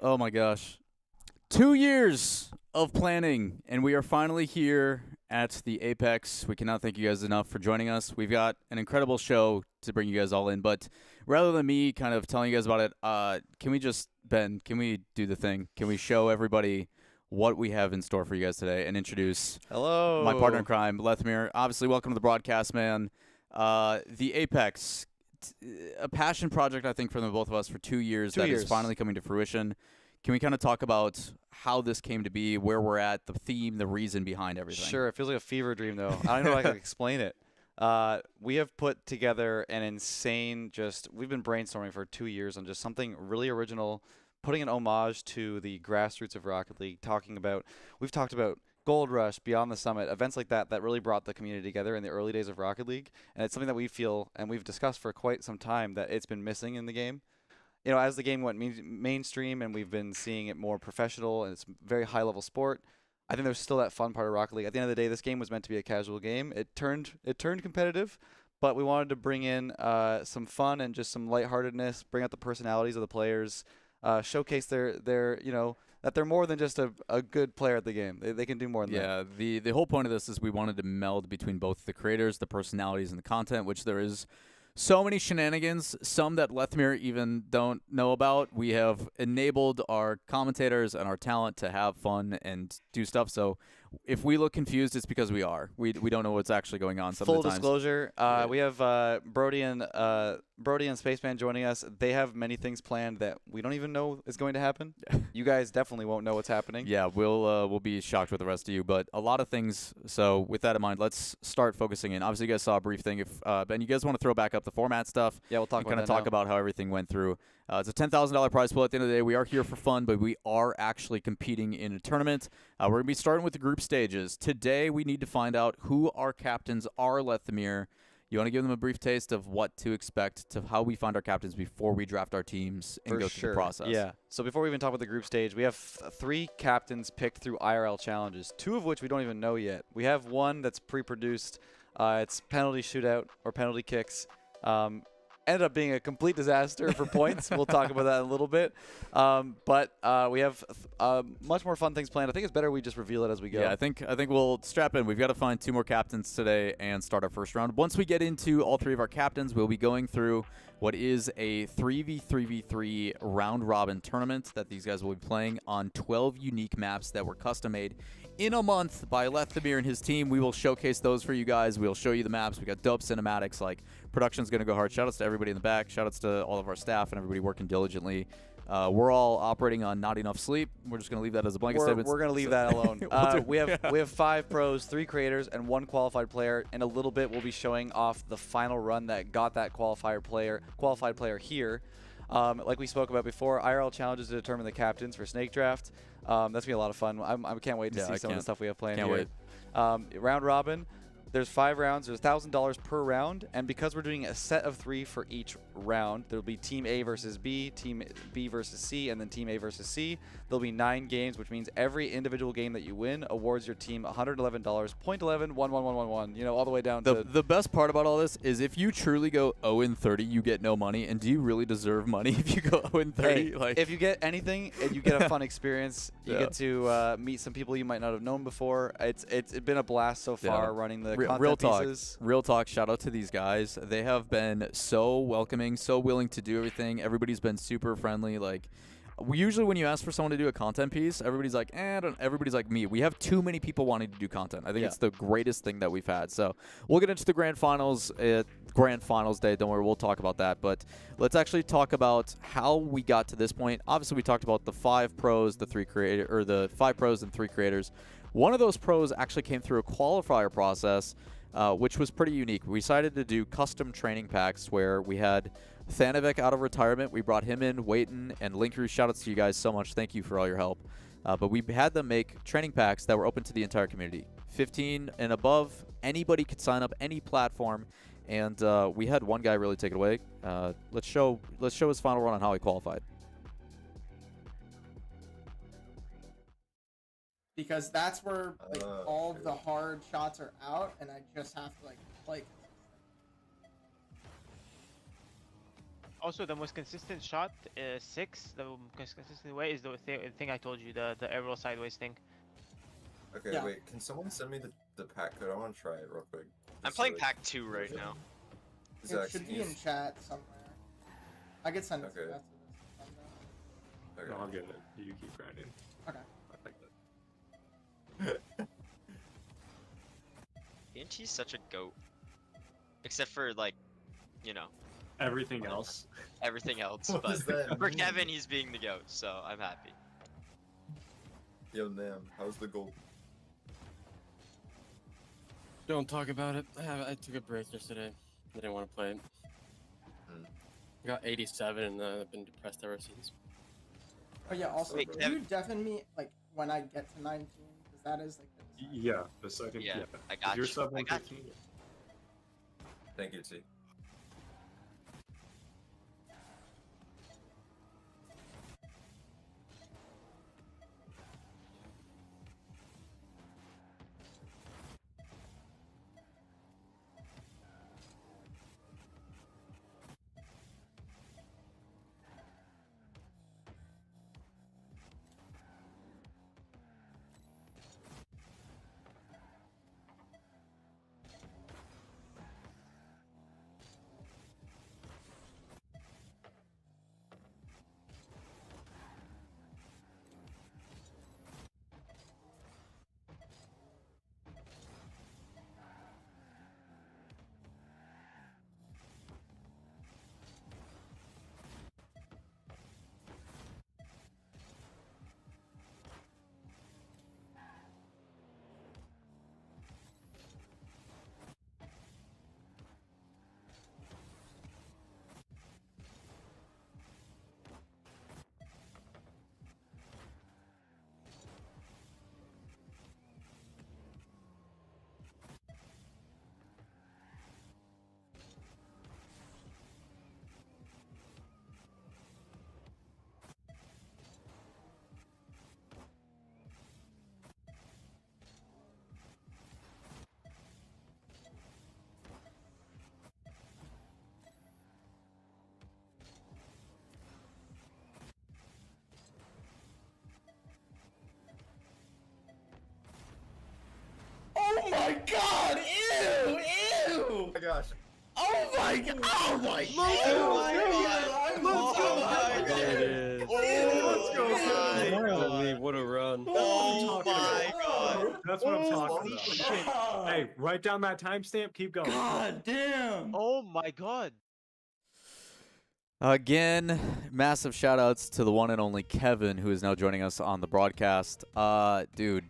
Oh my gosh. 2 years of planning, and we are finally here at the Apex. We cannot thank you guys enough for joining us. We've got an incredible show to bring you guys all in, but rather than me kind of telling you guys about it, can we just, Ben, can we do the thing? Can we show everybody what we have in store for you guys today and introduce my partner in crime, Lethmir. Obviously, welcome to the broadcast, man. The Apex, a passion project, I think, for the both of us for 2 years that is finally coming to fruition. Can we kind of talk about how this came to be, where we're at, the theme, the reason behind everything? Sure. It feels like a fever dream, though. I don't know if I can explain it. We have put together an insane we've been brainstorming for 2 years on just something really original, putting an homage to the grassroots of Rocket League, we've talked about Gold Rush, Beyond the Summit, events like that really brought the community together in the early days of Rocket League. And it's something that we feel, and we've discussed for quite some time, that it's been missing in the game. You know, as the game went mainstream and we've been seeing it more professional and it's very high-level sport, I think there's still that fun part of Rocket League. At the end of the day, this game was meant to be a casual game. It turned competitive, but we wanted to bring in some fun and just some lightheartedness, bring out the personalities of the players, showcase their that they're more than just a good player at the game. They can do more than that. Yeah, the whole point of this is we wanted to meld between both the creators, the personalities, and the content, which there is so many shenanigans, some that Lethmir even don't know about. We have enabled our commentators and our talent to have fun and do stuff. So if we look confused, it's because we are. We don't know what's actually going on some Full of the times. disclosure, we have Brody and Spaceman joining us. They have many things planned that we don't even know is going to happen. You guys definitely won't know what's happening. Yeah, we'll be shocked with the rest of you, but a lot of things. So with that in mind, let's start focusing in. Obviously, you guys saw a brief thing. If Ben, you guys want to throw back up the format stuff? Yeah, we'll talk about how everything went through. It's a $10,000 prize pool at the end of the day. We are here for fun, but we are actually competing in a tournament. We're going to be starting with the group stages. Today, we need to find out who our captains are, Lethmir. You want to give them a brief taste of what to expect, to how we find our captains before we draft our teams and go through the process. Yeah. So before we even talk about the group stage, we have 3 captains picked through IRL challenges, 2 of which we don't even know yet. We have one that's pre-produced. It's penalty shootout or penalty kicks. ended up being a complete disaster for points. We'll talk about that in a little bit. But we have much more fun things planned. I think it's better we just reveal it as we go. Yeah, I think we'll strap in. We've got to find 2 more captains today and start our first round. Once we get into all 3 of our captains, we'll be going through what is a 3v3v3 round robin tournament that these guys will be playing on 12 unique maps that were custom made in a month by Lefx and his team. We will showcase those for you guys. We'll show you the maps. We got dope cinematics. Like, production's going to go hard. Shoutouts to everybody in the back. Shoutouts to all of our staff and everybody working diligently. We're all operating on not enough sleep. We're just going to leave that as a blanket statement. We're going to leave that alone. we have 5 pros, 3 creators, and 1 qualified player. In a little bit, we'll be showing off the final run that got that qualified player here. Like we spoke about before, IRL challenges to determine the captains for Snake Draft. That's going to be a lot of fun. I can't wait to see some of the stuff we have planned here. Can't wait. Round robin. There's 5 rounds. There's $1,000 per round, and because we're doing a set of 3 for each round, there'll be Team A versus B, Team B versus C, and then Team A versus C. There'll be 9 games, which means every individual game that you win awards your team $111, 0.11, 11111. You know, all the way down to the best part about all this is if you truly go 0-30, you get no money. And do you really deserve money if you go 0-30? Hey, like, if you get anything and you get a fun experience, you get to meet some people you might not have known before. It's been a blast so far running the content pieces. Real talk, shout out to these guys. They have been so welcoming, so willing to do everything. Everybody's been super friendly. Like, usually when you ask for someone to do a content piece, everybody's like, everybody's like me. We have too many people wanting to do content. I think it's the greatest thing that we've had. So we'll get into the grand finals day. Don't worry, we'll talk about that. But let's actually talk about how we got to this point. Obviously, we talked about the 5 pros, the 5 pros and 3 creators. One of those pros actually came through a qualifier process, which was pretty unique. We decided to do custom training packs where we had Thanovec out of retirement. We brought him in, Waiton, and Linkru. Shoutouts to you guys so much. Thank you for all your help. But we had them make training packs that were open to the entire community. 15 and above, anybody could sign up, any platform. And we had one guy really take it away. Let's show his final run on how he qualified. Because that's where like all of the hard shots are out, and I just have to like play. Also, the most consistent shot, 6. The most consistent way is the thing I told you, the aerial sideways thing. Okay, Yeah. wait. Can someone send me the pack code? I want to try it real quick. I'm playing pack 2 right now. It should be in chat somewhere. I could send it to you after this. Okay. No, I'll get it. You keep grinding. Okay. I like that. BNT's such a goat. Except for, like, you know, Everything else. everything else. What does But that for mean? Kevin, he's being the goat, so I'm happy. Yo, Nam, how's the gold? Don't talk about it. I took a break yesterday. I didn't want to play it. I got 87 and I've been depressed ever since. Oh yeah. Also, Wait, can you deafen me like when I get to 19? Because that is like. The design. Yeah, the second. Yeah, Yeah, I got You're you. sub I got 115. Thank you, T. Oh my god! Oh my god! There it is. Let's go. Holy, what a run. Oh my God. That's what I'm talking about. Hey, write down that timestamp. Keep going. God damn! Oh my god. Again, massive shout outs to the one and only Kevin, who is now joining us on the broadcast. Dude,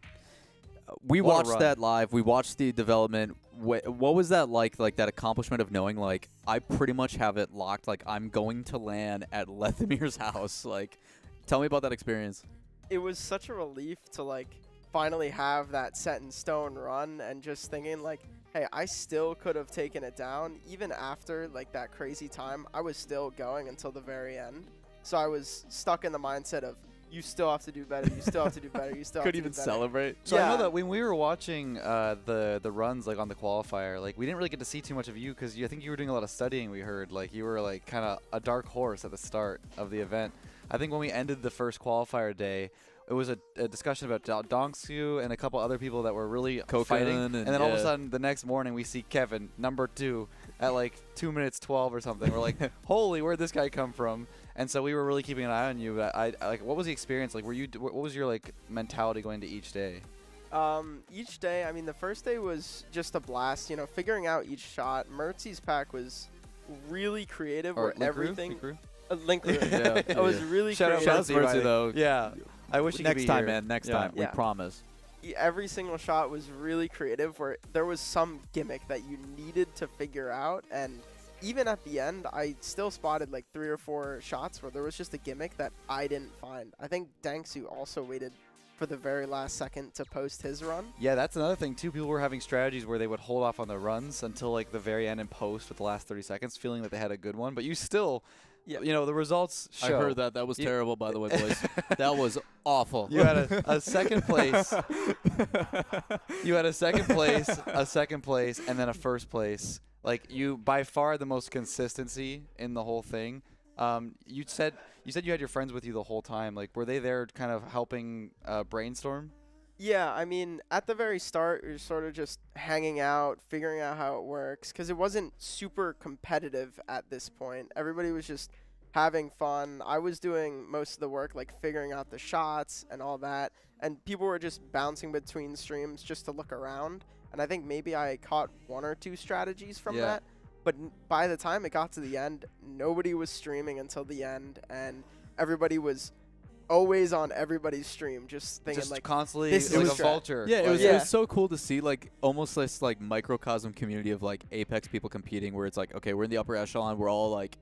we What a watched run. that live. We watched the development. What was that like that accomplishment of knowing, like, I pretty much have it locked. Like, I'm going to LAN at Lethamir's house. Like, tell me about that experience. It was such a relief to, like, finally have that set in stone run and just thinking, like, hey, I still could have taken it down. Even after, like, that crazy time, I was still going until the very end. So I was stuck in the mindset of, you still have to do better, you still have to do better, you still have to Couldn't do even better. celebrate. So I know Yeah. that when we were watching the runs like on the qualifier, like we didn't really get to see too much of you because I think you were doing a lot of studying. We heard like you were like kind of a dark horse at the start of the event. I think when we ended the first qualifier day, it was a discussion about Donksu and a couple other people that were really fighting. And then all of a sudden, the next morning, we see Kevin, number 2, at like 2 minutes 12 or something. We're like, holy, where'd this guy come from? And so we were really keeping an eye on you. I like, what was the experience like? What was your like mentality going to each day? Each day, I mean, the first day was just a blast. You know, figuring out each shot. Mertzy's pack was really creative. Or Where everything. Crew? Link Crew. Yeah. It was really Shout out creative. Shout out to Mertzy, though. Yeah. I wish you could Next be time, here. man. Next Yeah. time. We Yeah. promise. Every single shot was really creative where there was some gimmick that you needed to figure out, and even at the end I still spotted like 3 or 4 shots where there was just a gimmick that I didn't find. I think Danksu also waited for the very last second to post his run. Yeah, that's another thing too. People were having strategies where they would hold off on the runs until like the very end and post with the last 30 seconds, feeling that they had a good one. But you still, you know, the results show. I heard that. That was terrible, by the way, boys. That was awful. You had a second place. You had a second place, and then a first place. Like you, by far, the most consistency in the whole thing. You said you had your friends with you the whole time. Like, were they there, kind of helping brainstorm? Yeah, I mean, at the very start, we were sort of just hanging out, figuring out how it works, because it wasn't super competitive at this point. Everybody was just having fun. I was doing most of the work, like figuring out the shots and all that, and people were just bouncing between streams just to look around. And I think maybe I caught 1 or 2 strategies from that. But by the time it got to the end, nobody was streaming until the end, and everybody was always on everybody's stream, just thinking Just like constantly this like is a vulture. Yeah, it was, Yeah. it was so cool to see, like, almost this, like, microcosm community of, like, Apex people competing where it's like, okay, we're in the upper echelon. We're all, like,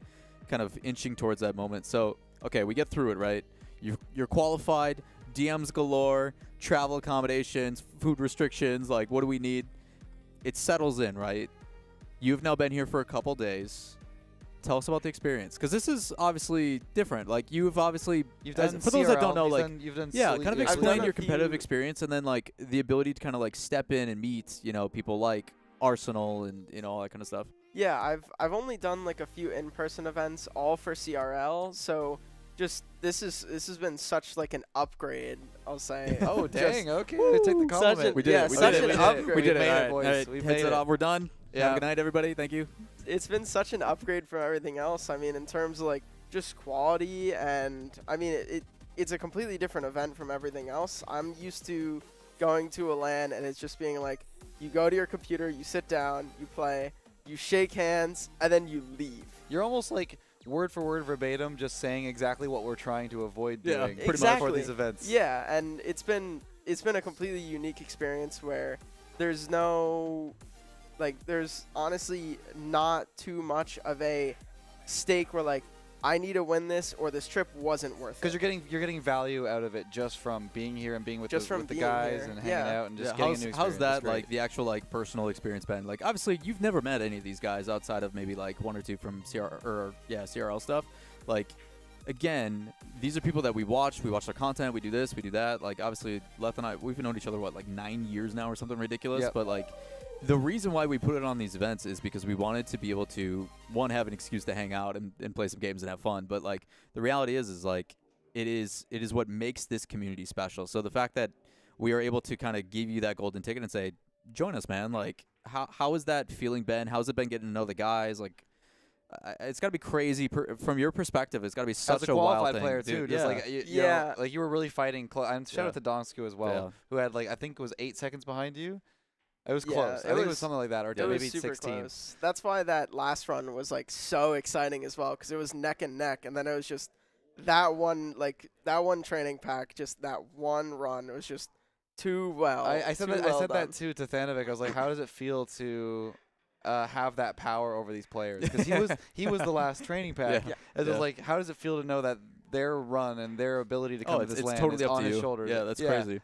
kind of inching towards that moment. So, okay, we get through it, right? You're qualified, DMs galore, travel accommodations, food restrictions. Like, what do we need? It settles in, right? You've now been here for a couple days. Tell us about the experience, because this is obviously different. Like, you've obviously, done for those that don't CRL, know, like, you've done yeah, silly- kind of yeah. I've explain done your a competitive few- experience, and then like the ability to kind of like step in and meet, you know, people like Arsenal and, you know, all that kind of stuff. Yeah, I've only done like a few in-person events, all for CRL. So just this has been such like an upgrade, I'll say. Oh Just- dang! Okay, we take the such compliment. an- We did yeah, it. We such did it. an We did it. upgrade. We did it. made All it, right, boys. all right. We Heads made it it. off. We're done. Yeah. Have a good night, everybody. Thank you. It's been such an upgrade from everything else. I mean, in terms of like just quality, and I mean it's a completely different event from everything else. I'm used to going to a LAN and it's just being like, you go to your computer, you sit down, you play, you shake hands, and then you leave. You're almost like word for word verbatim, just saying exactly what we're trying to avoid Yeah, doing pretty much. for these events. Yeah, and it's been a completely unique experience where there's no, like, there's honestly not too much of a stake where like I need to win this or this trip wasn't worth it. Because you're getting value out of it just from being here and being with Just the, from with the being guys here. and hanging Yeah. out and just Yeah, getting a new how's experience. that, It's great. like, the actual, like, personal experience been? Like, obviously, you've never met any of these guys outside of maybe, like, 1 or 2 from CRL stuff. Like, again, these are people that we watch their content, we do this, we do that. Like, obviously, Leth and I, we've known each other, what, like 9 years now or something ridiculous? Yep. But, like, the reason why we put it on these events is because we wanted to be able to, one, have an excuse to hang out and play some games and have fun. But, like, the reality is like, it is what makes this community special. So the fact that we are able to kind of give you that golden ticket and say, join us, man. Like, how has that feeling been? How's it been getting to know the guys? Like, it's got to be crazy from your perspective. It's got to be such as a wild qualified thing, player dude. too. Just Yeah. like you know, like you were really fighting. And shout out to Donsku as well, Yeah. who had like I think it was 8 seconds behind you. It was Yeah, close. I think it was something like that, or It was maybe super 16. close. That's why that last run was like so exciting as well, because it was neck and neck, and then it was just that one training pack, just that one run. It was just too well. I said too that. well I said done. that too to Thanovic. I was like, how does it feel to have that power over these players? Because he was the last training pack. Yeah. It was like, how does it feel to know that their run and their ability to come to this it's LAN totally is up on to his you. shoulders? Yeah, that's crazy.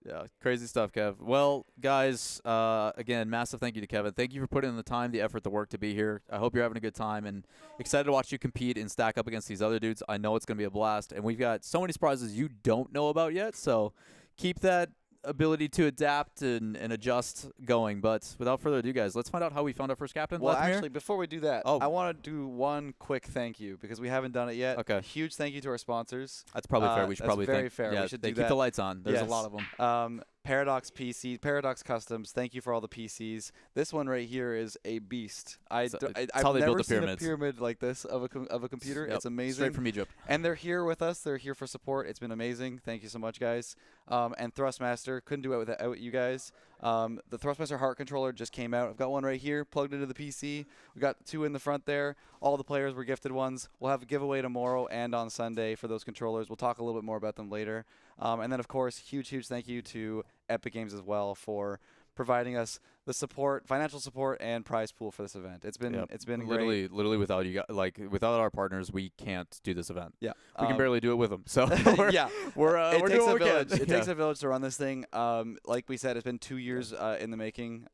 Yeah, crazy stuff, Kev. Well, guys, again, massive thank you to Kevin. Thank you for putting in the time, the effort, the work to be here. I hope you're having a good time and excited to watch you compete and stack up against these other dudes. I know it's going to be a blast, and we've got so many surprises you don't know about yet, so keep that ability to adapt and adjust going. But without further ado, guys, let's find out how we found our first captain. Well, Vladimir? actually, before we do that, I want to do one quick thank you because we haven't done it yet. Okay. A huge thank you to our sponsors. That's probably fair. We should that's probably very thank. fair. Yeah, We should they do keep that. the lights on. There's Yes. a lot of them. Paradox PC, Paradox Customs. Thank you for all the PCs. This one right here is a beast. I've how they build never the seen a pyramids. pyramid like this of a computer. Yep. It's amazing. Straight from Egypt. And they're here with us. They're here for support. It's been amazing. Thank you so much, guys. And Thrustmaster, couldn't do it without you guys. The Thrustmaster Heart Controller just came out. I've got one right here plugged into the PC. We got 2 in the front there. All the players were gifted ones. We'll have a giveaway tomorrow and on Sunday for those controllers. We'll talk a little bit more about them later. And then, of course, huge thank you to Epic Games as well for providing us the support, financial support, and prize pool for this event. It's been great. Literally without you, without our partners, we can't do this event. Yeah, we can barely do it with them. So yeah, we're it doing takes what a we can. village. It takes a village to run this thing. Like we said, it's been 2 years in the making.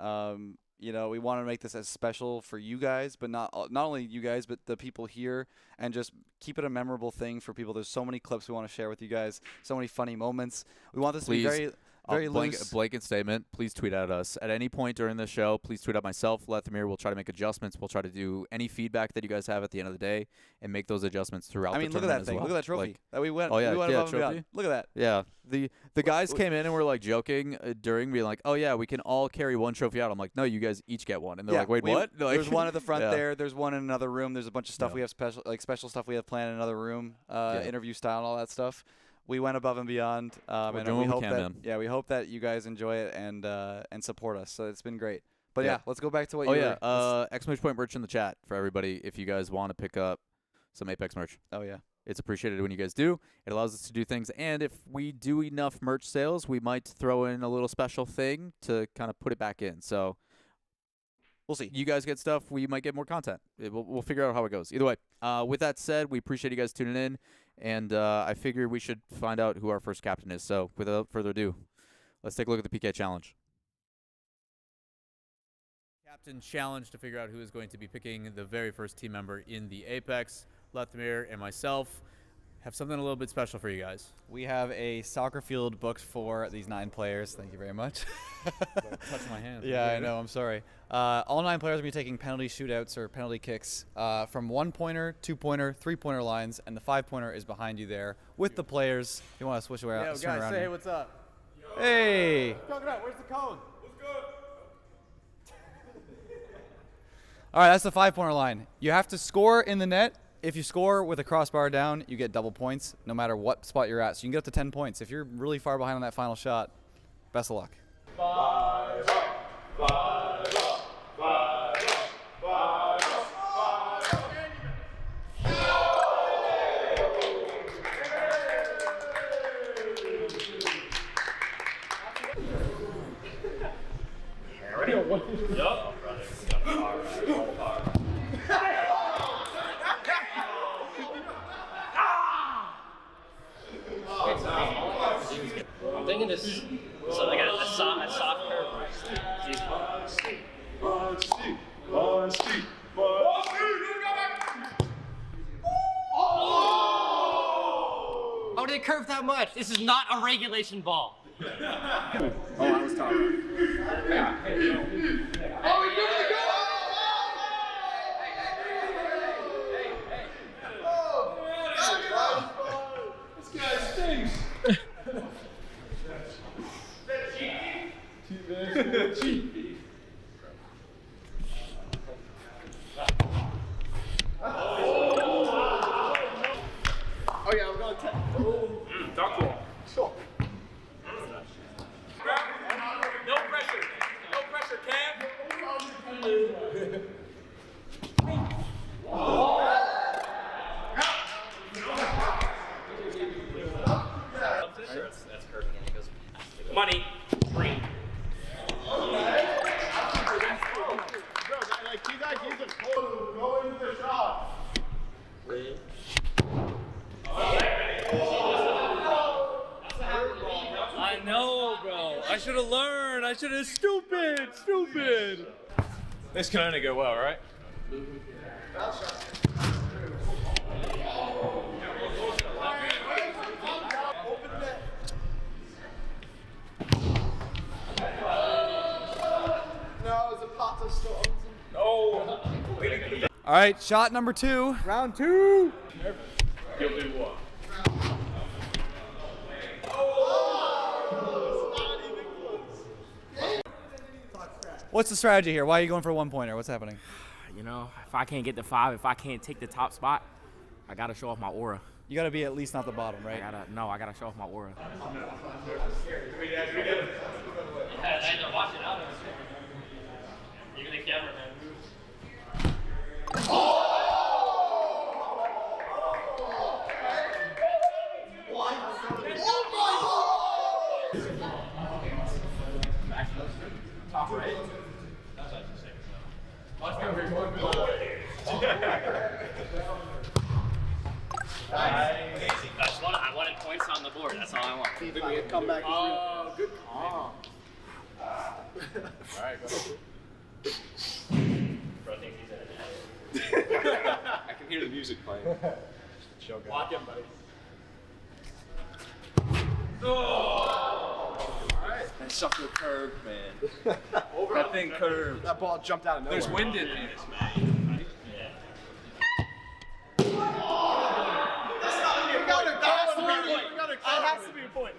You know, we want to make this as special for you guys, but not only you guys, but the people here, and just keep it a memorable thing for people. There's so many clips we want to share with you guys, so many funny moments. We want this to be very loose. Blanket statement. Please tweet at us at any point during the show. Please tweet at myself, Lethmir. We'll try to make adjustments. We'll try to do any feedback that you guys have at the end of the day and make those adjustmropes throughout. I mean, the look at tournament that thing. as well. Look at that trophy. That we went. Oh yeah, we went above and trophy. beyond. Look at that. Yeah, the guys came in and were like joking during, being like, "Oh yeah, we can all carry one trophy out." I'm like, "No, you guys each get one." And they're like, "Wait, what?" Like, There's one at the front there. There's one in another room. There's a bunch of stuff we have special stuff we have planned in another room, interview style and all that stuff. We went above and beyond, and we hope that we hope that you guys enjoy it and support us. So it's been great. But yeah, let's go back to what you were. Exclamation point merch in the chat for everybody if you guys want to pick up some Apex merch. Oh yeah, it's appreciated when you guys do. It allows us to do things, and if we do enough merch sales, we might throw in a little special thing to kind of put it back in. So we'll see. You guys get stuff, we might get more content. We'll figure out how it goes. Either way, with that said, we appreciate you guys tuning in, and I figure we should find out who our first captain is. So without further ado, let's take a look at the PK challenge. Captain challenge to figure out who is going to be picking the very first team member in the Apex. Lethmir and myself have something a little bit special for you guys. We have a soccer field booked for these 9 players. Thank you very much. Touch my hand. Yeah, I know. I'm sorry. All 9 players will be taking penalty shootouts or penalty kicks from 1-pointer, 2-pointer, 3-pointer lines, and the 5-pointer is behind you there with the players. If you want to switch around, guys, around say here. hey, what's up? Hey. Coconut, where's the cone? What's good? All right, that's the 5-pointer line. You have to score in the net. If you score with a crossbar down, you get double points no matter what spot you're at. So you can get up to 10 points. If you're really far behind on that final shot, best of luck. 5 up, 5 up, 5 up, 5 up, 5 up. Ready? Yup. I'm thinking this, so like a soft curve. Oh, did it curve that much? This is not a regulation ball. Oh, I was talking. Oh, you're gonna go! This guy stinks. Cheat. these ideas are cool. Go into the shot. I know, bro. I should have learned. I should have. Stupid. This can only go well, right? All right, shot number 2. Round 2. You'll do what? What's the strategy here? Why are you going for a 1-pointer? What's happening? You know, if I can't get the 5, if I can't take the top spot, I gotta show off my aura. You got to be at least not the bottom, right? I gotta show off my aura. Watch it out. You're the cameraman. Top right. That's actually sick. I wanted points on the board. That's all I want. Come back. Oh, good call. Alright, go. Bro thinks he's in it. I can hear the music playing. Lock him, buddy. That sucker curved, man. That thing curved. That ball jumped out of nowhere. There's wind in there. That has to be a point.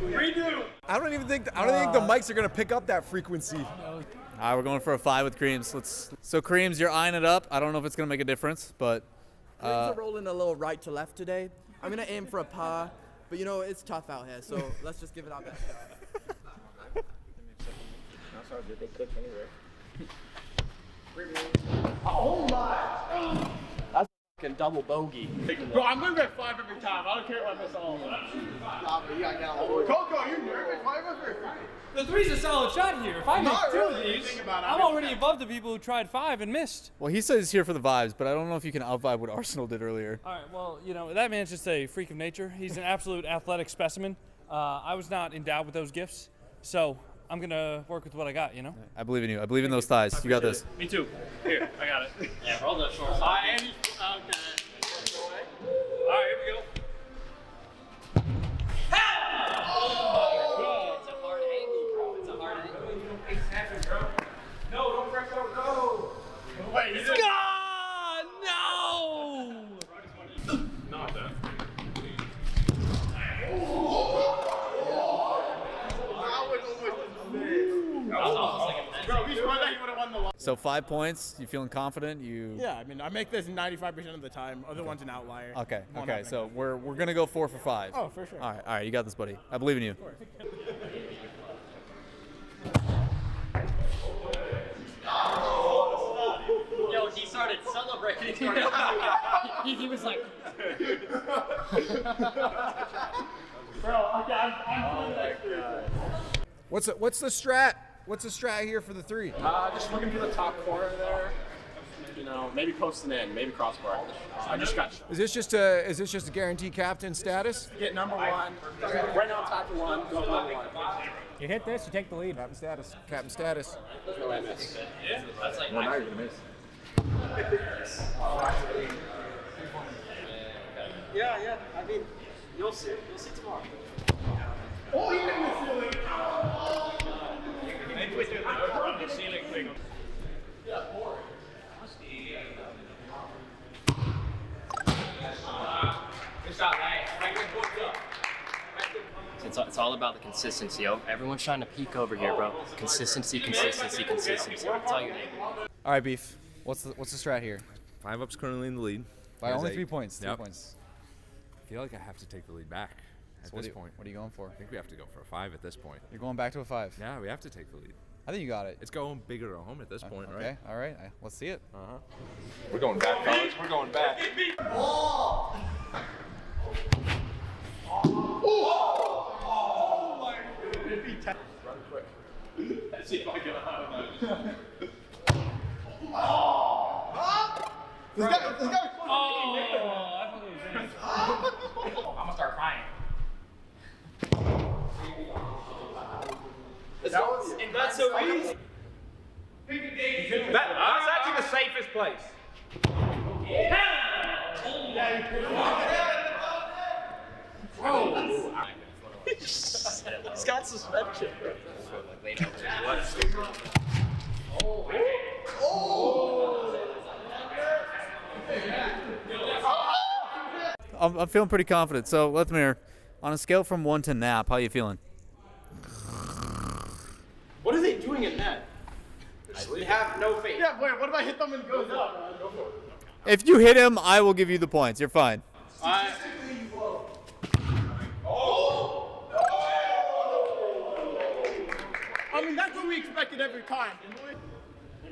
Redo. I don't even think the mics are going to pick up that frequency. All right, we're going for a 5 with Creamz. So Creamz, you're eyeing it up. I don't know if it's going to make a difference, but Creamz are rolling a little right to left today. I'm going to aim for a par, but you know, it's tough out here, so let's just give it our best. Oh my! That's fucking double bogey. Bro, I'm gonna get 5 every time. I don't care if I miss all of them. Coco, you nervous? Why am I very The 3's a solid shot here. If I make Not 2 really. of these, Think about it. I'm already above the people who tried 5 and missed. well, he says he's here for the vibes, but I don't know if you can out-vibe what Arsenal did earlier. All right, well, you know, that man's just a freak of nature. He's an absolute athletic specimen. I was not endowed with those gifts, so I'm going to work with what I got, you know? I believe in you. I believe in those thighs. You got this. Me too. Here, I got it. Yeah, roll the short Okay. All right, here we go. It's a hard angle, bro. It's a hard angle. No, don't press out. No. Wait, he's in. No! Not that. Bro, we scored that, you would have won the line. So 5 points. You feeling confident? You Yeah, I mean, I make this 95% of the time. Other one's an outlier. okay? Won't Okay. happen So again. we're gonna go 4 for 5. Oh, for sure. All right. You got this, buddy. I believe in you. Yo, he started celebrating. He was like, What's the strat? What's the strat here for the 3? Just looking for the top corner there. You know, maybe posting in, maybe crossbar. I just got Is this just a guaranteed captain status? get number 1. Right now, top of 1. Go number 1. You hit this, you take the lead. Captain status. Captain status. No MS. that's like Well, now you're gonna miss. Yeah. I mean, you'll see. You'll see tomorrow. Oh, he didn't miss it. Maybe we do the over the ceiling thing. It's all about the consistency, yo. Everyone's trying to peek over here, bro. Consistency. That's all you need. All right, Beef. What's the strat here? 5-up's currently in the lead. By only 3 points. 3 Yep. points. I feel like I have to take the lead back at So this point. What are you going for? I think we have to go for a 5 at this point. You're going back to a 5. Yeah, we have to take the lead. I think you got it. It's going bigger at home at this point, right? Okay. All right. Let's see it. We're going back, fellas. We're going back. Run quick. Let's see if I can have This guy was close. I'm gonna start crying. That's so easy. That's actually the safest place. He's got suspension, bro. I'm feeling pretty confident. So, Lethmir, on a scale from 1 to nap, how you feeling? What are they doing in net? They have no faith. Yeah, boy, what if I hit them and it goes up? Go for it. If you hit him, I will give you the points. You're fine. I mean, that's what we expected every time, didn't we?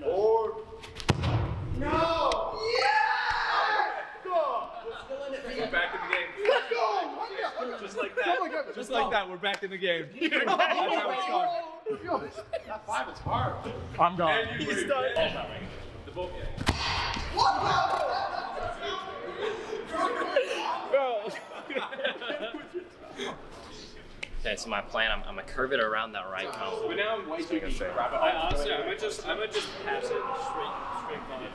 Or no! Yeah! Go! We're back in the game. Let's go! Just like that. Oh my God. Just like that, we're back in the game. That's how it started. That 5 is hard. I'm gone. He's done. The boat. Okay, so my plan, I'm gonna curve it around that right cone. But now I'm way too deep. Honestly, I might just pass it straight line.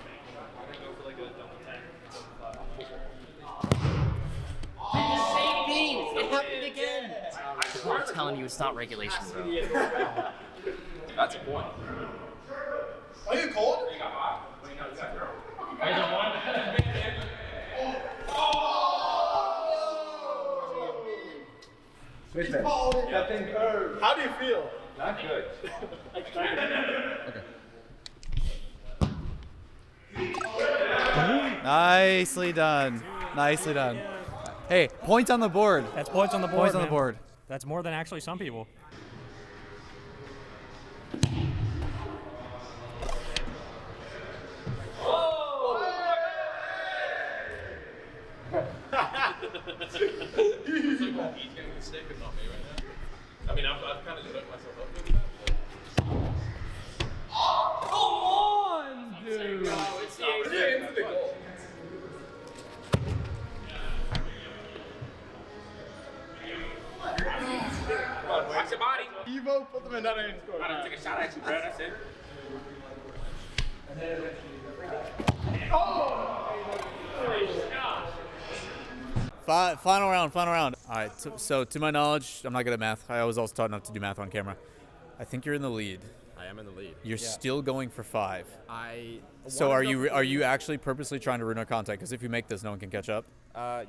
Go for like a double 10. The same thing! It happened again! I'm telling you, it's not regulation, bro. That's a point. Are you cold? That thing curved. How do you feel? Not good. Nicely done. Nicely done. Hey, points on the board. That's points on the board. Points on the man. board. That's more than actually some people. It's like, he's getting a stick and not me right now. I mean, I've kind of just hooked myself up with that. Come on, dude! No, it's not. It's into the goal. Come on, watch your body. Evo, put them in that and score. I don't take a shot at you, bro. That's it. Final round, final round. All right, so to my knowledge, I'm not good at math. I was also taught not to do math on camera. I think you're in the lead. I am in the lead. You're still going for 5. So are you actually purposely trying to ruin our content? Because if you make this, no one can catch up.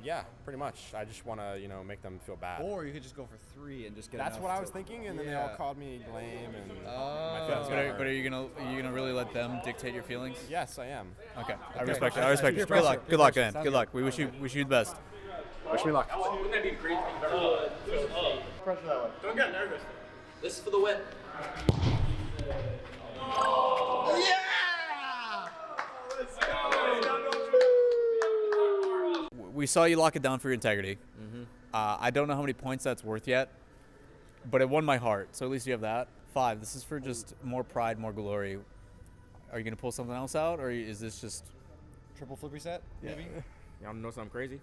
Yeah, pretty much. I just want to, make them feel bad. Or you could just go for 3 and just get. That's enough what I to- was thinking, and then they all called me lame, and my But feelings got hurt. are you gonna really let them dictate your feelings? Yes, I am. Okay, I respect it. I respect it. Good luck. Good luck, man. Good luck. We wish you the best. Wish me luck. Wouldn't that be great? Pressure that way. Don't get nervous. This is for the win. We saw you lock it down for your integrity. I don't know how many points that's worth yet, but it won my heart. So at least you have that. 5. This is for just more pride, more glory. Are you gonna pull something else out, or is this just Triple flip reset, maybe? Y'all know something crazy?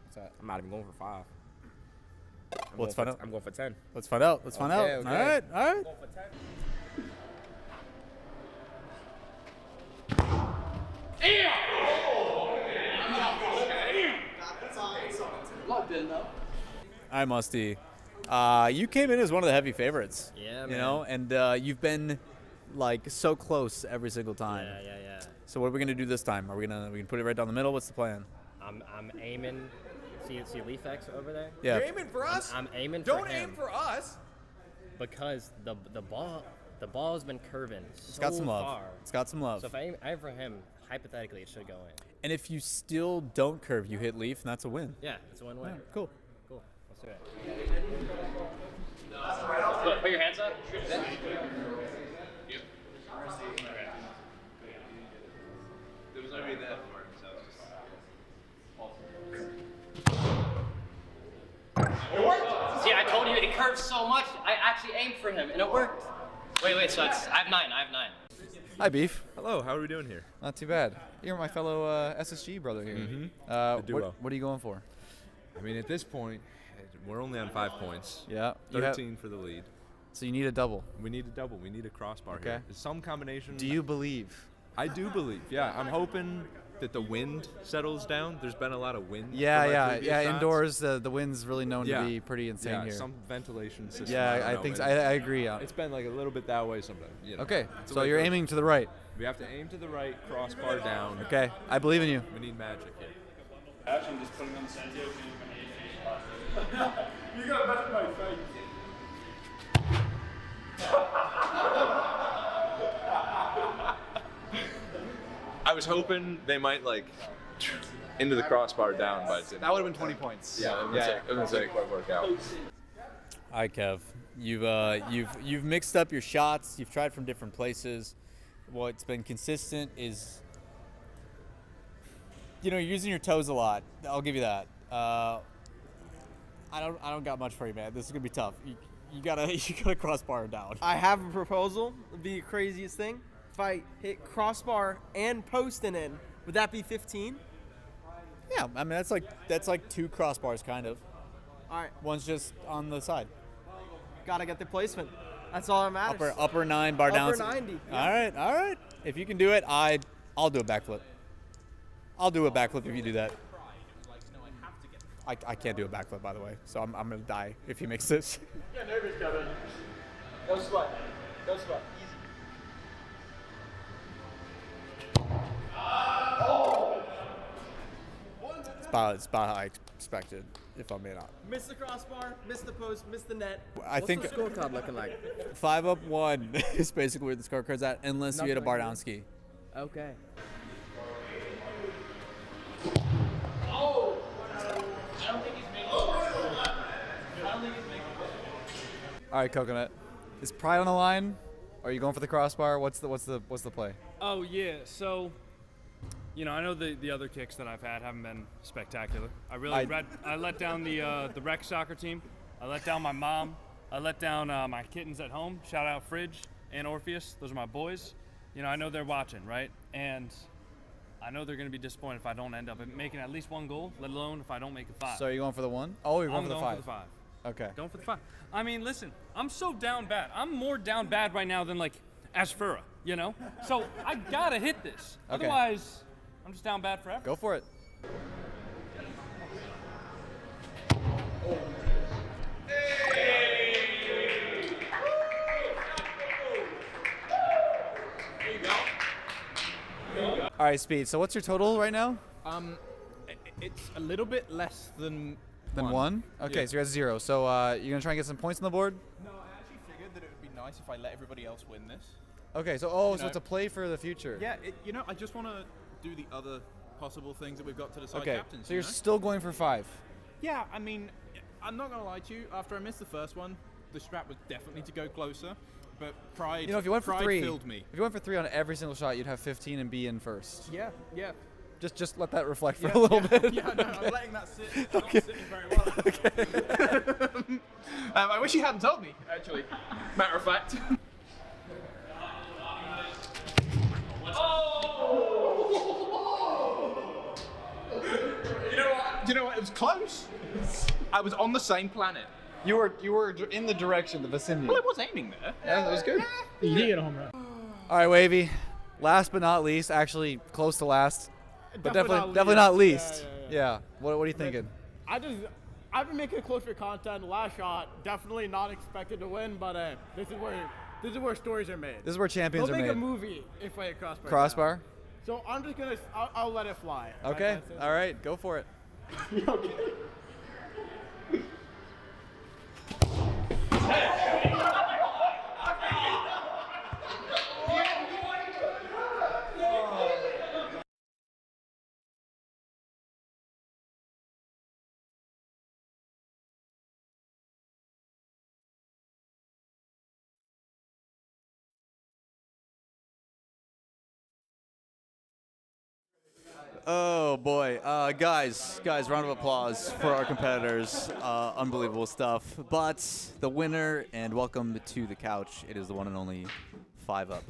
What's that? I'm not even going for 5. Let's find out. I'm going for 10. Let's find out. Let's find out. Okay. All right. All right. All right, Musty. You came in as one of the heavy favorites. Yeah, You man. know, and you've been like so close every single time. Yeah. So what are we gonna do this time? Are we gonna put it right down the middle? What's the plan? I'm aiming. See Lefx over there? Yeah. You're aiming for us? I'm aiming for Don't him aim for us. because the ball's been curving It's got some love. far. It's got some love. So if I aim for him, hypothetically it should go in. And if you still don't curve, you hit leaf, and that's a win. Yeah, it's a win-win. Yeah, cool. Cool. Let's do it. Put your hands up. There was nobody there for it, so See, I told you it curved so much. I actually aimed for him, and it worked. Wait, so it's, I have 9. Hi, Beef. Hello, how are we doing here? Not too bad. You're my fellow SSG brother here. The duo. What are you going for? I mean, at this point, we're only on 5 points. Yeah. 13 for the lead. So you need a double. We need a double. We need a crossbar Okay. here. Some combination. Do you believe? I do believe, yeah. I'm hoping that the wind settles down. There's been a lot of wind. Yeah. Previous shots. Indoors, the wind's really known to be pretty insane here. Some ventilation system. Yeah, I I don't think know, so. I agree. It's been like a little bit that way sometimes. You know. Okay, It's the so way it you're goes. aiming to the right. We have to aim to the right, crossbar down. Okay, I believe in you. We need magic here. Actually, I'm just putting on Santiago. You got better my face. I was hoping they might like into the crossbar down, but That would have been 20 points. Yeah, it was like quite work out. All right, Kev. You've mixed up your shots. You've tried from different places. What's been consistent is, you're using your toes a lot. I'll give you that. I don't got much for you, man. This is gonna be tough. You gotta crossbar down. I have a proposal. It'd be the craziest thing. If I hit crossbar and posting in, would that be 15? Yeah, I mean that's like 2 crossbars, kind of. All right. One's just on the side. Gotta get the placement. That's all that matters. Upper 9 bar down. Upper 90. All right. If you can do it, I'll do a backflip. I'll do a backflip if you do that. I can't do a backflip, by the way, so I'm gonna die if he makes this. Get nervous, Kevin. Go sweat. Go sweat. It's about how I expected, if I'm being honest. Miss the crossbar, miss the post, miss the net. I think What's the scorecard looking like? 5-up-1 is basically where the scorecard's at, unless you hit a bar down ski. Okay. All right, Coconut. Is pride on the line? Are you going for the crossbar? What's the play? Oh yeah, so I know the other kicks that I've had haven't been spectacular. I let down the rec soccer team. I let down my mom. I let down my kittens at home. Shout out Fridge and Orpheus. Those are my boys. I know they're watching, right? And I know they're going to be disappointed if I don't end up making at least 1 goal, let alone if I don't make a 5. So are you going for the 1? Oh, you're going for the 5. I'm going for the 5. Okay. Going for the 5. I mean, listen, I'm so down bad. I'm more down bad right now than like Asfura, So I gotta hit this. Okay. Otherwise, I'm just down bad forever. Go for it. All right, Speed. So what's your total right now? It's a little bit less than Then 1? Okay, Yeah. so you're at 0. So you're going to try and get some points on the board? No, I actually figured that it would be nice if I let everybody else win this. Okay, so so it's a play for the future. Yeah, I just want to do the other possible things that we've got to decide Okay, captains. so you're still going for 5. Yeah, I mean, I'm not going to lie to you. After I missed the first one, the strat was definitely to go closer. But pride, If you went for pride 3, filled me. if you went for 3 on every single shot, you'd have 15 and be in first. Yeah, yeah. Just let that reflect for a little bit. Yeah, no, I'm letting that sit. It's not sitting very well. Okay. I wish you hadn't told me, actually. Matter of fact. You know what? It was close. I was on the same planet. You were in the direction, the vicinity. Well, I was aiming there. Yeah, that was good. You did get a home run. All right, Wavy. Last but not least, actually close to last, but Definitely definitely not not least. least. Yeah. What are you thinking? I've been making close for content. Last shot, definitely not expected to win, but this is where stories are made. This is where champions They'll are make a made. movie if I hit crossbar. Crossbar? So I'm just gonna, I'll let it fly. Okay. All right, go for it. Oh boy, guys, round of applause for our competitors. Unbelievable stuff. But the winner, and welcome to the couch. It is the one and only 5UP.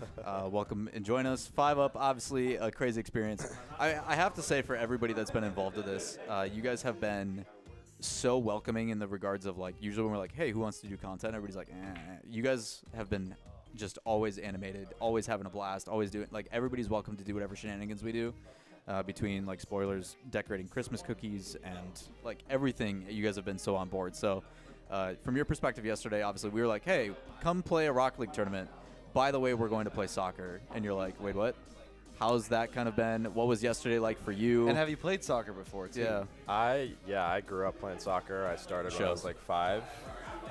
Welcome and join us. 5UP, obviously a crazy experience. I have to say, for everybody that's been involved with this, you guys have been so welcoming in the regards of, like, usually when we're like, hey, who wants to do content? Everybody's like, eh. You guys have been just always animated, always having a blast, always doing, like, everybody's welcome to do whatever shenanigans we do. Between, like, spoilers, decorating Christmas cookies, and, like, everything, you guys have been so on board. So from your perspective yesterday, obviously we were like, hey, come play a Rocket League tournament. By the way, we're going to play soccer. And you're like, wait, what? How's that kind of been? What was yesterday like for you? And have you played soccer before, too? Yeah. I grew up playing soccer. I started when I was like 5,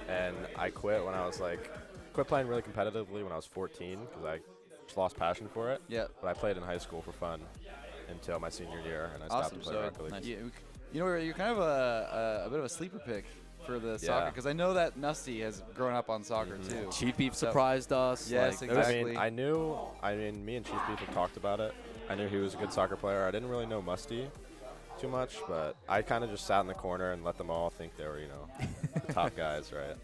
and I quit playing really competitively when I was 14 because I just lost passion for it. Yeah. But I played in high school for fun until my senior year, and I stopped playing Rocket League. Nice. You know, you're kind of a bit of a sleeper pick for the soccer, because I know that Musty has grown up on soccer too. Chief Beef surprised us. Yes, like, exactly. I mean, me and Chief Beef have talked about it. I knew he was a good soccer player. I didn't really know Musty too much, but I kind of just sat in the corner and let them all think they were, you know, the top guys, right?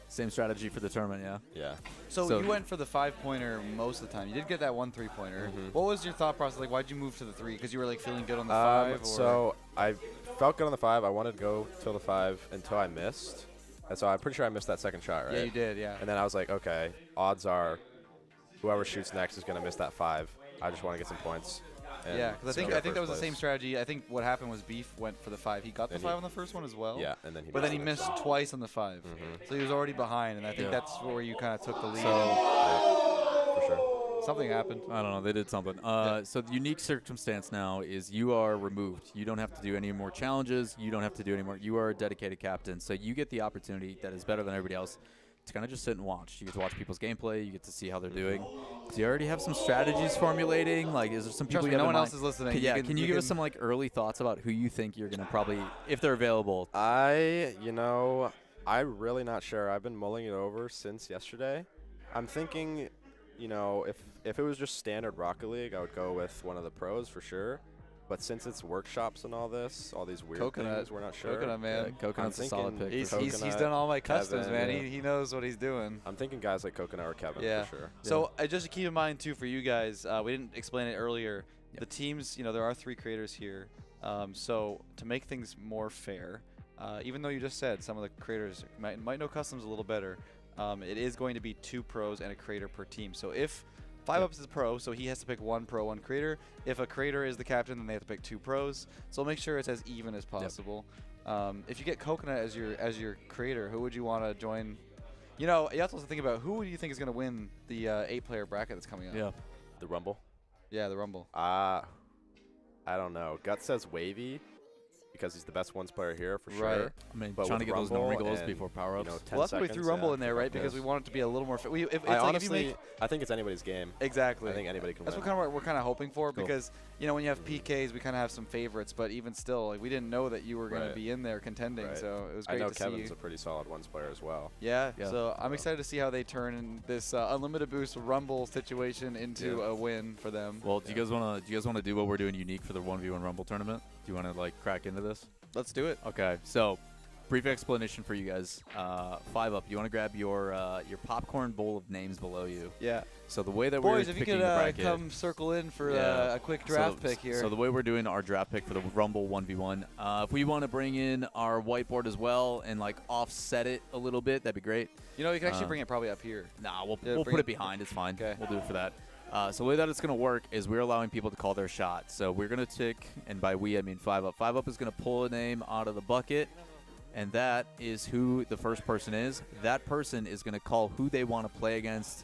Same strategy for the tournament, yeah? Yeah. So you went for the 5-pointer most of the time. You did get that 1 3-pointer. What was your thought process? Like, why'd you move to the 3? Because you were, like, feeling good on the 5? So I felt good on the 5. I wanted to go till the 5 until I missed. And so I'm pretty sure I missed that second shot, right? Yeah, you did, yeah. And then I was like, okay, odds are whoever shoots next is going to miss that 5. I just want to get some points. Yeah, because I think that was the same strategy. I think what happened was Beef went for the 5. He got the 5 on the first one as well. Yeah, and then he missed twice on the 5. So he was already behind, and I think that's where you kind of took the lead. For sure. Something happened. I don't know. They did something. So the unique circumstance now is you are removed. You don't have to do any more challenges. You don't have to do any more. You are a dedicated captain. So you get the opportunity that is better than everybody else to kind of just sit and watch. You get to watch people's gameplay. You get to see how they're doing. Do you already have some strategies formulating? Like, is there some people no one else is listening. Can you give us some, like, early thoughts about who you think you're going to probably, if they're available? I'm really not sure. I've been mulling it over since yesterday. I'm thinking, you know, if it was just standard Rocket League, I would go with one of the pros for sure. But since it's workshops and all this, all these weird things, we're not sure. Coconut, man. Coconut's a solid pick. He's done all my customs, man. He knows what he's doing. I'm thinking guys like Coconut or Kevin for sure. So just to keep in mind, too, for you guys, we didn't explain it earlier. The teams, you know, there are 3 creators here. So to make things more fair, even though you just said some of the creators might know customs a little better, it is going to be 2 pros and a creator per team. So if 5UP is a pro, so he has to pick 1 pro, 1 creator. If a creator is the captain, then they have to pick 2 pros. So make sure it's as even as possible. If you get Coconut as your creator, who would you want to join? You know, you have to also think about who do you think is going to win the 8-player bracket that's coming up. Yeah, the Rumble. Yeah, the Rumble. I don't know. Gut says Wavy, because he's the best ones player here for sure. I mean, trying to get those normal goals before power-ups. You know, well, that's why we threw Rumble in there, right? Because we want it to be a little more. I think it's anybody's game. Exactly. I think anybody can That's win. what we're kind of hoping for, because, you know, when you have PKs, we kind of have some favorites, but even still, like, we didn't know that you were going to be in there contending, so it was great to see. I know Kevin's a pretty solid ones player as well. Yeah, so I'm excited to see how they turn in this unlimited boost Rumble situation into a win for them. Well, do you guys want to do what we're doing unique for the 1v1 Rumble tournament? Do you want to, like, crack into this? Let's do it. Okay, so brief explanation for you guys. 5UP, you want to grab your popcorn bowl of names below you. Yeah. So the way that Boys, we're if you picking could the bracket, come circle in for a quick draft pick here. So the way we're doing our draft pick for the Rumble 1v1, if we want to bring in our whiteboard as well and, like, offset it a little bit, that'd be great. You know, you can actually bring it probably up here. Nah, we'll put it behind. It's fine. Okay. We'll do it for that. So the way that it's going to work is we're allowing people to call their shot. So we're going to tick, and by we I mean 5UP. 5UP is going to pull a name out of the bucket, and that is who the first person is. That person is going to call who they want to play against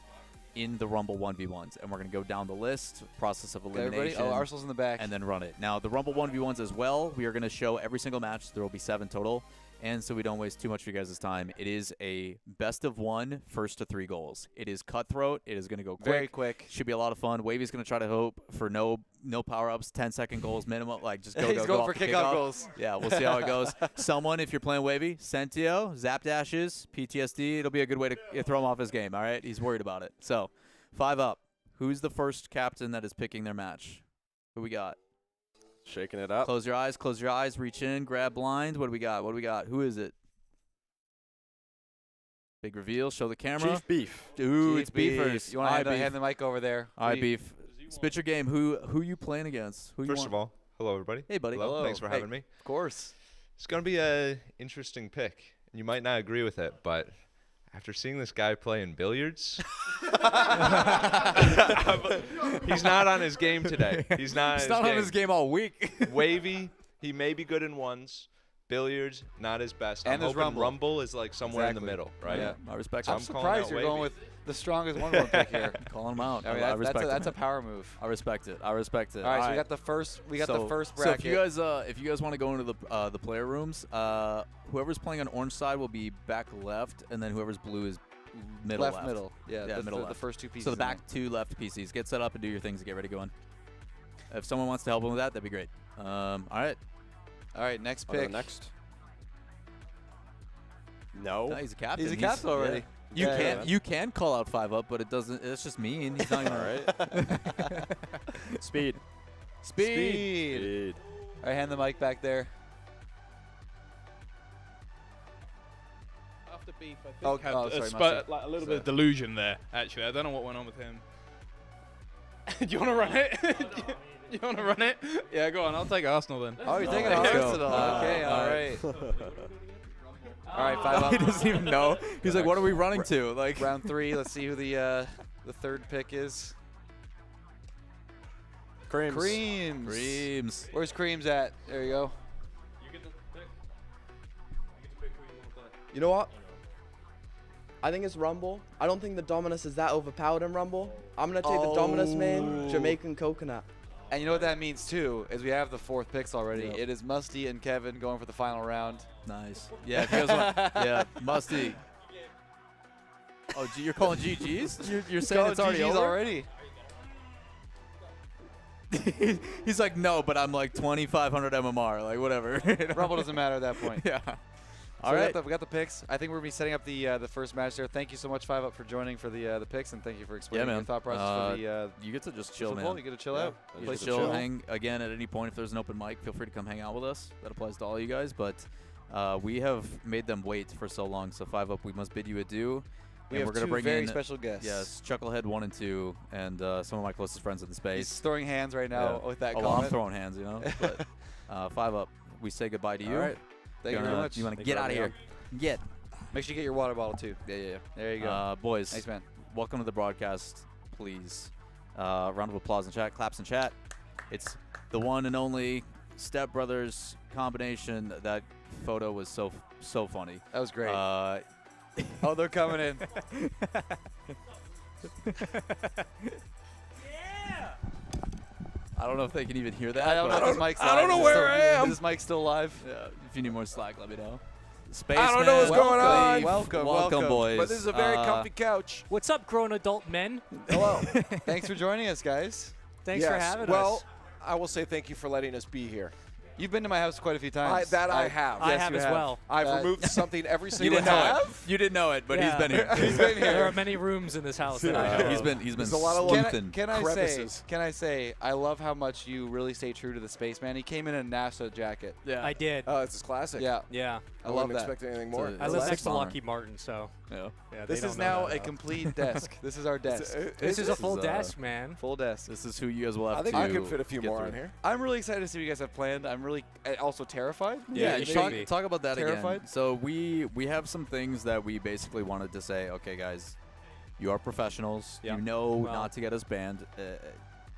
in the Rumble 1v1s. And we're going to go down the list, process of elimination. Oh, Arsenal's in the back. And then run it. Now, the Rumble 1v1s as well, we are going to show every single match. There will be 7 total. And so we don't waste too much of you guys' time, it is a best of 1, first to 3 goals. It is cutthroat. It is going to go quick. Very quick. Should be a lot of fun. Wavy's going to try to hope for no power-ups, 10-second goals minimum. Like, just go, He's going for kickoff goals. Yeah, we'll see how it goes. Someone, if you're playing Wavy, Sentio, Zap Dashes, PTSD, it'll be a good way to throw him off his game, all right? He's worried about it. So, 5UP. Who's the first captain that is picking their match? Who we got? Shaking it up. Close your eyes, reach in, grab blind. What do we got? Who is it? Big reveal, show the camera. Chief Beef. Ooh, Chief it's Beefers. You want to hand the mic over there? All right, Beef. Spit your game. Who you playing against? Who First you of all, hello everybody. Hey, buddy. Hello. Thanks for having me. Of course. It's going to be a interesting pick. You might not agree with it, but after seeing this guy play in billiards, he's not on his game today. He's not on his game all week. Wavy, he may be good in ones. Billiards, not his best. And I'm there's hoping Rumble. is like somewhere in the middle, right? Yeah, I respect I'm it. surprised you're going with the strongest 1-1 pick here. Calling him out. I mean, I respect that's it. a power move. I respect it. All right, so we got the first. the first bracket. So if you guys want to go into the player rooms, whoever's playing on orange side will be back left, and then whoever's blue is middle left. middle. Yeah, middle the left. first two pieces. So the back two left PCs. Get set up and do your things and get ready to go in. If someone wants to help him with that, that'd be great. All right. All right, next I'll go pick. next. No. No, he's a captain. He's a captain already. Yeah. You can call out 5-up, but it doesn't. It's just mean. He's not even right. Speed. Speed. All right, hand the mic back there. After Beef, I think Oh, had sorry, a little bit of delusion there. Actually, I don't know what went on with him. Do you want to run it? You want to run it? Yeah, go on. I'll take Arsenal then. Oh, you're taking let's go. Arsenal. Okay, all right. All right, 5-up. He doesn't even know. He's like, what are we running to? Like round 3. Let's see who the third pick is. Creamz. Creamz. Where's Creamz at? There you go. You get to pick. You get to pick who you want to play. You know what? I think it's Rumble. I don't think the Dominus is that overpowered in Rumble. I'm going to take the Dominus main, Jamaican Coconut. And you know what that means, too, is we have the 4th picks already. Yep. It is Musty and Kevin going for the final round. Nice. Yeah, if you guys want, yeah, Musty. Oh, you're calling GGs? You're saying it's already GGs over? already. He's like, no, but I'm like 2,500 MMR, like whatever. Rumble doesn't matter at that point. Yeah. So All right. we got the picks. I think we're going to be setting up the first match there. Thank you so much, 5-up, for joining for the picks, and thank you for explaining your thought process for the you get to just chill, football. man. You get to chill out. You get to chill, hang again at any point. If there's an open mic, feel free to come hang out with us. That applies to all you guys. But we have made them wait for so long. So 5-up, we must bid you adieu. We and have we're gonna two bring very in special guests. Yes, Chucklehead 1 and 2, and some of my closest friends in the space. He's throwing hands right now with that well, comment. I'm throwing hands, you know. But 5-up, we say goodbye to you. All right. Thank you very much. You want to get out of here? Get. Make sure you get your water bottle, too. Yeah. There you go. Boys. Thanks, man. Welcome to the broadcast, please. Round of applause in chat. Claps in chat. It's the one and only Step Brothers combination. That photo was so funny. That was great. Oh, they're coming in. I don't know if they can even hear that. I don't know if this mic's live. I don't know where I am. Is this mic still live? Yeah, if you need more slack, let me know. I don't know what's going on. Welcome, boys. But this is a very comfy couch. What's up, grown adult men? Hello. Thanks for joining us, guys. Thanks for having well, us. I will say thank you for letting us be here. You've been to my house quite a few times. I have. I Yes, have you as well. I've removed something every You single didn't know time. it. You didn't know it, but he's been here. He's been here. There are many rooms in this house. That I know. He's been There's a lot of sleuthing. Can I crevices. say, I love how much you really stay true to the spaceman. He came in a NASA jacket. Yeah. I did. Oh, it's his classic. Yeah. Yeah. I love wouldn't that. expect anything more. I live next to Lockheed Martin, so. Yeah. Yeah, This they is don't know now that, a complete desk. This is our desk. This is a full desk, man. Full desk. This is who you guys will have I think to I could fit a few get more through. on here. I'm really excited to see what you guys have planned. I'm really also terrified. Yeah, you talk, should be. talk about that Terrified? again. So we have some things that we basically wanted to say. Okay, guys, you are professionals. Yeah. You know Well- not to get us banned.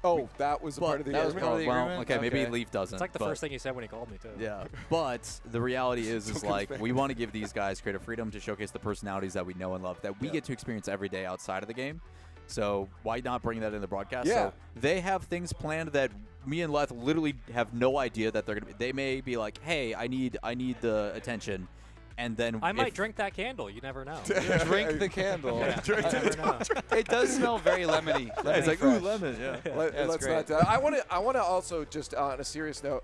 Oh, that was a part of the that was agreement? part of the well, agreement? okay, maybe Okay. Leaf doesn't. It's like the but- first thing he said when he called me, too. Yeah, but the reality is Don't like get we want to give these guys creative freedom to showcase the personalities that we know and love that we Yeah. get to experience every day outside of the game. So why not bring that in the broadcast? Yeah. So they have things planned that me and Leth literally have no idea that they're gonna be. They may be like, hey, I need the attention, and then I might if- drink that candle. You never know. Drink the candle. Yeah, you never know. It does smell very lemony. It's like fresh. ooh lemon. Yeah. Let's great. not. I want to also just on a serious note,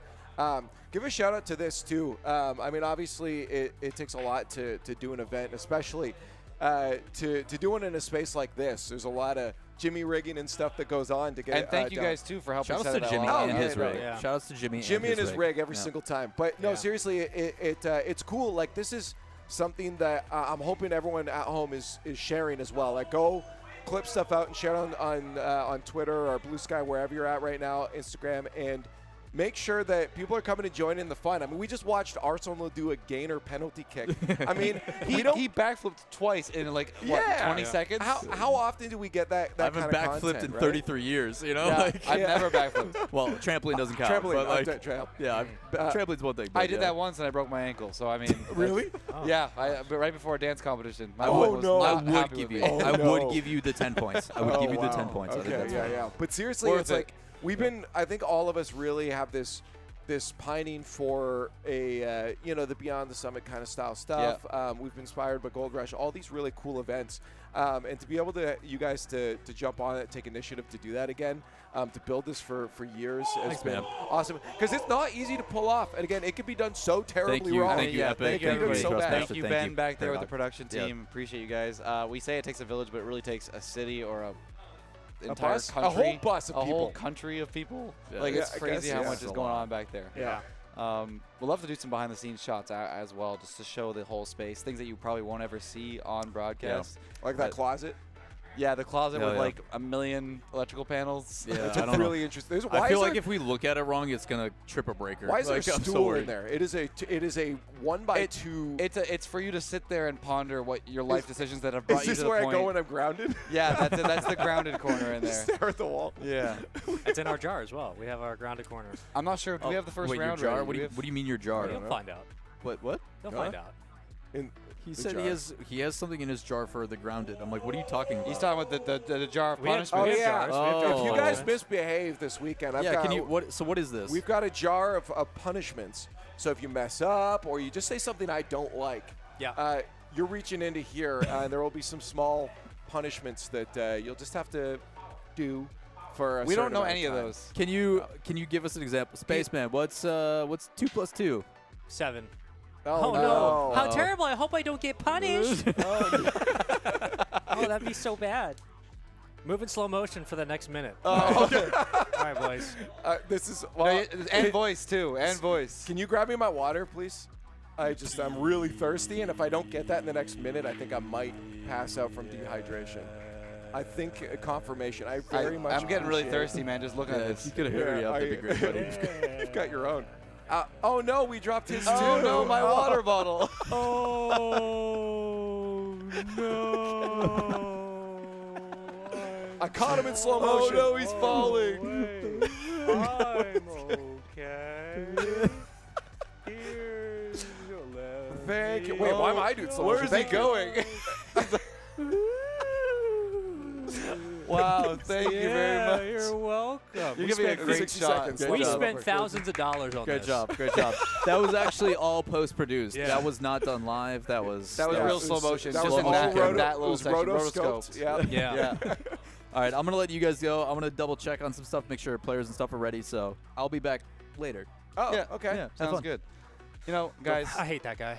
give a shout out to this too. I mean, obviously, it takes a lot to do an event, especially to do it in a space like this. There's a lot of Jimmy rigging and stuff that goes on to get And thank you done. guys, too, for helping Shout set out it to all Jimmy up. and his no, rig. yeah. Shout outs to Jimmy and his rig every Yeah. single time. But no, seriously, it's cool. Like, this is something that I'm hoping everyone at home is sharing as well. Like, go clip stuff out and share it on Twitter or Blue Sky, wherever you're at right now, Instagram, and make sure that people are coming to join in the fun. I mean, we just watched Arsenal do a gainer penalty kick. I mean, he backflipped twice in like what, 20 seconds. How often do we get that I haven't kind of backflipped content, in right? 33 years. You know, Yeah, like, I've never backflipped. Well, trampoline doesn't count. Trampoline, but, like, tramp. yeah, trampoline's one thing. But I did yeah. that once and I broke my ankle. So I mean, really? Yeah, but right before a dance competition. My I wife would, was I not would happy give with you. me. I would give you the 10 points. I would give you the 10 wow. points. I think Okay, that's yeah, fine. yeah. But seriously, Worth it's it. like I think all of us really have this pining for a the Beyond the Summit kind of style stuff. We've been inspired by Gold Rush, all these really cool events, and to be able to you guys to jump on it, take initiative to do that again, to build this for years has been awesome. Because it's not easy to pull off, and again, it can be done so terribly wrong. Thank you, Epic. Thank you, Thank you, so Thrustmaster. Thank you, Thank Ben, you. back there with the Paradox. production Yeah. team. Appreciate you guys. We say it takes a village, but it really takes a city or a entire bus? A country, whole bus of a whole people. country of people. Yeah. Like Yeah, it's I crazy guess, how yeah. much is It's a going lot. on back there. Yeah. We'll love to do some behind the scenes shots as well, just to show the whole space, things that you probably won't ever see on broadcast. Like that closet. Yeah, the closet Hell with yeah. like a million electrical panels. Yeah, It's I don't really know. interesting. I Why feel is like there- if we look at it wrong, it's gonna trip a breaker. Why is there like, a I'm so stool worried. in there? It is a 1x2. It's for you to sit there and ponder what your life decisions that have brought Is you this to the where point. I go when I'm grounded? Yeah, that's it. That's the grounded corner in there. Stare at the wall. Yeah. It's in our jar as well. We have our grounded corner. I'm not sure. Do we have the first Wait, round your jar? ready? What do you mean your jar? You'll find out. What? They'll Huh? find out. He The said jar. he has something in his jar for the grounded. I'm like, what are you talking about? He's talking about the jar of We have- punishment. Oh We have yeah. jars. We have jars. If you Oh. guys misbehave this weekend, I've Yeah, got, can you what? So what is this? We've got a jar of punishments. So if you mess up or you just say something I don't like, Yeah. you're reaching into here, and there will be some small punishments that you'll just have to do for. We don't know any of those. Can you give us an example? Spaceman, what's 2 + 2? 7. Oh, no! How Oh. terrible! I hope I don't get punished. Oh, that'd be so bad. Move in slow motion for the next minute. Oh, okay. All right, boys. This is And voice too. And voice. Can you grab me my water, please? I'm really thirsty, and if I don't get that in the next minute, I think I might pass out from dehydration. I think confirmation. I very much. I'm getting really appreciate it. thirsty, man. Just looking at If this. you could hurry up, that'd be great, buddy. You've got your own. Oh no, we dropped his too. Oh no, my water bottle. Oh no! I caught him in slow motion. Oh no, he's falling. I'm okay. Here's your left. Thank you. Wait, why am I doing slow Where motion? is he Thank you. going? Wow, thank you very Yeah, much. You're welcome. You're We giving me a spent great 60 shot. seconds. We Great job. spent thousands of dollars on Great this. job, great job. That was actually all post-produced. Yeah. That was not done live. That was That was Yeah, real it slow was- motion. that Just was in all that, roto- in that it little was section. rotoscoped. Rotoscoped. Yeah. Yeah. All right, I'm gonna let you guys go. I'm gonna double check on some stuff, make sure players and stuff are ready. So I'll be back later. Oh, Yeah, okay. Yeah, have Sounds fun. good. You know, guys, I hate that guy.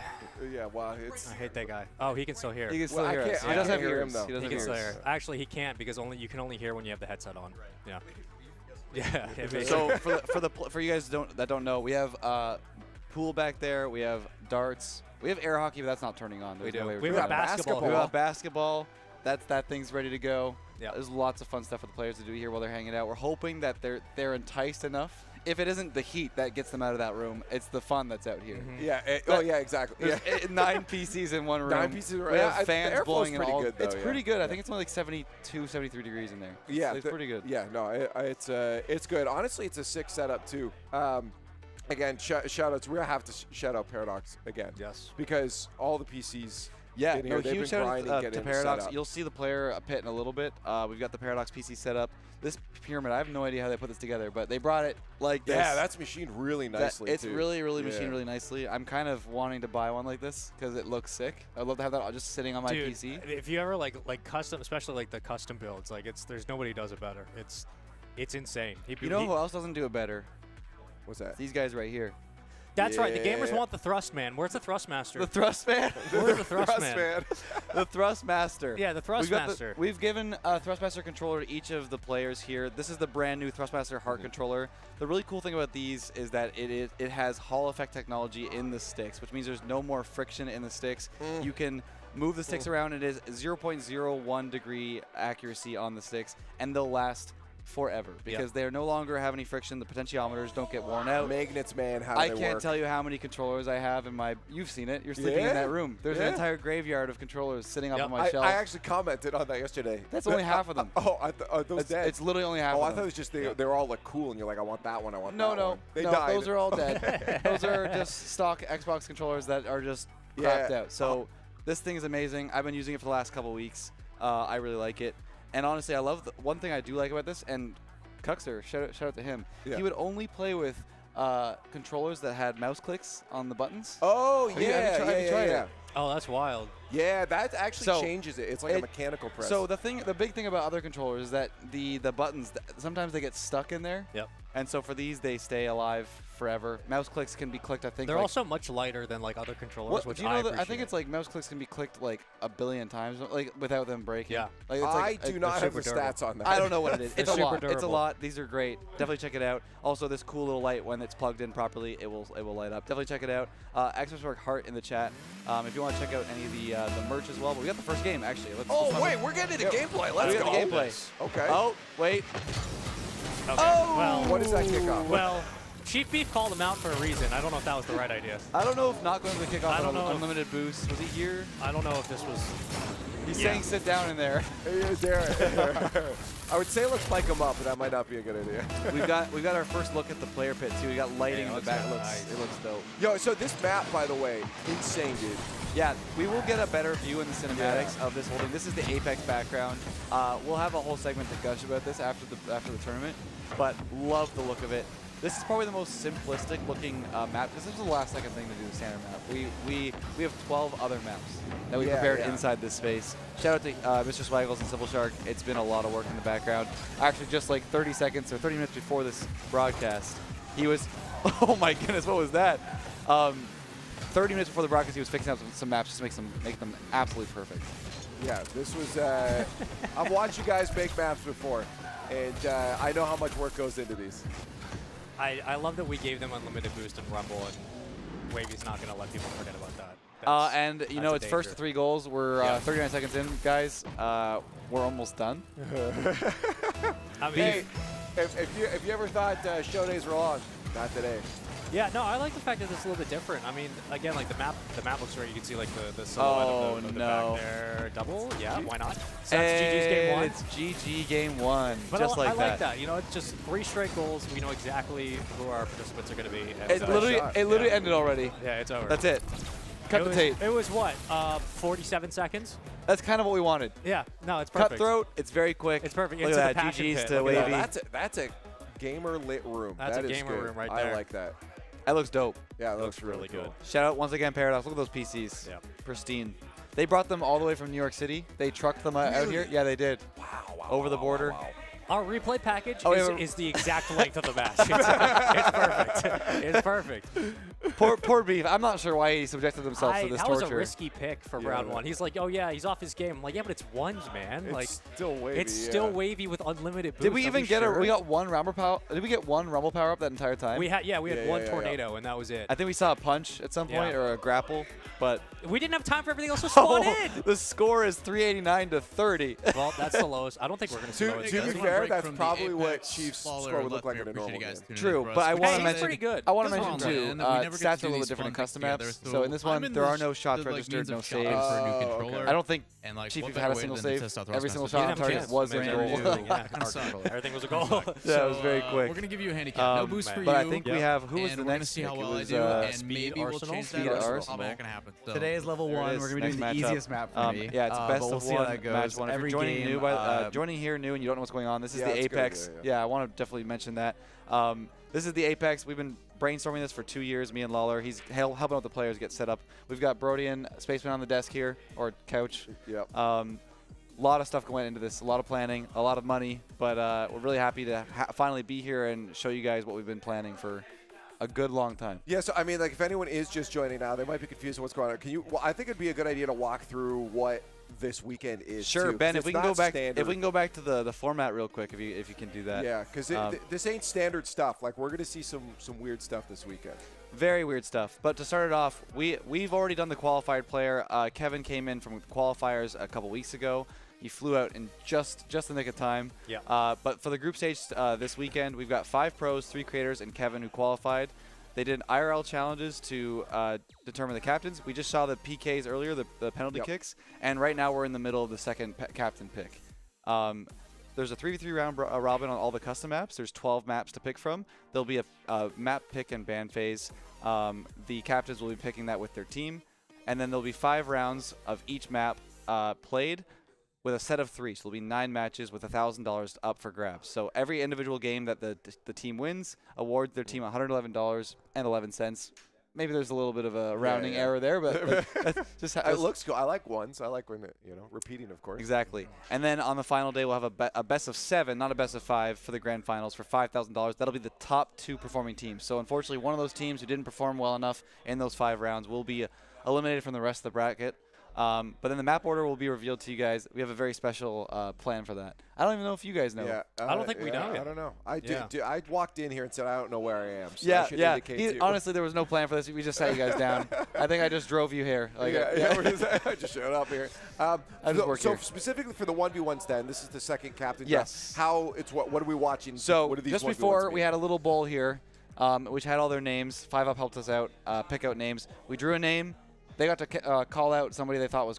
Yeah, well, it's. I hate that guy. Oh, he can still hear. he can still Well, I hear can't- us. I He does can't have hear him, ears. though. He does He have can still ears. hear. Actually, he can't because you can only hear when you have the headset on. Yeah. Yeah. So for you guys that don't know, we have pool back there. We have darts. We have air hockey, but that's not turning on. There's no way we're We've doing got that. basketball. We got basketball. That thing's ready to go. Yeah. There's lots of fun stuff for the players to do here while they're hanging out. We're hoping that they're enticed enough. If it isn't the heat that gets them out of that room, it's the fun that's out here. Yeah. Oh, yeah. Exactly. Yeah. There's 9 PCs in one room. 9 PCs. We Yeah, have the fans airflow's blowing in pretty all. good, though, It's yeah. pretty good. I Yeah. think it's only like 72, 73 degrees in there. Yeah, it's pretty good. Yeah, no, it's good. Honestly, it's a sick setup too. Again, shout outs. We're gonna have to shout out Paradox again. Yes. Because all the PCs. Yeah, in no, here, they've huge been shout grinding, out getting to Paradox. set up. You'll see the player pit in a little bit. We've got the Paradox PC set up. This pyramid, I have no idea how they put this together, but they brought it like this. Yeah, that's machined really nicely. It's too. really, really Yeah. machined really nicely. I'm kind of wanting to buy one like this because it looks sick. I'd love to have that just sitting on my Dude, PC. if you ever like custom, especially like the custom builds, like there's nobody who does it better. It's insane. You know who else doesn't do it better? What's that? These guys right here. That's right. The gamers want the thrust man. Where's the Thrustmaster? The thrust man. Where's the thrust man? The Thrustmaster. Yeah, the Thrustmaster. We've given a Thrustmaster controller to each of the players here. This is the brand new Thrustmaster Heart controller. The really cool thing about these is that it has Hall effect technology in the sticks, which means there's no more friction in the sticks. You can move the sticks around. It is 0.01 degree accuracy on the sticks, and they'll last forever because they no longer have any friction. The potentiometers don't get worn out. Magnets, man, how do I they can't work? tell you how many controllers I have in my. You've seen it. You're sleeping in that room. There's an entire graveyard of controllers sitting up on my shelf. I actually commented on that yesterday. That's only half of them. It's literally only half. Oh, of I them. thought it was just they were all like cool, and you're like, I want that one. I want that one. No, They died. those are all dead. Those are just stock Xbox controllers that are just crapped out. So this thing is amazing. I've been using it for the last couple weeks. I really like it, and honestly, I love one thing I do like about this. And Cuxer, shout out to him. Yeah. He would only play with controllers that had mouse clicks on the buttons. Oh, Have you tried it? Oh, that's wild. Yeah, that actually So, changes it. It's like a mechanical press. So the big thing about other controllers is that the buttons sometimes they get stuck in there. Yep. And so for these, they stay alive forever. Mouse clicks can be clicked, I think. They're like, also much lighter than like other controllers, which do you know I that I think appreciate. it's like mouse clicks can be clicked like a billion times, like without them breaking. Yeah. Like, it's I like, do not have the stats on that. I don't know what it is. It's a super lot. It's a durable. lot. These are great. Definitely check it out. Also, this cool little light when it's plugged in properly, it will light up. Definitely check it out. Xbox Heart in the chat. If you want to check out any of the merch as well. But we got the first game actually. We're getting into gameplay. Let's we go. got the gameplay. Okay. Oh wait. Okay. Oh! Well, What does that kick off? Well, Chief Beef called him out for a reason. I don't know if that was the right idea. I don't know if not going to the kickoff I don't on know if- unlimited boost. Was he here? I don't know if this was. He's Yeah. saying sit down in there. I would say let's spike them up, but that might not be a good idea. we've got our first look at the player pit too. We got lighting in the back. It looks dope. Yo, so this map, by the way, insane, dude. Yeah, we will get a better view in the cinematics of this whole thing. This is the Apex background. We'll have a whole segment to gush about this after the tournament, but love the look of it. This is probably the most simplistic looking map because this was the last second thing to do the standard map. We have 12 other maps that we prepared inside this space. Shout out to Mr. Swaggles and Simple Shark. It's been a lot of work in the background. Actually, just like 30 seconds or 30 minutes before this broadcast, he was, oh my goodness, what was that? 30 minutes before the broadcast, he was fixing up some maps just to make them absolutely perfect. Yeah, this was, I've watched you guys make maps before, and I know how much work goes into these. I love that we gave them unlimited boost in Rumble, and Wavy's not going to let people forget about that. And you know, it's first to 3 goals. We're 39 seconds in, guys. We're almost done. I mean, Hey, if you ever thought show days were long, not today. yeah, no, I like the fact that it's a little bit different. I mean, again, like the map looks great. You can see like the silhouette of the back there. Double, yeah, why not? So that's GG's game 1. It's GG game 1, But just I like like that. You know, it's just 3 straight goals. We know exactly who our participants are going to be. And It literally ended already. Yeah, it's over. That's it. Cut the tape. It was what, 47 seconds? That's kind of what we wanted. Yeah, no, it's perfect. Cutthroat. It's very quick. It's perfect. Look Into at the that. passion GG's pit. to Look at Wavy. that. That's a gamer lit room. That's That a is gamer good. room right I there. like that. That looks dope. Yeah, that Looks really cool. good. Shout out once again, Paradox. Look at those PCs. Yeah. Pristine. They brought them all the way from New York City. They trucked them out here. Yeah, they did. Wow. Over the border. Our replay package Oh, yeah, is the exact length of the match. It's perfect. It's perfect. Poor Beef. I'm not sure why he subjected himself to this that torture. was a risky pick for round 1. He's like, oh yeah, he's off his game. I'm like, yeah, but it's ones, man. It's Like, still Wavy. it's still Wavy with unlimited boost. Did we Are even get sure? we got one rumble power? Did we get one rumble power up that entire time? We had we had Yeah, one yeah, tornado and that was it. I think we saw a punch at some point Yeah. or a grapple, but We didn't have time for everything else to spawn in. the score is 389 to 30. Well, that's the lowest. I don't think we're going to see To lowest. be guys. fair, that's probably what Chiefs score would look like in a normal game. True, but I want to He's mention pretty good. I want to That's mention all, too. man. We never get to Stats do are a little these different in fun custom things maps. together, So in this one, I'm in there the are no shots the, like, registered, means no of shopping saves. for a new Oh, controller. I don't think And like, Chief what Beef better had a way single than to save. test out Every Thrustmaster? single You shot on didn't have a target chance. was I in mean, goal. yeah, I'm sorry. Everything was a goal. Yeah, it was very quick. We're gonna give you a handicap. No boost for But I you. think we have who was and the we're gonna next see how pick? well It I was, do, and Speed maybe we'll Arsenal? change Speed that. Arsenal. Probably not gonna happen. So. Today is level There it 1. is. We're gonna be doing the Next matchup. easiest map for me. Yeah, it's but best we'll of see how one that goes. match one. If Every you're joining game, new, joining here new and you don't know what's going on, this is Yeah, the that's a good Apex. idea, Yeah, I want to definitely mention that. This is the Apex. We've been brainstorming this for 2 years, me and Lawler. He's helping out the players get set up. We've got Brody and Spaceman on the desk here, or couch. Yep. A lot of stuff going into this, a lot of planning, a lot of money, but we're really happy to finally be here and show you guys what we've been planning for a good long time. Yeah, so I mean, like, if anyone is just joining now, they might be confused with what's going on. Can you? Well, I think it'd be a good idea to walk through what this weekend is. Sure, too, Ben. If it's we can not go back, standard. if we can go back to the format real quick, if you can do that. Yeah, because this ain't standard stuff. Like, we're gonna see some weird stuff this weekend. Very weird stuff. But to start it off, we've already done the qualified player. Kevin came in from qualifiers a couple weeks ago. He flew out in just the nick of time. Yeah. But for the group stage this weekend, we've got 5 pros, 3 creators, and Kevin who qualified. They did IRL challenges to determine the captains. We just saw the PKs earlier, the penalty kicks, and right now we're in the middle of the second captain pick. There's a 3v3 round robin on all the custom maps. There's 12 maps to pick from. There'll be a map pick and ban phase. The captains will be picking that with their team, and then there'll be 5 rounds of each map played with a set of 3. So there'll be 9 matches with $1,000 up for grabs. So every individual game that the team wins awards their team $111.11. Maybe there's a little bit of a rounding error there, but that's just it looks cool. I like ones. I like when repeating, of course. Exactly. And then on the final day, we'll have a best of 7, not a best of 5, for the grand finals for $5,000. That'll be the top 2 performing teams. So unfortunately, one of those teams who didn't perform well enough in those 5 rounds will be eliminated from the rest of the bracket. But then the map order will be revealed to you guys. We have a very special plan for that. I don't even know if you guys know. Yeah, I don't think we know yet. I don't know. I walked in here and said I don't know where I am. So Yeah, I should yeah. indicate to you. Honestly, there was no plan for this. We just sat you guys down. I think I just drove you here. Like, I just showed up here. I just work so here. specifically for the 1v1s, then this is the second captain. Yes. How it's what are we watching? So what are these just 1v1s before mean? we had a little bowl here, which had all their names. 5up helped us out, pick out names. We drew a name. They got to call out somebody they thought was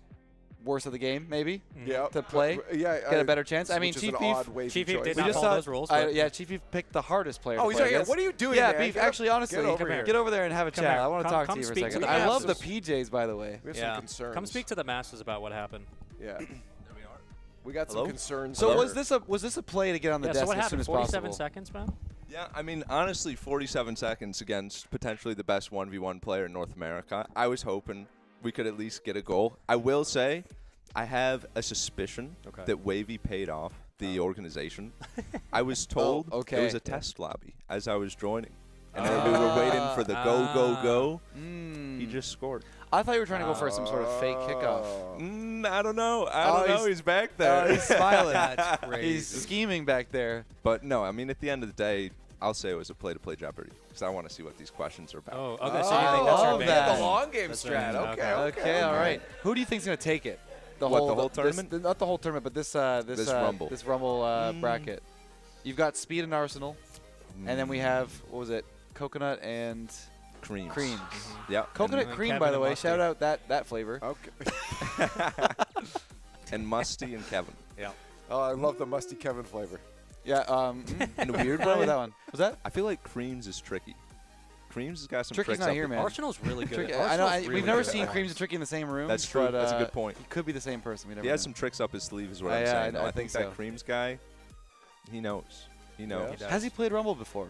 worst of the game, maybe. Yeah. To play. Get a better chance. I mean, which is Chief an Beef. odd Wavy Chief Beef choice. did We not just follow saw those rules. yeah, Chief Beef picked the hardest player. Oh, to he's play like, yeah, against. what are you doing? Yeah, there? Beef. Actually, honestly, get over there and have a Come chat. here. I want to talk to Come you for a speak to second. the I love the masses. PJs, by the way. We have some concerns. Come speak to the masses about what happened. Yeah. We got some concerns. So there. was this a play to get on the Yeah, desk so what as soon happened? as 47 possible? seconds, man? Yeah, I mean, honestly, 47 seconds against potentially the best 1v1 player in North America. I was hoping we could at least get a goal. I will say, I have a suspicion that Wavy paid off the organization. I was told it was a test lobby as I was joining. And then we were waiting for the go. He just scored. I thought you were trying to go for some sort of fake kickoff. I don't know. I don't know. He's back there. He's smiling. That's crazy. He's scheming back there. But no, I mean, at the end of the day, I'll say it was a play-to-play Jeopardy because I want to see what these questions are about. Oh, okay. So you think that's your bait? that. The long game That's strat. right. Okay, all right. Who do you think's gonna take it? The whole tournament? Not the whole tournament, but this Rumble. This Rumble bracket. You've got Speed and Arsenal, and then we have what was it? Coconut and Creamz. Yeah. Coconut then cream, Kevin by the and way. Musty. Shout out that flavor. Okay. And Musty and Kevin. Yeah. Oh, I love the musty Kevin flavor. Yeah. And a weird Where way. with that one? Was that? I feel like Creamz is tricky. Creamz has got some Tricky's tricks not up here, his- man. Arsenal's really good. Tricky, Arsenal's I know. really We've never good. seen Creamz and Tricky in the same room. That's true. But, That's a good point. He could be the same person. We never He know. has some tricks up his sleeve, is what I'm Yeah, saying. I I think that so. Creamz guy, he knows. He knows. does. Has he played Rumble before?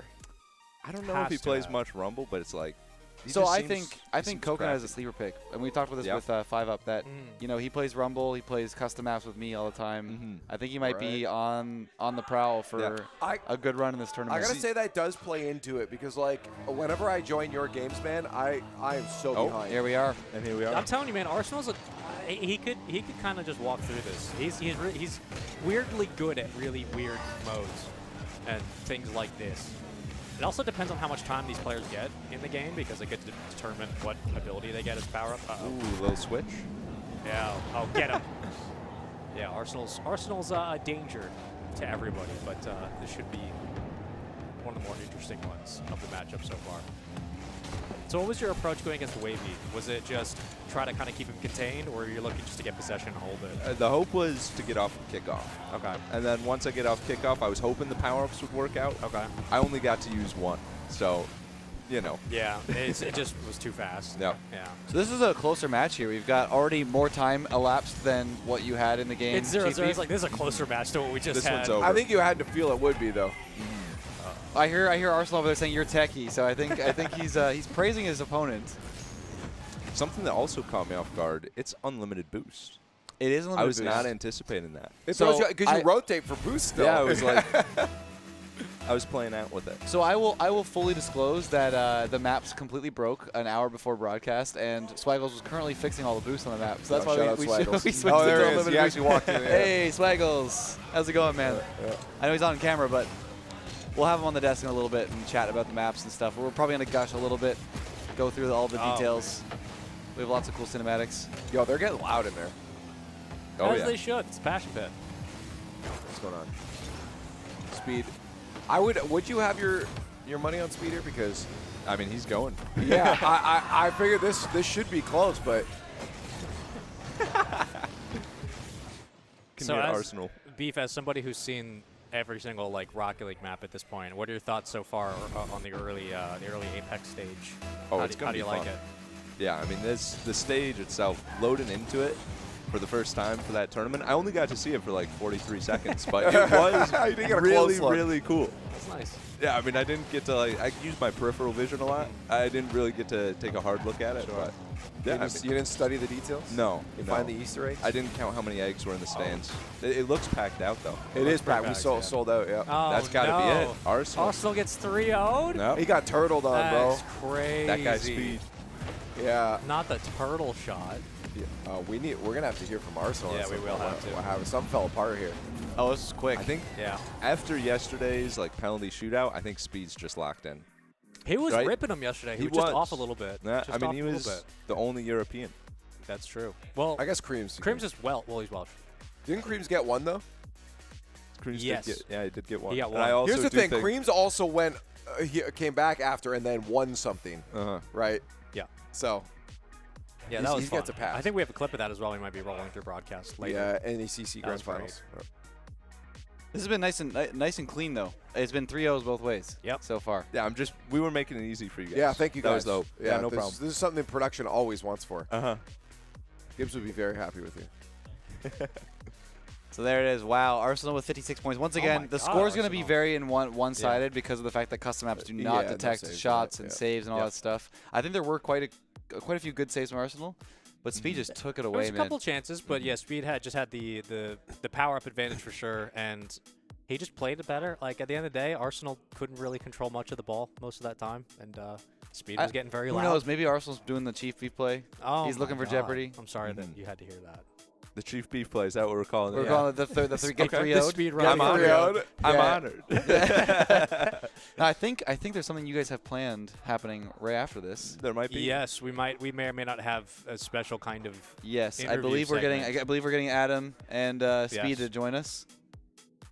I don't know Has if he to plays have. much Rumble, but it's like. he So just I seems- think he seems Coconut is a crafty. sleeper pick, and we talked about this Yeah. with 5up. That you know he plays Rumble, he plays custom maps with me all the time. I think he might be on the prowl for a good run in this I tournament. gotta say that does play into it because like whenever I join your games, man, I am so behind. Here we are. And here we are. I'm telling you, man, Arsenal's he could kind of just walk through this. He's weirdly good at really weird modes and things like this. It also depends on how much time these players get in the game because it could determine what ability they get as power up. Ooh, little switch. Yeah. Oh, get him. Yeah, Arsenal's a danger to everybody, but this should be one of the more interesting ones of the matchup so far. So what was your approach going against Wavy? Was it just try to kind of keep him contained, or are you looking just to get possession and hold it? The hope was to get off kickoff. Okay. And then once I get off kickoff, I was hoping the power-ups would work out. Okay. I only got to use one, so, you know. Yeah, it just was too fast. Yeah. Yeah. So this is a closer match here. We've got already more time elapsed than what you had in the game. It's 0-0. Chief Beef. It's like this is a closer match to what we just This had. one's over. I think you had to feel it would be though. I hear Arsenal over there saying you're techie, so I think he's praising his opponent. Something that also caught me off guard, it's unlimited boost. It is unlimited I was boost. not anticipating that. It's So because you rotate for boost. Though. Yeah, it was like I was playing out with it. So I will fully disclose that the maps completely broke an hour before broadcast, and Swaggles was currently fixing all the boosts on the map. So that's why we switched oh, to there he is. unlimited He boost. actually walked in. Yeah. Hey, Swaggles. How's it going, man? Yeah. I know he's on camera, but we'll have him on the desk in a little bit and chat about the maps and stuff. We're probably going to gush a little bit, go through all the details. We have lots of cool cinematics. Yo, they're getting loud in there. Oh, As yeah. they should. It's Passion Pit. What's going on? Speed. Would you have your money on Speed here? Because I mean, he's going. yeah, I figured this should be close, but So as Arsenal. Beef, as somebody who's seen every single like Rocket League map at this point, what are your thoughts so far on the early Apex stage? Oh, how it's do, gonna how do you be like fun. it? Yeah, I mean, the stage itself, loading into it for the first time for that tournament. I only got to see it for like 43 seconds, but it was You didn't get a really, close look. really cool. That's nice. Yeah, I mean, I didn't get to like, I used my peripheral vision a lot. I didn't really get to take a hard look at it, but yeah, you didn't study the details? No. You no. find the Easter eggs? I didn't count how many eggs were in the stands. It looks packed out, though. It is packed. We sold out, yeah. Oh, That's got to be it. no. Arsenal. Arsenal gets 3-0'd? No. He got turtled on, bro. That's crazy. That guy's speed. Yeah. Not the turtle shot. Yeah. We're gonna have to hear from Arsenal. Yeah, we will have to. What happened? Something fell apart here. Oh, this is quick. I think after yesterday's like penalty shootout, I think Speed's just locked in. He was right? ripping him yesterday. He was just off a little bit. Nah, Just I mean, off he a little was bit. the only European. That's true. Well, I guess Creamz. Creamz is well, he's Welsh. Didn't Creamz get one though? Creamz Yes. did get, he did get one. He got And one. I also Here's the do thing. think- Creamz also went. He came back after and then won something. Right. Yeah. So. Yeah, He's- that was he fun. gets a pass. I think we have a clip of that as well. We might be rolling through broadcast later. Yeah, NECC That Grand was great. Finals. This has been nice and clean though. It's been 3-0s both ways. Yep. So far. Yeah, we were making it easy for you guys. Yeah, thank you That guys. was dope. Yeah, no this, problem. This is something production always wants for. Gibbs would be very happy with you. So there it is. Wow, Arsenal with 56 points. Once again, my the God, score is going to be Arsenal. very one-sided because of the fact that custom apps do not no detect saves, shots yeah. and saves and all Yeah. that stuff. I think there were quite a few good saves from Arsenal, but Speed just took it There away, was a man. couple chances, but yeah, Speed had the power-up advantage for sure, and he just played it better. Like, at the end of the day, Arsenal couldn't really control much of the ball most of that time, and Speed was getting very Who loud. knows? Maybe Arsenal's doing the Chief Beef play. Oh He's looking my for God. Jeopardy. I'm sorry that you had to hear that. The Chief Beef play, is that what we're calling it? We're calling it the three get Okay. 3 The 0'd. speed I'm run. honored. I'm Yeah. honored. No, I think there's something you guys have planned happening right after this. There might be. Yes, we may or may not have a special kind of Yes, I interview believe we're getting. segment. I believe we're getting Adam and Speed Yes. to join us.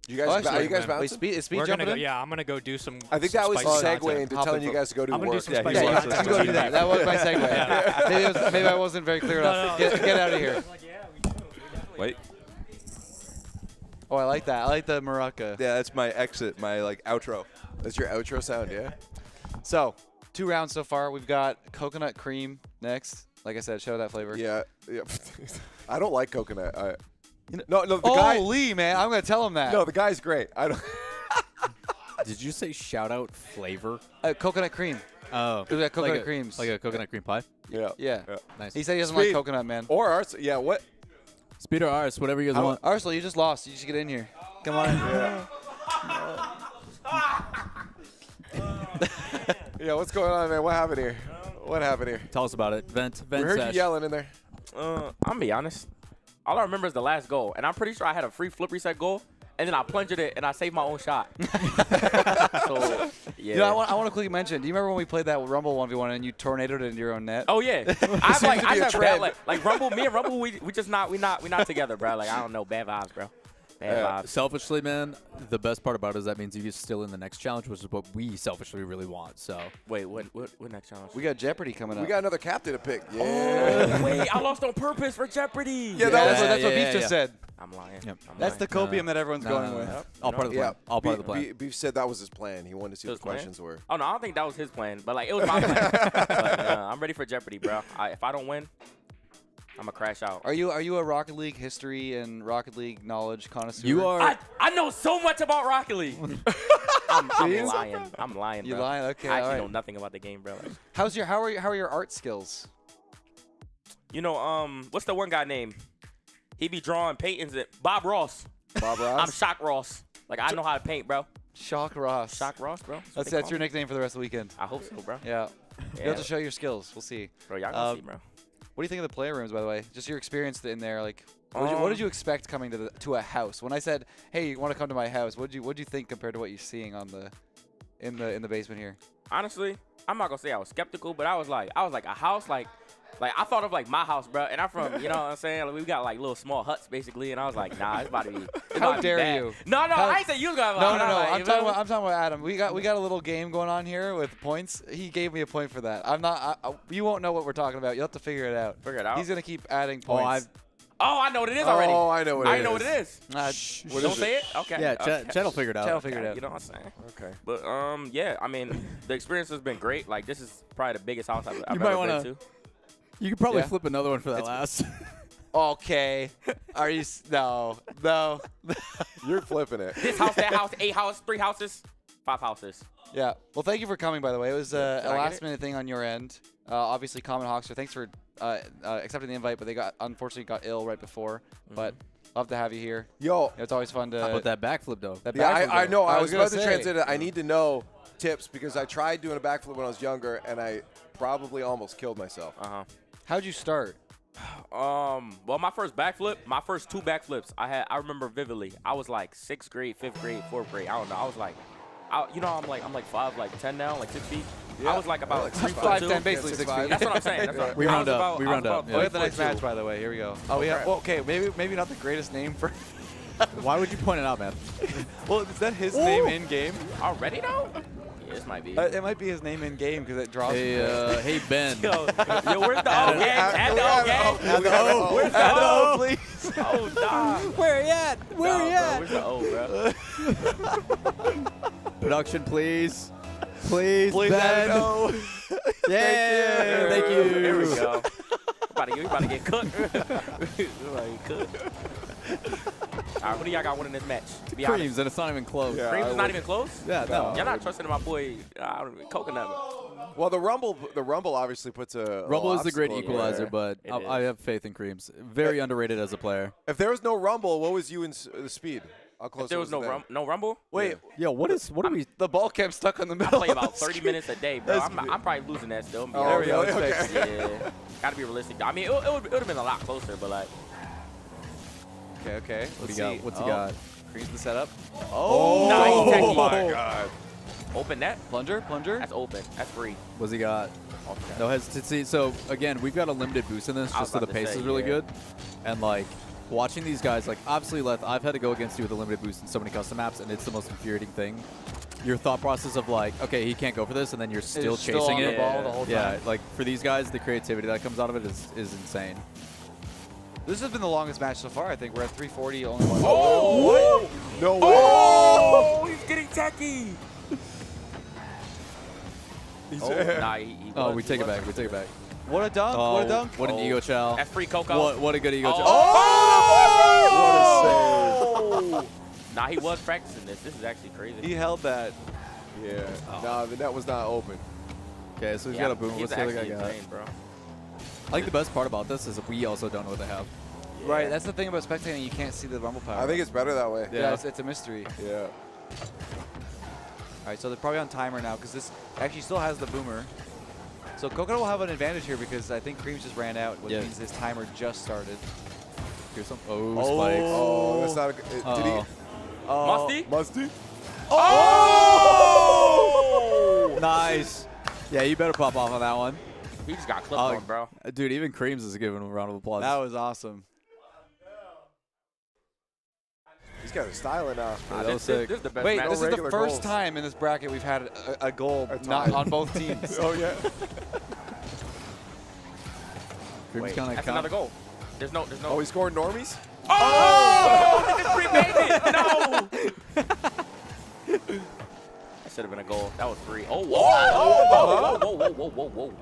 You guys, Oh, actually, are you guys wait, bouncing? Speed, is Speed We're jumping gonna go, in? yeah, I'm gonna go do some. I think some that was spicy the segue content. into Hop telling in. you guys to go do I'm gonna do work. some Yeah, spicy he Yeah, wants you us can to go do do that. That was my segue. Maybe I wasn't very clear enough. Get out of here. Wait. Oh, I like that. I like the maraca. Yeah, that's my exit, my like outro. That's your outro sound, yeah? So, 2 rounds so far. We've got coconut cream next. Like I said, show that flavor. Yeah. I don't like coconut. No, the guy. Lee, man, I'm gonna tell him that. No, the guy's great. I don't. Did you say shout out flavor? Coconut cream. Oh, We got coconut like creams. like a coconut cream pie. Yeah. Yeah. Nice. He said he doesn't Speed. like coconut, man. Or ours. Yeah. What? Speed or ours, whatever you guys want. Arsenal, you just lost. You should get in here. Come on. Yeah. What's going on, man? What happened here? What happened here? Tell us about it. Vent We heard you sesh. yelling in there. I'm gonna be honest. All I remember is the last goal, and I'm pretty sure I had a free flip reset goal, and then I plunged it and I saved my own shot. So yeah. You know, I want to quickly mention. Do you remember when we played that Rumble 1v1 and you tornadoed it into your own net? Oh yeah. Seems to be a trend. like Rumble. Me and Rumble, we just not together, bro. Like I don't know, bad vibes, bro. Bad vibes. Selfishly, man, the best part about it is that means you're still in the next challenge, which is what we selfishly really want. So Wait, what next challenge? We got Jeopardy coming up. We got another captain to pick. Yeah. Oh, wait, I lost on purpose for Jeopardy. Yeah, that's what Beef just said. I'm lying. Yep. I'm That's the lying. copium that everyone's going with. all part of the plan. All part of the plan. Beef said that was his plan. He wanted to see what His the plan? questions were. Oh no, I don't think that was his plan, but like it was my plan. But, I'm ready for Jeopardy, bro. If I don't win, I'm gonna crash out. Are you a Rocket League history and Rocket League knowledge connoisseur? You are. I know so much about Rocket League. I'm lying. I'm lying, bro. You lying? Okay, I actually all right. know nothing about the game, bro. Like, How are your art skills? you know, what's the one guy name? He be drawing paintings at Bob Ross. Bob Ross. I'm Shock Ross. Like I know how to paint, bro. Shock Ross. Shock Ross, bro. That's your nickname for the rest of the weekend. I hope so, bro. Yeah. Yeah. You have to show your skills. We'll see. Bro, y'all gonna see, bro. What do you think of the player rooms, by the way? Just your experience in there. Like, what did you expect coming to a house? When I said, "Hey, you want to come to my house?" What did you think compared to what you're seeing on in the basement here? Honestly, I'm not gonna say I was skeptical, but I was like a house, like I thought of like my house, bro. And I'm from, you know what I'm saying? Like, we got like little small huts basically, and I was like, nah, it's about to be. How dare you? No, I ain't say you was gonna. No. I'm talking about Adam. We got a little game going on here with points. He gave me a point for that. I'm not. You won't know what we're talking about. You'll have to figure it out. Figure it out. He's gonna keep adding points. I know what it is already. Oh, I know what it is. I know what it is. Don't say it. Okay. Yeah, okay. Chad will figure it out. Chad will figure it out. You know what I'm saying? Okay. But yeah, I mean, the experience has been great. Like, this is probably the biggest house I've might ever wanna- been to. You could probably flip another one for that last. Okay. Are you? No. You're flipping it. This house, that house, 8 houses, 3 houses, 5 houses. Yeah. Well, thank you for coming, by the way. It was a Did I get last-minute thing on your end. Obviously, Common Hawkster, thanks for accepting the invite, but they unfortunately got ill right before. But love to have you here. Yo. It's always fun to. How about that backflip, though? I know. I was gonna about to say. translate it. I need to know tips because I tried doing a backflip when I was younger, and I probably almost killed myself. How'd you start? Well, my first 2 backflips, I remember vividly. I was like 6th grade, 5th grade, 4th grade. I don't know. I was like, I'm like 5'10" now, like 6 feet. I was like about 5'10", basically 6 feet. That's what I'm saying. We round up. We round up. We have the next match, by the way. Here we go. Oh, yeah. Well, okay, maybe not the greatest name for. Why would you point it out, man? Well, is that his name in game? Already though? Yeah, this might be. It might be his name in game because it draws. Hey Ben. Yo, where's the O gang? Add the O gang. Add the O. Where's Add the the O? O, please. Oh, nah. Where he at? Where he at? Where's the O, bro? Production, please. Please, Please Ben. add an O. Yeah. Thank you. Here we go. We about to get cooked. We about to get cooked. All right, who do y'all got winning this match? To be honest. Creamz, and it's not even close. Yeah, Creamz is not even close? Yeah, no. Y'all not trusting my boy Coconut. Well, the Rumble obviously puts a Rumble is the great obstacle equalizer, there. but I have faith in Creamz. Very underrated as a player. If there was no Rumble, what was you in the speed? How close If there was no Rumble? Wait, Yo, what are we? the ball kept stuck in the I middle. play about of the 30 minutes a day, bro. That's I'm probably losing that still. Oh, There we go. really? It's fixed. Yeah. Gotta be realistic. I mean, it would have been a lot closer, but like. Okay. What Let's do you see. got? What's he got? Creamz the setup. Oh, nice techie. my God. Open net. Plunger. That's open. That's free. What's he got? Okay. No hesitancy. So again, we've got a limited boost in this, I was just so the about to pace say, is really yeah. good, and like watching these guys, like obviously, Leth, I've had to go against you with a limited boost in so many custom maps, and it's the most infuriating thing. Your thought process of like, okay, he can't go for this, and then you're still chasing on it. the ball the whole time. Yeah, like for these guys, the creativity that comes out of it is insane. This has been the longest match so far. I think we're at 340. Only one. Oh! What? No way. Oh! He's getting techie. Nah, he Oh, was, we he take it was. back. We take it back. What a dunk! Oh, What a dunk! What an ego chow. That's free Coco. What a good ego chow. Oh! Nah, he was practicing this. This is actually crazy. He held that. Yeah. No, the net was not open. Okay, so he's Yeah, got a boom. he's What's the other guy actually got? insane, bro. I think the best part about this is that we also don't know what they have. Right. That's the thing about spectating. You can't see the rumble power. I think it's better that way. Yeah. It's a mystery. Yeah. All right. So they're probably on timer now because this actually still has the boomer. So Coconut will have an advantage here because I think Creamz just ran out, which means his timer just started. Here's some. Oh, spikes. Oh, that's not a good. Did he? Musty? Musty? Oh! Nice. Yeah, you better pop off on that one. He just got clipped on, bro. Dude, even Creamz is giving him a round of applause. That was awesome. He's got a style now. That was sick. This is the best Wait, match. this is the regular first goals. time in this bracket we've had a goal not on both teams. Oh, yeah. Creamz Wait, kinda that's another goal. There's no. Oh, he scored normies? Oh! He just remade it. No. That should have been a goal. That was free. Oh, whoa. Whoa.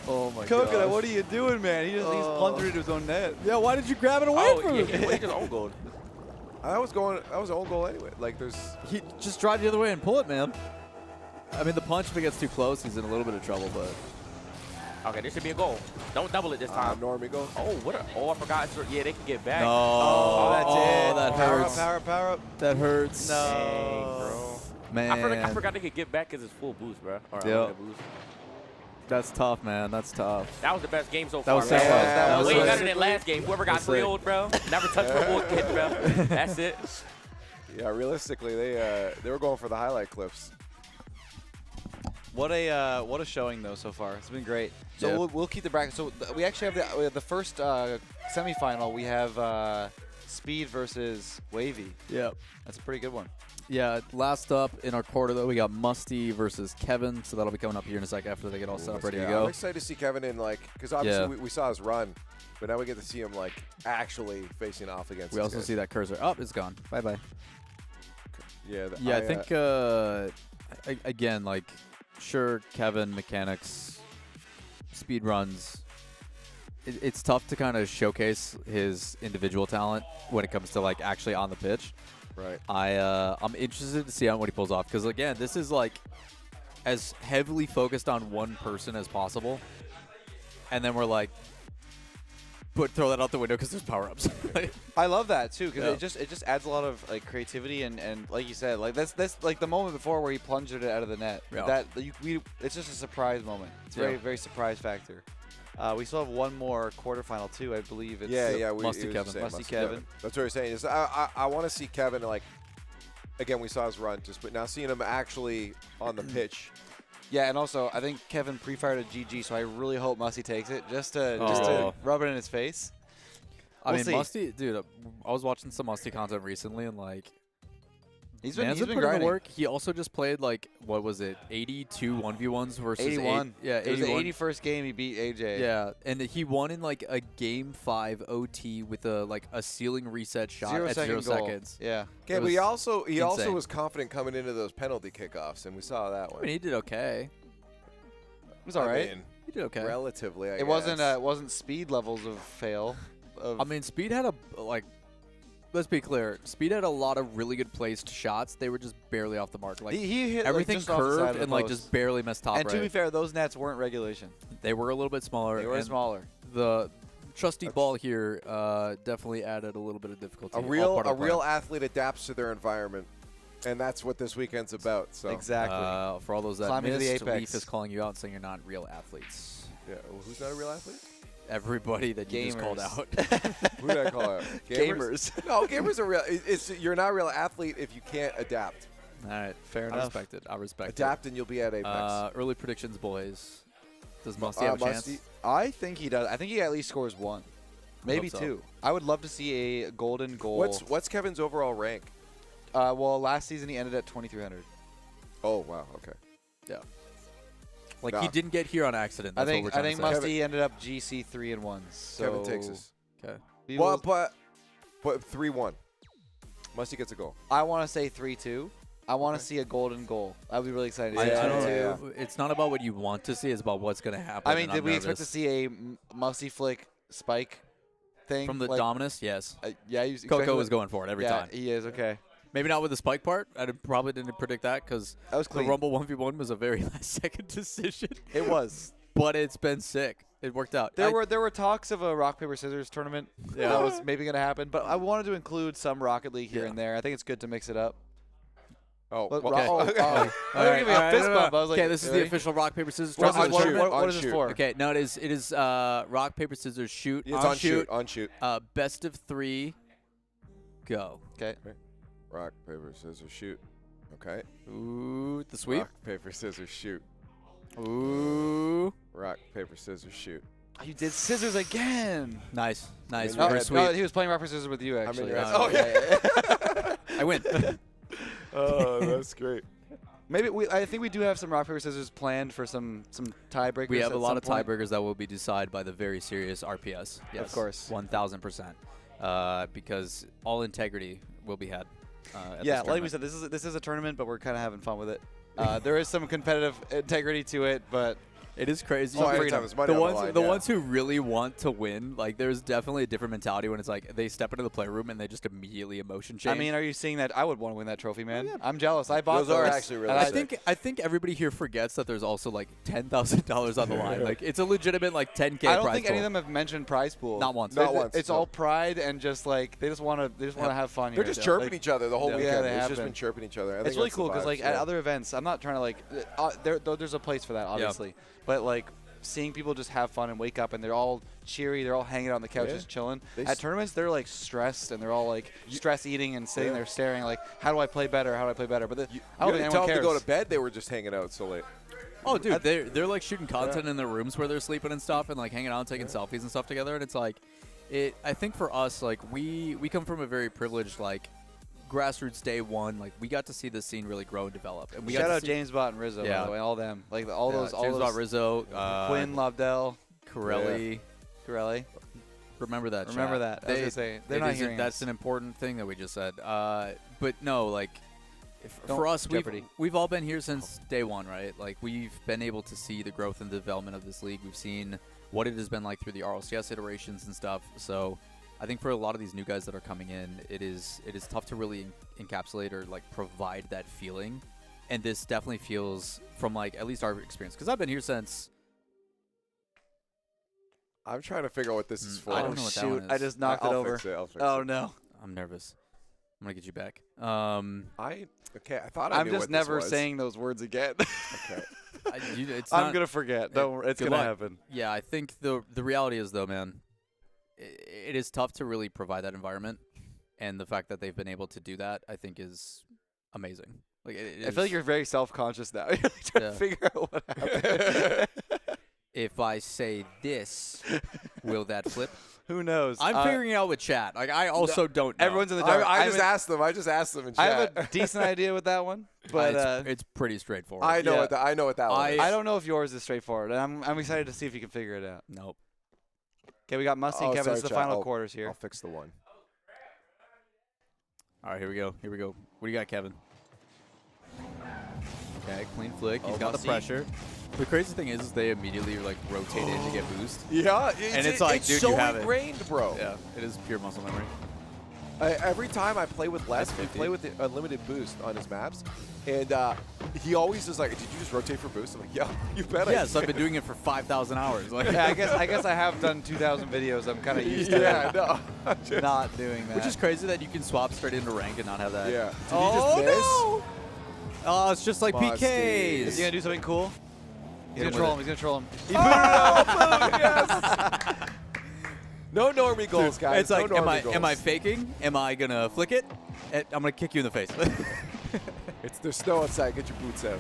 Oh my god. Coconut, what are you doing, man? He's plunged into his own net. Yeah, why did you grab it away from him? He just own goal. That was an own goal anyway. Like, there's. He just drive the other way and pull it, man. I mean, the punch, if it gets too close, he's in a little bit of trouble, but. Okay, this should be a goal. Don't double it this time. Normie goal. Oh, what a, oh, I forgot. Yeah, they can get back. No. Oh, that's it. That Power hurts. up, power up, power up. That hurts. No. Dang, bro. Man. I forgot they could get back because it's full boost, bro. Or Yep. boost. That's tough, man. That's tough. That was the best game so That far. was man. sick. That was Way sick. better than last game. Whoever got That's sick. 3-0, bro. Never touched purple again, bro. That's it. Yeah, realistically, they were going for the highlight clips. What a showing though so far. It's been great. So Yeah. we'll keep the bracket. So we actually have the first semifinal. We have Speed versus Wavy. Yep. That's a pretty good one. Yeah, last up in our quarter, though, we got Musty versus Kevin, so that'll be coming up here in a sec after they get all set up, ready to go. I'm excited to see Kevin in, like, because obviously Yeah. we saw his run, but now we get to see him, like, actually facing off against We these also guys. see that cursor. Oh, it's gone. Bye-bye. Yeah, Yeah, I think, again, like, sure, Kevin, mechanics, speed runs, it's tough to kind of showcase his individual talent when it comes to, like, actually on the pitch. Right. I'm interested to see what he pulls off because, again, this is, like, as heavily focused on one person as possible. And then we're like, throw that out the window because there's power-ups. I love that too because Yeah. it just adds a lot of like creativity and like you said, like that's like the moment before where he plunged it out of the net. Yeah. It's just a surprise moment. It's Yeah. very surprise factor. We still have one more quarterfinal too, I believe. It's Musty Kevin. Musty Kevin. That's what we're saying. Is I want to see Kevin, like, again, we saw his run, but now seeing him actually on the pitch. Yeah, and also I think Kevin pre-fired a GG, so I really hope Musty takes it just to rub it in his face. I We'll mean, see. Musty, dude, I was watching some Musty content recently, and, like, He's man's been putting in grinding. the work. He also just played, like, what was it, 82 1v1s versus 81. Yeah, It was the 81. 81st game he beat AJ. Yeah, and he won in, like, a Game 5 OT with a ceiling reset shot 0 at second 0 goal. seconds. Yeah. Okay, It but he was also insane. was confident coming into those penalty kickoffs, and we saw that I one. mean, he did okay. It was all right. He did okay. Relatively, I It guess. wasn't speed levels of fail. I mean, Speed had let's be clear. Speed had a lot of really good placed shots. They were just barely off the mark. Like he hit like, everything just off the side curved of the and like post. just barely missed top And right. to be fair, those nets weren't regulation. They were a little bit smaller. They were and smaller. The trusty ball here definitely added a little bit of difficulty. A all real part of the real plan. athlete adapts to their environment, and that's what this weekend's about. So For all those that Climbing to the missed, apex. Leaf is calling you out and saying you're not real athletes. Yeah, well, who's not a real athlete? Everybody that you just called Gamers. out. Who did I call out? Gamers. No, gamers are real. You're not a real athlete if you can't adapt. All right, fair I enough. respect it. I respect Adapt it. and you'll be at apex. Early predictions, boys. Does Musty have a Musty- chance? I think he does. I think he at least scores one, maybe so. two. I would love to see a golden goal. What's Kevin's overall rank? Well, last season he ended at 2,300. Oh wow, okay. Yeah. Like Nah. he didn't get here on accident. I That's think what we're trying to say. Musty ended up GC 3-1. So Kevin takes us. Okay. we Well, will- but 3-1. Musty gets a goal. I want to say 3-2. I want to see a golden goal. I'd be really excited. I to see don't- that. It's not about what you want to see. It's about what's going to happen. I mean, and did I'm we expect to nervous. see a Musty flick spike thing From the like, Dominus? Yes. Yeah, you Coco expected was it? going for it every Yeah, time. he is. Okay. Maybe not with the spike part. Probably didn't predict that because That was the clean. Rumble 1v1 was a very last-second decision. It was. But it's been sick. It worked out. There were talks of a rock paper scissors tournament Yeah. that was maybe going to happen, but I wanted to include some Rocket League here and there. I think it's good to mix it up. Oh, But okay. oh, Okay. I All was right, giving a fist bump. I was like, okay, this is the really? official rock paper scissors What is tournament. this- shoot, what is on this for? Okay, no, it is rock paper scissors shoot. It's on shoot. On shoot. Best of 3. Go. Okay. Rock, paper, scissors, shoot. Okay. Ooh, the sweep. Rock, paper, scissors, shoot. Ooh. Rock, paper, scissors, shoot. Oh, you did scissors again. Nice. Nice. No, Very no, sweet. No, he was playing rock paper scissors with you I'm in actually. your ass. Oh, yeah. I win. Oh, that's great. Maybe I think we do have some rock paper scissors planned for some tiebreakers. We have at a lot some of point. tiebreakers that will be decided by the very serious RPS. Yes, Of course. 1,000%. Because all integrity will be had. At Yeah, this like we tournament. said, this is a tournament, but we're kind of having fun with it. There is some competitive integrity to it, but It is crazy. Oh, anytime there's money on the line, the yeah. ones who really want to win, like there's definitely a different mentality when it's like they step into the playroom and they just immediately emotion change. I mean, are you seeing that? I would want to win that trophy, man. I'm jealous. I bought Those are actually really sick. I think everybody here forgets that there's also like $10,000 on the line. Like it's a legitimate like 10K. I don't prize think any pool. of them have mentioned prize pool. Not once. Not once. It's all pride and just like they just want to have fun. They're here. just chirping Like, each other the whole weekend. Yeah, they It's have just been. been chirping each other. I It's think really that's the cool because vibes, like yeah. at other events, I'm not trying to like there's a place for that obviously, but like seeing people just have fun and wake up and they're all cheery, they're all hanging out on the couch Yeah. just chilling. They At tournaments, they're like stressed and they're all like stress eating and sitting there staring like, how do I play better? How do I play better? But I You don't didn't think tell anyone them to cares. go to bed. They were just hanging out so late. Oh, dude, they're like shooting content in their rooms where they're sleeping and stuff, and like hanging out and taking selfies and stuff together. And it's like, I think for us, like we come from a very privileged like grassroots day one. Like we got to see this scene really grow and develop. And we Shout got to out see James Bott and Rizzo, by the way, all them, like all those, James Bott, Rizzo, Quinn, Lobdell, Corelli. Remember that. Remember chat. that. I was gonna say they're not hearing That's us. an important thing that we just said. But no, like. Don't For us, Jeopardy. we've all been here since day one, right? Like, we've been able to see the growth and development of this league. We've seen what it has been like through the RLCS iterations and stuff. So I think for a lot of these new guys that are coming in, it is tough to really encapsulate or, like, provide that feeling. And this definitely feels, from, like, at least our experience. Because I've been here since... I'm trying to figure out what this is for. I don't know what that one is. I just knocked it over. Fix it. I'll fix Oh it. no. I'm nervous. I'm going to get you back. Okay, I thought I I'm knew just what never this was. saying those words again. Okay. I'm gonna forget. Don't worry, it's Good gonna luck. happen. Yeah, I think the reality is though, man, it is tough to really provide that environment, and the fact that they've been able to do that, I think, is amazing. Like, I feel like you're very self-conscious now. You're like trying to figure out what happened. If I say this, will that flip? Who knows? I'm figuring it out with chat. Like, I also don't know. Everyone's in the dark. I just asked them in chat. I have a decent idea with that one, but it's pretty straightforward. I know what that one is. I don't know if yours is straightforward, and I'm excited to see if you can figure it out. Nope. Okay, we got Musty and Kevin. Sorry, This is the chat. final quarters here. I'll fix the one. All right, here we go. What do you got, Kevin? Okay, clean flick. He's got Musty. the pressure. The crazy thing is they immediately like rotate in to get boost. Yeah, and it's like, dude, so you have ingrained, bro. Yeah, it is pure muscle memory. Every time I play with Les, we play with the unlimited boost on his maps, and he always is like, "Did you just rotate for boost?" I'm like, "Yeah, you bet." Yes, I I've been doing it for 5,000 hours. Like, Yeah, I guess I have done 2,000 videos. I'm kind of used to not doing that. Which is crazy that you can swap straight into rank and not have that. Yeah. Did you just miss? No! Oh, it's just like Musty. PKs. Is he gonna do something cool? He's gonna troll him. He's gonna troll him. He booted it. Yes. No normie goals, guys. It's like, no am normie I goals. faking? Am I gonna flick it? I'm gonna kick you in the face. There's snow outside. Get your boots out.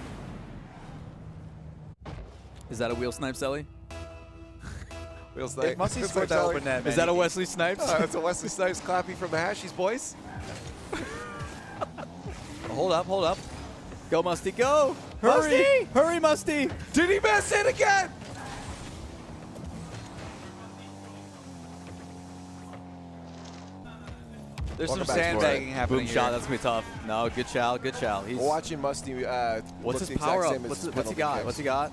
Is that a wheel snipe, Selly? Wheel snipe. If Musty's It's scored that like- open net, Is man, that a he- Wesley Snipes? It's a Wesley Snipes clapping from the Hashies, boys. Hold up. Go, Musty, go! Hurry! Musty! Hurry, Musty! Did he miss it again? There's Welcome some back to sandbagging it. happening Boom here. shot, that's gonna be tough. No, good chow, good chow. He's We're watching Musty. what's looks his the exact power up? same as What's his he penalty got? kicks. What's he got?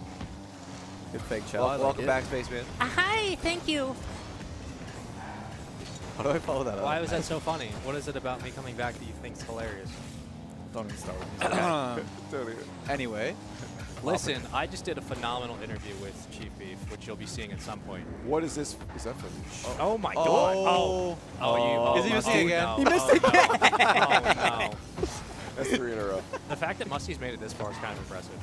Good fake chow. I like Welcome it. back, Spaceman. Hi, thank you. How do I follow that up? Why was that so funny? What is it about me coming back that you think's hilarious? Don't even start with me. Anyway, Listen, I just did a phenomenal interview with Chief Beef, which you'll be seeing at some point. What is this? Is that for Oh my God! Is he missing again? No. He missed again. Oh no! That's 3 in a row. The fact that Musty's made it this far is kind of impressive.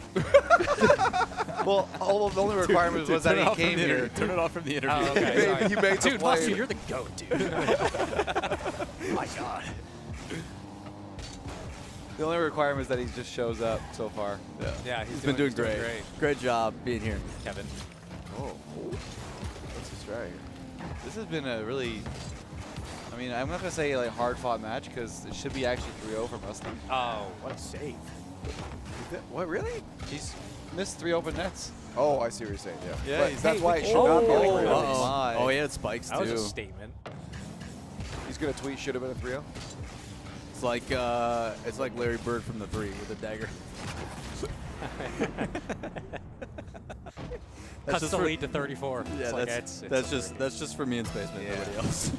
Well, the only requirement was that he came here. Turn it off from the interview. Oh, okay, sorry. He made the Dude, play. Musty, you're the goat, dude. Oh my God. The only requirement is that he just shows up so far. Yeah, he's been doing great. Great job being here, Kevin. Oh, what's his drag? This has been a really, I mean, I'm not going to say like hard-fought match because it should be actually 3-0 for Musty. Oh, what a save. What, really? He's missed 3 open nets. Oh, I see what you're saying, yeah. Yeah, But he's- that's hey, why we- it should not be oh, like a oh, my. Oh, he had spikes That too. was a statement. He's going to tweet, should have been a 3-0. It's like Larry Bird from the 3 with a dagger. That's cuts just the for- lead to 34. Yeah, It's like, that's just for me and Spaceman. Yeah. Nobody else.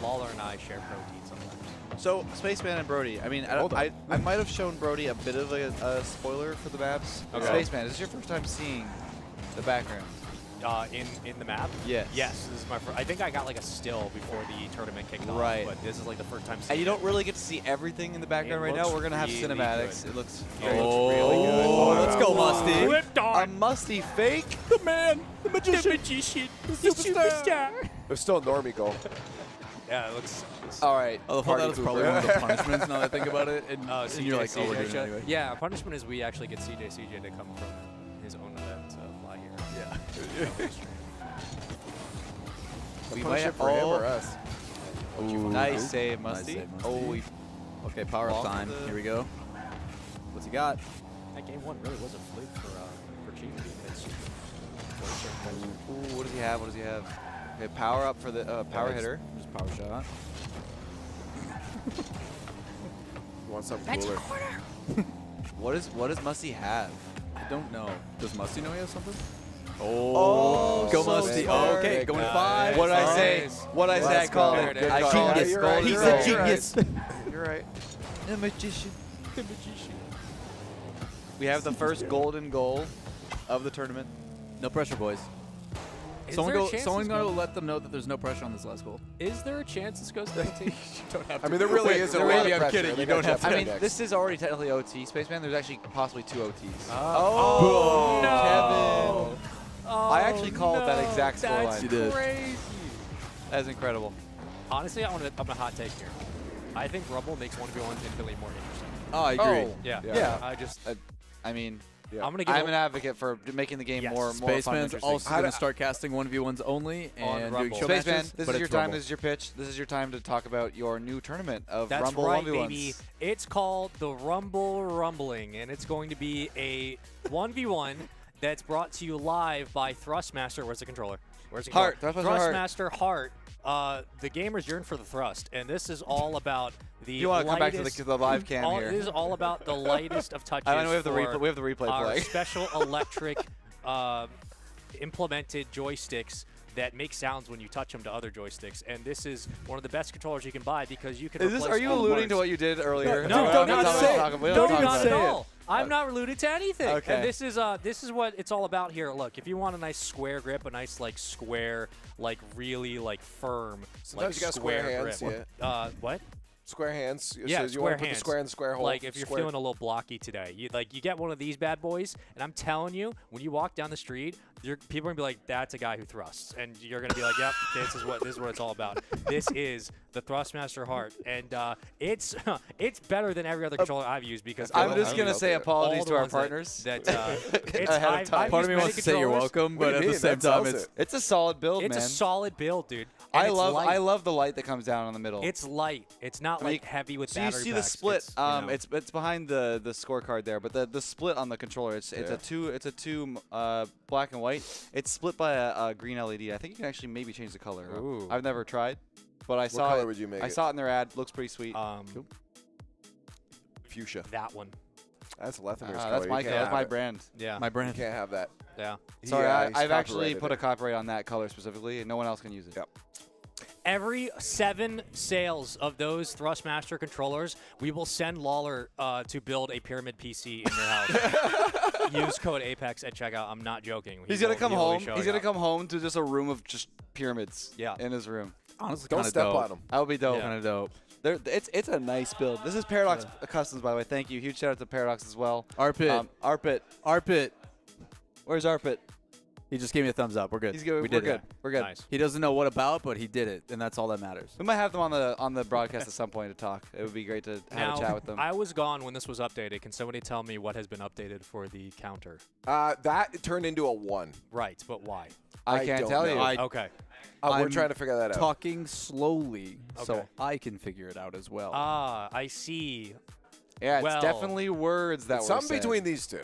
Lawler and I share protein sometimes. So, Spaceman and Brody. I mean, I might have shown Brody a bit of a spoiler for the maps. Okay. Spaceman, is this your first time seeing the background? In the map? Yes. Yes, this is my first. I think I got like a still before the tournament kicked off. Right. But this is like the first time seeing And you it. don't really get to see everything in the background right now. looks We're going to have really cinematics. good. It looks Oh, really good. let's go, Musty. Whipped on. A Musty fake? The man, the magician, The magician. the superstar. There's still a normie goal. Yeah, it looks. All right. I love how that was probably one of the punishments now that I think about it. And, and you're like, oh, we're doing it anyway. Yeah, our punishment is we actually get CJ to come from his own event to fly here. Yeah. We might have for him or us. Ooh, Nice save, Musty. Nice save, Musty. Oh, we Okay, power up time. Here we go. What's he got? That game one really was a fluke for Chief. Ooh, what does he have? What does he have? Okay, power up for the power hitter. Just power shot. You want something cooler? What does Musty have? I don't know. Does Musty know he has something? Oh, go so Musty. smart. Oh, okay, going 5. What did I say? Nice. What did I say? I called it. I called it. You're right. He's You're a right. genius. You're right. The magician. The magician. We have the first golden goal of the tournament. No pressure, boys. Someone gotta let them know that there's no pressure on this last goal. Is there a chance this goes to OT? You don't have to. I mean, there really Wait, isn't a there lot may be, of I'm pressure. kidding. They You got don't have to. I mean, next. this is already technically OT. Spaceman, there's actually possibly 2 OTs. Oh, Kevin. Oh, I actually called that no, exact scoreline. That's You did. crazy. That is incredible. Honestly, I'm a hot take here. I think Rumble makes 1v1 infinitely more interesting. Oh, I agree. Yeah. Yeah. I just. I mean, I'm gonna give. I'm an advocate for making the game Yes. more fun and Spaceman's interesting. also going to start casting 1v1s only On and doing Rumble. show Spaceman, matches. this but is your it's time. Rumble. This is your pitch. This is your time to talk about your new tournament of That's Rumble right, 1v1s. baby. It's called the Rumble Rumbling, and it's going to be a 1v1 that's brought to you live by Thrustmaster. Where's the controller? Where's the Heart. controller? Thrustmaster Heart. The gamers yearn for the thrust, and this is all about the You want to come back to lightest- the live cam here? This is all about the lightest of touches. I know we have the for replay. We have the replay our playing. special electric implemented joysticks that make sounds when you touch them to other joysticks, and this is one of the best controllers you can buy because you can. Is this? replace Are you all the alluding to parts. what you did earlier? No, don't not even at say all. it. No, not about at it. all. I'm not alluded to anything. Okay. And this is what it's all about here. Look, if you want a nice square grip, a nice like square, like really like firm, Sometimes like you got square hands, grip. What? Square hands. Yeah, So you square want to put hands. the square in the square hole. Like if you're square. feeling a little blocky today, you get one of these bad boys, and I'm telling you, when you walk down the street, people are gonna be like, "That's a guy who thrusts," and you're gonna be like, "Yep, this is what it's all about." This is the Thrustmaster Heart, and it's better than every other controller I've used because I'm I just love gonna say all apologies the to our ones partners. That Ahead of time. Part of me wants to say you're welcome, but at the same time, it's a solid build, It's man. a solid build, dude. And I it's love light. the light that comes down on the middle. It's light. It's not like heavy with so you battery see the packs. split. It's, you know. It's behind the scorecard there, but the split on the controller. It's a two black and white. It's split by a green LED. I think you can actually maybe change the color. Ooh. I've never tried, but I What saw color it. would you make I it? saw it in their ad. Looks pretty sweet. Fuchsia. That one. That's Lethamir's color. That's You my can't that's have my it. brand. Yeah. My brand. You can't have that. Yeah. Sorry, he's I've actually copyrighted put it. a copyright on that color specifically, and no one else can use it. Yep. Every 7 sales of those Thrustmaster controllers, we will send Lawler to build a pyramid PC in your house. Use code APEX at checkout. I'm not joking. He's gonna come home. He's He's gonna come home to just a room of just pyramids. Yeah. In his room. Honestly, Don't kinda step dope. on him. That would be dope. Kind of dope. It's a nice build. This is Paradox Customs, by the way. Thank you. Huge shout out to Paradox as well. Arpit. Arpit. Where's Arpit? He just gave me a thumbs up. We're good. He's good. We We're did good. it. We're good. Nice. He doesn't know what about, but he did it, and that's all that matters. We might have them on the broadcast at some point to talk. It would be great to have a chat with them. I was gone when this was updated. Can somebody tell me what has been updated for the counter? That turned into a 1. Right, but why? I can't don't tell know. you. Okay. We're I'm trying to figure that out. Talking slowly, so Okay. I can figure it out as well. Ah, I see. Yeah, it's Well, definitely words that were Something said. between these two.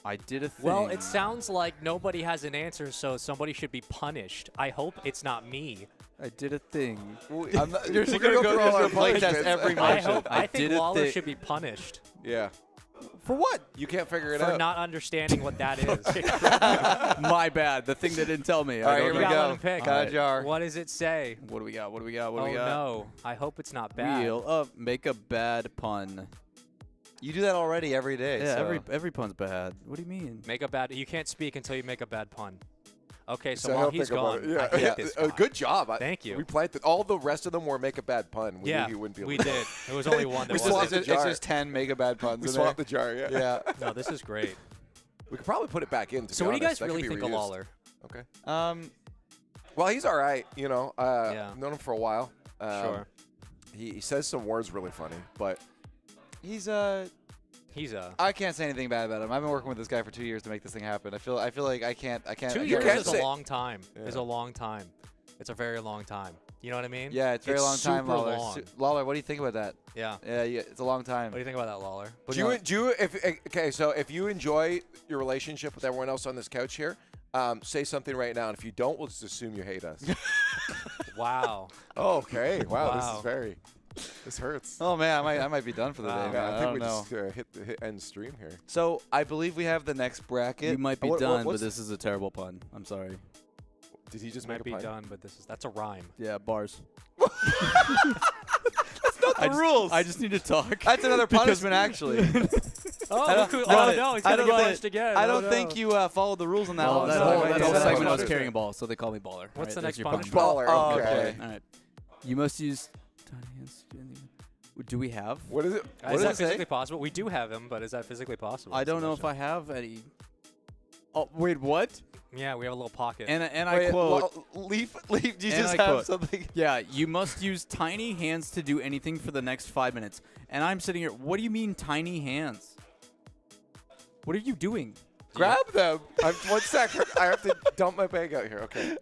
I did a thing. Well, it sounds like nobody has an answer, so somebody should be punished. I hope it's not me. I did a thing. I'm not, you're We're gonna gonna go through all go our play test punishments. every I motion. hope. I think did a Lawler thing. should be punished. Yeah. For what? You can't figure it For out. not understanding what that is. My bad. The thing they didn't tell me. All right, I here don't we know. go. Let him pick. Got a jar. What does it say? What do we got? What do we got? What do Oh we got? no! I hope it's not bad. Wheel of make a bad pun. You do that already every day. Yeah, so. every pun's bad. What do you mean? Make a bad. You can't speak until you make a bad pun. Okay, so So while he'll he's think about gone, it. I Yeah, hate this yeah. guy. Good job. Thank you. We planted. All the rest of them were make a bad pun. We Yeah, knew he wouldn't be able we to. did. It was only one that We wasn't. swapped the It's jar. just 10 mega bad puns. We in swapped there. the jar. Yeah. Yeah. No, this is great. We could probably put it back in. To So be what do you honest. guys That really could be think of reused. Lawler? Okay. Well, he's all right. You know, Yeah. known him for a while. Sure. He says some words really funny, but He's I can't say anything bad about him. I've been working with this guy for 2 years to make this thing happen. I feel like I can't. 2 I years can't is a long time. Is a long time. It's a very long time. You know what I mean? Yeah, it's a very long time, super Lawler. long. Lawler, what do you think about that? Yeah. Yeah, it's a long time. What do you think about that, Lawler? if you enjoy your relationship with everyone else on this couch here, say something right now. And if you don't, we'll just assume you hate us. Wow. Okay. Wow. This Wow. is very. This hurts. Oh man, I might be done for the day. Yeah, Man. I I think don't we know. just hit end stream here. So I believe we have the next bracket. You might be What- done, but what's- this is a terrible pun. I'm sorry. Did he just Might make be a pun? done, but that's a rhyme. Yeah, bars. The rules. I just need to talk. That's another because- punishment, actually. Oh, I don't- look who- run oh it. no, he's I gonna don't get think- punished again. I Oh, don't no. think you followed the rules on that Well, one. that so whole, I that might whole do that. segment I was punishment. carrying a ball, so they call me baller. What's Right, the that's next your punishment? Baller. Oh, Okay. All right. You must use tiny hands. Do we have? What is it? What Is does that it say? physically possible? We do have him, but is that physically possible? I don't know if I have any. Oh wait, what? Yeah, we have a little pocket. And I Wait, quote. Leaf, do you And just I have quote, something? Yeah, you must use tiny hands to do anything for the next 5 minutes. And I'm sitting here. What do you mean tiny hands? What are you doing? Grab them. 1 second. I have to dump my bag out here. Okay.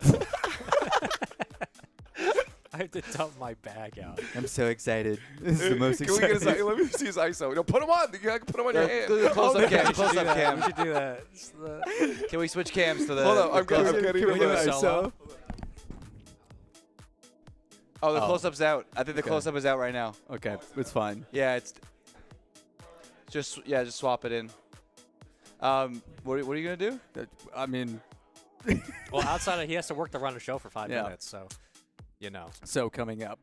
I have to dump my bag out. I'm so excited. This is the most Can we get his, exciting. let me see his ISO. No, put him on. You gotta put him on your hand. Do the close-up Okay. cam. Close-up cam. We should do that. Can we switch cams to the? Hold on. the I'm close-up? getting Can we do him a an solo? Oh, the Oh. close-up's out. I think the Okay. close-up is out right now. Okay, it's fine. Yeah, it's just swap it in. What are you gonna do? I mean, Well, outside of he has to work to run a show for 5 Yeah. minutes, so you know. so coming up.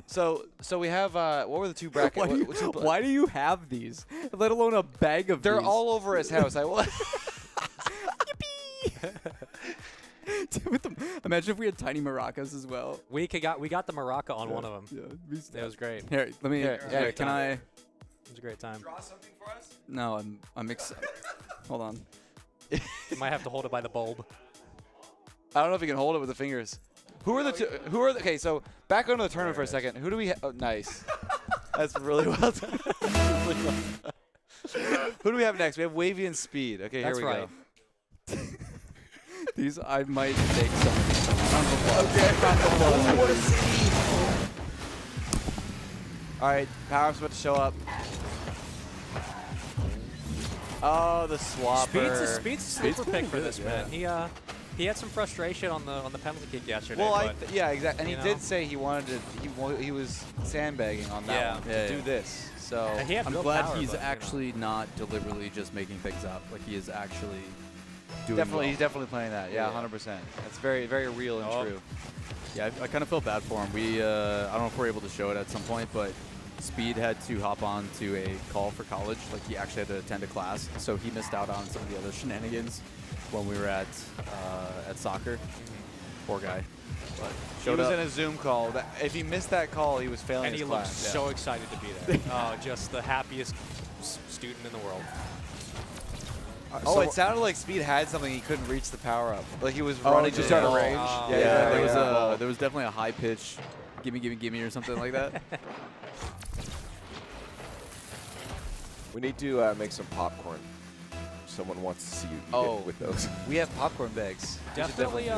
So we have what were the two brackets? Why do you have these? Let alone a bag of They're these? all over his house. With the, imagine if we had tiny maracas as well. We got the maraca on one of them. Yeah, It was great. Here, let me. Here, Here, great can time. I? It was a great time. Draw something for us? No, I'm excited. Hold on. You might have to hold it by the bulb. I don't know if you can hold it with the fingers. Who are the two? Who are the, okay? So back onto the tournament for a second. Who do we? Oh, nice. That's really well done. Really well done. Who do we have next? We have Wavy and Speed. Okay, That's here we right. go. These I might make some. All right, Power Up's about to show up. Oh, the swapper. Speed's a sleeper pick for this man. He had some frustration on the penalty kick yesterday. Well, but, yeah, exactly. And he you did know. say he wanted to. He was sandbagging on that one to do this. So And he had I'm real glad power, he's but, you know. actually not deliberately just making things up. Like he is actually doing definitely, well. he's definitely playing that. Yeah, 100%. That's very, very real and true. Yeah, I kind of feel bad for him. We, I don't know if we're able to show it at some point, but Speed had to hop on to a call for college. Like he actually had to attend a class, so he missed out on some of the other shenanigans when we were at soccer. Poor guy. But He showed was up. in a Zoom call. If he missed that call, he was failing And his he class. looked so excited to be there. Oh, just the happiest student in the world. Oh, it sounded like Speed had something he couldn't reach the power up. Like he was Oh, running just to out of the range? ball. Yeah, there was yeah. there was definitely a high pitch, gimme or something like that. We need to make some popcorn. Someone wants to see you eat it with those. We have popcorn bags. We should Definitely,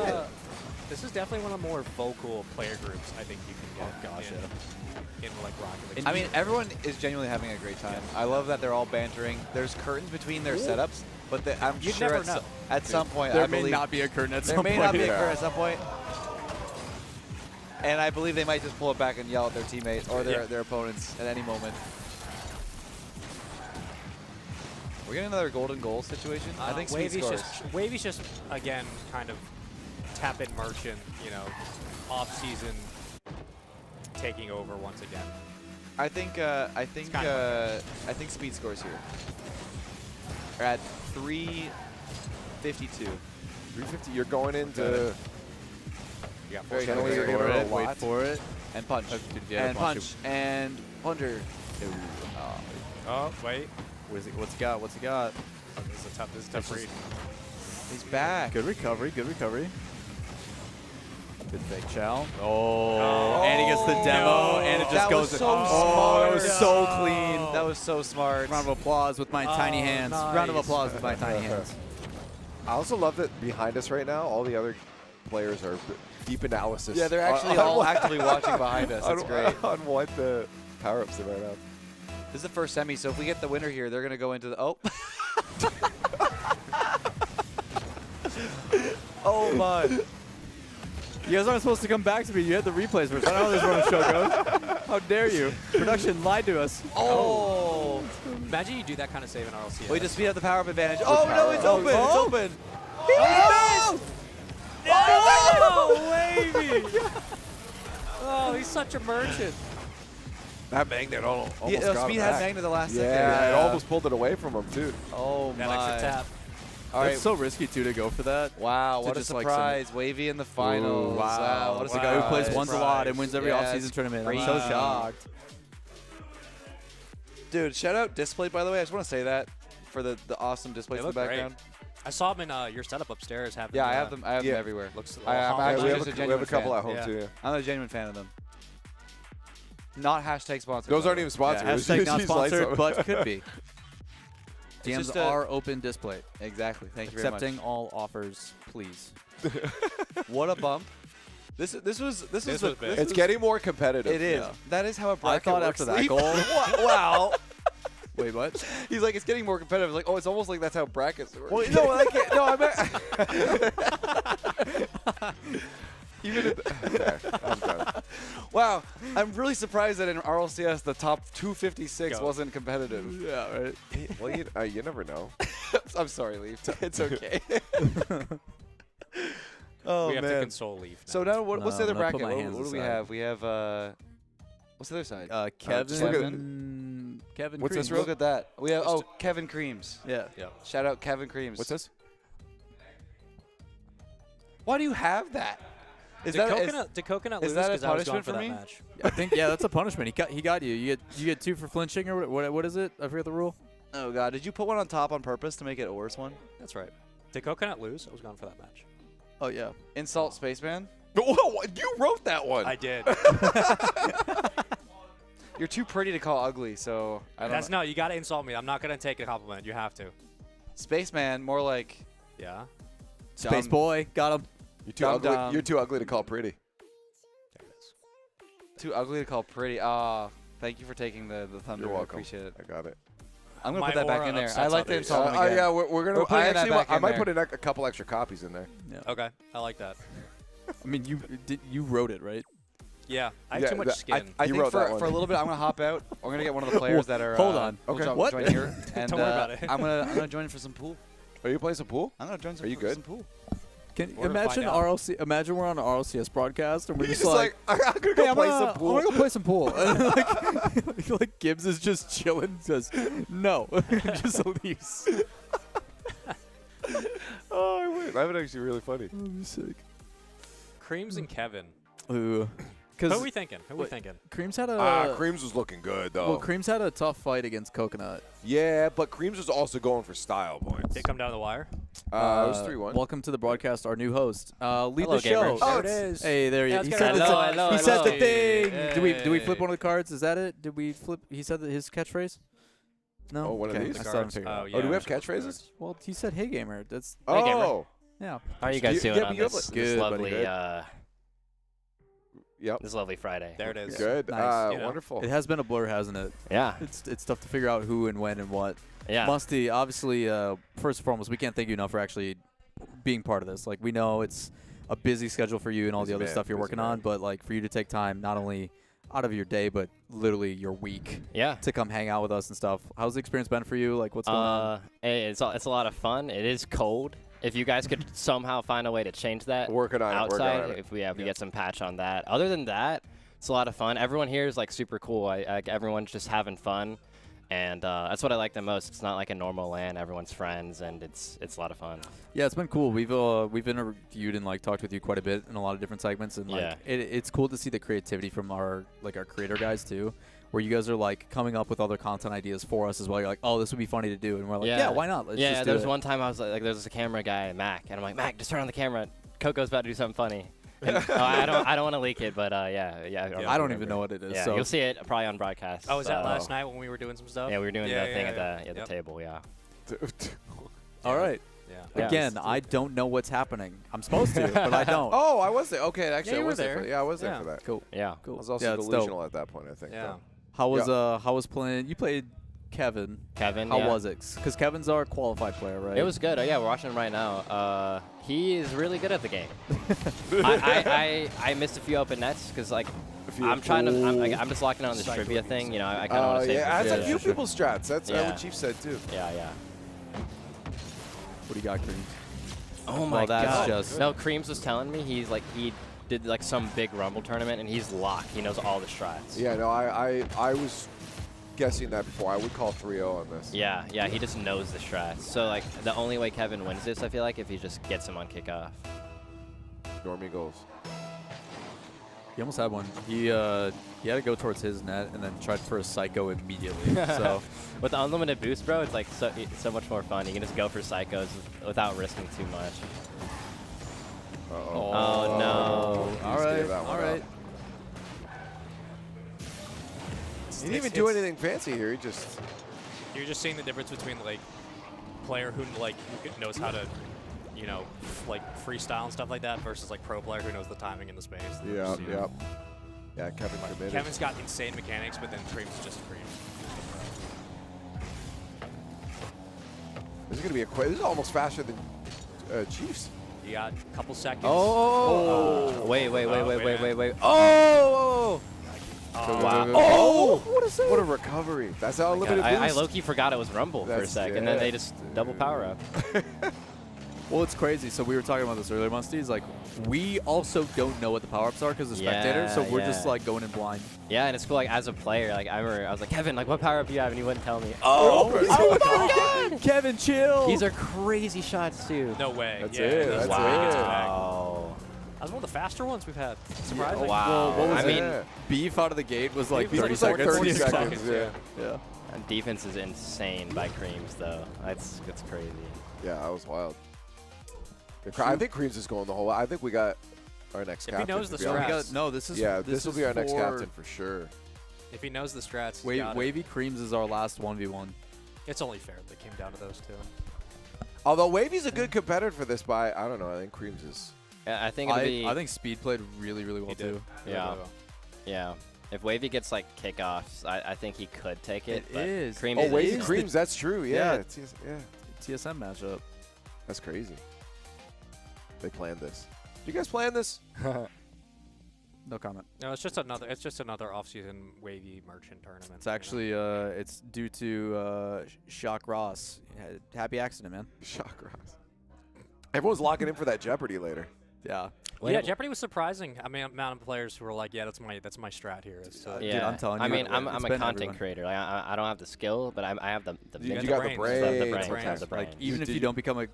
this is definitely one of the more vocal player groups I think you can get. In like Rocket League. I mean, everyone is genuinely having a great time. I love that they're all bantering. There's curtains between their setups, but I'm You'd sure never know. at some point, There I may believe not be a curtain at there some may point. not be a curtain at some point. And I believe they might just pull it back and yell at their teammate or their opponents at any moment. We're getting another golden goal situation. I think Speed scores. Wavy's just again kind of tap-in merchant, you know, off-season taking over once again. I think Speed scores here. We're at 352. 350. You're going into. You got Very channeling, good. you're gonna Wait wait for it. And punch. And punch. And plunger. Oh, wait. What's he got? What's he got? Oh, this is a tough read. He's back. Good recovery. Good recovery. Good fake chow. Oh, and he gets the demo, and it just goes. Was so smart. That was so Oh. clean. That was so smart. Round of applause with my tiny hands. Nice. Round of applause with my tiny hands. I also love that behind us right now, all the other players are deep analysis. Yeah, they're actually all actively watching behind us. That's great. On what the power-ups they might have. This is the first semi, so if we get the winner here, they're going to go into the... Oh. Oh, my. You guys aren't supposed to come back to me. You had the replays first. I don't know how this run of show goes. How dare you? Production lied to us. Oh. Imagine you do that kind of save in RLCS. We just speed up the power-up advantage. Oh, no, it's open. It's open. Oh, Wavy! Oh, he's such a merchant. That magnet almost got Speed it had back. magnet the last second. Yeah, it almost pulled it away from him, too. Oh, That my. extra tap. All right. It's so risky, too, to go for that. Wow, what a just, like, surprise. Wavy in the finals. Ooh, wow. What a The guy who plays surprise. ones a lot and wins every Yes, off-season tournament. I'm so crazy. shocked. Dude, shout out Display, by the way. I just want to say that for the awesome displays They in the look great. background. I saw him in your setup upstairs. Having, Yeah, I have them. I have them yeah. everywhere. Looks. I'm actually we just a have genuine a couple fan. at home, Yeah. too. Yeah. I'm a genuine fan of them. Not hashtag sponsored. Those by aren't the even way. sponsored. Yeah, It was hashtag just not these lights sponsored, up. but could be. It's DMs just a- are open display. Exactly. Thank you very Accepting much. all offers, please. What a bump. This was was big. It's getting more competitive. It is. Yeah. That is how a I bracket thought works. after that Leaf. goal. Wow. Wait, what? He's like, it's getting more competitive. Like, oh, it's almost like that's how brackets work. Well, no, I can't. No, I meant. Even if, okay, I'm done. Wow, I'm really surprised that in RLCS the top 256 Go. wasn't competitive. Yeah, right. Well, you never know. I'm sorry, Leaf. It's okay. Oh we have man. to console Leaf. Now. So now, what's the No, other I'm gonna put bracket? my hands What do we aside. have? We have what's the other side? Kevin. look at- Kevin. What's this Creamz. real Look at that. We have Kevin Creamz. Yeah. Yeah. Shout out Kevin Creamz. What's this? Why do you have that? Did Coconut is lose that a 'cause I was going punishment for for that me? match? I think that's a punishment. He got you. You get 2 for flinching or what is it? I forget the rule. Oh god, did you put one on top on purpose to make it a worse one? That's right. Did Coconut lose? I was going for that match. Oh yeah. Insult Spaceman. Whoa, you wrote that one. I did. You're too pretty to call ugly, so I don't That's know. no. You gotta insult me. I'm not gonna take a compliment. You have to. Spaceman, more like Yeah. Space boy. Got him. You're too Dumb ugly. dumb. You're too ugly to call pretty. There it is. too ugly to call pretty. Ah, thank you for taking the thunder. You're I welcome. appreciate it. I got it. I'm gonna My put that back aura in there. upsets I like the others. insult him again. Yeah, we're gonna. We're putting that back I in might there. put in a couple extra copies in there. Okay. I like that. I mean, you wrote it, right? Yeah. I have Yeah, too much skin. I You think wrote that one. for a little bit, I'm gonna hop out. We're gonna get one of the players that are. Hold on. will Okay. join- What? Join here, and Don't worry about it. I'm gonna join for some pool. Are you playing some pool? I'm gonna join some. Are you for good? Some pool. Can We're gonna imagine find out. RLC? Imagine we're on an RLCS broadcast and we're He's just like, I'm gonna go hey, play some pool. I'm gonna go play some pool. And like Gibbs is just chilling. Says no, just leaves. Oh, I would. That would actually be really funny. That'd be sick. Creamz and Kevin. Ooh, Who because are we thinking? Who are we thinking? Creamz had a Creamz was looking good though. well, Creamz had a tough fight against Coconut. Yeah, but Creamz was also going for style points. Did it come down the wire? It was 3-1. Welcome to the broadcast, our new host. Lead Hello, the show. gamers. Oh, it is. Hey, there Yeah, he let's said. get The it. t- Hello, he said the hello. thing. Do we flip Hey. one of the cards? Is that it? Did we flip? He said his catchhash? No. Oh, one of Okay, these? I The still haven't cards. figured it out. Yeah, Oh, do we have just the catchphrases? cards. Well, he said, "Hey gamer." That's Hey, gamer. Oh, yeah. How are you guys doing yeah, but on you have this, like- Good, this buddy, lovely good. Yep. this lovely Friday? There it is. Good. Nice. You know. Wonderful. It has been a blur, hasn't it? Yeah. It's tough to figure out who and when and what. Yeah. Musty, obviously, first and foremost, we can't thank you enough for actually being part of this. Like, we know it's a busy schedule for you and all Busy the other man, stuff you're busy working man. on, but like for you to take time, not only out of your day, but literally your week. Yeah. To come hang out with us and stuff. How's the experience been for you? Like, what's going on? Hey, it's a lot of fun. It is cold. If you guys could somehow find a way to change that working on outside, it. if we get some patch on that. Other than that, it's a lot of fun. Everyone here is like super cool. Everyone's just having fun. And that's what I like the most. It's not like a normal LAN. Everyone's friends, and it's a lot of fun. Yeah, it's been cool. We've interviewed and like talked with you quite a bit in a lot of different segments, and like it's cool to see the creativity from our creator guys too, where you guys are like coming up with other content ideas for us as well. You're like, oh, this would be funny to do, and we're like, yeah, why not? Let's just do there was it. one time I was like, there's a camera guy, Mac, and I'm like, Mac, just turn on the camera. Coco's about to do something funny. And, I don't want to leak it, but yeah. I don't even know what it is. Yeah, so. you'll see it probably on broadcast. Oh, was that last night when we were doing some stuff? Yeah, we were doing the thing at the table. Yeah. All right. Yeah. Again, I don't know what's happening. I'm supposed to, but I don't. Oh, I was there. Okay, actually, you I was were there. there. Yeah, I was there for that. Cool. Yeah. Cool. I was also it's delusional dope. at that point, I think. Yeah. How was playing? You played Kevin. How was it? Because Kevin's our qualified player, right? It was good. Yeah, we're watching him right now. He is really good at the game. I missed a few open nets because like I'm just locking on this trivia thing. You know, I kind of want to save. Yeah, that's a few people's strats. That's what Chief said too. Yeah. What do you got, Creamz? Oh my god. That's just no. Creamz was telling me he did like some big Rumble tournament and he's locked. He knows all the strats. Yeah, no, I was guessing that before. I would call 3-0 on this. Yeah, he just knows the strats. So like the only way Kevin wins this, I feel like, if he just gets him on kickoff. Normie goes. He almost had one. He had to go towards his net and then tried for a psycho immediately. So with the unlimited boost, bro, it's like so much more fun. You can just go for psychos without risking too much. Oh no! All right. He didn't even do anything fancy here. He just. You're just seeing the difference between like player who knows how to, you know, like freestyle and stuff like that versus like pro player who knows the timing and the space. Yeah. Yeah, Kevin committed. Kevin's got insane mechanics, but then Creamz is just Creamz. This is gonna be this is almost faster than Chiefs. You got a couple seconds. Wait. Oh! Wow. Oh! What a recovery. That's how limited boost. I low-key forgot it was Rumble for a sec, and then they just double power up. Well, it's crazy. So we were talking about this earlier, Musty. Is like we also don't know what the power-ups are because the spectators, so we're just like going in blind. Yeah, and it's cool. Like as a player, like I was like, Kevin, like what power-up do you have? And he wouldn't tell me. Oh my God! Kevin, chill. These are crazy shots too. No way. That's it. Wow. That was one of the faster ones we've had. Surprising. Wow. Well, what was it? Beef out of the gate was like 30 seconds. 30 seconds. Yeah. And defense is insane by Creamz though. That's crazy. Yeah, that was wild. I think Creamz is going the whole way. I think we got our next captain. If he knows the strats. No, this is this will be our next captain for sure. If he knows the strats, Wavy Creamz is our last 1v1. It's only fair that it came down to those two. Although Wavy's a good competitor for this, but I don't know. I think Creamz is. Yeah, I think Speed played really well too. Yeah. Yeah. If Wavy gets like kickoffs, I think he could take it. It is. Wavy Creamz, that's true. Yeah. TSM matchup. That's crazy. They planned this. Did you guys plan this? No comment. No, it's just another off-season Wavy merchant tournament. It's actually it's due to Shock Ross. Happy accident, man. Shock Ross. Everyone's locking in for that Jeopardy later. Yeah. Yeah, Jeopardy was surprising. I mean, amount of players who were like, "Yeah, that's my strat here." Yeah, dude, I'm telling you. I mean, I'm a content creator. Like, I don't have the skill, but I have the you got the brains. Brains. Like even if you don't become a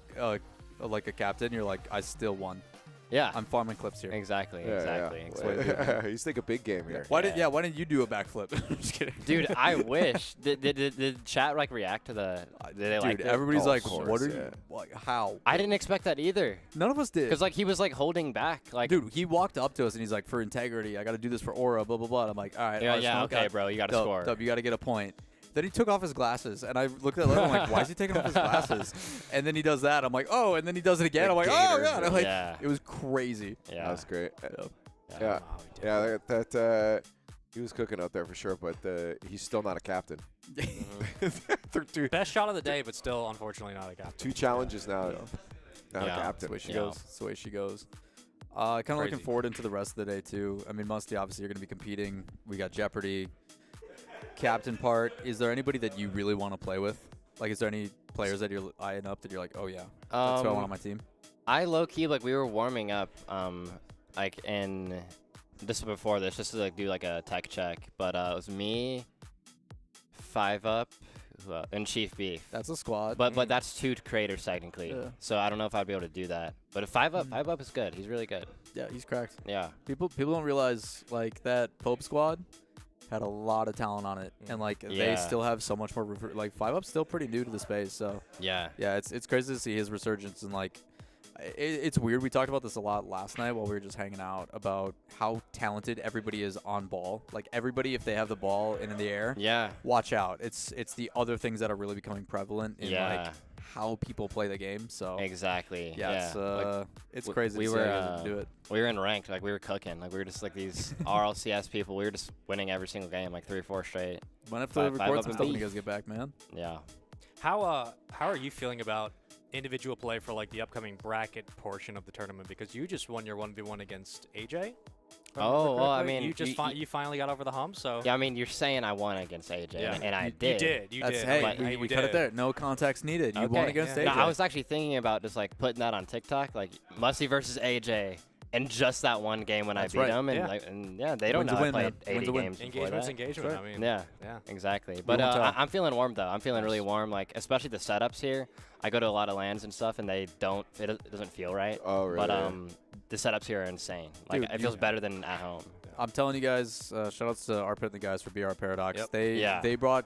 captain, you're like, I still won. Yeah. I'm farming clips here. Exactly. He's thinking a big game here. Why didn't you do a backflip? I'm just kidding. Dude, I wish. Did chat like react to the? Did they like it? Everybody's like, what are you? Like, how? I didn't expect that either. None of us did. Because like he was like holding back. Like, dude, he walked up to us and he's like, for integrity, I got to do this for aura, blah blah blah. And I'm like, all right. Yeah. Okay, bro, you got to score. Dub, you got to get a point. Then he took off his glasses, and I looked at him like, why is he taking off his glasses? And then he does that. I'm like, oh, and then he does it again. I'm like, oh, God. I'm like, it was crazy. Yeah. That was great. Yeah, that he was cooking out there for sure, but he's still not a captain. Best shot of the day, but still, unfortunately, not a captain. 2 challenges now. Not a captain. That's the way she goes. That's the way she goes. Kind of looking forward into the rest of the day too. I mean, Musty, obviously you're going to be competing. We got Jeopardy, captain part. Is there anybody that you really want to play with? Like, is there any players that you're eyeing up that you're like, oh yeah, that's who I want on my team? I low-key, like, we were warming up, like, in just before this, just to, like, do, like, a tech check. But it was me, 5UP, and Chief Beef. That's a squad. But that's 2 creators, technically. Yeah. So I don't know if I'd be able to do that. But if 5UP is good. He's really good. Yeah, he's cracked. Yeah. People don't realize, like, that Pope squad had a lot of talent on it, and like they still have so much more. Like 5UP's still pretty new to the space, so yeah, it's crazy to see his resurgence. And like, it's weird. We talked about this a lot last night while we were just hanging out about how talented everybody is on ball. Like everybody, if they have the ball and in the air, watch out. It's the other things that are really becoming prevalent in like how people play the game. So exactly. It's crazy to see how you guys do it. We were in ranked, like we were cooking, like we were just like these RLCS people. We were just winning every single game, like 3 or 4 straight. Might have to record some stuff when you guys get back, man. Yeah. How are you feeling about individual play for like the upcoming bracket portion of the tournament? Because you just won your 1v1 against AJ. Oh, well, I mean, you finally got over the hump, so. Yeah, I mean, you're saying I won against AJ, and I did. You did. Hey, we cut it there. No context needed. You won against AJ. No, I was actually thinking about just like putting that on TikTok, like Musty versus AJ, and just that one game when I beat him, and they don't know I played 80 games before that. Engagement. I mean, yeah, exactly. But I'm feeling warm though. I'm feeling really warm. Like especially the setups here. I go to a lot of LANs and stuff, and they don't. It doesn't feel right. Oh, really? But the setups here are insane. Like it feels better than at home. I'm telling you guys, shout outs to Arpit and the guys for BR Paradox. They brought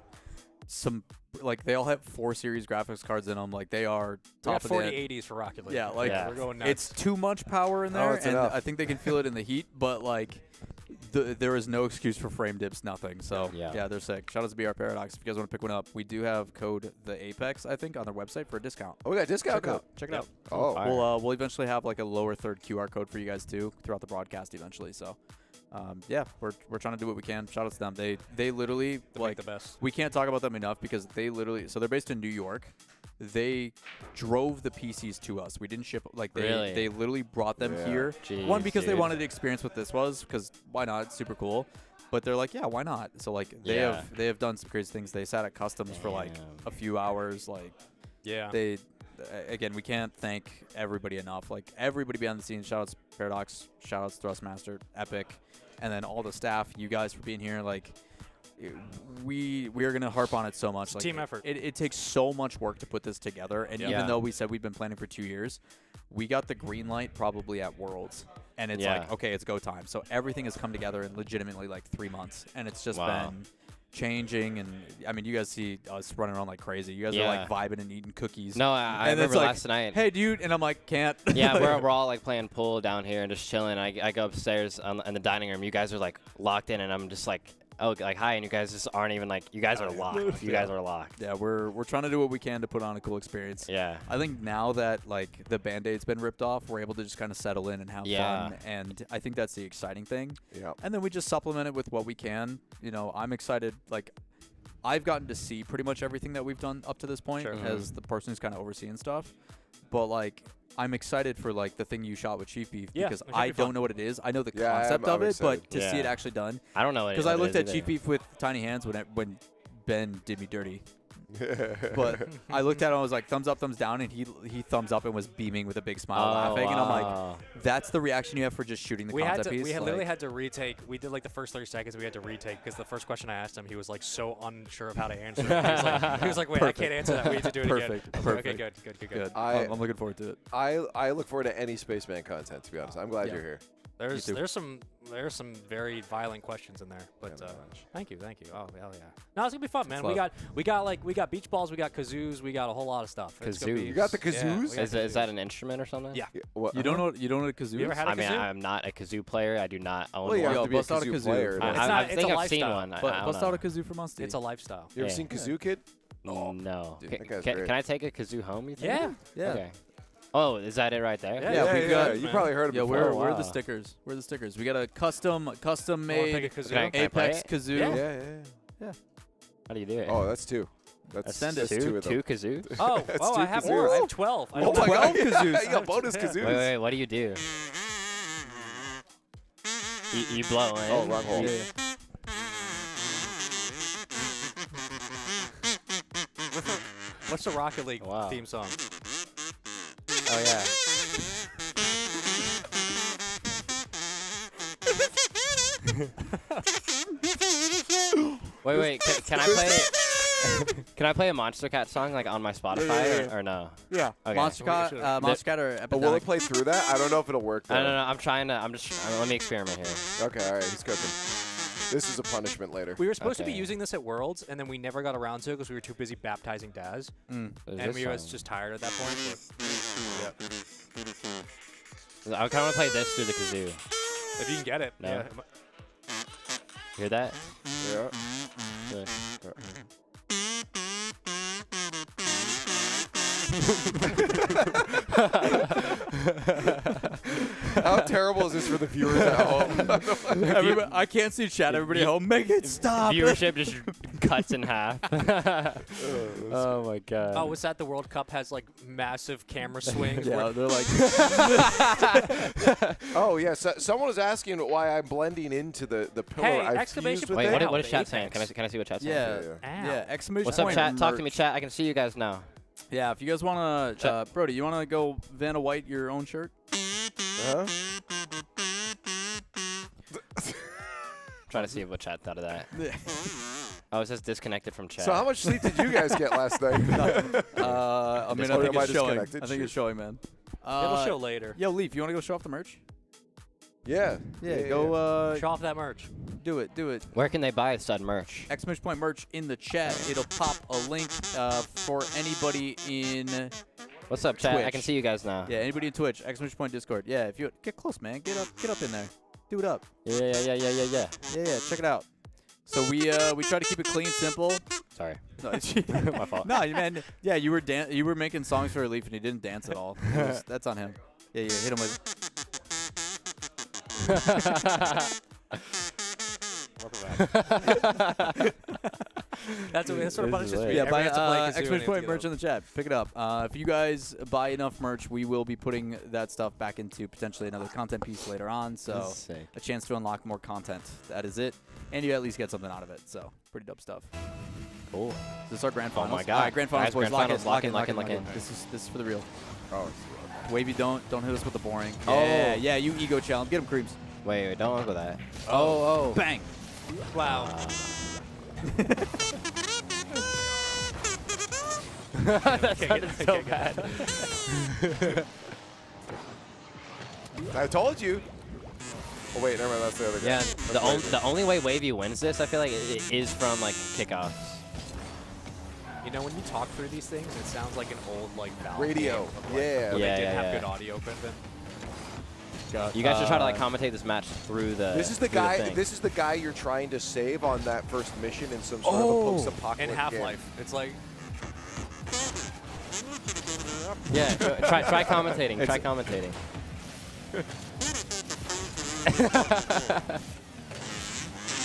some, like they all have 4 series graphics cards in them. Like they are top of the 4080s for Rocket League. Yeah, like we're going nuts. It's too much power in there, and I think they can feel it in the heat. But like, there is no excuse for frame dips, nothing. So yeah, they're sick. Shout out to BR Paradox. If you guys want to pick one up, we do have code the Apex, I think, on their website for a discount. Oh, we got a discount code. Check it out. Oh, we'll eventually have like a lower third QR code for you guys too throughout the broadcast eventually. So. Yeah, we're trying to do what we can. Shout out to them. They literally like the best. We can't talk about them enough because they literally. So they're based in New York. They drove the PCs to us. We didn't ship like they literally brought them here. Jeez, one because they wanted to experience what this was because why not? It's super cool. But they're like, yeah, why not? So like they have done some crazy things. They sat at customs for like a few hours. Like they. Again, we can't thank everybody enough. Like everybody behind the scenes. Shout outs to Paradox. Shout outs to Thrustmaster, Epic, and then all the staff. You guys for being here. Like we are gonna harp on it so much. Like team effort. It takes so much work to put this together. And even though we said we've been planning for 2 years, we got the green light probably at Worlds, and it's like okay, it's go time. So everything has come together in legitimately like 3 months, and it's just been changing. And I mean, you guys see us running around like crazy. You guys are like vibing and eating cookies. No, I remember last night. Hey, dude, and I'm like, can't. Yeah, we're all like playing pool down here and just chilling. I go upstairs in the dining room. You guys are like locked in, and I'm just like, oh, like hi, and you guys just aren't even like. You guys are locked. You guys are locked. Yeah, we're trying to do what we can to put on a cool experience. Yeah. I think now that like the Band-Aid's been ripped off, we're able to just kind of settle in and have fun, and I think that's the exciting thing. Yeah. And then we just supplement it with what we can. You know, I'm excited. Like, I've gotten to see pretty much everything that we've done up to this point as the person who's kind of overseeing stuff. But like, I'm excited for like the thing you shot with Chief Beef because I don't know what it is. I know the concept of it, but to see it actually done, I don't know what it is. Because I looked at Chief Beef with tiny hands when Ben did me dirty. But I looked at him, I was like, thumbs up, thumbs down, and he thumbs up and was beaming with a big smile, laughing, and I'm like, that's the reaction you have for just shooting the concept piece. We literally had to retake. We did like the first 30 seconds. We had to retake because the first question I asked him, he was like so unsure of how to answer it. He was like, wait, I can't answer that. We need to do it again. Okay, good. I'm looking forward to it. I look forward to any Spaceman content, to be honest. I'm glad you're here. There's some very violent questions in there, but thank you. Oh hell yeah! No, it's gonna be fun, man. We got beach balls, we got kazoos, we got a whole lot of stuff. Kazoos. You got the kazoos? Is that an instrument or something? Yeah. You don't know what a kazoo is? You ever had a kazoo? I mean, I'm not a kazoo player. I do not own one. Yo, bust out a kazoo player. I think I've seen one. Bust out a kazoo for Musty. It's a lifestyle. You ever seen Kazoo Kid? No. Dude, Can I take a kazoo home? You think? Yeah. Okay. Oh, is that it right there? Yeah, you probably heard of it before. We're the stickers. We're the stickers. We got a custom made Apex kazoo. Yeah. How do you do it? Oh, that's 2. That's two of them. Two kazoos? I have more. I have 12. Oh, 12 kazoos. You got bonus kazoos. Wait, what do you do? You blow in. Oh, wrong hole. Yeah. What's the Rocket League theme song? Oh yeah. Wait. Can I play? Can I play a Monster Cat song like on my Spotify or no? Yeah. Okay. Monster Cat or Epidemic? But will it play through that? I don't know if it'll work. Though. No. I'm trying to. Let me experiment here. Okay. All right. He's cooking. This is a punishment later. We were supposed to be using this at Worlds, and then we never got around to it because we were too busy baptizing Daz. And we were just tired at that point. But, I kind of want to play this through the kazoo. If you can get it. No. Yeah. Hear that? Yeah. How terrible is this for the viewers at home? I can't see chat. Everybody at home, make it stop. Viewership just cuts in half. Oh my god. Oh, what's that? The World Cup has like massive camera swings. Yeah, they're like. Oh yeah, so someone was asking why I'm blending into the pillar. Hey, I exclamation fused with point. it. What is chat saying? Can I see what chat's saying? Yeah. Exclamation What's up, point chat? Talk to merch. me, chat. I can see you guys now. Yeah, if you guys want to, Brody, you want to go Vanna White your own shirt? Huh? Trying to see what chat thought of that. Oh, it says disconnected from chat. So how much sleep did you guys get last night? I mean, I think it's showing. I disconnected? think it's showing, man. It'll show later. Yo, Leaf, you want to go show off the merch? Yeah. Go. Show off that merch. Do it. Where can they buy stud merch? Exclamation point merch in the chat. It'll pop a link for anybody in. What's up, chat? Twitch. I can see you guys now. Yeah, anybody in Twitch. Exclamation point Discord. Yeah, if you get close, man, get up in there. Do it up. Yeah. Yeah. Check it out. So we try to keep it clean, simple. Sorry. No, My fault. No, man. Yeah, you were making songs for Leaf and he didn't dance at all. That's on him. Yeah. Hit him with. That's what a punishment is. Yeah, buy exclamation point merch in the chat. Pick it up. If you guys buy enough merch, we will be putting that stuff back into potentially another content piece later on. So a chance to unlock more content. That is it. And you at least get something out of it. So pretty dope stuff. Cool. Is this our grand finals? Oh my god. All right, grand finals, boys. Lock in. Lock in. This is for the real. Oh. Wavy, don't hit us with the boring. Oh. Yeah, you ego challenge. Get him, Creamz. Wait, don't go that. Oh. Bang. Wow. That sounded so bad. I told you. Oh wait, never mind. That's the other guy. Yeah, the only way Wavy wins this, I feel like, it is from like kickoffs. You know, when you talk through these things, it sounds like an old like Valve Radio. game of, like, Yeah. where Yeah, they didn't yeah, have yeah. good audio equipment. You guys should try to like commentate this match through the. This is the through guy. thing. This is the guy you're trying to save on that first mission in some sort of a post-apocalyptic In Half-Life, it's like. Yeah, try commentating. Try commentating.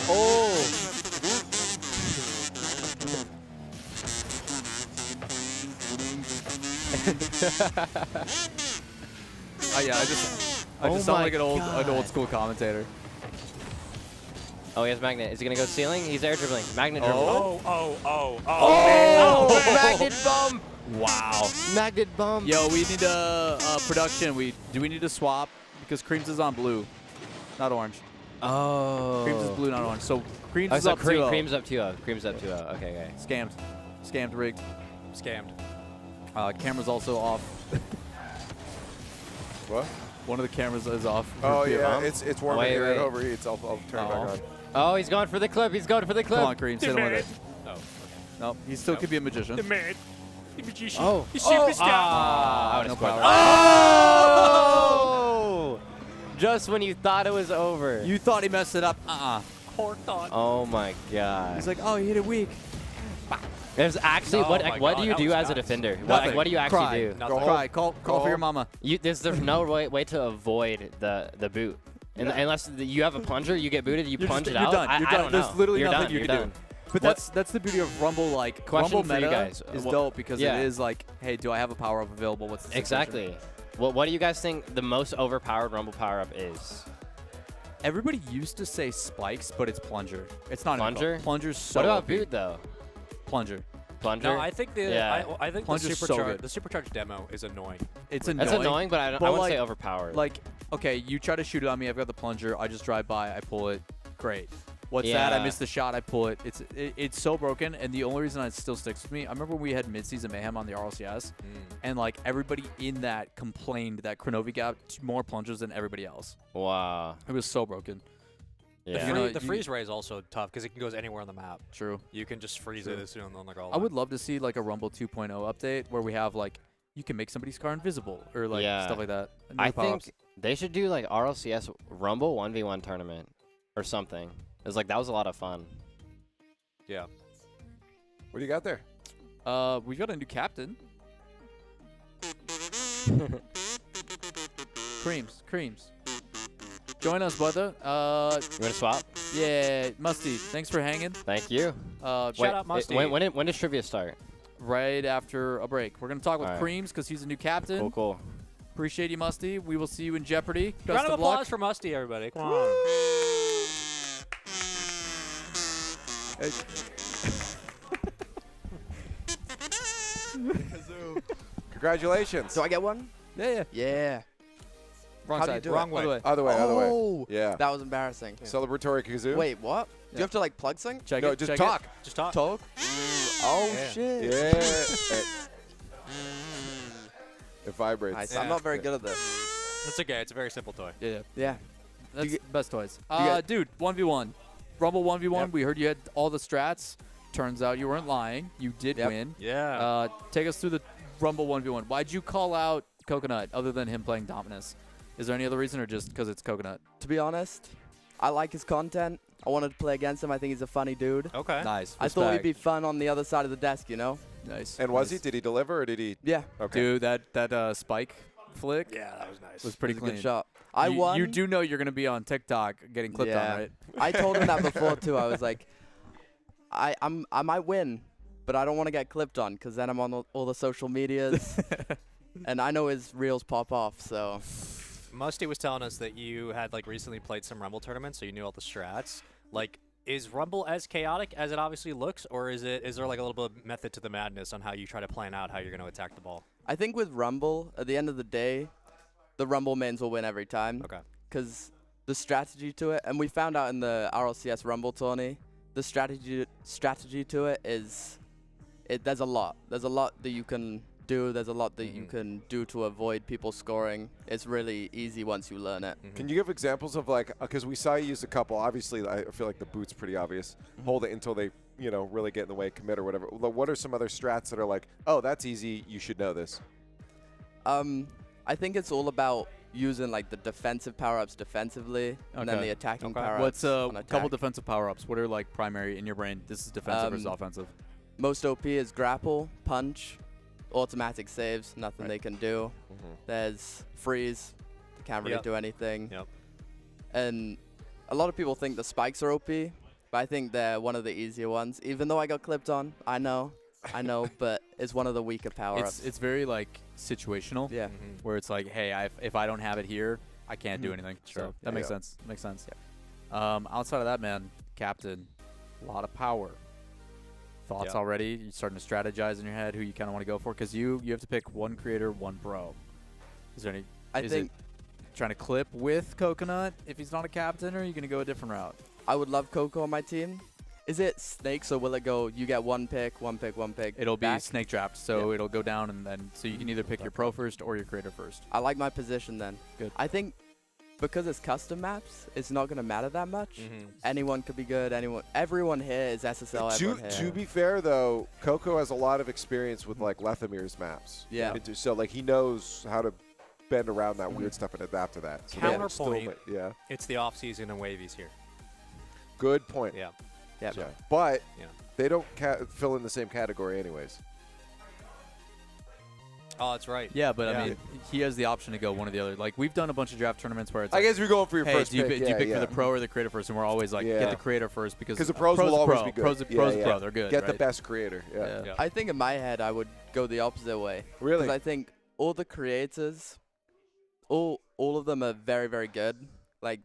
Oh. Yeah, I just sound like an old school commentator. Oh, he has Magnet. Is he gonna go ceiling? He's air dribbling. Magnet dribbling. Oh! Magnet bump! Wow. Magnet bump. Yo, we need a production. Do we need to swap because Creamz is on blue, not orange. Oh. Creamz is blue, not orange. So Creamz is up 2-0. Creamz up 2-0. Creamz up 2-0. Okay. Scammed, rigged. Scammed. Camera's also off. What? One of the cameras is off. Oh yeah, it's warm in here. wait. It overheats. I'll turn it back on. Oh, he's going for the clip. Come on, Creamz, hit him with it. Oh. No, he still could be a magician. The man. The magician. Oh. The superstar. I would have power. Oh! Just when you thought it was over. You thought he messed it up. Oh my god. He's like, oh, he hit it weak. There's actually what do you do as a defender? What do you actually do? Cry. Call for your mama. There's no way to avoid the boot. Unless you have a plunger, you get booted, you plunge it out. You're done. I don't know. There's literally You're nothing done. you You're can done. do. But that's the beauty of Rumble. Like Question Rumble for you meta guys. is dope because it is like, hey, do I have a power up available? What's the situation? Exactly. What do you guys think the most overpowered Rumble power up is? Everybody used to say spikes, but it's plunger. It's not Plunger? even Plunger's so What about OP. boot though? Plunger. Plunger? No, I think the I think Plunger's so good. the supercharged demo is annoying. It's That's annoying, but I wouldn't like, say overpowered. Like, okay, you try to shoot it on me. I've got the plunger. I just drive by. I pull it. Great. What's that? I missed the shot. I pull it. It's so broken, and the only reason it still sticks with me, I remember when we had mid-season mayhem on the RLCS, and like everybody in that complained that Kronovi got more plungers than everybody else. Wow. It was so broken. Yeah. The freeze ray is also tough because it can go anywhere on the map. True. You can just freeze it as soon on the goal. I would love to see like a Rumble 2.0 update where we have like you can make somebody's car invisible or like stuff like that. I think they should do like RLCS Rumble 1v1 tournament or something. It was like that was a lot of fun. Yeah. What do you got there? We've got a new captain. Creamz. Join us, brother. You want to swap? Yeah, Musty. Thanks for hanging. Thank you. Shout out Musty. When does trivia start? Right after a break. We're gonna talk with All right. Creamz because he's a new captain. Cool. Appreciate you, Musty. We will see you in Jeopardy. Best Round of of luck. applause for Musty, everybody. Come on. Congratulations. Do I get one? Yeah. Yeah. Wrong How do side. you do Wrong it? way. Other way. Oh, Yeah. that was embarrassing. Celebratory kazoo. Wait, what? Do you have to like plug something? Check No, it. just check talk. Just talk. Talk? Oh, Yeah. shit. Yeah. It vibrates. Nice. I'm not very good at this. It's okay. It's a very simple toy. Yeah. Yeah. That's the best toys. get- Dude, 1v1. Rumble 1v1. Yep. We heard you had all the strats. Turns out you weren't lying. You did Yep. win. Yeah. Take us through the Rumble 1v1. Why'd you call out Coconut other than him playing Dominus? Is there any other reason or just because it's Coconut? To be honest, I like his content. I wanted to play against him. I think he's a funny dude. Okay. Nice. I thought he'd Respect. be fun on the other side of the desk, you know? Nice. And was he? Did he deliver or did he? Yeah. Okay. Dude, that spike flick Yeah, that was nice. was pretty It was a clean. good shot. I you, won. You do know you're going to be on TikTok getting clipped Yeah. on, right? I told him that before, too. I was like, I might win, but I don't want to get clipped on because then I'm on all the social medias. And I know his reels pop off, so. Musty was telling us that you had like recently played some Rumble tournaments, so you knew all the strats. Like, is Rumble as chaotic as it obviously looks, or is there like a little bit of method to the madness on how you try to plan out how you're going to attack the ball? I think with Rumble, at the end of the day, the Rumble mains will win every time. Okay. Because the strategy to it, and we found out in the RLCS Rumble tourney, the strategy to it is, there's a lot. There's a lot that you can do. There's a lot that you can do to avoid people scoring. It's really easy once you learn it. Can you give examples of like, because we saw you use a couple. Obviously, I feel like the boot's pretty obvious. Hold it until they, really get in the way, commit or whatever. What are some other strats that are like, oh, that's easy. You should know this. I think it's all about using like the defensive power-ups defensively, and then Okay. the attacking Okay. power-ups. What's on a attack. couple defensive power-ups? What are like primary in your brain? This is defensive versus offensive. Most OP is grapple, punch, automatic saves, nothing they can do. There's freeze, can't really Yep. do anything. Yep. And a lot of people think the spikes are OP, but I think they're one of the easier ones. Even though I got clipped on, I know, but it's one of the weaker power-ups. It's very like situational. Yeah. Where it's like, hey, if I don't have it here, I can't do Mhm. anything. Sure. So that makes Yeah. sense. Makes sense. Outside of that, man, captain, a lot of power. Thoughts Yeah. already? You starting to strategize in your head who you kind of want to go for? Because you have to pick one creator, one pro. Is there any? I is think- it trying to clip with Coconut if he's not a captain, or are you going to go a different route? I would love Coco on my team. Is it snakes, or will it go, you get one pick, one pick, one pick? It'll be back? snake draft, so it'll go down, and then so you can either pick your pro first or your creator first. I like my position then. Good. I think because it's custom maps, it's not going to matter that much. Mhm. Anyone could be good. Everyone here is SSL. everyone here. To be fair, though, Coco has a lot of experience with like Lethamir's maps. Yeah. So like he knows how to bend around that weird stuff and adapt to that. So that still Counterpoint. yeah. It's the off season and Wavy's here. Good point. Yeah. Yeah. Yeah. But Yeah. they don't fill in the same category anyways. Oh, that's right. Yeah, but I mean, he has the option to go one or the other. Like we've done a bunch of draft tournaments where it's. I like, guess we're going for your hey, first do you pick. do you Yeah, pick yeah. for the pro or the creator first? And we're always like, Yeah. get the creator first because the pros will always be good. Pros Yeah, are yeah. pro. They're good. Get the right? best creator. Yeah. I think in my head, I would go the opposite way. Really? Because I think all the creators, all of them are very, very good. Like,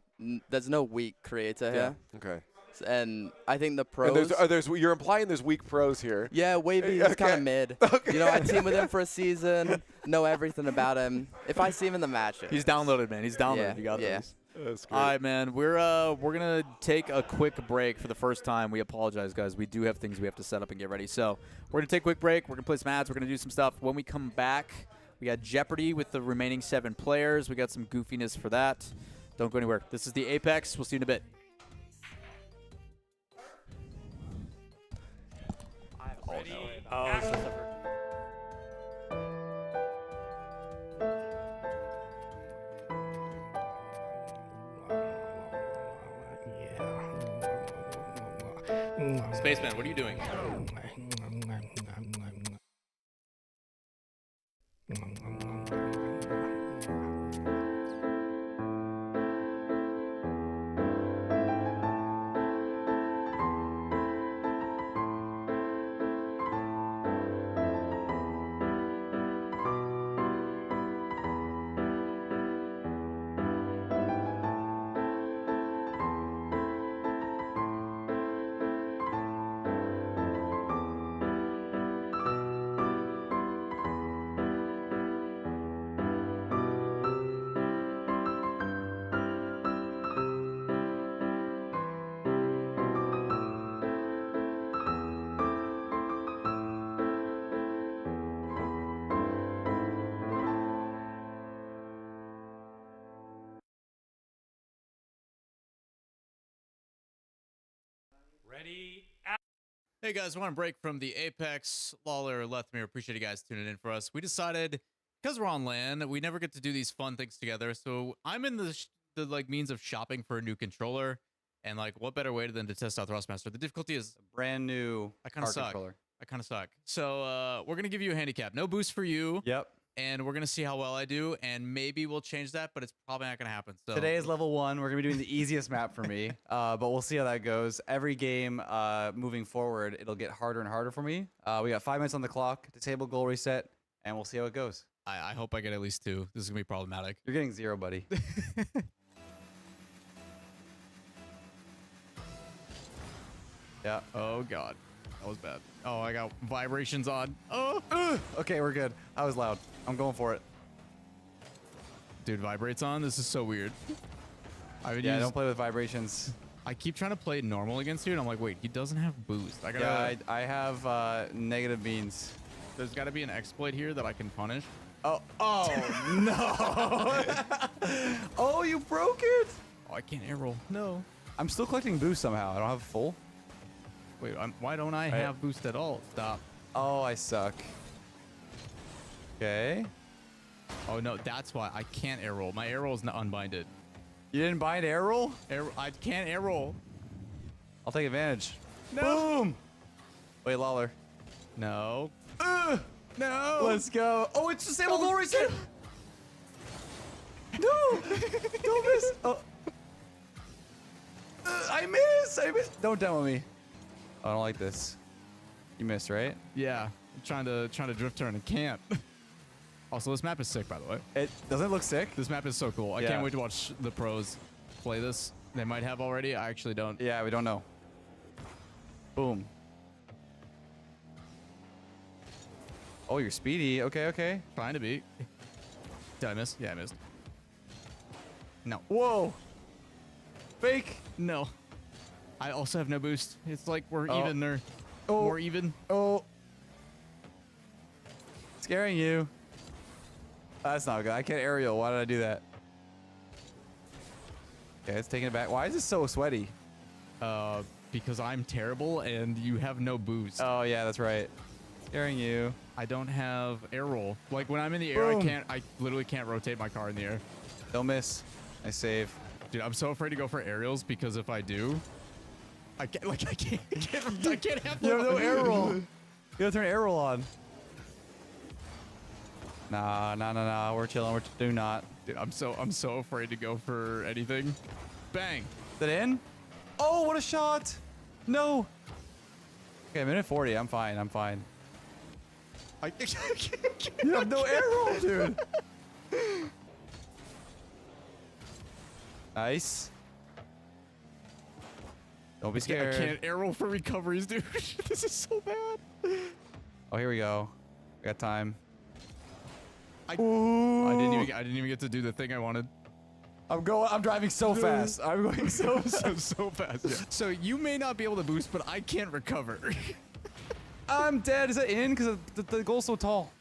there's no weak creator here. Okay. And I think the pros. And you're implying there's weak pros here. Yeah, Wavy is kind of mid. Okay. You know, I team with him for a season, know everything about him. If I see him in the match, He's downloaded, man. He's downloaded. Yeah, You got yeah. this. That's great. All right, man. We're gonna take a quick break for the first time. We apologize, guys. We do have things we have to set up and get ready. So we're gonna take a quick break. We're gonna play some ads. We're gonna do some stuff. When we come back, we got Jeopardy with the remaining 7 players. We got some goofiness for that. Don't go anywhere. This is the Apex. We'll see you in a bit. Oh, no. Oh, it's just a Spaceman, what are you doing? Ready? Hey guys, I want to break from the Apex. Lawler, Lefx, appreciate you guys tuning in for us. We decided, because we're on LAN, we never get to do these fun things together. So I'm in the like means of shopping for a new controller, and like what better way than to test out Thrustmaster? The difficulty is brand new. I kind of suck. Controller. I kind of suck. So we're gonna give you a handicap. No boost for you. Yep. And we're gonna see how well I do, and maybe we'll change that, but it's probably not gonna happen. So Today is level 1. We're gonna be doing the easiest map for me, but we'll see how that goes. Every game moving forward, it'll get harder and harder for me. We got 5 minutes on the clock. Disable goal reset, and we'll see how it goes. I hope I get at least 2. This is gonna be problematic. You're getting 0, buddy. Yeah. Oh god, that was bad. Oh, I got vibrations on. Oh. Okay, we're good. I was loud. I'm going for it. Dude, vibrates on? This is so weird. Don't play with vibrations. I keep trying to play normal against you, and I'm like, wait, he doesn't have boost. I gotta. Yeah, I have negative beans. There's got to be an exploit here that I can punish. Oh no! Oh, you broke it! Oh, I can't air roll. No. I'm still collecting boost somehow. I don't have full. Wait, why don't I have boost at all? Stop. Oh, I suck. Okay. Oh no, that's why I can't air roll. My air roll is not unbinded. You didn't bind air roll? I can't air roll. I'll take advantage. No. Boom! Wait, Lawler. No. No. Let's go. Oh, it's disabled goal reset. No! Don't miss. Oh. I missed. Don't demo me. I don't like this. You missed, right? Yeah. I'm trying to drift turn and can't. Also, this map is sick, by the way. It doesn't it look sick? This map is so cool. I can't wait to watch the pros play this. They might have already. I actually don't. Yeah, we don't know. Boom. Oh, you're speedy. Okay. Trying to be. Did I miss? Yeah, I missed. No. Whoa. Fake. No. I also have no boost. It's like we're even there. Oh. More even. Oh. Scaring you. That's not good. I can't aerial. Why did I do that? Okay, it's taking it back. Why is this so sweaty? Because I'm terrible and you have no boost. Oh yeah, that's right. Scaring you. I don't have air roll. Like when I'm in the air, I literally can't rotate my car in the air. Don't miss. I save. Dude, I'm so afraid to go for aerials because if I do, I can't have You have no air roll. You gotta turn air roll on. Nah. We're chilling. Do not. Dude, I'm so afraid to go for anything. Bang. Is it in? Oh, what a shot! No. Okay, minute 40. I'm fine. You have no air roll, dude. Nice. Don't be I scared. can't arrow for recoveries, dude. This is so bad. Oh, here we go. We got time. I didn't even get to do the thing I wanted. I'm driving so fast. I'm going so fast. Yeah. So you may not be able to boost, but I can't recover. I'm dead. Is it in? Because the goal's so tall.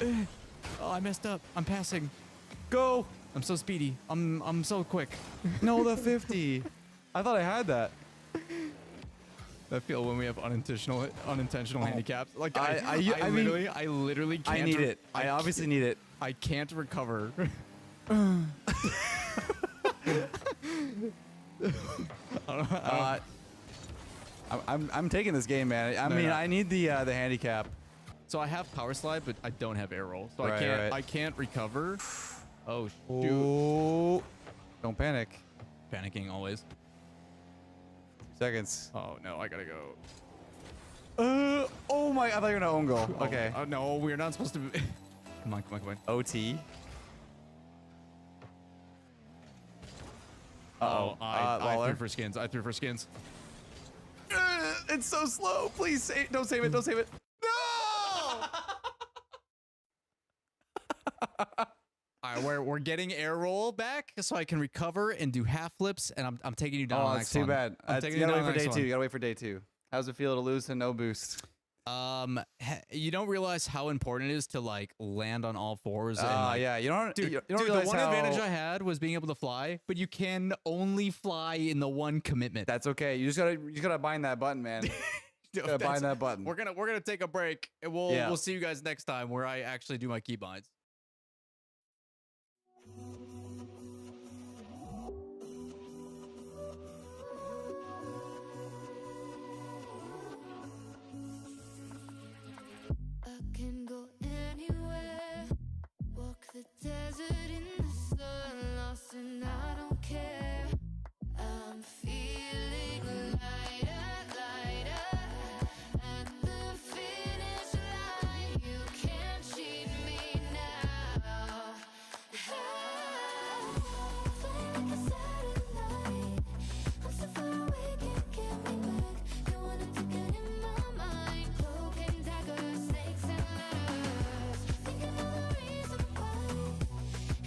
Oh, I messed up. I'm passing. Go. I'm so speedy. I'm so quick. No, the 50. I thought I had that. I feel when we have unintentional handicaps. Like I literally can't. I need it. I obviously need it. I can't recover. I'm taking this game, man. I need the handicap. So I have power slide, but I don't have air roll, so Right. I can't recover. Oh shoot! Ooh. Don't panic. Panicking always. Seconds. Oh no, I gotta go. Oh my! I thought you were gonna own goal. Oh, Okay. No, we're not supposed to. Be come on. OT. Uh-oh. I Lawler. threw for skins. It's so slow. Please don't save it. Don't save it. No! All right, we're getting air roll back, so I can recover and do half flips, and I'm taking you down. Oh, on the that's next too one. bad. I'm You taking you gotta down wait for on the day next 2. one. You gotta wait for day 2. How's it feel to lose to no boost? You don't realize how important it is to like land on all fours. Yeah, you don't. Dude, you don't the realize one how... advantage I had was being able to fly, but you can only fly in the one commitment. That's okay. You just gotta bind that button, man. You gotta bind that button. We're gonna take a break, and we'll see you guys next time where I actually do my key binds. I can go anywhere, walk the desert in the sun, lost and I don't care. I'm feeling lighter, lighter, at the finish line. You can't cheat me now. Flying like a satellite, I'm so far away, can't get me back. You wanted to get in my mind, cloak and dagger, snakes and ladders. Thinking of the reason why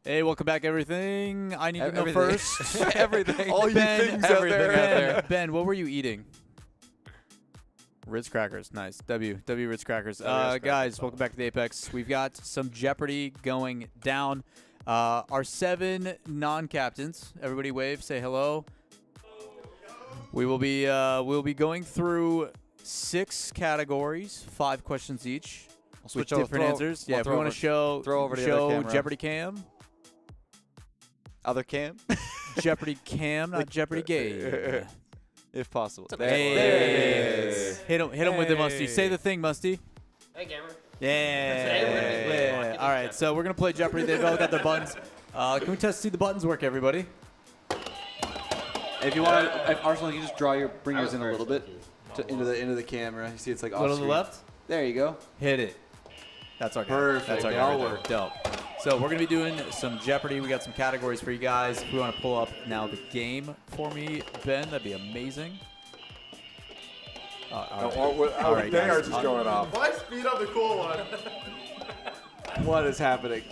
Hey, welcome back, everything. I need to know Everything. first. Everything. All you things out there. Ben, what were you eating? Ritz crackers. Nice. W Ritz crackers. Guys, welcome back to the Apex. We've got some Jeopardy going down. Our 7 non-captains. Everybody wave. Say hello. We will be we'll be going through 6 categories, 5 questions each. With different answers. Yeah, if we want to show Jeopardy cam. Other cam? Jeopardy cam, not Jeopardy game. If possible. There it is. Hit him with it, Musty. Say the thing, Musty. Hey, gamer. Yeah. All right, so we're going to play Jeopardy. They've all got their buttons. Can we see the buttons work, everybody? If you want to, Arsenal, you just bring yours in a little bit into the camera. You see it's like off Go to the screen. left. There you go. Hit it. That's our guy. Perfect. That's our They guy. all right work. there. Dope. So we're going to be doing some Jeopardy. We got some categories for you guys. If we want to pull up now the game for me, Ben, that'd be amazing. All right, they are guys. just going off. Why speed up the cool one? What is happening?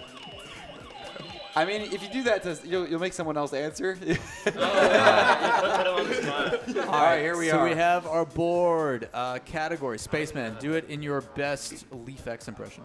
I mean, if you do that, you'll make someone else answer. Put them on the spot. All right, here we are. So we have our board category. Spaceman, do it in your best Lefx impression.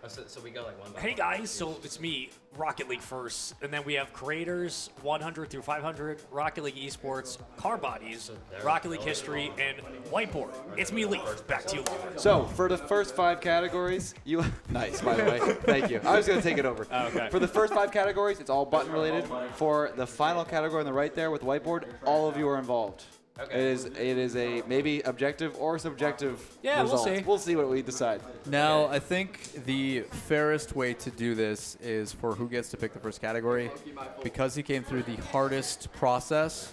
So we go like one by Hey one. guys, so it's me, Rocket League first, and then we have creators 100 through 500, Rocket League Esports, car bodies, Rocket League history, and Whiteboard. It's me, Leaf. Back to you, Lawler. So for the first 5 categories, you nice by the way. Thank you. I was gonna take it over. Okay. For the first 5 categories, it's all button related. For the final category on the right there with whiteboard, all of you are involved. Okay. It is a maybe objective or subjective Yeah, we'll result. see. We'll see what we decide. Now, I think the fairest way to do this is for who gets to pick the first category. Because he came through the hardest process,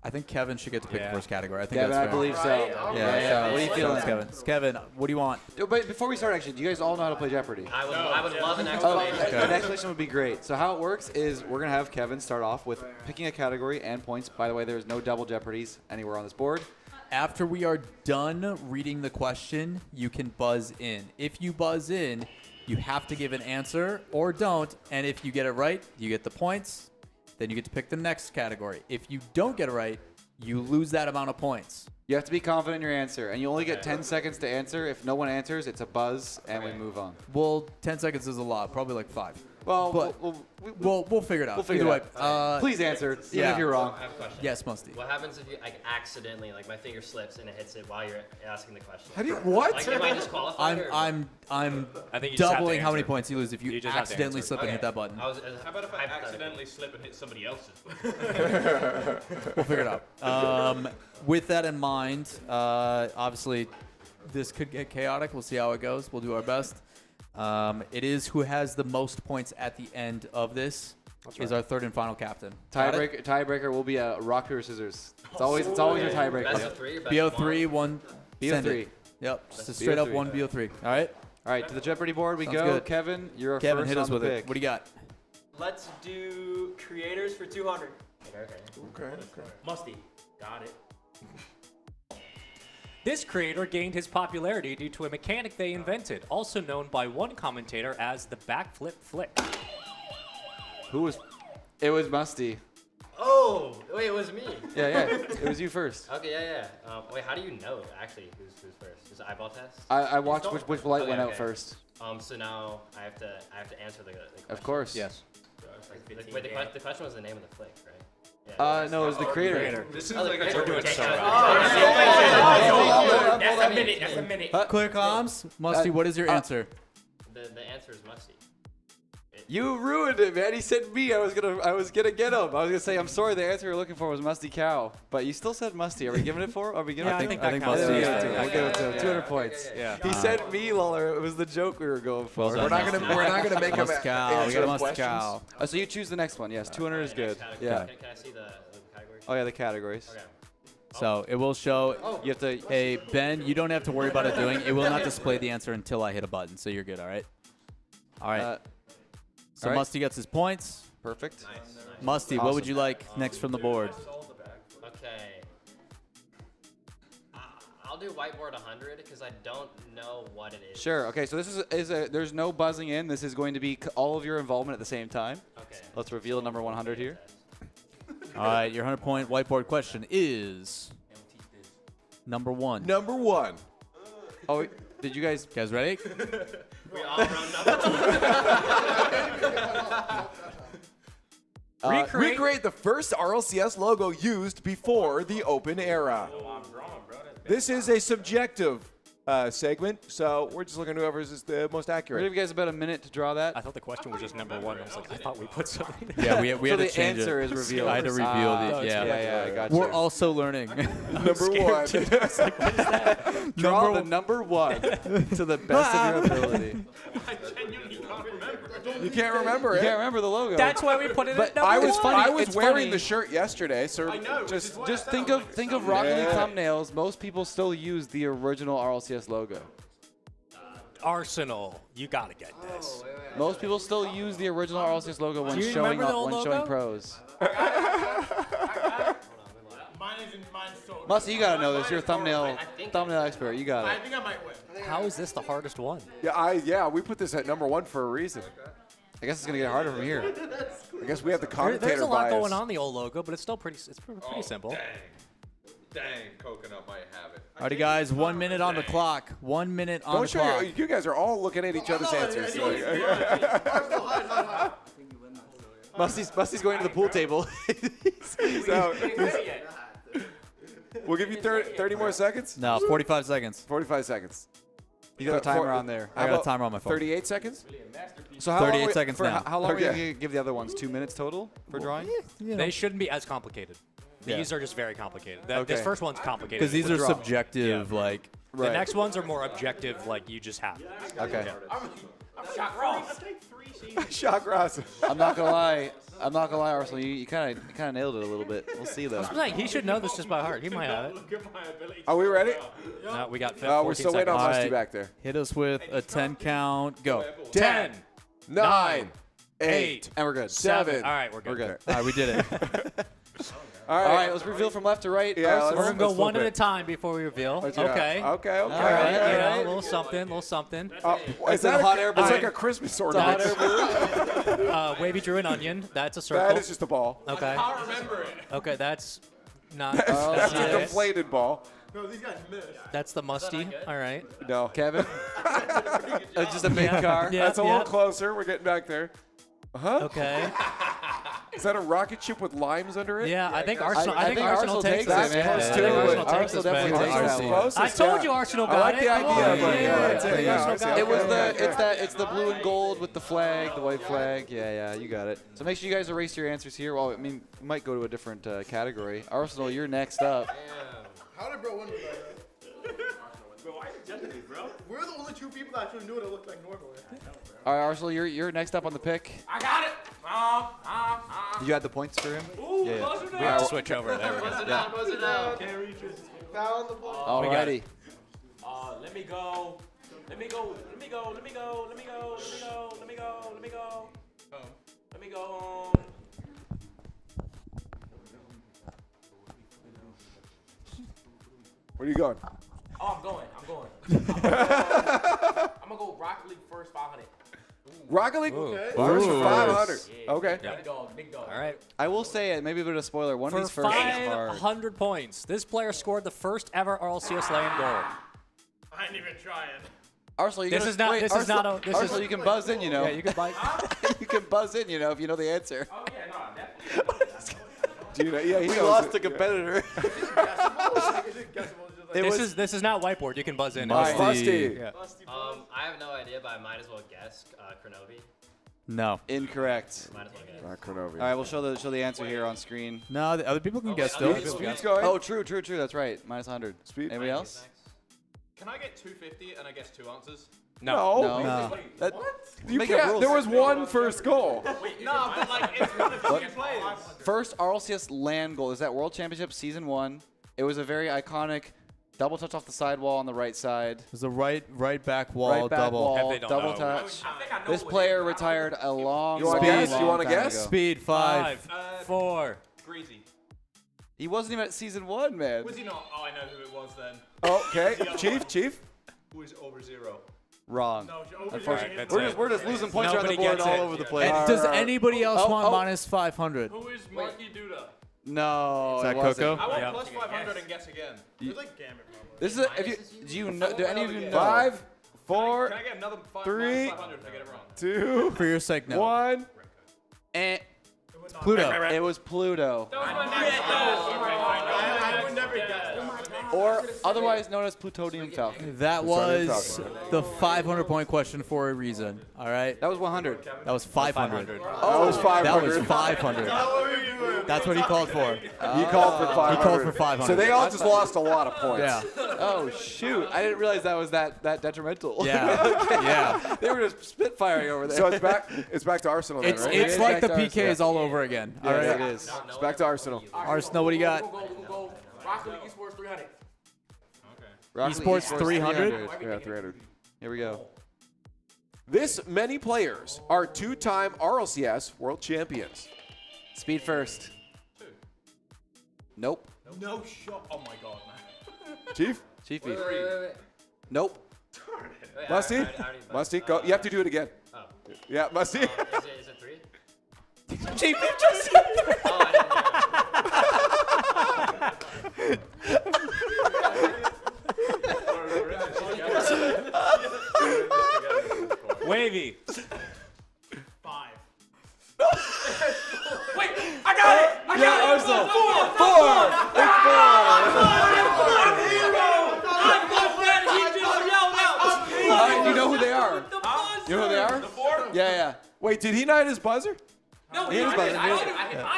I think Kevin should get to pick the first category. I think Kevin, that's I fair. believe so. Yeah. What are you feeling? Kevin, what do you want? But before we start, actually, do you guys all know how to play Jeopardy? I would love an Oh, explanation. an explanation would be great. So how it works is we're going to have Kevin start off with picking a category and points. By the way, there's no double Jeopardies anywhere on this board. After we are done reading the question, you can buzz in. If you buzz in, you have to give an answer or don't. And if you get it right, you get the points. Then you get to pick the next category. If you don't get it right, you lose that amount of points. You have to be confident in your answer, and you only get 10 seconds to answer. If no one answers, it's a buzz, and we move on. Well, 10 seconds is a lot. Probably like 5. Well, but we'll figure it out. We'll figure Either it way, out. Please answer, even if you're wrong. I have a question. Yes, Musty. What happens if you accidentally, my finger slips and it hits it while you're asking the question? How do you what? Like, am I disqualified? I'm I think you just have to doubling how many answer. points you lose if you You just have to accidentally answer. slip and hit that button. How How about if I accidentally slip and hit somebody else's? We'll figure it out. With that in mind, obviously, this could get chaotic. We'll see how it goes. We'll do our best. It is who has the most points at the end of this is our third and final captain. Got it? Tiebreaker will be a rock, paper, scissors. It's always a tiebreaker. Best of 3 or best BO3, of 1. Send BO3. it. Yep, just a straight up 1 BO3. All right? All right, to the Jeopardy board we Sounds go. good. Kevin, you're our Kevin, first hit us on with the it. pick. What do you got? Let's do creators for 200. Okay. Musty. Got it. This creator gained his popularity due to a mechanic they invented, also known by one commentator as the backflip flick. Who was? It was Musty. Oh, wait, it was me. Yeah. It was you first. Okay, yeah. Wait, how do you know actually who's first? Is it eyeball test? I watched which light Okay, went out okay. first. So now I have to answer the question. Of course. Yes. Wait, the question was the name of the flick, right? No, it was the creator. This seems like we're doing so That's a minute. Clear comms. Musty, what is your answer? The answer is Musty. You ruined it, man. He said me. I was gonna get him. I was gonna say I'm sorry. The answer you're looking for was Musty Cow, but you still said Musty. Are we giving it for? Are we giving? Yeah, it I think I think Musty We'll is give it to fair. him. We'll give it to him. 200 points. Yeah. He said me, Lawler. It was the joke we were going for. Well done. We're not gonna make him Must cow. We answer got a the must questions. cow. So you choose the next one. Yes, 200 is good. Yeah. Can I see the categories? Oh yeah, the categories. Okay. So it will show. You have to. Hey, Ben, you don't have to worry about it doing. It will not display the answer until I hit a button, so you're good, all right? All right. So all right. Musty gets his points. Perfect. Musty, what would you like next from the board? Okay. I'll do Whiteboard 100 because I don't know what it is. Sure. Okay. So this is a. There's no buzzing in. This is going to be all of your involvement at the same time. Okay. Let's reveal number 100 here. All right, your 100-point whiteboard question is number 1. Number 1. Oh, did you guys ready? We all run number 1. Recreate the first RLCS logo used before the open era. This is a subjective segment, so we're just looking at whoever's is the most We'll accurate. give you guys about a minute to draw that. I thought the question was just number 1. I was like, I thought we put something. Yeah, we had So to the change it. answer is revealed. I had to reveal the. Yeah, I got We're you. also learning. Number 1. Draw the number 1 to the best of your ability. I genuinely can't remember. You can't remember You it. can't remember the logo. That's why we put it But at number I was 1. I was It's wearing funny. the shirt yesterday, so I know. Just think of Rocket League thumbnails. Most people still use the original RLCS logo. Arsenal, you gotta get this. Most people still use the original RLCS logo when Do you showing remember the old showing logo? pros. Mine isn't mine so. Musty, you gotta know this. You're a thumbnail expert. You got I it. think I might win. How is this the hardest one? Yeah, we put this at number 1 for a reason. I guess it's gonna get harder from here. I guess we have the commentator There's a lot bias. going on the old logo, but it's still pretty simple. Dang, Coconut might have it. Alrighty, guys, 1 minute on the clock. 1 minute on Don't the show clock. you guys are all looking at each other's answers. Musty's going to the pool table. So, we'll give you 30 more seconds. No, 45 seconds. 45 seconds. You got a timer on there. I got a timer on my phone. 38 seconds. So how 38 long seconds for now. How long are you Okay. gonna give the other ones? 2 minutes total for drawing? They shouldn't be as complicated. Yeah. These are just very complicated. This Okay. first one's complicated. Because these The are draw. subjective, like. The next ones are more objective, like you just have. Okay. Shock Ross. Shock Ross. I'm not gonna lie, Arsenal. You kind of nailed it a little bit. We'll see though. I'm saying he should know this just by heart. He might have it. Are we ready? No, we got 15, Oh, we're still waiting on seconds. Musty back there. Hit us with a 10 count. Go. 10, 9, 8, And we're good. 7. All right, we're good. We're good. All right, we did it. All All right, let's reveal from left to right. Yeah, Arsenal. We're gonna go Let's one flip at a it. time before we reveal. Okay. Okay. Okay. All right. all You know, right. a little something, little something. Is that a hot air It's like balloon. a Christmas That's ornament. Wavy drew an onion. That's a circle. That is just a ball. Okay. I can't remember it. Okay, that's not. That's not a it. deflated ball. No, these guys missed. That's the musty. All right. No. Kevin. Just a big car. Yeah, That's a little yeah. closer. We're getting back there. Huh? Okay. Is that a rocket ship with limes under it? Yeah, I think Arsenal. I think Arsenal Arsenal takes takes this. it, man. I Close think to it. Arsenal takes Arsenal this, definitely man. takes Arsenal's that one. closest, I told yeah. you Arsenal I got like it. the idea, Come on, but yeah, that's it. Yeah, Arsenal Arsenal got It was okay. it's the blue and gold with the flag, the white flag. Yeah, you got it. So make sure you guys erase your answers here. Well, I mean, we might go to a different category. Arsenal, you're next up. How did bro win with that? Bro, why are you judging me, bro? We're the only 2 people that actually knew what it looked like normally. All right, Arsenal, you're next up on the pick. I got it. Did you add the points for him? Ooh, Yeah. buzzer down. We have to switch over. There we go. Buzzer down, buzzer down. Can't reach it. Found the ball. Alrighty. Let me go. Let me go. Let me go. Let me go. Let me go. Let me go. Let me go. Let me go. Let me go. Where are you going? Oh, I'm going. I'm gonna go Rocket League first 500. Rocket League? Okay. First Ooh. 500. Yeah. Okay. Big dog, big dog. All right. I will say it, maybe a bit of a spoiler. One For of these first is hard. 500 points, this player scored the first ever RLCS LAN goal. I ain't even trying. Arsenal, you This gotta- is not. wait, This is not. Arsenal- A, this Arsenal, is. you can buzz in, you know. Yeah, you can buzz. You can buzz in, you know, if you know the answer. Oh yeah, no, definitely. Do you know? Yeah, he We knows lost it. a competitor. This is not whiteboard. You can buzz in. Musty. Yeah. I have no idea, but I might as well guess Cronovi. No. Incorrect. Might as well guess. Not Cronovi. All right, we'll show the answer here on screen. No, the other people can guess wait, still. Speed's going. Oh, true. That's right. Minus 100. Speed. Anybody else? Can I get 250 and I guess 2 answers? No. No. That, You Make up can't. rules. There was one first goal. Wait, no, but like it's one of 2 players. First RLCS LAN goal is that World Championship Season 1. It was a very iconic double touch off the sidewall on the right side. It was a right back wall Right back double. wall, they don't double know. touch. I think I know This what player it is. retired a long, You wanna long, guess? You long wanna time guess? ago. Speed 5. 4. Greasy. He wasn't even at season 1, man. Was he not? Oh, I know who it was then. Okay, Chief. Who is over 0? Wrong. No, over Unfortunately, we're just losing points around the Nobody board gets all it. over the place. Does anybody else want oh. minus 500? Who is Marky Duda? No. Is that it wasn't. Coco? I want plus 500 and guess again. It's like Gambit. This is if you do you know do any of you know 5, 4, Can I get another 3, 500 if I get it wrong? 2, For your sake, no. 1. And Pluto. It was Pluto. I would never guess. Or otherwise known as Plutonium Falcon. That was the 500-point question for a reason. All right. That was 100. That was 500. Oh, that was 500. That was 500. That's what he called for. He called for 500. He called for 500. So they all just lost a lot of points. Yeah. Oh shoot! I didn't realize that was that detrimental. Yeah. Yeah. They were just spitfiring over there. So it's back to Arsenal then, It's right? it's It is like the back to PKs Arsenal. all over again. Yeah, All right. it is. It's back to Arsenal. Arsenal, what do you got? Go. Rocket League Esports 300. Rocket League Esports 300? Yeah, 300. Here we go. This many players are 2-time RLCS world champions. Speed first. 2. Nope. No shot. Oh my god, man. Chief? Chief. Wait. Nope. Musty? Musty, go. You have to do it again. Oh. Yeah, Musty. Is it 3? Chief, you just. Wavy. 5. Wait, I got it! I got it! Arsenal. 4. You know who they are? You know who they are? The 4? Yeah. Wait, did he not hit his buzzer? No, He hit his buzzer. I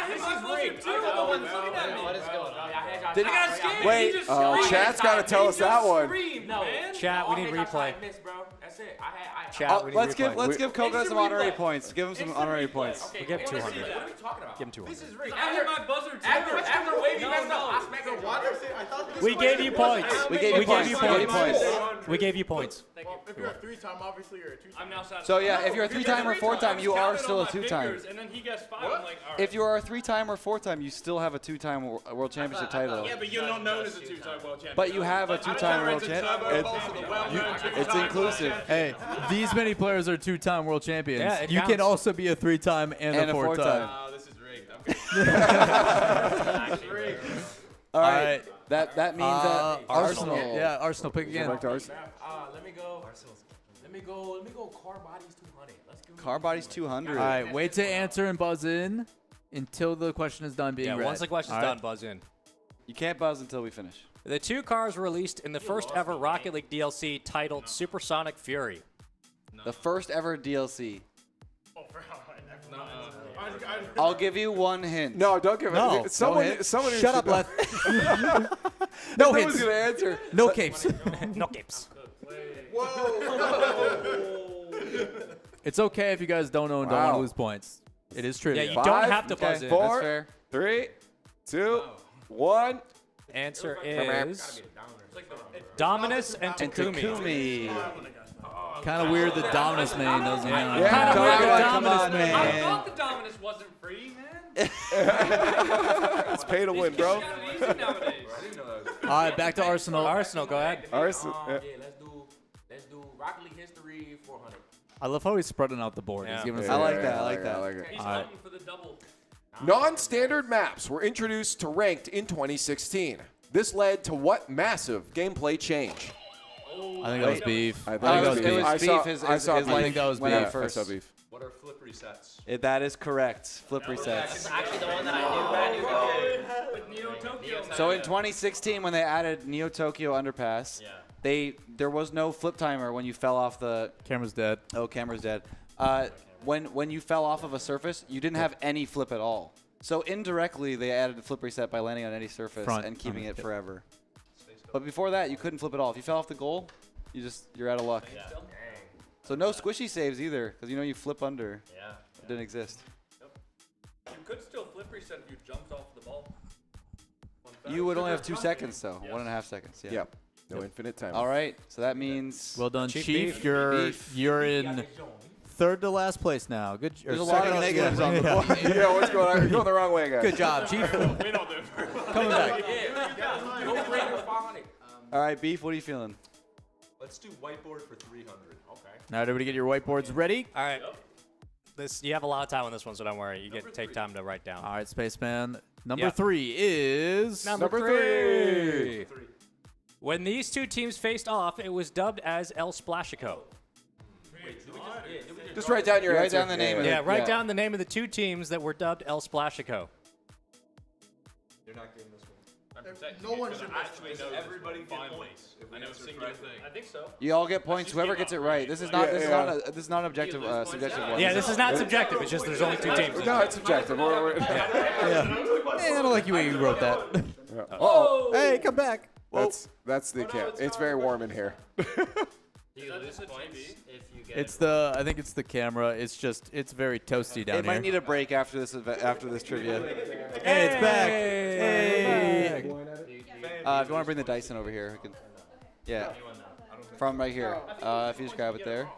hit my buzzer too. The one looking at me. What is going on? Did- I got scared. Wait, He just chat's got to tell us that one. Chat, we need replay. That's it. Chat, we need Let's replay. give Coco some honorary points. Give him some honorary points. We'll give him 200. What are we talking about? Give him 200. This is rigged. I hit my buzzer too. After Wavy messed up, I smacked it. We gave you points. We gave you points. We gave you points. If you're a 3-time, obviously you're a 2-time. I'm now satisfied. So yeah, if you're a 3-time or 4-time, you are still a 2-time. And then he gets 5. I'm like, all right. If you are a 3-time or 4-time, you still have a 2-time world championship title. Yeah, but you're not known as a 2-time world champion. But you have a 2-time world championship. It's inclusive. Hey, these many players are 2-time world champions. Yeah, it you can counts. also be a 3-time and a 4-time. Oh, this is rigged. All right. That means that Arsenal. Yeah, Arsenal. Pick again. Back to Arsenal. Let me go. Let me go. Car Bodies 200. Let's go. Car Body's 200. All right, wait to answer and buzz in until the question is done being Yeah, read. once the question's All done, right. buzz in. You can't buzz until we finish. The 2 cars were released in the first ever Rocket League DLC titled Supersonic Fury. The first ever DLC. Oh, I'll give you one hint. No, don't give No. it. Someone hint. should Shut up, know. Lef. No No one's hits. gonna answer. No capes. No capes. It's okay if you guys don't know and don't want Wow. to lose points. It is trivia. Yeah, you don't have to buzz in. 4, That's fair. 3, 2, 1. Answer is Dominus and Takumi. Kind of weird that Dominus main doesn't know. Yeah, Kinda weird come that on, Dominus come on, main. I man. thought the Dominus wasn't free, man. It's pay to win, bro. Got it easy nowadays. All right, back to Arsenal. Arsenal, go ahead. Arsenal. Yeah, let's do Rocket League History 400. I love how he's spreading out the board. Yeah. He's giving us I a- like that. I like I that. like it. He's All right. hunting for the double. Non-standard maps were introduced to Ranked in 2016. This led to what massive gameplay change? I think that was beef. I I think think that was it beef. was I beef. saw- His I saw his beef. life I think that was went beef. out first. I saw beef. What are flip resets? That is correct. Flip resets. It's actually the one that I knew. With Neo Tokyo. So in 2016, when they added Neo Tokyo Underpass, there was no flip timer when you fell off the. Camera's dead. Oh, camera's dead. When you fell off of a surface, you didn't have any flip at all. So indirectly, they added the flip reset by landing on any surface Front. and keeping it forever. But before that, you couldn't flip it all. If you fell off the goal, you're out of luck. So no squishy saves either, because you flip under. Yeah. It didn't exist. You could still flip reset if you jumped off the ball. You would only have 2 seconds, though. 1.5 seconds. Yeah. Yep. No infinite time. All right. So that means. Well done, Chief Chief. Beef. You're Beef. you're in third to last place now. Good. There's a lot of negatives on the board. Yeah, what's going on? You're going the wrong way, guys. Good job, Chief. We don't do it very well. Coming back. Go bring her 500. All right, Beef, what are you feeling? Let's do whiteboard for 300. Okay. Now, everybody get your whiteboards ready. All right. You have a lot of time on this one, so don't worry. You take time to write down. All right, Spaceman. Number 3 is... Number three. When these two teams faced off, it was dubbed as El Splashico. Just write down your answer. Write down the name of Yeah, it. write down the name of the two teams that were dubbed El Splashico. You're not getting this one. No one should actually know. Everybody get points. I know a singular thing. I think so. You all get points. Whoever gets it right. This is not. This is not an objective. Subjective one. Yeah, this is not subjective. It's just there's only two teams. No, it's subjective. Hey, I don't like the way you wrote that. Uh-oh. Hey, come back. That's the camp. It's very warm in here. Do you lose points if you get It's the. I think it's the camera. It's just. It's very toasty down It here. might need a break after this trivia. Hey, it's back. Hey. If you want to bring the dice in over here, we can. Yeah. From right here. If you just grab it there.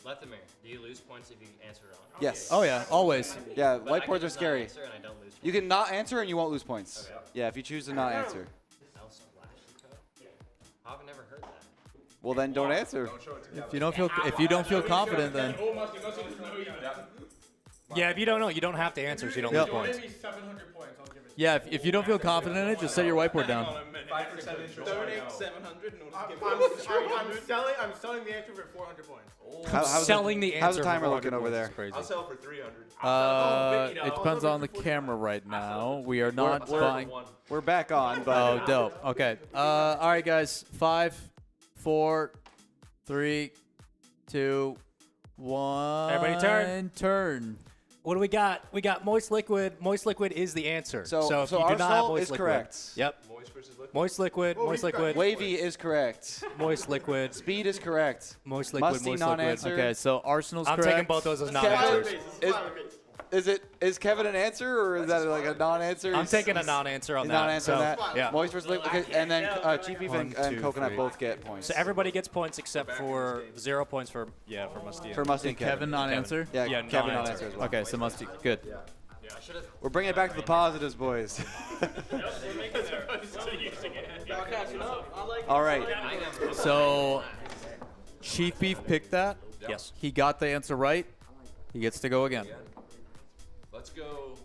Lethamir, do you lose points if you answer wrong? Yes. Oh yeah, always. Yeah, But I whiteboards can are not scary. answer and I don't lose You can not answer and you won't lose points. Okay. Yeah, if you choose to not answer. El Splashico? I've never heard that. Well, then don't answer. If you don't feel confident, then. Yeah, if you don't know, you don't have to answer, so you don't Yep. lose points. Give me 700 points. I'll give it. Yeah, if you don't feel confident in it, just set your whiteboard down. 5% interest. Donate 700 in order to get I'm selling the answer for 400 points. How's the timer looking over there? I'll sell for 300. It depends on the camera right now. We are not buying. We're back on, but. Oh, dope. Okay. All right, guys. 5, 4, 3, 2, 1. Everybody turn. What do we got? We got moist liquid. Moist liquid is the answer. So if you do not have Arsenal moist is liquid, correct. Yep. Moist versus liquid. Moist liquid. Moist liquid. Wavy is correct. Moist liquid. Speed is correct. Moist liquid. Musty moist non-answer. liquid. Okay, so Arsenal's I'm correct. taking both those as Kevin, non-answers. is Kevin an answer or is that like a non-answer? I'm taking a non-answer on He's that. non-answer on that. Yeah. Moist versus liquid. Okay, and then Chief Beef and Coconut both get points. So everybody gets points except for 0 points for Musty. For Musty and Kevin non-answer? Yeah, Yeah, Kevin non-answer. non-answer as well. Okay, so Musty. Good. We're bringing it back to the positives, boys. All right. So, Chief Beef picked that. Yes. He got the answer right. He gets to go again. Let's go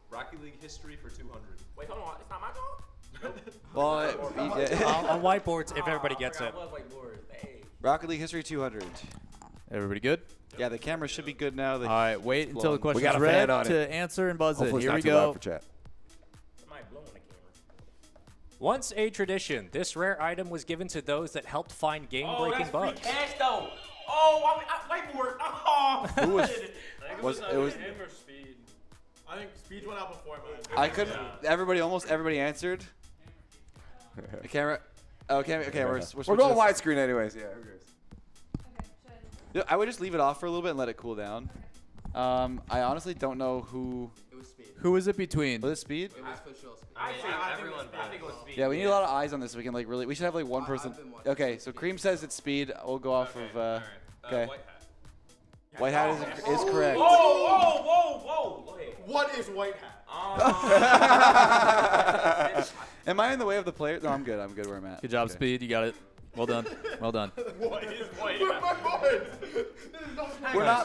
Rocket League history for 200. Wait, hold on. It's not my turn? Well, on whiteboards, if everybody gets it. Rocket League history 200. Everybody good? Yeah, the camera should be good now. All right, wait until the glowing. question's read to answer and buzz Hopefully in. it's Here not we too loud go. for chat. Once a tradition, this rare item was given to those that helped find game-breaking bugs. Free cash though. Oh, whiteboard. Oh. Who was it was him or Speed? I think Speed went out before mine. I couldn't. Almost everybody answered. The camera. Okay, we're We're going widescreen anyways. Yeah. Who cares? Yeah, I would just leave it off for a little bit and let it cool down. I honestly don't know who. It was Speed. Who was it between? Was it Speed? It was for sure Speed. I think it was Speed. Yeah, we need a lot of eyes on this. So we can like really. We should have like one person. Okay, so Creamz says it's Speed. We'll go off of. Okay. White hat is correct. Whoa. Go ahead. What is white hat? Am I in the way of the player? No, I'm good. I'm good where I'm at. Good job, Okay. Speed. You got it. Well done. Well done. What is white hat?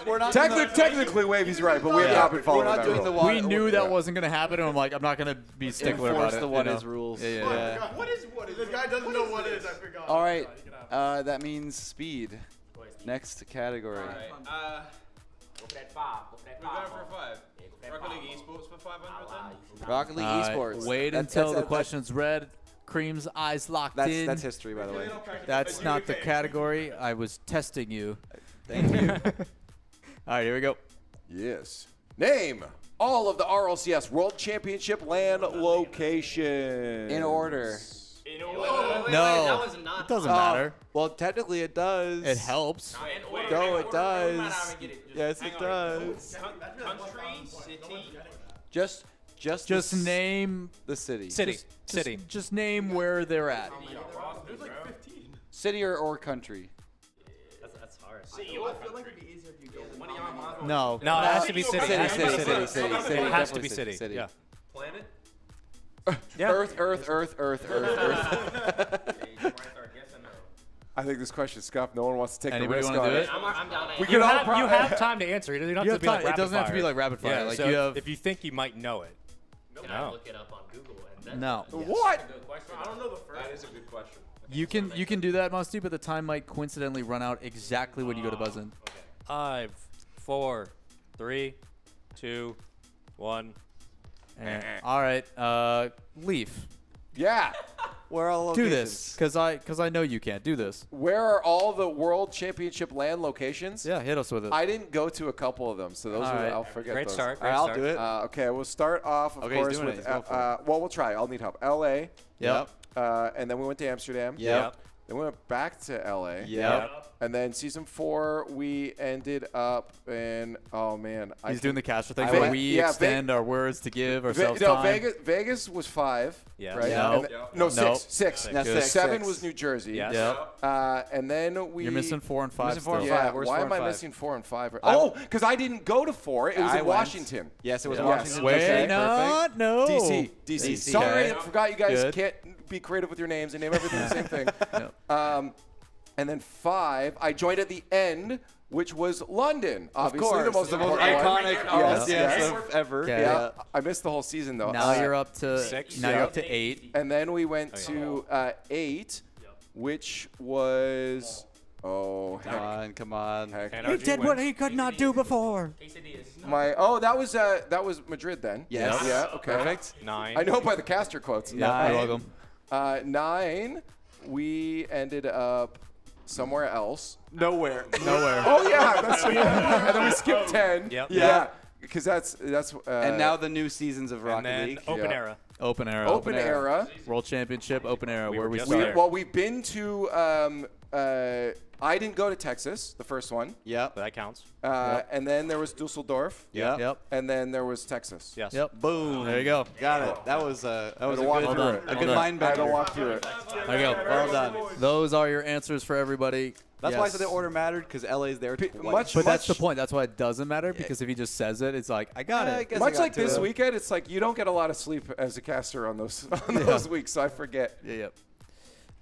We're not. Technically, Wavy's right, but we have not been following We're not that doing rule. the We knew that wasn't going to happen, and I'm like, I'm not going to be stickler about Enforce it. the what is rules. Yeah. What is? This guy doesn't know what is. I forgot. All right. That means Speed. Next category. All right. Go for that 5. Go for that 5. We're going for 5. Rocket League Esports for 500 then? Rocket League Esports. Wait until the question's read. Cream's eyes locked in. That's history, by the way. That's not the category. I was testing you. Thank you. All right, here we go. Yes. Name all of the RLCS World Championship LAN locations. In order. No, it doesn't matter. Well, technically it does. It helps. No, it does. Yes, it does. Country, city. Just name the city. City. Just name where they're at. There's like 15. City or country. That's hard. I feel like it'd be easier if you gave them No. No, it has to be city. City. It has to be City. city. City. It has to be Definitely city. Yeah. Planet? Yeah. Earth. I think this question's scuffed. No one wants to take Anybody the risk wanna on do it. it? I'm down to We you could all have, you have time to answer. It doesn't have You to have be like time. It rapid doesn't have to fire. be like rapid fire. Yeah, Like, so you have- if you think you might know it. Can No. I look it up on Google and then No. What? I don't know the first. That is a good question. You can do that, Musty, but the time might coincidentally run out exactly when you go to buzz in. 5, 4, 3, 2, 1. All right, Leaf. Yeah. Where are all Do this, cause I know you can't do this. Where are all the World Championship LAN locations? Yeah, hit us with it. I didn't go to a couple of them, so those All are right. I'll forget Great those. start. All right, I'll do it. Okay, we'll start off, of Okay, he's course, doing it. with He's going for well, we'll try. I'll need help. LA. Yep. And then we went to Amsterdam. Yep. Then we went back to LA. Yep. And then season 4, we ended up in, oh man. He's doing the Castro thing I where went- we yeah, extend our words to give ourselves no, time. Vegas was 5. Yeah. Right? No. And then- no, Nope. 6. That's six. 7 Six. was New Jersey. Yes. Yep. And then we. You're missing 4 and 5. Missing 4 and still. 5. Yeah, Where's why 4 am and I 5? missing 4 and 5? Oh, because I didn't go to 4. It was I in went. Washington. Yes, it was in Yes. Washington. Wait, Okay, not no. DC. DC. Sorry, Okay. I forgot you guys Good. can't be creative with your names and name everything the same thing. Yep. And then 5, I joined at the end, which was London. Obviously, the most important iconic one. RLCS of ever. Okay. Yeah, I missed the whole season though. Now you're up to 6. Now you're up to 8. And then we went to 8, which was Come on. He did what he could not do before. that was Madrid then. Yes. Yeah. Okay. Perfect. 9. I know by the caster quotes. Yeah, you're welcome. 9, we ended up somewhere else. Nowhere. Oh yeah, that's and then we skipped 10. Yep. Yeah, because that's. And now the new seasons of And Rocket then League. Open Yeah. Era. Open era. Open era. World Championship, Open era. We where were we just start. there. Well, we've been to. I didn't go to Texas, the first one. Yep. That counts. And then there was Dusseldorf. Yep. Yep. And then there was Texas. Yes. Yep. Boom. There you go. Got it. That was a Well good, done. a Well good done. mind I had to bender. walk through it. There you go. Well done. Those are your answers for everybody. That's why I Yes. said the order mattered, because LA's there twice. But that's the point. That's why it doesn't matter, because if he just says it, it's like, I got Yeah, I it. guess Much got like to this it. weekend, it's like you don't get a lot of sleep as a caster on those those weeks, so I forget. Yeah.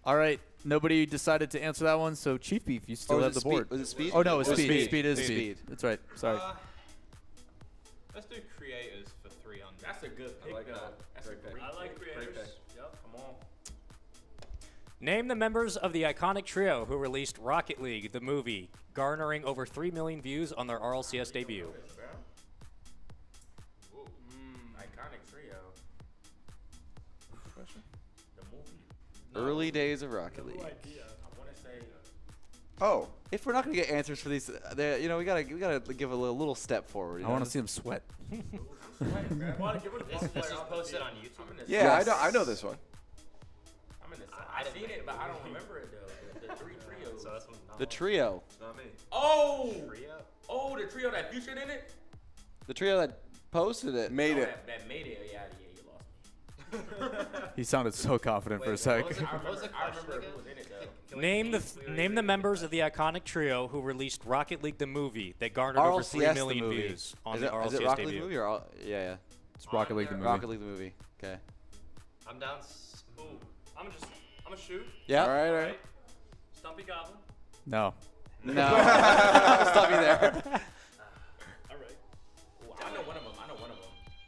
All right. Nobody decided to answer that one, so Chief Beef, you still was have it the speed? board. Was it speed? Oh, no, it was It was speed. speed. Speed is Speed. speed. That's right. Sorry. Let's do creators for 300. That's a good pick, like though. that. That's Great a pick. great I like pick. creators. Yep, come on. Name the members of the iconic trio who released Rocket League, the movie, garnering over 3 million views on their RLCS debut. Iconic trio. The movie. Early days of Rocket League. I want to say. Oh, If we're not gonna get answers for these, we gotta give a little step forward. you I know? want to see him sweat. This is posted on YouTube. And it's yeah, I know this one. I've seen it, but I don't remember it though. The 3 trios. So that's one. The trio. It's not me. Oh! The trio that featured in it? The trio that posted it. Made it. That made it. Yeah, you lost me. He sounded so confident for a sec. I remember who was in it though. Name the members of the iconic trio who released Rocket League, the movie, that garnered over 3 RLCS million the movie. views on Is the it RLCS Rocket debut. League movie or yeah? It's Rocket League the movie. Rocket League the movie. Okay. I'm down. Ooh, I'm gonna shoot. Yeah. All right. Stumpy Goblin. No. No. Stop me there. All right. Ooh, I know one of them.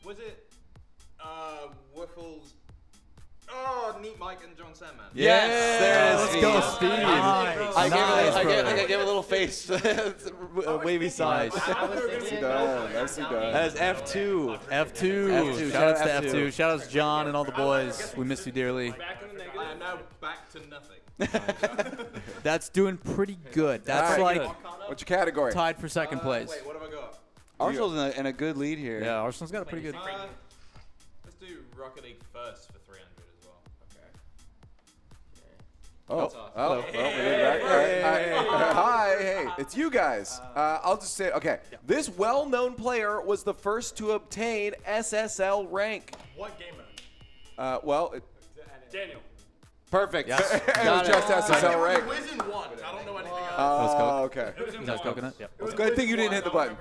Was it Wiffles? Oh, Neat Mike and John Sandman. Yes, there it is. Let's go, Steve. Nice. I gave a little face. Wavy side. Nicely done. Nicely done. That is F2. F2. Shout outs to F2. Shout outs to John and all the boys. We miss you dearly. I am now back to nothing. That's doing pretty good. That's All like right. What's your category? tied for second place. Wait, what have I got? Arsenal's in a good lead here. Yeah, Arsenal's got a pretty good. Let's do Rocket League first for 300 as well. Okay. Well, we did that. Hi, hey, it's you guys. I'll just say, okay, this well-known player was the first to obtain SSL rank. What game mode? Daniel. Perfect. Yes. It was just SSL rank. Quiz in one. I don't know anything else. Oh, okay. It was in That's one. coconut. Yep. It's a good thing you didn't hit the button.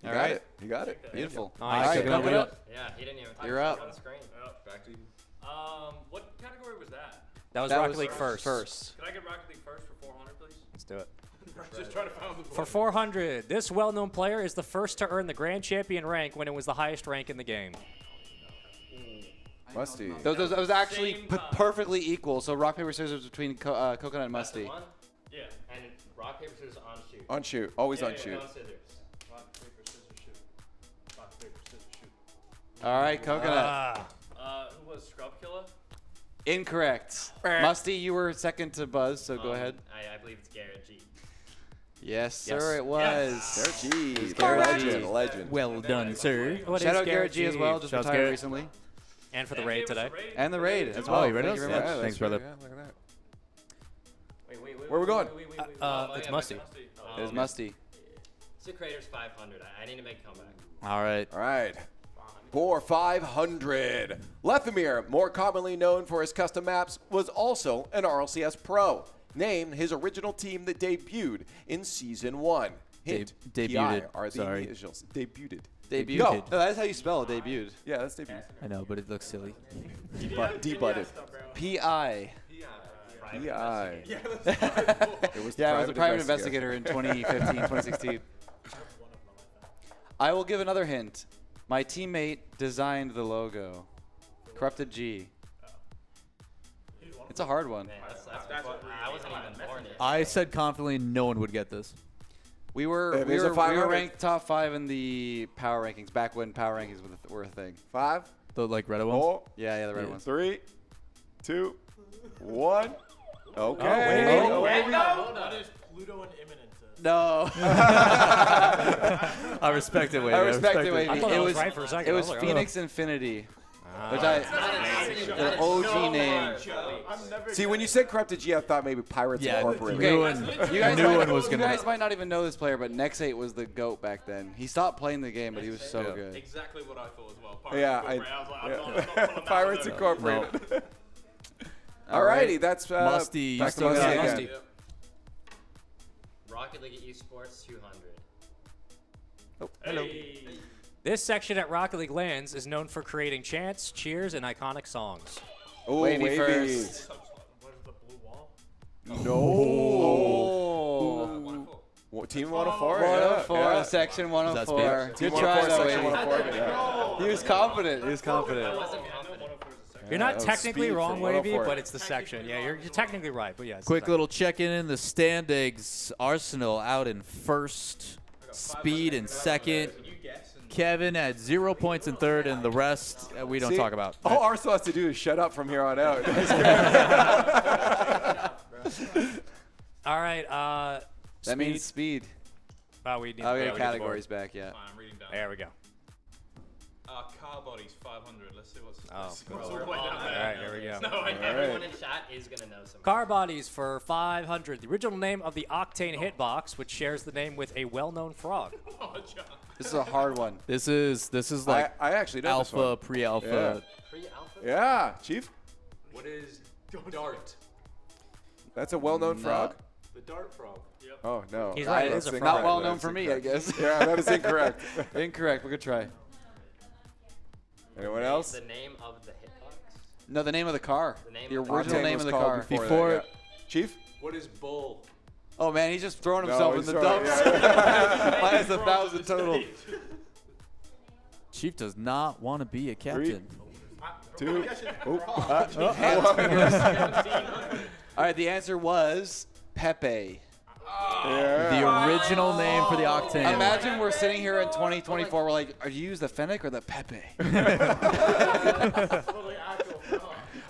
All right. You got it. Beautiful. Nice. All right, Coconut. Yeah, he didn't even touch You're it up. on the screen. Back to you. What category was that? That was That Rocket was League first. Can I get Rocket League first for 400, please? Let's do it. Just trying to find the For 400, this well-known player is the first to earn the Grand Champion rank when it was the highest rank in the game. Musty. Those was actually perfectly equal. So rock, paper, scissors between Coconut and Musty. Yeah. And rock, paper, scissors on shoot. On shoot. Always Yeah, on yeah, shoot. on scissors. Rock, paper, scissors, shoot. Rock, paper, scissors, shoot. All right, Coconut. Who was Scrub Killer? Incorrect. Musty, you were second to Buzz, so go ahead. I believe it's Garrett G. Yes, sir, it was. Garrett G. It's Garrett G. Legend. Well done, sir. Shout out Garrett G as well, just Shouts retired Garrett. recently. And for the raid today. And the raid as well. Oh, you ready? Thank you very much. Yeah, Thanks, that's brother. right. Yeah, look at that. Wait. Where we going? It's Musty. It is Musty. Two creators 500. I need to make a comeback. All right. All right. For 500. Lefemir, more commonly known for his custom maps, was also an RLCS pro. Name his original team that debuted in Season 1. Hint, Debuted. PI are the Sorry. initials. Debuted. Debuted. No. No, that's how you spell it, debuted. Yeah, that's debuted. I know, but it looks silly. Debutted. P.I. PI. Yeah, It was Yeah, I was a private investigator in 2015, 2016. I will give another hint. My teammate designed the logo. Corrupted G. It's a hard one. Man, I wasn't even born yet. I said confidently no one would get this. We were It we is a were 500. ranked top 5 in the power rankings back when power rankings were a thing. 5, The like Reddit ones. 4, Yeah, the red ones. 3, 2, 1. Okay. Wavy. What is Pluto and Imminent? No. I respect it, Wavy. I respect it, Wavy. I thought It I was was right for a second. it I was was like, Phoenix Infinity. Which an OG name. See, when you said Corrupted G, I thought maybe Pirates Yeah, Incorporated. okay. You guys, New one was you gonna- guys might not even know this player, but Nexate was the GOAT back then. He stopped playing the game, but he was so good. Exactly what I thought as well. Yeah, I was like, I'm not pulling that Pirates one. Incorporated. All Alrighty, that's Musty, you back to still Musty got again. Musty. Rocket League Esports 200. Oh, hello. This section at Rocket League LANs is known for creating chants, cheers, and iconic songs. Oh, Wavy first. What is the blue wall? No. What, team 104? 104, yeah. Section That's 104. big. Good Team try, 104, though, Section Wavy. 104. Yeah. He was confident. He was confident. You're that not was technically speed wrong, from Wavy, 104. but it's the section. Yeah, you're technically right, but yeah. it's the Quick section. little check-in in the standings. Arsenal out in first. Speed in second. Kevin at 0 points in third, and the rest we don't See, talk about. All Arsenal has to do is shut up from here on out. All right. That means speed. Oh, we need Oh, we yeah, got we need the board. categories back, yeah. Fine, I'm reading down. There we go. Car bodies 500. Let's see what's. Oh, let's see cool. what's All all the way down there. right, here we go. No, Everyone in chat is gonna know something. Car bodies for 500. The original name of the Octane hitbox, which shares the name with a well-known frog. Oh, John. This is a hard one. This is like I actually know this alpha, one. pre-alpha. Pre-alpha? Yeah, Chief. What is Dart? That's a well-known frog. The Dart frog. Yep. Oh, no. He's right, it That's is a incorrect. Not well known That's for me, I incorrect. guess. Yeah, that is incorrect. Incorrect, but good try. Anyone else? The name of the hitbox? No, the name of the car. The name The of the original Octane name was of the called car. before that, yeah. Chief? What is Bull? Oh man, he's just throwing No, himself he's in the throwing- dumps. yeah. Minus 1,000 total. Chief does not want to be a captain. 2. All right, the answer was Pepe. The original name for the Octane. Imagine we're sitting here in 2024. We're like, are you use the Fennec or the Pepe?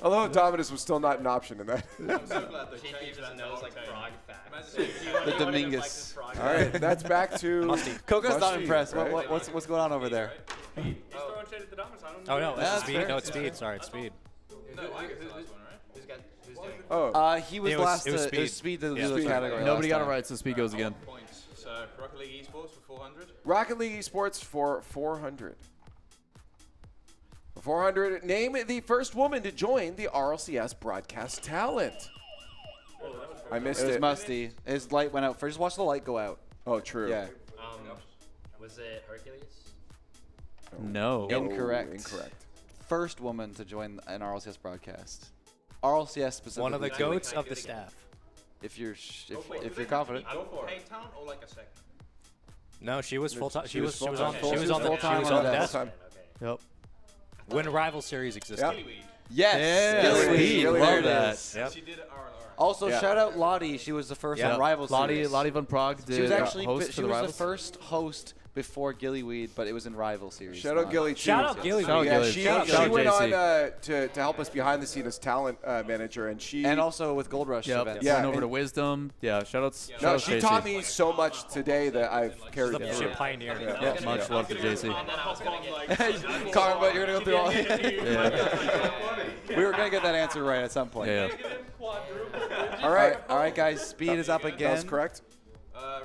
Although Dominus was still not an option in that. I'm so glad they JP changed just that. knows now. like Okay. frog facts. The Dominguez. All right, that's back to Musty. Coco's not Musty, impressed. right? What's going on over there? He's throwing shade at the Dominus. I don't know. Oh, no, That's it's speed. fair. No, it's speed. Sorry, it's speed. No, I guess the last one, right? Who's doing it? Oh, He was It was- last. it was It was speed. speed to Yeah, do the speed. category. Nobody got last it time. right, so speed goes again. Points. So Rocket League Esports for 400. Rocket League Esports for 400. For 400, name the first woman to join the RLCS broadcast talent. I missed It was it. Musty. His light went out first. Just watch the light go out. Oh, true. Yeah. Was it Hercules? No. Incorrect. Incorrect. First woman to join an RLCS broadcast. RLCS specifically. One of the goats of the staff. If you're if you're confident. I don't hate town or like a second. No, she was full time. She was on full-time the desk. Yep. When rival series existed. Yep. Yes. Gillyweed. Love that. Yep. She did it RLR. Also, shout out Lottie. She was the first on Rival Series. Lottie Van Prague did She was actually host she for the was Rivals. the first host before Gillyweed, but it was in Rival Series. Shout out Gilly. Shout out Gilly. Yeah, Gilly. she Shout went out on JC. to help us behind the scenes as talent manager, and she also with Gold Rush events. Yeah, went over to Wisdom. Yeah, shout out. No, she taught me so much today that I've carried it. She's a pioneer. Yeah. Much love to JC. Carl, but you're gonna go through all. Yeah. We were gonna get that answer right at some point. Yeah. All right, guys. Speed is up again. That's correct.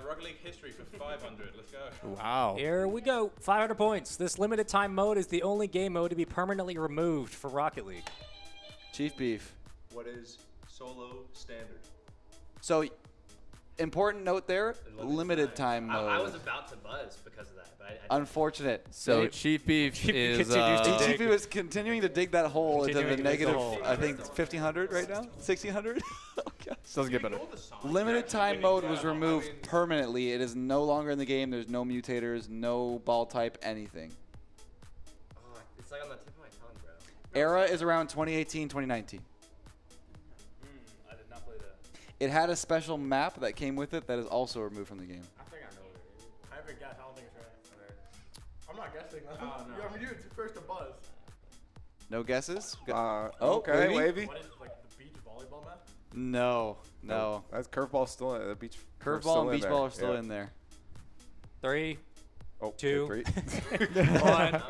Rocket League history for 500. Let's go. Wow. Here we go. 500 points. This limited time mode is the only game mode to be permanently removed for Rocket League. Chief Beef. What is solo standard? So, important note there. Limited time mode. I was about to buzz because of that, but I Unfortunate. So Chief Beef is. Chief Beef is continuing to dig that hole into the Continuing to dig negative. the hole. I think 1,500 right now. 1,600. Oh, gosh. Doesn't get better. Limited time mode was removed permanently. It is no longer in the game. There's no mutators, no ball type, anything. Oh, it's like on the tip of my tongue, bro. Era is around 2018, 2019. I did not play that. It had a special map that came with it that is also removed from the game. I think I know what it is. I haven't guessed. I don't think it's right. I'm not guessing. no. I mean, you're first to buzz. No guesses? Okay, Wavy. What is like the beach volleyball map? No. That's curveball still in the beach. Curveball and beach ball are still in there. 3, Oh, 2, 3. 1.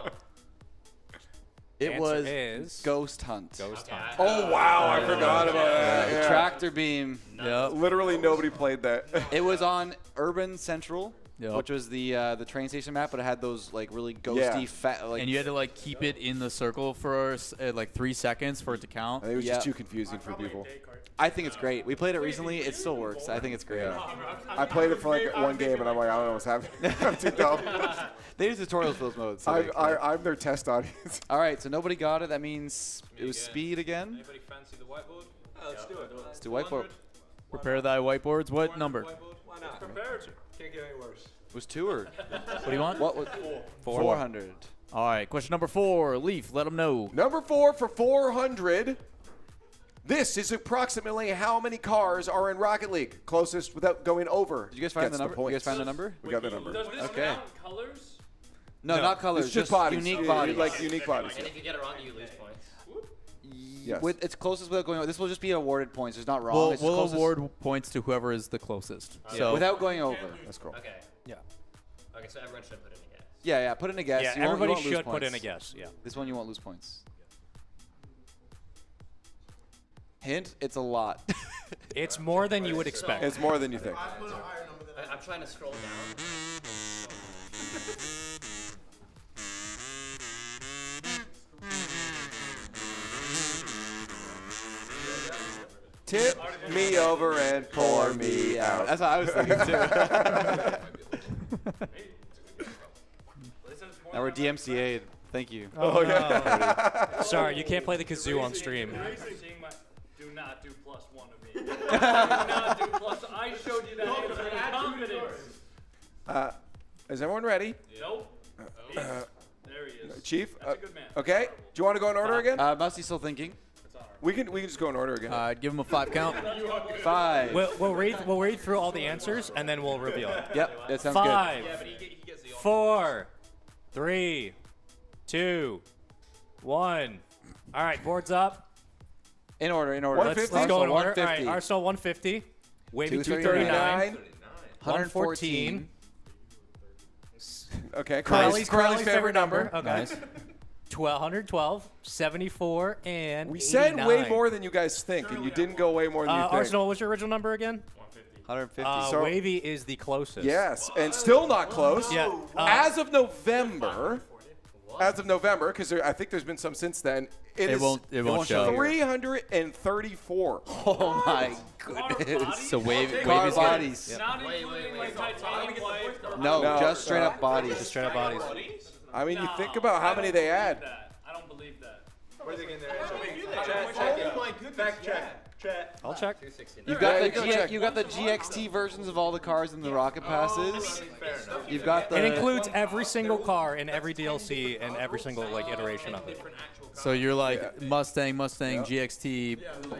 It Answer was is Ghost Hunt. Ghost Hunt. Oh wow, I forgot about that. Yeah. Tractor beam. Yep. Literally nobody played that. It was on Urban Central, Yep. which was the train station map, but it had those like really ghosty Yeah. fat like. And you had to like keep it in the circle for like 3 seconds for it to count. I think it was Yeah. just too confusing for people. I think it's great. We played it recently. It still works. I think it's great. I played it for like one game, and I'm like, I don't know what's happening. I'm too dumb. They use tutorials for those modes. So I'm their test audience. all right, so nobody got it. That means it was speed again. Anybody fancy the whiteboard? Let's do it. Let's do whiteboard. Prepare thy whiteboards. What number? Why not? Prepare to. Can't get any worse. It was 2 or What do you want? what was 400? All right. Question number 4. Leaf, let them know. Number 4 for 400. This is approximately how many cars are in Rocket League. Closest without going over. Did you guys find gets the number? points. You guys find the number? We got the number. Does this Okay. count colors? No, not colors. It's just bodies. unique Yeah, bodies. like unique bodies. And if you get it wrong, you lose points. Yes. With it's closest without going over. This will just be awarded points. It's not wrong. We'll, It's just we'll closest award points to whoever is the closest. So without going over. That's cool. Okay. Yeah. Okay, so everyone should put in a guess. Yeah, put in a guess. Yeah, You won't- you everybody won't lose should put in a points. guess. Yeah. This one you won't lose points. Hint: it's a lot. It's more than you would expect. It's more than you think. I'm trying to scroll down. Tip me over and pour me out. That's what I was thinking too. Now we're DMCA'd. Thank you. Oh, yeah. Sorry, you can't play the kazoo on stream. Do not do +1 of me. Do not do plus. I showed you that answer with confidence. Is everyone ready? Nope. There he is. Chief? That's a good man. Okay. Do you want to go in order again? Musty's still thinking. We can just go in order again. I'd give him a 5 count. 5. We'll read through all the answers and then we'll reveal it. Yep, that sounds 5, good. 4, 3, 2, 1. All right, boards up. In order. Let's go in order. All 150. right, Arsenal 150. Wavy 239. 239. 114. Okay, Corelli's favorite number. Okay. Nice. 112, 74, and We said 89. way more than you guys think, and you didn't go way more than you think. Arsenal, what was your original number again? 150. So- Wavy is the closest. Yes, and still not close. Yeah. As of November, as of November, because I think there's been some since then. It won't show. 334. Oh my goodness. So Wavy's car bodies. Yep. Not including like titanium white. No, just straight up bodies. Just straight up bodies. I mean, you think about how many they add. I don't believe that. Where are they getting their answer? Fact check. Chat. I'll check. You've got you got the GXT versions of all the cars in the rocket passes. You've got the. It includes every single car in every DLC and every single like iteration of it. So you're like Mustang, GXT,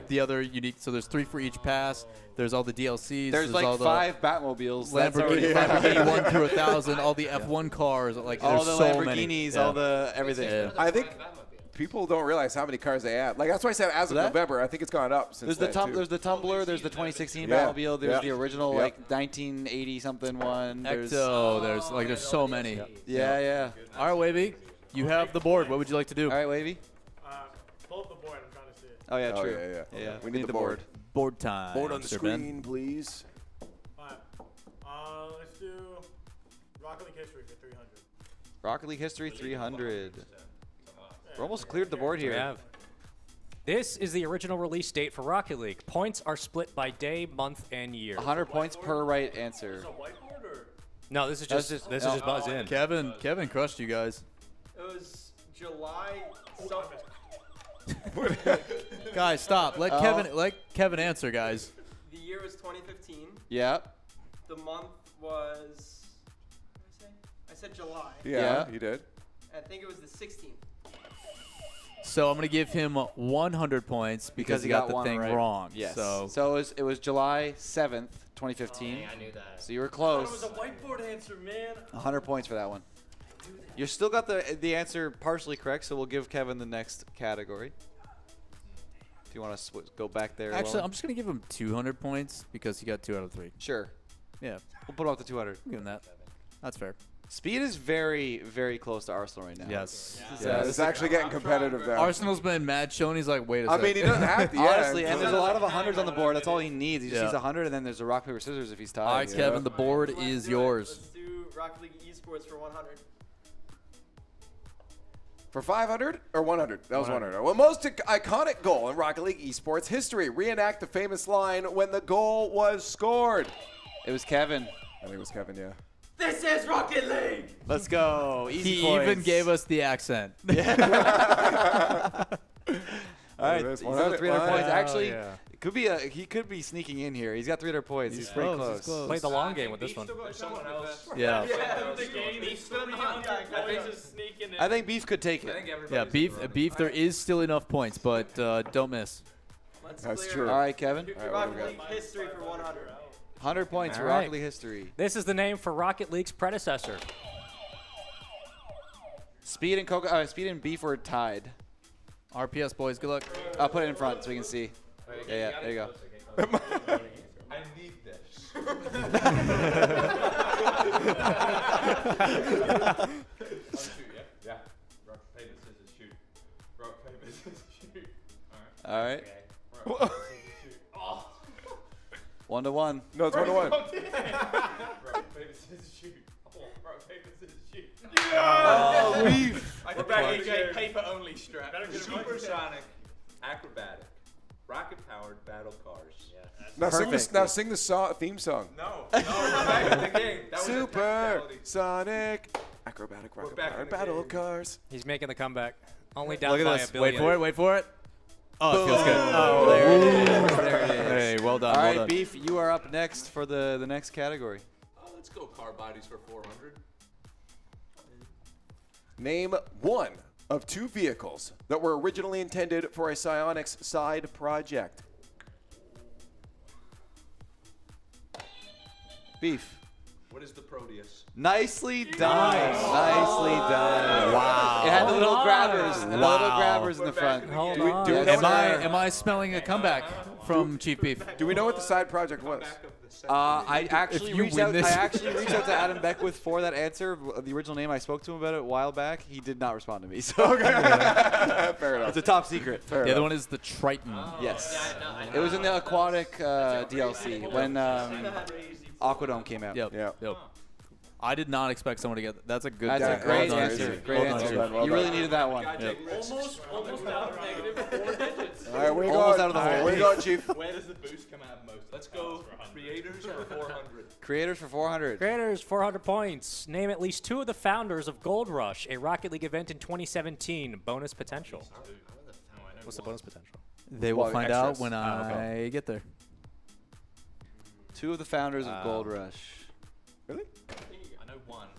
the other unique. So there's 3 for each pass. There's all the DLCs. There's like all 5 Batmobiles. Lamborghini 1 through 1,000. All the F1 cars. Like all there's the so Lamborghinis, many. all the everything. Yeah. I think people don't realize how many cars they add. Like that's why I said as of November, I think it's gone up since There's the then, too. There's the Tumbler. There's the 2016 Yeah. Batmobile. There's Yeah. the original Yeah. like 1980 something one. Ecto. There's so many. Yeah. All right, Wavy, you have the board. What would you like to do? All right, Wavy. Pull up the board. I'm trying to see it. Oh yeah, Oh, true. yeah. We need the board. Board time. Board on the Sir Ben. screen, please. Alright. Let's do Rocket League history for 300. Rocket League history 300. We're almost cleared the board We here. have. This is the original release date for Rocket League. Points are split by day, month, and year. 100 points per right answer. No, this is just buzz in. Kevin crushed you guys. It was July. Guys, stop. Let Kevin answer, guys. The year was 2015. Yeah. The month was. What did I say? I said July. Yeah, you did. I think it was the 16th. So I'm gonna give him 100 points because he got the one thing right. wrong. Yes. So it was July 7th, 2015. I knew that. So you were It close. was a whiteboard answer, man. 100 points for that one. You still got the answer partially correct, so we'll give Kevin the next category. If you want to go back there. actually, Lawler. I'm just gonna give him 200 points because he got 2 out of 3. Sure. Yeah, We'll put off the 200. give him that. That's fair. Speed is very, very close to Arsenal right now. Yes. Yeah, it's actually getting competitive now. Arsenal's been mad shown. He's like, wait a I second. mean, he doesn't have to. Honestly, and there's a lot of 100s on the board. That's all he needs. He just Yeah. needs 100, and then there's a rock, paper, scissors if he's tied. All right, Kevin, the board is yours. Let's do Rocket League Esports for 100. For 500 or 100? That was 100. Well, most iconic goal in Rocket League Esports history. Reenact the famous line when the goal was scored. It was Kevin. I think it was Kevin, yeah. This is Rocket League. Let's go. Easy He points. even gave us the accent. All right, That's he's 100. got 300 points. Wow. Actually, yeah. it could be he could be sneaking in here. He's got 300 points. He's pretty close. Play the long game with this one. Someone else. Yeah. I think Beef could take it. Yeah, beef. There is still enough points, but don't miss. That's clear true. All right, Kevin. Rocket League history for 100. 100 points for All right. Rocket League history. This is the name for Rocket League's predecessor. Speed and Beef were tied. RPS boys, good luck. I'll put it in front so we can see. Yeah, there you go. I need this. Yeah. Rock, paper, scissors, shoot. Rock, paper, scissors, shoot. All right. Rock, paper, scissors, shoot. Oh. 1-1. No, it's 1-1. Rock, paper, scissors, shoot. Oh, rock, paper, scissors, shoot. Oh, Beef. We're back AJ paper only strap. Supersonic, acrobatic, rocket-powered battle cars. Now Perfect. sing the theme song. No, we're back in the game. That was a Super technicality. Sonic, acrobatic, We're rocket back in powered the battle game. cars. He's making the comeback. Only down Look by at this. a billion. Wait for it. Oh, it feels good. Oh, there it is. There it is. Hey, well done. All well right, done. Beef, you are up next for the next category. Let's go car bodies for 400. Name one of 2 vehicles that were originally intended for a Psionics side project. Beef. What is the Proteus? Nicely done. Nicely done. Wow. It had the little grabbers. The little Wow. grabbers in the front. Hold on. Am I smelling a comeback from Chief Beef? Do we know what the side project was? I actually you reached win out. this- I actually reached out to Adam Beckwith for that answer. The original name, I spoke to him about it a while back. He did not respond to me. So Fair enough. it's a top secret. Fair The other enough. one is the Triton. Yes, it was in the aquatic DLC when Aquadome came out. Yep. Yeah. Yep. I did not expect someone to get that. That's a good. That's a great answer. Great answer. You really needed that one. Almost out of negative 4 digits. All right, where you Almost going? out of the hole. Where you going, Chief? Where does the boost come out most? Let's go creators for 400. Creators for 400. Creators, 400 points. Name at least 2 of the founders of Gold Rush, a Rocket League event in 2017. Bonus potential. What's the bonus potential? They will find out when I get there. 2 of the founders of Gold Rush. Really? I know one.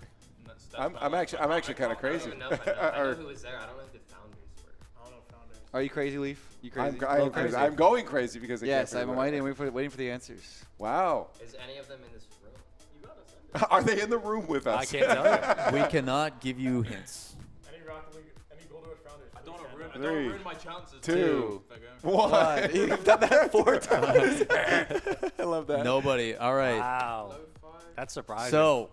I'm actually kind of crazy. I know who was there. I don't know who the founders were. I don't know founders. Are you crazy, Leaf? You crazy? I'm crazy. I'm going crazy because yes, I'm waiting for the answers. Wow. Is any of them in this room? Are they in the room with us? I can't tell you. We cannot give you hints. Any Rocket League, any Gold Rush founders? I don't want to ruin my chances. 2, Okay. 1. You've done that 4 times. I love that. Nobody. All right. Wow. That's surprising. So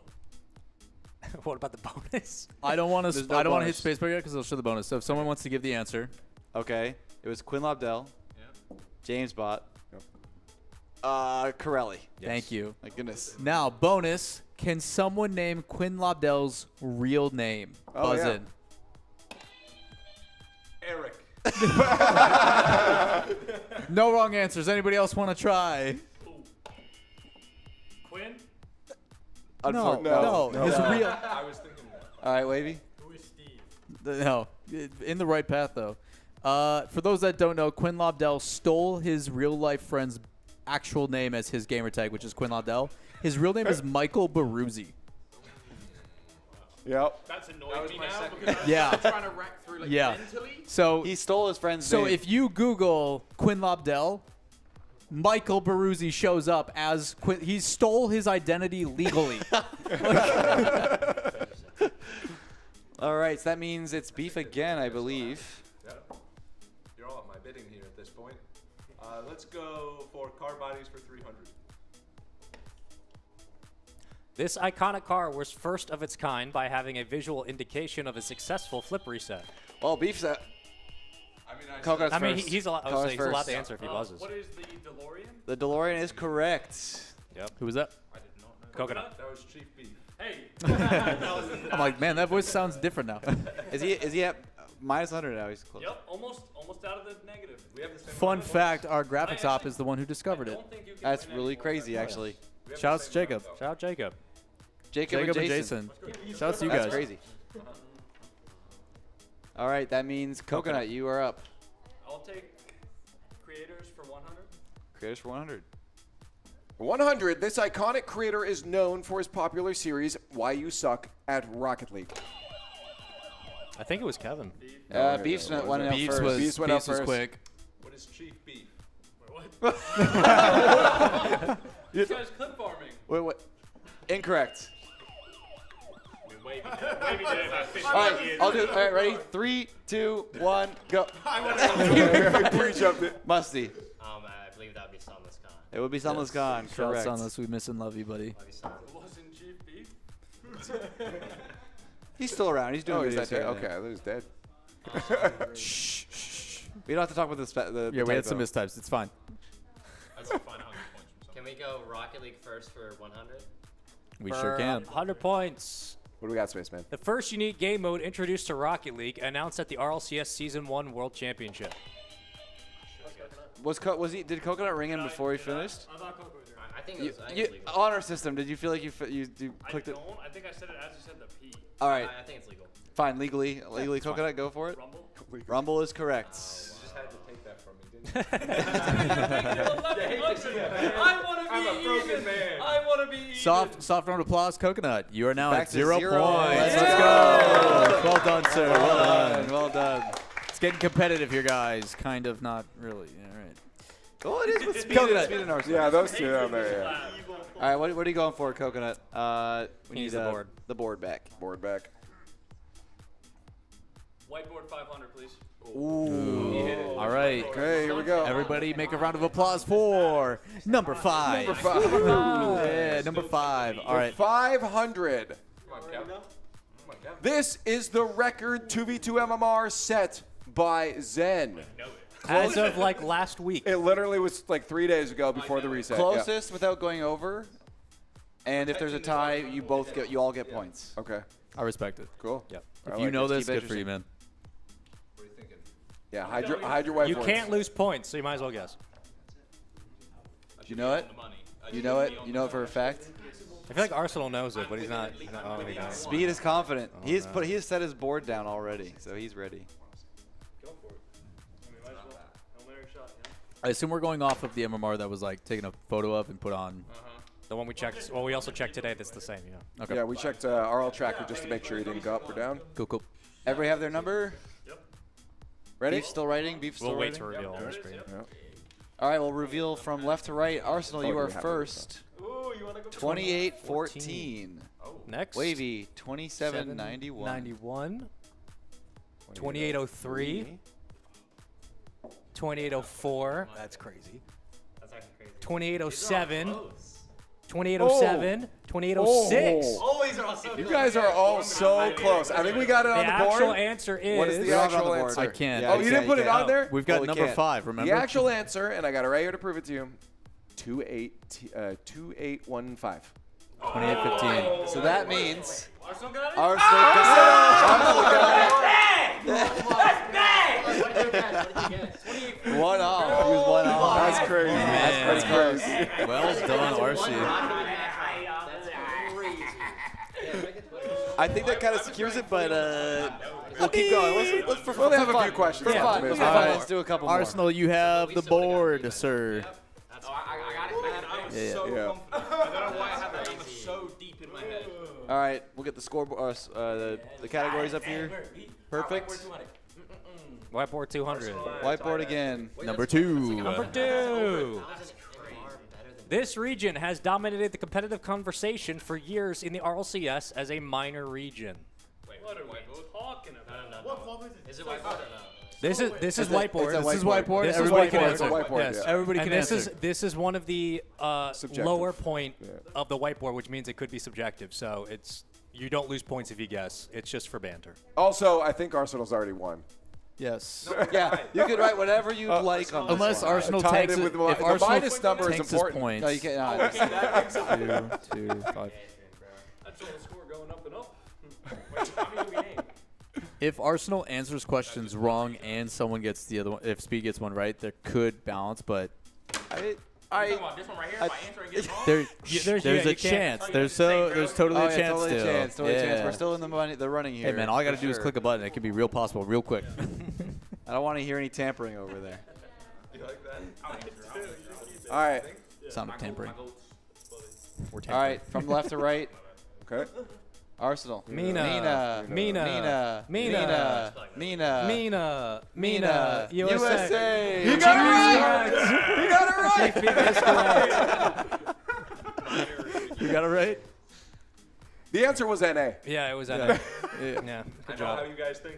what about the bonus? I don't want to. There's no I don't want to hit bonus. spacebar yet because it'll show the bonus. So if someone wants to give the answer, Okay. It was Quinn Lobdell. Yeah. James Bott. Corelli. thank you. My goodness. Now bonus. Can someone name Quinn Lobdell's real name? Oh, Buzz yeah. in. Eric. No wrong answers. Anybody else want to try? Quinn? No. His real. I was thinking that. All right, Wavy. Who is Steve? No, in the right path though. For those that don't know, Quinn Lobdell stole his real life friend's actual name as his gamer tag, which is Quinn Lobdell. His real name is Michael Baruzzi. Yep. That's That annoying was me my now second because I was Yeah. still trying to rack through like mentally. So He stole his friend's So name. if you Google Quinn Lobdell, Michael Baruzzi shows up as Quinn. He stole his identity legally. All right, so that means it's beef again, I believe. Yeah. You're all at my bidding here at this point. Let's go for car bodies for 300. This iconic car was first of its kind by having a visual indication of a successful flip reset. Well, beef's at. I I mean, he's allowed to answer if he buzzes. What is the DeLorean? The DeLorean is correct. Yep. Who was that? I did not know. Coconut. That was Chief Beef. Hey. I'm like, man, that voice sounds different now. Is he at minus 100 now? He's close. Yep, almost out of the negative. We have the same Fun amount of fact: our graphics op is the one who discovered it. That's really crazy, actually. Shout out to Jacob. Shout out Jacob. Jacob and Jason. Shout out to you That's guys. crazy. All right, that means Coconut, you are up. I'll take creators for 100. Creators for 100. 100. This iconic creator is known for his popular series Why You Suck at Rocket League. I think it was Kevin. Beef's went out Beefs first. was, Beefs went out Beefs was first. quick. What is Chief Beef? What? This guy's clip farming. Wait, what? Incorrect. Wavy did it about 50 All right, years. I'll do it. All right, ready? 3, 2, 1, go. Pre-jumped it. Musty. I believe that would be Sunless Khan. It would be Sunless Khan. Shout out Correct. Sunless. We miss and love you, buddy. Wasn't Chief Beef? He's still around. He's doing Oh, he's videos dead. here and Okay, there. I thought he was dead. We don't have to talk about the Yeah, we had typo. some mistypes. It's fine. That's a fine 100 points from Can we go Rocket League first for 100? We sure can. 100 points. What do we got, Spaceman? The first unique game mode introduced to Rocket League, announced at the RLCS Season 1 World Championship. Did Coconut ring in before he finished? I thought Coco was right. I think it was. I think it's legal. Honor system. Did you feel like you clicked it? I think I said it as you said the P. All right. I think it's legal. Fine. Legally, Coconut, go for it. Rumble? Rumble is correct. You just had to take that from me, didn't you? I want to be I'm a broken even. man. I want to be even. Soft round of applause, Coconut. You are now Back at to 0 0. points. Let's Let's go. Well done, sir. Well done. Well done. It's getting competitive here, guys. Kind of, not really. All right. Oh, it is with speed, Coconut. speed and Arsenal. Yeah, those two down there, yeah. All right, what are you going for, Coconut? We Needs need the board. The board back. Board back. Whiteboard 500, please. Ooh. All right. Okay, here we go. Everybody make a round of applause for number 5. Number 5. Yeah, number 5. All right. 500. Come on, Kevin. Come on, Kevin. This is the record 2v2 MMR set by Zen. As of like last week. It literally was like 3 days ago before the reset. Closest without going over. And if there's a tie, you all get points. Okay. I respect it. Cool. Yep. If you know this, good for you, man. Yeah, hide your whiteboards. You can't lose points, so you might as well guess. You know it? You know it? You know it for a fact? I feel like Arsenal knows it, but he's not. Oh, he knows. Speed is confident. He has set his board down already, so he's ready. I assume we're going off of the MMR that was like taken a photo of and put on. The one we checked. Well, we also checked today. That's the same. Yeah. Okay. Yeah, we checked RL tracker just to make sure he didn't go up or down. Cool, cool. Everybody have their number? Yep. Ready? Beef still writing? Beef still We'll wait writing? to reveal on the screen. Yep. All right, we'll reveal from left to right. Arsenal, you are first. Ooh, you want to go 28-14. Next. Wavy, 27-91. 91. 2803. 2804. That's crazy. That's actually crazy. 2807. 2807. 2806. Oh, these are all so You close. guys are all so close. I think we got it on the board. The actual answer is. What is the We don't have it on actual the board. answer? I can't. Yeah, Oh, you didn't put it on there? We've got we number can't. 5, remember? The actual answer, and I got it right here to prove it to you. 2815. 28-15. So that means Arsenal got it? Arsenal got it. One off. He was one off. That's crazy. That's pretty close. Well done, RC. I think that kind of secures it, but we'll keep going. Let's We'll have a few questions. For fun. after this. All right, let's do a couple more. Arsenal, you have the board, sir. Oh, I got it, man. I was Yeah, so yeah. confident. I don't know why I had that number so deep in my head. All right, we'll get the scoreboard, the categories up here. Perfect. Whiteboard 200. Whiteboard again. Number 2. Number 2. This region has dominated the competitive conversation for years in the RLCS as a minor region. Wait, what are we talking about? What is it whiteboard or no? This is whiteboard. This is whiteboard. This is Everybody can whiteboard. answer. Whiteboard, Yes. yeah. Everybody And can this answer. This is one of the Subjective. lower point of the whiteboard, which means it could be subjective. So you don't lose points if you guess. It's just for banter. Also, I think Arsenal's already won. Yes. Yeah, you can write whatever you'd like on this Unless one. Arsenal Tied takes in it. with If the Arsenal minus number is takes his important. points. No, you can't. No, Okay, that makes sense. 2, 2, 5. That's all the score going up and up. Wait, how many do we name? If Arsenal answers questions wrong and someone gets the other one, if Speed gets one right, there could balance, but Talking about this one right here, if I answer and get it wrong? there's a chance. There's totally Oh, a yeah, chance totally still. a chance. Totally a chance. Yeah. We're still in the running here. Hey man, all I got to for do is sure. click a button. It can be real possible, real quick. I don't want to hear any tampering over there. You like that? All right. Sound of tampering. All right, from left to right. Okay. Arsenal. Mina. USA. You got it right. You got it right. You got it right? The answer was NA. Yeah, it was NA. Yeah. Yeah. I Good know how job. you guys think.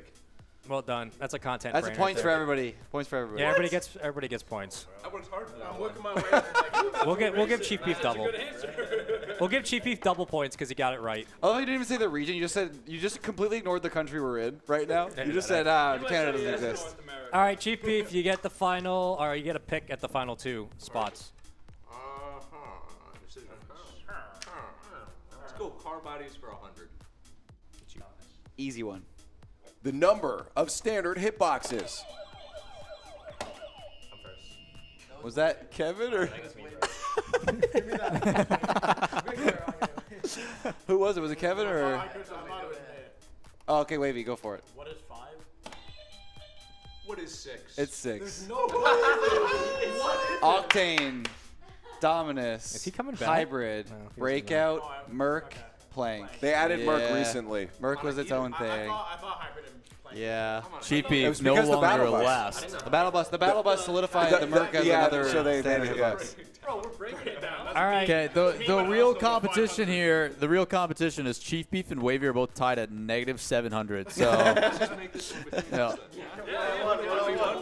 Well done. That's a content. That's a brain points right for there. everybody. Points for everybody. Yeah, everybody gets points. I worked hard for that. I'm working my way. Like, We'll give Chief Beef that's a double. good answer. We'll give Chief Beef double points because he got it right. Oh, you didn't even say the region. You just completely ignored the country we're in right now. You just said Canada doesn't exist. All right, Chief Beef, you get the final, or you get a pick at the final 2 spots. Decisions. Let's go car bodies for 100. Easy one. The number of standard hitboxes. Was that Kevin or? Who was it? Was it Kevin or? Oh, okay, Wavy, go for it. What is 5? What is 6? It's 6. No. Octane, Dominus. Is he coming back? Hybrid, No, he was Breakout, Merc, Plank. They added Merc Yeah. recently. Merc was its own thing. I thought Hybrid and Plank. Yeah. Chief It Beef was no because the longer battle bus. last. The battle bus solidified the Merc as yeah, another so they standard yeah. hitbox. Bro, we're breaking it down. All right. Okay, the real competition here, the real competition is Chief Beef and Wavy are both tied at -700. So, yeah.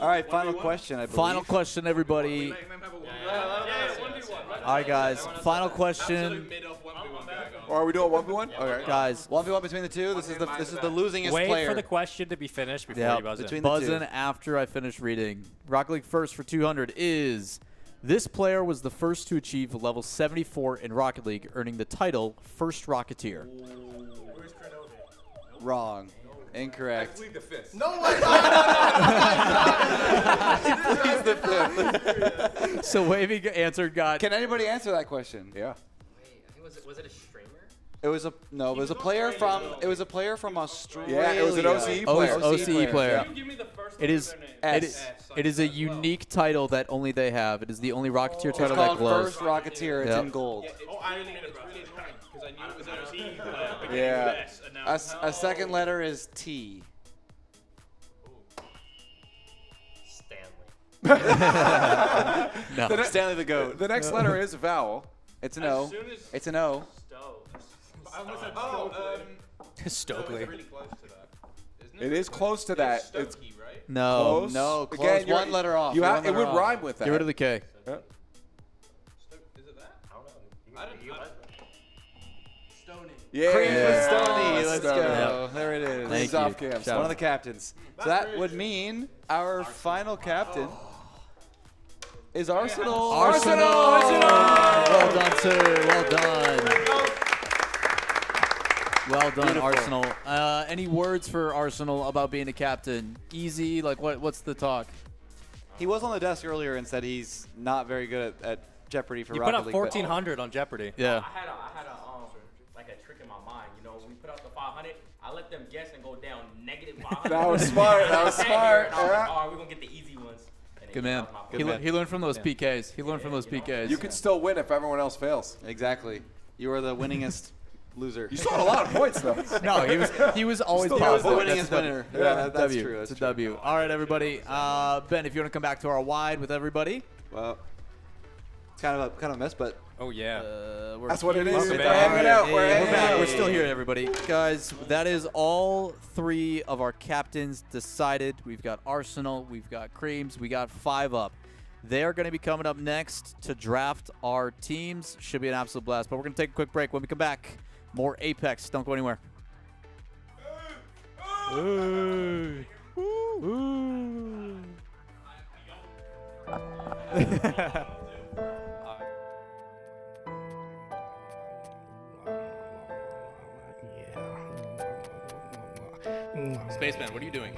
All right, final question, I believe. Final question, everybody. All right, guys. Final question, Or are we doing 1v1? Okay. guys. 1v1 between the two. This is the losingest Wait player. for the question to be finished before Yeah, you buzz in. between the buzz two. in after I finish reading. Rocket League first for 200 is This player was the first to achieve level 74 in Rocket League, earning the title First Rocketeer. Wrong. Incorrect. Plead the fifth. No, Please the fifth. So Wavy answered got. Can anybody answer that question? Wait, Yeah. I think was it a streamer? It was a player from Australia. Yeah, it was an OCE player. OCE player. Yeah. Give me the first It is. It is a unique title that only they have. It is the only Rocketeer It's title called that glows. First Rocketeer. It's Yep. in gold. Oh, I didn't mean it's really annoying because I knew it was LC, but Yeah. S, and now A second letter is T. Stanley. No. Stanley the Goat. The next letter is a vowel. It's an O. It's an O. I almost said Stokely. It's really close to that. Isn't It is close to that. It's Stokey, right? No. close. No, close. Again, One letter off. You One have, it letter would off. rhyme with that. Get rid of the K. Yeah. Is it that? I don't know. I didn't. Yeah. Creamz with Stony. Let's Stony. go. There it is. Thank Creamz off you. camp. Shout One of out. the captains. So that would mean our final captain is Arsenal. Arsenal! Well done, sir. Well done. Well done, Beautiful. Arsenal. Any words for Arsenal about being a captain? Easy? Like, what's the talk? He was on the desk earlier and said he's not very good at Jeopardy for You Rocket put up League. but- 1,400 on Jeopardy. Yeah. I had a like a trick in my mind. You know, when we put out the 500, I let them guess and go down negative 500. That was smart. That was And I smart. was like, Yeah. all right, we're gonna get the easy ones. And Good then man. that was my He, fault. he learned from those PKs. He learned from those PKs. You could still win if everyone else fails. Exactly. You are the winningest loser. You still had a lot of points, though. No, he was always Still positive. the winningest That's a W. winner. Yeah, Yeah, that's W. true. It's That's a W. All right, everybody. Ben, if you want to come back to our wide with everybody. Well, it's kind of a mess, but Oh, yeah. That's what it is. Welcome We're back. hanging out. We're We're hanging back. out. We're still here, everybody. Guys, that is all three of our captains decided. We've got Arsenal, we've got Creamz, we got 5 up. They're going to be coming up next to draft our teams. Should be an absolute blast. But we're going to take a quick break. When we come back, more Apex. Don't go anywhere. Spaceman, what are you doing?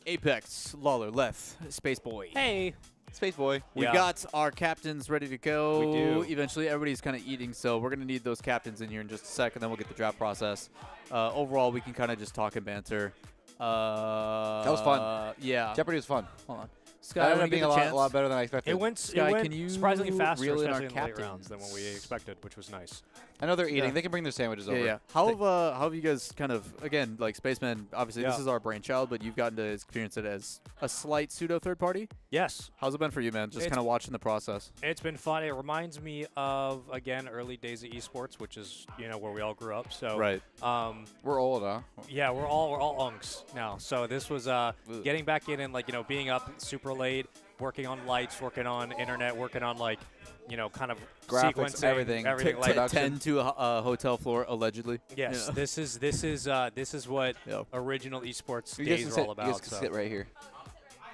Apex, Lawler, Lef, Space Boy. Hey. Space Boy. We've got our captains ready to go. We do. Eventually, everybody's kind of eating, so we're going to need those captains in here in just a second, then we'll get the draft process. Overall, we can kind of just talk and banter. That was fun. Yeah. Jeopardy was fun. Hold on. That Sky, ended when up you being get a the chance. lot better than I expected. It went, Sky, it went can you surprisingly faster, reel in our especially in the late captains? rounds than what we expected, which was nice. I know they're eating. Yeah. They can bring their sandwiches Yeah, over. yeah. How have you guys kind of, again, like Spaceman, obviously this Yeah. is our brainchild, but you've gotten to experience it as a slight pseudo third party? Yes. How's it been for you, man? Just It's- kind of watching the process. It's been fun. It reminds me of, again, early days of esports, which is, where we all grew up. So Right. We're old, huh? Yeah, we're all unks now. So this was getting back in and being up super late, working on lights, working on internet, working on kind of Graphics, sequencing, everything. like 10 to a hotel floor, allegedly. Yes, Yeah. this is what original esports You guys days can are sit- all about. You guys can so sit right here.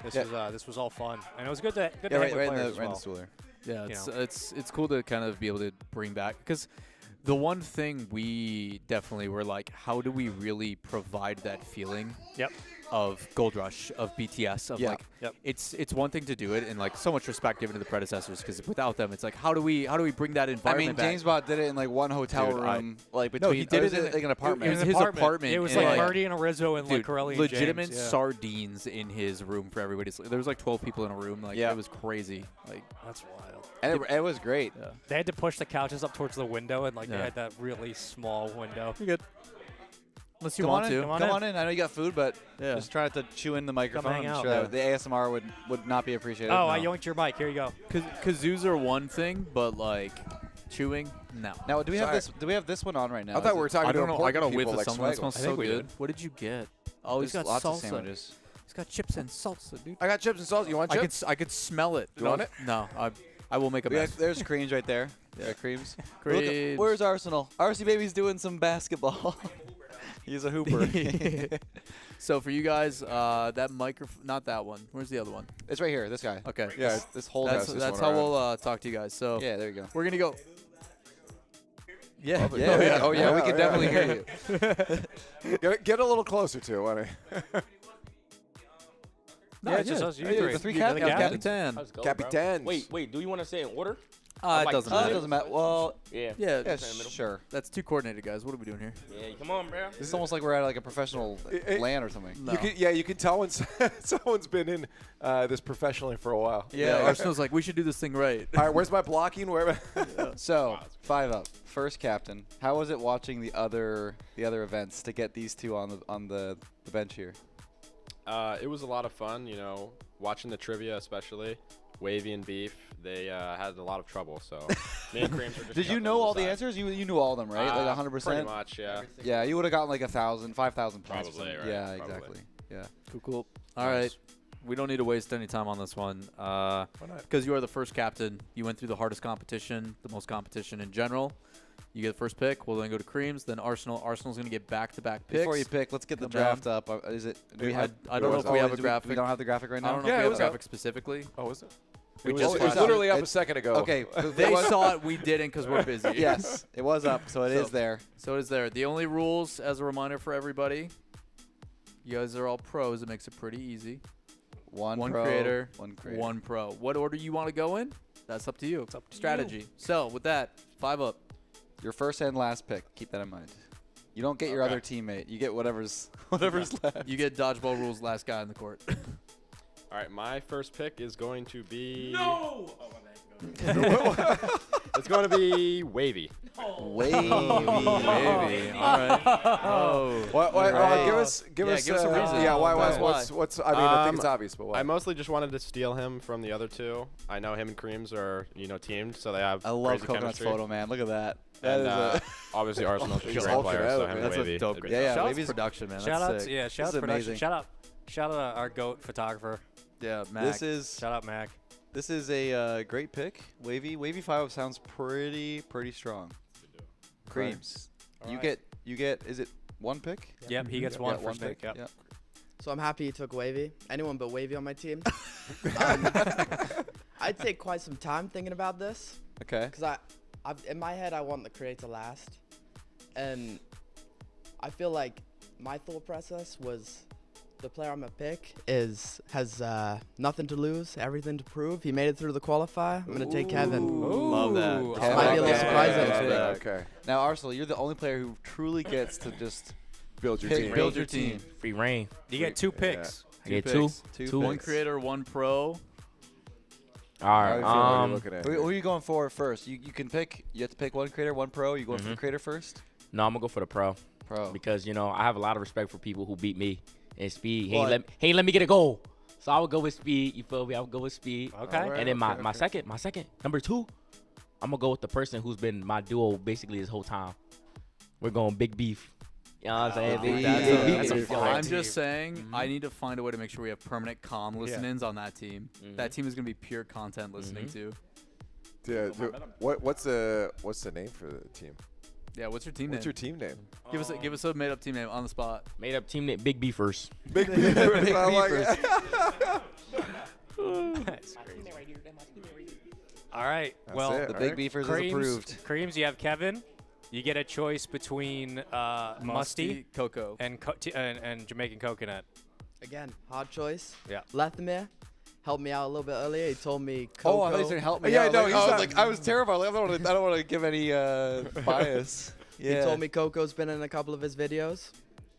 this was all fun, and it was good to Yeah, hang right with in players the as well. stool there. Yeah, You it's cool to kind of be able to bring back, because the one thing we definitely were like, how do we really provide that feeling of Gold Rush, of BTS, of it's one thing to do it, and so much respect given to the predecessors, because without them, it's like how do we bring that environment back? James Bot did it in one hotel Dude, room, between. No, he did it in an apartment. It was his apartment. It was and, like Murdy and Rizzo and dude, Corelli and legitimate James, yeah. sardines in his room for everybody. There was 12 people in a room. It was crazy. That's wild. And it was great. Yeah. They had to push the couches up towards the window, and they Yeah. had that really small window. You're good. Unless you Come want on to. in. Come on in. I know you got food, but Yeah. just try not to chew in the microphone. hang I'm out. sure that the ASMR would not be appreciated. Oh, I yoinked your mic. Here you go. Kazoos are one thing, but chewing, no. Now, do we have this? Do we have this one on right now? I thought we were talking I don't to know. I important got a whiff people of like something that Swaggle. smells I so think we good. did. What did you get? Oh, he's There's got lots salsa. of sandwiches. He's got chips and salsa, dude. I got chips and salsa. You want chips? I could smell it. You want it? No, I will make a mess. There's Creamz right there. Yeah, Creamz. Creamz. Where's Arsenal? RC Baby's doing some basketball. He's a hooper. So for you guys, that microphone, not that one. Where's the other one? It's right here. This guy. Okay. Yeah, this whole That's house. how we'll talk to you guys. So Yeah, there you go. we're gonna go. Yeah. Yeah. Oh yeah, we can yeah, definitely yeah. hear you. Get a little closer too, honey. Yeah, it's just us, you three. The three You got the captains. Capitan. Let's go, Capitans. bro. Wait, do you want to say in order? It doesn't matter. It doesn't matter. Well, Yeah. Yeah. yeah, in the middle. sure. That's too coordinated, guys. What are we doing here? Yeah, come on, bro. This is almost like we're at a professional LAN or something. No. You can tell when someone's been in this professionally for a while. Yeah, Arsenal's like, we should do this thing right. All right, where's my blocking? Where? So 5 up. First captain. How was it watching the other events to get these two on the bench here? It was a lot of fun, watching the trivia especially. Wavy and Beef, they had a lot of trouble, so me and Creamz were just Did you kept know on all the the side. answers? You knew all of them, right? 100%? Pretty much, yeah. Yeah, you would have gotten 1,000, 5,000 points. Probably, right, Yeah, probably. exactly. Yeah. Cool. All right. We don't need to waste any time on this one. Because you are the first captain. You went through the hardest competition, the most competition in general. You get the first pick. We'll then go to Creamz, then Arsenal. Arsenal's going to get back-to-back picks. Before you pick, let's get the Come down. draft up. Is it? Do we I have? don't know if we have a graphic. We don't have the graphic right now. I don't know Yeah, if it we have was a up. graphic specifically. Oh, is it? We It just was found out. literally up a second ago. Okay. They saw it. We didn't because we're busy. Yes, it was up, so it is there. So it is there. The only rules, as a reminder for everybody, you guys are all pros. It makes it pretty easy. One One pro, creator, one creator. one pro. What order you want to go in? That's up to you. It's up to strategy. you. So with that, 5 up. Your first and last pick. Keep that in mind. You don't get your Okay. other teammate. You get whatever's left. You get dodgeball rules. Last guy on the court. All right, my first pick is going to be... No! It's going to be Wavy. Wavy. Wavy. All right. Oh. What? Right. Give us give us a reason. Yeah, why? Why? What's? I mean, I think it's obvious, but why? I mostly just wanted to steal him from the other two. I know him and Creamz are, teamed, so they have I love crazy Coconut's chemistry. photo, man. Look at that. That And is obviously Arsenal's a He's great hulking player, out, so him man. and That's a Wavy. dope it'd be grade. Yeah, Shout out Wavy's to production, man. Shout That's out, sick. yeah, shout out This to is production. amazing. Shout out our GOAT photographer. Yeah, Mac. This is Shout out Mac. this is a great pick. Wavy 5 sounds pretty strong. Creamz. You get is it one pick? Yep, he gets one Yeah, first pick. Yep. Yep. So I'm happy you took Wavy. Anyone but Wavy on my team. I'd take quite some time thinking about this. Okay. Because in my head, I want the creator last. And I feel like my thought process was The player I'm gonna pick has nothing to lose, everything to prove. He made it through the qualifier. I'm gonna take Kevin. Love that. This might be a little surprising. Okay. Now, Arsenal, you're the only player who truly gets to just build your pick- team. Build your team. Free reign. You get 2 picks. I get picks. two. One creator, one pro. All right. Who are you going for first? You can pick. You have to pick one creator, one pro. You going for the creator first? No, I'm gonna go for the pro. Pro. Because I have a lot of respect for people who beat me in speed. He Well, ain't let me get a goal. So I would go with speed. You feel me? I would go with speed. Okay. All right, And then okay, my second, number 2, I'm gonna go with the person who's been my duo basically this whole time. We're going big beef. You know what I'm saying? That's Big beef. I'm just saying, I need to find a way to make sure we have permanent comm listen-ins on that team. That team is going to be pure content listening to. Yeah, what's the name for the team? Yeah, what's your team name? What's your team name? Give us a made-up team name on the spot. Made up team name, Big Beefers. Big Beefers. I like it. That's crazy. All right. That's Well, it, The all Big right. Beefers is Creamz, approved. Creamz, you have Kevin. You get a choice between Musty Coco, and Jamaican Coconut. Again, hard choice. Yeah. Lethemir helped me out a little bit earlier. He told me Oh, Coco. I thought you were going to help me. Yeah, out. no, he's not- I was terrified. I don't want to give any bias. He told me Coco's been in a couple of his videos.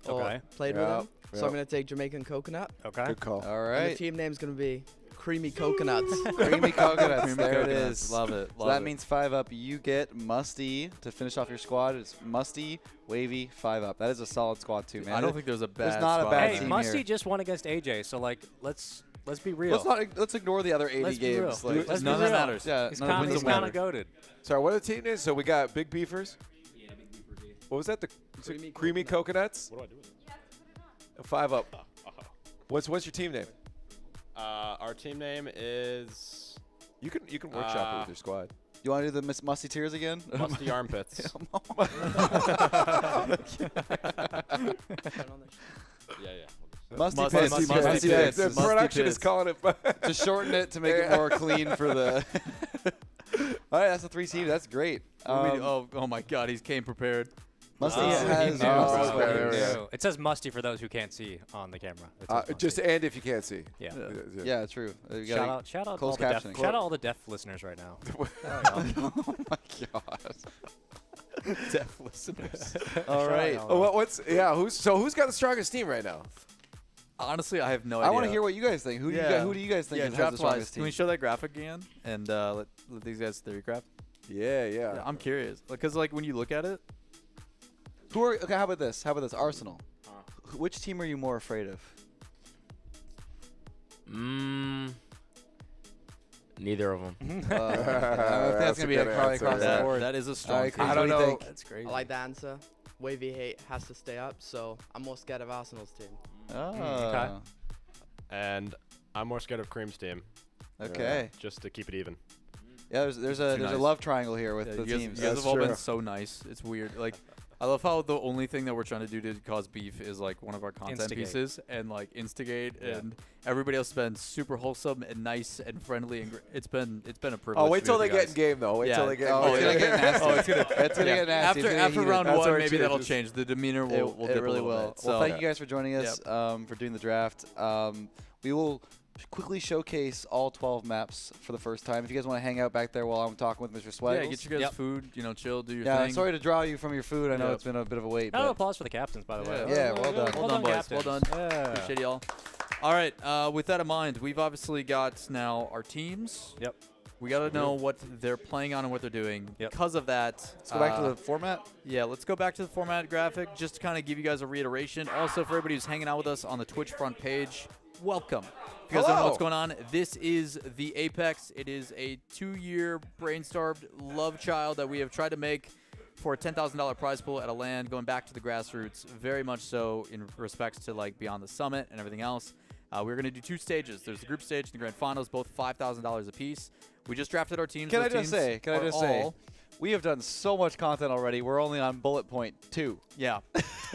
Or Okay. played with him. So I'm going to take Jamaican Coconut. Okay. Good call. All And right. the team name's going to be Creamy Coconuts. Creamy coconuts. Creamy there it coconuts. is. Love it. So Love that it. means 5 up. You get Musty to finish off your squad. It's Musty, Wavy, 5 up. That is a solid squad too, man. I don't think there's a bad There's not a squad. bad Hey, team Musty here. just won against AJ, so like let's be real. Let's ignore the other 80 Let's be real. games. Like, Let's be none of that real. matters. Yeah, He's none of kind it of matters. goated. Sorry, what are the team names? So we got Big Beefers. What was that? The creamy coconuts. What do I do with it? 5 up. What's your team name? Our team name is You can workshop it with your squad. You want to do the Miss Musty Tears again? Musty Armpits. Musty Musty Pits. Pits. Musty Pits. The Musty production Pits. is calling it. To shorten it to make it more clean for the. All right, that's the 3 teams. That's great. oh my God, he's came prepared. Musty Oh, has. he knew, Oh, bro. okay, He okay. knew. It says Musty for those who can't see on the camera. It says Musty. Just and if you can't see. Yeah. Yeah, true. You Shout gotta- out, shout out, closed all the deaf, captioning. shout out all the deaf listeners right now. Oh my God. Deaf listeners. All right. Who's got the strongest team right now? Honestly, I have no idea. I want to hear what you guys think. Who do you guys think has the draft-wise. strongest Can team? we show that graphic again and let these guys theory craft? Yeah. I'm curious because like when you look at it, Okay, how about this? Arsenal. Which team are you more afraid of? Neither of them. I think that's gonna be probably across the board. that is a strong. Creamz, I don't what do you know. think? That's great. I like the answer. Wavy hate has to stay up, so I'm more scared of Arsenal's team. Okay. And I'm more scared of Cream's team. Okay. Just to keep it even. Yeah, there's a nice. love triangle here with Yeah, the you guys, teams. you guys That's have all been true. so nice. It's weird. Like, I love how the only thing that we're trying to do to cause beef is like one of our content Instigate. pieces and like instigate, Yeah. and everybody else has been super wholesome and nice and friendly, and it's been a privilege. Oh, wait to till be they with get you in guys. game though. Wait till they get. Oh, it's gonna get nasty. Oh, it's gonna get nasty. It's After gonna get heated. round That's one, how it maybe that'll changes. change. The demeanor will It dip a really little will. bit. Well, So, thank you guys for joining us for doing the draft. We will quickly showcase all 12 maps for the first time. If you guys want to hang out back there while I'm talking with Mr. Swaggles. yeah, get you guys food. Chill, do your Yeah, thing. sorry to draw you from your food. I know Yep. it's been a bit of a wait. Round of But applause for the captains, by the way. Yeah, well done. Well done, boys. Well captains. done. Yeah. Appreciate y'all. All right. With that in mind, we've obviously got now our teams. Yep. We got to know what they're playing on and what they're doing. Yep. Because of that, let's go back to the format. Yeah, let's go back to the format graphic just to kind of give you guys a reiteration. Also, for everybody who's hanging out with us on the Twitch front page, welcome. If you guys don't know what's going on, this is the Apex. It is a 2-year brainstormed love child that we have tried to make for a $10,000 prize pool at a LAN, going back to the grassroots, very much so in respects to like Beyond the Summit and everything else. We're going to do 2 stages. There's the group stage and the grand finals, both $5,000 apiece. We just drafted our teams. Can I Those just teams say, are we have done so much content already. We're only on bullet point 2. Yeah.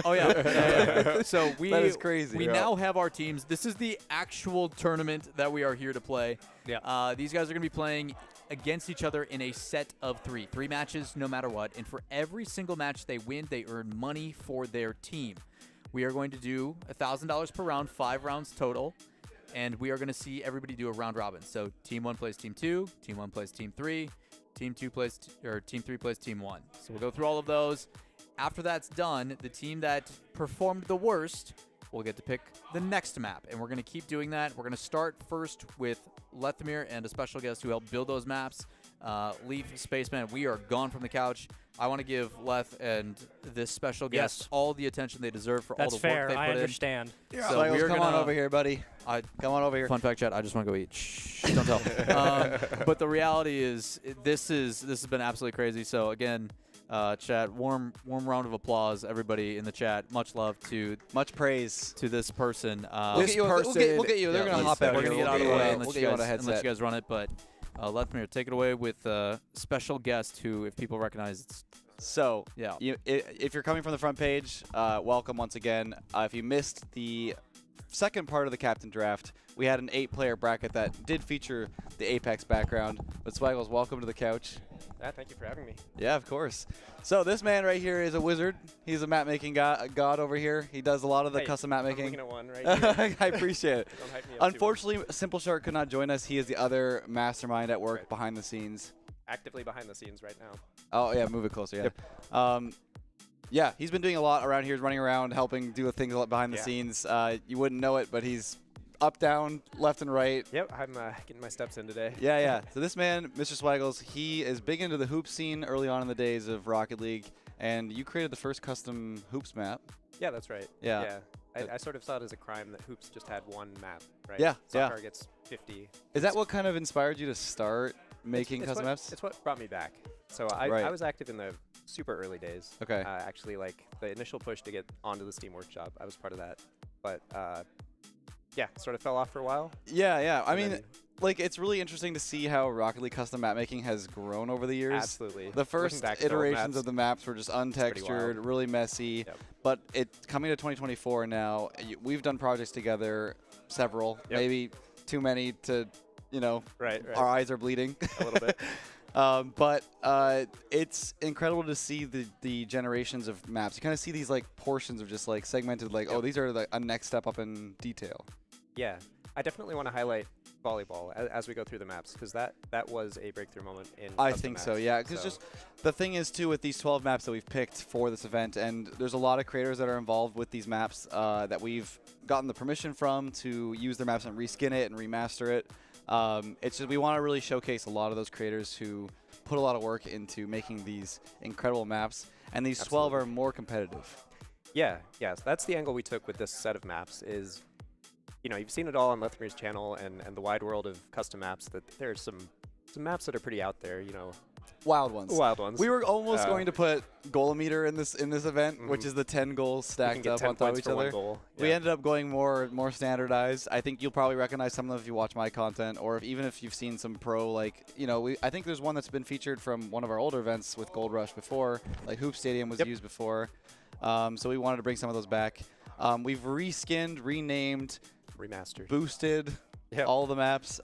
Oh, yeah. So that is crazy. We now have our teams. This is the actual tournament that we are here to play. Yeah. These guys are going to be playing against each other in a set of 3 matches, no matter what. And for every single match they win, they earn money for their team. We are going to do $1,000 per round, 5 rounds total, and we are going to see everybody do a round robin. So team 1 plays team 2, team 1 plays team 3, team 2 plays team 3 plays team 1. So we'll go through all of those. After that's done, the team that performed the worst will get to pick the next map, and we're going to keep doing that. We're going to start first with Lethmir and a special guest who helped build those maps. Leaf, Spaceman, we are gone from the couch. I want to give Leth and this special guest all the attention they deserve for all the work they put in. I understand. Yeah. So come on over here, buddy. Come on over here. Fun fact, chat. I just want to go eat. Shh, don't tell. But the reality is, this has been absolutely crazy. So again, chat, warm round of applause, everybody in the chat. Much love to, much praise to this person. We'll get you. They're gonna hop out. We're gonna get out of the way and we'll let get you you on a guys headset. and let you guys run it. But Lethmir, take it away with special guest who, if people recognize, it's. So, yeah, if you're coming from the front page, welcome once again. If you missed the second part of the captain draft, we had an 8-player bracket that did feature the Apex background. But Swaggles, welcome to the couch. Thank you for having me. Yeah, of course. So this man right here is a wizard. He's a map making god over here. He does a lot of the custom map making. I'm looking at one right here. I appreciate it. Don't hype me up Unfortunately, Simple Shark could not join us. He is the other mastermind at work behind the scenes. Actively behind the scenes right now. Oh yeah, move it closer. Yeah. Yeah, he's been doing a lot around here. He's running around, helping do things behind the scenes. You wouldn't know it, but he's up, down, left, and right. Yep, I'm getting my steps in today. Yeah. So this man, Mr. Swaggles, he is big into the hoop scene early on in the days of Rocket League, and you created the first custom hoops map. Yeah, that's right. Yeah. I sort of saw it as a crime that hoops just had one map, right? Yeah. Soccer gets 50. Is that what kind of inspired you to start making custom maps? It's what brought me back. So I was active in the super early days. Okay. Actually, like the initial push to get onto the Steam Workshop, I was part of that. But yeah, sort of fell off for a while. Yeah. I mean, like, it's really interesting to see how Rocket League custom map making has grown over the years. Absolutely. The first iterations of the maps were just untextured, really messy. Yep. But coming to 2024 now, we've done projects together, several, maybe too many to, right. Our eyes are bleeding. A little bit. But it's incredible to see the generations of maps. You kind of see these like portions of just like segmented, like, oh, these are like a next step up in detail. Yeah, I definitely want to highlight volleyball as we go through the maps, because that was a breakthrough moment in I think so, yeah, because just the thing is too, with these 12 maps that we've picked for this event, and there's a lot of creators that are involved with these maps that we've gotten the permission from to use their maps and reskin it and remaster it. It's just we want to really showcase a lot of those creators who put a lot of work into making these incredible maps, and these 12 are more competitive. Yeah, that's the angle we took with this set of maps is, you've seen it all on Lethmir's channel and the wide world of custom maps, that there's some maps that are pretty out there, Wild ones. Wild ones. We were almost going to put goal-meter in this event, which is the 10 goals stacked up on top of each other. We ended up going more standardized. I think you'll probably recognize some of them if you watch my content, or even if you've seen some pro, like, I think there's one that's been featured from one of our older events with Gold Rush before, like Hoop Stadium was used before. So we wanted to bring some of those back. We've reskinned, renamed, remastered, boosted all the maps.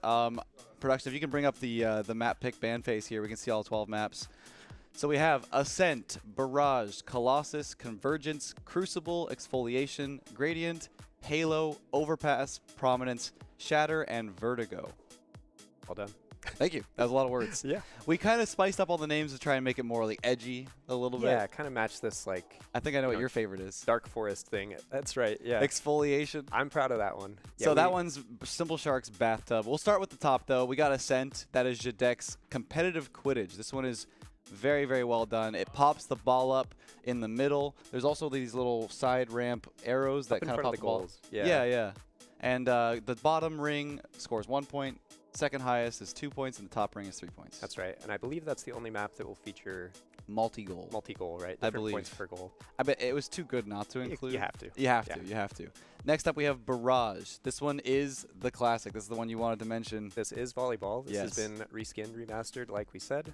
Production, if you can bring up the map pick band face here, we can see all 12 maps. So we have Ascent, Barrage, Colossus, Convergence, Crucible, Exfoliation, Gradient, Halo, Overpass, Prominence, Shatter, and Vertigo. Well done. Thank you. That was a lot of words. Yeah. We kind of spiced up all the names to try and make it more like edgy a little bit. Yeah, kind of match this like. I think I know what your favorite is. Dark Forest thing. That's right. Yeah. Exfoliation. I'm proud of that one. So that one's Simple Shark's bathtub. We'll start with the top though. We got Ascent. That is Jadek's competitive Quidditch. This one is very, very well done. It pops the ball up in the middle. There's also these little side ramp arrows that kind of pop the balls. Yeah. And the bottom ring scores 1 point. Second highest is 2 points, and the top ring is 3 points. That's right, and I believe that's the only map that will feature multi-goal. Multi-goal, right? I believe. Points per goal. I bet it was too good not to include. You have to. You have to. Next up, we have Barrage. This one is the classic. This is the one you wanted to mention. This is volleyball. This has been reskinned, remastered, like we said.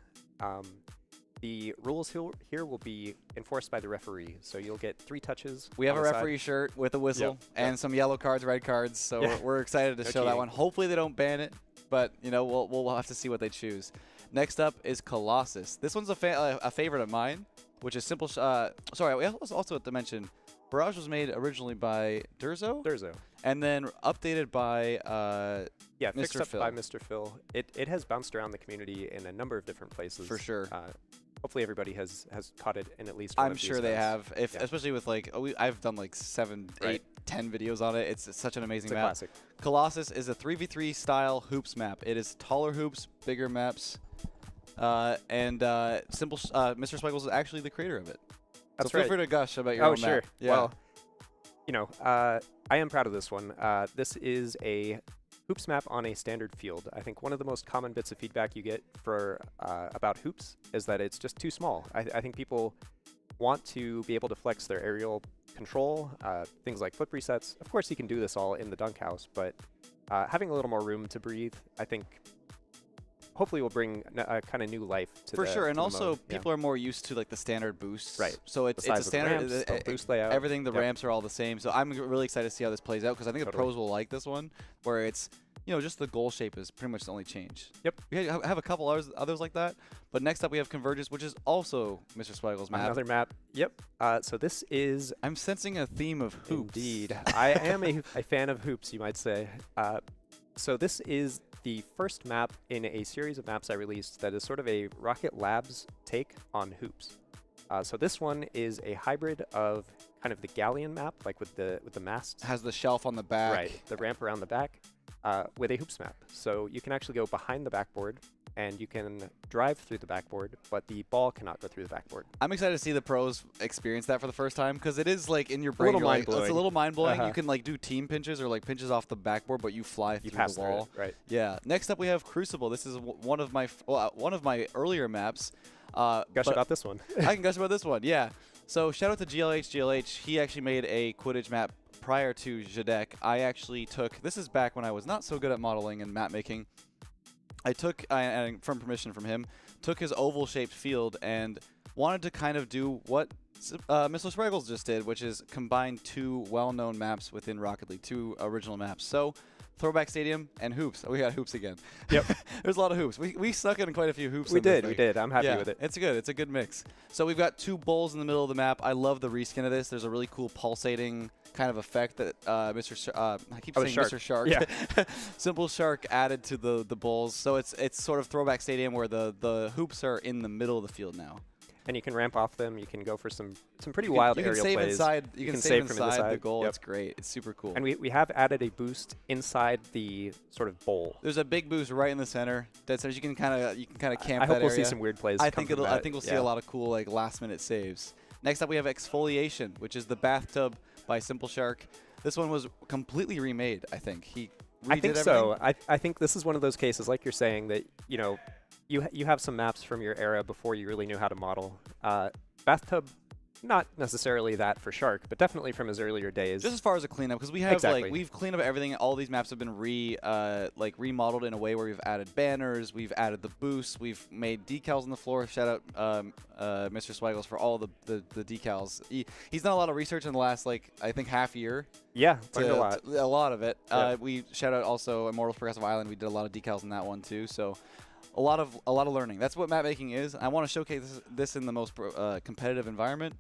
The rules here will be enforced by the referee, so you'll get 3 touches. We have a referee shirt with a whistle and some yellow cards, red cards, so we're excited to show that one. Hopefully they don't ban it, but we'll have to see what they choose. Next up is Colossus. This one's a favorite of mine, which is Simple. Sorry, we also have to mention Barrage was made originally by Durzo? Durzo. And then updated by yeah, fixed up Phil. by Mr. Phil. It has bounced around the community in a number of different places. For sure. Hopefully everybody has caught it in at least one I'm of these sure they events. have. If Yeah. especially with like I've done like 7, 8, 10 videos on it. It's such an amazing It's a map. classic. Colossus is a 3v3 style hoops map. It is taller hoops, bigger maps, and Mr. Swiggles is actually the creator of it. That's so right. feel free to gush about your Oh, own sure. map. Yeah. Well, you know, I am proud of this one. This is a hoops map on a standard field. I think one of the most common bits of feedback you get for about hoops is that it's just too small. I think people want to be able to flex their aerial control, things like foot resets. Of course, you can do this all in the dunk house, but having a little more room to breathe, I think, hopefully will bring a kind of new life to For the sure, to and the also mode. Yeah. people are more used to like the standard boosts. Right. So it's The a size of the standard ramps, the boost layout. Everything, the Yep. ramps are all the same. So I'm really excited to see how this plays out because I think the Totally. pros will like this one, where it's just the goal shape is pretty much the only change. Yep. We have a couple others like that, but next up we have Convergence, which is also Mr. Swagle's map. Another map. Yep. So this is. I'm sensing a theme of hoops. Indeed. I am a fan of hoops, you might say. So this is the first map in a series of maps I released that is sort of a Rocket Labs take on hoops. So this one is a hybrid of kind of the Galleon map, like with the masts. Has the shelf on the back. Right. The ramp around the back with a hoops map. So you can actually go behind the backboard and you can drive through the backboard, but the ball cannot go through the backboard. I'm excited to see the pros experience that for the first time because it is like in your brain. little you're like, mind-blowing. It's a little mind blowing. Uh-huh. You can like do team pinches or like pinches off the backboard, but you fly through pass the through it, wall. right. Yeah. Next up we have Crucible. This is one of my earlier maps. Gush but about this one. I can gush about this one. Yeah. So shout out to GLH. He actually made a Quidditch map prior to Jadek. I actually took. This is back when I was not so good at modeling and map making. I took, and from permission from him, took his oval-shaped field and wanted to kind of do what Mr. Spraggles just did, which is combine 2 well-known maps within Rocket League, 2 original maps. So, Throwback Stadium and hoops. We got hoops again. Yep. There's a lot of hoops. We stuck in quite a few hoops. We in this did. We thing. did. I'm happy Yeah, with it. It's good. It's a good mix. So we've got 2 bowls in the middle of the map. I love the reskin of this. There's a really cool pulsating kind of effect that I keep saying Shark. Mr. Shark. Yeah. Simple Shark added to the bowls. So it's sort of Throwback Stadium where the hoops are in the middle of the field now. And you can ramp off them. You can go for some pretty wild you can aerial save plays. inside. You can save from inside the goal. Yep. It's great. It's super cool. And we have added a boost inside the sort of bowl. There's a big boost right in the center. That says you can kind of camp. I hope that we'll see area. some weird plays I come think from I that. think we'll see Yeah. a lot of cool like last minute saves. Next up we have Exfoliation, which is the bathtub by Simple Shark. This one was completely remade. I think he. I think redid so. everything. I think this is one of those cases, like you're saying, that you have some maps from your era before you really knew how to model. Bathtub, not necessarily that for Shark, but definitely from his earlier days. Just as far as a cleanup, because we have Exactly. we've cleaned up everything. All these maps have been remodeled in a way where we've added banners, we've added the boosts, we've made decals on the floor. Shout out Mr. Swaggles for all the decals. He's done a lot of research in the last I think half year. Yeah, learned a lot. A lot of it. Yeah. We shout out also Immortals Progressive Island. We did a lot of decals in that one too. So. A lot of learning. That's what map making is. I want to showcase this in the most competitive environment,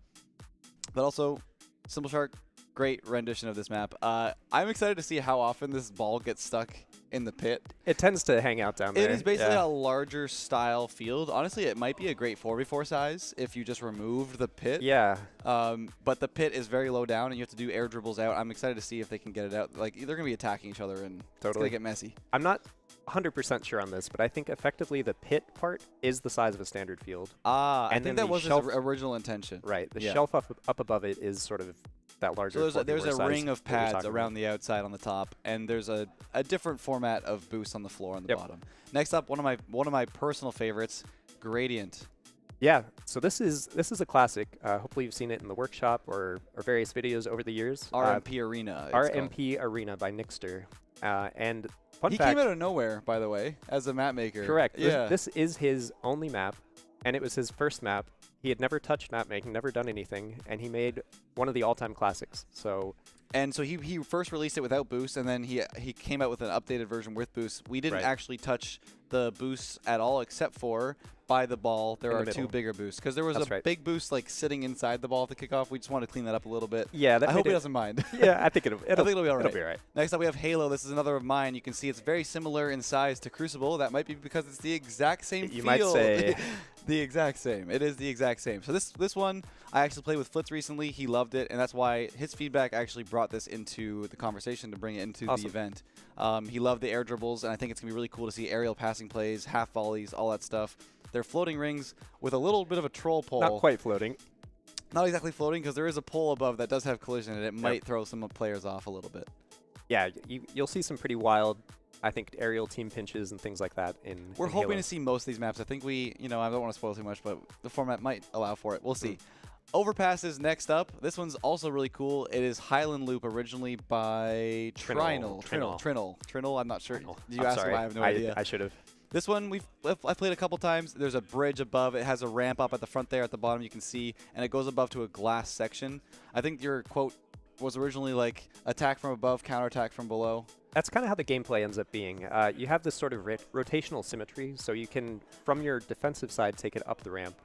but also Simple Shark, great rendition of this map. I'm excited to see how often this ball gets stuck in the pit. It tends to hang out down there. It is basically yeah. a larger style field. Honestly, it might be a great 4v4 size if you just removed the pit. Yeah. But the pit is very low down, and you have to do air dribbles out. I'm excited to see if they can get it out. Like they're gonna be attacking each other, and it's gonna get messy. I'm not 100% sure on this, but I think effectively the pit part is the size of a standard field. I and think then that was his shelf, original intention. Right. The Yeah. shelf up above it is sort of that larger. So there's a size ring of that we're pads talking around about. the outside on the top, and there's a different format of boosts on the floor on the Yep. bottom. Next up, one of my personal favorites, Gradient. Yeah, so this is a classic. Hopefully you've seen it in the workshop or various videos over the years. RMP Arena. it's RMP Arena by Nixter. And fun He fact, came out of nowhere, by the way, as a map maker. correct. Yeah. This is his only map, and it was his first map. He had never touched map making, never done anything, and he made one of the all-time classics. So. And so he first released it without boost, and then he came out with an updated version with boost. We didn't actually touch the boosts at all, except for by the ball. There are two bigger boosts because there was a big boost like sitting inside the ball at the kickoff. We just want to clean that up a little bit. Yeah, that I hope he doesn't mind. Yeah, I think it'll I think it'll be all right. It'll be all right. Next up, we have Halo. This is another of mine. You can see it's very similar in size to Crucible. That might be because it's the exact same You field. might say. The exact same. It is the exact same. So this one, I actually played with Flitz recently. He loved it, and that's why his feedback actually brought this into the conversation to bring it into the event. He loved the air dribbles, and I think it's going to be really cool to see aerial passing plays, half volleys, all that stuff. They're floating rings with a little bit of a troll pole. Not quite floating. Not exactly floating, because there is a pole above that does have collision, and it might throw some players off a little bit. Yeah, you'll see some pretty wild, I think, aerial team pinches and things like that in We're hoping Halo. to see most of these maps. I think I don't want to spoil too much, but the format might allow for it. We'll see. Overpass is next up. This one's also really cool. It is Highland Loop, originally by Trinal. I'm not sure. You asked why? I have no idea. I should have. This one I played a couple times. There's a bridge above. It has a ramp up at the front there. At the bottom you can see, and it goes above to a glass section. I think your quote was originally like attack from above, counterattack from below. That's kind of how the gameplay ends up being. You have this sort of rotational symmetry, so you can, from your defensive side, take it up the ramp,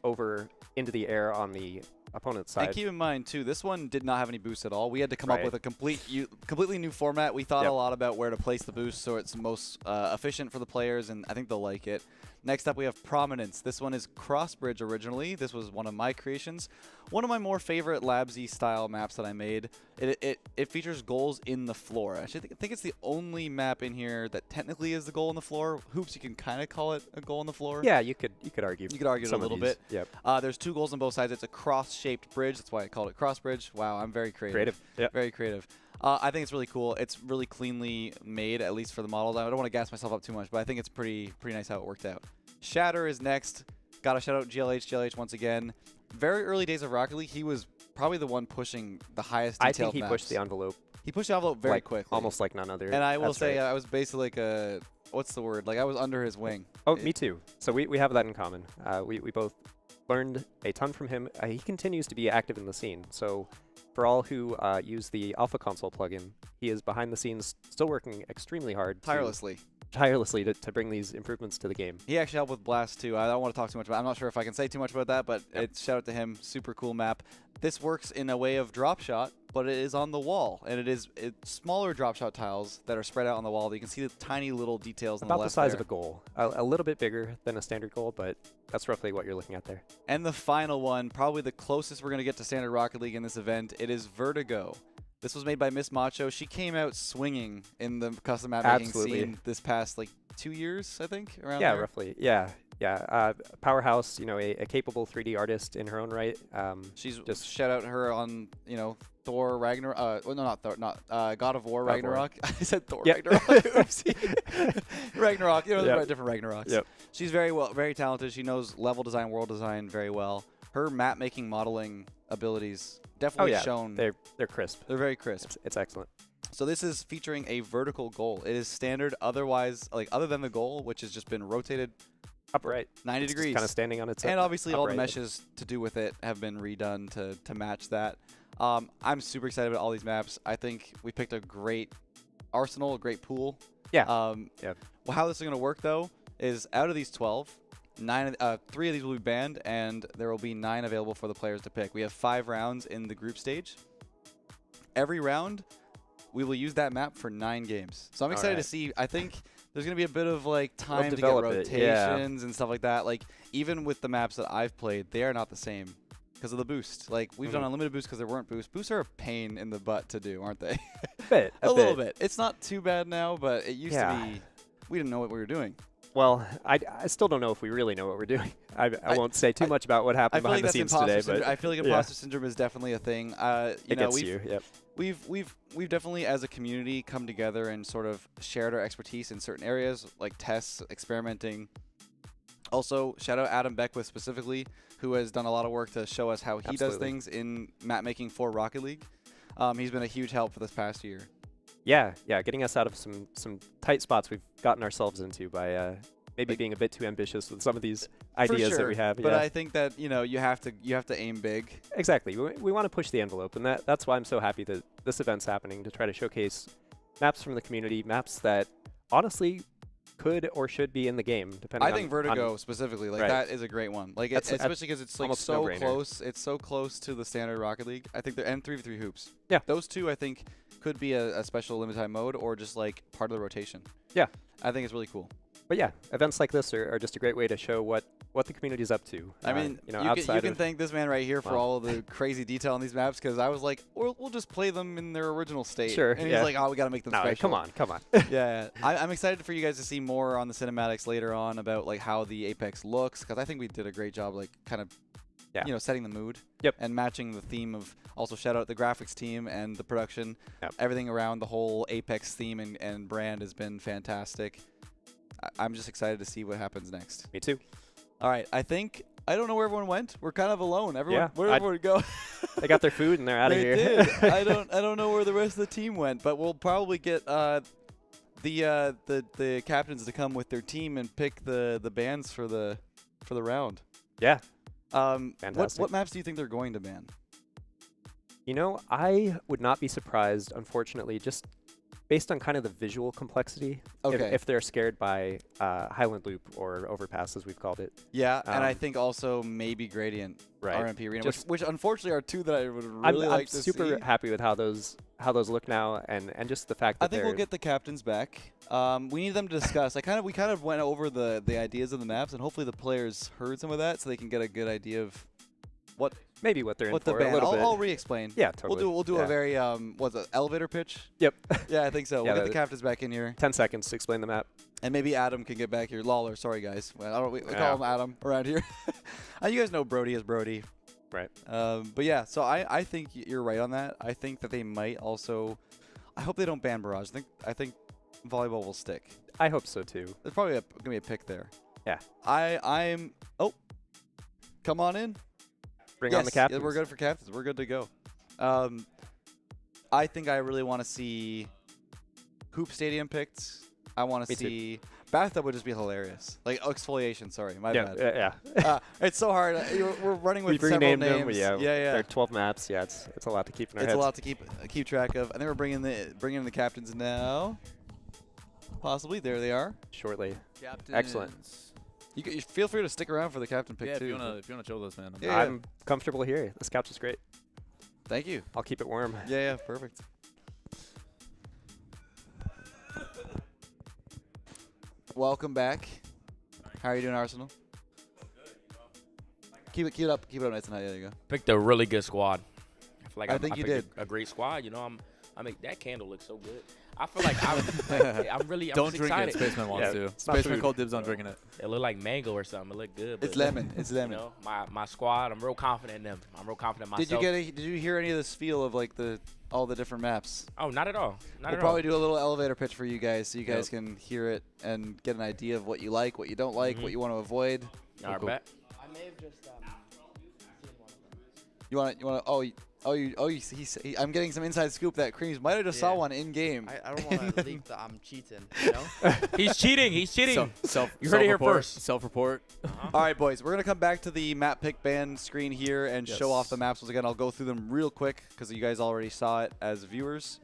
over into the air on the opponent's side. And keep in mind, too, this one did not have any boosts at all. We had to come up with a completely new format. We thought a lot about where to place the boost so it's most efficient for the players, and I think they'll like it. Next up, we have Prominence. This one is Crossbridge originally. This was one of my creations. One of my more favorite Labsy style maps that I made. It features goals in the floor. I think it's the only map in here that technically is the goal in the floor. Hoops, you can kind of call it a goal in the floor. Yeah, you could argue. You could argue it a little bit. Yep. There's two goals on both sides. It's a cross-shaped bridge. That's why I called it Crossbridge. Wow, I'm very creative. Yep. Very creative. I think it's really cool. It's really cleanly made, at least for the models. I don't want to gas myself up too much, but I think it's pretty nice how it worked out. Shatter is next. Got to shout out GLH once again. Very early days of Rocket League, he was probably the one pushing the highest detailed I think he pushed the envelope. He pushed the envelope very quickly. Almost like none other. And I will say, I was basically like a, what's the word? Like I was under his wing. Oh, me too. So we have that in common. We both learned a ton from him. He continues to be active in the scene. So for all who use the Alpha Console plugin, he is behind the scenes, still working extremely hard. Tirelessly to bring these improvements to the game. He actually helped with Blast too. I don't want to talk too much about it. I'm not sure if I can say too much about that, but shout out to him. Super cool map. This works in a way of drop shot, but it is on the wall, and it's smaller drop shot tiles that are spread out on the wall. You can see the tiny little details on the left. About the size of a goal. A little bit bigger than a standard goal, but that's roughly what you're looking at there. And the final one, probably the closest we're going to get to standard Rocket League in this event, it is Vertigo. This was made by Miss Macho. She came out swinging in the custom map making scene this past 2 years, I think, around there. Roughly. Yeah. Powerhouse, a capable 3D artist in her own right. She's just shout out her on, Thor Ragnarok. Well, no, not Thor, God of War Ragnarok. I said Thor Ragnarok. Oopsie. Ragnarok. There's different Ragnaroks. Yep. She's very talented. She knows level design, world design very well. Her map making modeling abilities definitely shown. They're crisp. They're very crisp. It's excellent. So this is featuring a vertical goal. It is standard otherwise, other than the goal, which has just been rotated upright 90 degrees. Kind of standing on its own. And obviously all the meshes to do with it have been redone to match that. I'm super excited about all these maps. I think we picked a great arsenal, a great pool. Yeah. Well, how this is going to work, though, is out of these 12, 3 of these will be banned, and there will be 9 available for the players to pick. We have 5 rounds in the group stage. Every round, we will use that map for 9 games. So I'm excited to see. I think there's going to be a bit of time to get rotations and stuff like that. Even with the maps that I've played, they are not the same because of the boost. We've done unlimited boosts because there weren't boosts. Boosts are a pain in the butt to do, aren't they? A little bit. It's not too bad now, but it used to be. We didn't know what we were doing. Well, I still don't know if we really know what we're doing. I won't say too much about what happened behind the scenes today, but I feel like imposter syndrome is definitely a thing. It gets you. Yep. We've definitely, as a community, come together and sort of shared our expertise in certain areas, like tests, experimenting. Also, shout out Adam Beckwith specifically, who has done a lot of work to show us how he does things in map making for Rocket League. He's been a huge help for this past year. Yeah, getting us out of some tight spots we've gotten ourselves into by maybe being a bit too ambitious with some of these ideas that we have. But I think that you have to aim big. Exactly. We want to push the envelope, and that's why I'm so happy that this event's happening, to try to showcase maps from the community, maps that honestly could or should be in the game, depending on... I think Vertigo specifically, like that is a great one. Like especially because it's like so close. It's so close to the standard Rocket League. I think they're M3v3 hoops. Yeah. Those two I think could be a special limited time mode or just like part of the rotation. Yeah. I think it's really cool. But yeah, events like this are just a great way to show what the community's up to. I mean, you can thank this man right here for all of the crazy detail on these maps, because I was like, we'll just play them in their original state. Sure. And he's like, oh, we got to make them special. Come on. Yeah. I'm excited for you guys to see more on the cinematics later on about like how the Apex looks, because I think we did a great job like kind of setting the mood. Yep. And matching the theme of, also shout out the graphics team and the production. Yep. Everything around the whole Apex theme and brand has been fantastic. I'm just excited to see what happens next. Me too. All right, I don't know where everyone went. We're kind of alone. Where did everyone go? They got their food and they're out of here. They did. I don't know where the rest of the team went, but we'll probably get the captains to come with their team and pick the bans for the round. Yeah. Fantastic. What maps do you think they're going to ban? You know, I would not be surprised, unfortunately, just based on kind of the visual complexity, if they're scared by Highland Loop or Overpass, as we've called it. Yeah, and I think also maybe Gradient RMP Arena, which unfortunately are two that I would really like to see. I'm super happy with how those look now, and just the fact that I think we'll get the captains back. We need them to discuss. We kind of went over the ideas of the maps, and hopefully the players heard some of that, so they can get a good idea of what they're in for band. a little bit. I'll re-explain. Yeah, totally. We'll do a very what's it, elevator pitch? Yep. Yeah, I think so. We'll get the captains back in here. 10 seconds to explain the map. And maybe Adam can get back here. Lawler, sorry guys. Well, we call him Adam around here. You guys know Brody as Brody. Right. But yeah, so I think you're right on that. I think that they might also. I hope they don't ban Barrage. I think volleyball will stick. I hope so too. There's probably gonna be a pick there. Yeah. I'm. Oh, come on in. Bring on the captains. Yeah, we're good for captains. We're good to go. I think I really want to see Hoop Stadium picked. I want to see Bathtub would just be hilarious. Like exfoliation. Sorry, my bad. Yeah. It's so hard. We're running with We've several renamed names. them. Yeah. There are 12 maps. Yeah, it's a lot to keep in our heads. It's a lot to keep track of. I think we're bringing in the captains now. Possibly. There they are. Shortly. Captains. Excellent. You feel free to stick around for the captain pick too. If you wanna chill this, man. I'm comfortable here. This couch is great. Thank you. I'll keep it warm. Yeah, perfect. Welcome back. How are you doing, Arsenal? Keep it up nice and high. There you go. Picked a really good squad. I feel like I think you picked did a great squad. You know, I make that candle look so good. I feel like I'm really Don't just drink excited. it. Spaceman wants to. Spaceman called dibs on drinking it. It look like mango or something. It look good. It's lemon. It's lemon. You know, my squad. I'm real confident in them. I'm real confident in myself. Did you hear any of this feel of like all the different maps? Oh, not at all. We'll probably do a little elevator pitch for you guys, so you guys can hear it and get an idea of what you like, what you don't like, what you want to avoid. All right, bet. I may have just You want to? I'm getting some inside scoop that Creamz might have just saw one in game. I don't want to leak that I'm cheating. You know? He's cheating. He's cheating. You heard it here first. Self-report. All right, boys. We're gonna come back to the map pick band screen here and show off the maps once again. I'll go through them real quick because you guys already saw it as viewers.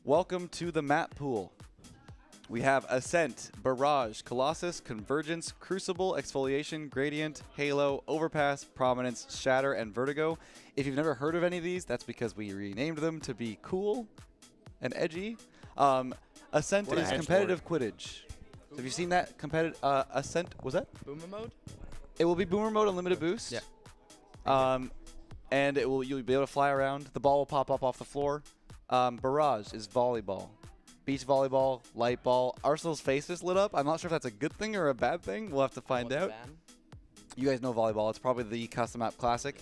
Welcome to the map pool. We have Ascent, Barrage, Colossus, Convergence, Crucible, Exfoliation, Gradient, Halo, Overpass, Prominence, Shatter, and Vertigo. If you've never heard of any of these, that's because we renamed them to be cool and edgy. Ascent is competitive Quidditch. So have you seen that competitive Ascent? Was that Boomer mode? It will be Boomer mode, unlimited boost. Yeah. And you'll be able to fly around. The ball will pop up off the floor. Barrage is volleyball. Beach volleyball, light ball. Arsenal's face is lit up. I'm not sure if that's a good thing or a bad thing. We'll have to find out. You guys know volleyball. It's probably the custom map classic.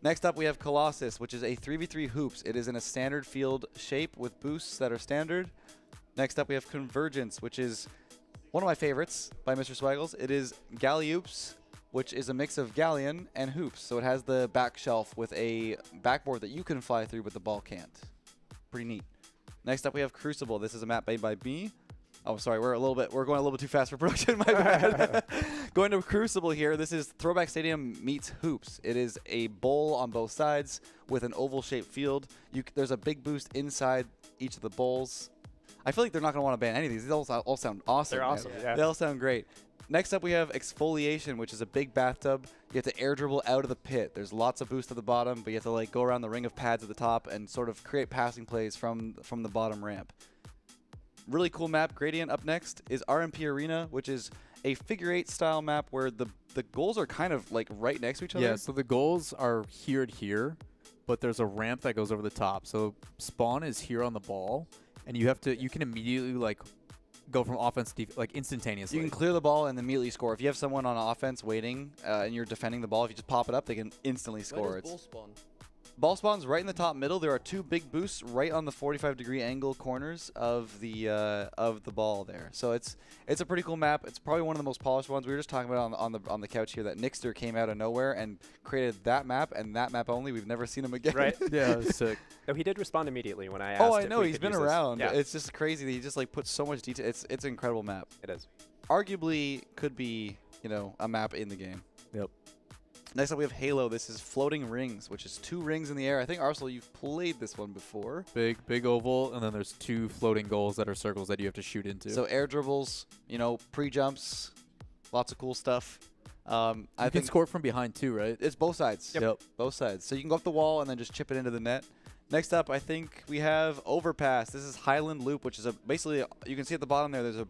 Next up, we have Colossus, which is a 3v3 hoops. It is in a standard field shape with boosts that are standard. Next up, we have Convergence, which is one of my favorites by Mr. Swaggles. It is Galley-oops, which is a mix of galleon and hoops. So it has the back shelf with a backboard that you can fly through, but the ball can't. Pretty neat. Next up, we have Crucible. This is a map made by me. Oh, sorry, we're going a little bit too fast for production. My bad. Going to Crucible here. This is Throwback Stadium meets Hoops. It is a bowl on both sides with an oval-shaped field. There's a big boost inside each of the bowls. I feel like they're not going to want to ban any of these. These all sound awesome. They're awesome. Yeah. They all sound great. Next up, we have Exfoliation, which is a big bathtub. You have to air dribble out of the pit. There's lots of boost at the bottom, but you have to like go around the ring of pads at the top and sort of create passing plays from the bottom ramp. Really cool map. Gradient up next is RMP Arena, which is a figure-8 style map where the goals are kind of like right next to each other. Yeah, so the goals are here and here, but there's a ramp that goes over the top. So spawn is here on the ball, and you can immediately like go from offense to like instantaneously. You can clear the ball and immediately score. If you have someone on offense waiting and you're defending the ball, if you just pop it up, they can instantly score. Where does ball spawn? Ball spawns right in the top middle. There are 2 big boosts right on the 45-degree angle corners of the ball there. So it's a pretty cool map. It's probably one of the most polished ones. We were just talking about on the couch here that Nixter came out of nowhere and created that map and that map only. We've never seen him again. Right? Yeah, it was sick. No, he did respond immediately when I asked. Oh, I if know. we He's could been use this. around. Yeah. It's just crazy that he just like puts so much detail. It's an incredible map. It is. Arguably could be a map in the game. Yep. Next up, we have Halo. This is floating rings, which is 2 rings in the air. I think, Arsenal, you've played this one before. Big oval, and then there's 2 floating goals that are circles that you have to shoot into. So air dribbles, pre-jumps, lots of cool stuff. I think score from behind too, right? It's both sides. Yep. Both sides. So you can go up the wall and then just chip it into the net. Next up, I think we have Overpass. This is Highland Loop, which is basically, you can see at the bottom there's a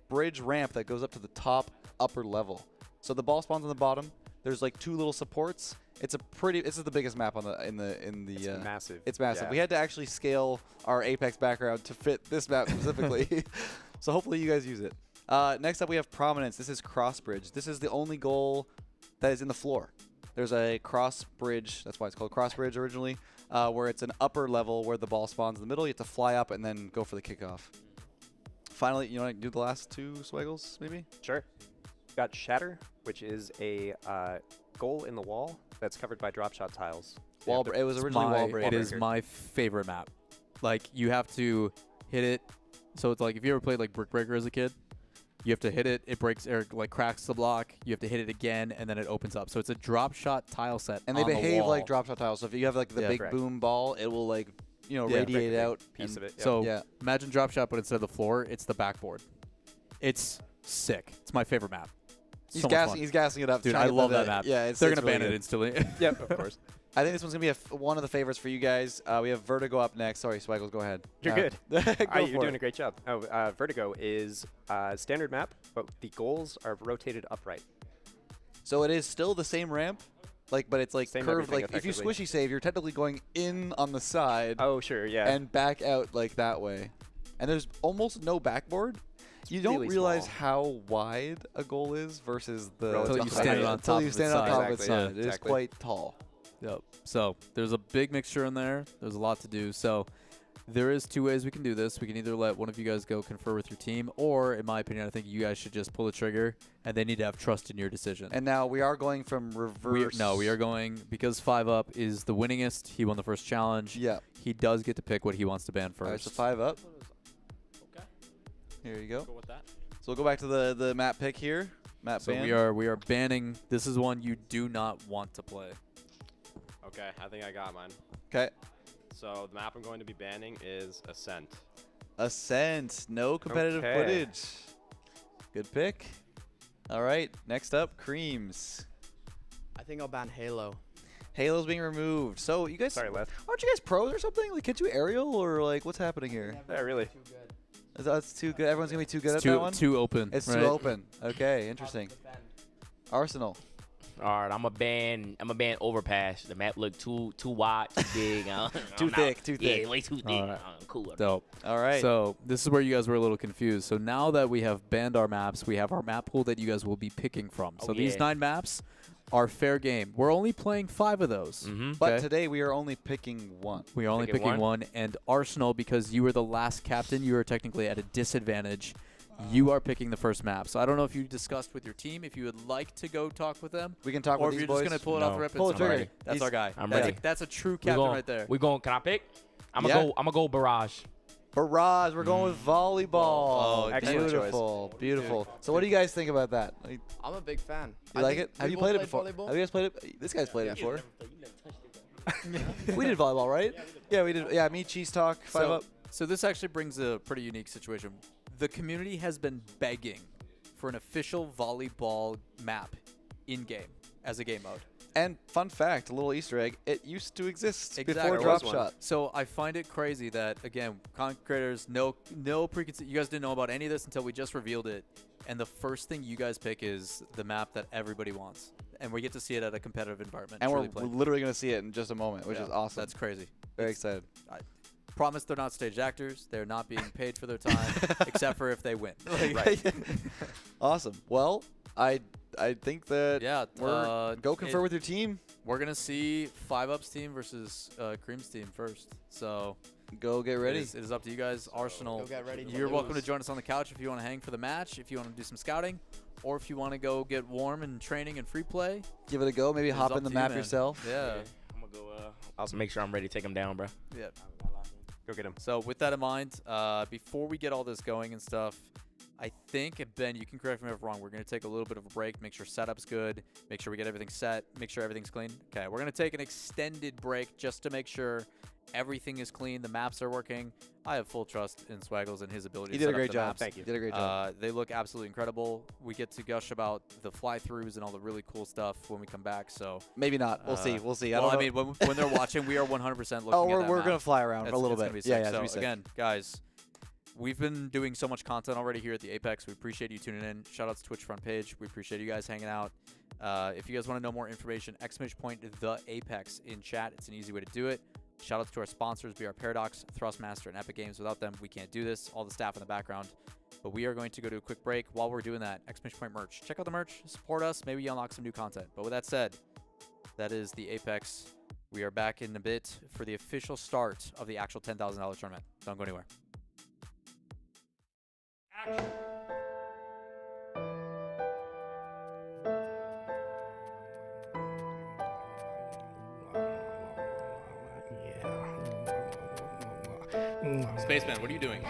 bridge ramp that goes up to the top upper level. So the ball spawns on the bottom. There's like 2 little supports. This is the biggest map in the. It's massive. It's massive. Yeah. We had to actually scale our Apex background to fit this map specifically. So hopefully you guys use it. Next up we have Prominence. This is Cross Bridge. This is the only goal that is in the floor. There's a cross bridge. That's why it's called Cross Bridge originally, where it's an upper level where the ball spawns in the middle. You have to fly up and then go for the kickoff. Finally, you want to do the last 2 Swaggles, maybe? Sure. Got Shatter, which is a goal in the wall that's covered by drop shot tiles. It was originally wall break. It is my favorite map. Like, you have to hit it. So it's like if you ever played like Brick Breaker as a kid, you have to hit it, it breaks or like cracks the block. You have to hit it again, and then it opens up. So it's a drop shot tile set. And they on the behave wall. like drop shot tiles. So if you have like the big correct. boom ball, it will like radiate out. Piece of it. Yeah. So imagine drop shot, but instead of the floor, it's the backboard. It's sick. It's my favorite map. He's So much fun. He's gassing it up. Dude, trying I to love build that it. map. Yeah, they're it's gonna ban really it good. instantly. Yep, of course. I think this one's gonna be one of the favorites for you guys. We have Vertigo up next. Sorry, Swaggles, go ahead. You're good. Go You're for doing it. a great job. Vertigo is a standard map, but the goals are rotated upright. So it is still the same ramp, but it's like Same curved. everything, Like if you effectively. squishy save, you're technically going in on the side. Oh, sure, yeah. And back out like that way. And there's almost no backboard. You don't really realize small. how wide a goal is versus the Until you stand it on until top you of stand its on top side. of its Exactly, side. yeah, It is exactly. quite tall. Yep. So there's a big mixture in there. There's a lot to do. So there is 2 ways we can do this. We can either let one of you guys go confer with your team, or in my opinion, I think you guys should just pull the trigger, and they need to have trust in your decision. And now we are going from reverse. We are going, because 5 Up is the winningest. He won the first challenge. Yeah. He does get to pick what he wants to ban first. All right, so 5 up. Okay. Here you go. Go with that. So we'll go back to the map pick here. Map So ban. we are banning. This is one you do not want to play. Okay, I think I got mine. Okay. So the map I'm going to be banning is Ascent. Ascent. No competitive Okay. footage. Good pick. All right. Next up, Creamz. I think I'll ban Halo. Halo's being removed. So you guys, Sorry, Les. aren't you guys pros or something? Like, can't you aerial or like what's happening here? Yeah, really. That's too good. Everyone's gonna be too good at too, that one. too open. It's right? too open. Okay, interesting. Arsenal. All right, I'm a ban Overpass. The map look too wide, too big. Too thick. Yeah, way too thick. All right. Cool. Dope. All right. So this is where you guys were a little confused. So now that we have banned our maps, we have our map pool that you guys will be picking from. So these 9 maps are fair game. We're only playing 5 of those. But today we are only picking 1. We are only picking one. And Arsenal, because you were the last captain, you are technically at a disadvantage. You are picking the first map. So I don't know if you discussed with your team, if you would like to go talk with them. We can talk or with if these you're boys. just going to pull it off the rip. Pull and the say, trigger. That's our guy. I'm That's ready. that's a true captain right there. We going? Can I pick? I'm gonna go Barrage. Barrage. We're going with volleyball. Oh, excellent beautiful, choice. Beautiful. So what do you guys think about that? I'm a big fan. You like it? Have you played it before? Volleyball? Have you guys played it? This guy's played it before. We did volleyball, right? Yeah, we did. Yeah, me, Cheese Talk, 5 Up. So this actually brings a pretty unique situation. The community has been begging for an official volleyball map in-game as a game mode. And fun fact, a little Easter egg, it used to exist Exactly. before Drop Shot. So I find it crazy that, again, content creators, no preconceived. You guys didn't know about any of this until we just revealed it. And the first thing you guys pick is the map that everybody wants. And we get to see it at a competitive environment. And we're literally going to see it in just a moment, which is awesome. That's crazy. Very excited. I promise they're not staged actors. They're not being paid for their time, except for if they win. Awesome. Well, I think that we're go confer with your team. We're gonna see 5UP's team versus Creamz team first. So go get ready. It is up to you guys. Arsenal, go get ready. You're welcome to join us on the couch if you want to hang for the match, if you want to do some scouting, or if you want to go get warm and training and free play. Give it a go. Maybe hop in the map man. yourself. Yeah. Okay. I'm gonna go. Also make sure I'm ready to take him down, bro. Yeah. Go get him. So with that in mind, before we get all this going and stuff, I think, Ben, you can correct me if I'm wrong, we're going to take a little bit of a break, make sure setup's good, make sure we get everything set, make sure everything's clean. Okay, we're going to take an extended break just to make sure everything is clean, the maps are working. I have full trust in Swaggles and his ability to set up the maps. He did a great job. Thank you. You did a great job. They look absolutely incredible. We get to gush about the fly-throughs and all the really cool stuff when we come back. So maybe not. We'll see. We'll see. Well, I mean, when they're watching, we are 100% looking at that we're map. going to fly around a little It's bit. gonna be sick. Yeah, so sick. again, guys, we've been doing so much content already here at the Apex. We appreciate you tuning in. Shout out to Twitch front page. We appreciate you guys hanging out. If you guys want to know more information, ! The Apex in chat. It's an easy way to do it. Shout outs to our sponsors, BR Paradox, Thrustmaster, and Epic Games. Without them, we can't do this. All the staff in the background. But we are going to go to a quick break. While we're doing that, ! Merch. Check out the merch. Support us. Maybe you unlock some new content. But with that said, that is the Apex. We are back in a bit for the official start of the actual $10,000 tournament. Don't go anywhere. Action. Spaceman, what are you doing?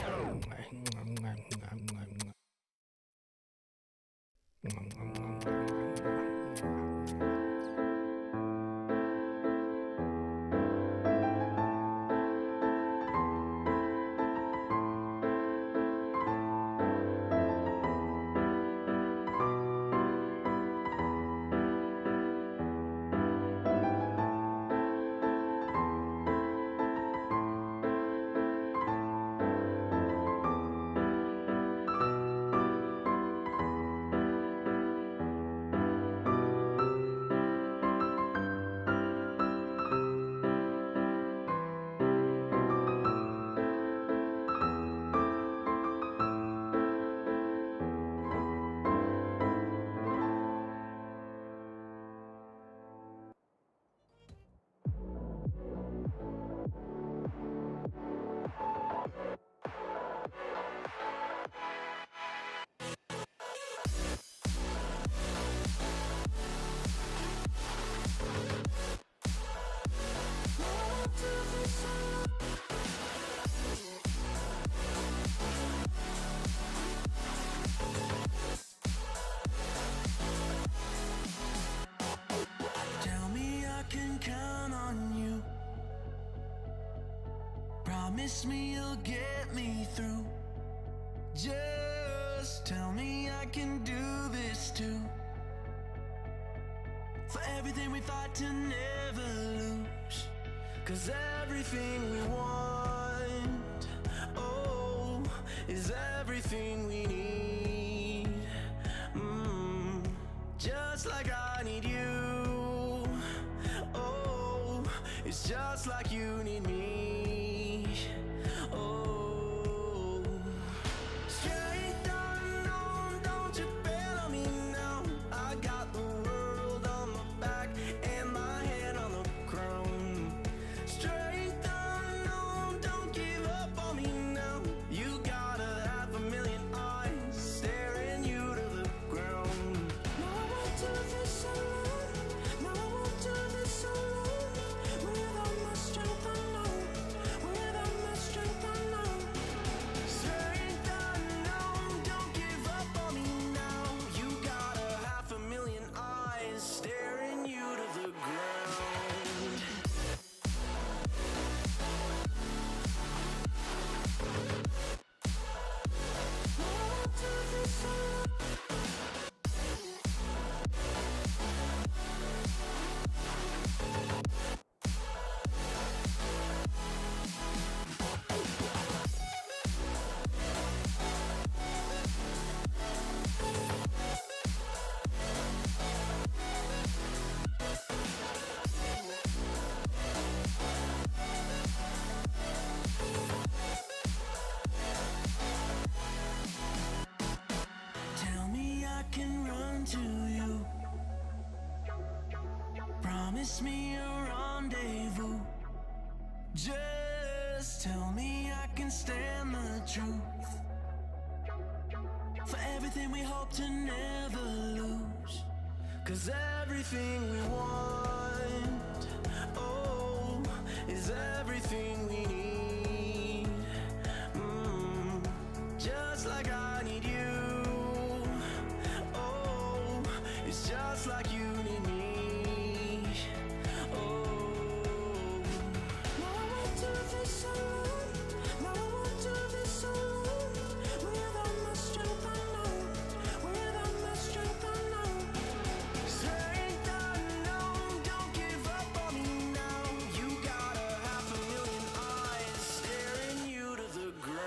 Tell me I can count on you. Promise me you'll get me through. Just tell me I can do this too. For everything we fight to never lose. 'Cause everything we want, oh, is everything we need. Just like I need you. Oh, it's just like you need me. Oh, straight unknown, don't you bail on me now. I got the world on my back and my hand on the crown. Straight unknown, don't give up on me now. You got 500,000 eyes staring you to the ground. No, I won't do this alone. No, I won't do this alone. With all my strength I know can run to you. Promise me a rendezvous. Just tell me I can stand the truth. For everything we hope to never lose. 'Cause everything we want, oh, is everything we need. Just like I need you, oh, it's just like you need me, oh. Now I want to this alone, now I want to this alone. Without my strength I know, without my strength I know. Strength unknown, don't give up on me now. You got 500,000 eyes staring you to the ground.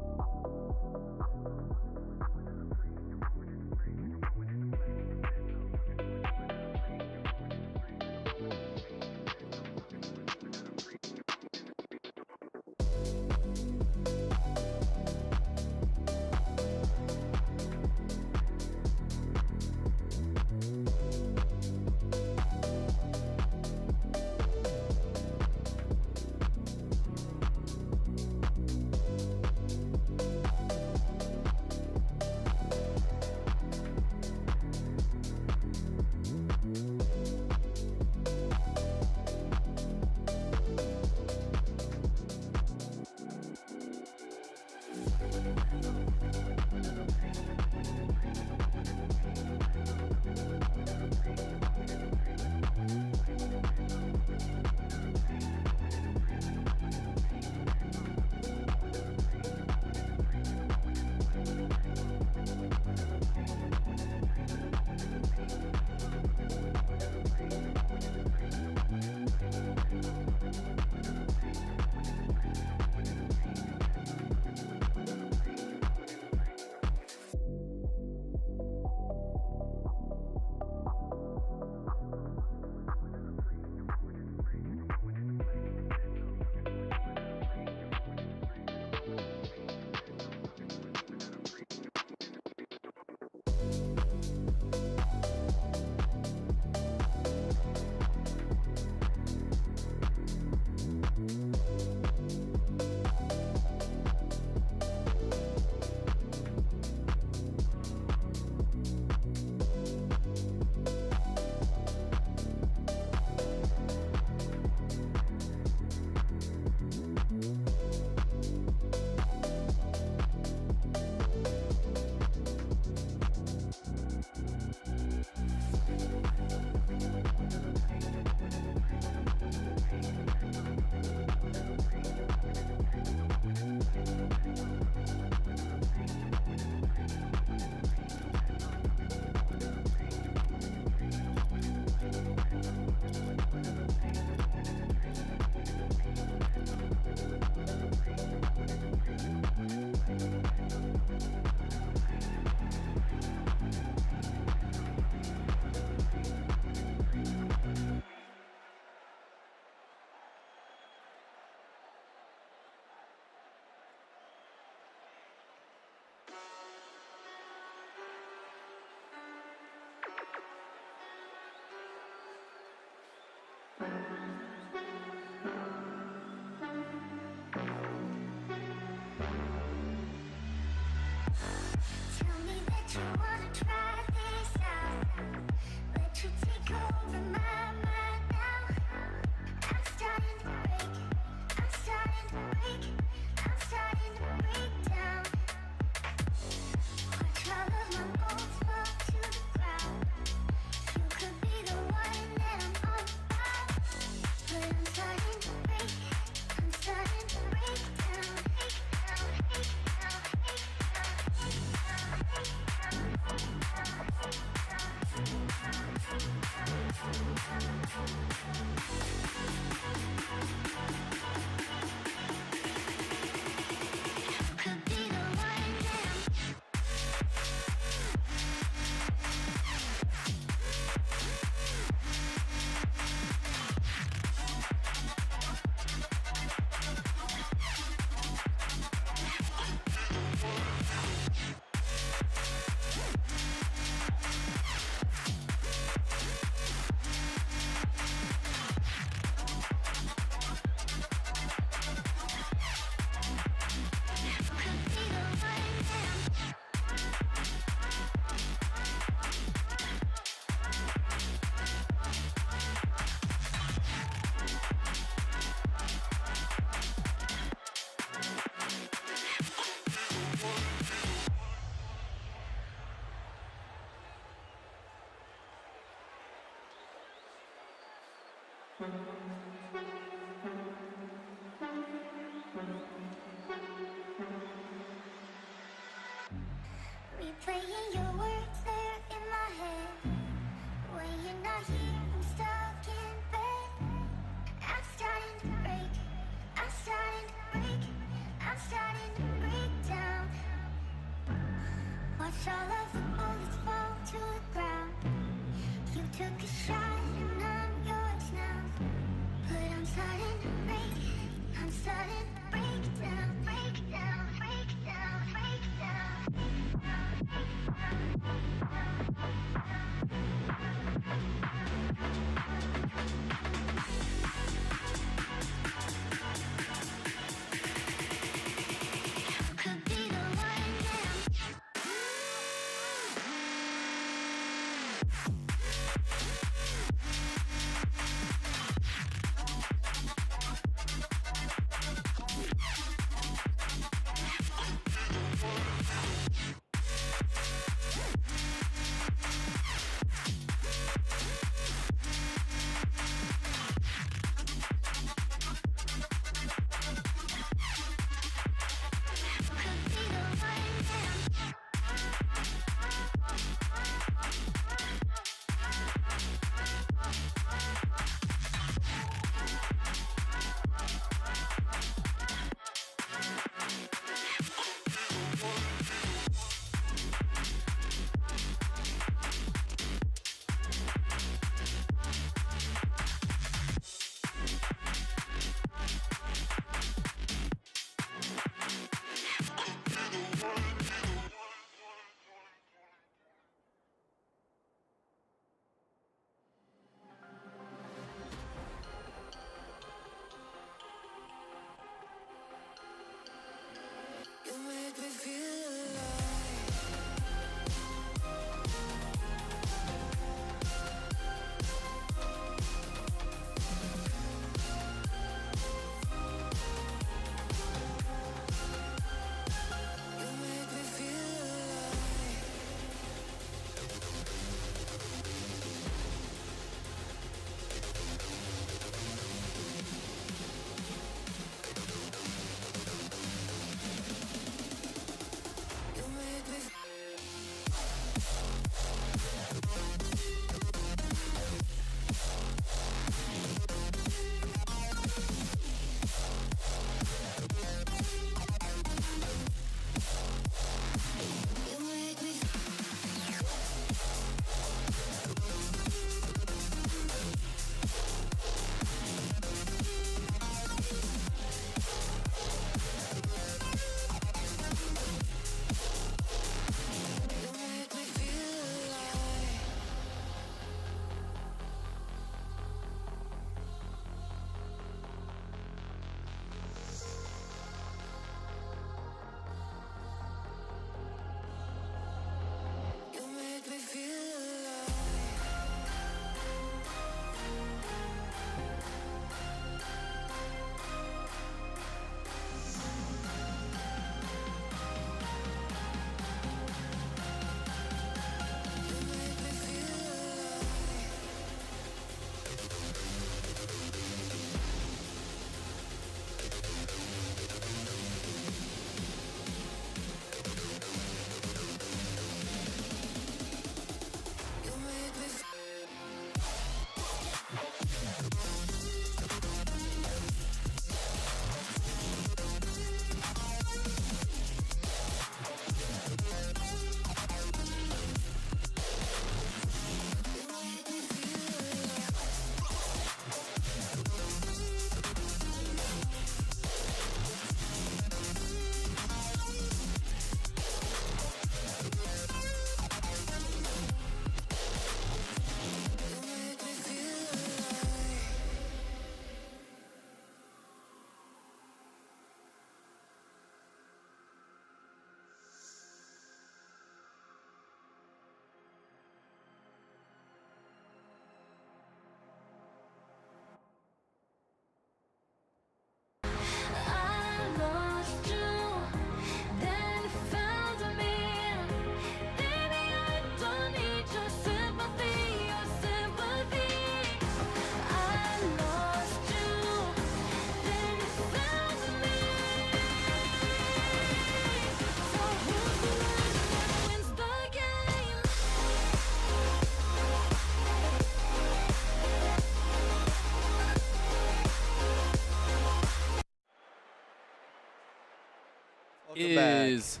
is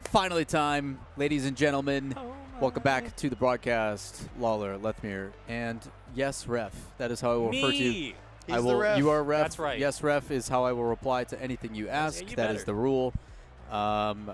finally time, ladies and gentlemen. Welcome back to the broadcast, Lawler, Lethmere, and yes, ref. That is how I will refer to you. He's the ref. You are ref. That's right. Yes, ref is how I will reply to anything you ask. you That is better. the rule.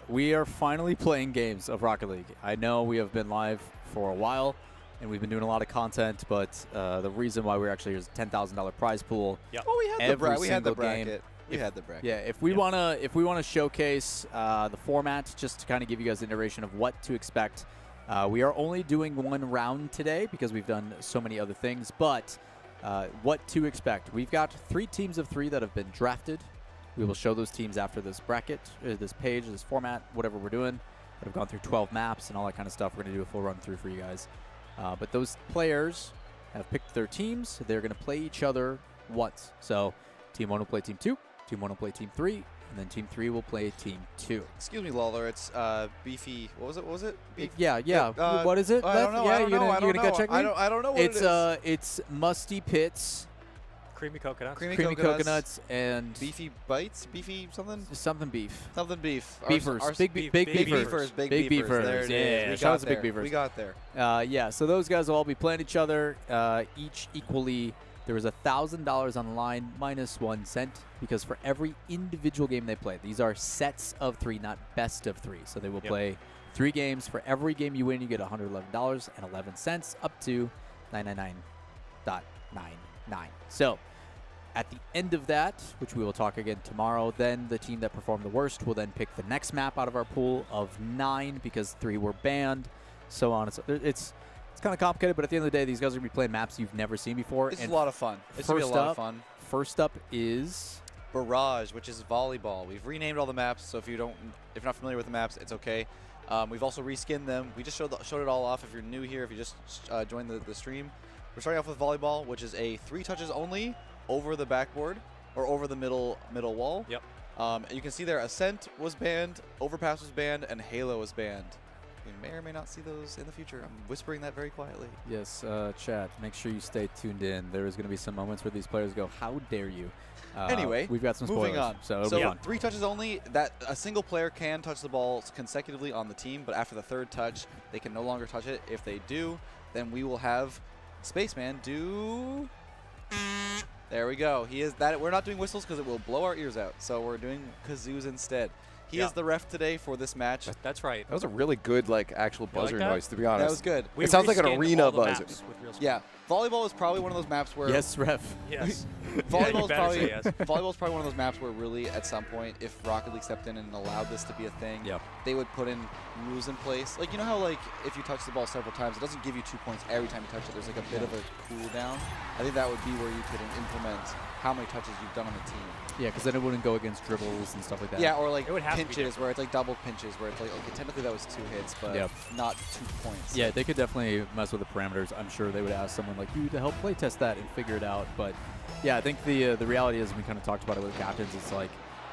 We are finally playing games of Rocket League. I know we have been live for a while, and we've been doing a lot of content, but the reason why we're actually here is a $10,000 prize pool. Well, we had every the single bracket. game. We had the bracket. Yeah, if we wanna showcase the format, just to kind of give you guys an iteration of what to expect. We are only doing one round today because we've done so many other things, but what to expect. We've got 3 teams of 3 that have been drafted. We will show those teams after this bracket, this page, this format, whatever we're doing. That have gone through 12 maps and all that kind of stuff. We're going to do a full run through for you guys. But those players have picked their teams. They're going to play each other once. So Team 1 will play Team 2, Team 1 will play Team 3, and then Team 3 will play Team 2. Excuse me, Lawler. It's beefy. What was it? Beef? Yeah. What is it? I don't know. Yeah, I don't know. you're gonna go check me? I don't know what it is. It's Musty Pits, Creamy coconuts. creamy coconuts, and beefy bites. Beefy something. something beef. Something beef. Beefers. Big beefers. Big beefers. There There it is. it We is. Shout out got to Big there. Beefers. We got there. Yeah, so those guys will all be playing each other, each equally. There is $1,000 on the line, minus 1 cent, because for every individual game they play, these are sets of 3, not best of 3. So they will play 3 games. For every game you win, you get $111.11, up to $999.99. So at the end of that, which we will talk again tomorrow, then the team that performed the worst will then pick the next map out of our pool of 9 because 3 were banned, so on. It's kind of complicated, but at the end of the day, these guys are going to be playing maps you've never seen before. This is a lot of fun. This will be a lot of fun. First up is Barrage, which is volleyball. We've renamed all the maps, so if you're not familiar with the maps, it's okay. We've also reskinned them. We just showed it all off. If you're new here, if you just joined the stream, we're starting off with volleyball, which is a 3 touches only over the backboard or over the middle wall. Yep. You can see there, Ascent was banned, Overpass was banned, and Halo was banned. We may or may not see those in the future. I'm whispering that very quietly. Yes, chat. Make sure you stay tuned in. There is going to be some moments where these players go, "How dare you?" Anyway, we've got some spoilers, moving on. so it'll be fun. 3 touches only. That a single player can touch the ball consecutively on the team, but after the 3rd touch, they can no longer touch it. If they do, then we will have Spaceman do. There we go. He is that. We're not doing whistles because it will blow our ears out. So we're doing kazoos instead. He is the ref today for this match. That's right. That was a really good, actual buzzer noise, to be honest. That was good. It sounds like an arena buzzer. Yeah. Volleyball is probably one of those maps where... Yes, ref. Yes. Volleyball is probably one of those maps where really, at some point, if Rocket League stepped in and allowed this to be a thing, they would put in rules in place. Like, you know how, if you touch the ball several times, it doesn't give you 2 points every time you touch it. There's, a bit of a cooldown. I think that would be where you could implement how many touches you've done on the team. Yeah, because then it wouldn't go against dribbles and stuff like that. Yeah, or pinches, where it's double pinches, where it's okay, technically that was 2 hits, but not 2 points. Yeah, they could definitely mess with the parameters. I'm sure they would ask someone like you to help play test that and figure it out. But yeah, I think the reality is, we kind of talked about it with captains, it's like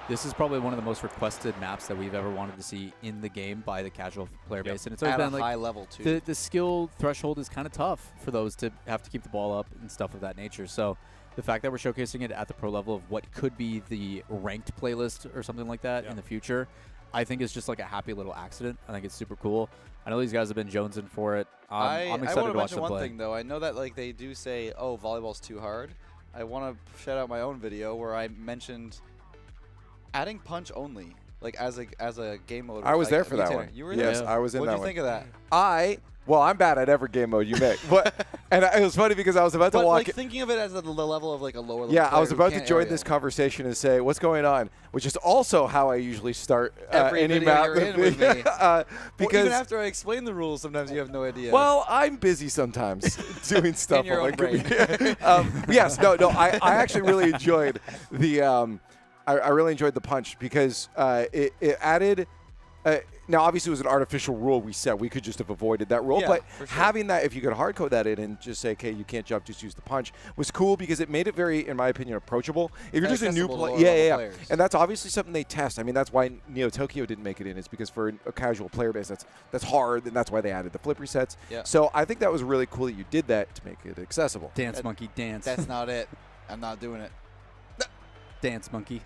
this is probably one of the most requested maps that we've ever wanted to see in the game by the casual player base, and it's always been a high level too. The skill threshold is kind of tough for those to have to keep the ball up and stuff of that nature. So the fact that we're showcasing it at the pro level of what could be the ranked playlist or something like that in the future, I think is just a happy little accident. I think it's super cool. I know these guys have been jonesing for it. I'm excited to watch them play. I want to mention one thing, though. I know that they do say, oh, volleyball's too hard. I want to shout out my own video where I mentioned adding punch only, as a game mode. I was there for that one. You were there? Yes, I was in that one. What did you think of that? Well, I'm bad at every game mode you make. And it was funny because I was about to walk in. Thinking of it as the level of a lower level Yeah, I was player about to join this conversation and say, what's going on? Which is also how I usually start every any video map you're in with me. because even after I explain the rules, sometimes you have no idea. Well, I'm busy sometimes doing stuff. In your own brain. Yes, no. I actually really enjoyed the I really enjoyed the punch because it added. Now, obviously, it was an artificial rule we set. We could just have avoided that rule. Yeah, but for sure. having that, if you could hard code that in and just say, okay, you can't jump, just use the punch, was cool because it made it very, in my opinion, approachable. If you're just a new player. Yeah. And that's obviously something they test. I mean, that's why Neo Tokyo didn't make it in. It's because for a casual player base, that's hard, and that's why they added the flip resets. Yeah. So I think that was really cool that you did that to make it accessible. Dance, monkey, dance. That's not it. I'm not doing it. Dance, monkey.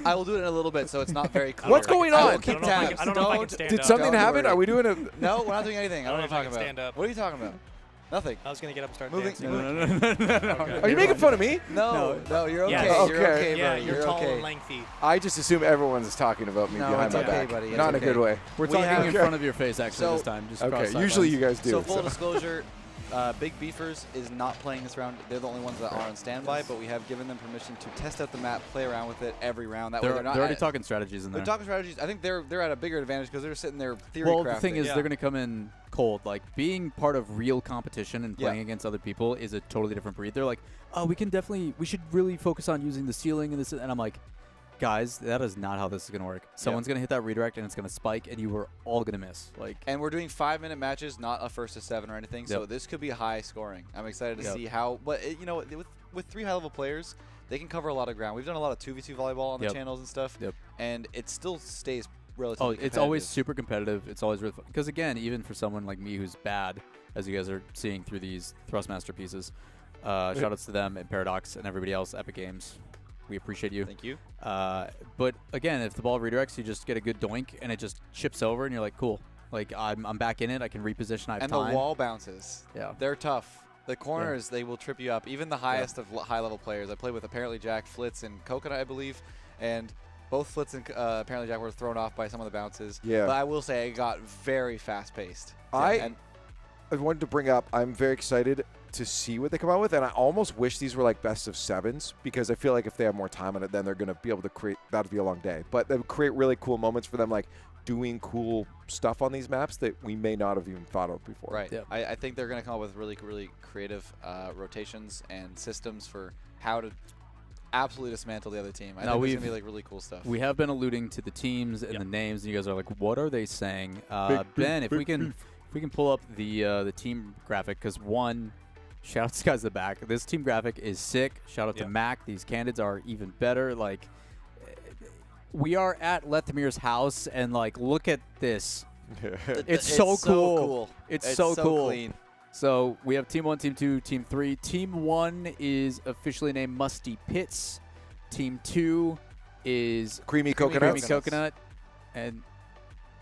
I will do it in a little bit, so it's not very clear. What's going I on? will keep tabs. I don't know if I can stand Did up. something Don't happen? worry. Are we doing a? No, we're not doing anything. I don't know what you're talking stand about. up. What are you talking about? Nothing. I was gonna get up and start Moving. dancing. Are you making fun of me? No, you're okay. Yes. You're okay, Yeah, buddy. you're tall okay. and lengthy. I just assume everyone's talking about me No, behind it's my okay, back. buddy. It's Not in okay. a good way. We're We talking have- in front of your face actually So- this time. Just Okay, cross usually sidelines. you guys do. So full disclosure, Big Beefers is not playing this round. They're the only ones that are on standby, but we have given them permission to test out the map, play around with it every round. That way They're they're not already at- talking strategies in there. They're talking strategies. I think they're at a bigger advantage because they're sitting there theory Well, crafting. the thing is, they're going to come in cold. Like, being part of real competition and playing against other people is a totally different breed. They're like, oh, we should really focus on using the ceiling and this. And I'm like, guys, that is not how this is going to work. Someone's going to hit that redirect and it's going to spike and you are all going to miss. Like, And we're doing 5-minute matches, not a first to 7 or anything. So this could be high scoring. I'm excited to see how. But you know, with 3 high-level players, they can cover a lot of ground. We've done a lot of 2v2 volleyball on the channels and stuff, and it still stays relatively. it's always super competitive. It's always really fun. Because again, even for someone like me who's bad, as you guys are seeing through these Thrustmaster pieces, shout outs to them and Paradox and everybody else, Epic Games. We appreciate you. Thank you. But again, if the ball redirects, you just get a good doink and it just chips over, and you're like, cool. Like, I'm back in it. I can reposition. I have And time. the wall bounces. Yeah. They're tough. The corners, they will trip you up. Even the highest of high-level players. I played with apparently Jack, Flitz, and Coconut, I believe. And both Flitz and apparently Jack were thrown off by some of the bounces. Yeah. But I will say it got very fast-paced. I wanted to bring up, I'm very excited to see what they come out with, and I almost wish these were like best of 7s, because I feel like if they have more time on it, then they're going to be able to create, that would be a long day, but they would create really cool moments for them, like doing cool stuff on these maps that we may not have even thought of before. Right. I think they're going to come up with really, really creative rotations and systems for how to absolutely dismantle the other team. I think there's going to be like really cool stuff. We have been alluding to the teams and the names, and you guys are like, what are they saying? Ben, if we can pull up the team graphic, because one, shout out to guys in the back. This team graphic is sick. Shout out to Mac. These candidates are even better. Like, we are at Lethamir's house, and like, look at this. It's so cool. It's so cool. Clean. So we have Team 1, Team 2, Team 3. Team 1 is officially named Musty Pits. Team 2 is Creamy Coconut. And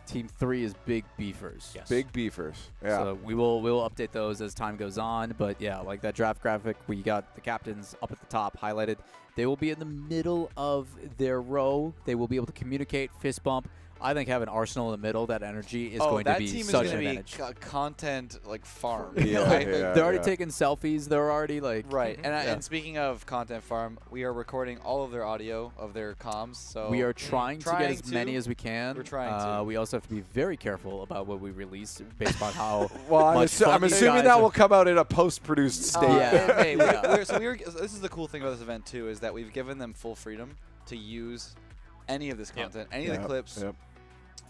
Team 3 is Big Beefers. Yes. Big Beefers. Yeah. So we'll update those as time goes on. But yeah, like that draft graphic, we got the captains up at the top highlighted. They will be in the middle of their row. They will be able to communicate, fist bump. I think having Arsenal in the middle, that energy is going to be such an advantage. That team is going to be content like farm. They're already taking selfies. They're already like And speaking of content farm, we are recording all of their audio of their comms. So we are trying to get as many as we can. We're trying to. We also have to be very careful about what we release based on how. Well, I'm assuming that will come out in a post-produced state. This is the cool thing about this event too, is that we've given them full freedom to use any of this content, any of the clips.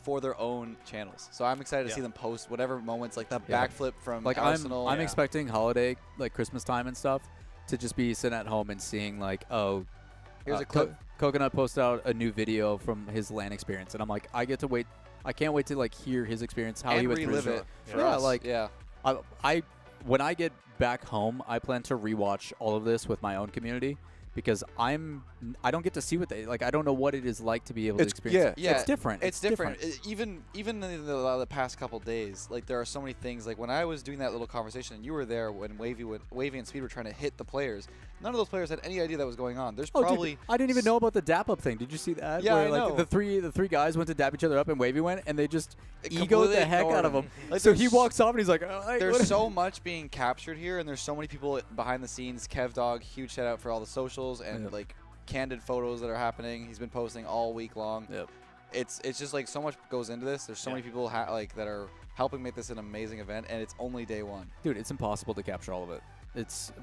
For their own channels. So I'm excited to see them post whatever moments, like that backflip from Arsenal. I'm expecting holiday, like Christmas time and stuff, to just be sitting at home and seeing like, oh, here's a clip. Coconut posted out a new video from his LAN experience, and I'm like, I can't wait to like hear his experience, how and he went relive through it. For us. I when I get back home, I plan to rewatch all of this with my own community. Because I don't get to see what I don't know what it is like to be able to experience. It's different. It's different. Even in the past couple days, like there are so many things. Like when I was doing that little conversation, and you were there when Wavy and Speed were trying to hit the players. None of those players had any idea that was going on. There's probably dude, I didn't even know about the dap up thing. Did you see that? Yeah, where, I like, know. The three guys went to dap each other up, and Wavy went, and they just egoed the heck out of him. Like, so he walks off, and he's like, "There's so much being captured here, and there's so many people behind the scenes." Kev Dog, huge shout out for all the socials and like candid photos that are happening. He's been posting all week long. It's just like so much goes into this. There's so many people that are helping make this an amazing event, and it's only day one. Dude, it's impossible to capture all of it.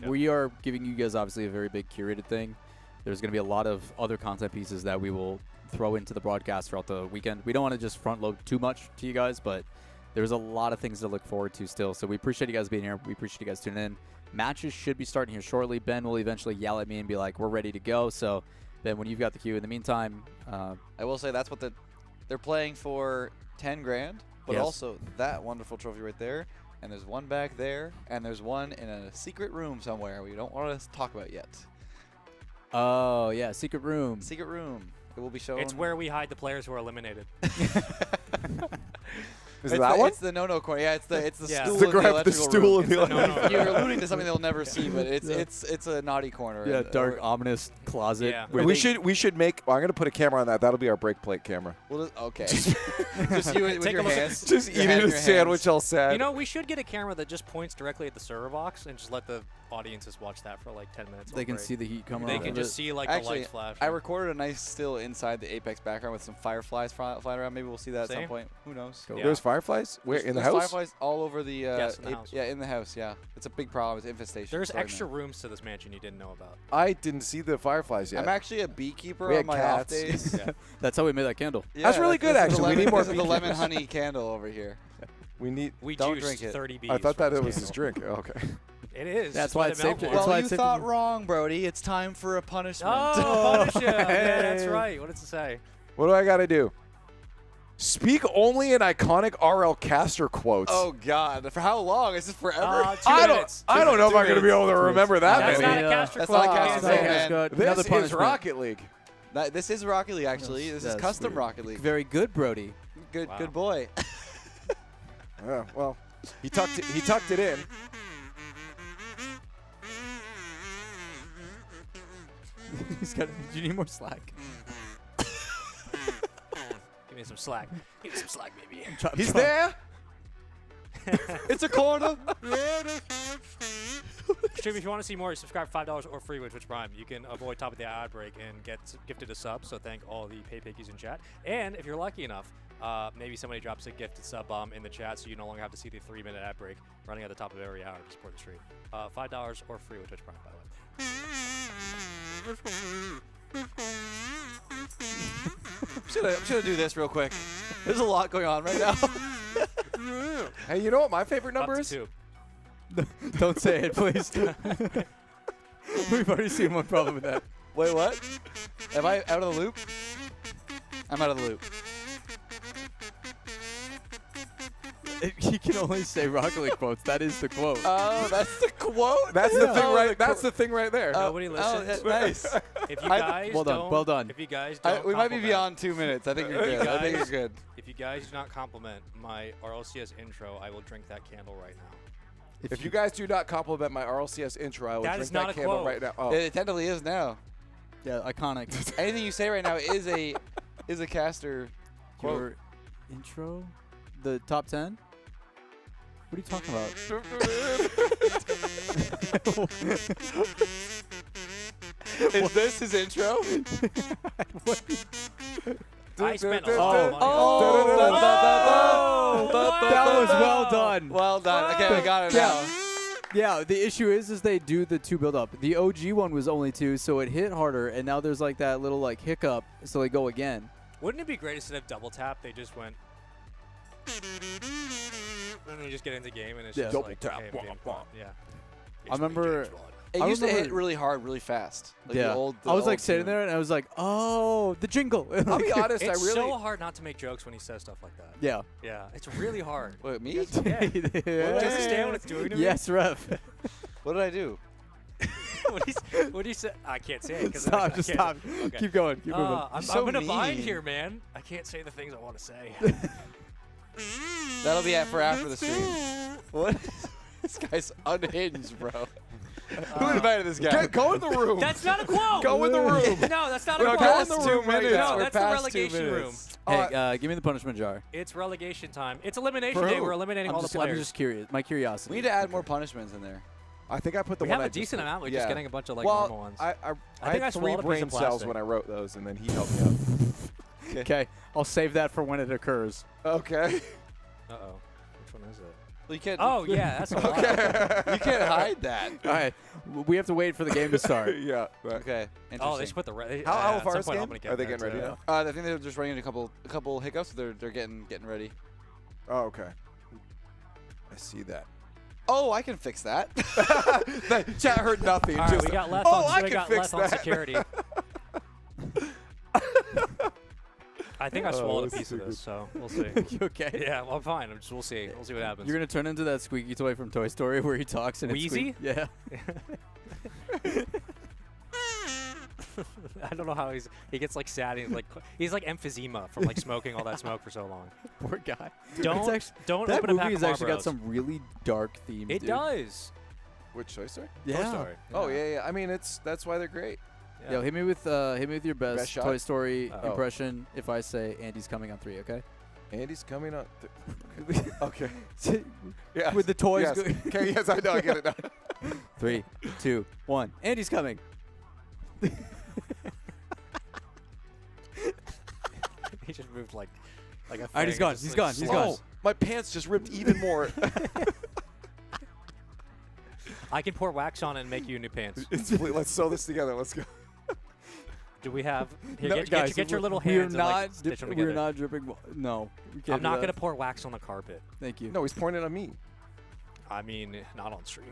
We are giving you guys obviously a very big curated thing. There's going to be a lot of other content pieces that we will throw into the broadcast throughout the weekend. We don't want to just front load too much to you guys, but there's a lot of things to look forward to still. So we appreciate you guys being here. We appreciate you guys tuning in. Matches should be starting here shortly. Ben will eventually yell at me and be like, we're ready to go. So Ben, when you've got the queue, in the meantime, I will say that's what they're playing for 10 grand, but also that wonderful trophy right there. And there's one back there, and there's one in a secret room somewhere we don't want to talk about yet. Oh, yeah, secret room. Secret room. It will be shown. It's where we hide the players who are eliminated. Is it that one? It's the no-no corner. Yeah, it's the Yeah. stool To in grab the the electrical stool room. in the It's electrical room. You're alluding to something they'll never see, but it's a naughty corner. Yeah, and- dark, or- ominous closet. Yeah. where We they- should make. Well, I'm gonna put a camera on that. That'll be our break plate camera. Well, okay. Just you with Take your a look at- hands. Just your eating hand in a your sandwich hands. all sad. You know, we should get a camera that just points directly at the server box and just let the audiences watch that for like 10 minutes. They on can break. see the heat coming They off can of just it. see like Actually, the lights flash. I recorded a nice still inside the Apex background with some fireflies flying around. Maybe we'll see that at some See? point. Who knows? Cool. Yeah. There's fireflies. Where in the There's house? Fireflies all over the. Yes, in the house. Yeah, in the house. Yeah, it's a big problem. It's infestation. There's starting extra now. rooms to this mansion you didn't know about. I didn't see the fireflies yet. I'm actually a beekeeper We on had my cats. off days. Yeah. That's how we made that candle. Yeah, That's really good, this is the actually. We lemon- need more this is the lemon beekeepers. honey candle over here. We need. We Don't juiced drink it. 30 bees. I thought from that it this was his candle. drink. Okay. It is. That's Just why let it's it melt safe to- more. That's why Well, it's you safe thought to- wrong, Brody. It's time for a punishment. Oh, punish him. Yeah, that's right. What does it say? What do I got to do? Speak only in iconic RL caster quotes. Oh God! For how long? Is this forever? 2 minutes. I don't know if I'm going to be able to minutes. remember that That's many. not a caster That's quote. not a You caster can't quote, say man. that. Good. Another This is punishment. Rocket League. This is Rocket League, actually. This is Yes. custom Rocket League. Very good, Brody. Good, Wow. good boy. Well, he tucked it in. He's got. Do you need more slack? Give me some slack. Give me some slack, baby. He's there. It's a corner. Stream, if you want to see more, subscribe $5 or free with Twitch Prime. You can avoid top of the ad break and get gifted a sub. So thank all the pay pickies in chat. And if you're lucky enough, maybe somebody drops a gifted sub bomb in the chat, so you no longer have to see the 3-minute ad break running at the top of every hour to support the stream. $5 or free with Twitch Prime, by the way. I'm just gonna do this real quick. There's a lot going on right now. Hey, you know what my favorite number Up to is? 2. Don't say it, please. We've already seen one problem with that. Wait, what? Am I out of the loop? I'm out of the loop. You can only say Rocket League quotes. That is the quote. Oh, that's the quote. That's the thing Oh, right. That's the thing right there. Nobody listens. Nice. If you guys Well done, don't, well done. If you guys don't, We might be compliment- beyond 2 minutes. I think you're good. I think you're good. If you guys do not compliment my RLCS intro, I will drink that candle right now. If you guys do not compliment my RLCS intro, I will That drink is not that a candle quote. right now. Oh. It technically is now. Yeah, iconic. Anything you say right now is a caster quote. Your intro? The top 10? What are you talking about? Is this his intro? I spent a lot of money. That was well done. Well done. Okay, I got it now. Yeah, the issue is they do the 2 build up. The OG one was only 2, so it hit harder, and now there's like that little like hiccup, so they go again. Wouldn't it be great instead of double tap, they just went, and you just get into game and it's just Double like, tap, okay, wah, game wah. fun. Yeah. I remember. It I used to hit remember- really hard, really fast. Like Yeah, the old, I was like old sitting tune. there, and I was like, "Oh, the jingle." I'll be honest. It's I really. so hard not to make jokes when he says stuff like that. Yeah. Yeah, it's really hard. What, me? Yeah. Do you understand what it's doing to me? Yes, ref. What did I do? What do you say? I can't say it. 'cause Stop, I just can't. stop. Okay. Keep going, keep moving. I'm so in a bind mean. here, man. I can't say the things I want to say. That'll be for after the stream. What? This guy's unhinged, bro. Who invited this guy? Go in the room. That's not a quote. Go in the room. No, that's not a We're quote. past 2 minutes. No, We're that's the past 2 relegation room. minutes. Hey, give me the punishment jar. It's relegation time. It's elimination For day. who? We're eliminating all the I'm players. just curious. My curiosity. We need to add more punishments in there. I think I put the We one have I a decent just, amount. We're yeah. just getting a bunch of like well, normal ones. I think had I 3 swallowed a piece brain of cells plastic. when I wrote those, and then he helped me out. Okay, I'll save that for when it occurs. Okay. Uh-oh. Which one is it? Well, you can't. Oh, yeah, that's a lot. You can't hide that. All right, we have to wait for the game to start. Yeah. Okay. Oh, they Interesting. should put the How at far some is point, game? I'm gonna get Are they there, getting ready too. now? I think they're just running into a couple hiccups. They're getting ready. Oh, okay. I see that. Oh, I can fix that. The chat heard nothing. All right, just, we got left oh, on, I we can got fix left on that. security. I think I Oh, swallowed a this piece is of this, so we'll see. You okay? Yeah, well, fine. We'll see. We'll see what happens. You're gonna turn into that squeaky toy from Toy Story where he talks and Wheezy? it's squeak. Yeah. I don't know how he gets like sad. And he's like emphysema from like smoking all that smoke for so long. Poor guy. Don't that open a pack movie of has actually got Marlboros. some really dark themes. It dude. does. Which Toy Story? Yeah. Toy Story. Oh yeah. I mean, that's why they're great. Yo, hit me with your best shot? Toy Story Oh. impression. If I say Andy's coming on 3, okay? Andy's coming on. Okay. Yes. With the toys. Yes. Okay. Yes, I know. I get it now. 3, 2, 1. Andy's coming. He just moved like a. All right, he's gone. He's gone. He's gone. Oh, my pants just ripped even more. I can pour wax on it and make you new pants. Let's sew this together. Let's go. Do we have? Here, No, guys, get your little we are hands and like, stitch them together. We're not dripping. No, we can't I'm do not that. gonna pour wax on the carpet. Thank you. No, he's pouring it on me. I mean, not on stream.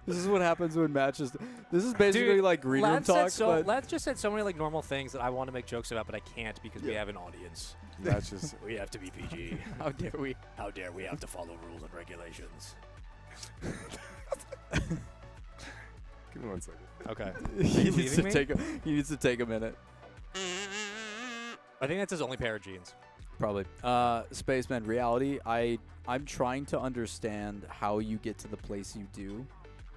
This is what happens when matches. This is basically Dude, like green room Lance said talk. but Lance just said so many like normal things that I want to make jokes about, but I can't because we have an audience. Matches. We have to be PG. How dare we? How dare we have to follow rules and regulations? Give me 1 second. Okay. he needs to take he needs to take a minute. I think that's his only pair of jeans. Probably. Spaceman, reality. I'm trying to understand how you get to the place you do.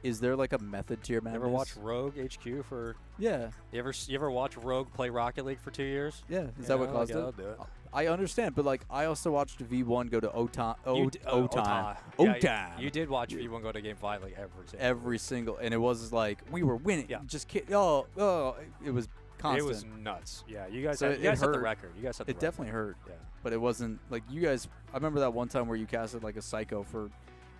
Is there like a method to your You madness? ever watch Rogue HQ for? Yeah. You ever watch Rogue play Rocket League for 2 years? Yeah. Is that what caused I'll it? do it. I understand, but like I also watched V1 go to O-time. Yeah, O-time. you did watch V1 go to Game 5 like Every single, and it was like we were winning. Yeah. Just it was constant. It was nuts. Yeah, you guys, So you guys set the hurt. record. You guys set the It record. definitely hurt. Yeah. But it wasn't like you guys. I remember that one time where you casted like a psycho for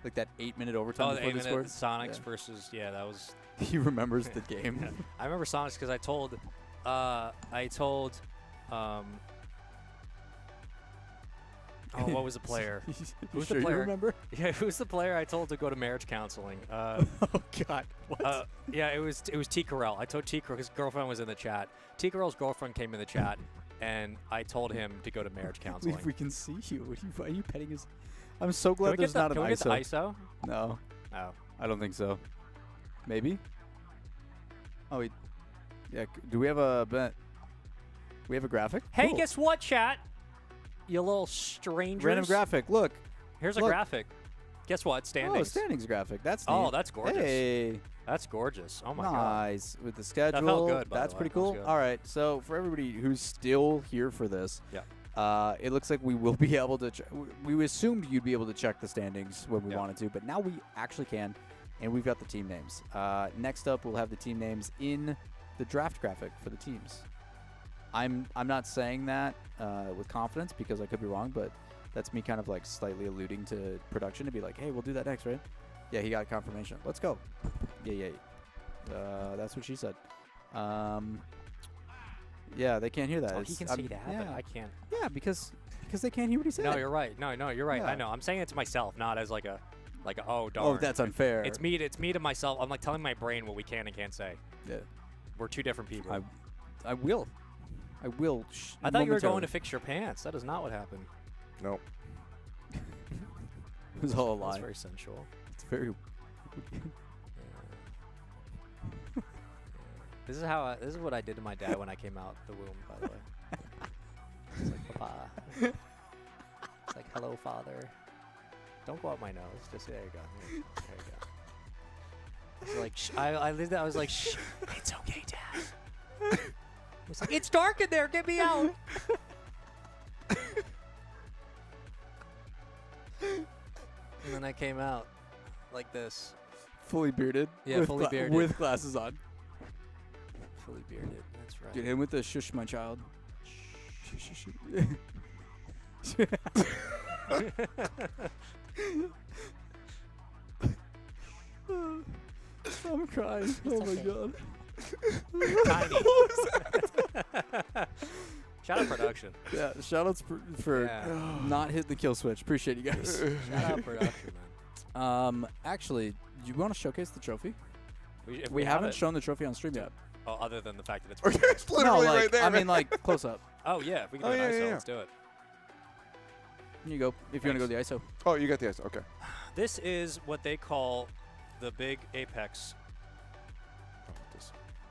like that 8-minute overtime Oh, the before they 8-minute scored. Sonics versus that was. He remembers the game. Yeah. I remember Sonics because I told oh, what was the player? Who's sure the you player? remember? Yeah, who's the player I told to go to marriage counseling? Oh God, what? Yeah, it was T. Carell. I told T. Carell, his girlfriend was in the chat. T. Carell's girlfriend came in the chat, and I told him to go to marriage counseling. We can see you. Are you petting his? I'm so glad Can we there's get not the, an can we get the ISO. ISO? No. Oh. I don't think so. Maybe. Oh, yeah. Do we have a bet? We have a graphic. Hey, Cool. guess what, chat? You little strangers. Random graphic. Look. Here's Look. a graphic. Guess what? Standings. Oh, standings graphic. That's Oh, neat. that's gorgeous. Hey. That's gorgeous. Oh my god. Nice. With the schedule. That felt good, by That's the way. pretty That was cool. good. All right. So for everybody who's still here for this, yeah. It looks like we will be able to. We assumed you'd be able to check the standings when we wanted to, but now we actually can, and we've got the team names. Next up, we'll have the team names in the draft graphic for the teams. I'm not saying that with confidence because I could be wrong, but that's me kind of like slightly alluding to production to be like, hey, we'll do that next, right? Yeah, he got confirmation. Let's go. Yeah. That's what she said. Yeah, they can't hear that. Oh, It's- he can I'm- see that, yeah. but I can't. Yeah, because they can't hear what he said. No, you're right. No, you're right. Yeah. I know. I'm saying it to myself, not as like a oh darn. Oh, that's unfair. It's me to myself. I'm like telling my brain what we can and can't say. Yeah. We're two different people. I will. I thought you were momentarily. going to fix your pants. That is not what happened. Nope. It was all a lie. That's very sensual. It's very. This is what I did to my dad when I came out the womb. By the way, it's like Papa. It's like hello, father. Don't go up my nose. Just there you go. There you go. It's like I lived that. I was like, shh, it's okay, Dad. It's like it's dark in there. Get me out. And then I came out like this. Fully bearded. Yeah, with fully bearded. with glasses on. Fully bearded. That's right. Get him with the shush, my child. I'm crying. Oh my god. Tiny. Shout out production. Yeah, shout outs for Yeah. not hitting the kill switch. Appreciate you guys. Shout out production, man. Actually, do you want to showcase the trophy? If We have haven't it. shown the trophy on stream yet. Oh, other than the fact that it's. It's literally no, like, right there. I mean, man. like close up. Oh yeah, if we can Oh, do an yeah, ISO, yeah, let's do it. Here you go. If you want to go to the ISO. Oh, you got the ice. Okay. This is what they call the big Apex.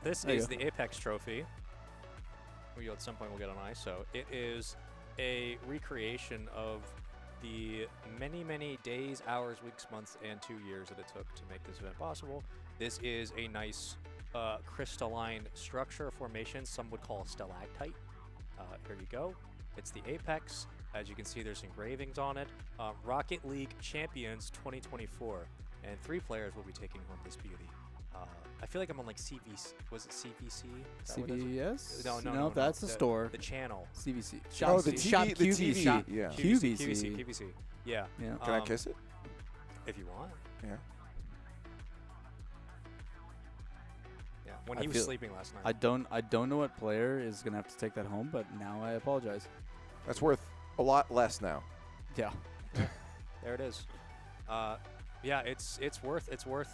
This There you is go. the Apex trophy. We at some point will get on ISO. It is a recreation of the many, many days, hours, weeks, months, and 2 years that it took to make this event possible. This is a nice crystalline structure formation. Some would call a stalactite. Here you go. It's the Apex. As you can see, there's engravings on it. Rocket League Champions 2024. And 3 players will be taking home this beauty. I feel like I'm on like CVC. Was it CVC? Is that what it is? CVS? No, that's the store. The channel. CVC. Oh, Shop, the shop TV, the QVC. TV. Shop Yeah. QVC. QVC. Yeah. Yeah. Can I kiss it? If you want. Yeah. Yeah. When I he was feel- sleeping last night. I don't know what player is gonna have to take that home, but now I apologize. That's worth a lot less now. Yeah. There it is. Yeah, it's worth.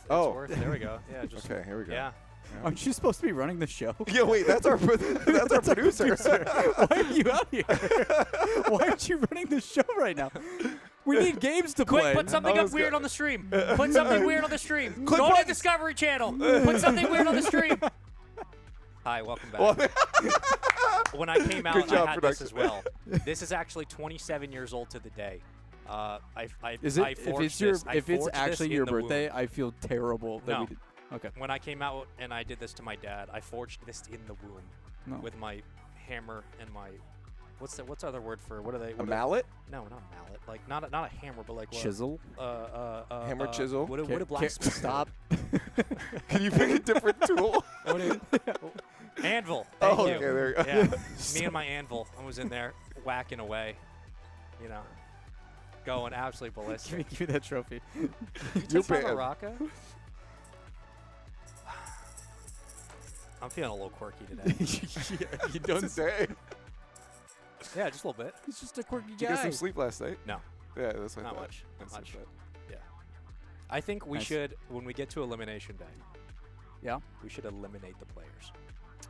Oh. There we go. Yeah. Just, Okay, here we go. Yeah. Aren't you supposed to be running the show? Yeah, wait, that's our that's our producer. Why are you out here? Why aren't you running the show right now? We need games to play. Quick, put something up weird on the stream. Put something weird on the stream. Go to Discovery Channel. Put something weird on the stream. Hi, welcome back. When I came out, Good job, I had this as production. well. This is actually 27 years old to the day. Is it I if forged it's your this- I if it's forged this actually in your the womb. birthday? I feel terrible that No. we did. Okay. When I came out and I did this to my dad, I forged this in the womb No. with my hammer and my what's the other word for what are they? A what are- mallet? No, not a mallet. Like not a hammer, but like what? Chisel? Hammer, chisel? What a blacksmith. Stop. Can you pick a different tool? Anvil. Oh, Thank you. okay, there you go. Yeah, me and my anvil. I was in there whacking away, you know, going absolutely ballistic. Give me that trophy. You You're take my bad. Baraka? I'm feeling a little quirky today. You don't say. Yeah, just a little bit. He's just a quirky Did you get some sleep last night? No. Yeah, that's what I Not thought. much. Not That's much. what Yeah. I think we Nice. should, when we get to elimination day, Yeah. we should eliminate the players.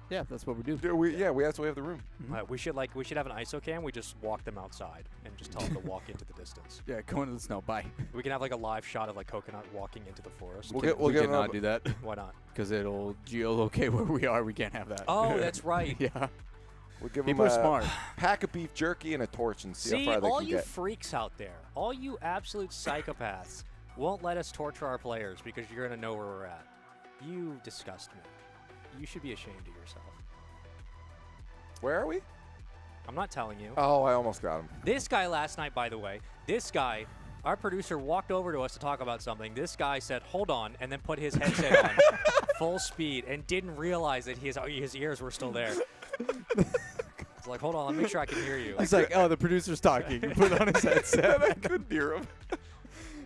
Yeah, that's what we do. that's why we have the room. We should have an ISO cam. We just walk them outside and just tell them to walk into the distance. Yeah, go into the snow. Bye. We can have like a live shot of like Coconut walking into the forest. We'll we get cannot another- do that. Why not? Because it'll geolocate where we are. We can't have that. Oh, that's right. Yeah. We'll give People them are a smart. pack of beef jerky and a torch and see, See, how far they all can you get. freaks out there, all you absolute psychopaths, won't let us torture our players because you're going to know where we're at. You disgust me. You should be ashamed of yourself. Where are we? I'm not telling you. Oh, I almost got him. This guy last night, by the way, this guy, our producer walked over to us to talk about something. This guy said, hold on, and then put his headset on full speed and didn't realize that his ears were still there. It's like, hold on, let me make sure I can hear you. He's like, oh, the producer's talking. He put on his headset. I couldn't hear him.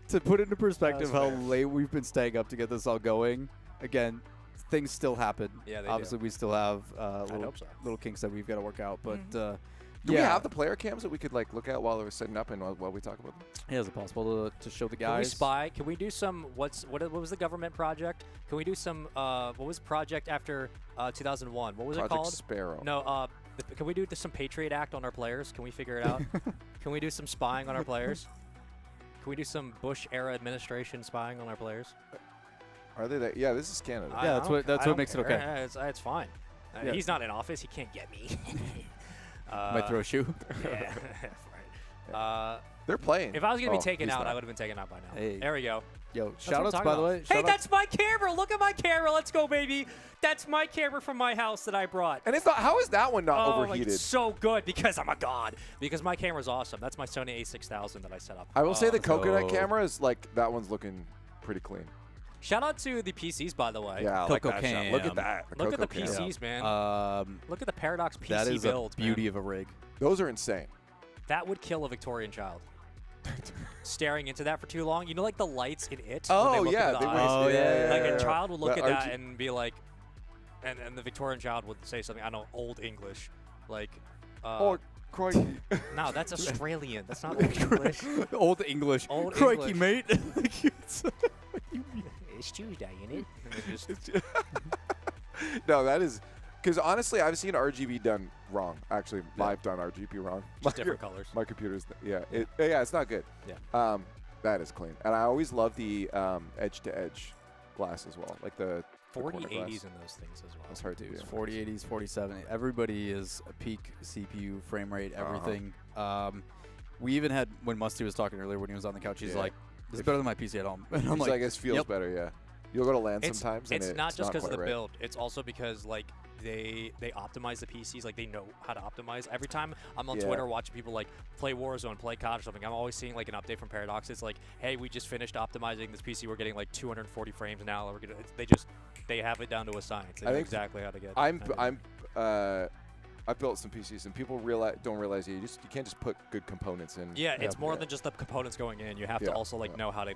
To put into perspective That's how fair. late we've been staying up to get this all going, again, things still happen. Yeah, they Obviously, we still have little, hope so. little kinks that we've got to work out. But Do yeah, we have the player cams that we could like look at while they're setting up and while we talk about them? yeah, is it possible to show the Can we guys? spy? Can we do some, what was the government project? Can we do some, what was project after 2001? What was Project it called? Sparrow. No, can we do some Patriot Act on our players? Can we figure it out? Can we do some spying on our players? Can we do some Bush-era administration spying on our players? Are they that? Yeah, this is Canada. Yeah, that's what I don't makes it care. okay. Yeah, it's fine. Yeah. He's not in office. He can't get me. Might throw a shoe. Yeah, right. They're playing. If I was going to Oh, be taken he's out, not. I would have been taken out by now. Hey. There we go. Yo, That's what I'm shout outs, talking by the about. way. Hey, shout outs- that's my camera. Look at my camera. Let's go, baby. That's my camera from my house that I brought. And it's not. How is that one not Oh, overheated? like, so good because I'm a god. Because my camera's awesome. That's my Sony A6000 that I set up. I will say the coconut so- camera is like that one's looking pretty clean. Shout out to the PCs, by the way. Yeah, I like that shot. Look at that. Look at the Coco cam. PCs, man. Look at the Paradox PC that is build. a beauty man. of a rig. Those are insane. That would kill a Victorian child. Staring into that for too long. You know, like the lights in it? Oh, when they look yeah, into the they eyes? raise- yeah, Like yeah, a yeah. child would look The at that RG and be like, and the Victorian child would say something, I don't know, old English. Like, Oh, crikey. no, that's Australian. That's not old English. Old English. Old Crikey, English. mate. It's Tuesday, isn't it? And then just No, that is because honestly, I've seen RGB done wrong. Actually, I've done RGB wrong. Just different colors. My computer's yeah, it's not good. Yeah. That is clean, and I always love the edge to edge glass as well, like the 40 corner glass. 80s in those things as well. That's hard to do. 40 80s, 47. Everybody is a peak CPU frame rate, everything. We even had, when Musty was talking earlier when he was on the couch, he's like, "This is better than my PC at home." And I'm like, "It feels yep. better." Yeah. You'll go to LAN sometimes, and it's not just because of the right. build. It's also because like they optimize the PCs. Like they know how to optimize. Every time I'm on Twitter watching people like play Warzone, play COD or something, I'm always seeing like an update from Paradox. It's like, "Hey, we just finished optimizing this PC. We're getting like 240 frames now. We're gonna." They have it down to a science. They know exactly how to get. I've built some PCs, and people don't realize you can't just put good components in. Yeah, it's more than just the components going in. You have to also like know how to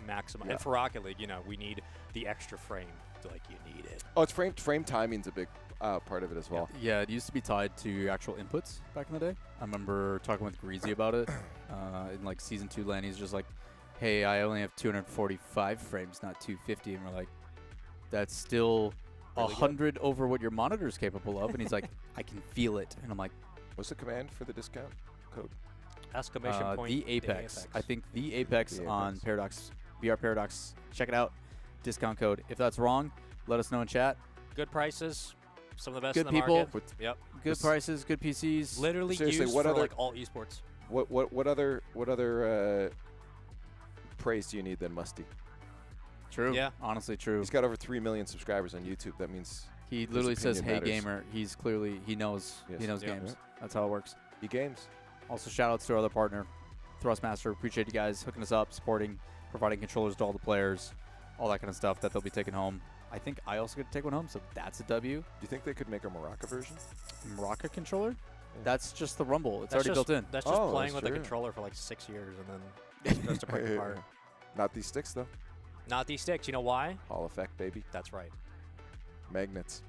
maximize. And for Rocket League, you know, we need the extra frame. Like you need it. Oh, it's frame timing's a big part of it as well. Yeah, it used to be tied to actual inputs back in the day. I remember talking with Greasy about it in like season 2 LAN. He's just like, "Hey, I only have 245 frames, not 250," and we're like, "That's still 100 over what your monitor is capable of." And he's like, "I can feel it," and I'm like, "What's the command for the discount code?" Exclamation point. The Apex. I think the Apex on Paradox, VR Paradox. Check it out. Discount code. If that's wrong, let us know in chat. Good prices. Some of the best good in the people. market. Yep. Good prices. Good PCs. Literally Seriously, used what for other, like all esports. What other praise do you need than Musty? True. Yeah. Honestly, true. He's got over 3 million subscribers on YouTube. That means he literally says, "Hey, matters. gamer." He's clearly he knows games. Yeah. That's how it works. He games. Also, shout outs to our other partner, Thrustmaster. Appreciate you guys hooking us up, supporting, providing controllers to all the players, all that kind of stuff that they'll be taking home. I think I also get to take one home, so that's a W. Do you think they could make a Maraca version? Maraca controller? Yeah. That's just the Rumble. It's that's already built in. That's just playing with the controller for like 6 years and then it's supposed to break apart. Not these sticks, though. Not these sticks. You know why? Hall effect, baby. That's right. Magnets.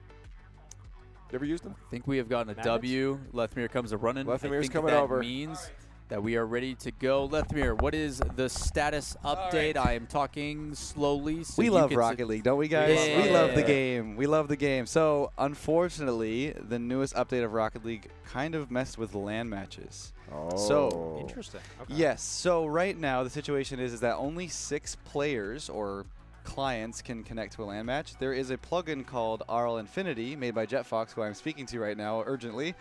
You ever used them? I think we have gotten a W. Lethmir comes a running. Lethmir's coming that over. Means that we are ready to go. Lethmir, what is the status update? I am talking slowly. So we love Rocket League, don't we, guys? Yeah. We love the game. We love the game. So, unfortunately, the newest update of Rocket League kind of messed with LAN matches. Oh. So, interesting. Okay. Yes. So, right now, the situation is that only 6 players or clients can connect to a LAN match. There is a plugin called RL Infinity made by JetFox, who I'm speaking to right now urgently.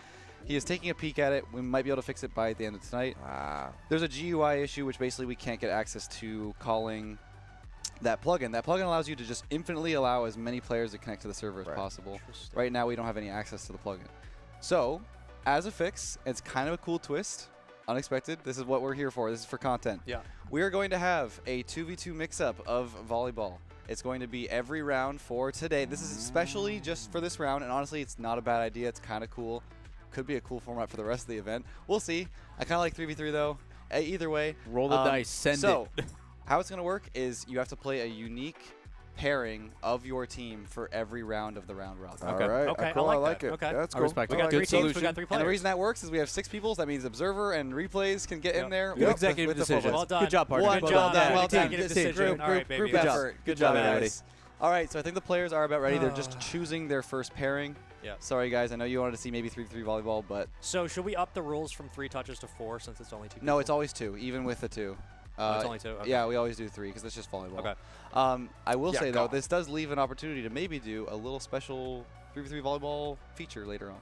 He is taking a peek at it. We might be able to fix it by the end of tonight. There's a GUI issue, which basically we can't get access to calling that plugin. That plugin allows you to just infinitely allow as many players to connect to the server as possible. Right now, we don't have any access to the plugin. So, as a fix, it's kind of a cool twist. Unexpected. This is what we're here for. This is for content. Yeah. We are going to have a 2v2 mix-up of volleyball. It's going to be every round for today. This is especially just for this round, and honestly, it's not a bad idea. It's kind of cool. Could be a cool format for the rest of the event. We'll see. I kind of like 3v3 though. Either way, roll the dice, send it. it. How it's going to work is you have to play a unique pairing of your team for every round of the round robin. All right. Okay. Cool. I I like like that. it. Okay. Yeah, that's I cool. respect We it. got Good 3 teams. solution. We got 3 players. And the reason that works is we have 6 people. So that means Observer and Replays can get in there. Good executive with the decision. full Well done. Good job, partner. Good job. Well done. Executive decision. All right, baby. Group Yes. effort. Good job, everybody. All right, so I think the players are about ready. They're just choosing their first pairing. Yeah. Sorry, guys. I know you wanted to see maybe 3v3 volleyball, but So should we up the rules from 3 touches to 4 since it's only 2 people? no, it's always 2, even with the 2. It's only 2? Okay. Yeah, we always do 3 because it's just volleyball. Okay. I will Yeah, say, though, go. this does leave an opportunity to maybe do a little special 3v3 volleyball feature later on.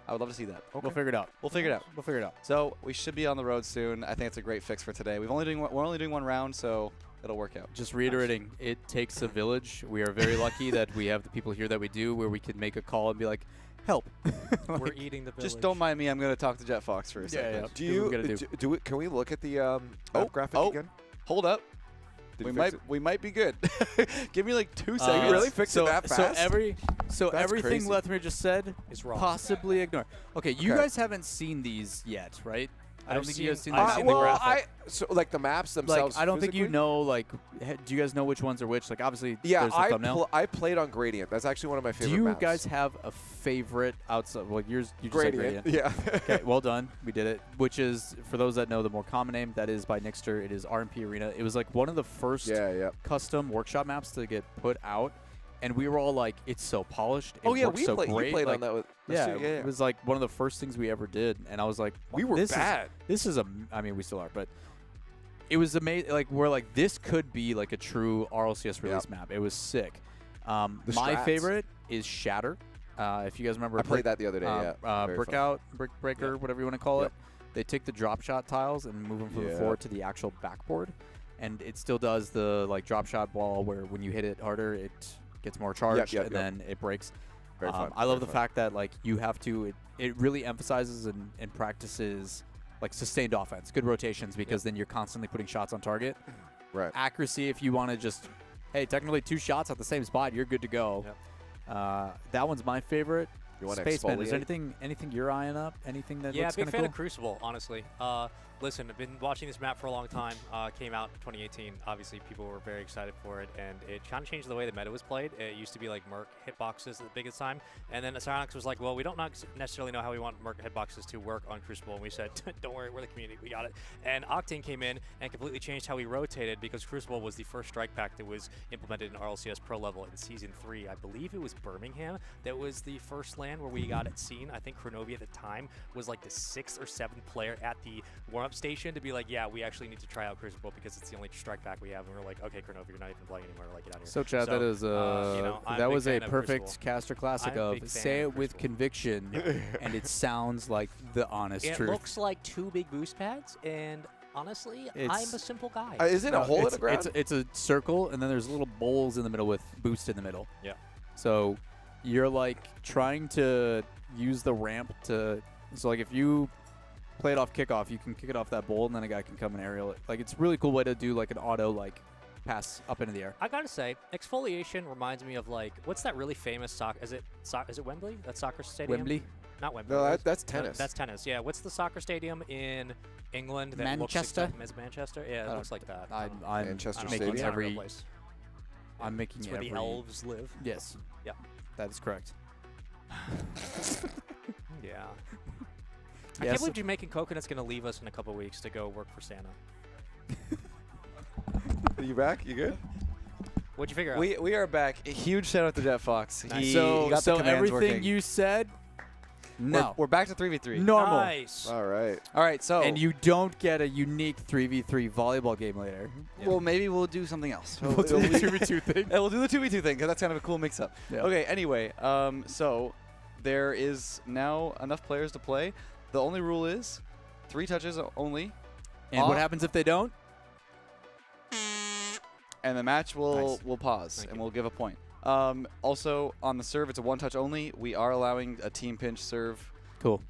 I would love to see that. We'll figure it out. We'll figure it out. We'll figure it out. So we should be on the road soon. I think it's a great fix for today. We're only doing one round, so it'll work out. Just reiterating, it takes a village. We are very lucky that we have the people here that we do, where we can make a call and be like, help. We're eating the village. Just don't mind me. I'm going to talk to JetFox for a second. yeah. Do What we you gotta do it? Can we look at the map graphic again? Hold up. Did We he fix might be good. Give me like 2 seconds. You really fixed it that fast? So That's everything crazy. Lethmir just said Is wrong. possibly ignore. Okay, you Okay. guys haven't seen these yet, right? I don't I've think you guys seen- seen I've these. seen the Well, graphic. so like the maps themselves. Like, I don't think you physically? know. Like, do you guys know which ones are which? Like, obviously, Yeah, there's the thumbnail. I played on Gradient. That's actually one of my Do favorite you maps. guys have a favorite outside? Well, yours, you just said Gradient? Gradient. Yeah. Okay, well done. We did it. Which is, for those that know the more common name, that is by Nixter. It is RMP Arena. It was like one of the first custom workshop maps to get put out. And we were all like, it's so polished. It works we so played. great. You played like, on that with. yeah, yeah, it was like one of the first things we ever did. And I was like, We were this bad. This is I mean, we still are, but it was amazing. Like we're like this could be like a true RLCS release map. It was sick. My strats. favorite is Shatter. If you guys remember, I played that the other day. Very Brick fun. Out, Brick Breaker, whatever you want to call it. They take the drop shot tiles and move them from the floor to the actual backboard, and it still does the like drop shot wall where when you hit it harder, it gets more charged and then it breaks. Very fun. I love the fact that like you have to. It really emphasizes and practices like sustained offense, good rotations, because then you're constantly putting shots on target. Right. Accuracy, if you want to just, hey, technically 2 shots at the same spot, you're good to go. That one's my favorite. You want to Spaceman, is there exfoliate? anything you're eyeing up? Anything that Yeah, looks big kind fan of of Crucible, honestly. Listen, I've been watching this map for a long time. Came out in 2018. Obviously, people were very excited for it, and it kind of changed the way the meta was played. It used to be like Merc hitboxes at the biggest time, and then Psyonix was like, well, we don't necessarily know how we want Merc hitboxes to work on Crucible, and we said, don't worry, we're the community, we got it. And Octane came in and completely changed how we rotated, because Crucible was the first strike pack that was implemented in RLCS Pro level in Season 3. I believe it was Birmingham that was the first LAN where we got it seen. I think Cronovia at the time was like the 6th or 7th player at the warm-up station to be like, yeah, we actually need to try out Crucible because it's the only strike pack we have. And we're like, okay, Cronovia, you're not even playing anymore. Like, get out of here. So, Chad, that is that was a perfect Crucible. caster classic of say it with conviction, and it sounds like the honest It truth. looks like 2 big boost pads, and honestly, I'm a simple guy. Is it a hole in the ground? It's a circle, and then there's little bowls in the middle with boost in the middle. Yeah. So you're like trying to use the ramp to. So like if you play it off kickoff, you can kick it off that bowl, and then a guy can come and aerial it. Like it's a really cool way to do like an auto like pass up into the air. I gotta say, exfoliation reminds me of like, what's that really famous soccer? Is it Wembley? That soccer stadium? Wembley? Not Wembley. No, that's tennis. That's tennis. Yeah. What's the soccer stadium in England? That Manchester? Looks Manchester. Yeah, it looks like that. I'm Manchester making Stadium. every. I'm making It's where every. the elves live. Yes. Yeah. That is correct. Yeah. I can't believe Jamaican Coconut's gonna leave us in a couple weeks to go work for Santa. Are you back? You good? What'd you figure out? We are back. A huge shout out to Jet Fox. Nice. He So got the commands everything working. you said, no. We're back to 3v3. Normal. Nice. All right. All right, so And you don't get a unique 3v3 volleyball game later. well, maybe we'll do something else. We'll do the 2v2 thing. Yeah, we'll do the 2v2 thing because that's kind of a cool mix-up. Yeah. Okay, anyway, so there is now enough players to play. The only rule is 3 touches only. And what happens if they don't? And the match will pause and we'll give a point. Also, on the serve, it's a 1 touch only. We are allowing a team pinch serve. Cool.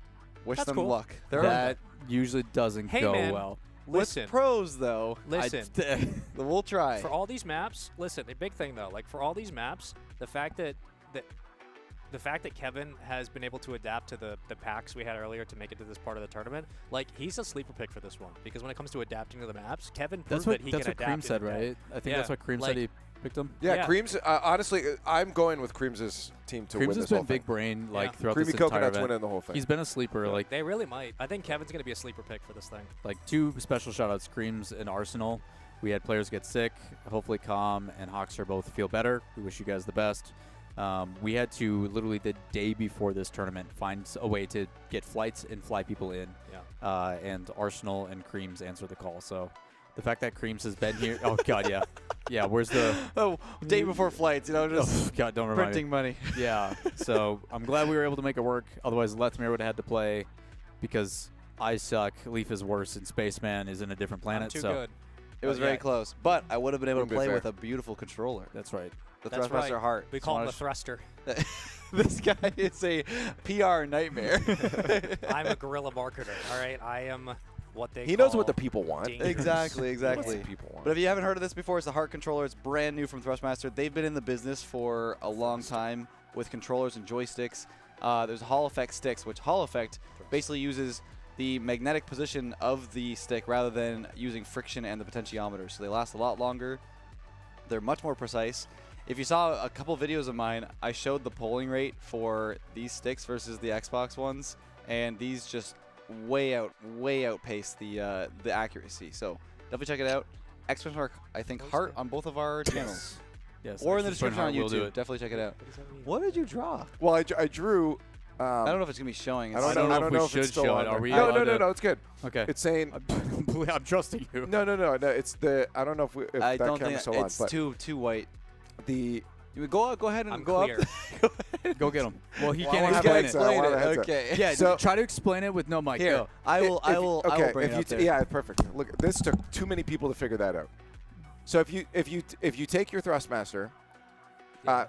Wish That's them cool. luck. That usually doesn't Hey, go man. well. Listen. With pros, though. Listen. We'll try. For all these maps, listen, the big thing though, like for all these maps, the fact that Kevin has been able to adapt to the packs we had earlier to make it to this part of the tournament, like he's a sleeper pick for this one because when it comes to adapting to the maps, Kevin proved that he can adapt. That's what Creamz said, right? I think that's what Creamz said he picked him. Yeah, Creamz. Honestly, I'm going with Creamz's team to win Creamz this has whole been thing. big brain like throughout Creamy this entire Coconut's event. winning the whole thing. He's been a sleeper. Like They really might. I think Kevin's gonna be a sleeper pick for this thing. Like 2 special shoutouts, Creamz and Arsenal. We had players get sick. Hopefully Calm and Hawkster both feel better. We wish you guys the best. We had to literally the day before this tournament find a way to get flights and fly people in. Yeah. And Arsenal and Creamz answered the call. So the fact that Creamz has been here. Oh, God, yeah. Yeah, where's the. Day before flights, you know, just God, don't remind printing me. money. Yeah. So I'm glad we were able to make it work. Otherwise, Letmir would have had to play because I suck. Leaf is worse, and Spaceman is in a different planet. Too so good. It was very close, but I would have been able to Wouldn't be play fair. with a beautiful controller. That's right. The That's Thrustmaster right. Heart. We call him the Thruster. This guy is a PR nightmare. I'm a guerrilla marketer. All right, I am what they. He knows call what the people want. dangerous. Exactly. What the people want. But if you haven't heard of this before, it's the Heart controller. It's brand new from Thrustmaster. They've been in the business for a long time with controllers and joysticks. There's Hall Effect sticks, which Hall Effect basically uses the magnetic position of the stick rather than using friction and the potentiometer. So they last a lot longer. They're much more precise. If you saw a couple videos of mine, I showed the polling rate for these sticks versus the Xbox ones, and these just way outpace the accuracy. So definitely check it out. Exclamation mark, I think, Heart on both of our channels. Yes. Or in the Exclamation description on Heart will do YouTube. it. Definitely check it out. What did you draw? Well, I drew I don't know if it's gonna be showing. I don't know if we it's should still show on it. there. Are we No, allowed no, to- no, it's good. Okay. It's saying. I'm trusting you. No. It's the. I don't know if I that don't camera's think still on, it's but too white. the. You go ahead and I'm go clear. up. Go get him. Well, he Well, can't I wanna explain have it. a headset. I wanna have a headset. Okay. Yeah, So- try to explain it with no mic. Here, Go. I will bring it up there. Yeah, perfect. Look, this took too many people to figure that out. So if you take your Thrustmaster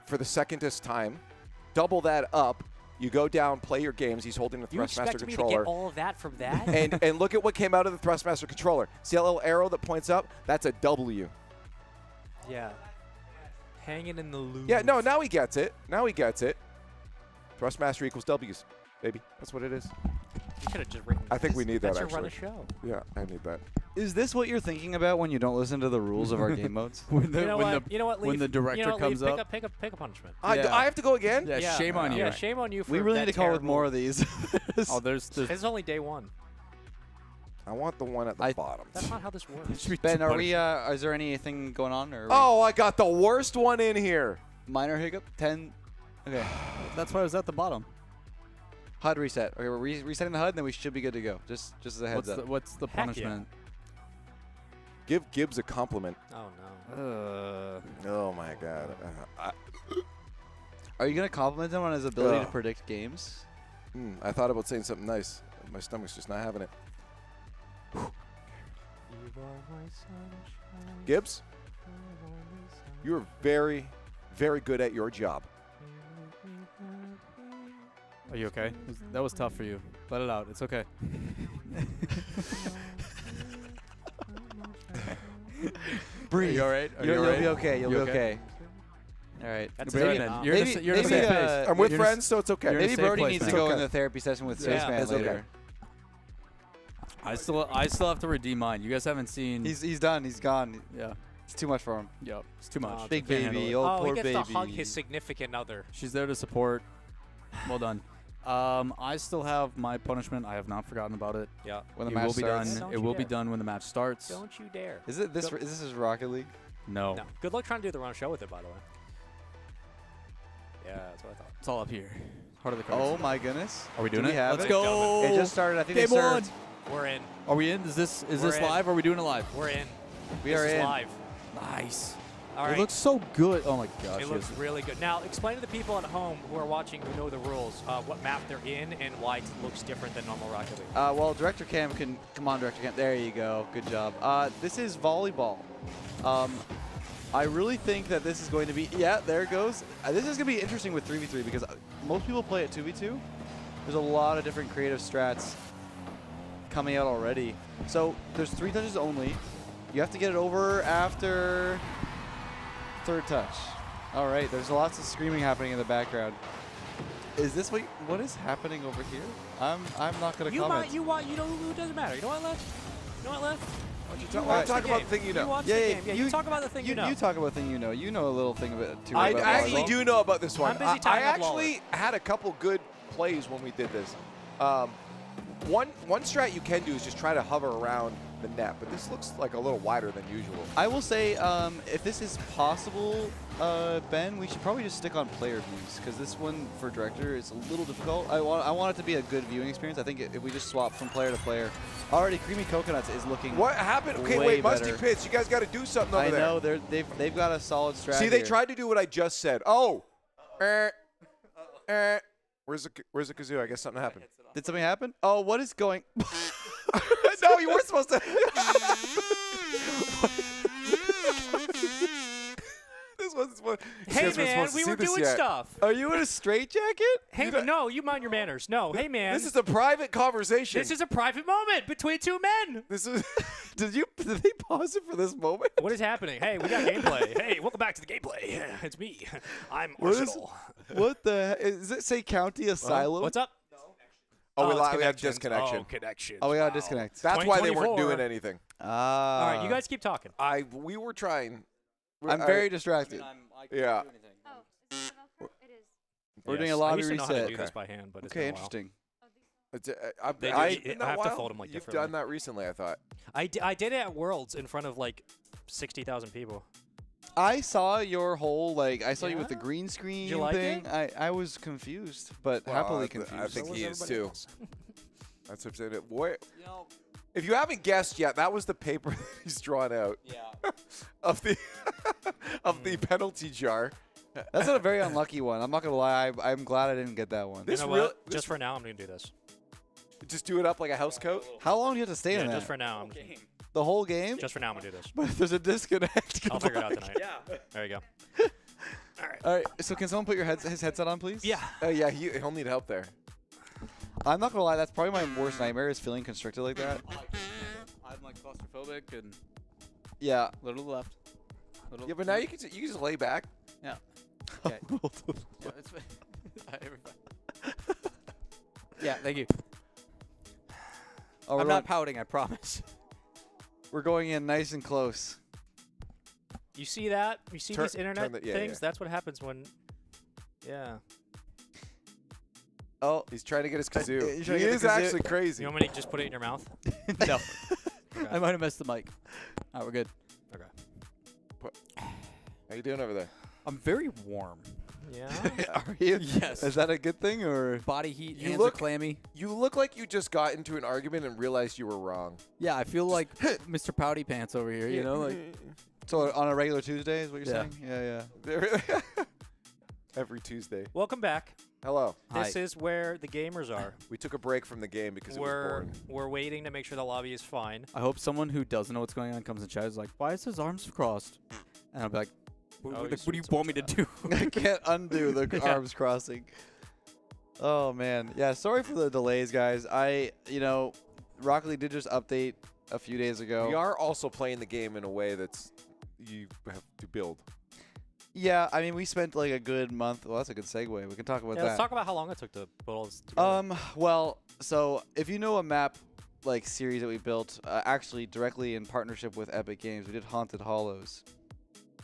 for the secondest time, double that up. You go down, play your games. He's holding the You Thrustmaster expect me to controller. get all of that from that? and look at what came out of the Thrustmaster controller. See that little arrow that points up? That's a W. Yeah. Hanging in the loop. Yeah, no, now he gets it. Now he gets it. Thrustmaster equals W's, baby. That's what it is. You could have just written. I think we need that, That's your actually. run of show. Yeah, I need that. Is this what you're thinking about when you don't listen to the rules of our game modes? When the, You know when what? the, You know what? when Leaf? the director You know what, comes Leaf? up. Pick a punishment. Yeah. I have to go again? Yeah, shame on you. Yeah, shame on you. For We really that need to come up with terrible- more of these. Oh, there's This is only day one. I want the one at the bottom. That's not how this works. Ben, are we? Is there anything going on? Or Oh, I got the worst one in here. minor hiccup? 10. Okay. That's why I was at the bottom. HUD reset. Okay, we're resetting the HUD, and then we should be good to go. Just as a heads up. What's the Heck yeah. punishment? Give Gibbs a compliment. Oh no. Oh my God. Are you gonna compliment him on his ability to Ugh. predict games? I thought about saying something nice. My stomach's just not having it. Gibbs, you are very, very good at your job. Are you okay? That was tough for you. Let it out. It's okay. Breathe. Are you all right? Are you You'll all right? be okay. You'll You be okay. All right. That's You're it. in it. You're in a, you're in a safe place. I'm with You're in a friends, so it's okay. you're in a Maybe safe Brody place, needs man. to go okay. in the therapy session with Yeah, Spaceman it's later. okay. I still have to redeem mine. You guys haven't seen. He's done. He's gone. Yeah. It's too much for him. Yep. It's too much. Big Can't handle baby. it. Oh, Oh, poor he gets baby. to hug his significant other. She's there to support. Well done. I still have my punishment. I have not forgotten about it. Yeah. When the It match will be starts. done. Don't It you will be dare. done when the match starts. Don't you dare. Is it this? Is this Rocket League? No. No. Good luck trying to do the run show with it, by the way. Yeah, that's what I thought. It's all up here. Heart of the cards. Oh my goodness. Are we doing Do it? we have Let's it? go. It just started. I think Game they served. on. We're in. Are we in? Is this We're in. live? Or are we doing it live? We're in. We This are is in. live. Nice. All It right. looks so good. Oh my gosh. It looks really good. Now, explain to the people at home who are watching who know the rules, what map they're in and why it looks different than normal Rocket League. Well, Director Cam can come on. Director Cam. There you go. Good job. This is volleyball. I really think that this is going to be. Yeah, there it goes. This is going to be interesting with 3v3 because most people play at 2v2. There's a lot of different creative strats coming out already. So there's 3 touches only. You have to get it over after 3rd touch. All right. There's lots of screaming happening in the background. Is this what is happening over here? I'm not gonna comment. You know who doesn't matter. You know what, Lev? You know what, Lev? Talk about the thing you know. You watch the game. Yeah, you talk about the thing you know. You talk about the thing you know. You know a little thing about too. I about actually volleyball. do know about this one. I'm busy I tying up actually had a couple good plays when we did this. One strat you can do is just try to hover around the net, but this looks like a little wider than usual. I will say, if this is possible, Ben, we should probably just stick on player views because this one for director is a little difficult. I want it to be a good viewing experience. I think if we just swap from player to player. Already, Creamy Coconuts is looking. What happened? Okay, way wait, Musty better. Pitch. You guys got to do something over I there. know they've got a solid strat. See, they here. tried to do what I just said. Oh, where's the kazoo? I guess something happened. Did something happen? Oh, what is going? No, you weren't supposed to. This wasn't. Hey, man, we were doing stuff. Are you in a straitjacket? Hey, no, you mind your manners. No, hey, man. This is a private conversation. This is a private moment between two men. This is. Did they pause it for this moment? What is happening? Hey, we got gameplay. Hey, welcome back to the gameplay. It's me. I'm Arsenal. What the? Does it say County Asylum? What's up? Oh, we it's had connections. disconnection. Oh, connections. Oh, we got a disconnect. That's why they weren't 2024. doing anything. Ah. All right, you guys keep talking. We were trying. I'm very distracted. Yeah. We're doing a I lobby used to know how to reset. do this by hand, but it's Okay, been a while. interesting. I have to fold them like You've differently. done that recently, I thought. I did it at Worlds in front of like 60,000 people. I saw your whole I saw you with the Yeah? green screen you like thing. it? I was confused, but Well, happily I confused. think So he was is everybody too. else. That's what I'm saying. If you haven't guessed yet, that was the paper he's drawn out. of the the penalty jar. That's a very unlucky one. I'm not gonna lie. I'm glad I didn't get that one. This You know real- what? Just for now, I'm gonna do this. Just do it up like a house coat. How long do you have to stay Yeah, in that? just for now. The whole game? Just for now, I'm gonna do this. But if there's a disconnect. I'll figure it out tonight. Yeah. There you go. All right. So can someone put his headset on, please? Yeah. Yeah, he'll need help there. I'm not gonna lie. That's probably my worst nightmare is feeling constricted like that. I'm claustrophobic and Yeah. a little to the left. Little Yeah, but now you can just lay back. Yeah. Okay. Yeah, it's yeah, thank you. Oh, I'm not pouting, I promise. We're going in nice and close. You see that? You see Turn- these internet turn the- yeah, things? yeah. That's what happens when. Yeah. Oh, he's trying to get his kazoo. He's He trying to get is the kazoo. actually crazy. You want me to just put it in your mouth? No. I might have missed the mic. All right, we're good. Okay. How you doing over there? I'm very warm. Yeah. Are you? Yes. Is that a good thing or? Body heat, You hands look- are clammy. You look like you just got into an argument and realized you were wrong. Yeah, I feel like Mr. Pouty Pants over here, you know? Like, So on a regular Tuesday is what you're Yeah. saying? Yeah. Every Tuesday. Welcome back. Hello. This is where the gamers are. We took a break from the game because it was boring. We're waiting to make sure the lobby is fine. I hope someone who doesn't know what's going on comes in chat is like, why is his arms crossed? And I'll be like, what do you want me to do? I can't undo the Yeah. arms crossing. Oh man, yeah. Sorry for the delays, guys. Rocket League did just update a few days ago. We are also playing the game in a way that's you have to build. Yeah, I mean, we spent like a good month. Well, that's a good segue. We can talk about Yeah, that. let's talk about how long it took to put all this together. Well, so if you know a map like series that we built, actually directly in partnership with Epic Games, we did Haunted Hollows.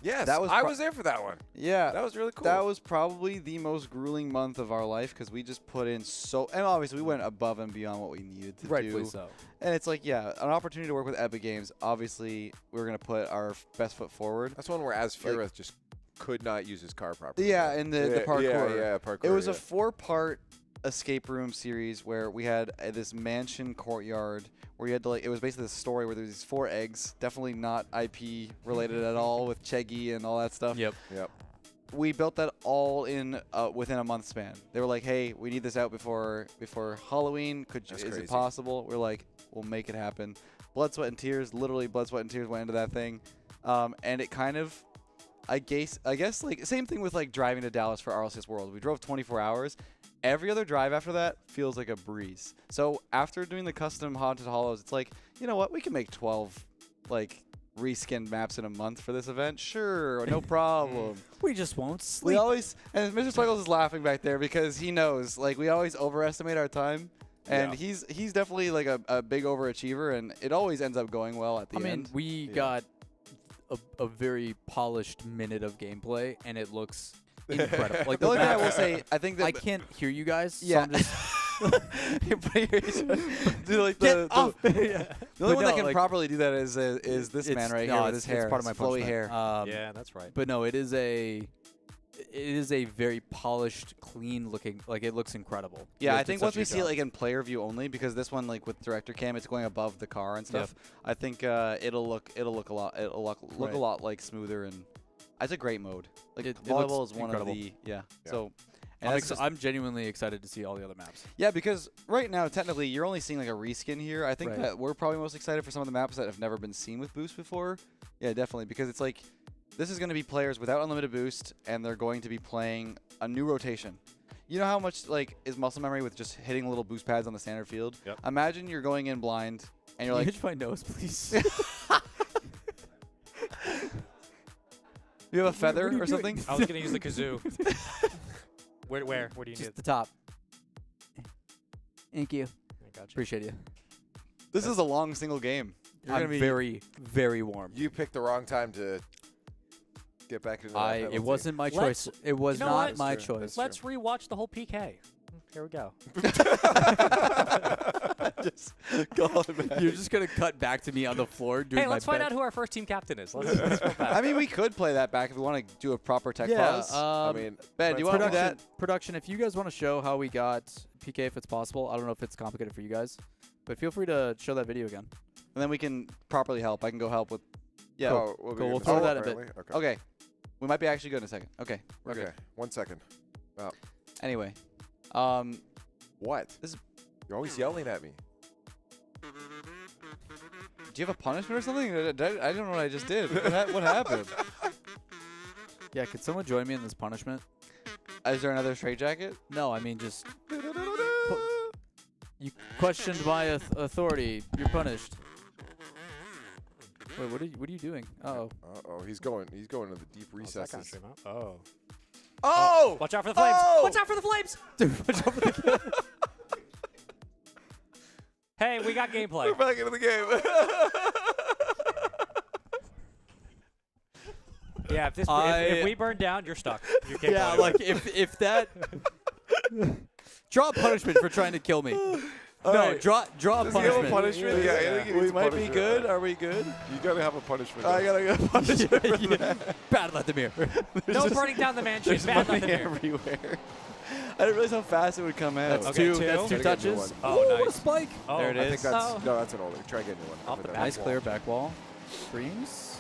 Yes, That was I was there for that one. Yeah, That was really cool. That was probably the most grueling month of our life because we just put in and obviously we went above and beyond what we needed to Rightfully do. so. And it's like, yeah, an opportunity to work with Epic Games. Obviously, we're gonna put our best foot forward. That's one where Asfirith just could not use his car properly. Yeah, in the parkour. Yeah, parkour. It was yeah. a 4-part escape room series where we had this mansion courtyard where you had to it was basically the story where there was these 4 eggs, definitely not IP related at all with Cheggy and all that stuff. Yep. We built that all in within a month span. They were like, "Hey, we need this out before Halloween. Is crazy. it possible?" We're like, "We'll make it happen." Blood, sweat, and tears. Literally, blood, sweat, and tears went into that thing, and it kind of, I guess like same thing with like driving to Dallas for RLCS World. We drove 24 hours. Every other drive after that feels like a breeze. So after doing the custom Haunted Hollows, it's like, you know what? We can make 12 like reskinned maps in a month for this event. Sure, no problem. We just won't sleep. We always, and Mr. Spuggles is laughing back there because he knows, like, we always overestimate our time. And he's definitely like a big overachiever, and it always ends up going well at the end. We got a very polished minute of gameplay, and it looks incredible. Like The only thing I will say, I think that I can't hear you guys. Yeah. So I'm just Dude, like Get off. the only But one that no, can like, properly do that is this man right here with his hair, It's part of my his flowy punchline. hair. Yeah, that's right. But no, it is a very polished, clean looking. Like it looks incredible. Yeah, You I guys did think such once a we good see it job. like in player view only, because this one like with director cam, it's going above the car and stuff. I think it'll look a lot Right. a lot like smoother, and it's a great mode. Like It volleyball looks is one incredible. of the So, and I'm, that's just- I'm genuinely excited to see all the other maps. yeah, because right now technically you're only seeing like a reskin here. I think Right. that we're probably most excited for some of the maps that have never been seen with boost before. Yeah, definitely, because it's like this is going to be players without unlimited boost, and they're going to be playing a new rotation. You know how much like is muscle memory with just hitting little boost pads on the standard field? Yep. Imagine you're going in blind and you're Can like, you hitch my nose, please? you have a feather What are you or doing? something? I was gonna use the kazoo. Where do you Just need the it? top. Thank you. I got you. Appreciate you. This is a long single game. You're I'm gonna be very, very warm. You picked the wrong time to get back into that penalty. It wasn't my Let's- choice. It was you know not what? my That's true. choice. Let's rewatch the whole PK. Here we go. Just go on back. You're just gonna cut back to me on the floor doing Hey, let's my find bet. out who our first team captain is. Let's go back. I mean, we could play that back if we want to do a proper tech Yeah, pause. I mean, but Ben, do you want to do that? Production, if you guys want to show how we got PK, if it's possible. I don't know if it's complicated for you guys, but feel free to show that video again. And then we can properly help. I can go help with. Yeah. Cool. We'll throw that a bit. Okay. We might be actually good in a second. Okay. We're Okay. good. 1 second. Oh. Anyway. What? You're always yelling at me. Do you have a punishment or something? I don't know what I just did. What happened? Yeah, could someone join me in this punishment? Is there another straitjacket? No, I mean just. You questioned my authority. You're punished. Wait, what are you doing? Uh-oh. Uh-oh, he's going to the deep recesses. Oh. Oh! Watch out for the flames! Oh! Watch out for the flames! Dude, watch out for the Hey, we got gameplay. We're back into the game. Yeah, if we burn down, you're stuck. You can't Yeah, go like anywhere. if that. Draw a punishment for trying to kill me. All No, right. draw a Does he have punishment. a punishment? Yeah, I think he We needs a might be punishment. good. Are we good? You gotta have a punishment. I gotta get a punishment for that. Bad Vladimir. No burning down the mansion. There's Bad money Vladimir. everywhere. I didn't realize how fast it would come out. That's Okay, two. That's two. two Gotta get a new touches. one. Oh, Ooh, nice. what a spike. Oh, There it I is. think that's Oh. no, that's an older. Try getting a new one. Off the Put back that Nice in. clear back wall. Creamz.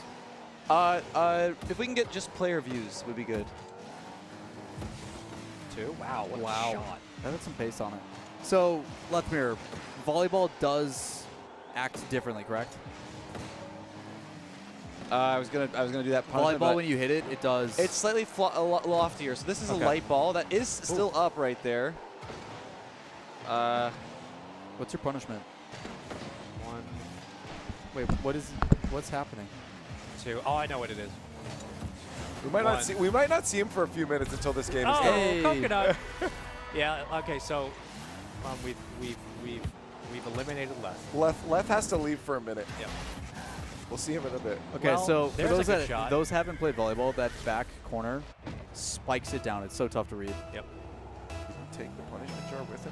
If we can get just player views, would be good. 2. Wow, what a shot. That had some pace on it. So, Vladimir, volleyball does act differently, correct? I was gonna do that punishment. Volleyball, but when you hit it, it does. it's slightly loftier. So this is Okay. a light ball that is still up right there. What's your punishment? 1, Wait, what's happening? 2. Oh, I know what it is. We might not see. We might not see him for a few minutes until this game is Oh, done. Hey. coconut. Yeah. Okay. So, we've eliminated left. Left has to leave for a minute. Yep. We'll see him in a bit. Okay, Well, so for there's a those good that shot. haven't played volleyball, that back corner spikes it down. It's so tough to read. Yep. Take the punishment jar with him.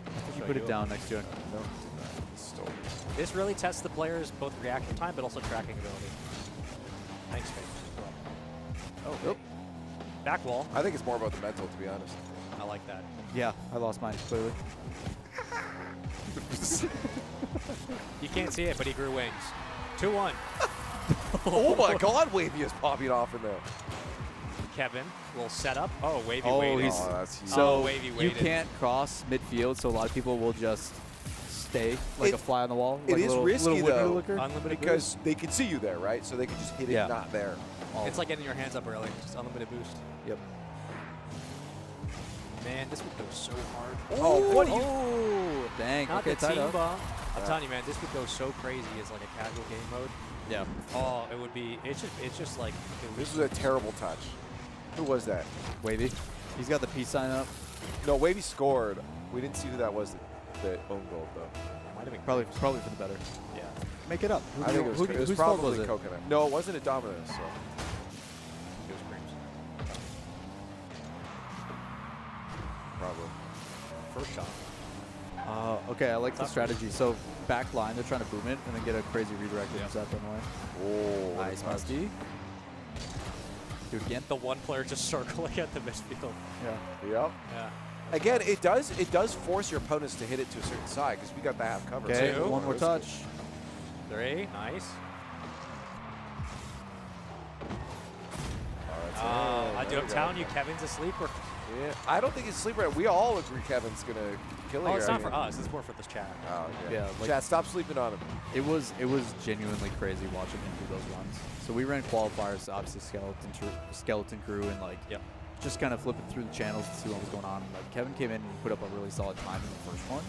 I think you Show put you it down next to it. No, he stole it. This really tests the player's both reaction time, but also tracking ability. Thanks, Faith. Oh, Nope. Back wall. I think it's more about the mental, to be honest. I like that. Yeah, I lost mine clearly. You can't see it, but he grew wings. 2-1. Oh my God, Wavy is popping off in there. Kevin will set up. Oh, Wavy Oh, waited. he's that's huge. so Wavy you waited. can't cross midfield, so a lot of people will just stay like a fly on the wall. It like a is little, risky little though, licker. Unlimited because they can see you there, right? So they can just hit it Yeah. not there. It's like getting your hands up early. Just unlimited boost. Yep. Man, this would go so hard. Oh, what do you? Oh, dang. Not Okay, the tied team up. bomb. I'm telling you, man, this would go so crazy as like a casual game mode. Yeah. Oh, it would be. It's just like. This was a terrible touch. Who was that? Wavy. He's got the peace sign up. No, Wavy scored. We didn't see who that was that own goal though. Might have been Probably for the better. Yeah. Make it up. I think it was, it was whose fault probably was it? Coconut. No, it wasn't a Domino's. So. It was Creamz. Probably. First shot. Okay, I like the strategy. So back line, they're trying to boom it and then get a crazy redirect intercept on the way. Oh, Nice, Musty. Do it again. The one player just circling at the midfield. Yeah. Yep. Yeah. Again, it does force your opponents to hit it to a certain side because we got the half cover. Okay, too. one more touch. 3. Nice. I'm telling you, Kevin's a sleeper. Yeah, I don't think he's sleeper. We all agree Kevin's gonna kill you. Oh, it's not for us. It's more for this chat. Oh, okay. Yeah, like- Chat, stop sleeping on him. It was genuinely crazy watching him do those runs. So we ran qualifiers, obviously skeleton crew, and like just kind of flipping through the channels to see what was going on. And, like Kevin came in and put up a really solid time in the first one,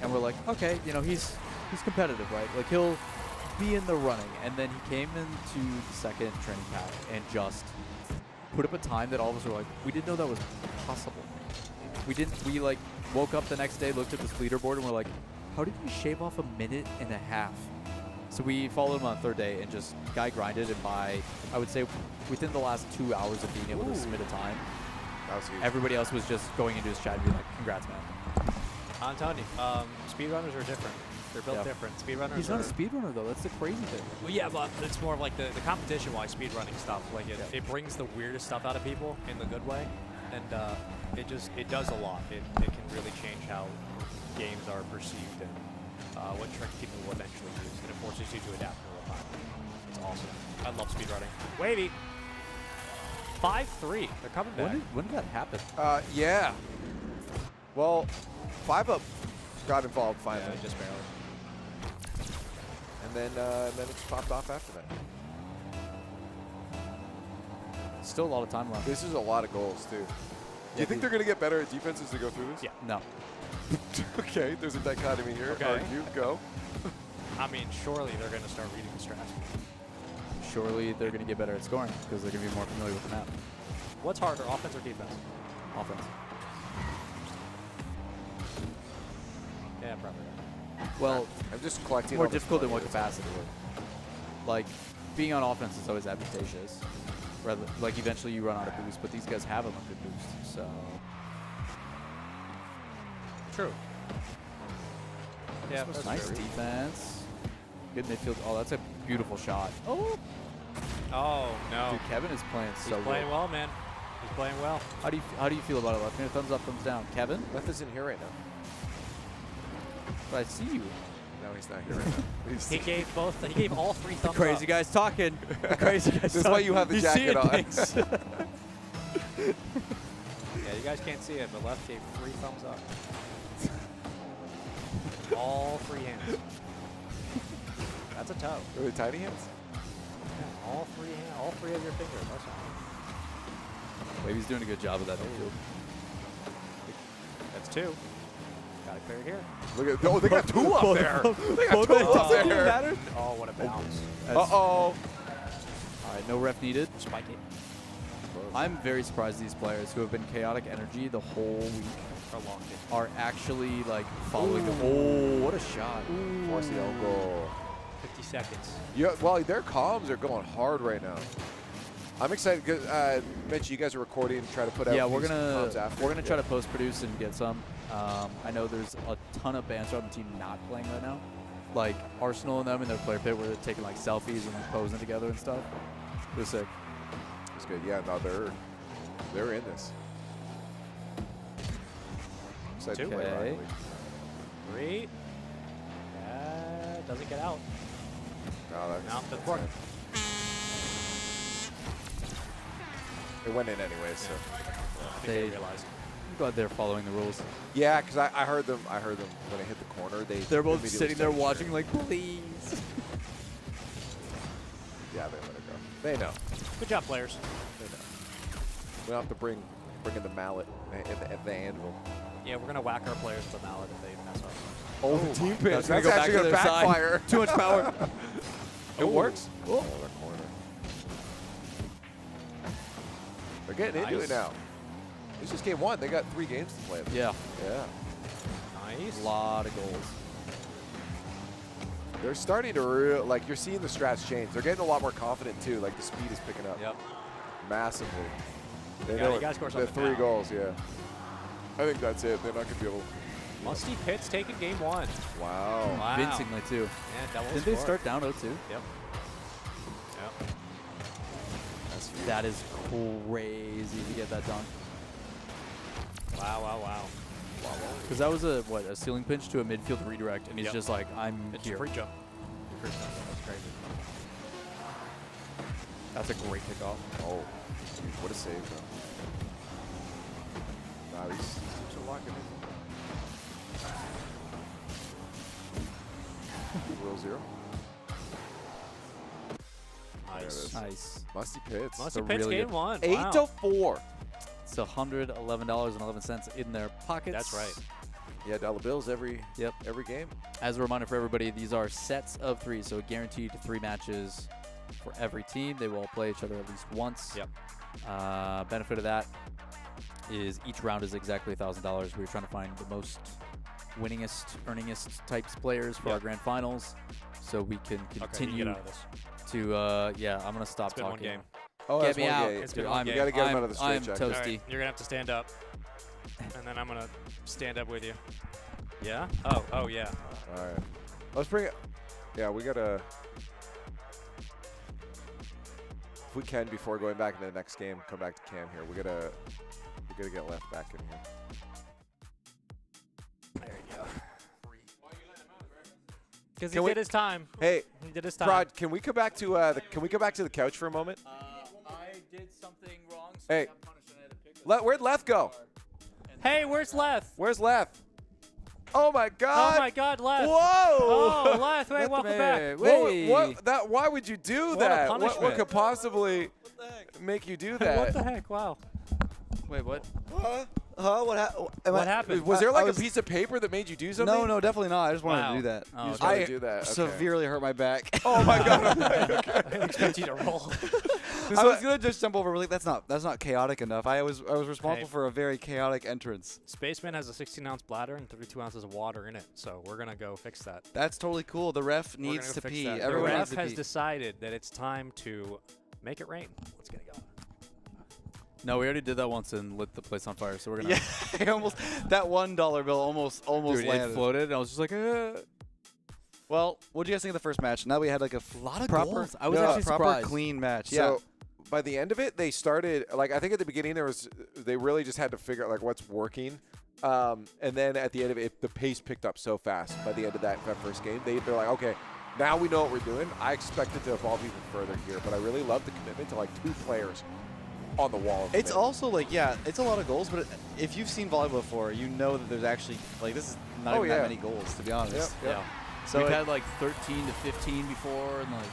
and we're like, okay, you know, he's competitive, right? Like he'll be in the running, and then he came into the second training pack and just put up a time that all of us were like, we didn't know that was possible. We like woke up the next day, looked at this leaderboard, and we're like, how did you shave off 1.5 minutes? So we followed him on the third day and just guy grinded, and by, I would say, within the last 2 hours of being able to submit a time, That was huge. Everybody else was just going into his chat and being like, congrats, man. I'm telling you, speedrunners are different. They're built different. Speedrunners. He's not a speedrunner, though. That's the crazy thing. Well, yeah, but it's more of like the competition-wise speedrunning stuff. Like it brings the weirdest stuff out of people in the good way, and it does a lot. It can really change how games are perceived and what tricks people will eventually use, and it forces you to adapt in real time. It's awesome. I love speedrunning. Wavy. 5-3. They're coming back. When did that happen? Yeah. Well, 5-Up got involved finally. Yeah, just barely. And then it's popped off after that. Still a lot of time left. This is a lot of goals, too. Do you think they're going to get better at defense as they go through this? Yeah. No. Okay, there's a dichotomy here. Okay. Argue, go. I mean, surely they're going to start reading the strats. Surely they're going to get better at scoring because they're going to be more familiar with the map. What's harder, offense or defense? Offense. Yeah, probably. Well, I'm just collecting. More difficult in what capacity? Like, being on offense is always advantageous. Rather, like eventually you run out of boost, but these guys have a good boost, so. True. Yeah, that's nice defense. Good midfield. Oh, that's a beautiful shot. Oh. Oh no. Dude, Kevin is playing so He's playing good. well, man. He's playing well. How do you feel about it, left hand? Thumbs up, thumbs down. Kevin? Left isn't here right now. But I see you. No, he's not here right now. He gave both. He gave all 3 thumbs Crazy up. guys talking. The crazy guys. This is why you have the He's jacket seeing on. things. Yeah, you guys can't see it, but Left gave 3 thumbs up. All 3 hands. That's a toe. Really tiny hands? Yeah, all 3 hands. All 3 of your fingers. That's all. Wavy's doing a good job of that midfield. That's 2. Got it clear here. Look at they got 2 up there. They got 2 up there. Oh, what a bounce. Uh-oh. All right, no ref needed. Spike it. I'm very surprised these players who have been chaotic energy the whole week are actually like following the. Oh, what a shot! Force the own goal. 50 seconds. Yeah, well, their comms are going hard right now. I'm excited because Mitch, you guys are recording and try to put out. Yeah, these we're comms after. gonna try to post produce and get some. I know there's a ton of bands on the team not playing right now, like Arsenal and them in their player pit where they're taking like selfies and like posing together and stuff. It was sick. It's good. Yeah, no, they're in this. Excited to play Rocket League. 3. Doesn't get out. No, that's doesn't work. It went in anyway, so. I think they realized. I'm glad they're following the rules. Yeah, because I heard them. I heard them when I hit the corner. They're both immediately sitting there started watching, cheering. like, please. Yeah, they let it go. They know. Good job, players. They know. We don't have to bring in the mallet and the anvil. Yeah, we're gonna whack our players with the mallet if they mess up. Oh, the team pin. That's That's gonna go back actually to going to their side. backfire. Too much power. It works. Oh. That corner. They're getting into it now. It's just game 1. They got 3 games to play. Yeah. Yeah. Nice. A lot of goals. They're starting to like you're seeing the strats change. They're getting a lot more confident too. Like the speed is picking up. Yep. Massively. They You know gotta score the something 3 now. goals. Yeah. I think that's it. They're not gonna be able. Musty Pitts taking game 1. Wow. Wow. Convincingly too. Yeah, double Didn't score. they start down 0-2? Yep. Yep. That's huge. That is crazy to get that done. Wow, wow, wow. Because that was a ceiling pinch to a midfield redirect, and he's Yep. just like, I'm It's here. free jump. That's crazy. That's a great kickoff. Oh, dude, what a save though. Wow, these teams are locking in. 0-0. Nice. Nice. Musty Pitts. Musty a Pitts really game good- 1. 8-4. It's $111.11 in their pockets. That's right. Yeah, dollar bills every game. As a reminder for everybody, these are sets of 3, so guaranteed 3 matches for every team. They will all play each other at least once. Yep. Benefit of that is each round is exactly $1,000. We're trying to find the most winningest, earningest types players for our grand finals, so we can Okay, you continue get out of this. to. Yeah, I'm gonna stop It's been one talking. game. Oh, Get that's me one out. game. It's been You one game. gotta get him out of the I'm straight toasty. All right, you're gonna have to stand up, and then I'm gonna stand up with you. Yeah? Oh yeah. All right. Let's bring it. Yeah, we gotta. If we can, before going back into the next game, come back to Cam here. We gotta get left back in here. There you go. Because Can he we- did his time. Hey, He did his time. Prod, can we come back to the couch for a moment? I did something wrong. So Hey, where'd Left go? Hey, where's Leth? Where's Left? Oh my God! Oh my God, Leth! Whoa! Oh, Leth! Wait, welcome back. Why would you do What a that? What punishment. could possibly make you do that? What the heck? Wow. Wait, what? What happened? Was there like a piece of paper that made you do something? No, definitely not. I just wanted Wow. to do that. You just wanted to do that. Okay. Severely hurt my back. Oh my God! Okay. I didn't expect you to roll. I was gonna just jump over. Like that's not chaotic enough. I was responsible Hey. for a very chaotic entrance. Spaceman has a 16-ounce bladder and 32 ounces of water in it, so we're gonna go fix that. That's totally cool. The ref We're needs gonna to fix pee. that. Everyone the needs ref to has pee. decided that it's time to make it rain. Let's get it going. No, we already did that once and lit the place on fire. So we're gonna. Yeah, almost that $1 bill almost Dude, landed. it floated. And I was just like, Well, what do you guys think of the first match? Now we had like a lot of proper, goals. I was yeah, actually proper surprised. clean match. So by the end of it, they started like I think at the beginning they really just had to figure out like what's working, and then at the end of it, the pace picked up so fast. By the end of that first game, they're like, okay, now we know what we're doing. I expect it to evolve even further here, but I really love the commitment to like 2 players on the wall. It's also like, yeah, it's a lot of goals, but if you've seen volleyball before, you know that there's actually like this is not even that many goals, to be honest. Yep. so we've had like 13 to 15 before, and like.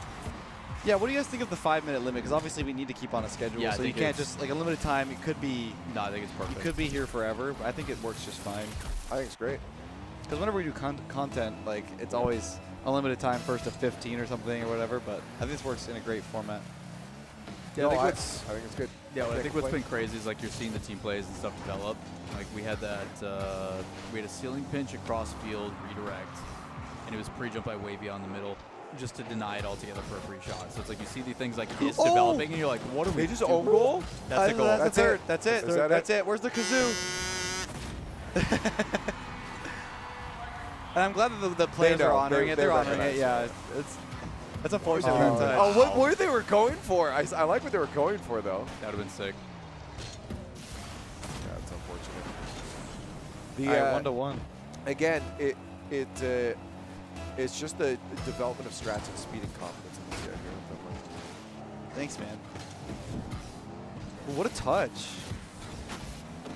Yeah, what do you guys think of the 5-minute limit? Because obviously we need to keep on a schedule, Yeah, I so you think can't it's- just like a limited time. It could be. No, I think it's perfect. You could be here forever. But I think it works just fine. I think it's great. Because whenever we do content, like it's always a limited time, first to 15 or something or whatever. But I think this works in a great format. Yeah, No, I I think think it's good. Yeah, well, I Can't think what's been complain. crazy is like you're seeing the team plays and stuff develop. Like we had that, we had a ceiling pinch across field redirect, and it was pre-jump by Wavy on the middle, just to deny it altogether for a free shot. So it's like you see the things like this developing, and you're like, what are we? They just doing? own goal? That's a goal. That's it. That's it. Is that That's it? it. Where's the kazoo? And I'm glad that the players know. are honoring it. They They're honoring it. recognize Yeah, that's unfortunate. What were they were going for? I like what they were going for though. That would have been sick. Yeah, it's unfortunate. The All right, 1-1. Again, it's just the development of strats and speed and confidence in this guy here in Finland. Thanks, man. What a touch.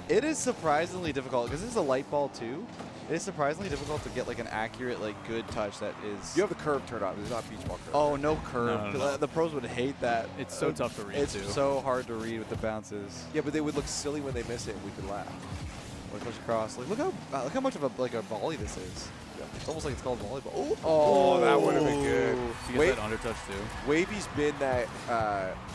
It is surprisingly difficult because this is a light ball too. It is surprisingly difficult to get like an accurate, like good touch that is. You have the curve turned on. It's not beach ball curve. Oh, no curve. No. The pros would hate that. It's so tough to read, It's too. so hard to read with the bounces. Yeah, but they would look silly when they miss it, and we could laugh. Or push across. Like look how much of a volley this is. Yeah. It's almost like it's called volleyball. Oh, that would have been good. You get that under touch too. Wavy's been that.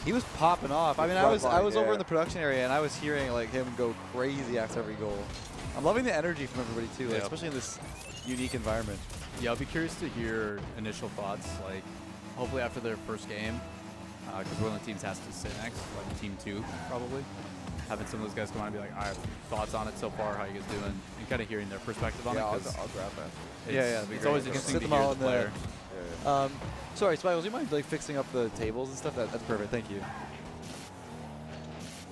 He was popping off. I mean, I front was line, over yeah. in the production area and I was hearing like him go crazy after every goal. I'm loving the energy from everybody too, like, Yeah. especially in this unique environment. Yeah, I'll be curious to hear initial thoughts. Like, hopefully after their first game, because one of the teams has to sit next, like team 2 probably. Having some of those guys come on and be like, I have thoughts on it so far. How you guys doing? And kind of hearing their perspective on Yeah, it. 'cause I'll grab that. It's always interesting Sit to them hear all the in player. there. Sorry, Spiegel, do you mind like fixing up the tables and stuff? That's perfect. Thank you.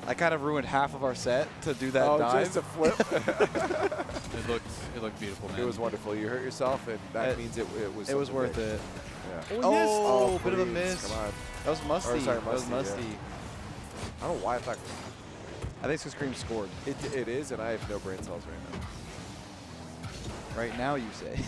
I kind of ruined half of our set to do that dive. Just a flip. It looked beautiful, man. It was wonderful. You hurt yourself, and that means it was. It was something worth big. it. Yeah. Oh, bit of a please, miss. Come on. That was Musty. Or, sorry, That was Musty, Musty. yeah. I don't know why I thought. I think it's because Creamz scored. It is, and I have no brain cells right now. Right now, you say.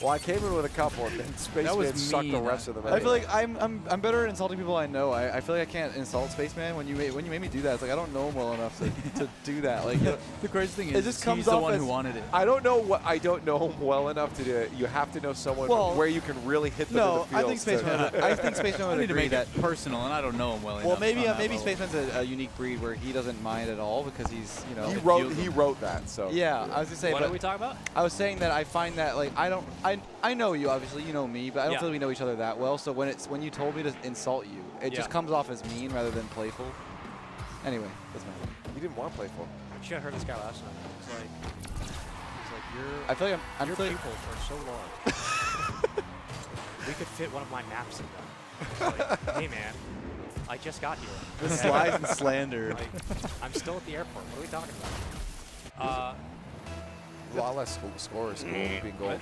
Well, I came in with a couple, and then Spaceman sucked the rest of them. I feel like I'm better at insulting people I know. I feel like I can't insult Spaceman when you made me do that. It's like I don't know him well enough to do that. Like the crazy thing it is, just comes he's the off one as, who wanted it. I don't know him well enough to do it. You have to know someone where you can really hit them in the field. I think Spaceman would I need to agree make that it personal, and I don't know him well enough. Well, maybe on that maybe level. Spaceman's a unique breed where he doesn't mind at all because he's he wrote that. So yeah, I was gonna say. What but are we talking about? I was saying that I find that like I know you obviously, you know me, but I don't feel like we know each other that well. So when you told me to insult you, it just comes off as mean rather than playful. Anyway, doesn't matter. You didn't want playful. You should have heard this guy last night. He's like you're. I feel like I'm your pupils are so long. We could fit one of my naps in them. It's like, hey man, I just got here. This lies and slander. Like, I'm still at the airport. What are we talking about? A lot less scores being gold.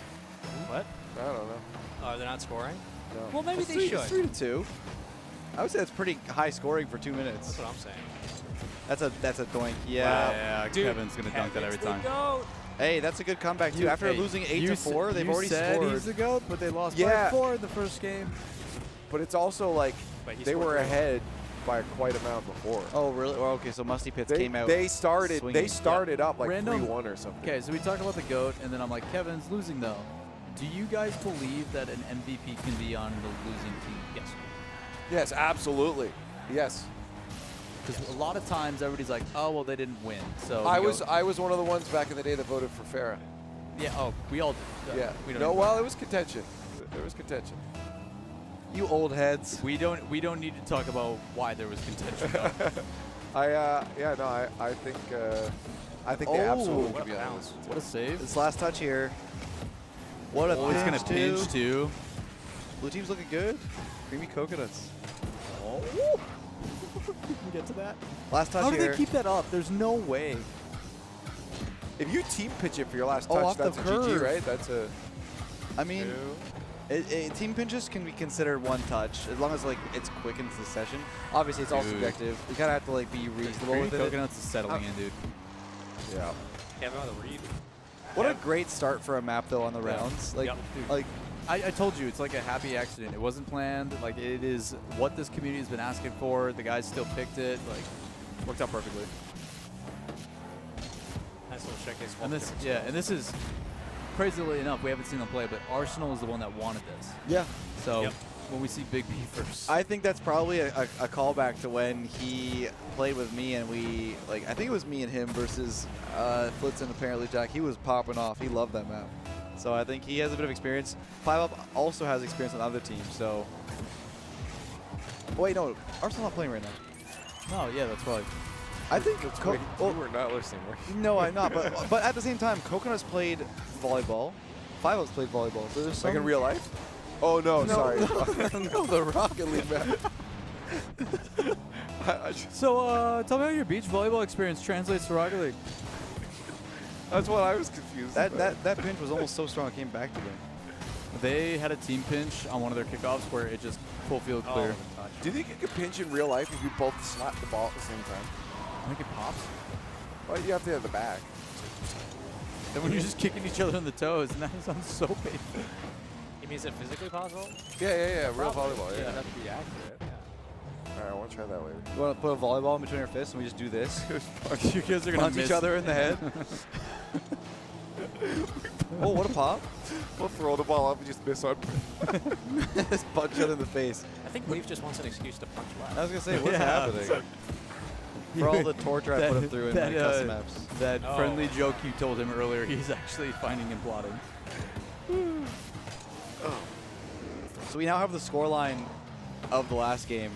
What? I don't know. Oh, they're not scoring? No. Well, maybe It's they should. 3-2. I would say that's pretty high scoring for 2 minutes. That's what I'm saying. That's a doink. Yeah. Wow. Yeah, Dude, Kevin's gonna dunk that every time. Hey, that's a good comeback too. After losing 8-4, they've already scored. He's the GOAT, but they lost by 4 in the first game. But it's also like they were ahead by quite amount before. Oh, really? Well, okay, so Musty Pits came out. They started. swinging. They started up like Random- 3-1 or something. Okay, so we talk about the GOAT, and then I'm like, Kevin's losing though. Do you guys believe that an MVP can be on the losing team? Yes. Yes, absolutely. Yes. Because a lot of times everybody's like, oh well, they didn't win. So I was one of the ones back in the day that voted for Farah. Yeah. Oh, we all did. Yeah. We don't No, even- well, it was contention. There was contention. You old heads. We don't need to talk about why there was contention. though. I think they absolutely could be on this. What a save! This last touch here. What a Oh, he's gonna pinch pinch too. Blue team's looking good. Creamy coconuts. Oh. We can get to that. Last touch How do here. they keep that up? There's no way. If you team pitch it for your last Oh, touch, off the that's a GG, curve. right? That's a. I mean, team pinches can be considered one touch as long as like it's quick in succession. Obviously, it's all Dude. subjective. We kind of have to like be reasonable Creamy with it. coconuts is settling in, dude. Yeah. Kevin on the read. What a great start for a map though on the rounds. Like, like I told you, it's like a happy accident. It wasn't planned. Like, it is what this community has been asking for. The guys still picked it. Like, worked out perfectly. Nice little showcase. And this, and this is, crazily enough, we haven't seen them play, but Arsenal is the one that wanted this. Yeah. So when we see Big B first, I think that's probably a callback to when he played with me and we, like, I think it was me and him versus Flitz and apparently Jack. He was popping off. He loved that map. So I think he has a bit of experience. 5UP also has experience on other teams, so. Wait, no, Arsenal's not playing right now. No, yeah, that's why. I think you were not listening, were you? No, I'm not. But at the same time, Coconut's played volleyball. 5UP's played volleyball. So there's Like in real life? Oh no, sorry. No, the Rocket League map. So tell me how your beach volleyball experience translates to Rocket League. That's what I was confused about. That pinch was almost so strong it came back to them. They had a team pinch on one of their kickoffs where it just full field clear. Do you think you could pinch in real life if you both slap the ball at the same time? I think it pops. Well, you have to have the back. Then when you're just kicking each other in the toes, and that sounds so painful. You mean is it physically possible? Yeah. Real Probably. volleyball. Yeah, Yeah. have to be accurate. All right, I want to try that later. You want to put a volleyball in between our fists and we just do this? You guys are gonna punch miss each other in the head. Oh, what a pop. We'll throw the ball up and just miss on. Just punch each other in the face. I think Wave just wants an excuse to punch left. I was going to say, what's happening? For all the torture I put him through in my custom maps. That friendly joke you told him earlier, he's actually finding and plotting. So we now have the scoreline of the last game,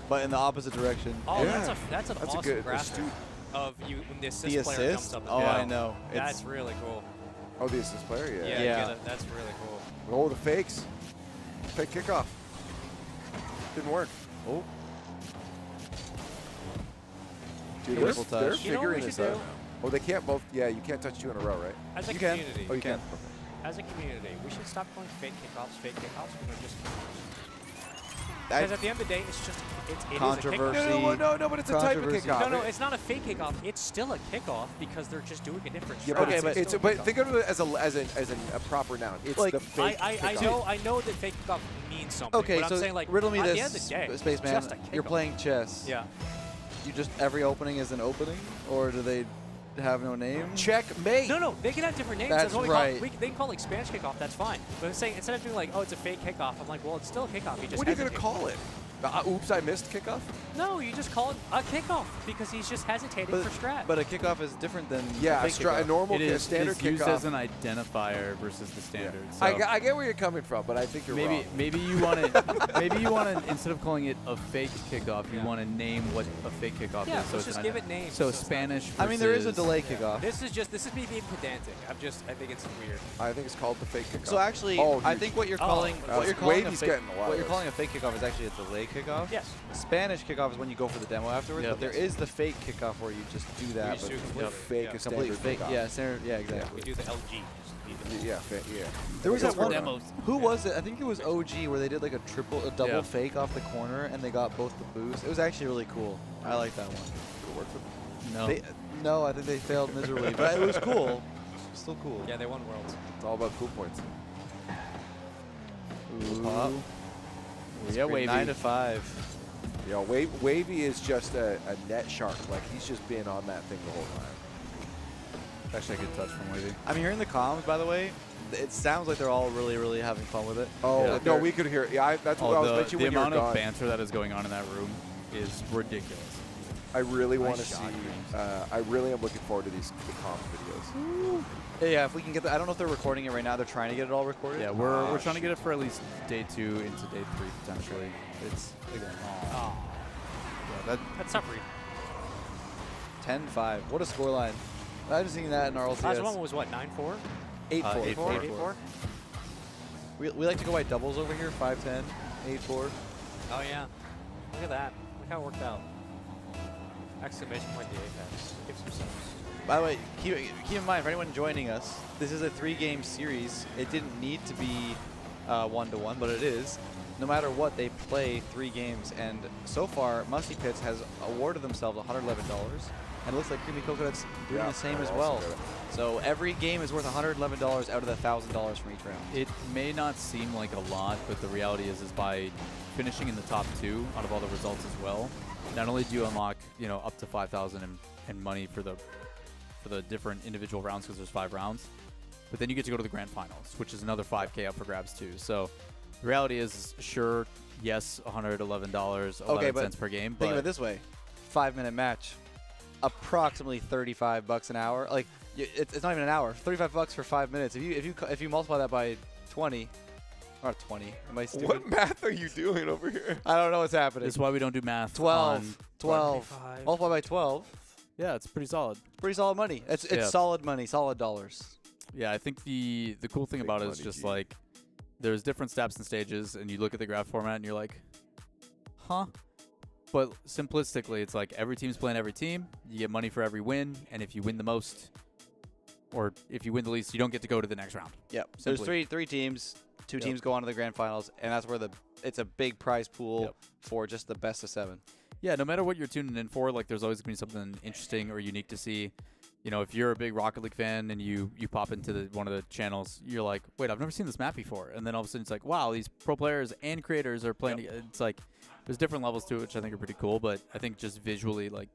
but in the opposite direction. Oh, that's an awesome good graphic astute. of you when the assist The player assist? jumps up. Oh, I know. That's really cool. Oh, the assist player? Yeah. Yeah. That's really cool. Oh, the fakes. Fake kickoff. Didn't work. Oh. Dude, Beautiful they're touch. You know what we figuring this should out. Oh, they can't both. Yeah, you can't touch two in a row, right? As a You can. community, Oh, you can. as a community, we should stop calling fake kickoffs, and they're just I- because at the end of the day, it's just it is a Controversy. kickoff. No, but it's a type of Controversy. kickoff. No, it's not a fake kickoff. It's still a kickoff because they're just doing a different. Yeah, strat. but Okay, it's but- but think of it as a proper noun. It's Like, the fake I kickoff. know that fake kickoff means something. Okay, but so I'm saying like riddle me at this, the end of the day, Spaceman. it's just a You're kickoff. playing chess. Yeah. You just every opening is an opening, or do they have no name? Checkmate. No, they can have different names. That's what we right. Call, they can call like Spanish kickoff. That's fine. But I'm saying instead of doing like, oh, it's a fake kickoff, I'm like, well, it's still a kickoff. You just What are you gonna hesitate. call it? Oops, I missed kickoff? No, you just call it a kickoff because he's just hesitating for strat. But a kickoff is different than a normal standard used kickoff. as an identifier versus the standard. Yeah. So I get where you're coming from, but I think you're wrong. Maybe you want to maybe you want to instead of calling it a fake kickoff, you want to name what a fake kickoff Yeah, is. So let's it's just give it names. So So it's Spanish. I mean, there is a versus- delay kickoff. This is me being pedantic. I think it's weird. I think it's called the fake kickoff. So actually, I think what you're calling Wavy's getting a lot what of you're this. calling a fake kickoff is actually a delay kickoff. Yes. Spanish kickoff is when you go for the demo afterwards, Yep. but there is the fake kickoff where you just do that. just but do complete fake is complete standard fake. kickoff. Yeah, standard. Yeah, exactly. We do the LG. Yeah. There was Because that one. we're demos. Who was it? I think it was OG where they did like a double Yeah. fake off the corner and they got both the boosts. It was actually really cool. I like that one. Did it work for them? No. No, I think they failed miserably, but it was cool. Still cool. Yeah, they won Worlds. It's all about cool points. Pop. Yeah, Wavy. 9 to 5. You know, Wavy is just a net shark. Like, he's just been on that thing the whole time. Actually, a good touch from Wavy. I'm hearing the comms, by the way. It sounds like they're all really, really having fun with it. Oh, Yeah. no, we could hear. Yeah, that's what I was mentioning the when you were amount of gone. banter that is going on in that room is ridiculous. I really want to Nice see. shot, Creamz. I really am looking forward to the comp videos. Yeah, if we can get that. I don't know if they're recording it right now. They're trying to get it all recorded. Yeah, we're trying to get it for at least day 2 into day 3 potentially. It's again. Oh, Yeah, that's tough read. 10-5. What a scoreline. I haven't seen that in our LCS. Last one was what, 9-4? 8-4. 8-4? We like to go by doubles over here. 5-10, 8-4. Oh yeah. Look at that. Look how it worked out. Exclamation point the Apex. Give some subs. By the way, keep in mind, for anyone joining us, this is a 3-game series. It didn't need to be 1-to-1, but it is. No matter what, they play 3 games, and so far, Musty Pits has awarded themselves $111, and it looks like Creamy Coconut's doing the same as well. So every game is worth $111 out of the $1,000 from each round. It may not seem like a lot, but the reality is by finishing in the top 2 out of all the results as well, not only do you unlock, you know, up to 5,000 in money for the different individual rounds because there's 5 rounds, but then you get to go to the grand finals, which is another 5K up for grabs too. So the reality is, sure, yes, $111, 11 cents per game. Think of but it this way: 5-minute match, approximately $35 an hour. Like it's not even an hour. $35 for 5 minutes. If you multiply that by 20, not 20. Am I stupid? What math are you doing over here? I don't know what's happening. This is why we don't do math. 12. 12. 25. Multiply by 12. Yeah, it's pretty solid. Pretty solid money. It's Yeah. solid money, solid dollars. Yeah, I think the cool thing about it is just like there's different steps and stages, and you look at the graph format and you're like, huh? But simplistically, it's like every team's playing every team. You get money for every win, and if you win the most, or if you win the least, you don't get to go to the next round. Yep. So Simply. there's three teams. Two teams go on to the grand finals, and that's where it's a big prize pool for just the best of 7. Yeah, no matter what you're tuning in for, like there's always going to be something interesting or unique to see. You know, if you're a big Rocket League fan and you pop into one of the channels, you're like, wait, I've never seen this map before. And then all of a sudden it's like, wow, these pro players and creators are playing. It's like there's different levels to it, which I think are pretty cool. But I think just visually, like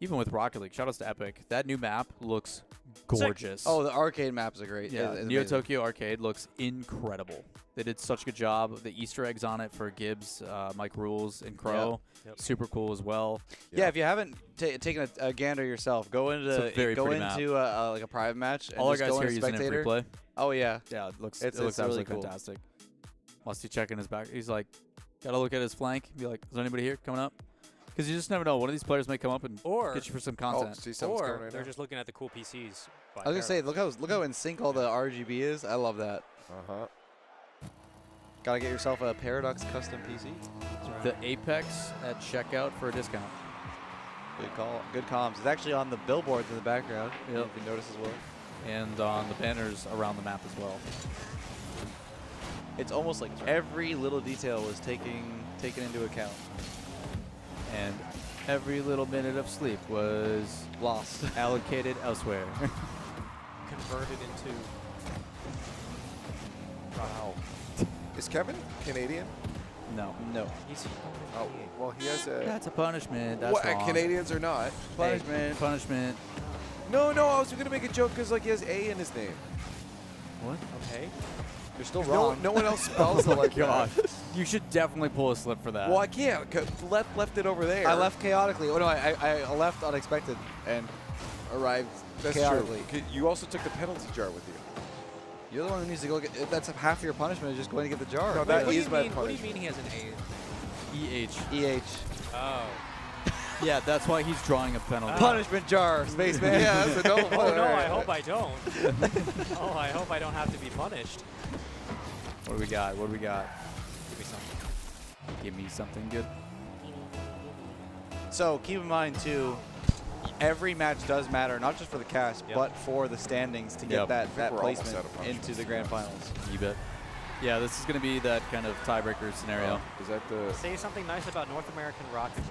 even with Rocket League, shout outs to Epic, that new map looks gorgeous. Oh, the arcade maps are great. Yeah, It's Neo amazing. Tokyo Arcade looks incredible. They did such a good job. The Easter eggs on it for Gibbs, Mike Rules, and Crow, super cool as well. Yeah, if you haven't taken a gander yourself, go into It's a very pretty map. like a private match. And All our just guys go here in using it in free spectator. play. Oh yeah, Yeah, it looks It's really really cool. fantastic. Musty checking his back. He's like, gotta look at his flank. Be like, is there anybody here coming up? Because you just never know. One of these players may come up and get you for some content. Or they're just looking at the cool PCs. I was gonna say, look how in sync all the RGB is. I love that. Gotta get yourself a Paradox custom PC. The Apex at checkout for a discount. Good call. Good comms. It's actually on the billboards in the background. Yep. If you notice as well. And on the banners around the map as well. It's almost like every little detail was taken into account. And every little minute of sleep was lost, allocated elsewhere. Converted into. Wow. Is Kevin Canadian? No. No. He's Oh, well, he has a. That's a punishment. That's What, wrong. Canadians are not. Punishment. Punishment. No, I was going to make a joke because like he has A in his name. What? Okay. You're still No, wrong. no one else spells it like God, that. you should definitely pull a slip for that. Well, I can't. 'Cause left it over there. I left chaotically. Oh no, I left unexpected and arrived That's chaotically. true. You also took the penalty jar with you. You're the one who needs to go get. That's half of your punishment is just going to get the jar. No, that What is my do you punishment. mean he has an A? EH. Oh. Yeah, that's why he's drawing a penalty. Punishment jar, spaceman. Yeah, that's a no. Oh no, I hope I don't. Oh, I hope I don't have to be punished. What do we got? What do we got? Give me something. Give me something good. So keep in mind too, every match does matter, not just for the cast, Yep. but for the standings to get Yep. that we're almost placement out of punishments. into the grand finals. You bet. Yeah, this is going to be that kind of tiebreaker scenario. Is that the? Say something nice about North American Rocket League.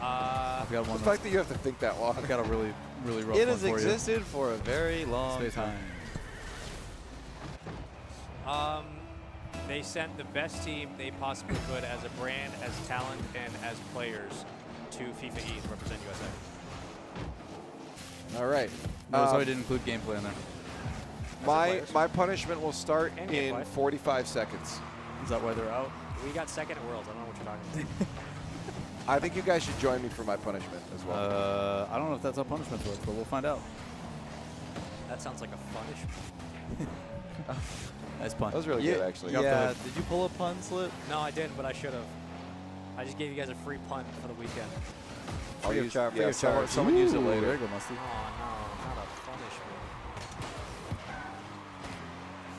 I've got The one. fact that you have to think that long. I've got a really, really rough It one has for existed for a very long Space time. They sent the best team they possibly could as a brand, as talent, and as players to FIFA E to represent USA. All right. Notice how I didn't include gameplay in there. My punishment will start And in gameplay. 45 seconds. Is that why they're out? We got second at Worlds. I don't know what you're talking about. I think you guys should join me for my punishment as well. I don't know if that's how punishments work, but we'll find out. That sounds like a punishment. Nice pun. That was really good, actually. Yeah. Did you pull a pun slip? No, I didn't, but I should have. I just gave you guys a free punt for the weekend. I'll Free of use- charge. yeah, Free of charge. someone use it Ooh, later. There you go, Musty. Oh no, not a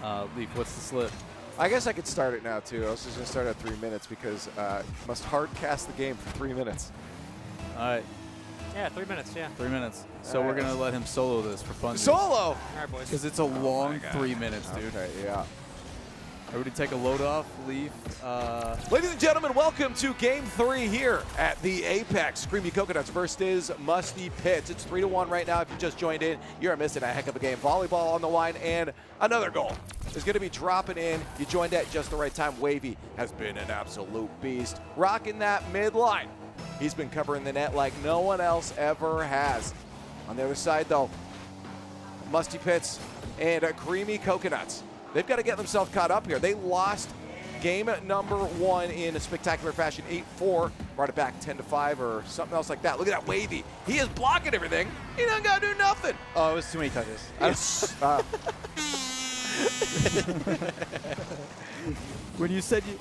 punishment. Leaf, what's the slip? I guess I could start it now, too. I was just going to start at 3 minutes because must hard cast the game for 3 minutes. All right, Yeah, 3 minutes. Yeah. 3 minutes. So All we're right. going to let him solo this for fun. Solo! All right, boys. Because it's a long God. 3 minutes, dude. Okay, yeah. Everybody take a load off, Leaf. Ladies and gentlemen, welcome to Game 3 here at the Apex. Creamy Coconuts versus Musty Pits. It's 3-1 right now. If you just joined in, you're missing a heck of a game. Volleyball on the line and another goal is going to be dropping in. You joined at just the right time. Wavy has been an absolute beast, rocking that midline. He's been covering the net like no one else ever has. On the other side, though, Musty Pits and Creamy Coconuts. They've got to get themselves caught up here. They lost game number 1 in a spectacular fashion, 8-4. Brought it back 10-5 or something else like that. Look at that Wavy. He is blocking everything. He doesn't got to do nothing. Oh, it was too many touches. Yes. When you said you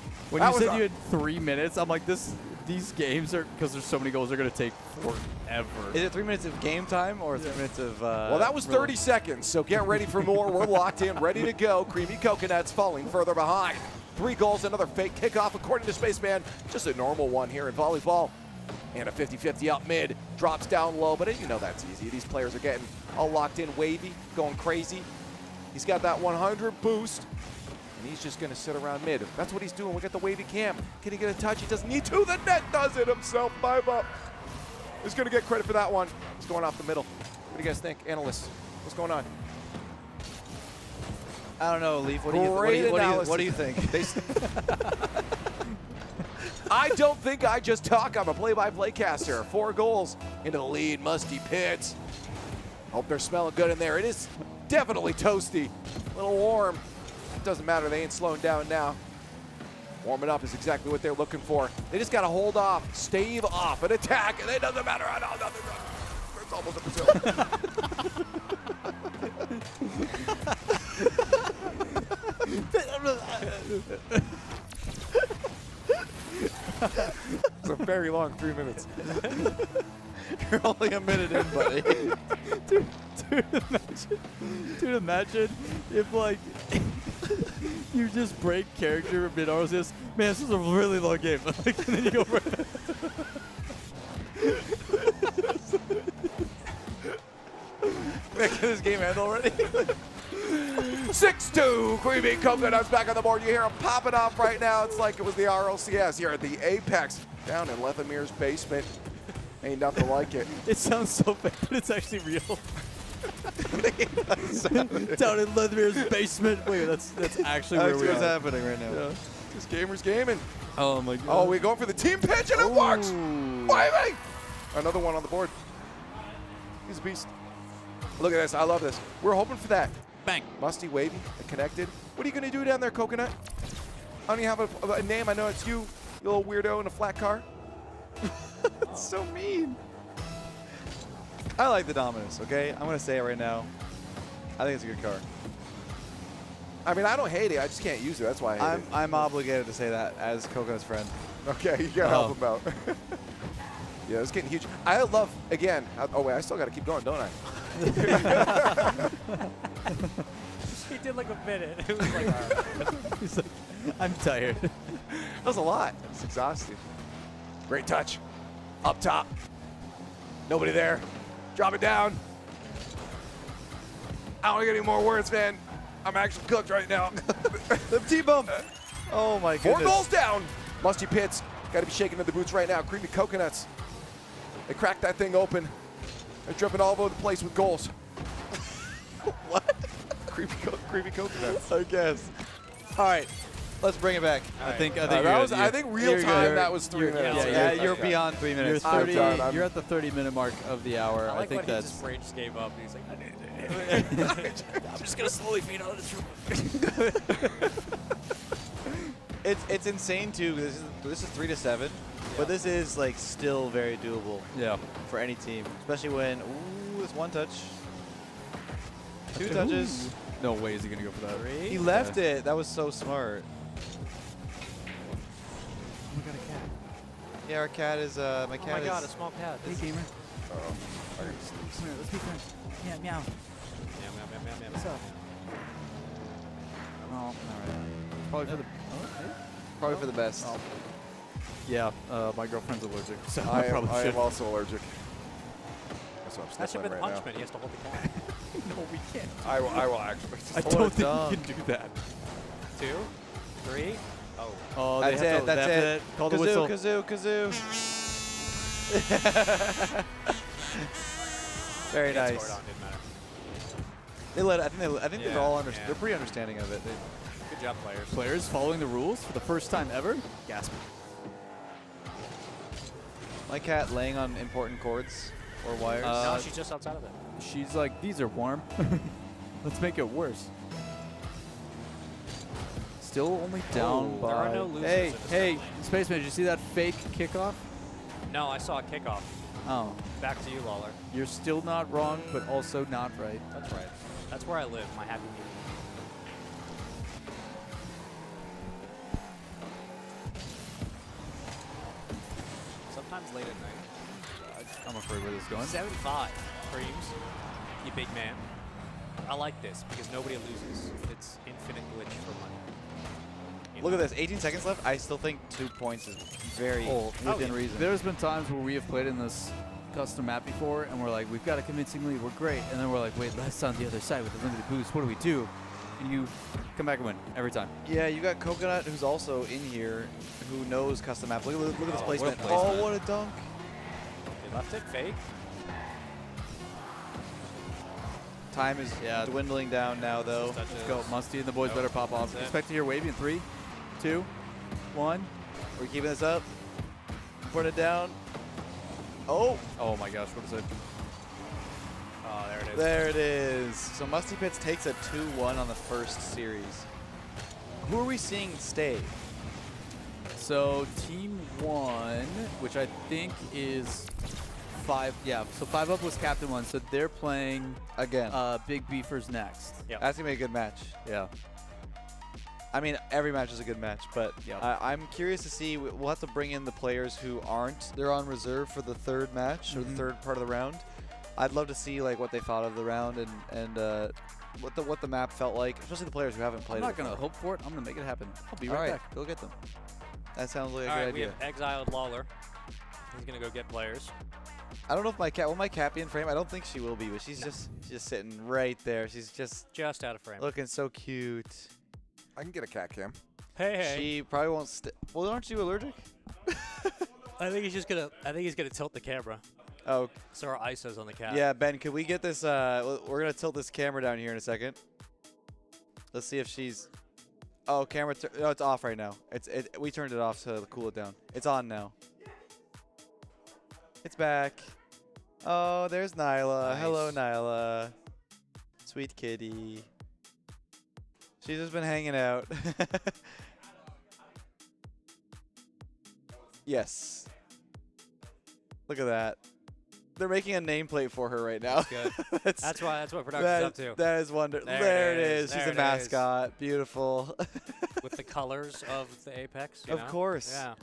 had 3 minutes, I'm like, these games are, because there's so many goals, they're going to take forever. Is it 3 minutes of game time or 3 minutes of? Well, that was 30 seconds, so get ready for more. We're locked in, ready to go. Creamy Coconuts falling further behind. 3 goals, another fake kickoff, according to Spaceman. Just a normal one here in volleyball. And a 50-50 up mid, drops down low, but you know that's easy. These players are getting all locked in. Wavy, going crazy. He's got that 100 boost, and he's just going to sit around mid. That's what he's doing. We got the Wavy cam. Can he get a touch? He doesn't need to. The net does it himself. 5 up. He's going to get credit for that one. He's going off the middle. What do you guys think, analysts? What's going on? I don't know, Leaf. What do you think? I don't think I just talk. I'm a play-by-play caster. 4 goals into the lead. Musty Pits. Hope they're smelling good in there. It is definitely toasty. A little warm. It doesn't matter. They ain't slowing down now. Warming up is exactly what they're looking for. They just got to hold off, stave off, and attack, and it doesn't matter at all. It's almost a Brazil. It's a very long 3 minutes. You're only a minute in, buddy. Dude, imagine if, like, you just break character mid RCS. Man, this is a really long game. And then you go right back. Man, can this game end already? 6-2, Creamy Coconuts back on the board. You hear them popping off right now. It's like it was the RLCS here at the Apex down in Lethamir's basement. Ain't nothing like it. It sounds so fake, but it's actually real. Down in Lethamir's basement. Wait, that's actually where we are. What's happening right now. Yeah. This gamer's gaming. Oh my god. Oh, we go for the team pitch and it works. Wavy! Another one on the board. He's a beast. Look at this. I love this. We're hoping for that Bang. Musty, Wavy, connected. What are you going to do down there, Coconut? I don't even have a name. I know it's you little weirdo in a flat car. It's so mean. I like the Dominus, okay? I'm going to say it right now. I think it's a good car. I mean, I don't hate it. I just can't use it. That's why I hate it. I'm obligated to say that as Coconut's friend. Okay, you got to help him out. Yeah, it's getting huge. I love, again, oh, wait, I still got to keep going, don't I? He did like a minute. It was like, all right. He's like, I'm tired. That was a lot. It's exhausting. Great touch. Up top. Nobody there. Drop it down. I don't get any more words, man. I'm actually cooked right now. The T-bump. Oh, my goodness. 4 goals down. Musty Pits. Got to be shaking in the boots right now. Creamy Coconuts. They cracked that thing open. They're dripping all over the place with goals. What? Creamy Coconuts. I guess. All right. Let's bring it back. I think I think real time that was 3 minutes. Yeah, you're beyond 3 minutes. You're 30. You're at the 30-minute mark of the hour. I like think when that's. his brain just gave up. And he's like, I'm just gonna slowly feed on this. It's insane too. This is 3-7, but this is like still very doable. Yeah. For any team, especially when it's 1 touch, 2 touches. No way is he gonna go for that. He left it. That was so smart. We got a cat. Yeah, our cat is my cat. Oh my god, a small cat. Hey, gamer. Oh, Come here, let's be friends. Yeah, meow. What's up? Oh, all right. Probably for the. Probably for the best. Oh. Yeah, my girlfriend's allergic, so I probably should. am also allergic. That's what I'm That should sniffling have been right now. punishment. He has to hold the cat. No, we can't. I will actually. I don't think you can do that. 2, 3. Oh. Oh, That's it. That's it. Call the whistle. Kazoo. Very Got nice. scored on, didn't matter. They let. I think Yeah, they're all yeah. They're pretty understanding of it. Good job, players. Players following the rules for the first time ever. Gasp. My cat laying on important cords or wires. No, she's just outside of it. She's like, these are warm. Let's make it worse. Still only down by. There are no losers. Hey, Spaceman, did you see that fake kickoff? No, I saw a kickoff. Oh. Back to you, Lawler. You're still not wrong, but also not right. That's right. That's where I live, my happy medium. Sometimes late at night. I'm afraid where this is going. 75. Creamz, you big man. I like this because nobody loses. It's infinite glitch for money. Look at this. 18 seconds left. I still think 2 points is very within reason. There's been times where we have played in this custom map before, and we're like, we've got a convincing lead, we're great. And then we're like, wait, that's on the other side with the limited boost. What do we do? And you come back and win every time. Yeah, you got Coconut, who's also in here, who knows custom maps. Look at this What a placement. placement. Oh, what a dunk. They left it fake. Time is dwindling down now, though. Let's go. Musty and the boys better pop off. Expect to hear Wavy in 3, 2, 1. We're keeping this up. Put it down. Oh. Oh my gosh, what is it? Oh, there it is. There it is. So Musty Pits takes a 2-1 on the first series. Who are we seeing stay? So team 1, which I think is 5. Yeah, so 5 Up was captain 1, so they're playing again. Big Beefers next. Yeah, that's gonna be a good match. Yeah. I mean, every match is a good match, but I'm curious to see. We'll have to bring in the players who aren't. They're on reserve for the third match or the third part of the round. I'd love to see like what they thought of the round and what the map felt like, especially the players who haven't played. I'm not gonna hope for it. I'm gonna make it happen. I'll be right back. Go get them. That sounds like a All good right, idea. we have exiled Lawler. He's gonna go get players. I don't know if my cat will my cat be in frame. I don't think she will be, but she's just sitting right there. She's just out of frame. Looking so cute. I can get a cat cam. Hey. She probably won't. Well, aren't you allergic? I think he's gonna tilt the camera. Oh. So our ISO's on the cat. Yeah, Ben, could we get this? We're gonna tilt this camera down here in a second. Let's see if she's. Oh, camera. No, it's off right now. We turned it off to cool it down. It's on now. It's back. Oh, there's Nyla. Nice. Hello, Nyla. Sweet kitty. She's just been hanging out. Yes. Look at that. They're making a nameplate for her right now. Good. that's what production's up to. That is wonderful. There it is. She's a mascot. Beautiful. With the colors of the Apex. Of course. Yeah.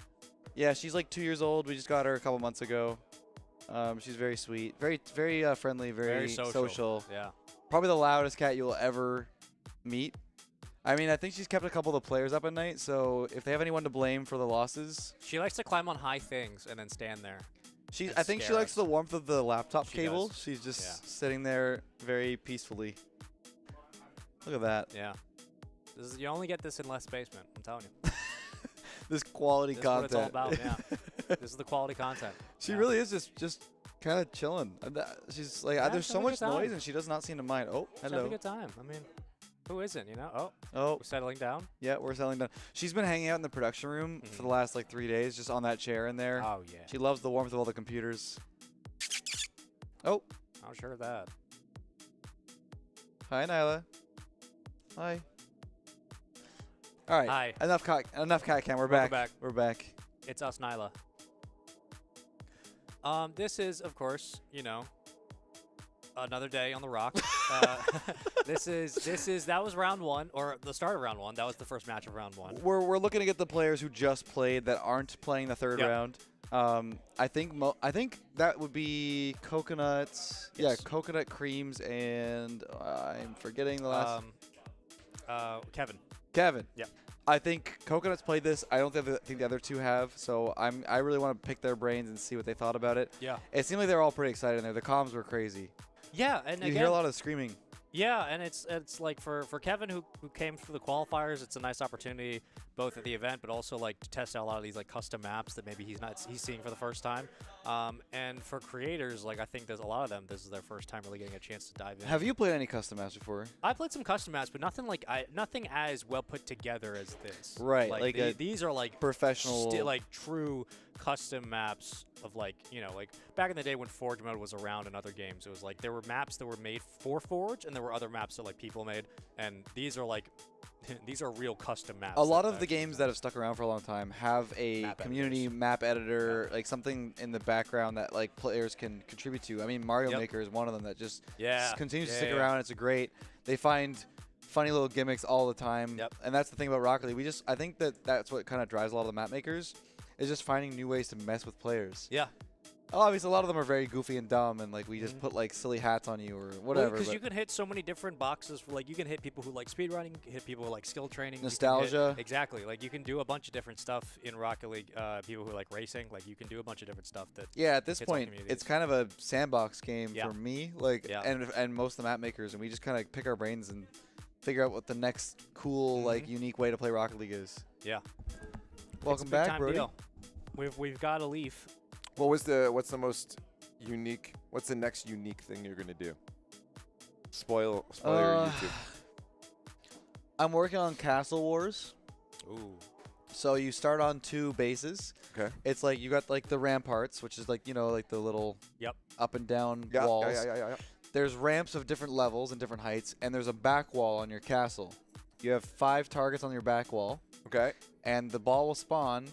Yeah, she's like 2 years old. We just got her a couple months ago. She's very sweet, very friendly, very social. Yeah. Probably the loudest cat you'll ever meet. I mean, I think she's kept a couple of the players up at night, so if they have anyone to blame for the losses. She likes to climb on high things and then stand there. I think she likes the warmth of the laptop She cable. does. She's just sitting there very peacefully. Look at that. Yeah. You only get this in Less Basement, I'm telling you. This quality This content. is what it's all about, yeah. This is the quality content. She really is just kind of chilling. She's like, Yeah, there's she's so having a much good time. noise, and she does not seem to mind. Oh, She's hello. having a good time. I mean, who isn't, you know? Oh, we're settling down. Yeah, we're settling down. She's been hanging out in the production room for the last like 3 days, just on that chair in there. Oh, yeah. She loves the warmth of all the computers. Oh. I'm sure of that. Hi, Nyla. Hi. All right. Hi. Enough cat cam. We're Welcome back. back. We're back. It's us, Nyla. This is, of course, you know, another day on the rock. That was round one, or the start of round one. That was the first match of round one. We're looking to get the players who just played that aren't playing the third Yep. round. I think that would be Coconuts. Yes. Yeah, Coconut, Creamz, and I'm forgetting the last. Kevin. Kevin. Yep. I think Coconuts played this. I don't think the other two have. So I really want to pick their brains and see what they thought about it. Yeah. It seemed like they were all pretty excited in there. The comms were crazy. Yeah, and you again, hear a lot of screaming. Yeah, and it's like for Kevin who came through the qualifiers, it's a nice opportunity both at the event, but also like to test out a lot of these like custom maps that maybe he's seeing for the first time. And for creators, like I think there's a lot of them. This is their first time really getting a chance to dive in. Have you played any custom maps before? I played some custom maps, but nothing as well put together as this. Right, Like, these are like professional, like true custom maps of like, you know, like back in the day when Forge mode was around in other games, it was like there were maps that were made for Forge and there were other maps that like people made, and these are like these are real custom maps. A lot of the games that have stuck around for a long time have a community map editor, like something in the background that like players can contribute to. I mean, Mario Maker is one of them that just continues to stick around. It's great. They find funny little gimmicks all the time, and that's the thing about Rocket League. I think that's what kind of drives a lot of the map makers, is just finding new ways to mess with players. Yeah. Obviously, a lot of them are very goofy and dumb, and like we just put like silly hats on you or whatever. Because you can hit so many different boxes. Like you can hit people who like speedrunning, hit people who like skill training, nostalgia. Exactly. Like you can do a bunch of different stuff in Rocket League. People who like racing, like you can do a bunch of different stuff. That at this hits all point, communities. it's kind of a sandbox game for me, like and most of the map makers, and we just kind of pick our brains and figure out what the next cool, like unique way to play Rocket League is. Yeah. Welcome back, Brody. Deal. We've got a leaf. What's the most unique? What's the next unique thing you're gonna do? Spoil your YouTube. I'm working on Castle Wars. Ooh. So you start on 2 bases. Okay. It's like you got like the ramparts, which is like, you know, like the little up and down Yeah, walls. yeah. There's ramps of different levels and different heights, and there's a back wall on your castle. You have 5 targets on your back wall. Okay. And the ball will spawn,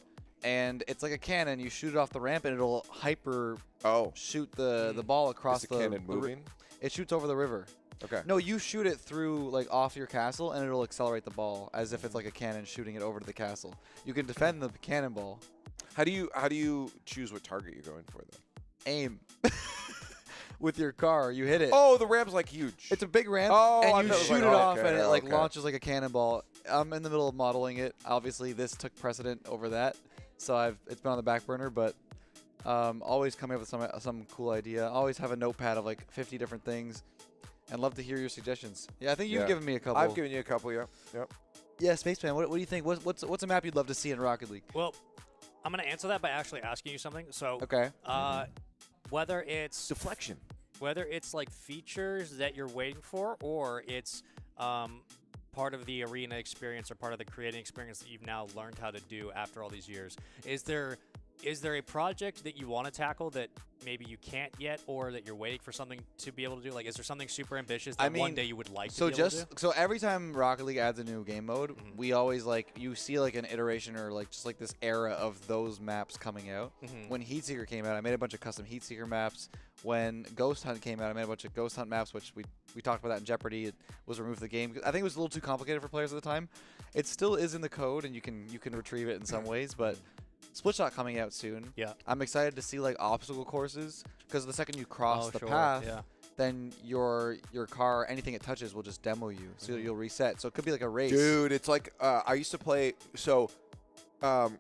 and it's like a cannon. You shoot it off the ramp, and it'll hyper shoot the ball across Is the cannon moving? It shoots over the river. Okay. No, you shoot it through like off your castle, and it'll accelerate the ball as if it's like a cannon shooting it over to the castle. You can defend the cannonball. How do you choose what target you're going for though? Aim. With your car, you hit it. Oh, the ramp's like huge. It's a big ramp, and you shoot it off, and it like launches like a cannonball. I'm in the middle of modeling it. Obviously, this took precedent over that, so it's been on the back burner. But always coming up with some cool idea. Always have a notepad of like 50 different things, and love to hear your suggestions. Yeah, I think you've given me a couple. I've given you a couple. Yeah. Yep. Yeah, Spaceman. What do you think? What's a map you'd love to see in Rocket League? Well, I'm gonna answer that by actually asking you something. So okay. Whether it's deflection, whether it's like features that you're waiting for, or it's part of the arena experience or part of the creating experience that you've now learned how to do after all these years, is there Is there a project that you want to tackle that maybe you can't yet, or that you're waiting for something to be able to do? Like, is there something super ambitious that one day you would like to be able to do? So every time Rocket League adds a new game mode, we always you see like an iteration or like just like this era of those maps coming out. When Heatseeker came out, I made a bunch of custom Heatseeker maps. When Ghost Hunt came out, I made a bunch of Ghost Hunt maps, which we talked about that in Jeopardy. It was removed from the game. I think it was a little too complicated for players at the time. It still is in the code, and you can retrieve it in some ways, but Split Shot coming out soon. Yeah. I'm excited to see like obstacle courses, because the second you cross the path, then your car, anything it touches will just demo you. So you'll reset. So it could be like a race. Dude, it's like I used to play. So, so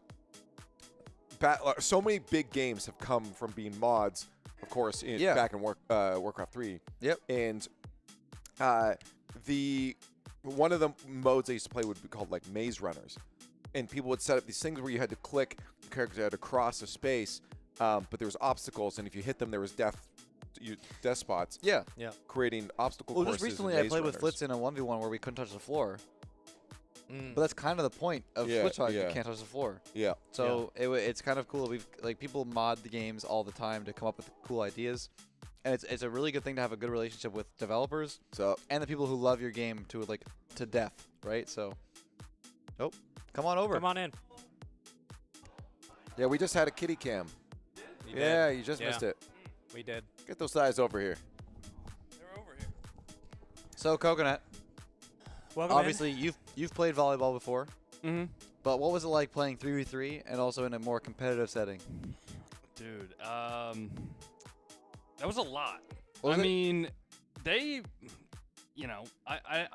many big games have come from being mods, of course, back in Warcraft 3. Yep. And one of the modes I used to play would be called like Maze Runners, and people would set up these things where you had to click, the characters had to cross a space, but there was obstacles, and if you hit them, there was death spots. Yeah. Creating obstacle well, courses. Just recently I played with Flitz in a 1v1 where we couldn't touch the floor. But that's kind of the point of Split Shot. You can't touch the floor. Yeah. So it's kind of cool. People mod the games all the time to come up with cool ideas. And it's a really good thing to have a good relationship with developers and the people who love your game to death, right? So, come on over. Come on in. Yeah, we just had a kitty cam. You just missed it. We did. Get those guys over here. They're over here. So, Coconut. Welcome obviously, you've played volleyball before. But what was it like playing 3v3 and also in a more competitive setting? Dude, that was a lot. Was I it? mean, I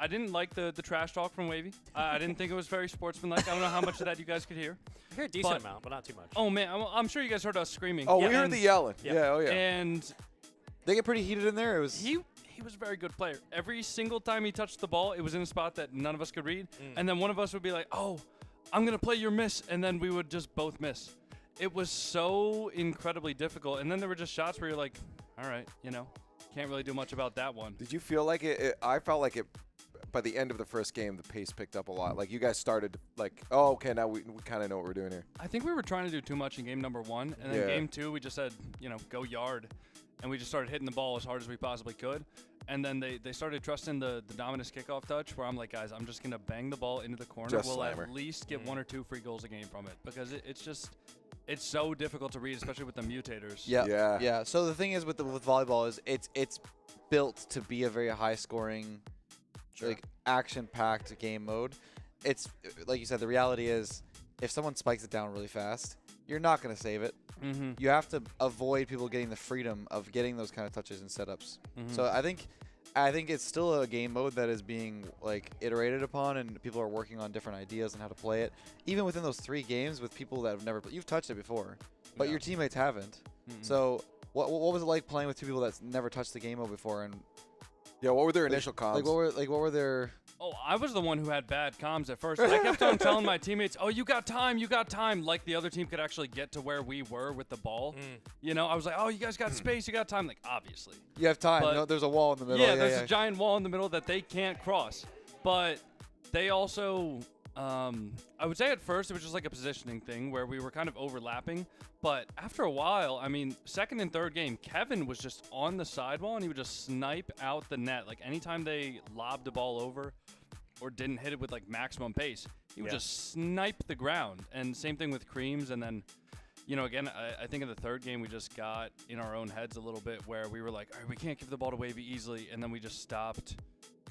didn't like the trash talk from Wavy. I didn't think it was very sportsmanlike. I don't know how much of that you guys could hear. I hear a decent amount, but not too much. Oh man, I'm sure you guys heard us screaming. Oh, we heard the yelling. Yeah, And they get pretty heated in there. It was he was a very good player. Every single time he touched the ball, it was in a spot that none of us could read. And then one of us would be like, "Oh, I'm gonna play your miss," and then we would just both miss. It was so incredibly difficult. And then there were just shots where you're like, all right, can't really do much about that one. Did you feel like it? I felt like it. By the end of the first game, the pace picked up a lot. Like you guys started like, oh, okay, now we kind of know what we're doing here. I think we were trying to do too much in game number 1, and then game 2 we just said, go yard, and we just started hitting the ball as hard as we possibly could. And then they started trusting the Dominus kickoff touch, where I'm like, guys, I'm just gonna bang the ball into the corner. Just we'll slammer. at least get 1 or 2 free goals a game from it, because it's so difficult to read, especially with the mutators. Yeah. So the thing is with volleyball is it's built to be a very high scoring, action-packed game mode. It's like you said, the reality is if someone spikes it down really fast, you're not going to save it. You have to avoid people getting the freedom of getting those kind of touches and setups. So I think it's still a game mode that is being iterated upon, and people are working on different ideas on how to play it. Even within those 3 games with people that have never played. You've touched it before, but your teammates haven't. So what was it like playing with 2 people that's never touched the game mode before? And what were their initial comms? What were their? Oh, I was the one who had bad comms at first. I kept on telling my teammates, "Oh, you got time, like the other team could actually get to where we were with the ball. I was like, "Oh, you guys got space, you got time." Like, obviously. You have time. But no, there's a wall in the middle. Yeah, there's a giant wall in the middle that they can't cross. But they also, I would say at first it was just like a positioning thing where we were kind of overlapping. But after a while, I mean, second and third game, Kevin was just on the sidewall and he would just snipe out the net. Like anytime they lobbed the ball over or didn't hit it with maximum pace, he would just snipe the ground. And same thing with Creamz. And then, again, I think in the third game we just got in our own heads a little bit where we were like, all right, we can't give the ball to Wavy easily. And then we just stopped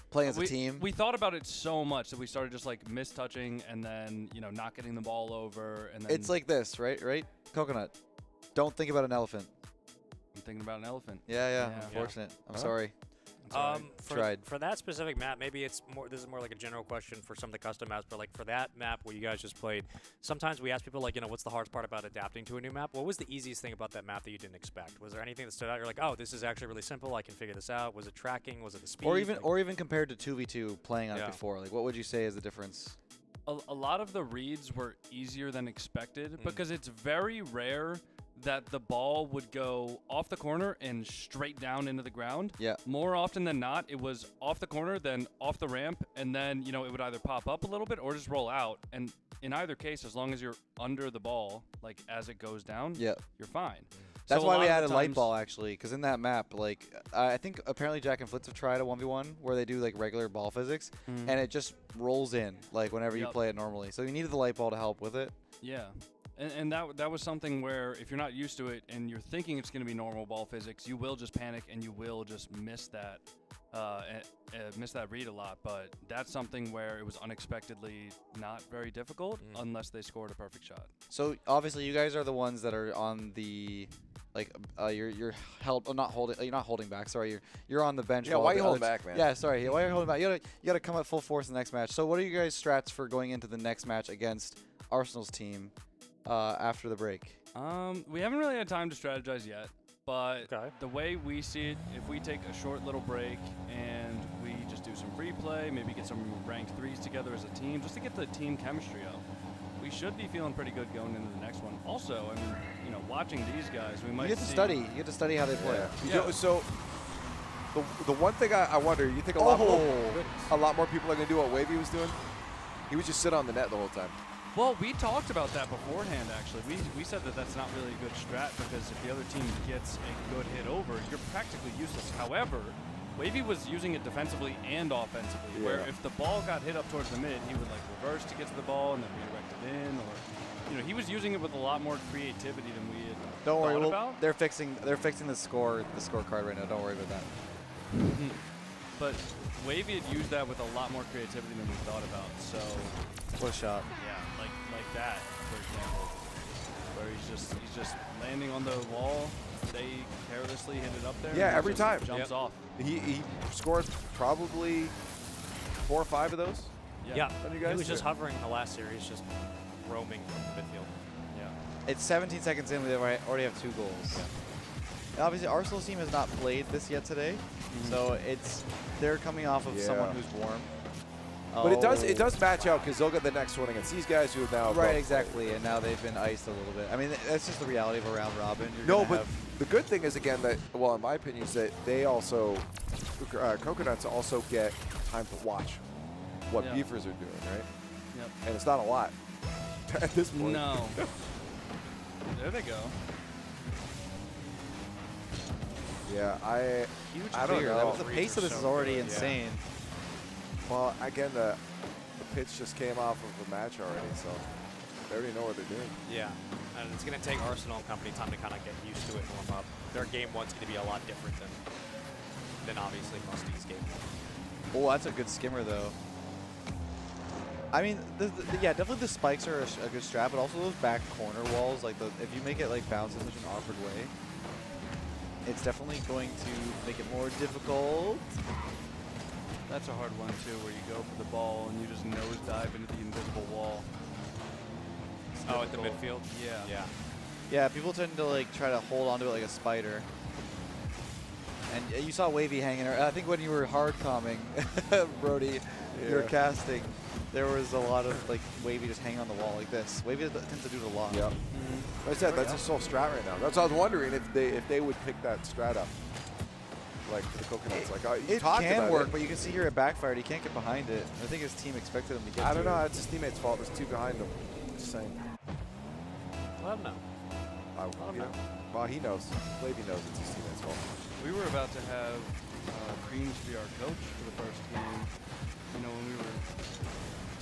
playing as a team. We thought about it so much that we started just mistouching and then, not getting the ball over. And then it's like this, right? Coconut. Don't think about an elephant. I'm thinking about an elephant. Yeah. Unfortunate. I'm sorry. For that specific map, maybe it's more. This is more like a general question for some of the custom maps, but for that map where you guys just played, sometimes we ask people what's the hardest part about adapting to a new map? What was the easiest thing about that map that you didn't expect? Was there anything that stood out? You're like, oh, this is actually really simple. I can figure this out. Was it tracking? Was it the speed? Or even compared to 2v2 playing on it before, what would you say is the difference? A lot of the reads were easier than expected because it's very rare that the ball would go off the corner and straight down into the ground. Yeah. More often than not, it was off the corner, then off the ramp, and then, you know, it would either pop up a little bit or just roll out. And in either case, as long as you're under the ball, like as it goes down, Yeah. you're fine. That's So a why lot we of added the light times- ball actually, because in that map, like I think apparently Jack and Flitz have tried a 1v1 where they do like regular ball physics, Mhm. and it just rolls in like whenever you Yep. play it normally. So you needed the light ball to help with it. Yeah. And that was something where if you're not used to it and you're thinking it's going to be normal ball physics, you will just panic and you will just miss that read a lot. But that's something where it was unexpectedly not very difficult unless they scored a perfect shot. So obviously you guys are the ones that are on the like you're held not holding you're not holding back. Sorry, you're on the bench. Yeah, while why the you holding other- back, man? Yeah, sorry. Yeah, why are you holding back? You gotta come at full force in the next match. So what are you guys' strats for going into the next match against Arsenal's team after the break? We haven't really had time to strategize yet, but the way we see it, if we take a short little break and we just do some free play, maybe get some ranked threes together as a team, just to get the team chemistry up, we should be feeling pretty good going into the next one. Also, I mean, you know, watching these guys, we might You get to see- study. You get to study how they play. Yeah. So the one thing I wonder, you think a lot more people are going to do what Wavy was doing? He would just sit on the net the whole time. Well, we talked about that beforehand, actually. We said that that's not really a good strat because if the other team gets a good hit over, you're practically useless. However, Wavy was using it defensively and offensively, where Yeah. if the ball got hit up towards the mid, he would like reverse to get to the ball and then redirect it in, or, you know, he was using it with a lot more creativity than we had Don't worry, thought about. they're fixing the scorecard right now. Don't worry about that. But Wavy had used that with a lot more creativity than we thought about. So, what a shot! Yeah, like that, for example, where he's just landing on the wall. They carelessly hit it up there. Yeah, and every just time. jumps off. He scored probably 4 or 5 of those. Yeah, On you he guys? was just hovering in the last series, just roaming from the midfield. Yeah. It's 17 seconds in. We already have 2 goals. Yeah. And obviously, Arsenal's team has not played this yet today, so they're coming off of someone who's warm. But it does match out because they'll get the next one against these guys who have now Right, exactly, and now they've been iced a little bit. I mean, that's just the reality of a round robin. You're No, gonna but have the good thing is, again, that, well, in my opinion, is that they also, Coconuts also get time to watch what Yeah. beefers are doing, right? Yep. And it's not a lot at this point. No. There they go. Yeah, I don't clear. know. The pace of this is already insane. Well, again, the pitch just came off of the match already, so they already know what they're doing. Yeah, and it's going to take Arsenal and company time to kind of get used to it and warm up. Their game one's going to be a lot different than obviously Musty's game one. Oh, that's a good skimmer, though. I mean, yeah, definitely the spikes are a good strat, but also those back corner walls, like if you make it like bounce in such an awkward way, it's definitely going to make it more difficult. That's a hard one too, where you go for the ball and you just nosedive into the invisible wall. Oh, at the midfield? Yeah. Yeah. Yeah, people tend to like try to hold onto it like a spider. And you saw Wavy hanging around. I think when you were hard calming, Brody, you were Yeah. casting, there was a lot of like Wavy just hanging on the wall like this. Wavy tends to do it a lot. Yep. Like I said, that's a sole strat right now. That's what I was wondering if they would pick that strat up, like for the Coconuts. Like you It talked can about work, it. but you can see here it backfired. He can't get behind it. I think his team expected him to get I don't to know. it. It's his teammate's fault. There's 2 behind him. Just saying. Let him know. Well, he knows. Wavy knows it's his teammate's fault. We were about to have Creamz be our coach for the first game. You know, when we were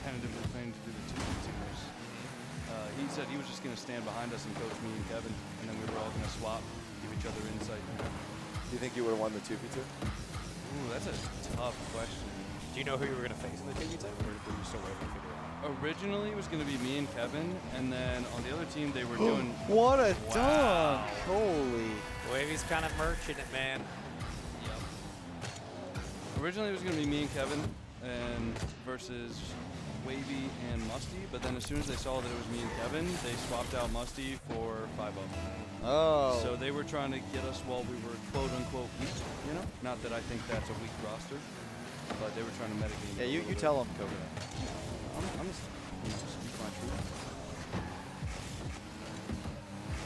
tentatively planning to do the 2v2s. He said he was just going to stand behind us and coach me and Kevin, and then we were all going to swap, give each other insight. Do you think you would have won the 2v2? Ooh, that's a tough question. Do you know who you were going to face in the 2v2, or were you still waiting to figure it out? Originally, it was going to be me and Kevin, and then on the other team, they were doing... What a Wow. dunk! Holy. Wavy's kind of merching it, man. Originally, it was going to be me and Kevin and versus Wavy and Musty, but then as soon as they saw that it was me and Kevin, they swapped out Musty for 5-0. Oh. So they were trying to get us while we were quote-unquote weak, you know? Not that I think that's a weak roster, but they were trying to metagame. Yeah, you tell him, Coconut. I'm just speak my truth.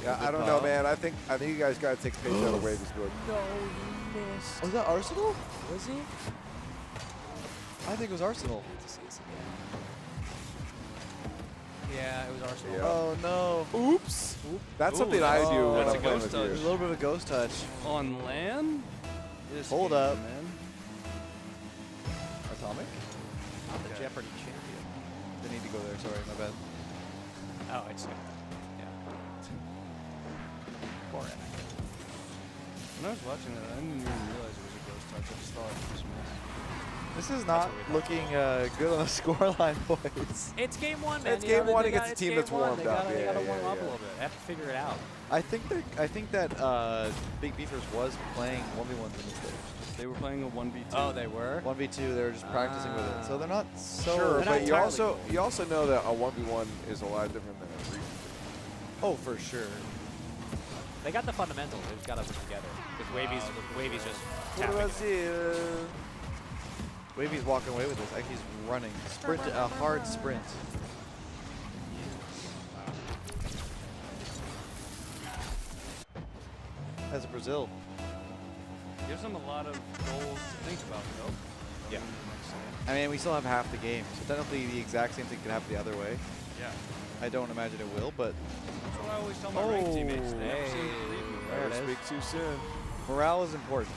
Yeah, I don't know, man. I think you guys got to take a page out of Wavy's book. No, he missed. Was that Arsenal? Was he? I think it was Arsenal. Yeah, it was Arsenal. Yeah. Oh no. Oops. That's something I do when That's I'm a playing ghost with touch. you. There's a little bit of a ghost touch. On LAN? Hold up. Man. Atomic? Not the Jeopardy champion. Didn't need to go there. Sorry, my bad. Oh, I see. Yeah. Poor Anakin. When I was watching that, I didn't even realize it was a ghost touch. I just thought it was missed. This is not looking good on the scoreline, boys. It's game one, man. It's game one against a team that's warmed They up. gotta, Yeah, they gotta warm yeah, up yeah. a little bit. They have to figure it out. I think that Big Beefers was playing 1v1s in the stage. They were playing a 1v2. Oh, they were? 1v2, they were just practicing with it. So they're not so Sure, but you entirely also know that a 1v1 is a lot different than a 3v2. Oh, for sure. They got the fundamentals. They just gotta put it together. Because Wavy's just tapping it. Wavy's walking away with this. Actually, he's running. Sprint, a hard sprint. That's Brazil. Gives them a lot of goals to think about, though. Yeah. I mean, we still have half the game, so technically the exact same thing could happen the other way. Yeah. I don't imagine it will, but... That's what I always tell my ranked teammates. They never seem to believe me. There it is. Speak too soon. Morale is important.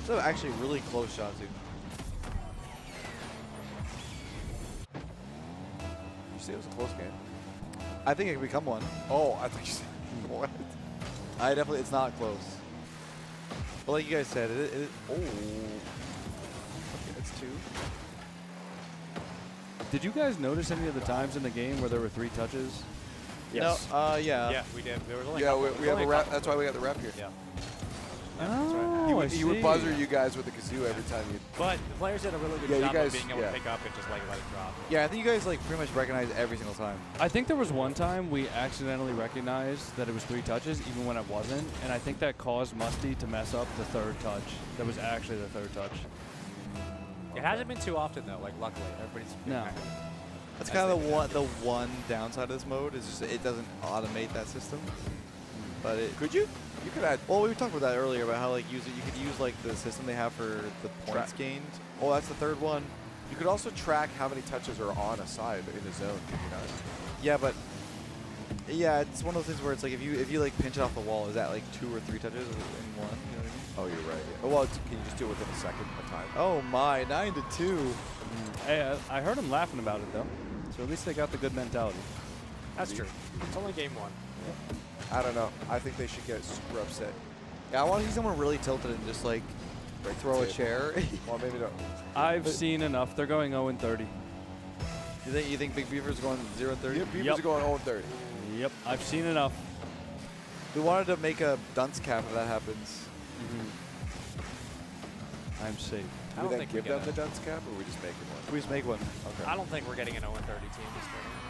So actually really close shot, too. You say it was a close game? I think it could become one. Oh, I thought you said what? It's not close. But like you guys said, oh. Okay, that's 2. Did you guys notice any of the times in the game where there were 3 touches? Yes. No, yeah. Yeah, we did. There was only we have a rep. That's why we got the rep here. Yeah. Oh, He would buzzer you guys with the kazoo every time you. But the players did a really good job of being able to pick up and just like let it drop. Yeah, I think you guys like pretty much recognize every single time. I think there was one time we accidentally recognized that it was 3 touches, even when it wasn't, and I think that caused Musty to mess up the 3rd touch. That was actually the 3rd touch. It hasn't been too often though. Like luckily, everybody's been No. That's kind of the one downside of this mode is just it doesn't automate that system. But it could you? You could add. Well, we talked about that earlier about how like you could use like the system they have for the points gained. Oh, that's the 3rd one. You could also track how many touches are on a side in the zone. Could you not? Yeah, but yeah, it's one of those things where it's like if you like pinch it off the wall, is that like 2 or 3 touches in one? You know what I mean? Oh, you're right. Yeah. Well, can you just do it within a second at a time? Oh my, 9-2. Hey, I heard him laughing about it though, so at least they got the good mentality. That's true. It's only game 1. I don't know. I think they should get super upset. Yeah, I want to see someone really tilted and just like throw a chair. Well, maybe not. I've seen enough. They're going 0-30. You think Big Beaver's going 0-30? Yeah, Beavers are going 0-30. Yep, I've seen enough. We wanted to make a dunce cap if that happens. I'm safe. I Do don't we think then we give them get the dunce cap, or we just make it one? We just make one. Okay. I don't think we're getting an 0-30 team this tournament.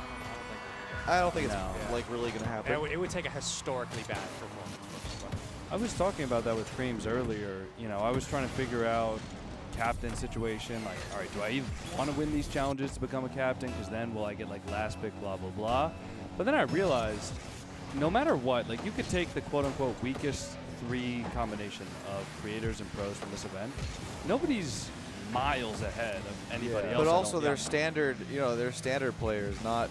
I don't think it's No. like really gonna happen. It would take a historically bad performance from us. I was talking about that with Creamz earlier. You know, I was trying to figure out captain situation. Like, all right, do I even want to win these challenges to become a captain? Because then will I get like last pick, blah, blah, blah. But then I realized no matter what, like you could take the quote unquote weakest 3 combination of creators and pros from this event. Nobody's miles ahead of anybody else. But I also don't they're think. standard, they're standard players, not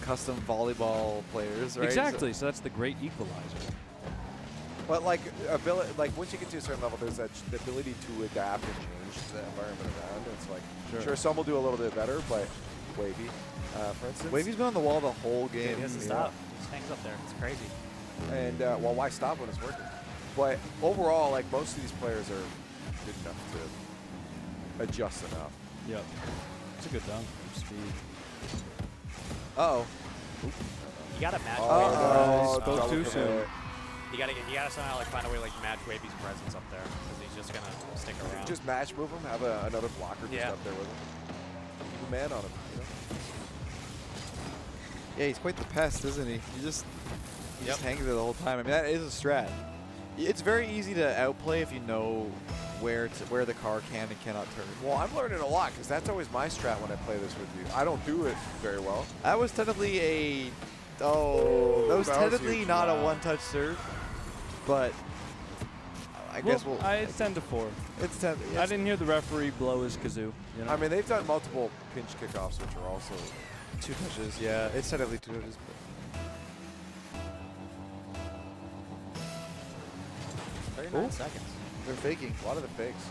custom volleyball players, right? Exactly. So that's the great equalizer. But like once you get to a certain level, there's the ability to adapt and change to the environment around. It's like sure some will do a little bit better, but Wavy, for instance. Wavy's been on the wall the whole game. He doesn't stop. He just hangs up there. It's crazy. And well, why stop when it's working? But overall, like most of these players are good enough to adjust enough. Yep. It's a good dunk. Speed. Uh-oh. You gotta match. Spoke too soon. You gotta somehow like find a way to like match Wavy's presence up there because he's just gonna stick around. Just match move him, have another blocker just up there with him. Keep a man on him. Yeah, he's quite the pest, isn't he? He just hangs there the whole time. I mean, that is a strat. It's very easy to outplay if you know where the car can and cannot turn. Well, I'm learning a lot because that's always my strat when I play this with you. I don't do it very well. That was technically a that was technically huge. not a one-touch serve, but I guess we'll. It's 10-4. It's 10. I didn't hear the referee blow his kazoo. You know? I mean, they've done multiple pinch kickoffs, which are also 2 touches. Yeah, it's technically 2 touches. But 39 seconds. They're faking. A lot of the fakes.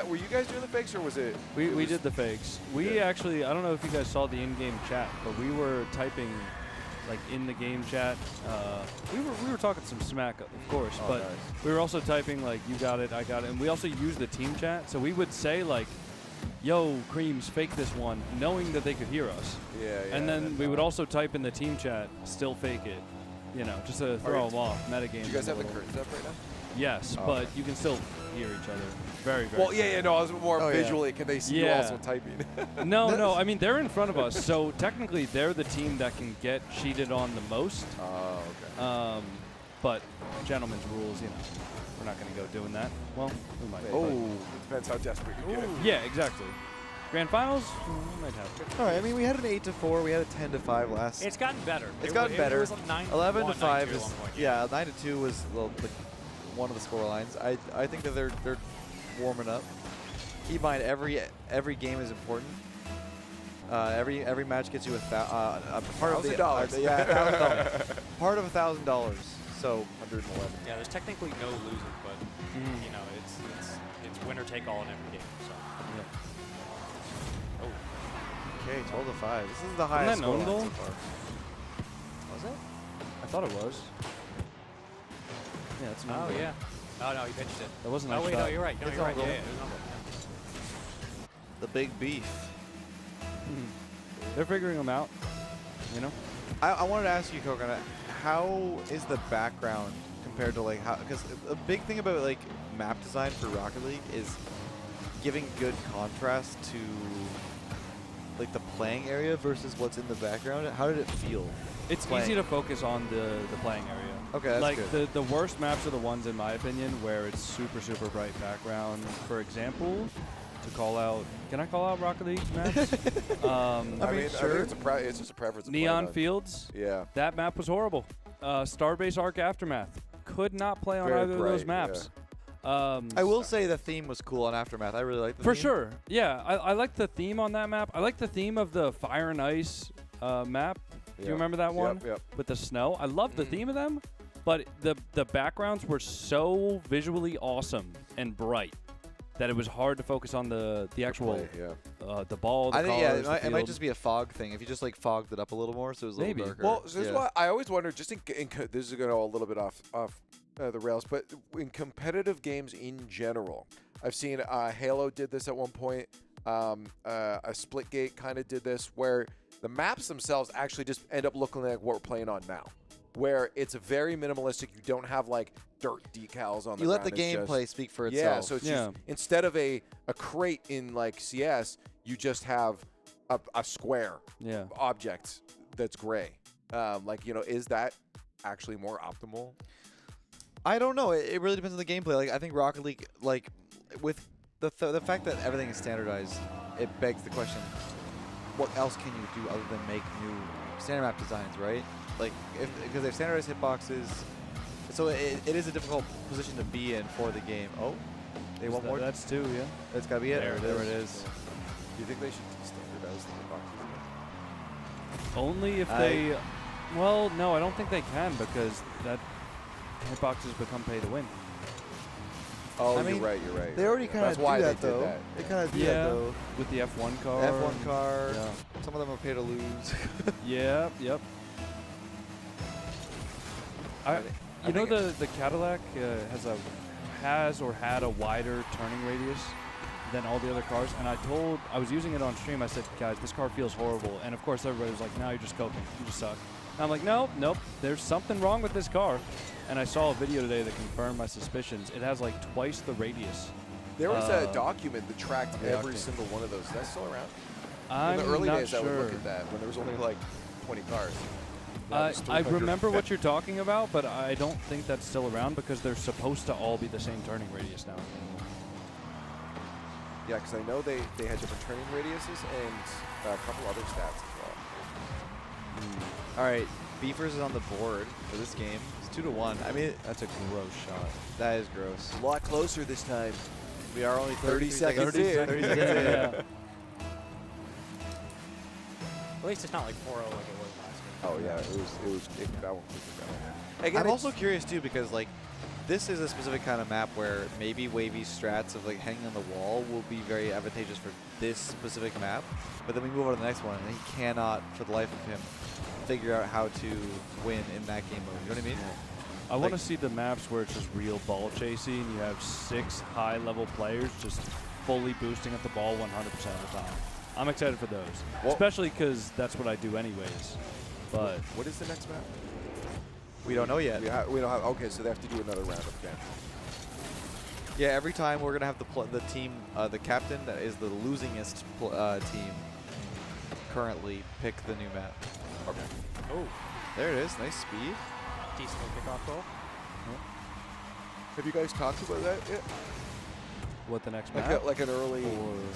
Were you guys doing the fakes, or was it? We did the fakes. We actually, I don't know if you guys saw the in-game chat, but we were typing, like in the game chat. We were talking some smack, of course, but nice. we were also typing like, "You got it, I got it," and we also used the team chat. So we would say like, "Yo, Creamz, fake this one," knowing that they could hear us. Yeah. And then we would also type in the team chat, "Still fake it," you know, just to throw them off. Metagame. Do you guys have the curtains up right now? Yes, but you can still hear each other. Very, very. Well, yeah, no, I was more visually. Can they see you also typing? No. I mean, they're in front of us, so technically they're the team that can get cheated on the most. Oh, okay. But gentlemen's rules, you know, we're not going to go doing that. Well, we might. It depends how desperate you get. Yeah, exactly. Grand finals, we might have to. All right. I mean, we had an 8-4. We had a 10-5 last. It's gotten better. It's gotten better. It was like 9 11-5 9-2 is at one point. yeah. 9-2 was one of the score lines. I think that they're warming up. Keep in mind, every game is important. Every match gets you a part of the $1,000. part of $1,000. So 111. Yeah, there's technically no losing, but you know, it's winner take all in every game. So. Yeah. Oh. Okay, 12-5. This is the highest score line so far. Was it? I thought it was. Yeah, it's an Oh own goal. yeah. Oh no, you pitched it. That wasn't. Oh wait, no, you're right. No, It's you're right. on Yeah, goal. it was on goal. The big beef. They're figuring them out, you know? I wanted to ask you, Coconut, how is the background compared to like how? Because a big thing about like map design for Rocket League is giving good contrast to like the playing area versus what's in the background. How did it feel? It's playing? easy to focus on the playing area. Okay, that's like good. the worst maps are the ones, in my opinion, where it's super, super bright background. For example, to call out, can I call out Rocket League maps? I mean, sure. It's just a preference. of Neon playing on. Fields. Yeah. That map was horrible. Starbase Arc Aftermath. Could not play on Very either of those bright, maps. I will say the theme was cool on Aftermath. I really liked the For theme. sure. Yeah, I like the theme on that map. I like the theme of the Fire and Ice map. Do you remember that one? Yep. With the snow? I love the theme of them, but the backgrounds were so visually awesome and bright that it was hard to focus on the actual the ball, the I think cars, the it might field. just be a fog thing. If you just like fogged it up a little more, so it was a little darker. Well, so this is why I always wonder. Just this is going to go a little bit off the rails, but in competitive games in general, I've seen Halo did this at one point. A Splitgate kind of did this, where the maps themselves actually just end up looking like what we're playing on now, where it's very minimalistic. You don't have like dirt decals on the You let ground. the It's gameplay just- speak for Yeah, itself. so it's just, instead of a crate in like CS, you just have a square object that's gray. Like, you know, is that actually more optimal? I don't know. It really depends on the gameplay. Like I think Rocket League, like with the fact that everything is standardized, it begs the question: what else can you do other than make new standard map designs, right? Like because they've standardized hitboxes, so it is a difficult position to be in for the game. Oh, they want more. That's two, yeah. That's gotta be it. There it is. Do you think they should standardize the hitboxes? Only if they. Well, no, I don't think they can because that hitboxes become pay to win. Oh, I mean, you're right. They already kind of do why that they did though. that. They kind of do that Yeah, though. with the F1 car. F1 car. Yeah. Some of them are pay to lose. Yep. You know the Cadillac has or had a wider turning radius than all the other cars, and I was using it on stream. I said, guys, this car feels horrible, and of course everybody was like, no, you're just coking, you just suck. And I'm like, nope, there's something wrong with this car, and I saw a video today that confirmed my suspicions. It has like twice the radius. There was a document that tracked every single one of those. Is that still around? In the early days, I would look at that when there was only like 20 cars. I remember what you're talking about, but I don't think that's still around because they're supposed to all be the same turning radius now. Yeah, because I know they had different turning radiuses and a couple other stats as well. All right, Beefers is on the board for this game. It's 2-1. I mean, that's a gross shot. That is gross. A lot closer this time. We are only 30 seconds 30 in. seconds in. At least it's not like 4-0 like it was last game. Oh yeah, that one was Again, I'm also curious too because like this is a specific kind of map where maybe Wavy's strats of like hanging on the wall will be very advantageous for this specific map. But then we move on to the next one and he cannot, for the life of him, figure out how to win in that game mode. You know what I mean? I want to see the maps where it's just real ball chasing. You have 6 high-level players just fully boosting at the ball 100% of the time. I'm excited for those, especially because that's what I do anyways. But what is the next map? We don't know yet. We don't have. Okay, so they have to do another round of game. Yeah, every time we're gonna have the team, the captain that is the losingest team currently pick the new map. Okay. Oh, there it is. Nice speed. Decent kickoff goal. Have you guys talked about that yet? What the next Like, map? like an early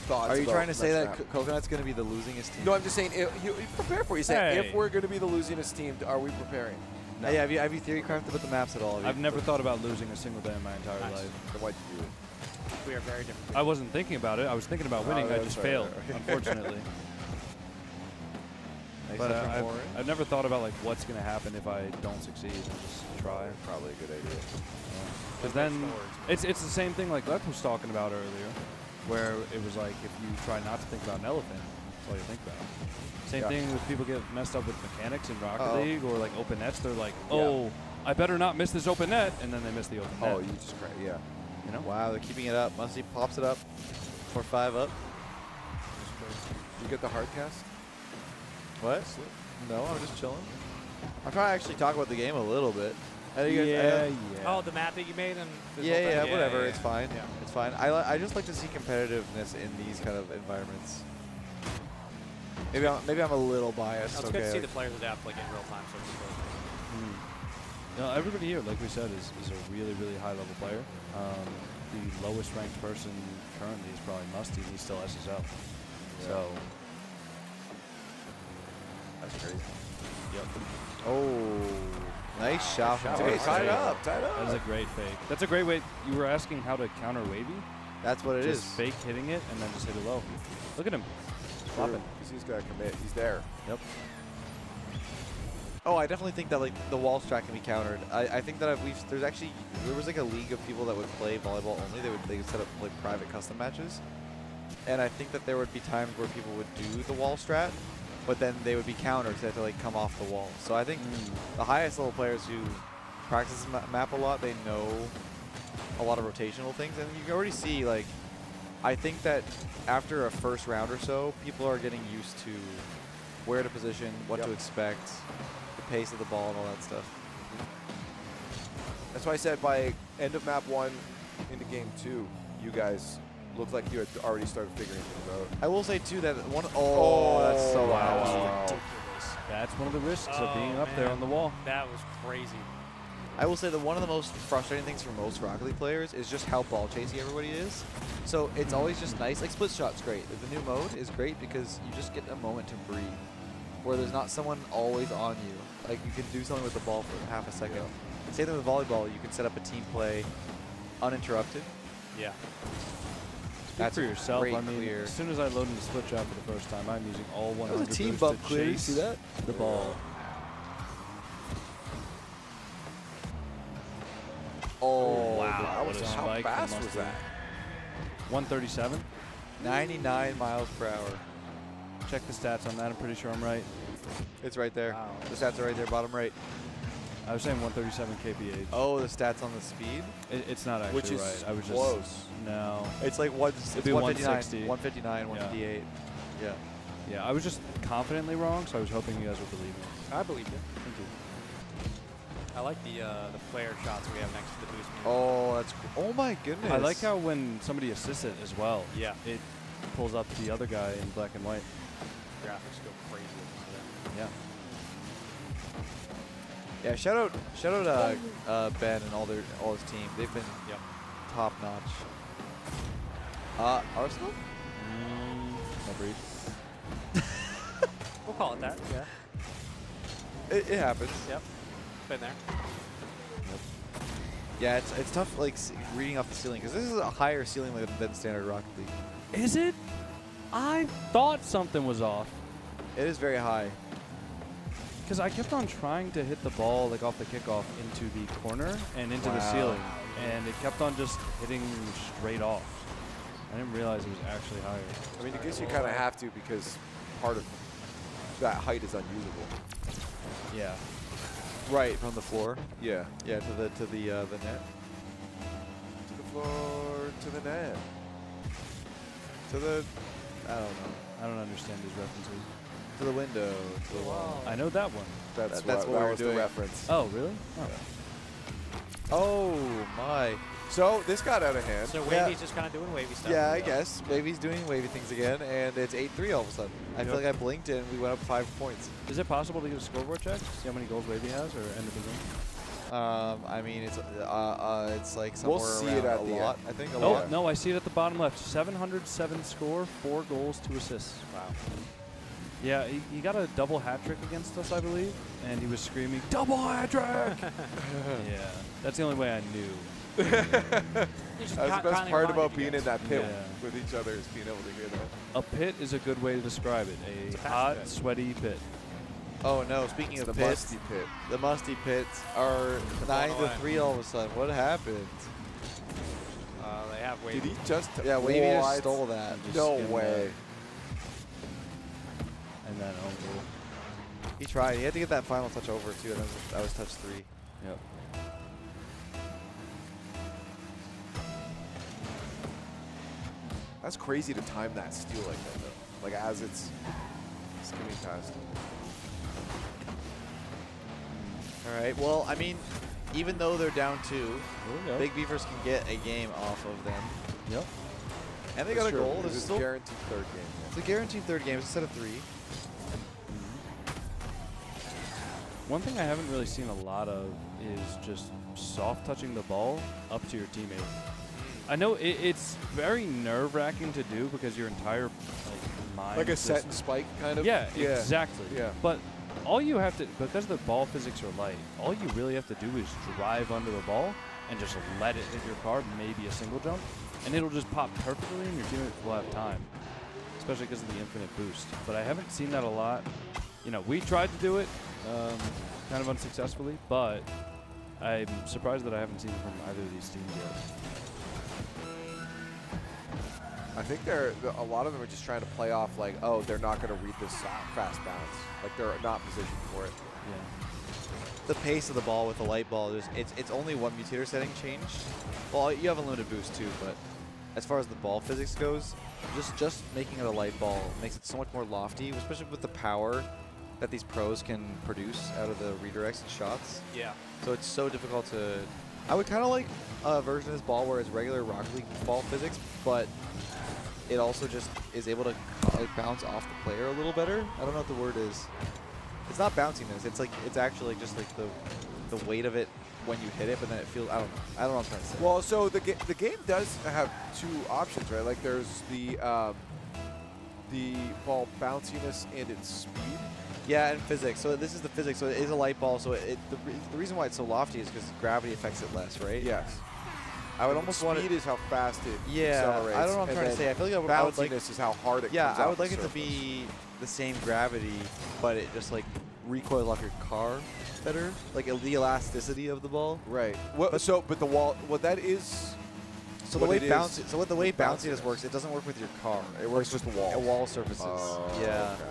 thoughts. Are you about trying to say next that map? Coconut's going to be the losingest team? No, I'm just saying. You prepare for it. You say Hey. if we're going to be the losingest team, are we preparing? No. Yeah, have you theory crafted about the maps at all? I've never thought about losing a single day in my entire life. Then why'd you do it? We are very different. I wasn't thinking about it. I was thinking about winning. I that's just right, failed, right. unfortunately. But I've never thought about like what's going to happen if I don't succeed. I just try. Probably a good idea. Because then it's the same thing like Lefx was talking about earlier, where it was like if you try not to think about an elephant, that's all you think about. Same thing with people get messed up with mechanics in Rocket League or like open nets. They're like, oh, I better not miss this open net, and then they miss the open net. Oh, you just cry. Yeah. You know? Wow, they're keeping it up. Musty pops it up for 5 up. You get the hard cast? What? No, I'm just chilling. I'm trying to actually talk about the game a little bit. Oh, the map that you made and Yeah, whatever. It's fine. Yeah. It's fine. I just like to see competitiveness in these kind of environments. Maybe I'm a little biased. It's good to see the players adapt like in real time. So it's No, everybody here, like we said, is a really, really high-level player. The lowest-ranked person currently is probably Musty. He's still SSL. Yeah. So that's crazy. Yep. Oh, nice shot. Okay, tie it up. That was a great fake. That's a great way. You were asking how to counter Wavy. That's what it is. Just fake hitting it and then just hit it low. Look at him. Flopping. He's got to commit. He's there. Yep. Oh, I definitely think that like the wall strat can be countered. I think that there was like a league of people that would play volleyball only. They would set up like private custom matches, and I think that there would be times where people would do the wall strat, but then they would be countered, so they had to like come off the wall. So I think the highest level players who practice the map a lot, they know a lot of rotational things, and you can already see like I think that after a first round or so, people are getting used to where to position, what to expect, the pace of the ball, and all that stuff. That's why I said by end of map 1 into game 2, you guys looked like you had already started figuring things out. I will say too that one. Oh, that's so wow. That's one of the risks of being up there on the wall. That was crazy. I will say that one of the most frustrating things for most Rocket League players is just how ball chasey everybody is. So it's always just nice. Like split shot's great. The new mode is great because you just get a moment to breathe, where there's not someone always on you. Like you can do something with the ball for half a second. Same thing with volleyball. You can set up a team play uninterrupted. Yeah. Speak for yourself. great I mean, clear. as soon as I load into split shot for the first time, I'm using all 100 That was a team boost bump to clear. You chase see that? the ball. Oh, wow! What a how fast was that? 137. 99 miles per hour. Check the stats on that. I'm pretty sure I'm right. It's right there. Wow. The stats are right there, bottom right. I was saying 137 kph. Oh, the stats on the speed? It's not actually Which is right. I was close. just no. It's like It'd be 160. 159, 158. Yeah. Yeah, I was just confidently wrong, so I was hoping you guys would believe me. I believe you. Thank you. I like the player shots we have next to the boost meter. Oh, that's oh my goodness. I like how when somebody assists it as well. Yeah. It pulls up the other guy in black and white. Graphics go crazy. Yeah. Yeah, shout out Ben and all his team. They've been top notch. Arsenal? No breed. We'll call it that. Yeah. It happens. Yep. Been there. Yeah, it's tough like reading off the ceiling because this is a higher ceiling than standard Rocket League. Is it? I thought something was off. It is very high. Because I kept on trying to hit the ball like off the kickoff into the corner and into the ceiling, and it kept on just hitting straight off. I didn't realize it was actually higher. I mean, I guess you kind of have to because part of that height is unusable. Yeah. Right from the floor. Yeah. Yeah, to the net. To the floor, to the net. To the, I don't know. I don't understand these references. To the window. To the wall. I know that one. That's what that we were was doing. the reference. Oh, really? Oh. Oh my. So this got out of hand. So Wavy's just kind of doing Wavy stuff. Yeah, I guess. Wavy's doing Wavy things again, and it's 8-3 all of a sudden. I feel like I blinked and we went up 5 points. Is it possible to get a scoreboard check? See how many goals Wavy has, or end of the game? I mean, it's like somewhere We'll see around it at a the lot. end. I think a Oh, lot. no, I see it at the bottom left. 707 score, 4 goals, 2 assists. Wow. Yeah, he got a double hat trick against us, I believe, and he was screaming, "Double hat trick!" Yeah, that's the only way I knew. That's the best part about being in that pit with each other is being able to hear that. A pit is a good way to describe it. A hot, pit. sweaty pit. Oh no! Speaking of the pits, Musty pit. the Musty pits are 9-3 all of a sudden. What happened? They have Wavy. Did he just? Yeah, Wavy just What? stole that. No way. And then own goal. He tried. He had to get that final touch over too. And that was touch 3. Yep. That's crazy to time that steal like that, though. Like as it's skimming past. All right. Well, I mean, even though they're down 2, yep. Big Beavers can get a game off of them. Yep. And they That's got a true, goal. because There's it's still guaranteed third game. It's a guaranteed third game. It's a set of 3. One thing I haven't really seen a lot of is just soft touching the ball up to your teammate. I know it's very nerve-wracking to do because your entire mind Like a just- set and spike kind of? Yeah, Yeah. exactly. Yeah. But all you have to, because the ball physics are light, all you really have to do is drive under the ball and just let it hit your card, maybe a single jump, and it'll just pop perfectly and your teammates will have time, especially because of the infinite boost. But I haven't seen that a lot. You know, we tried to do it kind of unsuccessfully, but I'm surprised that I haven't seen it from either of these teams yet. I think a lot of them are just trying to play off like, oh, they're not going to read this fast bounce. Like they're not positioned for it. Yeah. The pace of the ball with the light ball, it's only one mutator setting changed. Well, you have a limited boost too, but as far as the ball physics goes, just making it a light ball makes it so much more lofty, especially with the power that these pros can produce out of the redirects and shots. Yeah. So it's so difficult to. I would kind of like a version of this ball where it's regular Rocket League ball physics, but it also just is able to bounce off the player a little better. I don't know what the word is. It's not bounciness. It's like it's actually just like the weight of it when you hit it, but then it feels. I don't know what I'm trying to say. Well, so the game does have 2 options, right? Like there's the ball bounciness and its speed. Yeah, and physics. So this is the physics. So it is a light ball. So the reason why it's so lofty is because gravity affects it less, right? Yes. I would almost want it. Speed is how fast it accelerates. I don't know what I'm trying to say. I feel like I would like bounciness is how hard it Yeah, comes I off would like the it to surface. be the same gravity, but it just like recoils off your car better, like the elasticity of the ball. Right. Well, but the wall. Well, that is. So the way it bouncy, is so what the way with bounciness works, it doesn't work with your car. It works with with the wall. wall surfaces. Yeah. Okay.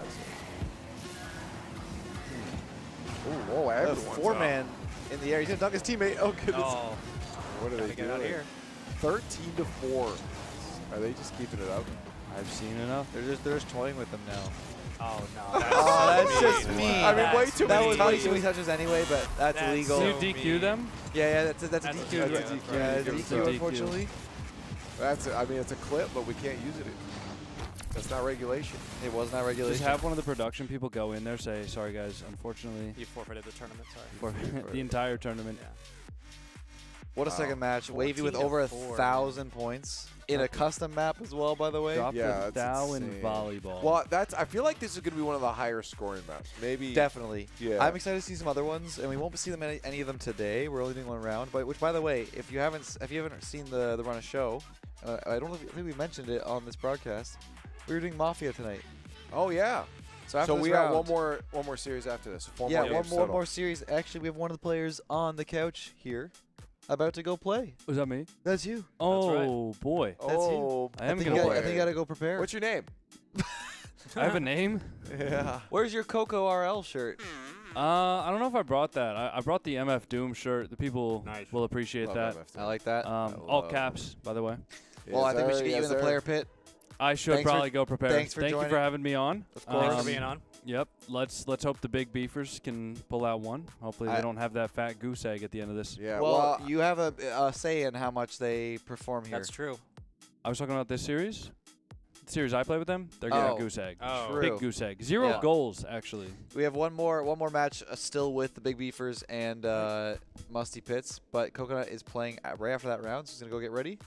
Ooh, whoa, A everyone's 4-man in the air. He's gonna dunk his teammate. Oh goodness. Oh. What are they Get out of doing? here. 13-4. Are they just keeping it up? I've seen enough. They're just toying with them now. Oh no. That's just mean. I mean, way too That many was way touches. too many touches anyway, but that's illegal. Do you DQ them? Yeah, that's a DQ. That's a DQ. Yeah, That's it's a a DQ, DQ. unfortunately. I mean, it's a clip, but we can't use it. That's not regulation. It was not regulation. Just have one of the production people go in there, say, "Sorry guys, unfortunately, You forfeited the tournament. Sorry. for the entire tournament." Yeah. What a second match. Wavy with over 1,000 points in a custom map as well, by the way. Drop Yeah, the that's thou in insane. volleyball. Well, I feel like this is going to be one of the higher scoring maps. Maybe. Definitely. Yeah. I'm excited to see some other ones, and we won't see them any of them today. We're only doing one round. But which, by the way, if you haven't seen the run of show, I don't think we mentioned it on this broadcast. We were doing Mafia tonight. Oh yeah. So after we this got round, one more series after this. Four yeah, more games one total. more series. Actually, we have one of the players on the couch here, about to go play. Was that me? That's you. Oh boy. That's you. I am think gonna you play. I think you gotta go prepare. What's your name? I have a name. Yeah. Where's your Coco RL shirt? I don't know if I brought that. I brought the MF Doom shirt. The people will appreciate Love that. MF Doom. I like that. All caps, by the way. Well, I think we should get you in the player pit. I should probably go prepared. Thanks for Thank joining. you for having me on. Of course. Thanks for being on. Yep. Let's hope the big beefers can pull out one. Hopefully they don't have that fat goose egg at the end of this. Yeah. Well, you have a say in how much they perform here. That's true. I was talking about this series. The series I play with them, they're getting a goose egg. Oh. Big goose egg. 0 goals, actually. We have one more match still with the Big Beefers and Musty Pits, but Coconut is playing right after that round, so he's going to go get ready.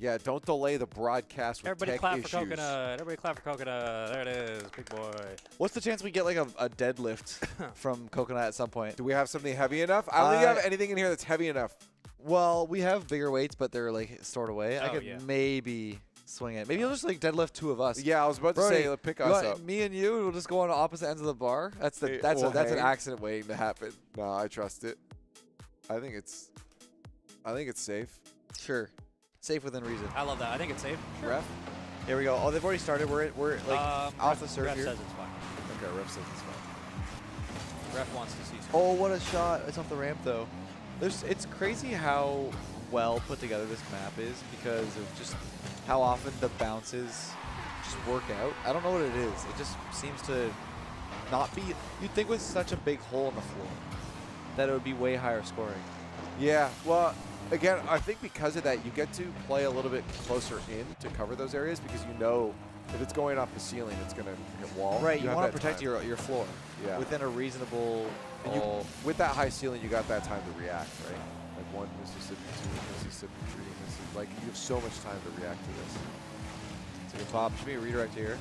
Yeah, don't delay the broadcast with Everybody tech clap issues. for Coconut. Everybody clap for Coconut. There it is, big boy. What's the chance we get like a deadlift from Coconut at some point? Do we have something heavy enough? I don't think you have anything in here that's heavy enough. Well, we have bigger weights, but they're like stored away. I Oh, could yeah. maybe swing it. Maybe he'll just like deadlift 2 of us. Yeah, I was about to Brody, say, pick you us want up. Me and you will just go on opposite ends of the bar. That's an accident waiting to happen. No, I trust it. I think it's safe. Sure. Safe within reason. I love that. I think it's safe. Ref? Here we go. Oh, they've already started. We're like off the serve Ref here. says it's fine. Okay, ref says it's fine. Ref wants to see some. Oh, what a shot. It's off the ramp, though. It's crazy how well put together this map is because of just how often the bounces just work out. I don't know what it is. It just seems to not be... You'd think with such a big hole in the floor that it would be way higher scoring. Yeah, well, again, I think because of that, you get to play a little bit closer in to cover those areas because you know if it's going off the ceiling, it's going to hit wall. Right, you have want to that protect time. your floor within a reasonable... And with that high ceiling, you got that time to react, right? Like 1 Mississippi, 2 Mississippi, 3 Mississippi. Like, you have so much time to react to this. It's a good pop. Should be a redirect here.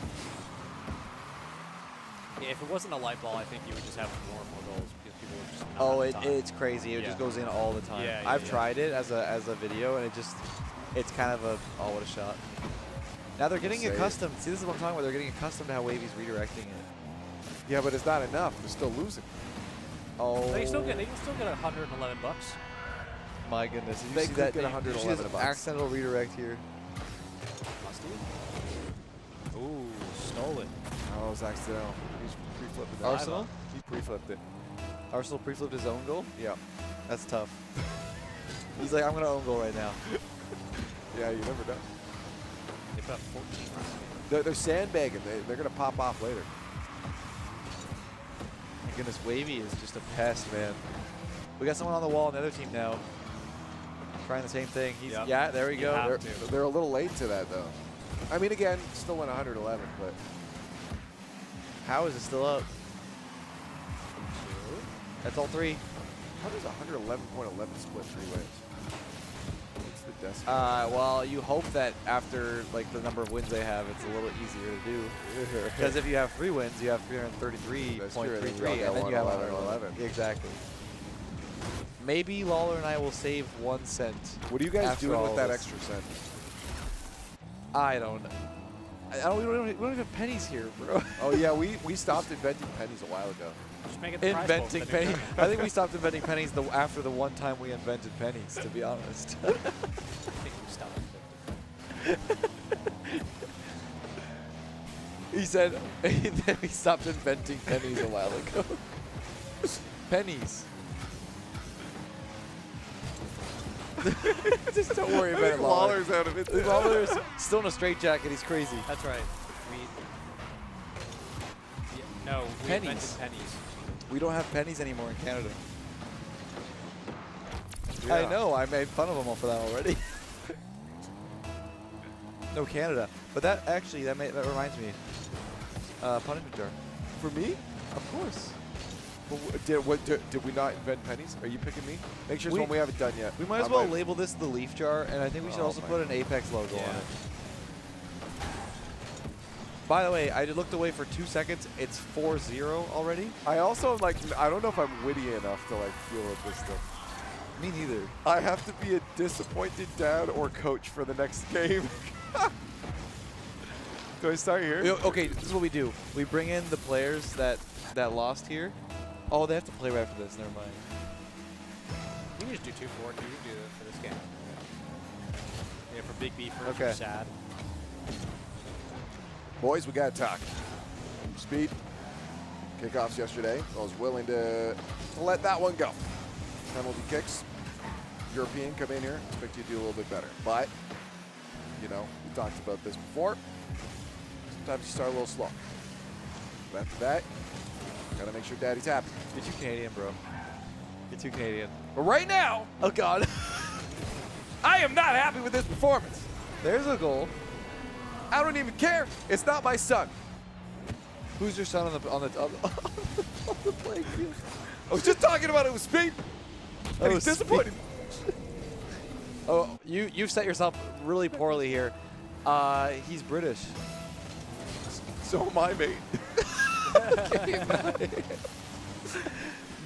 Yeah, if it wasn't a light ball, I think you would just have more and more goals because people would just not have time. It's crazy. It just goes in all the time. Yeah, I've tried it as a video, and it's kind of oh, what a shot. Now they're getting accustomed. See, this is what I'm talking about. They're getting accustomed to how Wavy's redirecting it. Yeah, but it's not enough. They're still losing. Oh. They can still get $111. My goodness. Did you They see could that? get Did you see $111 this bucks. accidental redirect here? Musty. Ooh, stole it. Oh, it was accidental. He's pre-flipped it. Arsenal? He pre-flipped it. Arsenal pre-flipped his own goal? Yeah. That's tough. He's like, I'm going to own goal right now. Yeah, you never know. They put up 14. They're sandbagging. They're going to pop off later. My goodness, Wavy is just a pest, man. We got someone on the wall on the other team now. Trying the same thing. Yeah, there we go. They're a little late to that, though. I mean, again, still went 111, but... How is it still up? That's all 3. How does 111.11 split 3 ways? What's the decimal? Well, you hope that after like the number of wins they have, it's a little easier to do. Because if you have 3 wins, you have 333.33, and then you have 111. Exactly. Maybe Lawler and I will save 1 cent. What are you guys after doing all with that this. extra cent? I don't know. We don't even have pennies here, bro. Oh yeah, we stopped inventing pennies a while ago. Just make it the prize pool for Inventing the new pennies. tournament. I think we stopped inventing pennies after the one time we invented pennies, to be honest. I think we stopped. He said that we stopped inventing pennies a while ago. Pennies. Just don't worry about it, Lawler. Lawler's out of it. Lawler's still in a straitjacket. He's crazy. That's right. We Pennies. invented pennies. We don't have pennies anymore in Canada. Yeah. I know. I made fun of them all for that already. No Canada. But that actually, that reminds me. Punishment jar. For me? Of course. Did we not invent pennies? Are you picking me? Make sure it's one we haven't done yet. We might as well label this the Leaf Jar, and I think we should also put an Apex logo on it. By the way, I looked away for 2 seconds. It's 4-0 already. I also like. I don't know if I'm witty enough to like deal with this stuff. Me neither. I have to be a disappointed dad or coach for the next game. Do I start here? Okay, this is what we do. We bring in the players that lost here. Oh, they have to play right after this. Never mind. You can just do 2-4. You can do it for this game. Yeah, for Big B first. Okay. You're sad. Boys, we got to talk. Speed. Kickoffs yesterday. I was willing to let that one go. Penalty kicks. European come in here. Expect you to do a little bit better. But, you know, we talked about this before. Sometimes you start a little slow. But after that, gotta make sure daddy's happy. You're too Canadian, bro. You're too Canadian. But right now, oh God, I am not happy with this performance. There's a goal. I don't even care. It's not my son. Who's your son on the playing field? I was just talking about it with Speed. And he's disappointed. Oh, you've set yourself really poorly here. He's British. So am I, mate.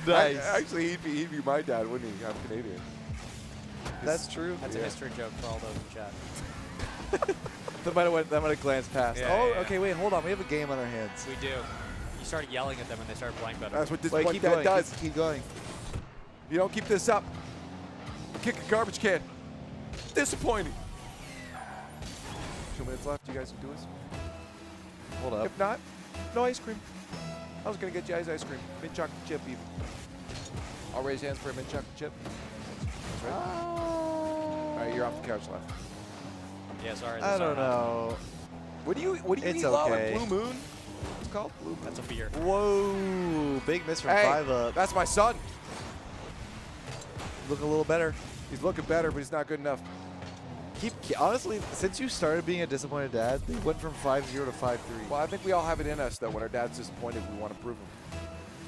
Nice. Actually, he'd be my dad, wouldn't he? I'm Canadian. That's true. That's a history joke for all those in chat. That might have glanced past. Yeah, oh, yeah. okay, wait, hold on. We have a game on our hands. We do. You started yelling at them and they started playing better. That's what this Wait, point keep dad going, does. Keep going. If you don't keep this up, kick a garbage can. Disappointing. 2 minutes left. You guys can do this. Hold up. If not, no ice cream. I was going to get you guys ice cream. Mint chocolate chip even. I'll raise hands for a mint chocolate chip. That's right. All right, you're off the couch left. Yeah, sorry. I don't know. What do you It's eat, Lawler? okay. Blue Moon? It's called Blue Moon. That's a beer. Whoa, big miss from Hey, 5 up. that's my son. Look a little better. He's looking better, but he's not good enough. Honestly, since you started being a disappointed dad, they went from 5-0 to 5-3. Well, I think we all have it in us, though. When our dad's disappointed, we want to prove him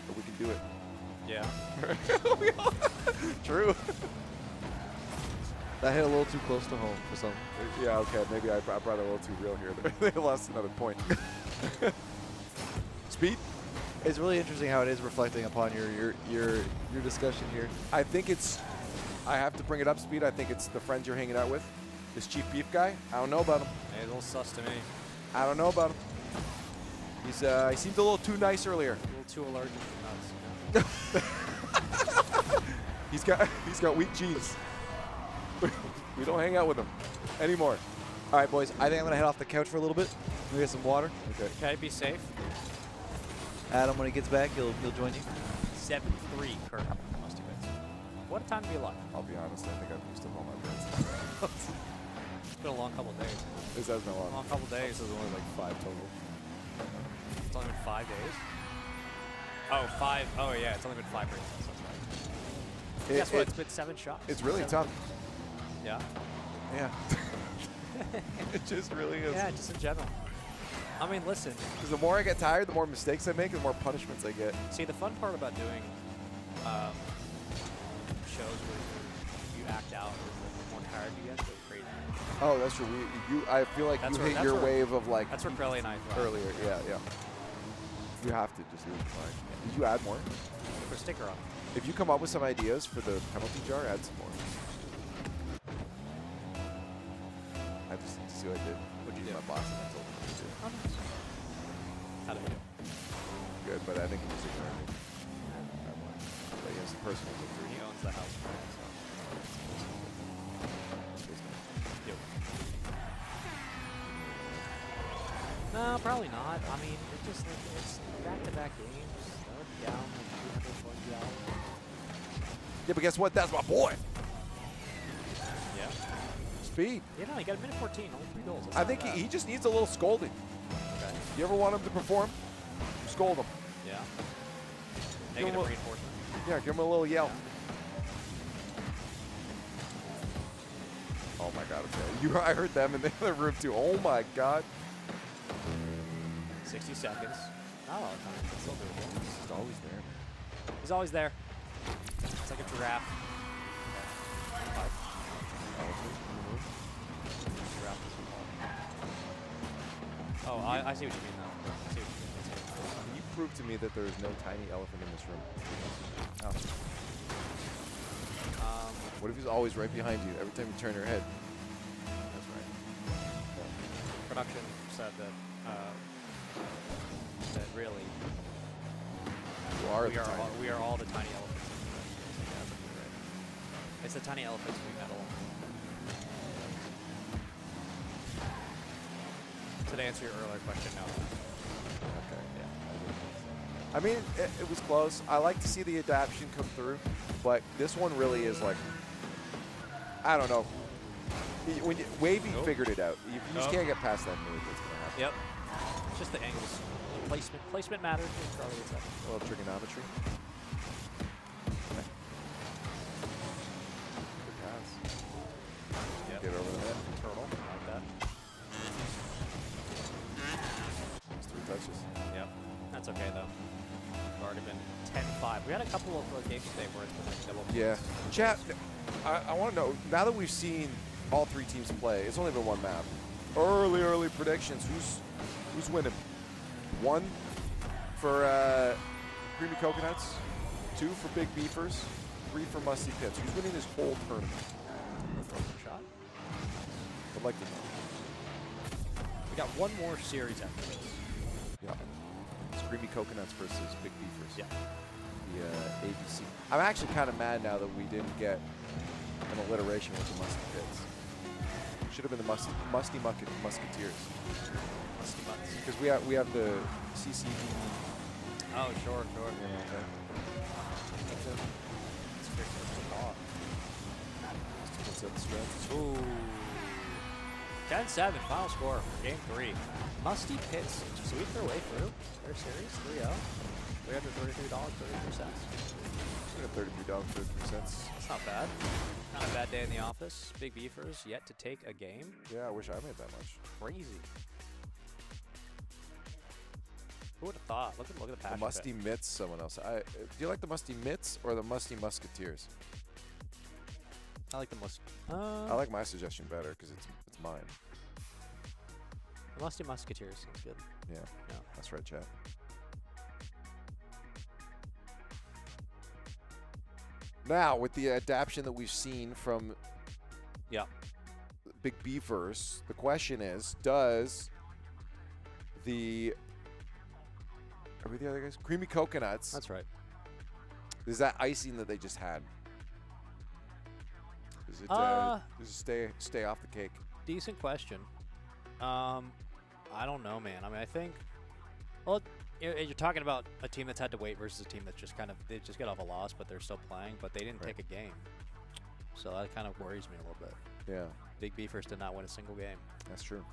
that we can do it. Yeah. True. That hit a little too close to home for some. Yeah, okay. Maybe I brought it a little too real here. They lost another point. Speed? It's really interesting how it is reflecting upon your discussion here. I think it's, I have to bring it up, Speed. I think it's the friends you're hanging out with. This Chief Beef guy, I don't know about him. Hey, a little sus to me. I don't know about him. He's he seemed a little too nice earlier. A little too allergic to nuts. He's got weak genes. We don't hang out with him anymore. All right, boys. I think I'm gonna head off the couch for a little bit. We'll get some water. Okay. Okay, be safe. Adam, when he gets back, he'll join you. 7-3 current. Musty wins. What a time to be alive. I'll be honest. I think I've used up all my bets. It's been a long couple of days. This has been a Long couple of days. This is only like 5 total. It's only been 5 days. Oh, 5. Oh yeah, it's only been 5 races. That's right. Guess what? It's been 7 shots. It's really 7 tough. Yeah. Yeah. It just really is. Yeah, just in general. I mean, listen. Because the more I get tired, the more mistakes I make, the more punishments I get. See, the fun part about doing shows where you act out is the more tired you get, the crazy. Oh, that's true. I feel like That's you where- hit that's your where- wave of like. That's where Crowley and I thrive. Earlier, yeah. You have to just leave it fine. Did you add more? Put a sticker on. If you come up with some ideas for the penalty jar, add some more. I just see what I did. What'd you do? My boss and I told him what to do. Oh, nice. How did you do? Good, but I think he was ignoring me. But he has a personal victory. He owns the house. Yep. No, probably not. I mean, it's just like it's back-to-back games. That would be down like 200 points down. Yeah, but guess what? That's my boy. Yeah. Speed. Yeah, no, he got a minute 14, only 3 goals. That's I not think bad. he just needs a little scolding. Okay. You ever want him to perform? Scold him. Yeah. Give him Negative a- reinforcement. Yeah, give him a little yell. Oh my God! Okay, I heard them in the other room too. Oh my God! 60 seconds. Not a lot of time. It's still doable. He's always there. He's always there. It's like a giraffe. Oh, I see what you mean, though. I see what you mean. You proved to me that there is no tiny elephant in this room. Oh. What if he's always right behind you every time you turn your head? That's right. Production said that that really we are all the tiny elephants. It's the tiny elephants we meddle. So to answer your earlier question, no. Okay, yeah. I mean, it was close. I like to see the adaptation come through, but this one really is like, I don't know. When Wavy figured it out. You just can't get past that move. That's gonna happen. Yep. It's just the angles. Placement matters. Probably a little trigonometry. Okay. Good pass. Yep. Get over the net. Turtle. Like that. That's 3 touches. Yep. That's okay, though. We've already been 10-5. We had a couple of games today where it's been like double. Yeah. Chat, I want to know, now that we've seen all 3 teams play, it's only been 1 map. Early predictions. Who's winning? 1 for Creamy Coconuts, 2 for Big Beefers, 3 for Musty Pits. Who's winning this whole tournament? Shot. I'd like to know. We got one more series after this. Yeah. It's Creamy Coconuts versus Big Beefers. Yeah. The ABC. I'm actually kind of mad now that we didn't get an alliteration with the Musty Pits. Should have been the Musty Musketeers. Musty Mutts. Because we have the CCD. Oh, sure. You know, okay. Let's set the strength. Ooh. 10-7, final score for game 3. Musty Pits sweep their way through their series 3-0. $333.33. $33.33. That's not bad. Not a bad day in the office. Big Beefers yet to take a game. Yeah, I wish I made that much. Crazy. Who would have thought? Look at the passion. The Musty Mitts, someone else. Do you like the Musty Mitts or the Musty Musketeers? I like the Musty. I like my suggestion better because it's mine. The Musty Musketeers seems good. Yeah. That's right, chat. Now, with the adaptation that we've seen from Big Beefers, the question is, does the are the other guys? Creamy Coconuts. That's right. Is that icing that they just had? Is it does it stay off the cake? Decent question. I don't know, man. I mean, I think, well, you're talking about a team that's had to wait versus a team that's just they just got off a loss, but they're still playing, but they didn't take a game. So that kind of worries me a little bit. Yeah. Big Beefers did not win a single game. That's true.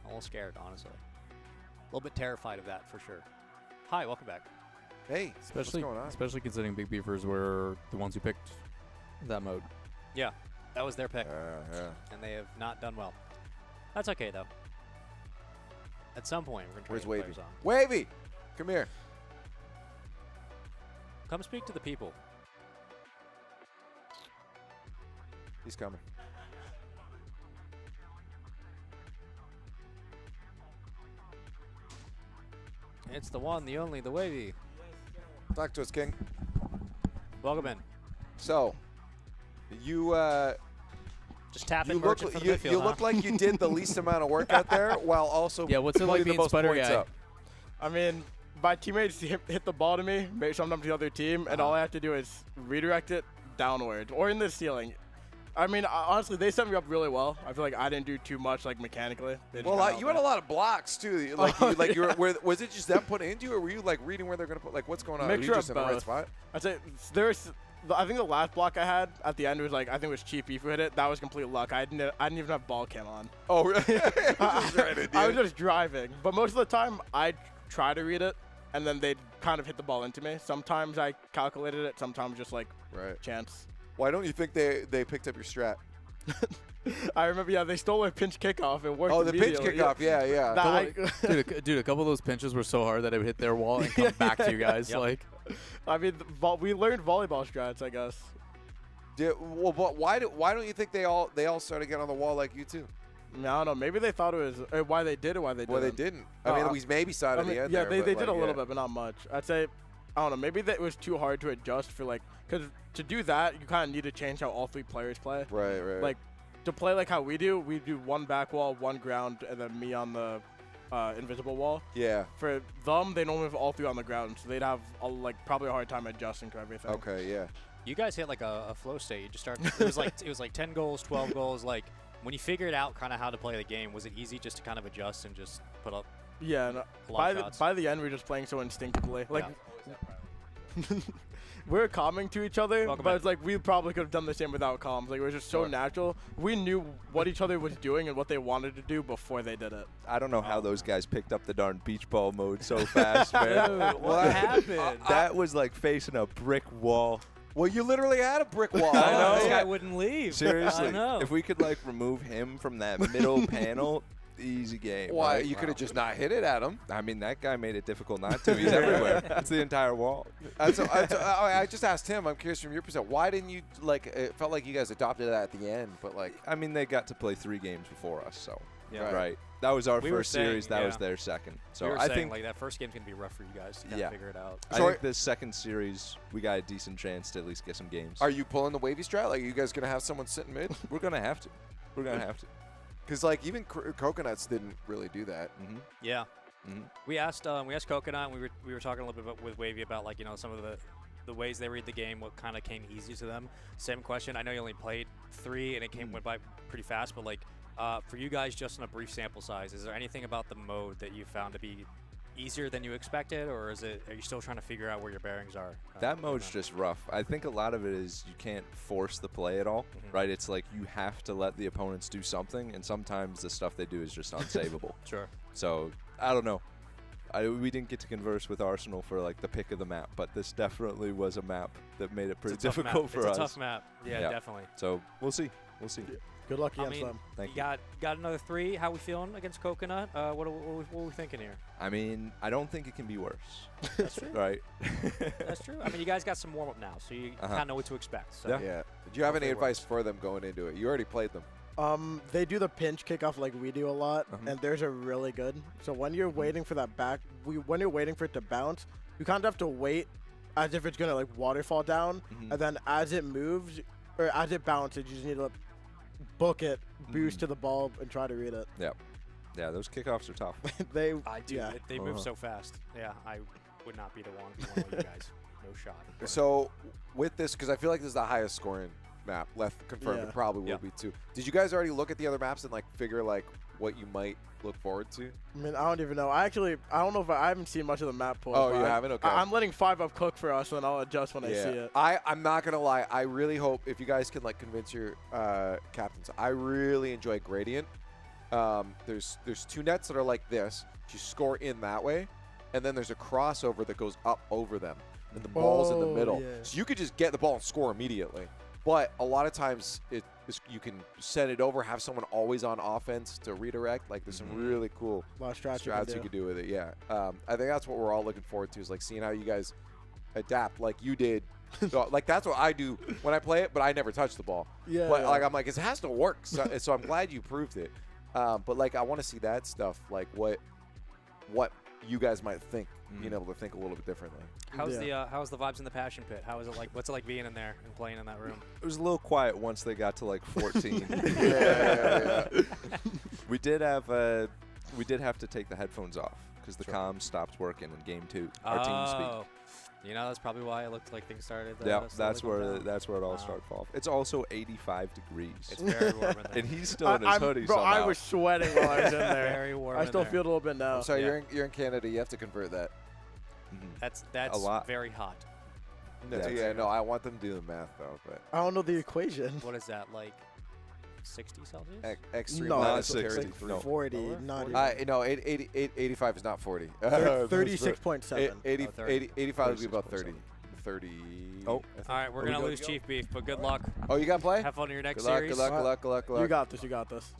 I'm a little scared, honestly. A little bit terrified of that for sure. Hi, welcome back. Hey, what's going on? Especially considering Big Beefers were the ones who picked that mode. Yeah, that was their pick. Yeah. And they have not done well. That's okay, though. At some point, we're going to Where's players Wavy? on. Wavy! Come here. Come speak to the people. He's coming. It's the one, the only, the Wavy. Talk to us, King. Welcome in. So, you just tap in. You look like you did the least amount of work out there, while also what's it like being Spider Guy? Up. I mean, my teammates hit the ball to me, make sure I'm up to the other team, and all I have to do is redirect it downward or in the ceiling. I mean, honestly, they set me up really well. I feel like I didn't do too much, like, mechanically. Well, you had a lot of blocks, too. Was it just them putting into you, or were you, like, reading where they're going to put, like, what's going on? Mixture Were you just of in both. the right spot? I'd say I think the last block I had at the end was, like, I think it was Chief Beef who hit it. That was complete luck. I didn't even have ball cam on. Oh, really? I was just driving. But most of the time, I try to read it, and then they'd kind of hit the ball into me. Sometimes I calculated it. Sometimes just, like, chance. Why don't you think they picked up your strat? I remember, they stole a pinch kickoff. It worked. Oh, the pinch kickoff, yeah. Dude, a couple of those pinches were so hard that it would hit their wall and come back to you guys. Yep. Like, I mean, we learned volleyball strats, I guess. Well, but why don't you think they all started getting on the wall like you too? I don't know. Maybe they thought it was why they did it, why they didn't. Well, they didn't. I mean, we maybe saw it at the end. Yeah, there, they but did a like, little bit, but not much. I'd say, I don't know. Maybe that was too hard to adjust for because to do that, you kind of need to change how all 3 players play. Right. Like to play like how we do 1 back wall, 1 ground, and then me on the invisible wall. Yeah. For them, they normally have all 3 on the ground, so they'd have probably a hard time adjusting to everything. Okay, yeah. You guys hit like a flow state. You just started. It was like 10 goals, 12 goals. Like when you figured out kind of how to play the game, was it easy just to kind of adjust and just put up? Yeah. No, by the end, we were just playing so instinctively. Like. Yeah. We were calming to each other, but it's like we probably could have done the same without comms. Like it was just so natural. We knew what each other was doing and what they wanted to do before they did it. I don't know how those guys picked up the darn beach ball mode so fast, man. Dude, what happened? That was like facing a brick wall. Well, you literally had a brick wall. I know. This guy wouldn't leave. Seriously, I know. if we could like remove him from that middle panel, easy game. Why? Right? You could have just not hit it at him. I mean, that guy made it difficult not to. He's everywhere. It's the entire wall. I just asked him. I'm curious from your perspective. Why didn't you it felt like you guys adopted that at the end, but like. I mean, they got to play 3 games before us, so. Yeah. Right. That was our first series. That was their second. So I think like that first game's gonna be rough for you guys to kind of figure it out. I think this second series we got a decent chance to at least get some games. Are you pulling the Wavy strat? Like, are you guys gonna have someone sitting mid? We're gonna have to. We're gonna have to. Because like even Coconuts didn't really do that. Yeah. We asked Coconut. And we were talking a little bit with Wavy about like some of the ways they read the game, what kind of came easy to them. Same question. I know you only played 3 and it went by pretty fast, but like for you guys, just in a brief sample size, is there anything about the mode that you found to be easier than you expected, or are you still trying to figure out where your bearings are? That mode's just rough. I think a lot of it is you can't force the play at all, right? It's like you have to let the opponents do something, and sometimes the stuff they do is just unsavable. Sure. So I don't know. We didn't get to converse with Arsenal for like the pick of the map, but this definitely was a map that made it pretty difficult for us. It's a tough map. Yeah, definitely. So we'll see. We'll see. Good luck against them. Thank you. Got another 3. How we feeling against Coconut? What are we thinking here? I mean, I don't think it can be worse. That's true. Right. That's true. I mean, you guys got some warm-up now, so you kind of know what to expect. So. Yeah. Did you have any advice for them going into it? You already played them. They do the pinch kickoff like we do a lot, and theirs are really good. So when you're waiting for that when you're waiting for it to bounce, you kind of have to wait as if it's gonna like waterfall down, and then as it moves or as it bounces, you just need to book it, boost to the ball, and try to read it. Yep. Yeah, those kickoffs are tough. They move so fast. Yeah, I would not be the one of you guys. No shot. So with this, because I feel like this is the highest scoring map. Left confirmed, it probably will be too. Did you guys already look at the other maps and like figure like what you might look forward to? I mean, I don't even know. I don't know if I haven't seen much of the map pool. Oh, you haven't? Okay. I'm letting 5 up cook for us, and I'll adjust when I see it. I'm not gonna lie. I really hope if you guys can like convince your captains. I really enjoy Gradient. There's 2 nets that are like this. You score in that way, and then there's a crossover that goes up over them, and the ball's in the middle. Yeah. So you could just get the ball and score immediately. But a lot of times you can send it over, have someone always on offense to redirect. Like there's some really cool strats you could do with it. Yeah, I think that's what we're all looking forward to, is like seeing how you guys adapt like you did. So, like that's what I do when I play it, but I never touch the ball. Yeah. But like I'm like it has to work. So I'm glad you proved it. But like I want to see that stuff, like what you guys might think, being able to think a little bit differently. How's the vibes in the passion pit? How is it like? What's it like being in there and playing in that room? It was a little quiet once they got to like 14. yeah. We did have to take the headphones off because the comms stopped working in game 2. Our team speak. You know, that's probably why it looked like things started. Yeah, that's where it all started falling. It's also 85 degrees. It's very warm in there. And he's still in his hoodie. Bro, somehow. I was sweating while I was in there. Very warm. I still feel it a little bit now. So you're in Canada. You have to convert that. That's a lot. Very hot. No, I want them to do the math though. But I don't know the equation. What is that, like 60 Celsius? Extreme no, minus 60. Like No. 40. Not even. No, 85 is not 40. 36.7. 85 would be about 30. 30. Oh. All right, we're going to lose Chief Beef, but good luck. Oh, you got to play? Have fun in your next good luck, series. Good luck. You got this.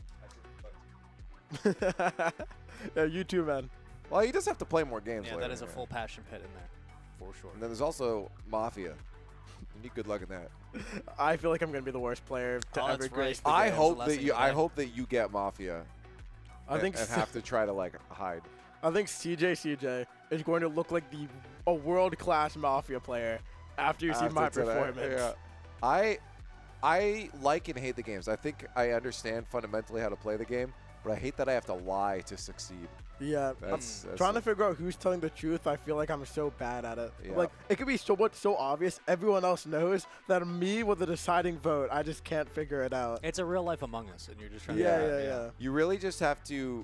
Yeah, you too, man. Well, you just have to play more games Yeah, later. that is a full passion pit in there. for sure. And then there's also Mafia. You need good luck in that. I feel like I'm gonna be the worst player to ever grace the I game. hope that you. I hope that you get Mafia. I think and have to try to like hide. I think CJ is going to look like a world-class Mafia player after you see my performance. Yeah. I like and hate the games. I think I understand fundamentally how to play the game, but I hate that I have to lie to succeed. Yeah, that's trying to figure out who's telling the truth. I feel like I'm so bad at it. Yeah. Like, it could be so obvious. Everyone else knows that me with the deciding vote, I just can't figure it out. It's a real life Among Us, and you're just trying yeah. You really just have to,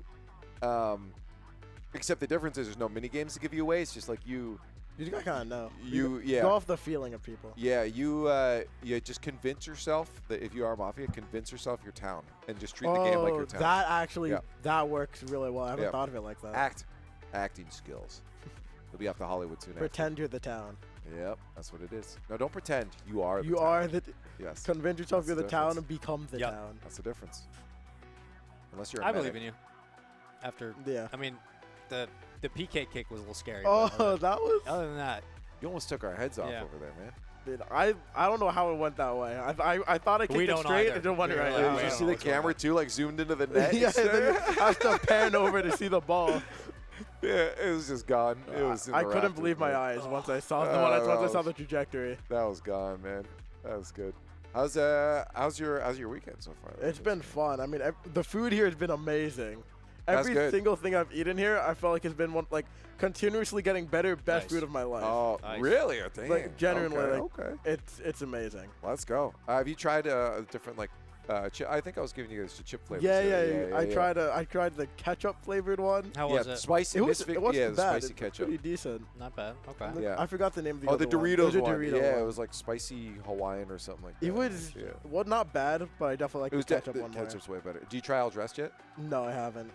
except the difference is there's no mini games to give you away. It's just like you gotta kind of know. Yeah. Go off the feeling of people. Yeah, you just convince yourself that if you are Mafia, convince yourself you're town and just treat the game like you're town. That actually, that works really well. I haven't thought of it like that. Acting skills. You'll be off to Hollywood soon. Pretend you're the town. Yep, that's what it is. No, don't pretend. You are the You town. are the. Yes. Convince yourself That's you're the the town difference. and become the town. That's the difference. Unless you're a I believe medic. in you. After, yeah. I mean, the PK kick was a little scary. Oh, but that was. Other than that, you almost took our heads off Yeah. over there, man. Dude, I don't know how it went that way. I thought I kicked it straight and it went right out. Did you see the camera too, like zoomed into the net? Yeah, and then I have to pan over to see the ball. Yeah, it was just gone. It was. In I the couldn't rafters, believe my man. eyes once I saw That the was- trajectory. That was gone, man. That was good. How's your weekend so far? It's been fun. I mean, the food here has been amazing. That's Every good. single thing I've eaten here, I felt like has been continuously getting better, best food of my life. Oh, really? Dang. Like genuinely, Okay. it's amazing. Let's go. Have you tried different I think I was giving you guys the chip flavors. Yeah. I tried the ketchup flavored one. How was it? Spicy. It wasn't the bad. spicy It's ketchup. pretty decent. not bad. Okay. Yeah. I forgot the name of the Oh, other the one. It Doritos was a one. Dorito Yeah, one. it was like spicy Hawaiian or something like that. It was Yeah. not bad, but I definitely like It was the ketchup the one more. ketchup's way better. Do you try all dressed yet? No, I haven't.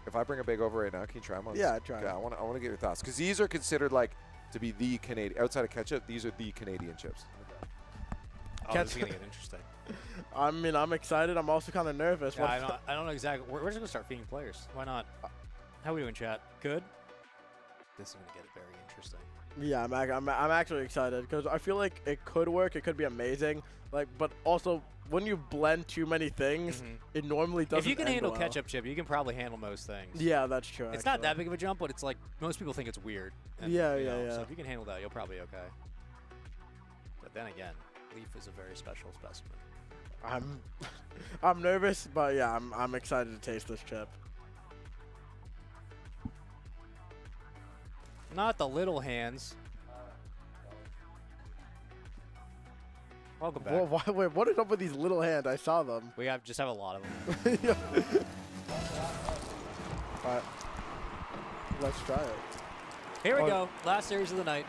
If I bring a bag over right now, can you try them on? Yeah, try Yeah, them. I want to get your thoughts because these are considered to be the Canadian outside of ketchup. These are the Canadian chips. Oh, this is gonna get interesting. I mean, I'm excited. I'm also kind of nervous. Yeah, I don't know exactly. We're just gonna start feeding players. Why not? How are we doing, chat? Good. This is gonna get very interesting. Yeah, I'm actually excited because I feel like it could work. It could be amazing. But also when you blend too many things, it normally doesn't. If you can end handle well. ketchup chip, you can probably handle most things. Yeah, that's true. It's not that big of a jump, but it's like most people think it's weird. And, Yeah, you yeah, know, yeah. So if you can handle that, you'll probably be okay. But then again, Leaf is a very special specimen. I'm nervous, but yeah, I'm excited to taste this chip. Not the little hands. Welcome back. Wait, what is up with these little hands? I saw them. We just have a lot of them. All right, let's try it. Here we go. Last series of the night.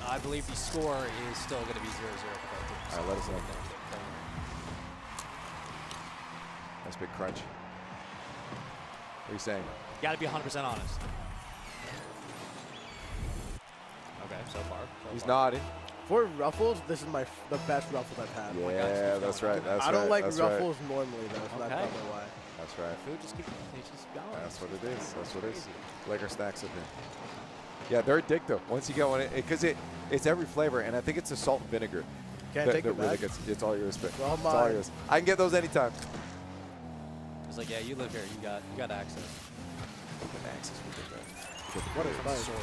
I believe the score is still going to be 0-0 for both teams. All right, let us know. Nice big crunch. What are you saying? You got to be 100% honest. Okay, so far. He's nodding. For ruffles, this is the best ruffles I've had. Yeah, that's right. That's I don't like that's ruffles normally though, so that's Okay. probably why. That's right. Food just keeps going. That's what it is. That's what it is. Like our stacks up here. Yeah, they're addictive. Once you get one, because it's every flavor, and I think it's the salt and vinegar. Can't that take it really back. gets. It's all yours, but All it's all mine. yours. I can get those anytime. It's like, yeah, you live here. You got access. Access. What is From the nice? source.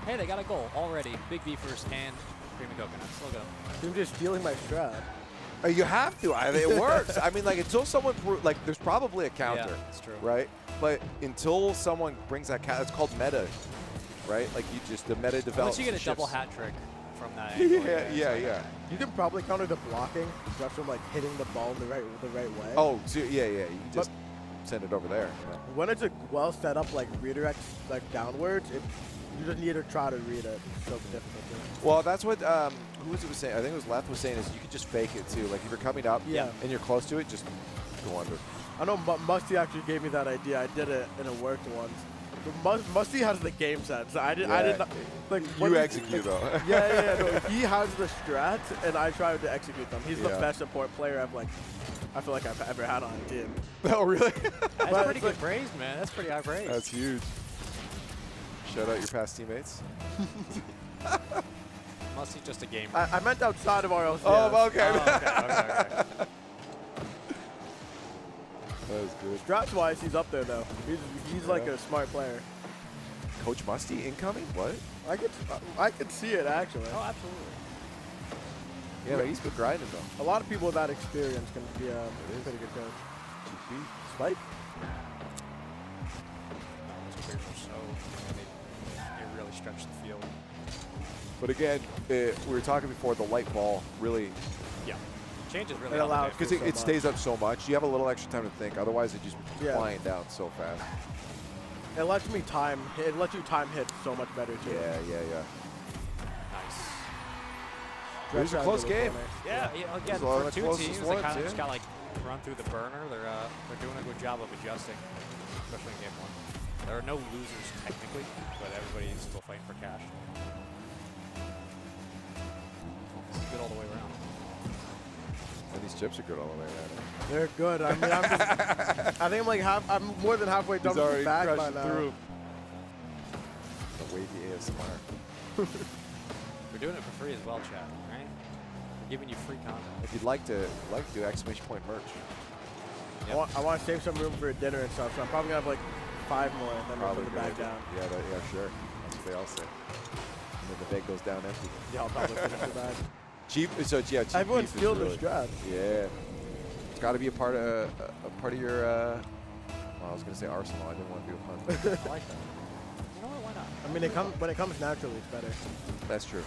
Hey, they got a goal already. Big beefers and creamy coconuts. Look at them. You're just stealing my strat. You have to. It works. I mean, like until someone there's probably a counter. Yeah, that's true. Right? But until someone brings that counter, it's called meta, right? Like you just the meta develops. Once you get a shifts. double hat trick from that angle. Yeah. You can probably counter the blocking just from hitting the ball the right way. Oh, so, yeah. You can just send it over there. You know? When it's a well set up redirects downwards, you just need to try to read it. It's so difficult. Well, that's what who was saying? I think it was Leth was saying is you can just fake it too. Like if you're coming up and you're close to it, just go under. I know Musty actually gave me that idea. I did it and it worked once. But Musty has the game sense. I did not You execute though. Yeah. No, he has the strat, and I tried to execute them. He's the best support player I feel like I've ever had on a team. Oh really? That's pretty good praise, man. That's pretty high praise. That's huge. Shout out your past teammates. Musty's just a gamer. I meant outside of RLCS. Oh, okay. Okay. That was good. Straps wise, he's up there though. He's like a smart player. Coach Musty incoming? What? I could see it actually. Oh, absolutely. Yeah, but he's been grinding though. A lot of people with that experience can be a pretty good coach. GP. Spike? Those players are so, they really stretch the field. But again, we were talking before, the light ball really changes really It allows because for so it much. stays up so much. You have a little extra time to think. Otherwise, it just Yeah. flying down so fast. It lets me time. It lets you time hit so much better too. Yeah. Nice. It was a close game. Yeah, again, It was one of for the two closest teams, ones, they kind of yeah. just got like run through the burner. They're doing a good job of adjusting, especially in game one. There are no losers technically, but everybody's still fighting for cash. It's good all the way around. And these chips are good all the way around. They're good. I mean, I think I'm like I'm more than halfway done He's with already the bag by crushed now. through. The wavy ASMR. We're doing it for free as well, chat. Right? We're giving you free content. If you'd like to do exclamation point merch. Yep. I want to save some room for dinner and stuff, so I'm probably gonna have like 5 more, and then we'll Probably put the a bag good idea. down. Yeah, sure. That's what they all say. And then the bag goes down empty. Yeah, I'll probably finish the bag. Cheap. So yeah, cheap. Everyone's beef is stealing really, their strats. Yeah. It's got to be a part of your. Well, I was gonna say arsenal. I didn't want to do a pun. I like that. You know what? Why not? I mean, when it comes naturally, it's better. That's true.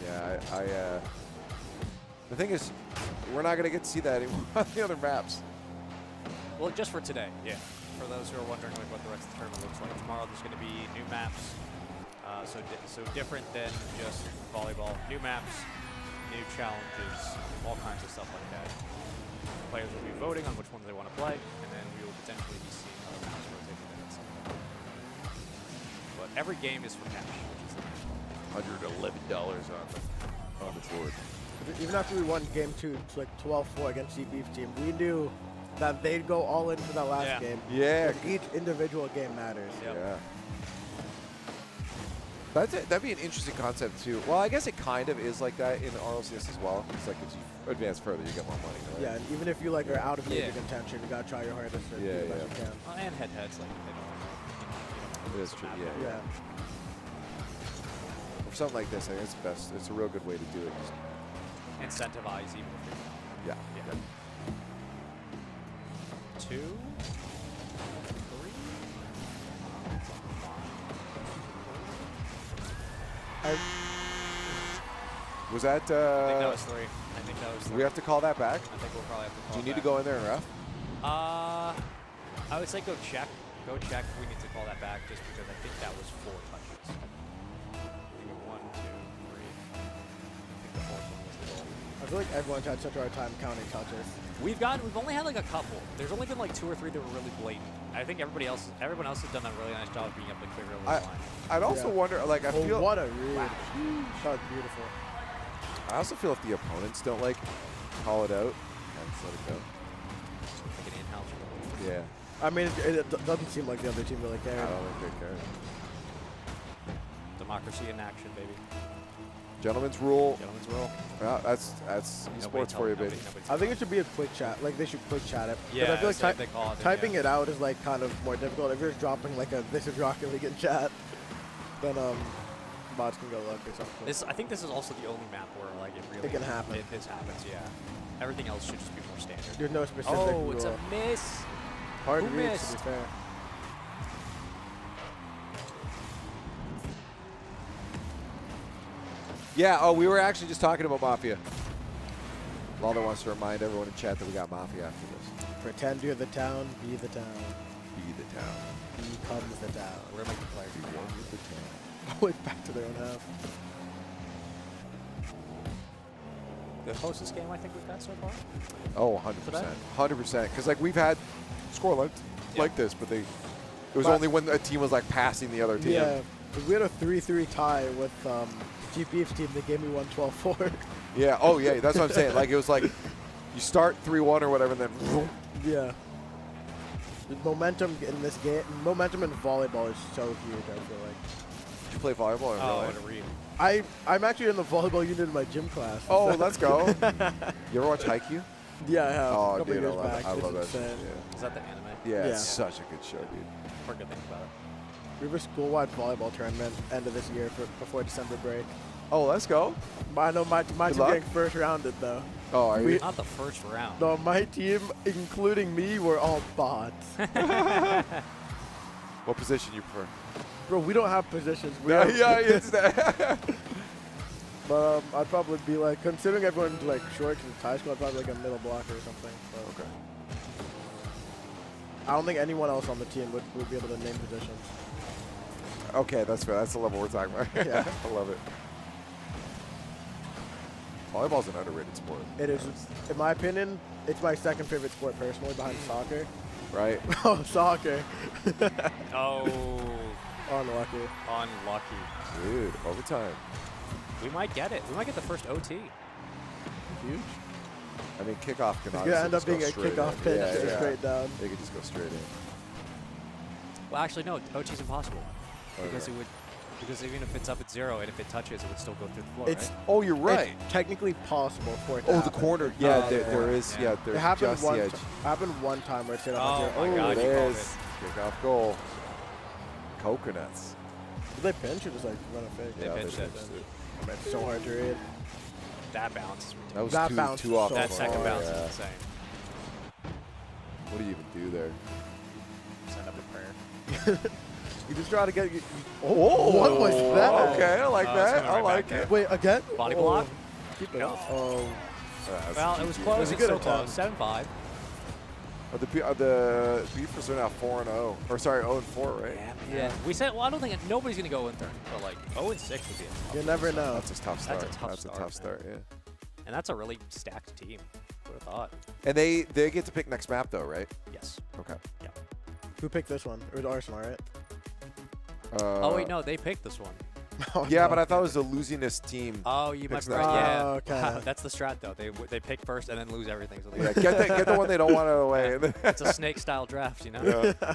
Yeah, the thing is, we're not gonna get to see that anymore on the other maps. Well, just for today, yeah. For those who are wondering like what the rest of the tournament looks like, tomorrow there's going to be new maps. So different than just volleyball. New maps, new challenges, all kinds of stuff like that. Players will be voting on which ones they want to play, and then we will potentially be seeing other maps rotating in at some point. But every game is for cash, which is $111 on the board. Even after we won game 2, it's like 12-4 against Beef's team, we knew that they'd go all in for that last game. Yeah. Because each individual game matters. Yep. Yeah. That'd be an interesting concept too. Well, I guess it kind of is like that in RLCS as well. It's like as you advance further, you get more money. Right? Yeah, and even if you like are out of major contention, you gotta try your hardest to do the best you can. and head-to-heads, like they don't. That's true. Yeah. For something like this, I think it's best. It's a real good way to do it. Just Incentivize even if you're yeah. 2, 3. Was that? I think that was 3. I think that was 3. Do we have to call that back? I think we'll probably have to call Do you it need to back. go in there and ref? I would say go check. Go check if we need to call that back just because I think that was 4 touches. I think 1, 2, 3. I think the 4th one was the goal. I feel like everyone's had such a hard time counting touches. We've only had like a couple. There's only been like 2 or 3 that were really blatant. I think everyone else has done a really nice job of being able to clear over the line. I'd also wonder, like, I feel. What a read. That was beautiful. I also feel if the opponents don't like call it out, and just let it go. Like an in-house rule. Yeah. I mean, it doesn't seem like the other team really cared. I don't think they care. Democracy in action, baby. Gentlemen's rule. Gentlemen's rule. Yeah, that's esports for you, baby. I think it should be a quick chat. Like, they should quick chat it. Yeah, I feel so like if they call it, then typing it out is, like, kind of more difficult. If you're just dropping, like, a "This is Rocket League" in chat, then, bots can go luck or something. I think this is also the only map where, like, it really can happen. This happens, yeah. Everything else should just be more standard. There's no specific Oh, it's rule. a miss. Hard Who reads, missed? to be fair. Yeah, oh, we were actually just talking about Mafia. Lawler wants to remind everyone in chat that we got Mafia after this. Pretend you're the town, be the town. Be the town. Becomes the town. We're making players. Be one with the town. Always back to their own half. The closest game I think we've had so far. Oh, 100%. 100%. Because, like, we've had score like this, but it was only when a team was, like, passing the other team. Yeah, we had a 3-3 tie with GPF's team that gave me 1-12-4. Yeah, oh, yeah, that's what I'm saying. Like, it was like you start 3-1 or whatever, and then yeah. The momentum in this game, momentum in volleyball is so huge, I feel like. Did you play volleyball? Oh, really? what a read. I'm actually in the volleyball unit in my gym class. Oh, let's go. You ever watch Haikyuu? Yeah, I have. Oh, a couple dude, I years love back. it. I It's love that. insane. Yeah. Is that the anime? Yeah, Yeah. it's such a good show, dude. Heard good things about it. We have a school-wide volleyball tournament end of this year before December break. Oh, let's go. I know my team's luck. getting first rounded though. Oh, are you? Not the first round. No, my team, including me, were all bots. What position you prefer? Bro, we don't have positions. We Yeah, have yeah, it's that. But I'd probably be like, considering everyone's like short because it's high school, I'd probably like a middle blocker or something. But Okay. I don't think anyone else on the team would be able to name positions. Okay, that's fair. That's the level we're talking about. Yeah. I love it. Volleyball's an underrated sport. It is, in my opinion, it's my second favorite sport personally behind soccer. Right? Oh, soccer. Oh. Unlucky. Unlucky. Dude, overtime. We might get it. We might get the first OT. Huge. I mean, kickoff can It's honestly gonna end up just go being a straight kickoff in. pitch Yeah. straight down. They could just go straight in. Well, actually, no. OT's impossible. Because Okay. it would, because even if it's up at 0 and if it touches, it would still go through the floor, It's right? Oh, you're right. It's technically possible for it to Oh, the happen. corner. Yeah, there is. Yeah. Yeah, there's It happened just one the edge. happened one time where it stayed up Oh on my zero. God, It you called is. Kickoff goal. Coconuts. Did they pinch or just like run a fake? They Yeah, pinched it. I mean, it's so hard to read. That bounce is ridiculous. That was That bounce too was off. so the That second floor, bounce yeah. is insane. What do you even do there? Send up a prayer. You just try to get. Oh, what was that? Okay, I like Oh, it's that. coming I right like back it. Wait, again? Body Oh. block? Keep it No. up. Oh. That's Well, it was GG. close. It was a It's good so attempt. close. 7-5. The Beefers are now 4-0. Or sorry, 0-4, right? Yeah. We said, well, I don't think nobody's going to go in third. But like 0-6 would be a tough You never know. That's a tough start. That's a tough That's start, a tough man. start, yeah. And that's a really stacked team. Would have thought. And they get to pick next map though, right? Yes. Okay. Yeah. Who picked this one? It was Arsenal, right? Oh wait, no, they picked this one. Oh, Yeah, no. but I thought it was the losingest team. Oh, you might picks be next right. map. Yeah. Oh, okay. That's the strat though. They pick first and then lose everything. So they Yeah, get the one they don't want out of the way. it's a snake style draft, you know. Yeah.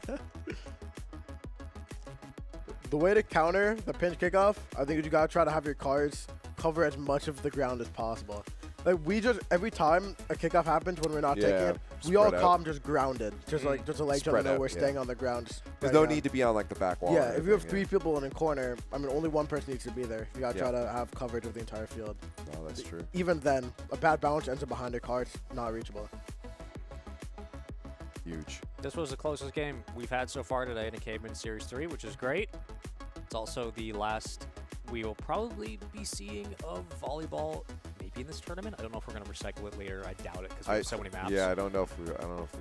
The way to counter the pinch kickoff, I think you gotta try to have your cards cover as much of the ground as possible. Like we just every time a kickoff happens when we're not Yeah, taking it, we all spread out. come just grounded, just to let each other Spread know out, we're yeah. staying on the ground. There's right no now. need to be on like the back wall. Yeah, or if you have anything, 3 people in a corner, I mean, only one person needs to be there. You gotta Yeah. try to have coverage of the entire field. yeah. No, that's true. Even then, a bad bounce ends up behind a card, not reachable. Huge. This was the closest game we've had so far today in a Caveman Series 3, which is great. It's also the last we will probably be seeing of volleyball, maybe in this tournament. I don't know if we're going to recycle it later. I doubt it because we have so many maps. Yeah, I don't know if we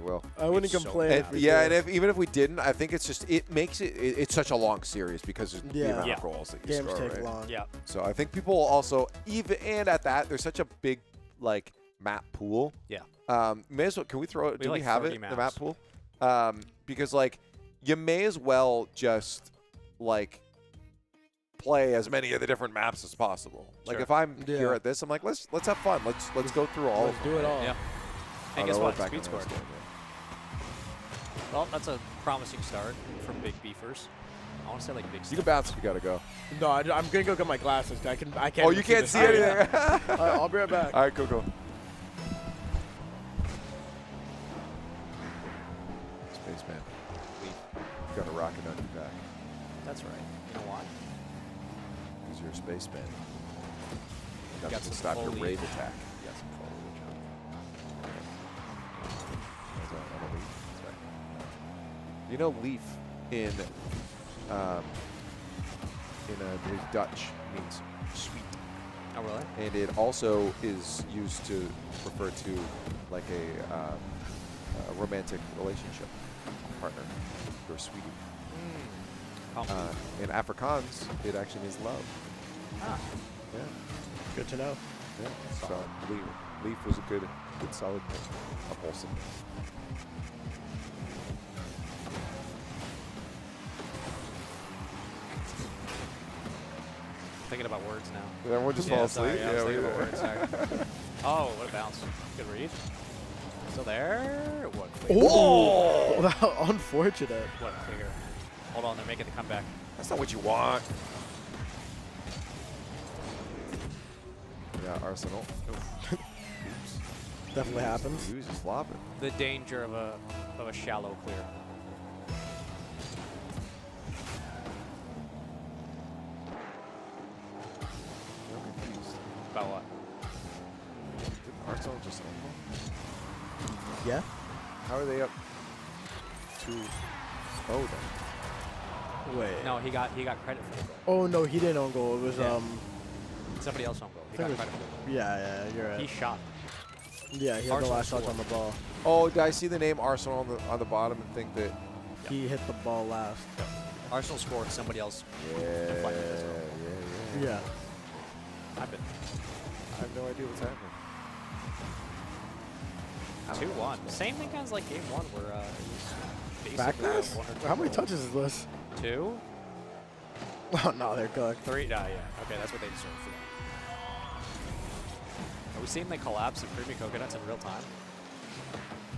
will. I wouldn't so complain. many if we Yeah, did. and even if we didn't, I think it's just it makes it's such a long series because of the Yeah. amount Yeah. of goals that you Games score, take right? long. Yeah. So I think people also and at that there's such a big like map pool. Yeah. May as well. Can we throw it? Do we like have 30 it? The map maps. pool. Because like you may as well just like play as many of the different maps as possible. Like Sure. if I'm Yeah. here at this, I'm like let's have fun. Let's go through all Let's of them. do it all. Yeah. Oh, And guess no, we're what? back Speed in the score. next game, yeah. Well, that's a promising start from Big Beefers. I want to say like Big You Step. can bounce if you gotta go. No, I'm gonna go get my glasses. I can't. Oh, you even can't this see high. anything. All right, I'll be right back. All right, go. Spaceman. You got a rocket on your back That's right. You know why? because you're a spaceman. Got Got to some stop your foliage. rave attack. You got some foliage on. That's on a leaf. That's right. You know, leaf in the Dutch means sweet. Oh, really? And it also is used to refer to like a romantic relationship partner. You're a sweetie. In Afrikaans, it actually means love. Ah. Yeah. Good to know. Yeah. So leaf was a good solid thing. A wholesome. Thinking about words now. Yeah, we'll just fall asleep. Sorry, I was Yeah, thinking we- about words. Sorry. Oh, what a bounce. Good read. Still there? What? Oh, unfortunate. What a figure. Hold on, they're making the comeback. That's not what you want. Yeah, Arsenal. Oops. Definitely happens. He was just flopping. The danger of a shallow clear. I'm confused. About what? Didn't Arsenal just Yeah. How are they up 2-0 then? Wait. No, he got credit for the goal. Oh no, he didn't own goal. It was Yeah. Somebody else on goal. He I got think credit for the goal. Yeah, you're right. He shot. Yeah, he had the last touch on the ball. Oh, did I see the name Arsenal on the bottom and think that He hit the ball last. Arsenal scored. Somebody else deflected this goal. Yeah. Happened. I have no idea what's happening. 2-1. Same thing as like game 1 where it was Back basically pass? 1 or 2 How many goals. touches is this? 2? Oh no, they're cooked. 3? Yeah. Okay, that's what they deserve for that. Are we seeing the collapse of Creamy Coconuts in real time?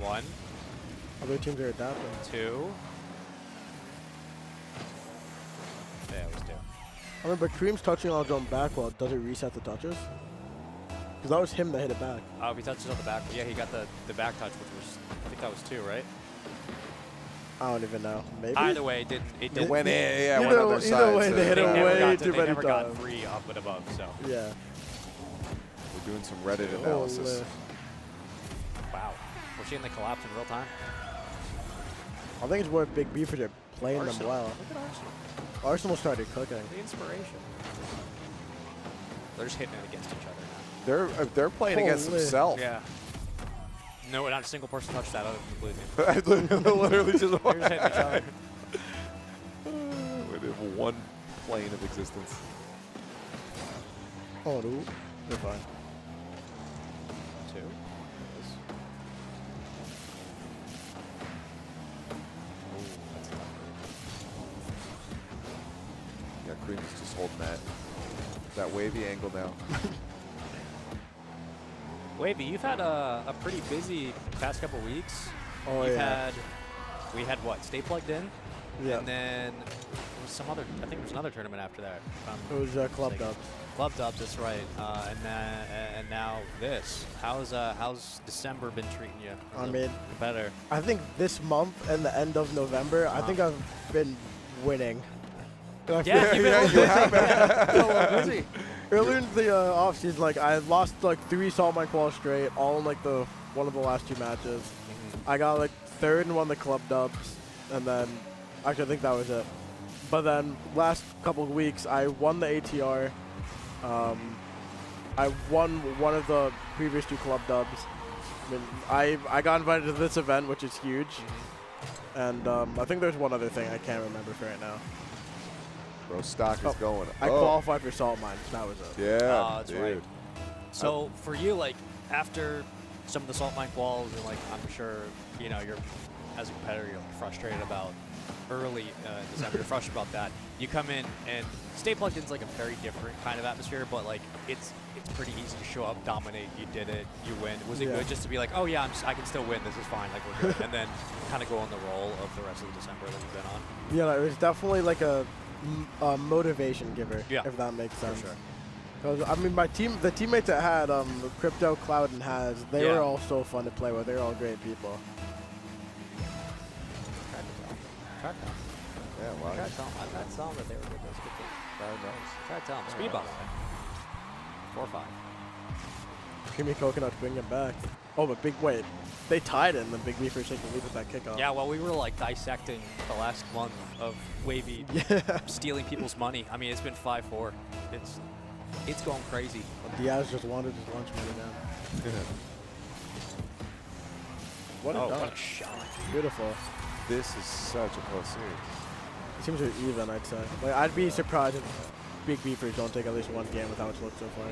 1. Other teams are adapting. 2. Yeah, it was 2. I remember Creamz touching on his own back wall. Does it reset the touches? Because that was him that hit it back. Oh, he touched it on the back. Yeah, he got the back touch, which was, I think that was 2, right? I don't even know. Maybe. Either way, it didn't. went in. Yeah, either, went on their side. Either way, they hit it way too they many never got times. 3 up and above, so. Yeah. We're doing some Reddit analysis. Wow. We're seeing the collapse in real time. I think it's where Big Beefers are playing them Arsenal. well. Look at Arsenal. Arsenal started cooking. The inspiration. They're just hitting it against each other now. They're playing against themselves. Yeah. No, not a single person touched that other than the blue team. I literally just They're just hitting each other. We have one plane of existence. Oh, no. They're fine. 2. Yeah, Creamz is just holding that wavy angle now. Wavy, you've had a pretty busy past couple weeks. Oh, You've yeah. we had what? Stay Plugged In? Yeah. And then there was some other, I think there was another tournament after that. It was Club Dubs. Club Dubs, that's right. And now this. How's December been treating you? I mean, better. I think this month and the end of November, I think I've been winning. Yeah, you've been you have. Busy. Earlier in the offseason, like I lost like 3 Salt Mine Quals straight, all in like one of the last 2 matches. I got like 3rd in one of the Club Dubs, and then actually I think that was it. But then last couple of weeks, I won the ATR. I won one of the previous 2 Club Dubs. I mean, I got invited to this event, which is huge. And I think there's one other thing I can't remember for right now. Bro, stock is going. I qualified for Salt Mines. That was it. Yeah, that's dude. right. So for you, like after some of the Salt Mine Quals, and like I'm sure you're as a competitor, you're like, frustrated about early December. You're frustrated about that. You come in and Stay Plugged In's like a very different kind of atmosphere, but like it's pretty easy to show up, dominate. You did it, you win. Was it good just to be like, oh yeah, I can still win. This is fine. Like we're good, and then kind of go on the roll of the rest of December that you've been on. Yeah, it was definitely like a motivation giver, yeah, if that makes sense. For sure. Because I mean, the teammates I had, Crypto, Cloud, and Haz, they were all so fun to play with. They're all great people. Yeah, wow. Try to tell them. I saw them that they were good. That's a good thing. Very nice. Try to tell them. Speed bump. 4-5. Creamy Coconuts bring it back. Oh, but wait. They tied it, and then Big Beefers take the lead with that kickoff. Yeah, well, we were like dissecting the last month of Wavy stealing people's money. I mean, it's been 5-4. It's going crazy. Diaz just wanted his lunch money now. What a dunk. What a shot. Beautiful. This is such a close series. Teams are even, I'd say. Like, I'd be surprised if Big Beefers don't take at least 1 game with how it's looked so far.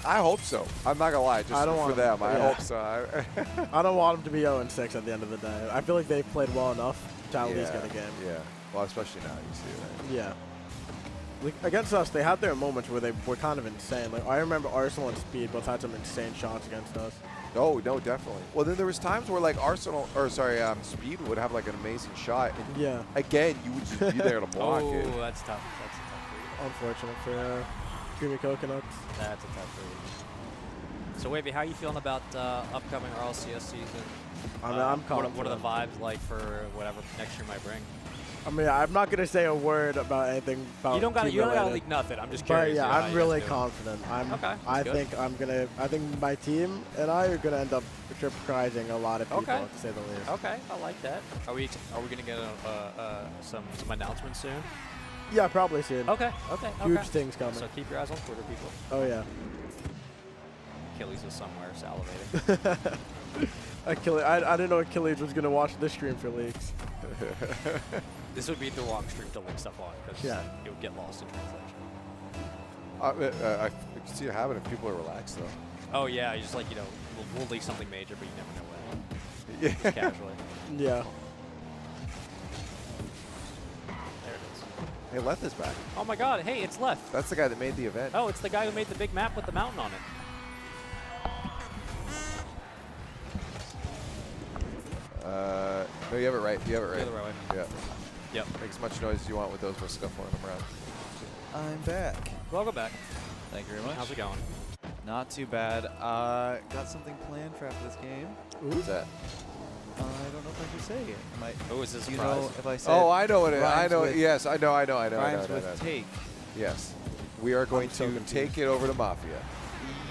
I hope so. I'm not gonna lie, just I don't for want them. them, I yeah. hope so. I don't want them to be 0-6 at the end of the day. I feel like they've played well enough to at least get a game. Yeah. Well, especially now, you see it. Right? Yeah. like, against us, they had their moments where they were kind of insane. Like I remember Arsenal and Speed both had some insane shots against us. Oh, no, definitely. Well, then there was times where like Speed would have like an amazing shot. And yeah. Again, you would just be there to block it. Oh, that's tough. That's a tough read. Unfortunate for Creamy Coconuts. That's a tough read. So, Wavy, how are you feeling about upcoming RLCS season? I'm confident. What are the vibes like for whatever next year might bring? I mean, I'm not gonna say a word about anything about. You don't got to leak nothing. I'm just curious. But yeah, I'm really confident. I think my team and I are gonna end up surprising a lot of people, to say the least. Okay, I like that. Are we gonna get some announcements soon? Yeah, probably soon. Okay. Huge things coming. So keep your eyes on Twitter, people. Oh yeah. Achilles is somewhere salivating. I didn't know Achilles was gonna watch this stream for leaks. This would be the wrong stream to link stuff on because it would get lost in translation. I can see it happen if people are relaxed though. Oh yeah, you just like we'll leak something major, but you never know when. Yeah. Just casually. Yeah. There it is. Hey, Leth is back. Oh my God! Hey, it's Leth. That's the guy that made the event. Oh, it's the guy who made the big map with the mountain on it. No, you have it right. You have it right. You have it right way. Yeah. Yep. Make as much noise as you want with those. We're scuffling them around. I'm back. Welcome back. Thank you very much. How's it going? Not too bad. Got something planned for after this game. Who's that? I don't know if I should say it. Oh, is this a you surprise? know if I say Oh, I know what it is. I know. with- Yes, I know. Rhymes with take. Yes. We are going to take it over to Mafia.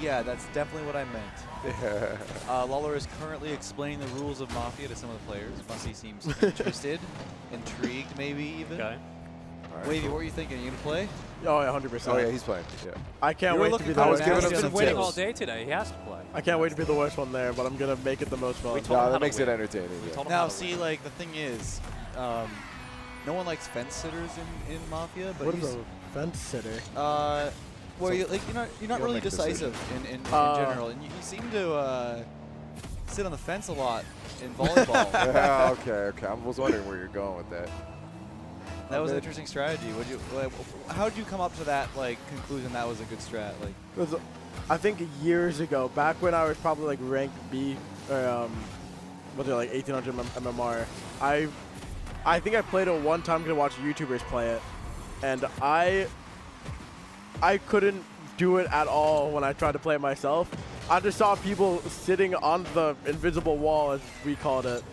Yeah, that's definitely what I meant. Lawler is currently explaining the rules of Mafia to some of the players. Musty seems interested, intrigued maybe even. Okay. Right, Wavy, cool. what were you thinking? Are you going to play? Oh yeah, 100%. Oh yeah, he's playing. Yeah. I can't You were wait to looking be the for worst. it. Giving him He's some been waiting tips. all day today. He has to play. I can't wait to be the worst one there, but I'm gonna make it the most fun. We told him No, how that to makes it win. entertaining. Yeah. told him how Now, to see, win. like, the thing is, no one likes fence sitters in Mafia, but What he's, is a fence sitter? well, you're not you'll really make decisive decisions. in general, and you seem to sit on the fence a lot in volleyball. Yeah, okay. I was wondering where you're going with that. That was an interesting strategy. How did you come up to that conclusion? That was a good strat. I think years ago, back when I was probably like ranked B, or was it like 1800 MMR? I think I played it one time to watch YouTubers play it, and I couldn't do it at all when I tried to play it myself. I just saw people sitting on the invisible wall, as we called it,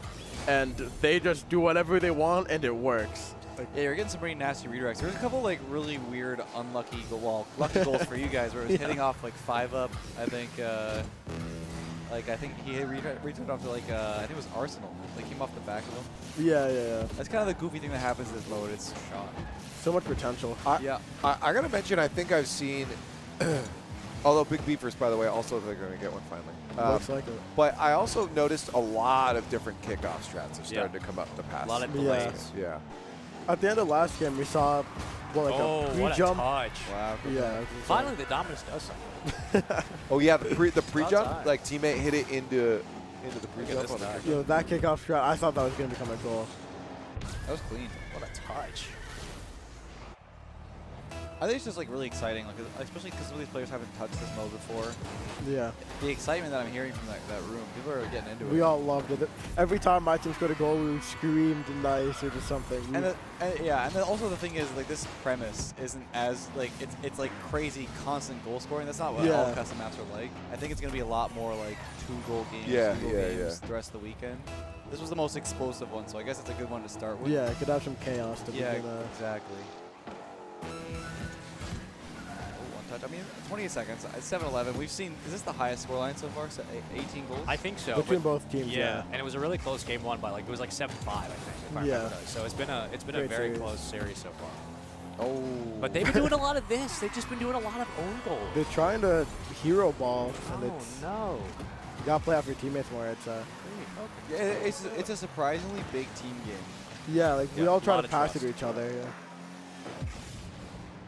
and they just do whatever they want, and it works. Yeah, you're getting some pretty nasty redirects. There's a couple really weird, unlucky, lucky goals for you guys where it was hitting off 5-up. I think, I think he returned off to I think it was Arsenal. Came off the back of him. Yeah. That's kind of the goofy thing that happens in this mode. It's shot. So much potential. Yeah. I gotta mention, I think I've seen, although Big Beefers, by the way, also they're gonna get one finally. Looks like it. But I also noticed a lot of different kickoff strats have started to come up in the past. A lot of Yeah. delays. Yeah. At the end of last game, we saw a What a pre-jump. touch. Wow. Yeah. Finally, the Dominus does something. Oh yeah, the pre-jump, outside. teammate hit it into the pre-jump. this on the guy. kick. Yo, that kickoff strat, I thought that was going to become a goal. That was clean. What a touch. I think it's just really exciting, especially because some of these players haven't touched this mode before. Yeah. The excitement that I'm hearing from that room, people are getting into it. We all loved it. Every time my team scored a goal, we screamed nice or just something. And then also the thing is this premise isn't as it's crazy constant goal scoring. That's not what all custom maps are like. I think it's gonna be a lot more 2-goal games, 3-goal games the rest of the weekend. This was the most explosive one, so I guess it's a good one to start with. Yeah, it could have some chaos to begin. Exactly. Touch. I mean, 28 seconds. It's 7-11. We've seen. Is this the highest scoreline so far? 18 goals. I think so. Between both teams. Yeah, and it was a really close game won by it was 7-5, I think. If I remember right. So it's been a very series. close series so far. Oh. But they've been doing a lot of this. They've just been doing a lot of own goals. They're trying to hero ball, and no. You gotta play off your teammates more. It's a surprisingly big team game. Yeah, we all try to pass trust. it to each other. Yeah.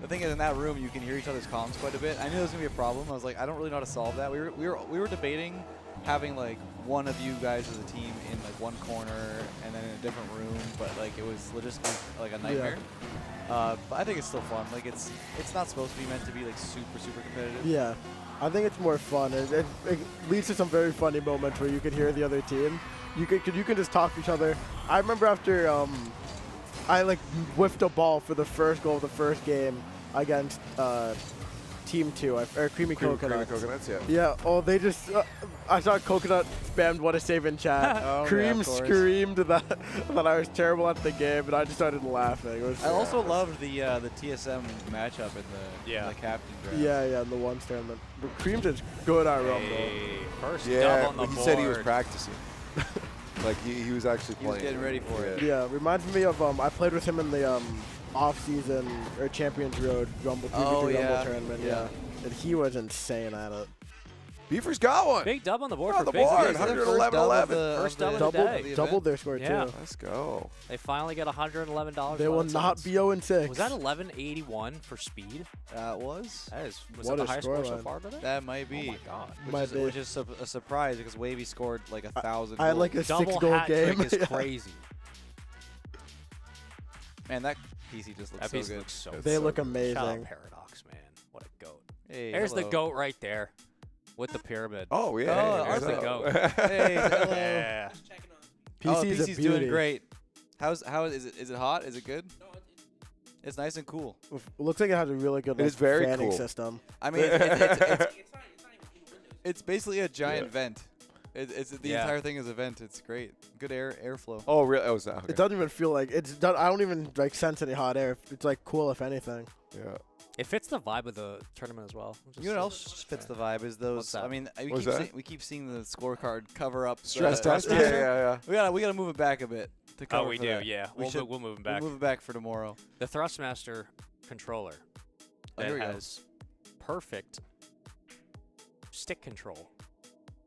The thing is, in that room, you can hear each other's comms quite a bit. I knew there was gonna be a problem. I was like, I don't really know how to solve that. We were debating having like one of you guys as a team in like one corner and then in a different room, but like it was logistically like a nightmare. But I think it's still fun. Like it's not supposed to be meant to be like super competitive. Yeah, I think it's more fun. It leads to some very funny moments where you could hear the other team. You can just talk to each other. I remember after I like whiffed a ball for the first goal of the first game against Team 2, or Creamy Coconuts. Creamy Coconuts, yeah. Yeah, oh, they just, I saw Coconut spammed what a save in chat. Creamz screamed that I was terrible at the game, and I just started laughing. It was I also loved the TSM matchup in the captain draft. Yeah, in the ones tournament. But Creamz is good at Rumble. First yeah, dub on the he board. said he was practicing. Like he was actually playing. He was getting ready for it. Yeah, reminds me of I played with him in the off-season or Champions Road Rumble Rumble tournament. Yeah, and he was insane at it. Beaver's got one. Big dub on the board on for the Big. board. 111-11. First dub of the day. Doubled their score Yeah. too. Let's go. They finally get $111. They will not be 0-6. Was that 1181 for speed? That was. Was What that a the highest score so scoreline. far today? That might be. Oh my god. Which is a surprise because Wavy scored like 1,000 I had like a Double 6-goal hat game. trick is crazy. Man, that PC just looks That so piece good. looks so They good. look Shout out amazing. Paradox, man. What a goat. Hey, There's the hello. goat right there with the pyramid. Oh yeah. Oh, There's the hello. goat. Hey, hello. Yeah. PC's a PC's beauty. doing great. How is it? Is it hot? Is it good? It's nice and cool. It looks like it has a really good It is very fanning cool. system. I mean, it's basically a giant vent. It's the entire thing is a vent. It's great. Good airflow. Oh really? Oh, okay. It doesn't even feel like it's done. I don't even like sense any hot air. It's like cool if anything. Yeah. It fits the vibe of the tournament as well. You know what else fits the vibe is those. What's that? I mean, What's that? we keep seeing the scorecard cover up Stress the test. Yeah. We gotta move it back a bit to cover. Oh, we for do, that. yeah. We'll move it back. We'll move it back for tomorrow. The Thrustmaster controller Oh, here that we go. has perfect stick control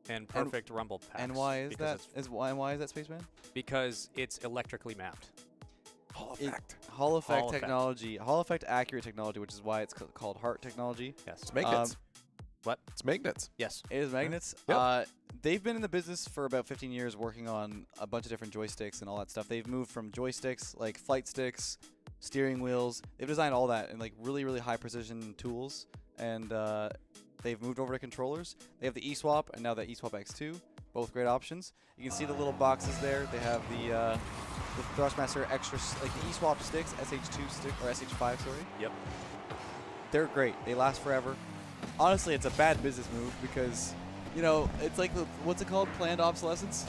and perfect rumble packs. And why is because that? Why is that, Spaceman? Because it's electrically mapped. Hall effect. Hall effect Hall effect. technology. Hall effect accurate technology, which is why it's called heart technology. Yes. It's magnets. What? It's magnets. Yes. It is magnets. Yep. They've been in the business for about 15 years working on a bunch of different joysticks and all that stuff. They've moved from joysticks, like flight sticks, steering wheels. They've designed all that in like really high precision tools. And they've moved over to controllers. They have the eSwap and now the eSwap X2. Both great options. You can see the little boxes there. They have the Thrustmaster extra, like the eSwap sticks, SH2 stick, or SH5, sorry. Yep. They're great. They last forever. Honestly, it's a bad business move because, you know, it's like, what's it called? Planned obsolescence?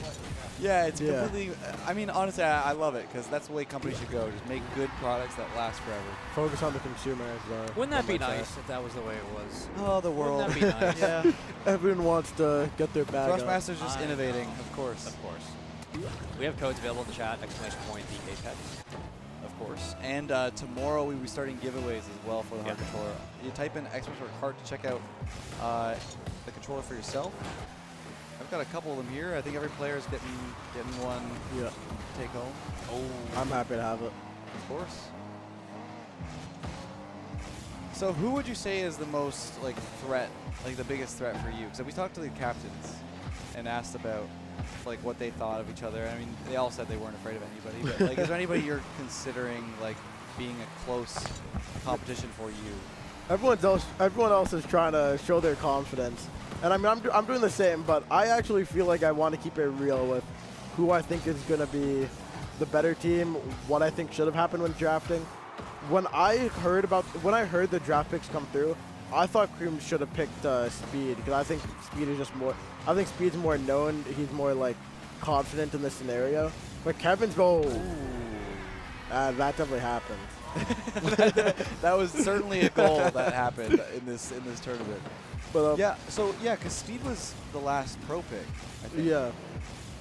Yeah, it's completely, I mean, honestly, I love it because that's the way companies should go. Just make good products that last forever. Focus on the consumer as well. Wouldn't that be nice if that was the way it was? Oh, the world. Wouldn't that be nice? Yeah. Everyone wants to get their bag up. Thrustmaster's just innovating, of course. Of course. We have codes available in the chat, !, the Apex. Of course. And tomorrow we'll be starting giveaways as well for the heart controller. You type in Xbox heart to check out the controller for yourself. I've got a couple of them here. I think every player is getting one to take home. Oh, I'm happy to have it. Of course. So who would you say is the most like threat, like the biggest threat for you? Because we talked to the captains and asked about like what they thought of each other. I mean, they all said they weren't afraid of anybody. But like, is there anybody you're considering like being a close competition for you? Everyone else is trying to show their confidence, and I mean, I'm doing the same. But I actually feel like I want to keep it real with who I think is going to be the better team. What I think should have happened when drafting. When I heard the draft picks come through, I thought Creamz should have picked Speed because I think Speed is just more. I think Speed's more known. He's more like confident in this scenario. But Kevin's that definitely happened. That was certainly a goal that happened in this tournament. But yeah, so yeah, because Speed was the last pro pick. I think. Yeah.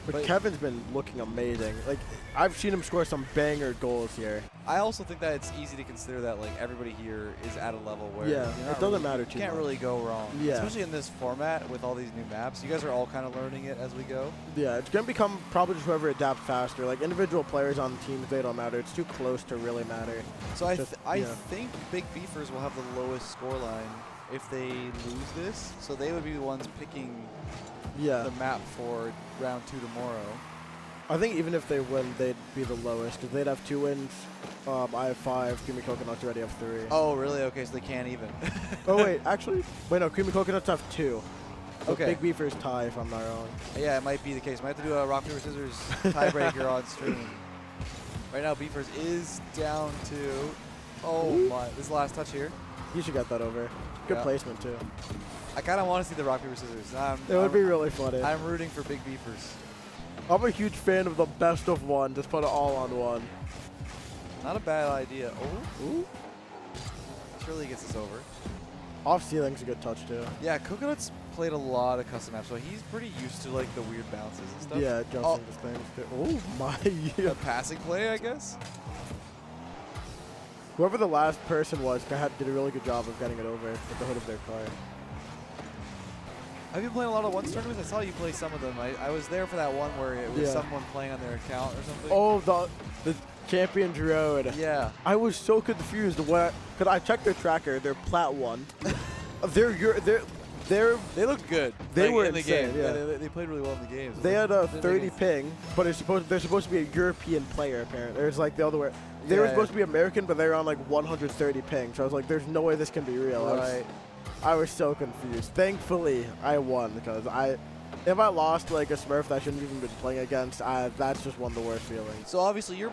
But Kevin's been looking amazing. Like, I've seen him score some banger goals here. I also think that it's easy to consider that like everybody here is at a level where it doesn't matter too much. You can't really go wrong. Yeah. Especially in this format with all these new maps. You guys are all kind of learning it as we go. Yeah, it's going to become probably just whoever adapts faster. Like, individual players on the teams, they don't matter. It's too close to really matter. So I think Big Beefers will have the lowest scoreline if they lose this. So they would be the ones picking the map for round 2 tomorrow. I think even if they win, they'd be the lowest because they'd have 2 wins. I have 5. Creamy Coconuts already have 3. Oh, really? Okay, so they can't even. Oh, wait. Actually, wait, no. Creamy Coconuts have 2. So Okay. Big Beefers tie, if I'm not wrong. Yeah, it might be the case. Might have to do a rock, paper, scissors tiebreaker on stream. Right now, Beefers is down to... Oh, my. This is the last touch here. You should get that over. Good placement, too. I kind of want to see the rock, paper, scissors. It would be really funny. I'm rooting for Big Beefers. I'm a huge fan of the best of 1. Just put it all on 1. Not a bad idea. Oh, ooh. Surely gets us over. Off ceiling's a good touch, too. Yeah, Coconut's played a lot of custom maps, so he's pretty used to like the weird bounces and stuff. Yeah, jumps into things, too. Oh, my. A passing play, I guess? Whoever the last person was did a really good job of getting it over with the hood of their car. Have you played a lot of ones tournaments? I saw you play some of them. I was there for that one where it was Yeah. someone playing on their account or something. Oh, the Champions Road. Yeah. I was so confused because I checked their tracker. They're Plat 1. They looked good. They like, were in the insane, game. yeah. They played really well in the games. They had a 30 ping, but they're supposed to be a European player, apparently. There's like the other way. They were supposed to be American, but they were on like 130 ping. So I was like, there's no way this can be real. Right. I was so confused. Thankfully, I won because if I lost like a Smurf that I shouldn't even been playing against, that's just one of the worst feelings. So obviously you're,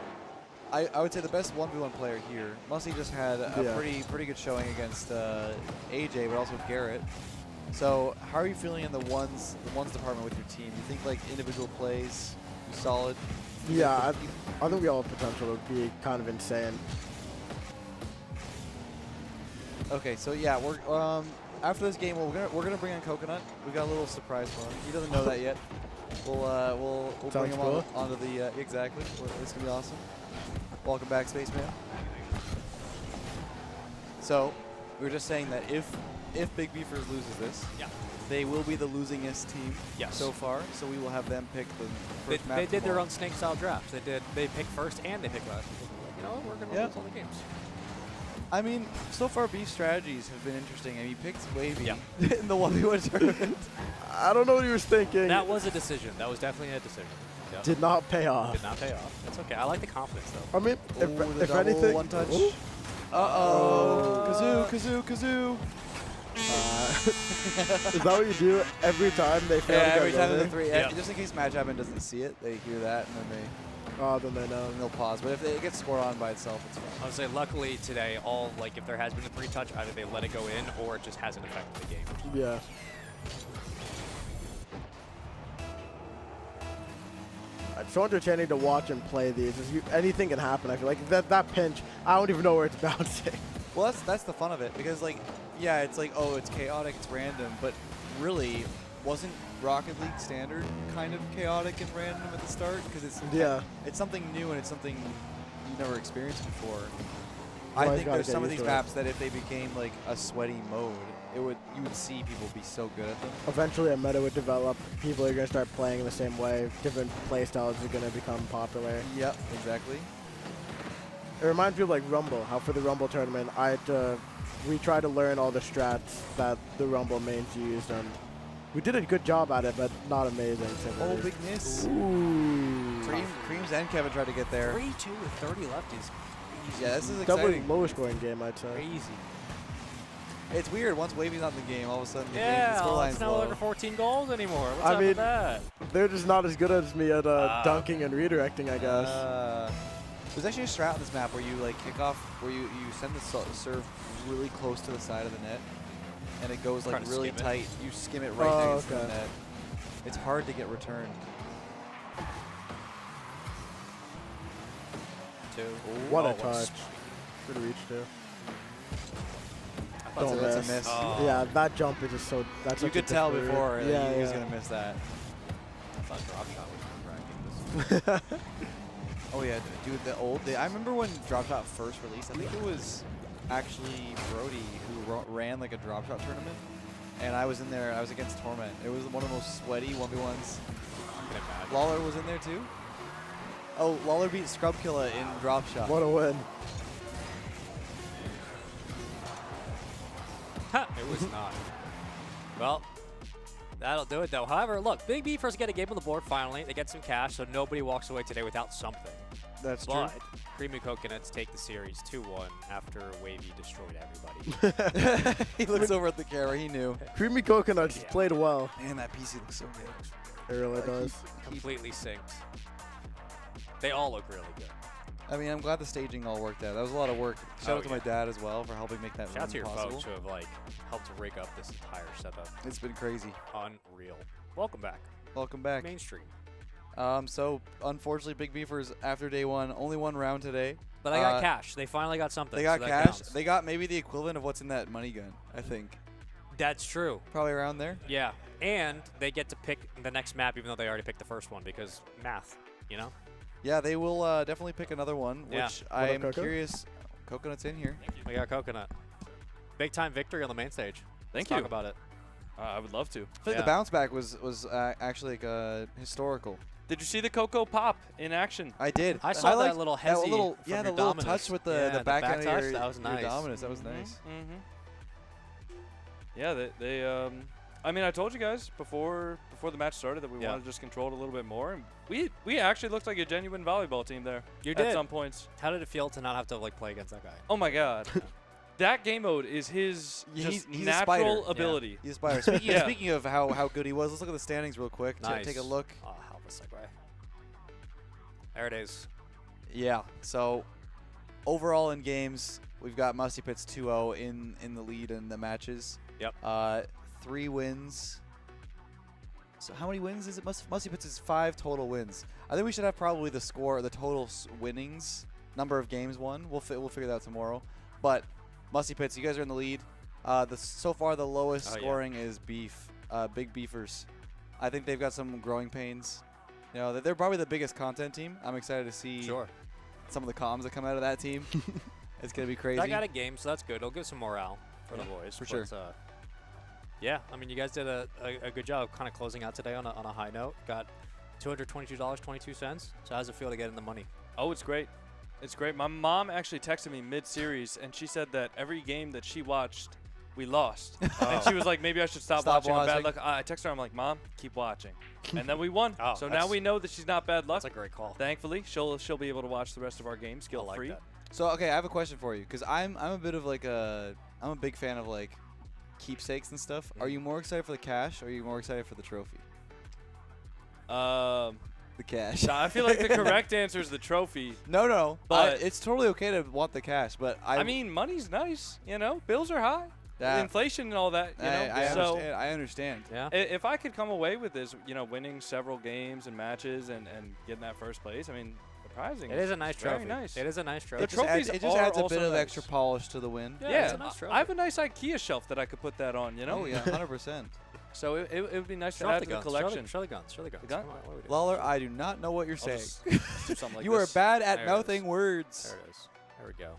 I would say the best 1v1 player here. Musty just had a pretty good showing against AJ, but also Garrett. So how are you feeling in the ones department with your team? You think like individual plays, you solid? Yeah, I think we all have potential. It would be kind of insane. Okay, so yeah, we're after this game we're gonna bring on Coconut. We got a little surprise for him. He doesn't know that yet. We'll bring him onto the exactly. It's gonna be awesome. Welcome back, Spaceman. So we were just saying that if Big Beefers loses this, they will be the losingest team so far. So we will have them pick the first map. They did their own snake style drafts. They picked first and they picked last. You know, we're gonna lose all the games. I mean, so far Beef strategies have been interesting. I mean, he picked Wavy in the 1v1 tournament. I don't know what he was thinking. That was a decision. That was definitely a decision. Yep. Did not pay off. Did not pay off. That's okay. I like the confidence, though. I mean, if anything, one touch. Uh-oh. Kazoo. Is that what you do every time they fail? Yeah, every time over? the 3. Just in case Match Admin doesn't see it, they hear that and then they know. And they'll pause. But if it gets scored on by itself, it's fine. I would say, luckily today, if there has been a 3-touch, either they let it go in or it just hasn't affected the game. Yeah. It's so entertaining to watch and play these. Anything can happen. I feel like that pinch, I don't even know where it's bouncing. Well, that's the fun of it because it's like it's chaotic, it's random, but really wasn't Rocket League standard kind of chaotic and random at the start because it's something new and it's something you've never experienced before. I think there's some of these maps that if they became like a sweaty mode, you would see people be so good at them. Eventually a meta would develop. People are going to start playing in the same way. Different play styles are going to become popular. Yep, exactly. It reminds me of like Rumble, how for the Rumble tournament, we tried to learn all the strats that the Rumble mains used, and we did a good job at it, but not amazing. Oh, big miss. Ooh. Creamz and Kevin tried to get there. 3-2 with 30 left is crazy. Yeah, this is Double exciting. lowest scoring game, I'd say. Crazy. It's weird. Once Wavy's not in the game, all of a sudden the it's scoreline's not low. over 14 goals anymore. What's I up mean, with that? they're just not as good as me at dunking and redirecting, I guess. There's actually a strat on this map where you like kick off, where you send the serve really close to the side of the net, and it goes like really tight. You skim it right next to the net. It's hard to get returned. 2. What a touch. Good reach, too. Don't miss. That's a miss. Yeah, that jump is just so. That's you could tell before he was going to miss that. I thought drop shot was Oh yeah, dude, the old day. I remember when Drop Shot first released. I think it was actually Brody who ran like a Drop Shot tournament, and I was in there. I was against Torment. It was one of the most sweaty 1v1s. Lawler was in there too. Oh, Lawler beat Scrubkilla in Drop Shot. What a win! It was not. Well, that'll do it, though. However, look, Big Beefers get a game on the board finally. They get some cash, so nobody walks away today without something. That's true. true. Creamy Coconuts take the series 2-1 after Wavy destroyed everybody. He looks over at the camera. He knew. Creamy Coconuts played well. Man, that PC looks so good. It really does. Completely synced. They all look really good. I mean, I'm glad the staging all worked out. That was a lot of work. Shout out to my dad as well for helping make that Shout out to your possible. folks who have helped to rig up this entire setup. It's been crazy. Unreal. Welcome back. Welcome back. Mainstream. So unfortunately, Big Beefers after day one only one round today. But they got cash. They finally got something. They got so that cash. counts. They got maybe the equivalent of what's in that money gun. I think. That's true. Probably around there. Yeah, and they get to pick the next map even though they already picked the first one because math, you know? Yeah, they will definitely pick another one, Yeah. which I am curious. Coconut's in here. We got Coconut. Big time victory on the main stage. Thank Let's you. talk about it. I would love to. I think the bounce back was actually like historical. Did you see the Coco pop in action? I did. I saw that little hezzy little, from yeah, your the little Dominus. touch with Yeah, the back end touch, of your, that was your nice. Dominus. That was nice. Yeah, they I mean, I told you guys before the match started that we wanted to just control it a little bit more, and we actually looked like a genuine volleyball team there. You did. At some points. How did it feel to not have to play against that guy? Oh my God. That game mode is his He's a natural spider. ability. Yeah. He's a spider. Speaking of how good he was, let's look at the standings real quick. Nice. Take a look. Oh, help us segue. There it is. Yeah. So overall in games, we've got Musty Pits 2-0 in the lead in the matches. Yep. 3 wins. So how many wins is it? Musty Pits is 5 total wins. I think we should have probably the score, the total winnings, number of games won. We'll figure that out tomorrow. But Musty Pits, you guys are in the lead. So far the lowest scoring is Big Beefers. I think they've got some growing pains. You know, they're probably the biggest content team. I'm excited to see some of the comms that come out of that team. It's gonna be crazy. I got a game, so that's good. It'll give some morale for the boys. For sure. Yeah, I mean, you guys did a good job kind of closing out today on a high note. Got $222.22. So how does it feel to get in the money? Oh, it's great. It's great. My mom actually texted me mid-series, and she said that every game that she watched, we lost. And she was like, maybe I should stop watching. I'm bad luck. I texted her. I'm like, Mom, keep watching. And then we won. So now we know that she's not bad luck. That's a great call. Thankfully, she'll be able to watch the rest of our games guilt-free. that. So okay, I have a question for you because I'm a bit of I'm a big fan of keepsakes and stuff. Are you more excited for the cash or are you more excited for the trophy? The cash. I feel like the correct answer is the trophy. No. But it's totally okay to want the cash, but I mean, money's nice. You know, bills are high. Inflation and all that. You know, I understand. Yeah. If I could come away with this, winning several games and matches and getting that first place, I mean, surprising. It is a nice trophy. Very nice. It is a nice trophy. It just adds a bit of nice. extra polish to the win. Yeah, it's a nice trophy. I have a nice IKEA shelf that I could put that on. Oh yeah, 100%. So it would be nice Show to add the to the guns. collection. Show the guns. Show the guns. The gun? Come on, what are we doing? Lawler, I do not know what you're saying. just do something like you this. are bad at There it mouthing is. words. There it is. There we go.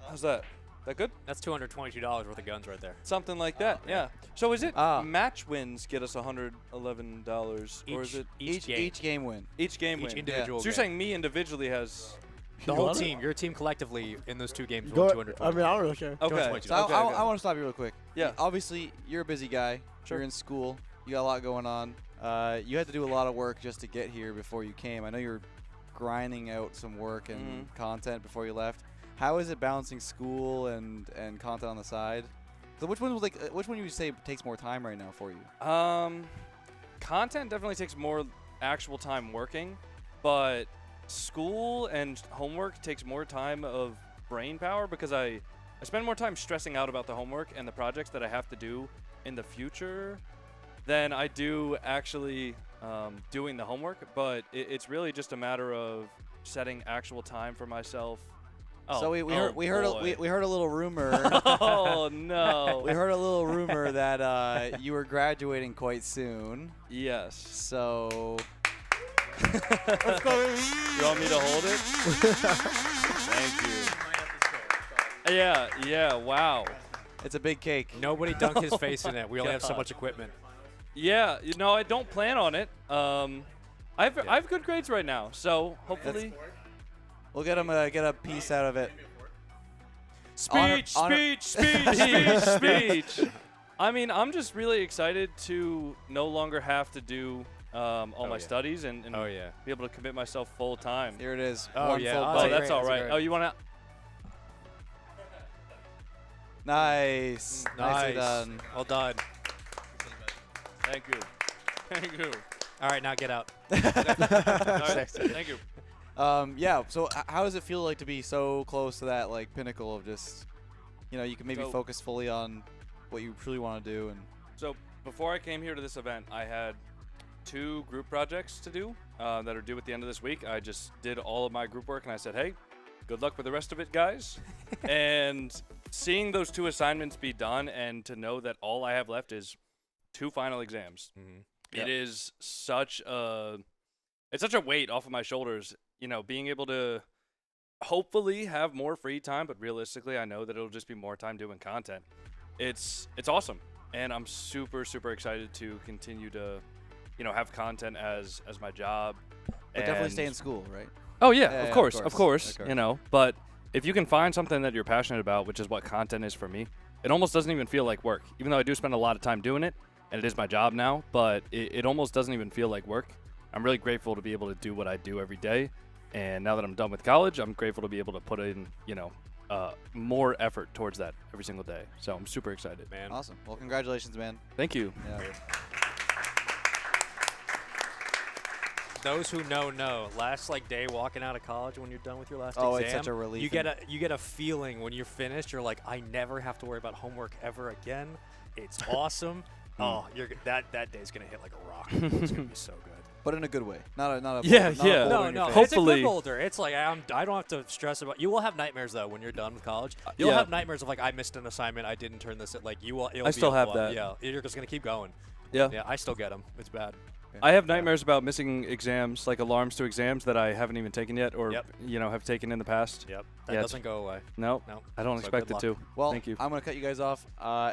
How's that? That good? That's $222 worth of guns right there. Something like that. Yeah. So is it Ah. match wins get us $111, or is it Each game. Each game win. each game Each win? individual So you're game. saying me individually has The whole team, your team collectively in those 2 games Go, won 220. I mean, I don't really care. okay. $222. So I want to stop you real quick. Yeah. Obviously, you're a busy guy. Sure. You're in school. You got a lot going on. You had to do a lot of work just to get here before you came. I know you're grinding out some work and content before you left. How is it balancing school and content on the side? So which one would you say takes more time right now for you? Content definitely takes more actual time working, but school and homework takes more time of brain power because I spend more time stressing out about the homework and the projects that I have to do in the future than I do actually doing the homework. But it's really just a matter of setting actual time for myself. So we heard a little rumor. Oh no! We heard a little rumor that you were graduating quite soon. Yes. So Let's go. You want me to hold it? Thank you. Yeah, wow. It's a big cake. Nobody dunk his face in it. We only have so much equipment. Yeah, I don't plan on it. I have good grades right now, so hopefully we'll get him get a piece out of it. Speech. I mean, I'm just really excited to no longer have to do all my studies and be able to commit myself full time. Here it is. Oh, yeah. Oh, that's all right. Oh, you want to? Nice. Nicely done. Well done. Thank you. Thank you. All right, now get out. Thank you. Yeah. So how does it feel like to be so close to that like pinnacle of just, you can maybe focus fully on what you truly want to do? And so before I came here to this event, I had 2 group projects to do that are due at the end of this week. I just did all of my group work and I said, hey, good luck with the rest of it, guys. And seeing those 2 assignments be done and to know that all I have left is 2 final exams. It is such a weight off of my shoulders, being able to hopefully have more free time, but realistically I know that it'll just be more time doing content. It's awesome, and I'm super excited to continue to have content as my job. But definitely stay in school, right? Oh yeah, of course. But if you can find something that you're passionate about, which is what content is for me, it almost doesn't even feel like work. Even though I do spend a lot of time doing it, and it is my job now, but it almost doesn't even feel like work. I'm really grateful to be able to do what I do every day. And now that I'm done with college, I'm grateful to be able to put in, more effort towards that every single day. So I'm super excited, man. Awesome. Well, congratulations, man. Thank you. Yeah. Those who know. Last day walking out of college when you're done with your last exam. exam. It's such a relief. You get a feeling when you're finished. You're like, I never have to worry about homework ever again. It's awesome. Oh, that day's gonna hit like a rock. It's gonna be so good. But in a good way. Not a No. Hopefully. It's a good boulder. It's like I don't have to stress about. You will have nightmares though when you're done with college. You'll have nightmares of I missed an assignment. I didn't turn this. You will. I still have that. Yeah, you're just gonna keep going. Yeah. Yeah, I still get them. It's bad. I have nightmares about missing exams, like alarms to exams that I haven't even taken yet, or have taken in the past. Yep. That doesn't go away. No, I don't expect it to. Well, thank you. I'm going to cut you guys off.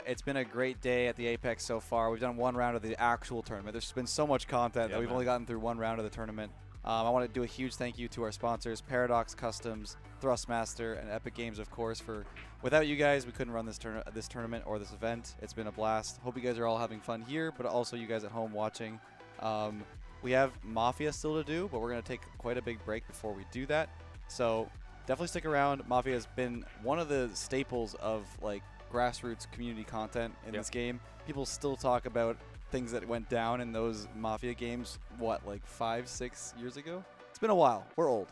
It's been a great day at the Apex so far. We've done 1 round of the actual tournament. There's been so much content that we've only gotten through 1 round of the tournament. I want to do a huge thank you to our sponsors, Paradox Customs, Thrustmaster, and Epic Games, of course. Without you guys, we couldn't run this tournament or this event. It's been a blast. Hope you guys are all having fun here, but also you guys at home watching. We have Mafia still to do, but we're going to take quite a big break before we do that. So definitely stick around. Mafia has been one of the staples of grassroots community content in this game. People still talk about things that went down in those Mafia games, 5-6 years ago? It's been a while. We're old.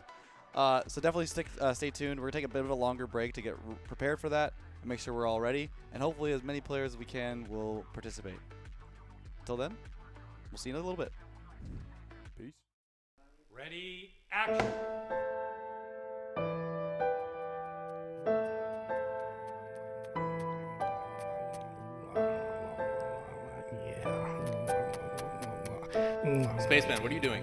So definitely stay tuned. We're going to take a bit of a longer break to get prepared for that and make sure we're all ready. And hopefully as many players as we can will participate. Until then, we'll see you in a little bit. Peace. Ready, action. Spaceman, what are you doing?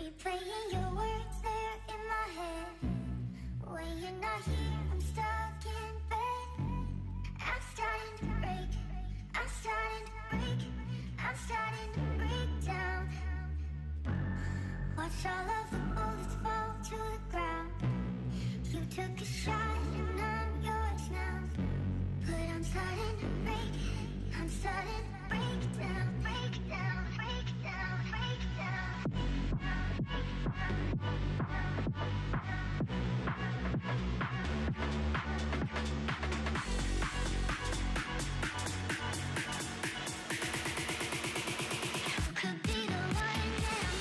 Replaying your words there in my head. When you're not here, I'm stuck in bed. I'm starting to break. I'm starting to break. I'm starting to break down. Watch all of the bullets fall to the ground. You took a shot and I'm yours now. But I'm starting to break. I'm starting to break down, break down, break down, break down. Could be the one now.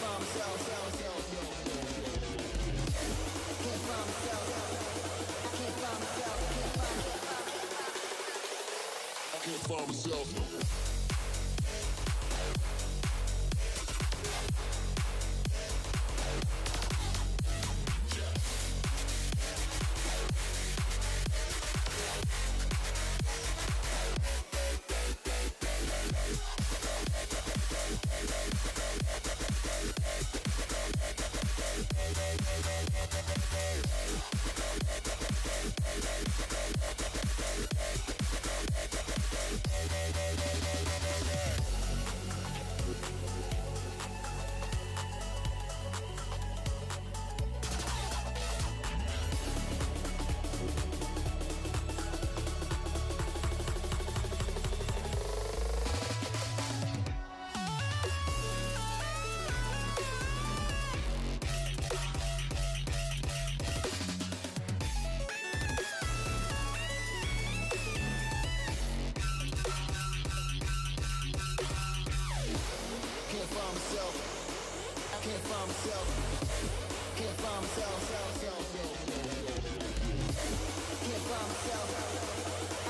find myself. Can't find myself. I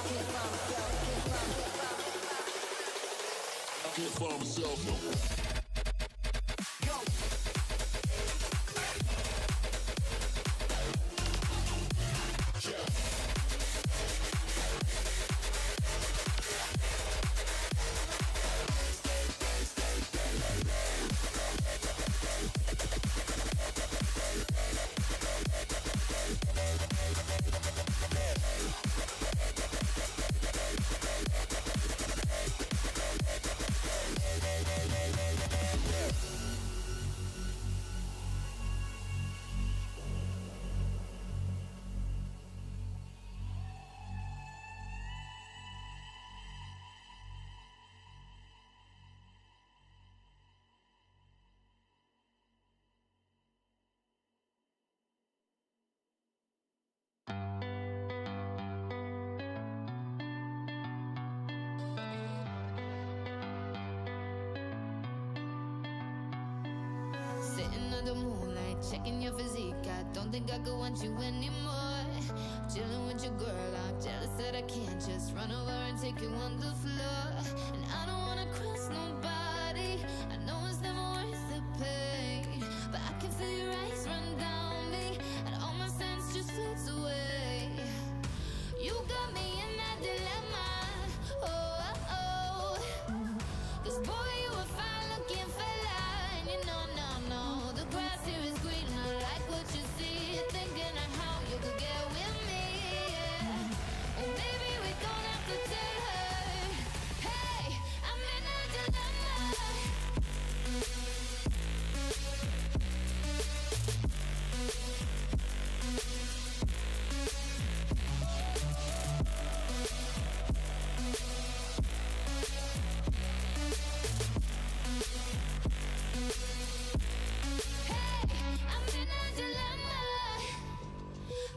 can't find myself. I can't find myself. Sitting under moonlight, checking your physique. I don't think I could want you anymore. Chilling with your girl, I'm jealous that I can't just run over and take you on the floor. And I don't wanna cross nobody. I know it's never worth the pain, but I can feel your eyes run down me, and all my sense just floats away. You got me in that dilemma. Oh, oh, oh. 'Cause boy, you a fine looking fella, and you know, no, the grass here is green. I like what you see, thinking of how you could get with me. Yeah. Well, maybe we don't have to tell her. Hey, I'm in a dilemma.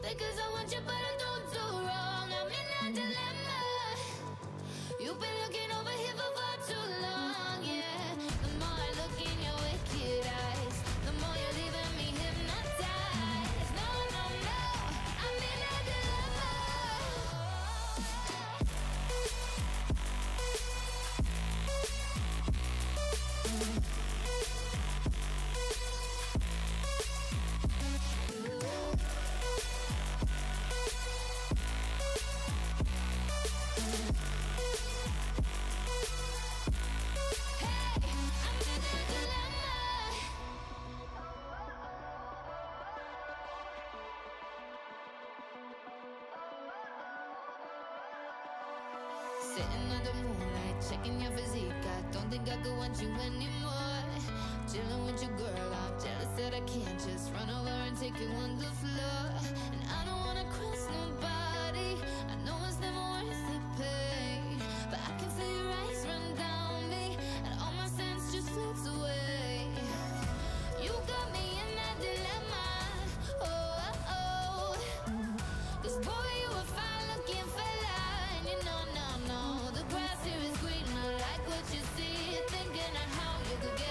Because I want you, but I don't do wrong. I'm in a dilemma. You've been looking over here for far too long, yeah. The more I look in your wicked eyes, the more you're leaving me hypnotized. No, no, no, I'm in a dilemma. Sitting under moonlight, checking your physique. I don't think I could want you anymore. Chilling with your girl, I'm jealous that I can't just run over and take you on the floor. And I don't wanna cross nobody. I know it's never worth the pain, but I can feel your eyes run down me, and all my sense just floats away. You got me in that dilemma. Oh, oh, oh. 'Cause boy, you a fine looking fella, and you know, the grass here is green. I like what you see, thinking of how you could get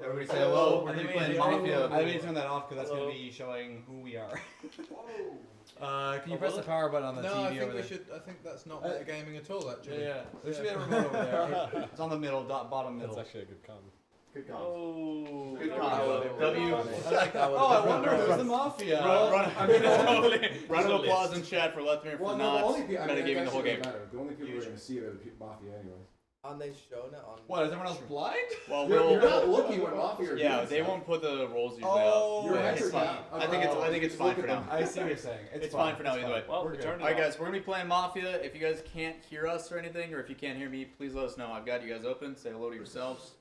Everybody say hello. I think we need to turn that off because that's going to be showing who we are. Can you press the power button on the TV I think over we there? should. I think that's not metagaming at all, actually. Yeah. There should be a remote over there. It's on the middle, bottom middle. That's actually a good comment. Good comment. Oh, good comment. W. I like that one. Oh, I wonder who's the Mafia. Round of applause in chat for Lethmere for not metagaming the whole game. The only people who are going to see it are the Mafia anyways. And they shown it on. What, is everyone else blind? Well, you're not looking what Mafia are yeah, doing, they so. won't put the rolls usually Oh, up. your heads It's are fine. down. I think it's fine for now. I see what you're saying. It's fine for now either way. Well, we're good. Alright guys, we're gonna be playing Mafia. If you guys can't hear us or anything, or if you can't hear me, please let us know. I've got you guys open. Say hello to yourselves.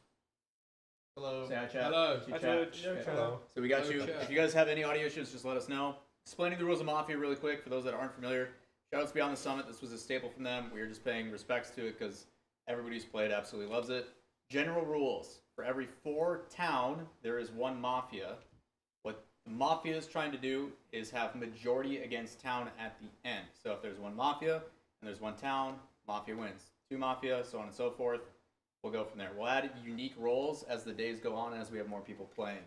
Hello. Say hi, chat. Hello. Say Hi, chat. chat. Hello. So we got Hello, you. chat. If you guys have any audio issues, just let us know. Explaining the rules of Mafia really quick for those that aren't familiar. Shoutouts to Beyond the Summit. This was a staple from them. We are just paying respects to it because everybody who's played absolutely loves it. General rules. For every 4 town, there is 1 Mafia. What the Mafia is trying to do is have majority against town at the end. So if there's 1 Mafia and there's 1 town, Mafia wins. 2 Mafia, so on and so forth. We'll go from there. We'll add unique roles as the days go on and as we have more people playing.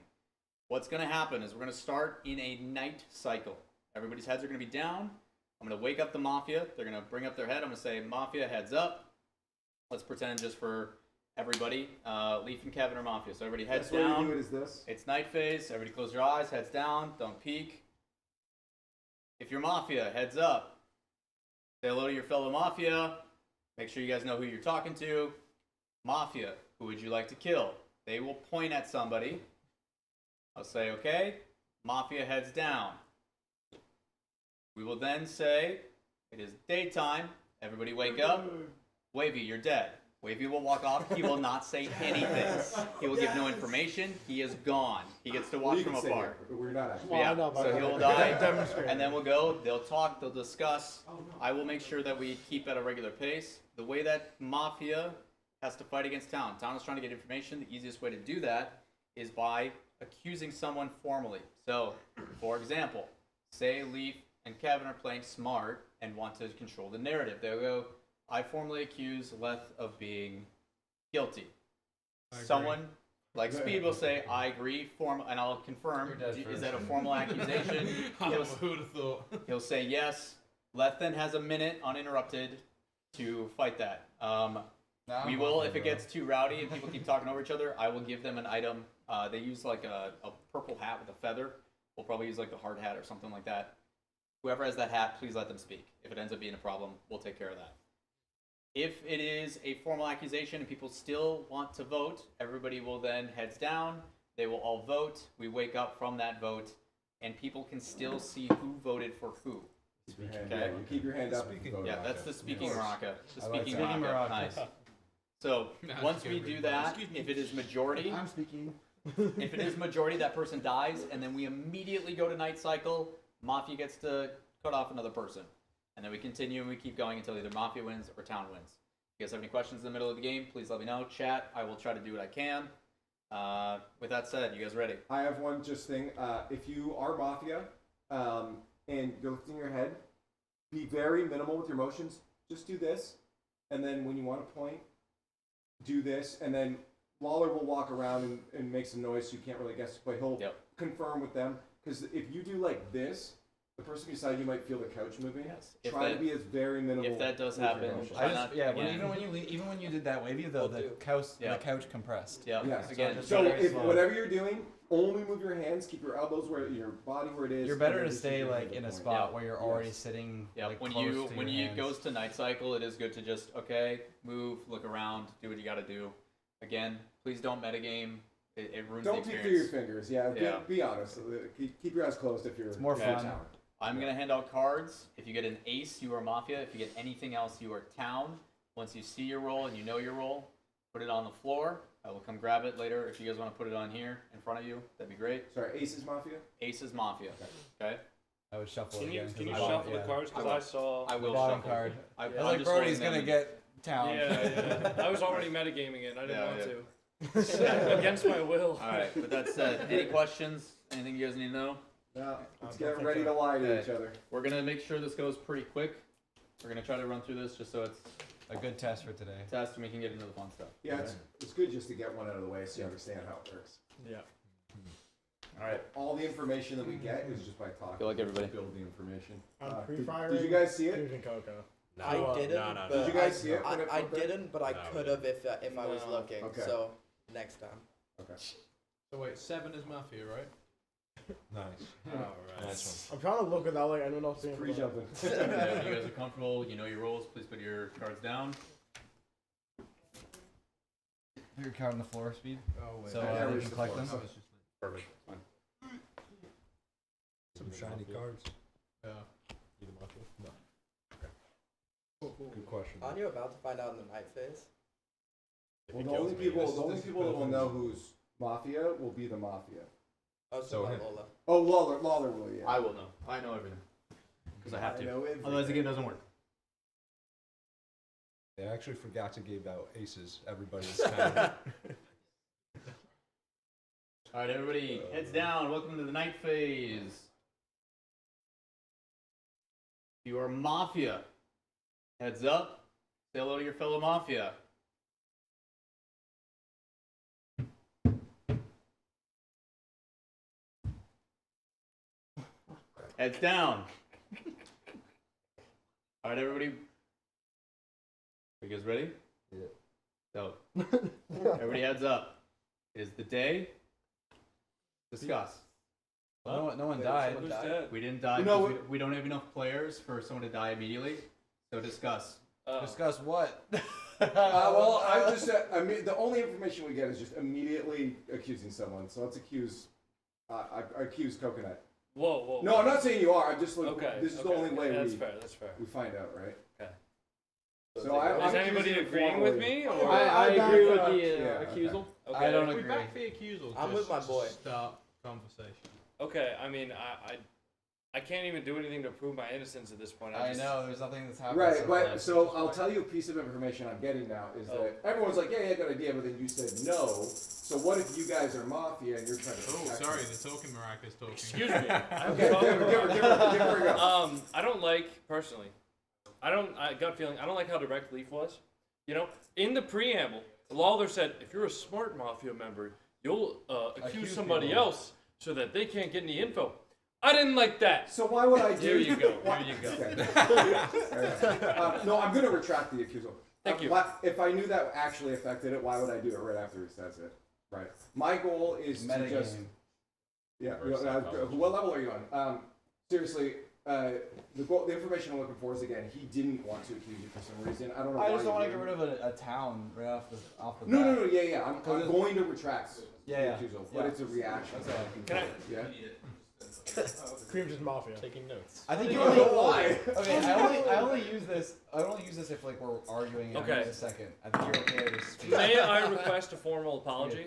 What's going to happen is we're going to start in a night cycle. Everybody's heads are going to be down. I'm going to wake up the Mafia. They're going to bring up their head. I'm going to say, Mafia, heads up. Let's pretend just for everybody, Leaf and Kevin are Mafia. So everybody heads down. The way you do it is this. It's night phase. Everybody close your eyes, heads down, don't peek. If you're Mafia, heads up. Say hello to your fellow Mafia. Make sure you guys know who you're talking to. Mafia, who would you like to kill? They will point at somebody. I'll say, okay. Mafia heads down. We will then say, it is daytime. Everybody wake up. Wavy, you're dead. Wavy will walk off. He will not say anything. He will give no information. He is gone. He gets to watch from afar. We're not actually. Yeah, so he'll die, and then we'll go. They'll talk. They'll discuss. I will make sure that we keep at a regular pace. The way that Mafia has to fight against Town. Town is trying to get information. The easiest way to do that is by accusing someone formally. So, for example, say Leaf and Kevin are playing smart and want to control the narrative. They'll go, I formally accuse Leth of being guilty. Someone like Speed will say, I agree, and I'll confirm, is that a formal accusation? Who would have thought? He'll say yes. Leth then has a minute uninterrupted to fight that. We will, if it gets too rowdy and people keep talking over each other, I will give them an item. They use like a purple hat with a feather. We'll probably use like the hard hat or something like that. Whoever has that hat, please let them speak. If it ends up being a problem, we'll take care of that. If it is a formal accusation and people still want to vote, everybody will then heads down. They will all vote. We wake up from that vote, and people can still see who voted for who. Okay. You keep your hand up. Yeah, that's the speaking maraca. The I like speaking that. maraca. Nice. So once we do that, if it is majority, I'm speaking. If it is majority, that person dies, and then we immediately go to night cycle. Mafia gets to cut off another person. And then we continue and we keep going until either Mafia wins or Town wins. If you guys have any questions in the middle of the game, please let me know. Chat, I will try to do what I can. With that said, you guys ready? I have one just thing. If you are Mafia and you're lifting your head, be very minimal with your motions. Just do this. And then when you want to point, do this. And then Lawler will walk around and make some noise so you can't really guess, but he'll confirm with them. Because if you do like this, the person beside you might feel the couch moving. Yes. Try to be as very minimal. If that does with your happen, motions. Even when you did that Wavy, though, the couch compressed. Yeah. Yes. Again, So if whatever you're doing, only move your hands, keep your elbows where your body where it is. You're better to stay like in a spot where you're already sitting. Yeah. Like, when close you to when your you hands. goes to night cycle, it is good to just move, look around, do what you got to do. Again, please don't metagame. It ruins Don't the peek experience. through your fingers. Yeah. Be honest. Keep your eyes closed if you're. It's more fun. I'm going to hand out cards. If you get an ace, you are Mafia. If you get anything else, you are Town. Once you see your roll and you know your roll, put it on the floor. I will come grab it later. If you guys want to put it on here in front of you, that'd be great. Sorry, ace is Mafia? Ace is Mafia. Okay? I would shuffle Can you again. can you shuffle the cards? Because I saw I will bottom shuffle. card. I was like, Brody's going to get Town. Yeah. I was already metagaming it. I didn't want to. Against my will. All right. With that said, any questions? Anything you guys need to know? No. Let's get ready to lie to each other. We're going to make sure this goes pretty quick. We're going to try to run through this just so it's a good test for today. Test and we can get into the fun stuff. Yeah, it's good just to get one out of the way so you understand how it works. Yeah. All right. All the information that we get is just by talking. Good luck, everybody. Build the information. Pre-fire. Did you guys see it? Fusion Coco. I didn't. But Did you guys see it? I didn't, but I could have if I was looking. Okay. So next time. Okay. So wait, 7 is Mafia, right? Nice. Alright. Nice I'm trying to look without like anyone else seeing. Pre-jumping. Yeah, if you guys are comfortable, you know your rolls, please put your cards down. Your card on the floor, Speed. Oh, wait. So you can collect them. Perfect. Fine. Some shiny cards. Yeah. You the Mafia? No. Okay. Good question. Aren't you about to find out in the night phase? Well, the only people that will know who's Mafia will be the Mafia. Oh, so Lawler. Oh, Lawler will, yeah. I will know. I know everything. Because I have to. know everything. Otherwise the game doesn't work. They actually forgot to give out aces. Everybody's kind of. All right, everybody, heads down. Welcome to the night phase. You are Mafia. Heads up. Say hello to your fellow Mafia. Heads down. All right, everybody. Are you guys ready? Yeah. So, everybody heads up. It is the day. Discuss. No one died. Who's dead? We didn't die No, because we don't have enough players for someone to die immediately. So discuss. Discuss what? Well, I just I mean, the only information we get is just immediately accusing someone. So let's accuse. I accuse Coconut. Whoa. No, I'm not saying you are. I'm just like, Okay. this is the only way That's fair. we find out, right? Okay. So Is anybody agreeing with me? Or? I agree with the yeah, accusal. Okay. I don't We agree. back the accusal. I'm just with my boy. to Start conversation. Okay, I mean, I can't even do anything to prove my innocence at this point. I know, there's nothing that's happened. Right, so but far. so I'll tell you a piece of information I'm getting now is that everyone's like, yeah, good idea, but then you said no. So what if you guys are Mafia and you're trying to? Oh, protect sorry, me? the talking Marac is talking. Excuse me. Okay, give her a go. I don't like, personally, I gut feeling, I don't like how direct Leaf was. You know, in the preamble, Lawler said, if you're a smart Mafia member, you'll accuse somebody else so that they can't get any info. I didn't like that. So why would I do? There you go. No, I'm going to retract the accusal. Thank you. If I knew that actually affected it, why would I do it right after he says it? Right. My goal is to just. Yeah. What level are you on? Seriously, the information I'm looking for is again, he didn't want to accuse you for some reason. I don't know. I why just don't want to he get rid of a town right off the bat. No. Yeah. I'm going to retract the accusal, but Yeah. it's a reaction. Okay. Can I? Yeah. Creamz is Mafia. Taking notes. I think you don't know why. Okay, I only use this. I only use this if like we're arguing. Okay. In a second. I think you're okay with this. May I request a formal apology?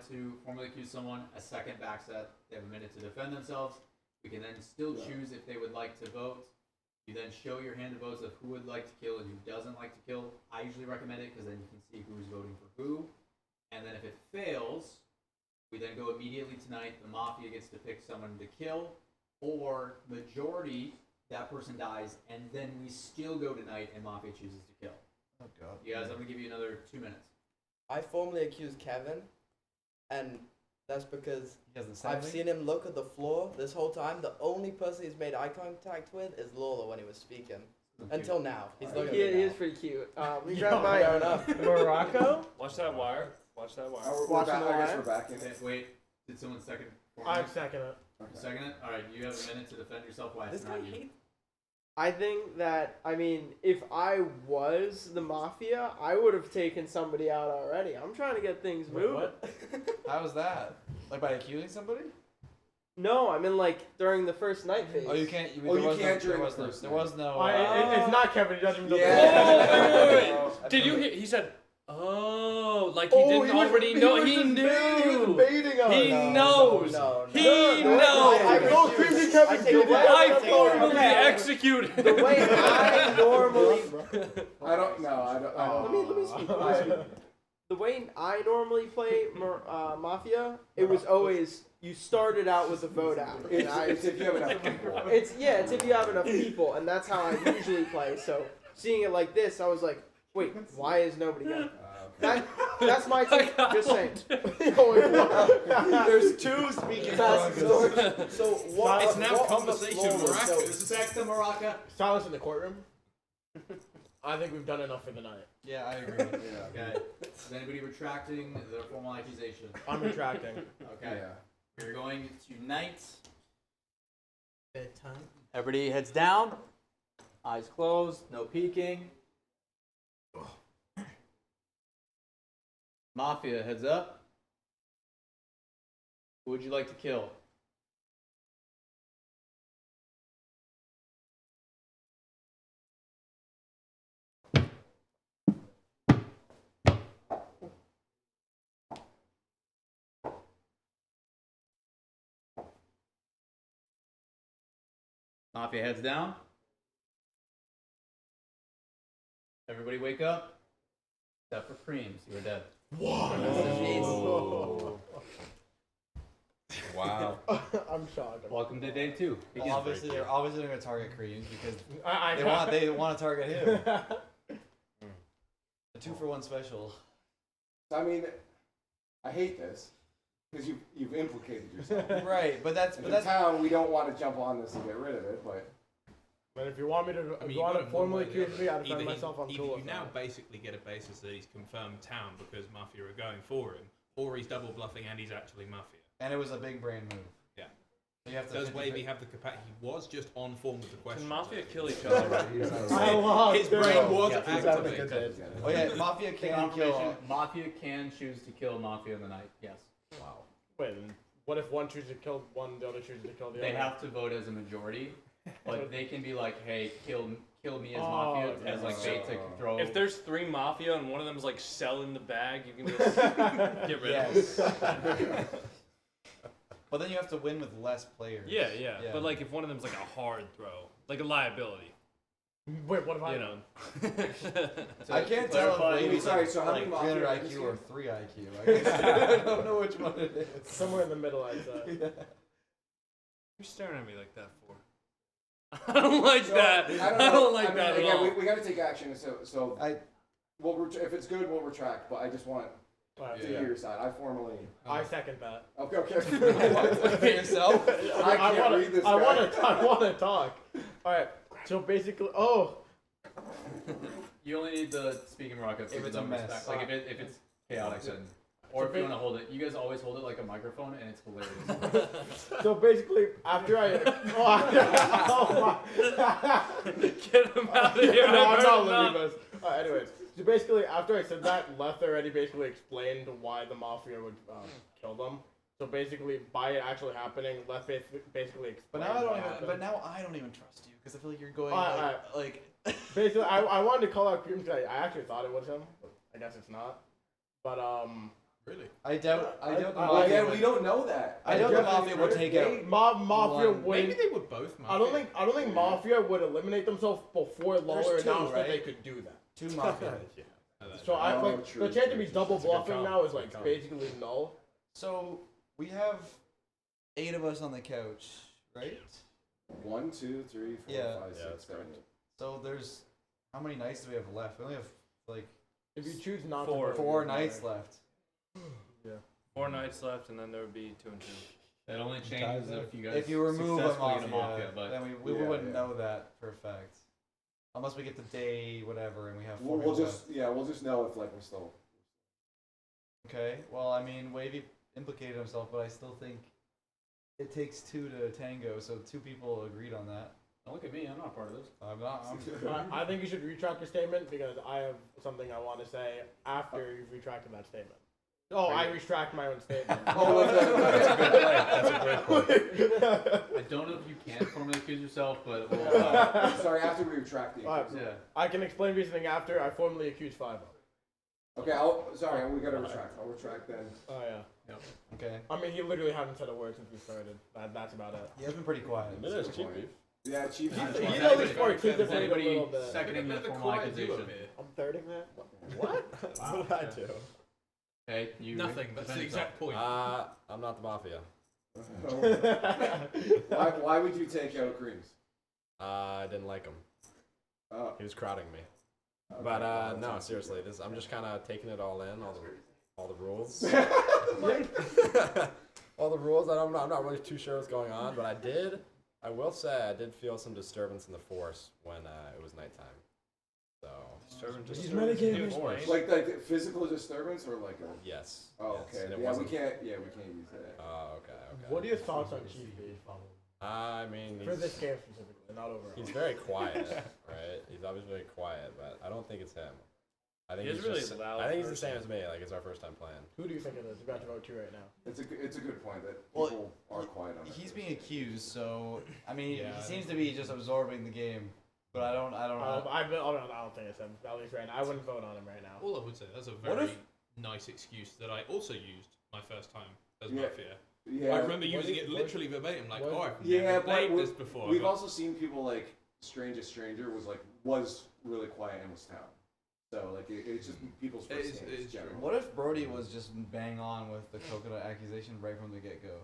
to formally accuse someone, a second back set. They have a minute to defend themselves. We can then still choose if they would like to vote. You then show your hand of votes of who would like to kill and who doesn't like to kill. I usually recommend it because then you can see who's voting for who. And then if it fails, we then go immediately tonight. The Mafia gets to pick someone to kill, or majority, that person dies, and then we still go tonight and Mafia chooses to kill. Oh, God. You guys, I'm going to give you another 2 minutes. I formally accuse Kevin, and that's because I've anything? seen him look at the floor this whole time. The only person he's made eye contact with is Lawler when he was speaking. Until now. He's looking at me He now. is pretty cute. We grab my fair enough. Morocco. Watch that wire. Watch that wire. Watching the I guess wire. we're back in. Okay, wait, did someone second? I'm second it. You second it? Alright, you have a minute to defend yourself. Why it's This not guy you. hates. I think that, I mean, if I was the Mafia, I would have taken somebody out already. I'm trying to get things moving. What? How was that? Like by accusing somebody? No, I mean like during the first night phase. Oh, you can't. Oh, you can't during the first There was no. It's not Kevin. He doesn't even know. Wait. Did you hear? He said, "Oh, like he didn't already know. He knew. He knows. He knows. I go Creamz and Kevin. I formally executed. The way I normally. I don't know. I don't. Let me speak. The way I normally play Mafia, it was always you started out with a vote out. It's if you have enough people. It's if you have enough people, and that's how I usually play. So seeing it like this, I was like, wait, why is nobody going? That's my take. Just saying. There's two speaking. So what? It's now conversation maracas. Back to Morocco. Silence in the courtroom. I think we've done enough for the night. Yeah, I agree. Okay. Is anybody retracting their formal accusation? I'm retracting. Okay. Yeah. We're going tonight. Bedtime. Everybody heads down. Eyes closed. No peeking. Mafia, heads up. Who would you like to kill? Mafia heads down. Everybody wake up. Except for Creamz, you are dead. Whoa. Wow. I'm shocked. Welcome to day 2. Well, obviously, they're going to target Creamz because I they want to target him. A 2-for-1 special. I mean, I hate this because you've implicated yourself. Right, but that's In town, we don't want to jump on this and get rid of it, but. But if you want me to, I mean, if you want to formally accuse accuse me, I defend myself on either cool. you now basically get a basis that he's confirmed town because Mafia are going for him, or he's double bluffing and he's actually Mafia. And it was a big brain move. Yeah. So you have to Does Wavy have the capacity? He was just on form with the question. Can Mafia kill each other? His brain was activated. Oh yeah, Mafia can kill. Mafia can choose to kill Mafia in the night. Yes. Wow. Wait, what if one chooses to kill one, the other chooses to kill the other? They have to vote as a majority, but they can be like, "Hey, kill me as Mafia," as like bait to throw. If there's 3 Mafia and one of them's like selling the bag, you can be like, get rid of it. But then you have to win with less players. Yeah. But like if one of them's like a hard throw, like a liability. Wait, what if I? You know. I can't tell if Wavy's Sorry, so how like many 300 Mafia IQ is or here? 3 IQ. I don't know which one it is. Somewhere in the middle, I'd say. You're staring at me like that for? I don't like that. I don't like that at all. We got to take action. So if it's good, we'll retract. But I just want to hear your side. I formally. I second that. Okay. For yourself? I can't read this guy. I want to talk. All right. So basically, You only need the speaking Morocco if it's a mess. back. Like if it's chaotic, then. Or if you want to hold it, you guys always hold it like a microphone, and it's hilarious. So basically, after I, Get him out of here. No, I'm not leaving this. Anyways, so basically, after I said that, Leth already basically explained why the Mafia would kill them. So basically, by it actually happening, Leth basically explained. But now I don't even trust you because I feel like you're going like. Basically, I wanted to call out Creamz because I actually thought it was him. But I guess it's not. But Really? I doubt the Well, Mafia. again, we don't know that. I doubt the Mafia would take out. Mafia one. would. Maybe they would both. I don't think Mafia would eliminate themselves before Lawler two, announced that right? they could do that. 2 Mafia. So I Oh, like true, the chance true, to be true. double That's a good bluffing call. now is Good like call. basically null. So we have 8 of us on the couch, right? 1, 2, 3, 4, Yeah. 5, 6, 7. So there's how many nights do we have left? We only have like If you choose not Four. to vote, four it doesn't nights matter. left. Yeah. 4 nights left, and then there would be 2 and 2. That only changes if you guys If you remove a successfully get Mafia, but then we Yeah, wouldn't yeah. know that for a fact. Unless we get to day whatever and we have 4 We'll people just we'll just know if like we're still. left. Okay. Well, I mean, Wavy implicated himself, but I still think it takes 2 to tango. So 2 people agreed on that. Don't look at me. I'm not part of this. I'm not. I think you should retract your statement because I have something I want to say after you've retracted that statement. Oh, I retract my own statement. Oh, That's a good point. That's a great point. I don't know if you can formally accuse yourself, but we'll, Sorry, after we retract the. Alright, Yeah. I can explain reasoning after. I formally accuse 5 of. Okay, sorry, we gotta retract. I'll retract then. Oh yeah. Yep. Okay. I mean, he literally hasn't said a word since we started. That's about it. He has been pretty quiet. It is cheap beef. Yeah, cheap beef. He's at least for keep Is anybody seconding that the formal quiet duo accusation? here. I'm thirding that. What? What did I do? Hey, you Nothing. That's the exact point. I'm not the Mafia. Why would you take out Creamz? I didn't like him. Oh. He was crowding me. Okay. But no, seriously, I'm just kind of taking it all in, all the rules. All the rules. I'm not really too sure what's going on, but I will say I did feel some disturbance in the force when it was nighttime. So Disturbance in the force. Like physical disturbance or like a. Yes. Oh, yes, okay. and it Yeah, we wasn't- can't. Yeah, we can't use that. Oh, okay. What are your thoughts on Chief Beef? I mean, For this game specifically, not overall. He's very quiet, right? He's always very quiet, but I don't think it's him. I think He's he's really just, loud I think he's the person. same as me. Like it's our first time playing. Who do you think it is? We're about to vote 2 right now. It's a good point that Well, people are quiet on it. He's being accused, so I mean, Yeah, he seems to be just absorbing the game. But I don't know. I don't think it's him. At least right now, I wouldn't vote on him right now. All I would say, that's a What very if- nice excuse that I also used my first time as Yeah. Mafia. Yeah, I remember what using if- it literally verbatim, like, what- oh, I've Yeah, never but played this before. we've but also seen people like Strangest Stranger was really quiet and was town. So like it's just people's first It's- names it's generally. What if Brody was just bang on with the coconut accusation right from the get go?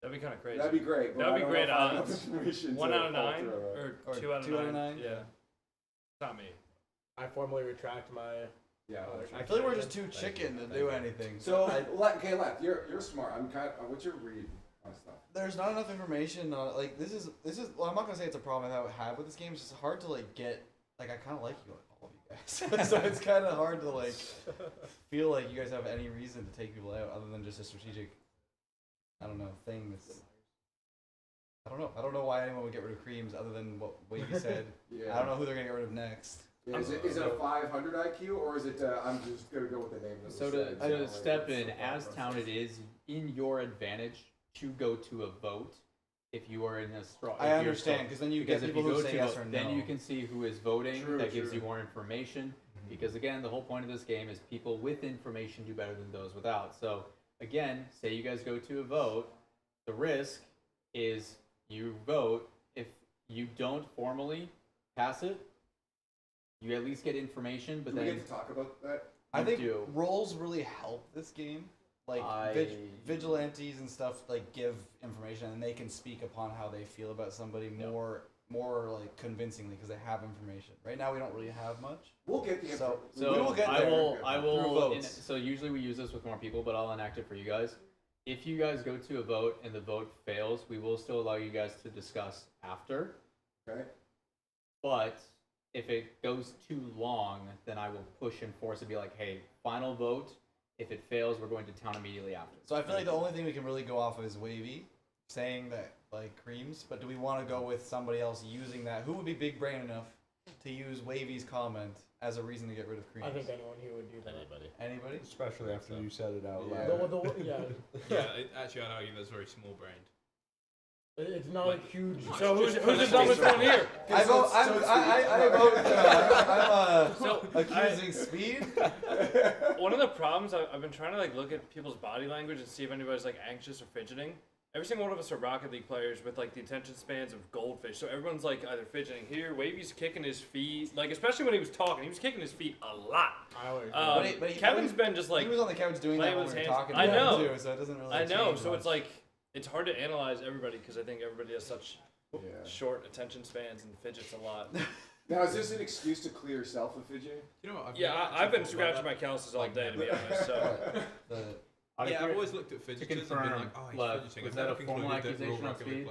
That'd be kind of crazy. That'd be great. But That'd I be don't great know if I have enough odds. information 1 to out of follow 9 through on it. or 2 out of 2 out of 9. 9? Yeah. It's not me. I formally retract my. Yeah. I feel like we're just too chicken to do anything. So okay, Left, you're smart. I'm kind of. What's your read on stuff? There's not enough information. Like this is. Well, I'm not gonna say it's a problem I have with this game. It's just hard to like get. Like I kind of like you, like all of you guys. So it's kind of hard to like feel like you guys have any reason to take people out other than just a strategic. I don't know thing that's. I don't know. I don't know why anyone would get rid of Creamz other than what Wavy said. Yeah. I don't know who they're gonna get rid of next. Is it a 500 IQ or is it? I'm just gonna go with the name. That So was to said. step in, as town it is in your advantage to go to a vote if you are in a strong. I understand, 'cause then you get people who say yes or Then no. you can see who is voting. True, that gives true. you more information. Because again, the whole point of this game is people with information do better than those without. So again, say you guys go to a vote, the risk is you vote. If you don't formally pass it, you at least get information. But Do we then get to talk about that? I think do. roles really help this game. Like vigilantes and stuff like give information and they can speak upon how they feel about somebody more like convincingly because they have information. Right now we don't really have much. We'll get the so info. we will get I there. will. through votes. So usually we use this with more people, but I'll enact it for you guys. If you guys go to a vote and the vote fails, we will still allow you guys to discuss after. Okay. But if it goes too long, then I will push and force it. Be like, hey, final vote. If it fails, we're going to town immediately after. So I feel like the only thing we can really go off of is Wavy saying that like Creamz, but do we want to go with somebody else using that? Who would be big brain enough to use Wavy's comment as a reason to get rid of Creamz? I think anyone here would do that. Anybody? Especially after you said it out loud. Yeah. yeah, actually, I'd argue that's very small-brained. It's not like huge. So who's the dumbest one here? I vote. I'm accusing speed. One of the problems I've been trying to like look at people's body language and see if anybody's like anxious or fidgeting. Every single one of us are Rocket League players with like the attention spans of goldfish. So everyone's like either fidgeting here. Wavy's kicking his feet, like especially when he was talking, he was kicking his feet a lot. But Kevin's been just like he was on the couch doing that playing when with we his were hands. talking. I know. Too, so it doesn't really. I know. change So much. it's like it's hard to analyze everybody because I think everybody has such short attention spans and fidgets a lot. Now, is this an excuse to clear yourself of fidgeting? You know what? I've been scratching my calluses all day to be honest. So. Yeah, I've always looked at fidgeters and been like, oh, he's fidgeting. Was that a formal accusation on speed?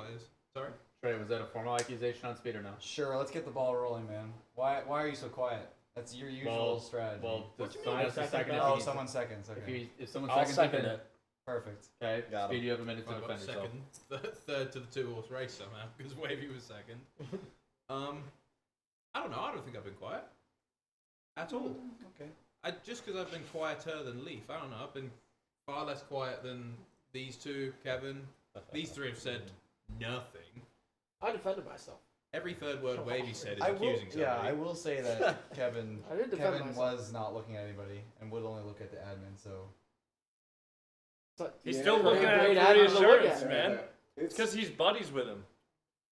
Sorry? Trey, was that a formal accusation on speed or no? Sure, let's get the ball rolling, man. Why are you so quiet? That's your usual strategy. Well, what do you someone mean? has to second it. Oh, someone seconds. Okay. If someone I'll seconds second then- it. Perfect. Okay, Got Speed, him. you have a minute to Well, I got defend yourself. second, third to the two-horse race somehow because Wavy was second. I don't know. I don't think I've been quiet at all. Okay. Just because I've been quieter than Leaf. I don't know. I've been far less quiet than these two, Kevin. These three have said nothing. I defended myself. Every third word Wavy said is I will, accusing somebody. yeah, I will say that Kevin I did defend Kevin myself. was not looking at anybody and would only look at the admin. So He's still looking at Great it for admin to look reassurance, at. man. It's because he's buddies with him.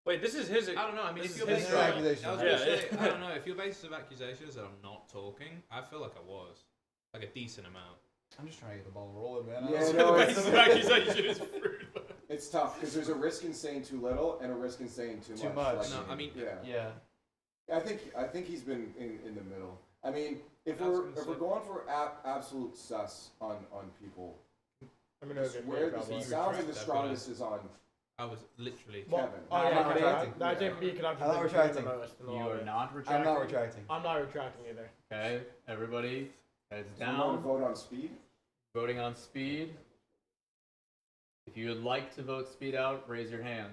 Wait, this is his. I don't know. I mean, this if is your his basis story. of accusations, I was Yeah, gonna say, yeah. I don't know. If your basis of accusations that I'm not talking, I feel like I was like a decent amount. I'm just trying to get the ball rolling, man. Yeah, So no, the it's, basis of accusation is rude. it's tough because there's a risk in saying too little and a risk in saying too Too much. much. No, I mean, yeah. I think he's been in the middle. I mean, if I was we're gonna if we're say- going for absolute sus on people, I'm gonna go where get the Cowboys. sounds of the Retract that, strongest is on I was literally. Kevin. Oh yeah, not retracting. I think B can I'm not actually retracting. the most in the You lobby. are not I'm retracting? not retracting. I'm not retracting either. Okay, everybody, heads So we want to down. vote on speed. Voting on speed. If you would like to vote speed out, raise your hand.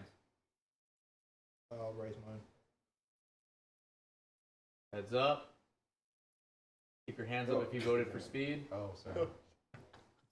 I'll raise mine. Heads up. Keep your hands up if you voted for speed. Oh, sorry.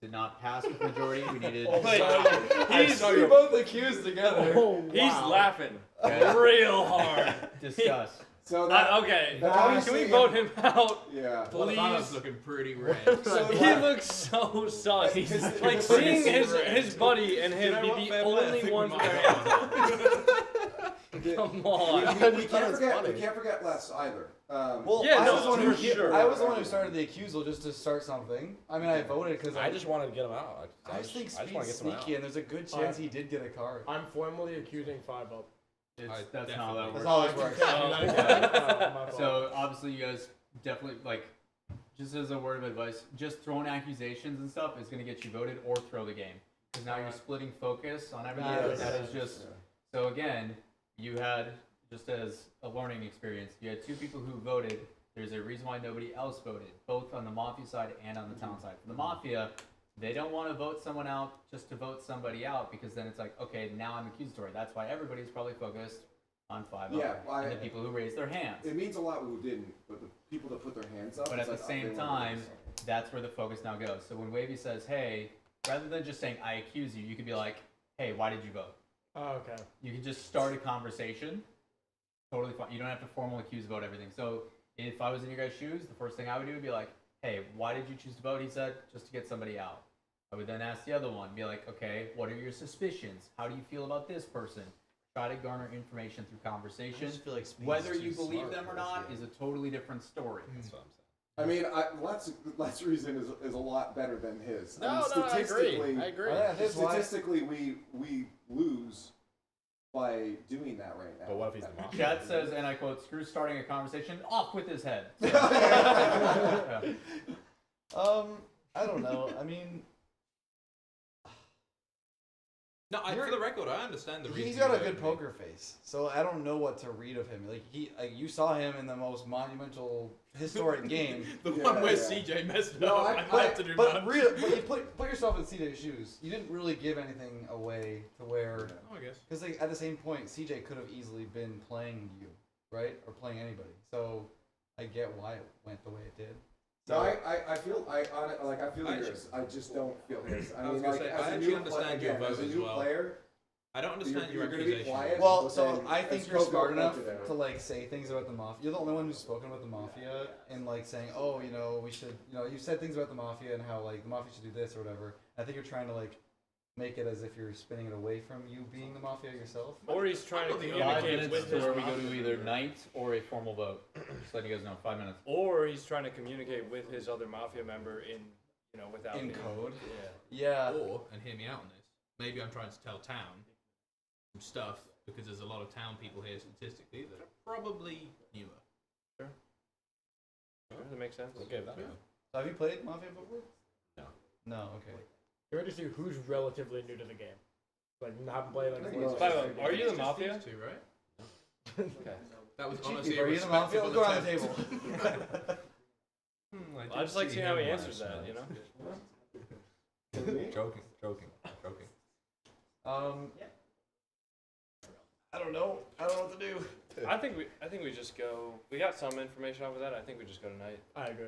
Did not pass with majority. We needed. We both accused together. He's laughing Okay. real hard. Discuss. So that, Okay, that can we honestly- vote him out? Yeah. Please. Please. Looking pretty red. So He that- looks so sus. His- Like his- seeing his- his buddy and him You know what? be the Fair play, I only think we ones might with their have hands up. Come on. we can't forget Les either. Well, Yeah, I no, was the one for who sure. I was the one who started the accusal just to start something. I mean, I voted because I just wanted to get him out. I just think just want Speed's to get someone sneaky, out. and there's a good chance he did get a card. I'm formally accusing 5-up. That's not how that That's works. how always works. So obviously, you guys definitely like. Just as a word of advice, just throwing accusations and stuff is going to get you voted or throw the game. Because now you're splitting focus on everything. Yes. That is just. So again, you had, just as a learning experience, you had two people who voted. There's a reason why nobody else voted, both on the Mafia side and on the Town side. For the Mafia, they don't want to vote someone out just to vote somebody out, because then it's like, okay, now I'm accusatory. That's why everybody's probably focused on 5-up Yeah, and the people who raised their hands. It means a lot who didn't, but the people that put their hands up. But it's at the like, same they wanna time, do something. that's where the focus now goes. So when Wavy says, hey, rather than just saying, I accuse you, you could be like, hey, why did you vote? Oh, okay. You can just start a conversation. Totally fine. You don't have to formal accuse vote everything. So if I was in your guys' shoes, the first thing I would do would be like, hey, why did you choose to vote? He said, just to get somebody out. I would then ask the other one, be like, okay, what are your suspicions? How do you feel about this person? Try to garner information through conversation. I just feel like Speed's Whether too you believe smart them or for not this is a totally different story. That's what I'm saying. I mean, Les' reason is a lot better than his. I mean, No, I agree. I agree. Yeah, that's why- statistically, we lose by doing that right now. But what if he's the Mafia? Chad says, and I quote, screw starting a conversation, off with his head. I don't know. I mean, No, for the record, I understand the reason. he's got you a good voted me. poker face, so I don't know what to read of him. Like you saw him in the most monumental, historic game. The one where CJ messed No, up. I had to do much. but you put yourself in CJ's shoes. You didn't really give anything away to where. Oh, I guess. Because like, at the same point, CJ could have easily been playing you, right, or playing anybody. So I get why it went the way it did. No, I feel yours. I just don't feel his. I was mean, gonna like say, as I a actually new understand player, your vote as a as new well. player, I don't understand your you're gonna be accusation. quiet. Well, but so then I think as you're Coco smart enough pointed out- to like say things about the mafia. You're the only one who's spoken about the mafia and like saying, oh, you know, we should, you know, you said things about the mafia and how like the mafia should do this or whatever. I think you're trying to like make it as if you're spinning it away from you being the mafia yourself. Or he's trying to 5 communicate minutes with his where we go mafia to either member. night or a formal vote. Just letting you guys know, 5 minutes. Or he's trying to communicate with his other mafia member in, you know, without In being- code? Yeah. Yeah. Or, and hear me out on this, maybe I'm trying to tell town some stuff because there's a lot of town people here statistically that are probably newer. Sure, that makes sense. Okay, that. So have you played Mafia before? No. No. Okay. You're ready to see who's relatively new to the game. Like, not playing like. Are you the mafia? These two, right? Okay. That was Cheeky, honestly are a you the mafia? respectable Let's go around the attempt. Well, I just like seeing how he answers that, you know? Joking. I don't know. I don't know what to do. I think we just go. We got some information off of that. I think we just go tonight. I agree.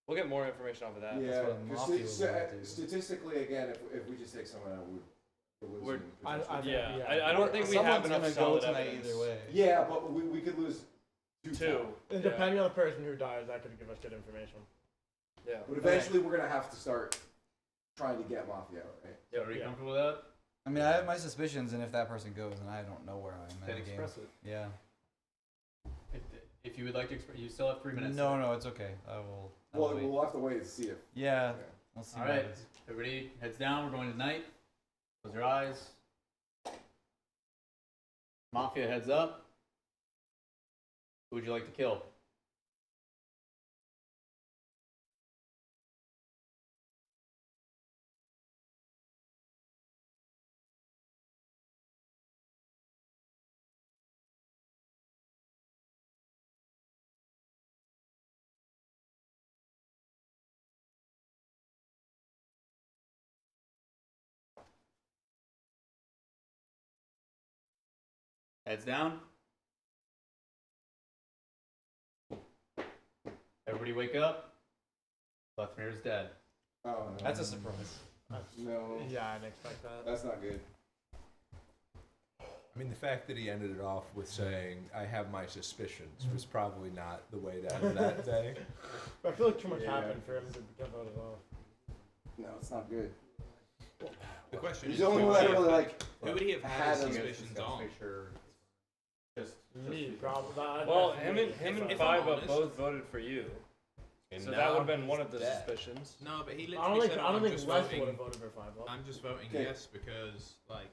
We'll get more information off of that. Yeah, what a 'cause mafia would want to do. statistically, again, if we just take someone out, we're losing. I potentially. I don't think we have enough gonna solid go tonight evidence. either way. Yeah, but we could lose two. Two. And depending on the person who dies, that could give us good information. Yeah. But eventually, we're gonna have to start trying to get Mafia out, right? Yeah, are you comfortable with that? I mean, I have my suspicions, and if that person goes, then I don't know where I am Then in the game. express it. Yeah. If you would like to express, you still have 3 minutes. No, it's okay. I will. Well, wait. we'll have to wait and see if. Yeah. We'll see. All what right, happens. everybody heads down. We're going tonight. Close your eyes. Mafia heads up. Who would you like to kill? Heads down. Everybody wake up. Lefx is dead. Oh no. That's a surprise. No. Yeah, I didn't expect that. That's not good. I mean, the fact that he ended it off with saying, I have my suspicions, was probably not the way to end that day. But I feel like too much happened for him to get voted off. No, it's not good. The question He's is, the only who one would that he have- really like. Who would he have had his him. suspicions on? Just Me, probably. Well, him and if Five I'm up honest- both voted for you. And So now that would have been one of the he's dead. suspicions. No, but he I literally don't think, said, I don't I'm think just Les voting. would have voted for 5 up. I'm just voting Okay. yes because, like,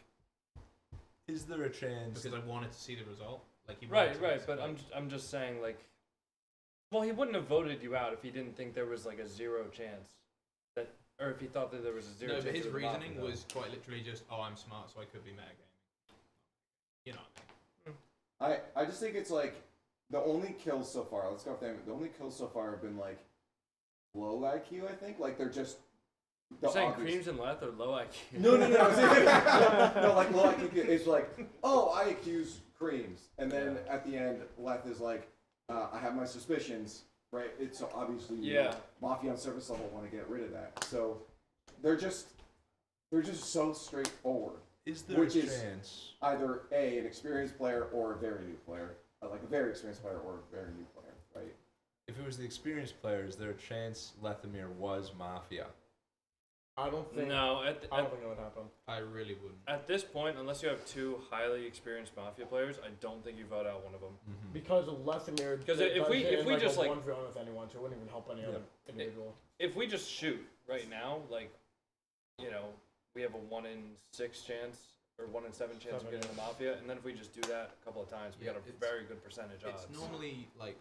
Is there a chance? because I wanted to see the result. Like, he Right, wanted right. to, But like, I'm just saying, like, well, he wouldn't have voted you out if he didn't think there was like a 0 chance that, or if he thought that there was a 0 No, chance. but his it was Mafia, reasoning though. was quite literally just, oh, I'm smart, so I could be metagaming. You know what I just think it's like the only kills so far. Let's go with them. The only kills so far have been like low IQ. I think like they're just. You're saying obvious- Creamz and Leth or low IQ? No. No, like low IQ is like, oh, I accuse Creamz, and then at the end, Leth is like, I have my suspicions, right? It's so obviously Mafia on surface level want to get rid of that, so they're just so straightforward. Is there which a is chance? either an experienced player or a very new player, like a very experienced player or a very new player, right? If it was the experienced player, is there a chance Lethamir was Mafia? I don't think. No, I don't think it would happen. I really wouldn't. At this point, unless you have 2 highly experienced Mafia players, I don't think you vote out one of them. Because Lefx Because if we just like 1v1 with anyone, so it wouldn't even help any other individual. if we just shoot right now, like, you know, we have a 1 in 6 chance or 1 in 7 chance of getting the Mafia, and then if we just do that a couple of times, we got a very good percentage odds. It's normally like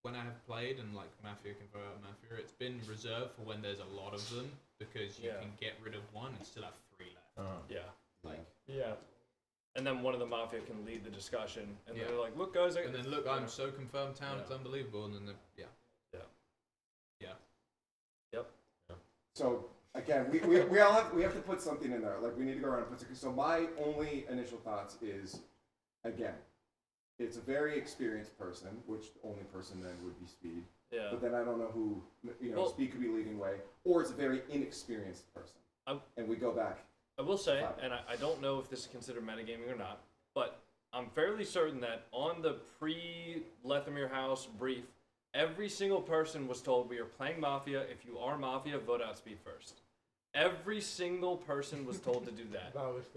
when I have played and like Mafia can vote out Mafia, it's been reserved for when there's a lot of them because you can get rid of 1 and still have 3 left. Yeah. Like And then one of the Mafia can lead the discussion, and they're like, "Look, guys," and then look, I'm so confirmed town, it's unbelievable, and then So again, we all have to put something in there. Like we need to go around and put something. So my only initial thoughts is, again, it's a very experienced person, which the only person then would be Speed. Yeah. But then I don't know who, Well- Speed could be leading way, or it's a very inexperienced person. And we go back I will say, and I don't know if this is considered metagaming or not, but I'm fairly certain that on the pre-Lethamere House brief, every single person was told, we are playing Mafia. If you are Mafia, vote out Speed first. Every single person was told to do that.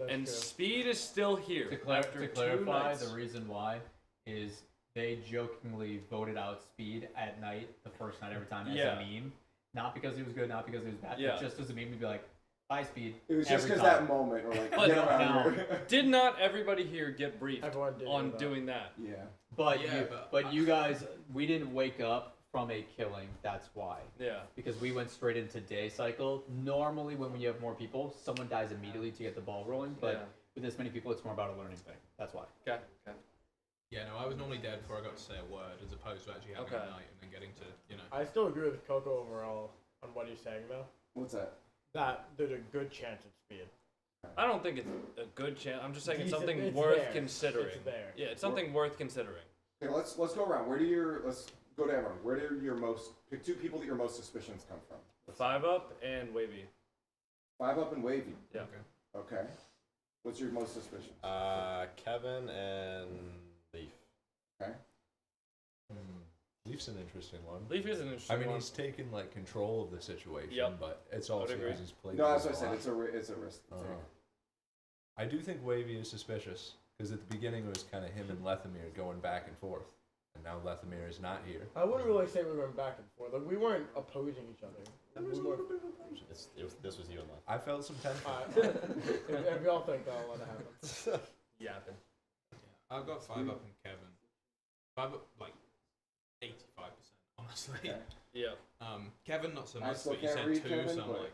And true. Speed is still here. To clarify, the reason why is they jokingly voted out Speed at night, the first night every time, as a meme. Not because he was good, not because he was bad. Yeah. Just as a meme to be like, bye Speed. It was just because that moment, or like, get around here. Did not everybody here get briefed did on that. doing that? Yeah. But you guys, we didn't wake up from a killing. That's why. Yeah. Because we went straight into day cycle. Normally, when you have more people, someone dies immediately to get the ball rolling. But with this many people, it's more about a learning thing. That's why. Okay. Yeah, no, I was normally dead before I got to say a word, as opposed to actually having a night and then getting to, you know. I still agree with Coco overall on what he's saying, though. What's that? That there's a good chance it's Speed. I don't think it's a good chance. I'm just saying it's Decent, something it's worth there. considering. It's there. Yeah, it's something worth considering. Okay, let's go around. Let's go to everyone. Where do your pick two people that your most suspicions come from? 5UP and Wavy. 5UP and Wavy. Yeah. Okay. What's your most suspicion? Kevin and Leaf. Okay. Leaf's an interesting one. Leaf is an interesting I mean, one. he's taken like control of the situation, Yep. but it's also because he's played. No, that's what I a said. lot. It's a risk. to take. I do think Wavy is suspicious because at the beginning it was kind of him and Lethamere going back and forth, and now Lethamere is not here. I wouldn't really say we went back and forth. Like, we weren't opposing each other. This was you and Leaf. I felt some tension. If y'all think that'll let it happen. Yapping. Yeah, I've got 5UP and Kevin. 5UP, like, 85%, honestly. Yeah. Kevin, not so I much, still but you can't said read 2, Kevin, so I'm but- like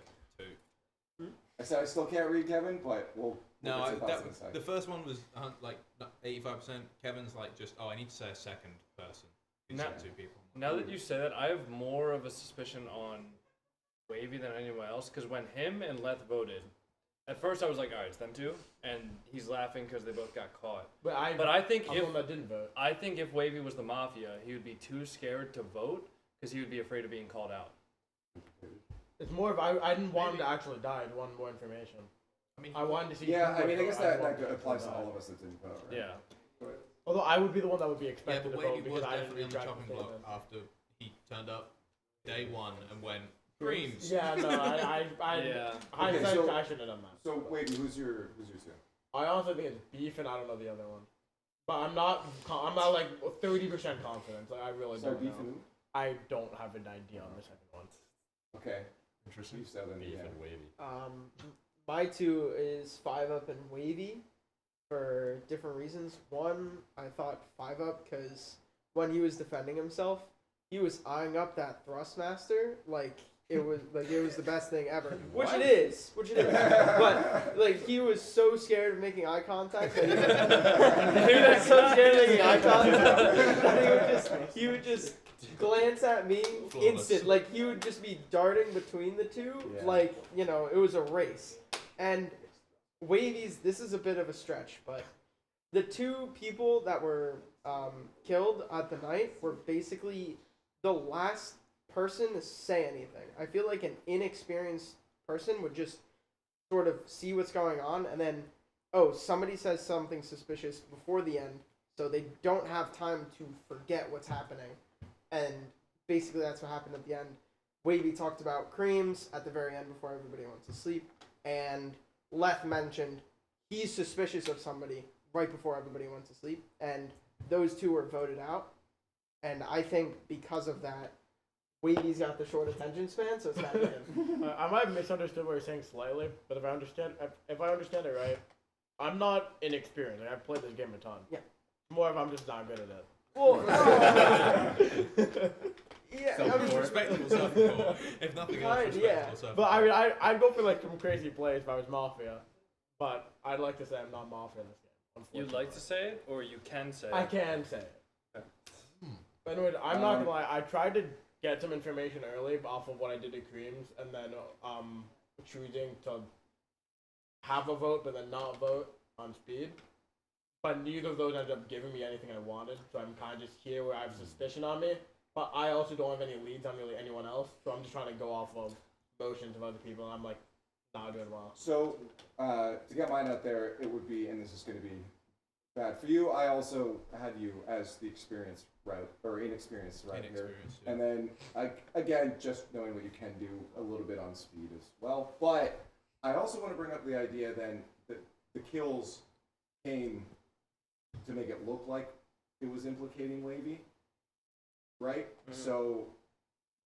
2. I said I still can't read Kevin, but we'll No, get some thoughts in a the second. first one was like 85%. Kevin's like just, I need to say a second person. You said 2 people. Now that you say that, I have more of a suspicion on Wavy than anyone else, because when him and Leth voted, at first I was like, all right, it's them two, and he's laughing because they both got caught. But I think I'm the one that didn't vote. I think if Wavy was the Mafia, he would be too scared to vote because he would be afraid of being called out. It's more of I didn't want him to actually die. I wanted more information. I wanted to see. Yeah, who I mean, I would guess vote. that didn't want applies to die. all of us that didn't vote, right? Yeah. Although I would be the one that would be Yeah, expected but to vote Wavy because was I didn't definitely on the retract chopping the block statement. after he turned up day 1 and went, Creamz. Yeah, no, I Okay, so- I shouldn't have done that. So wait, who's your two? I honestly think it's Beef, and I don't know the other one. But I'm not like 30% confident. Like, I really Sorry, don't Beef know. and who? I don't have an idea on the second one. Okay. Interesting. Beef, Seven, Beef yeah. and Wavy. My 2 is 5UP and Wavy for different reasons. One, I thought 5UP because when he was defending himself, he was eyeing up that Thrustmaster like it was the best thing ever. Which it is. But like he was so scared of making eye contact that he was so scared of making eye contact that he would just glance at me instant. Like he would just be darting between the two. Yeah. Like, you know, it was a race. And Wavy's, this is a bit of a stretch, but the 2 people that were killed at the night were basically the last person to say anything. I feel like an inexperienced person would just sort of see what's going on and then, oh, somebody says something suspicious before the end, so they don't have time to forget what's happening. And basically that's what happened at the end. Wavy talked about Creamz at the very end before everybody went to sleep, and Leth mentioned he's suspicious of somebody right before everybody went to sleep, and those 2 were voted out. And I think because of that, Wavy's got the short attention span, so it's not him. I might have misunderstood what you're saying slightly, but if I understand it right, I'm not inexperienced. Like, I've played this game a ton. Yeah. More of I'm just not good at it. Well, yeah, I mean, Respectable self-report. If nothing else, Kind, respectable yeah. self-report. But I mean, I'd go for like some crazy plays if I was Mafia, but I'd like to say I'm not Mafia in this game. You'd like to say it, or you can say it? I can say it. But anyway, I'm not gonna lie. I tried to get some information early off of what I did at Creamz, and then choosing to have a vote but then not vote on Speed. But neither of those ended up giving me anything I wanted, so I'm kind of just here where I have suspicion on me. But I also don't have any leads on really anyone else, so I'm just trying to go off of motions of other people. And I'm like, Not doing well. So, to get mine out there, it would be, and this is going to be bad for you. I also had you as the experienced route, or inexperienced route here. Yeah. And then, again, just knowing what you can do a little bit on speed as well. But I also want to bring up the idea then that the kills came to make it look like it was implicating Wavy, right? So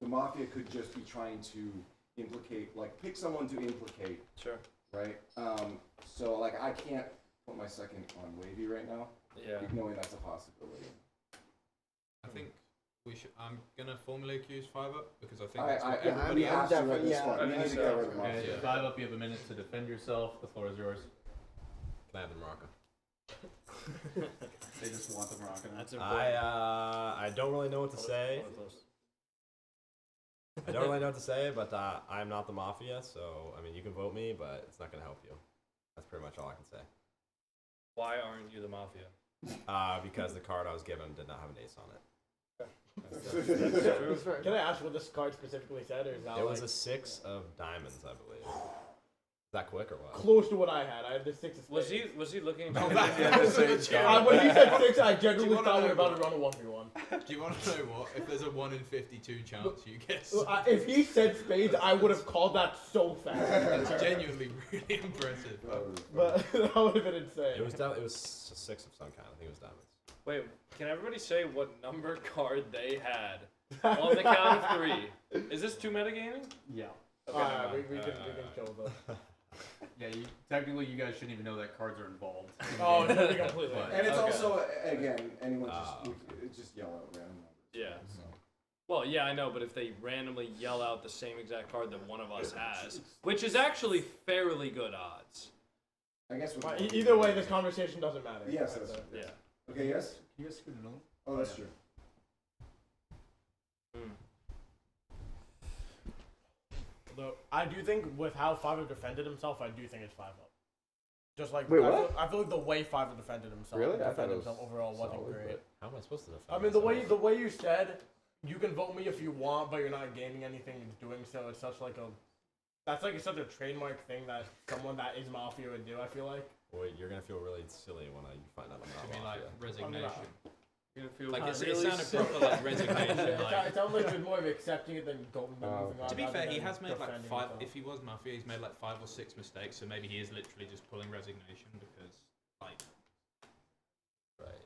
the Mafia could just be trying to implicate, like, pick someone to implicate. Sure. Right? So, like, I can't put my second on Wavy right now. Yeah. Knowing that's a possibility. I think we should. I'm gonna formally accuse 5-Up because I think I- that's what I- yeah, everybody we have else. to at this point. We need to get rid of them. Okay, Yeah. 5-Up, you have a minute to defend yourself. The floor is yours. Can I have the Morocco? They just want the Morocco. That's I don't really know what to say. I don't really know what to say, but I'm not the Mafia, so I mean you can vote me, but it's not gonna help you. That's pretty much all I can say. Why aren't you the Mafia? Because the card I was given did not have an ace on it. Can I ask what this card specifically said, or is that It was like a 6 of diamonds, I believe. Is that quick or what? close to what I had? I had the 6 of spades. Was he looking? When he said 6, I genuinely thought we were about to run a 1v1. Do you want to know what? If there's a 1 in 52 chance you guess. If he said spades, I would have called that so fast. That's genuinely really impressive. But that would have been insane. It was a 6 of some kind. I think it was diamonds. Wait, can everybody say what number card they had on the count of 3? Is this too metagaming? Yeah. Okay, we can kill them. Yeah, technically you guys shouldn't even know that cards are involved. Oh, no, completely. And it's also, again, anyone it's just yell out random numbers. Yeah. Well, yeah, I know, but if they randomly yell out the same exact card that one of us has, which is actually fairly good odds. I guess Either way, this conversation doesn't matter. Yes, that's right. Yeah. Okay, yes? Can you guys scoot another? Oh, that's true. Although I do think with how 5-Up defended himself, I do think it's 5-Up. Just like Wait, I what? feel like the way 5-Up defended himself, Really? I thought it was overall wasn't solid, great. but how am I supposed to defend I mean, the way you said, you can vote me if you want, but you're not gaining anything in doing so. It's such like such a trademark thing that someone that is Mafia would do. I feel like. Wait, you're gonna feel really silly when you find out I'm not You mean like Mafia. resignation? You're gonna feel Like it really sounded proper like resignation. It sounds like it's more of accepting it than moving on. To be rather fair, he than has made like defending 5. himself. If he was Mafia, he's made like 5 or 6 mistakes. So maybe he is literally just pulling resignation because, like. Right.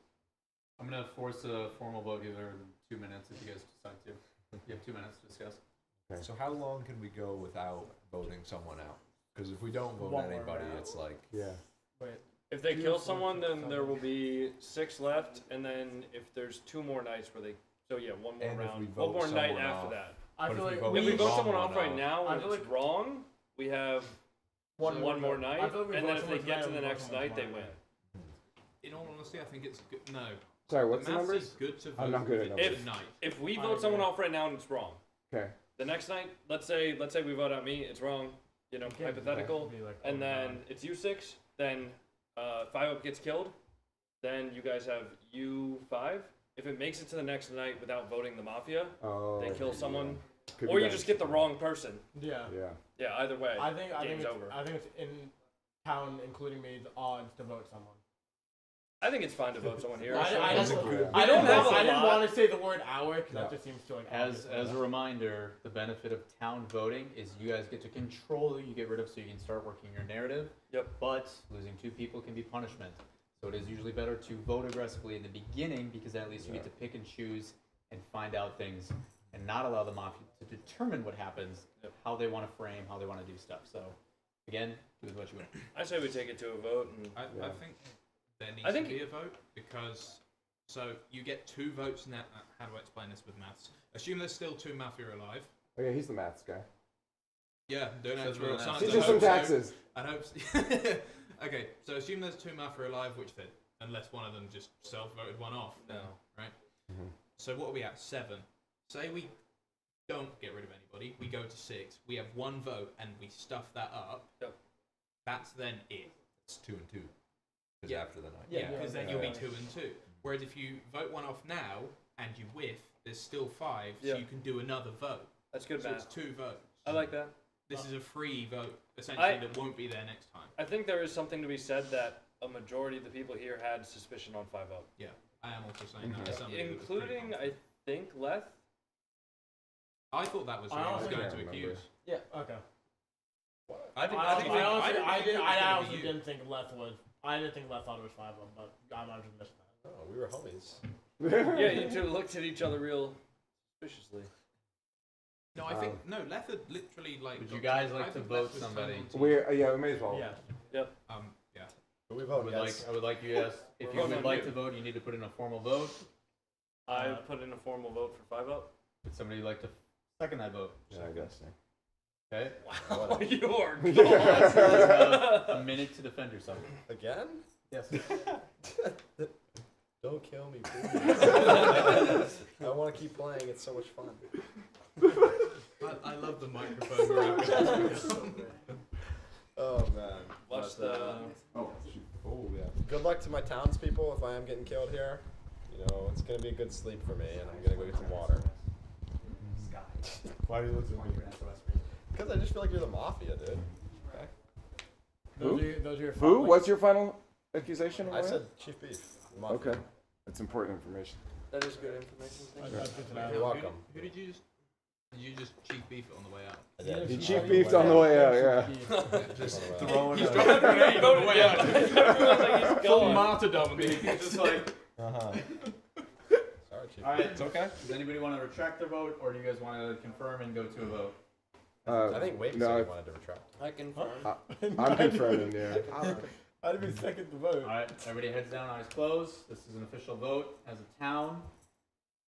I'm gonna force a formal vote here in 2 minutes if you guys decide to. You have 2 minutes to discuss. Okay. So how long can we go without voting someone out? Because if we don't vote One more anybody, round. it's like Wait. If they kill someone, then there will be 6 left, and then if there's 2 more nights where they, so yeah, one more And if round, we one vote more night someone after off. that. I But feel if we like vote If we the vote wrong someone one off right out, now I and feel it's like- wrong, we have one more night, I feel like we and vote then if they someone get to tonight, the we vote next someone night, they tomorrow win. In all honesty, I think it's good. No. Sorry, what's the maths numbers? is good to vote I'm not good at numbers. tonight. If we vote someone off right now and it's wrong, Okay. the next night, let's say we vote out me, it's wrong, you know, Yeah, hypothetical, be like, and oh, then God. it's you 6, then 5-Up gets killed, then you guys have you 5. If it makes it to the next night without voting the Mafia, they kill someone, Could or be you done. just get the wrong person. Yeah. Yeah. Yeah, either way, I think game's over. it's in town, including me, the odds to vote someone. I think it's fine to vote someone here. I We didn't lot. want to say the word hour because that just seems to like. As a reminder, the benefit of town voting is you guys get to control who you get rid of, so you can start working your narrative. Yep. But losing 2 people can be punishment. So it is usually better to vote aggressively in the beginning because at least you get to pick and choose and find out things and not allow the Mafia to determine what happens, how they want to frame, how they want to do stuff. So again, do with what you want. I say we take it to a vote. And I think there needs to be a vote because so you get 2 votes now. How do I explain this with maths? Assume there's still 2 Mafia alive. Oh yeah, he's the maths guy. Yeah, doing Says actual real science. Teach I us some hope so. taxes. I hope so. Okay, so assume there's 2 Mafia alive, which then, unless one of them just self-voted one off. No. Right? So what are we at? 7. Say we don't get rid of anybody. We go to 6. We have 1 vote, and we stuff that up. Yep. That's then it. it's 2 and 2. Because Yeah. after the night. Yeah, because then you'll be Yeah. 2 and 2. Whereas if you vote one off now and you whiff, there's still 5, Yeah. so you can do another vote. that's good So it's math. 2 votes. I like that. this is a free vote, essentially, that won't be there next time. I think there is something to be said that a majority of the people here had suspicion on 5-0. Yeah, I am also saying that. As somebody who was pretty Including, I think, Leth. I thought that was who I was going to accuse. Yeah. Okay. I think. I honestly didn't think Leth was. I didn't think Leth thought it was 5-0, but I might have just missed that. Oh, we were homies. Yeah, you two looked at each other real suspiciously. No, I think Leth had literally like. Would you guys like to vote somebody? We may as well. Yeah. Yep. Yeah. But we vote I would like you guys. If you would like to vote, you need to put in a formal vote. I put in a formal vote for 5-0. Would somebody like to second that vote? Yeah, I guess so. Okay. Wow, you are a minute to defend yourself. Again? Yes. Don't kill me, please. I want to keep playing. It's so much fun. I love the microphone. Oh man. Watch the. Oh yeah. Good luck to my townspeople if I am getting killed here. You know, it's gonna be a good sleep for me, and I'm gonna go get some water. Why do you look at me? Because I just feel like you're the mafia, dude. Okay. Those are your Who? What's your final accusation? I said Chief Beef. Mafia. Okay. That's important information. That is good information. You're welcome. Who did you just? Did you just chief beef it on the way out? I did. He chief beefed on the way out, yeah. Just throwing. He's dropping a grenade on the way out. Full martyrdom, and he's just like. Sorry, Chief. All right, it's okay. Does anybody want to retract their vote, or do you guys want to confirm and go to a vote? I think Wavy said he wanted to retract. I confirm. I'm confirming, yeah. I didn't even second the vote. All right, everybody heads down, eyes closed. This is an official vote. As a town,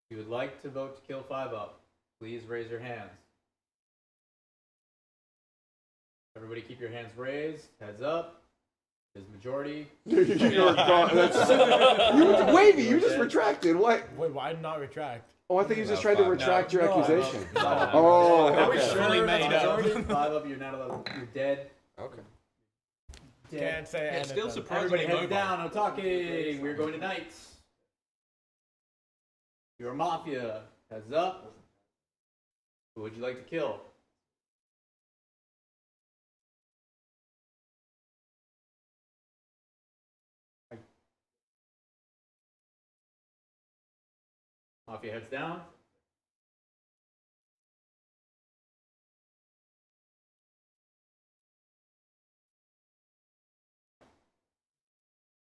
if you would like to vote to kill 5-0, please raise your hands. Everybody keep your hands raised, heads up. There's majority. Wavy, you just retracted. What? Wait, why did not retract? Oh, I think you just tried to retract your accusation. No. Oh, That okay. was surely made up. 5-0, you're not allowed. You're dead. Okay. Dead. Can't say It's anything. still surprisingly Everybody heads mobile. down, no talking. We're going to Knights. You're a Mafia. Heads up. Who would you like to kill? Mafia heads down.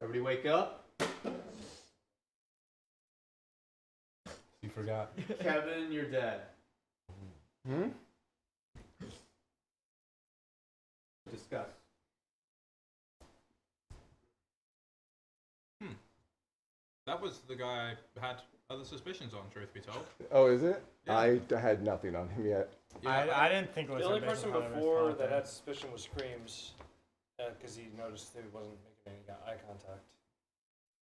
Everybody wake up. You forgot. Kevin, you're dead. Discuss. That was the guy I had other suspicions on, truth be told. Oh, is it? Yeah. I had nothing on him yet. I didn't think it was The only him based person on how they before responded. that had suspicion was Creamz, because he noticed he wasn't making any eye contact.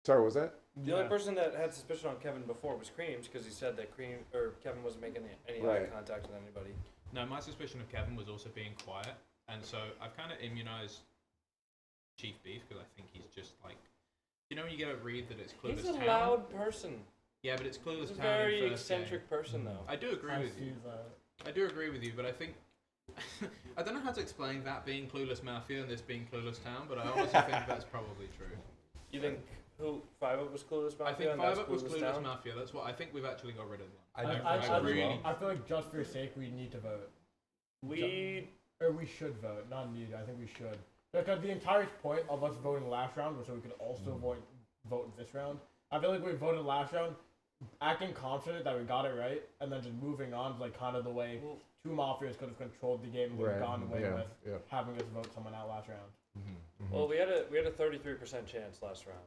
Sorry, what was that? The only person that had suspicion on Kevin before was Creamz, because he said that Kevin wasn't making any eye Right. contact with anybody. No, my suspicion of Kevin was also being quiet, and so I've kind of immunized Chief Beef because I think he's just like, you know, when you get a read that it's clueless He's a town. loud person. Yeah, but it's clueless He's a town. in very first eccentric game. person, though. I do agree with you. I do agree with you, but I think I don't know how to explain that being clueless mafia and this being clueless town, but I honestly think that's probably true. You think who 5-0 was clueless mafia? I think and that's 5-0 was clueless town? mafia. That's what I think. We've actually got rid of them. I feel like just for your sake, we need to vote. We should vote, not need. I think we should. Because the entire point of us voting last round was so we could also vote this round. I feel like we voted last round, acting confident that we got it right, and then just moving on, like kind of the way two Mafias could have controlled the game and would have gone away with having us vote someone out last round. Well, we had a 33% chance last round.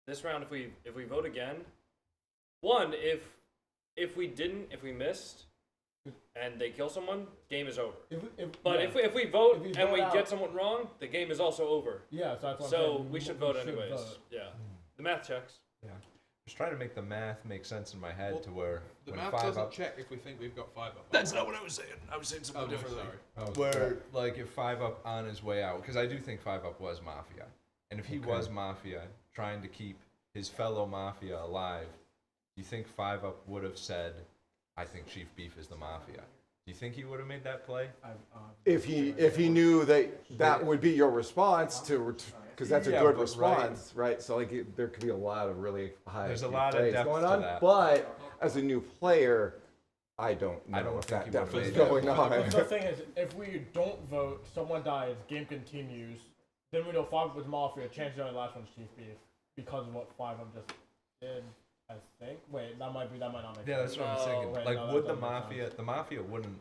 This round, if we vote again, if we missed, and they kill someone, game is over. If we vote and we get someone wrong, the game is also over. Yeah, so that's what I'm So saying. we should vote anyways. Yeah, the math checks. Yeah. Just trying to make the math make sense in my head to where The when math 5 doesn't up, check if we think we've got 5 up. That's not what I was saying. I was saying something different. Where like if 5 up on his way out, because I do think 5 up was Mafia, and if he was Mafia trying to keep his fellow Mafia alive, do you think 5 up would have said, "I think Chief Beef is the Mafia"? Do You think he would have made that play? If he knew that would be your response to, because that's a good response, right? So like there could be a lot of really high. There's a lot of plays depth going to on, that. but as a new player, I don't know if that depth is going on. The thing is, if we don't vote, someone dies, game continues, then we know 5 was Mafia, chances are the last one's Chief Beef because of what 5 of just did. I think. Wait, that might not make sense. Yeah, that's what I'm saying. Wait, Like, no, would that the doesn't make Mafia? The Mafia wouldn't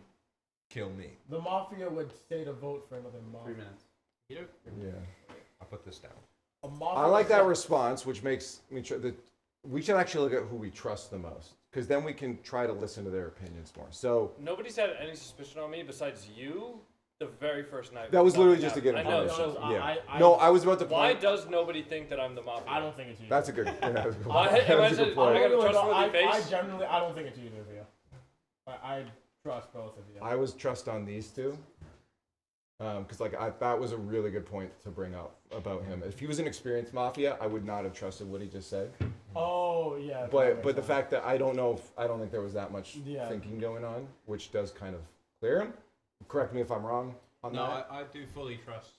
kill me. The Mafia would stay to vote for another month. 3 minutes. Yeah. I'll put this down. I like that response, which makes me we should actually look at who we trust the most, because then we can try to listen to their opinions more. So Nobody's had any suspicion on me besides you. The very first night. that was literally just to get I know. information. So Yeah. No, I was about to. Why point- does nobody think that I'm the Mafia? I don't think it's you. That's a good. Yeah, that's a good Why- point. am I That's a good just- point. I got a trustworthy face? I generally, I don't think it's either of you. I trust both of you. I was trust on these two, because like that was a really good point to bring up about him. If he was an experienced Mafia, I would not have trusted what he just said. Oh yeah. that But makes the sense. fact that I don't think there was that much Yeah. thinking going on, which does kind of clear him. Correct me if I'm wrong on No, that. I do fully trust.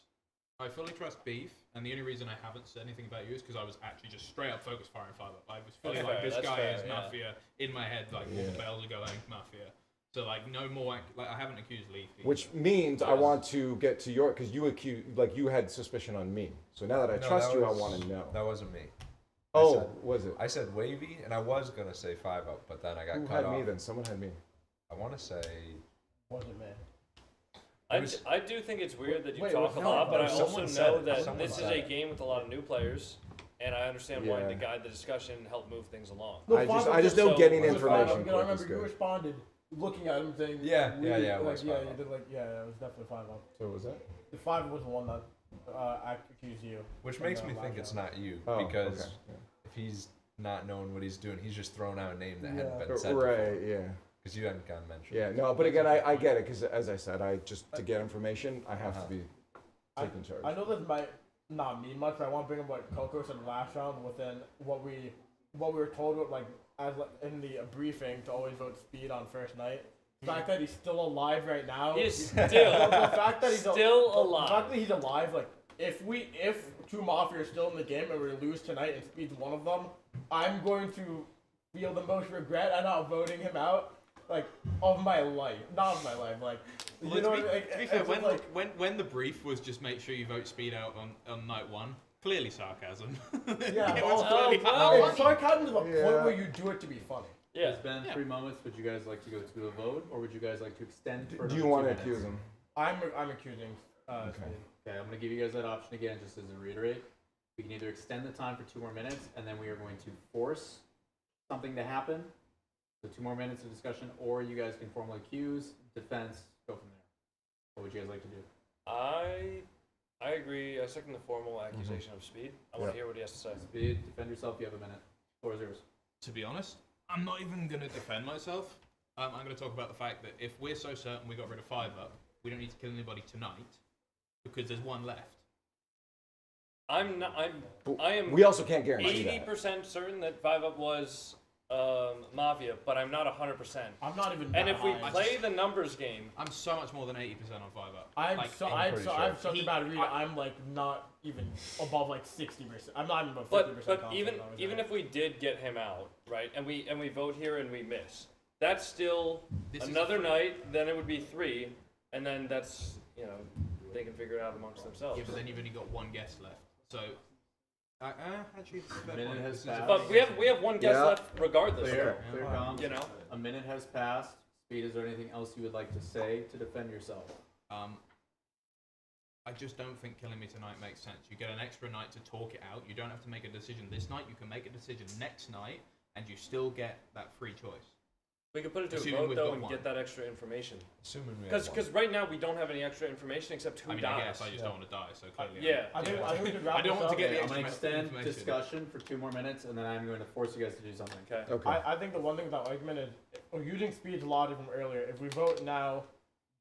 I fully trust Beef, and the only reason I haven't said anything about you is because I was actually just straight up focused firing 5 up. I was fully That's like, fair, this that's guy fair, is yeah. Mafia in my head, like all Yeah. the bells are going Mafia. So like no more, like I haven't accused Leafy. Which means I want to get to your, because you had suspicion on me. So now that I No, trust that you, I was- want to know. That wasn't me. Oh, was it? I said Wavy, and I was gonna say 5 up, but then I got Who cut had off. me then? Someone had me. I want to say. Wasn't me. I do think it's weird that you Wait, talk a no, lot, but I someone also said know it. that Someone this is said a it. game with a lot of new players, and I understand wanting to Yeah. guide the discussion and help move things along. No, I just So- know getting With information 5 up, quick I is remember you good. responded, looking at him saying. Yeah, really, yeah, it like, was yeah, 5 you up. did like it was definitely 5 up. So was that? The 5 was the one that accused you. Which from makes the me last think it's round. not you, Oh, because okay, yeah. if he's not knowing what he's doing, he's just throwing out a name that Yeah. hadn't been said Right, before. yeah. Because you hadn't gotten mentioned. Yeah, no, but again, I get it, because as I said, to get information, I have to be taking charge. I know this might not mean much, but I want to bring up what Coco said last round within what we were told like in the briefing to always vote speed on first night. The fact that he's still alive right now. He's the still fact that he's still alive. The fact that he's alive, like if 2 Mafia are still in the game and we lose tonight and Speed's one of them, I'm going to feel the most regret at not voting him out, like of my life, not of my life, like. Well, You know, to be, like, to be fair, it's just when the brief was just make sure you vote speed out on night 1, clearly sarcasm. Yeah, It was well, clearly it's sarcasm to the point where you do it to be funny. Yeah. There's been 3 moments. Would you guys like to go to a vote, or would you guys like to extend for Do you another want 2 to minutes? accuse him? I'm accusing. Okay. Speed. Okay, I'm going to give you guys that option again, just as a reiterate. We can either extend the time for 2 more minutes, and then we are going to force something to happen. So 2 more minutes of discussion, or you guys can formally accuse, defense, go from there. What would you guys like to do? I agree. I second the formal accusation of Speed. I want to hear what he has to say. Speed, defend yourself. You have a minute. Floor is yours. To be honest, I'm not even going to defend myself. I'm going to talk about the fact that if we're so certain we got rid of 5 up, we don't need to kill anybody tonight because there's 1 left. I am. We also can't guarantee that. 80% certain that 5 up was Mafia, but I'm not 100%. I'm not even. And that if we high. play the numbers game, I'm so much more than 80% on 5 up. I'm such He- a bad reader. I'm like not even above like 60%. I'm not even above 50%. but confident even I was even right. if we did get him out, right, and we vote here and we miss, that's still This is another night. Then it would be 3, and then that's they can figure it out amongst themselves. Yeah, but then you've only got 1 guest left. So, actually, it's a fair Minute point. has This is passed. a- But we have 1 guest left regardless. Clear comms. You know. A minute has passed. Speed, is there anything else you would like to say to defend yourself? I just don't think killing me tonight makes sense. You get an extra night to talk it out. You don't have to make a decision this night. You can make a decision next night, and you still get that free choice. We could put it to a Assuming vote we've though got and 1. get that extra information. Assuming we have 1. Because right now we don't have any extra information except who I mean, dies. I guess I just don't want to die, so clearly. Yeah. I think we could wrap I don't this want to up. get the I'm going to extra extend information. discussion for 2 more minutes, and then I'm going to force you guys to do something. Okay. I think the one thing with that argument is we're using Speed's logic from earlier. If we vote now,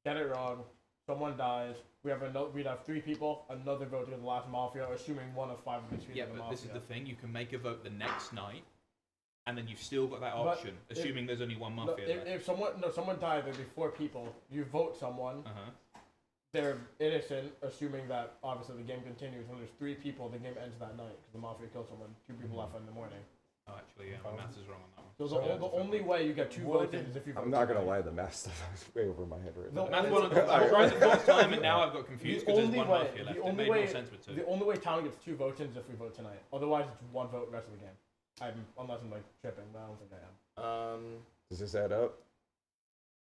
get it wrong, someone dies. We'd have 3 people, another vote to the last Mafia, assuming 1 of 5 of the Speed Yeah, of the but Mafia. this is the thing. You can make a vote the next night, and then you've still got that But option, assuming there's only one Mafia. If someone died, there'd be 4 people. You vote someone. They're innocent, assuming that obviously the game continues. When there's 3 people, the game ends that night because the Mafia kills someone. 2 people left in the morning. Oh, actually, yeah, my maths is wrong on that one. So the only way you get 2 votes is if you vote. I'm not gonna lie, the math stuff was way over my head right now. The math one, I tried the first time and now I've got confused because there's one Mafia left. It made no sense with 2. The only way town gets 2 votes in is if we vote tonight. Otherwise, it's 1 vote rest of the game. Unless I'm like tripping, but I don't think I am. Does this add up?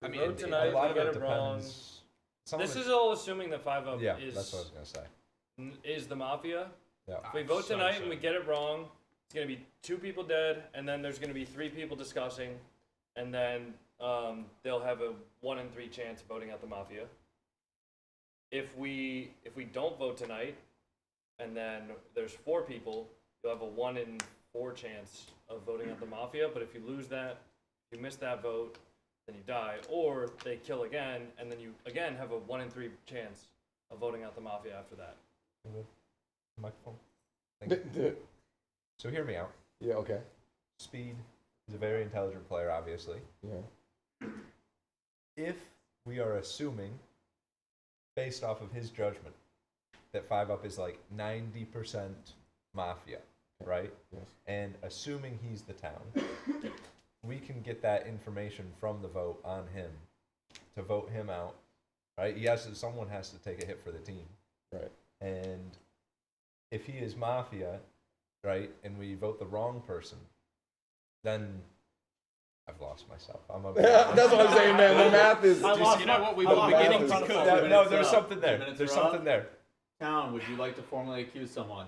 I mean, vote tonight, we get it wrong. This is all assuming that 5-up is. That's what I was gonna say. Is the Mafia. Yeah. If we vote tonight and we get it wrong, it's gonna be 2 people dead, and then there's gonna be 3 people discussing, and then they'll have a 1 in 3 chance of voting out the Mafia. If we don't vote tonight, and then there's 4 people, you'll have a 1 in 4 chance of voting out the Mafia. But if you lose that, if you miss that vote, then you die, or they kill again, and then you again have a 1 in 3 chance of voting out the Mafia after that. Microphone. Thank you. So hear me out. Yeah, okay. Speed is a very intelligent player, obviously. Yeah. If we are assuming, based off of his judgment, that 5-up is like 90% Mafia, right? Yes. And assuming he's the town, we can get that information from the vote on him to vote him out, right? Someone has to take a hit for the team. Right. And if he is Mafia, right, and we vote the wrong person, then I've lost myself. That's what I'm saying, man. The math is. You know what? We were beginning to cook. No, there's something there. There's something there. Town, would you like to formally accuse someone?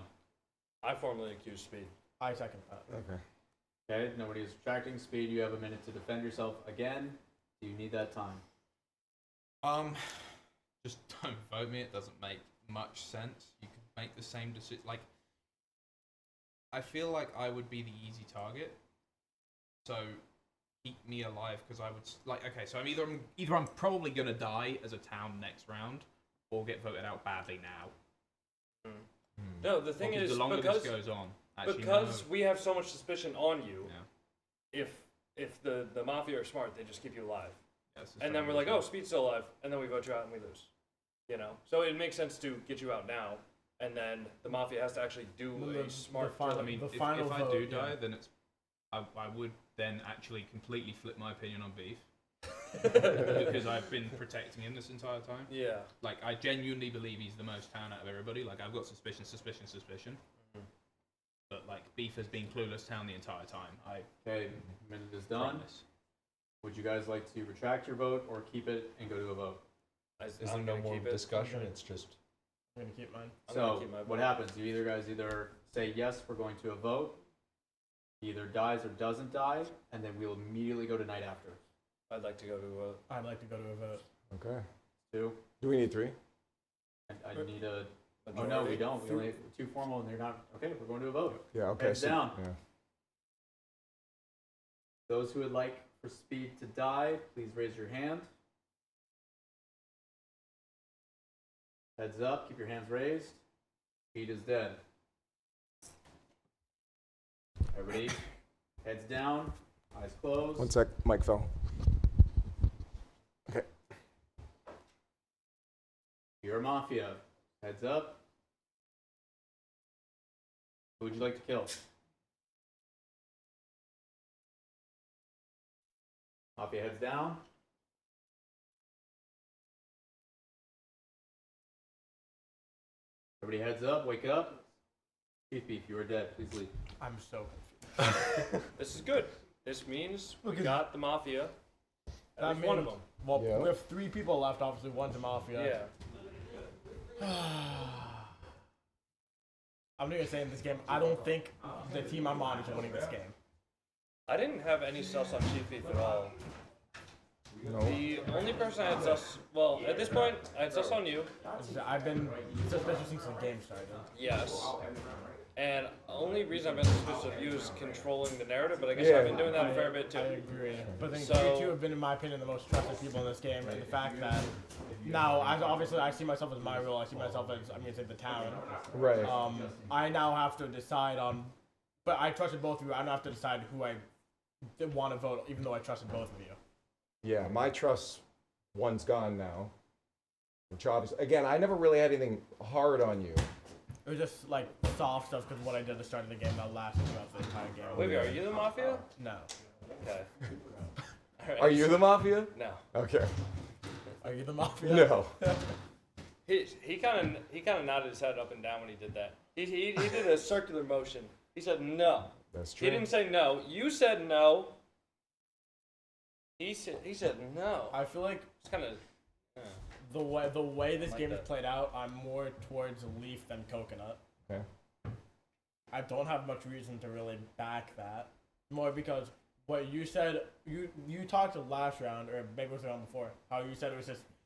I formally accuse Speed. I second that. Okay. Okay, nobody is retracting. Speed, you have a minute to defend yourself again. Do you need that time? Just don't vote me. It doesn't make much sense. You could make the same decision. Like, I feel like I would be the easy target. So keep me alive because I would like. Okay, so either I'm probably gonna die as a town next round, or get voted out badly now. No, the thing is the longer because this goes on, we have so much suspicion on you. Yeah. If the Mafia are smart, they just keep you alive. Yes, and then we're like, oh, Speed's still alive, and then we vote you out and we lose. You know, so it makes sense to get you out now, and then the Mafia has to actually do a smart. I mean, if I do die, then it's I would then actually completely flip my opinion on Beef. Because I've been protecting him this entire time. Yeah. Like, I genuinely believe he's the most town out of everybody. Like, I've got suspicion. But, like, Beef has been clueless town the entire time. Okay, minute is done. Promise. Would you guys like to retract your vote or keep it and go to a vote? Is there no more discussion? It's just... I'm going to keep mine. So, what happens? You guys either say, yes, we're going to a vote. He either dies or doesn't die, and then we'll immediately go to night after. I'd like to go to a vote. I'd like to go to a vote. Okay. 2. Do we need 3? I need a... Oh, no, we don't. We only have 2 formal, and they're not... Okay, we're going to a vote. Yeah, okay. Heads down. Yeah. Those who would like for Speed to die, please raise your hand. Heads up, keep your hands raised. Speed is dead. Everybody, heads down, eyes closed. 1 sec, mic fell. Okay. You're a Mafia. Heads up. Who would you like to kill? Mafia heads down. Everybody heads up, wake up. Beef, you are dead. Please leave. I'm so confused. This is good. This means we got the Mafia. At least That one of means- them. Well, Yeah. we have 3 people left. Obviously, one's a Mafia. I'm gonna say in this game, I don't think the team I'm on is winning this game. I didn't have any sus on Chief Beef at all. No. The only person I had sus, well, at this point, I had sus on you. I've been suspicious since the game started. Yes. And the only reason I've been suspicious of you is controlling the narrative, but I guess Yeah, I've been doing that a fair bit too. I agree. But then So- you two have been, in my opinion, the most trusted people in this game, and the fact that now, obviously, I see myself as my role. I see myself as, I'm gonna say, the town. Right. I now have to decide on, but I trusted both of you. I now have to decide who I want to vote, even though I trusted both of you. Yeah, my trust one's gone now. Which obviously, again, I never really had anything hard on you. It was just like soft stuff because what I did at the start of the game that lasted throughout the entire game. Wait, are you the Mafia? No. Okay. All right. Are you the Mafia? No. Okay. Are you the Mafia? No. He kind of nodded his head up and down when he did that. He did a circular motion. He said no. That's true. He didn't say no. You said no. He said no. I feel like it's kind of the way this Like game that. is played out. I'm more towards Leaf than Coconut. Okay. I don't have much reason to really back that. More because what you said, you talked last round, or maybe it was the round before, how you said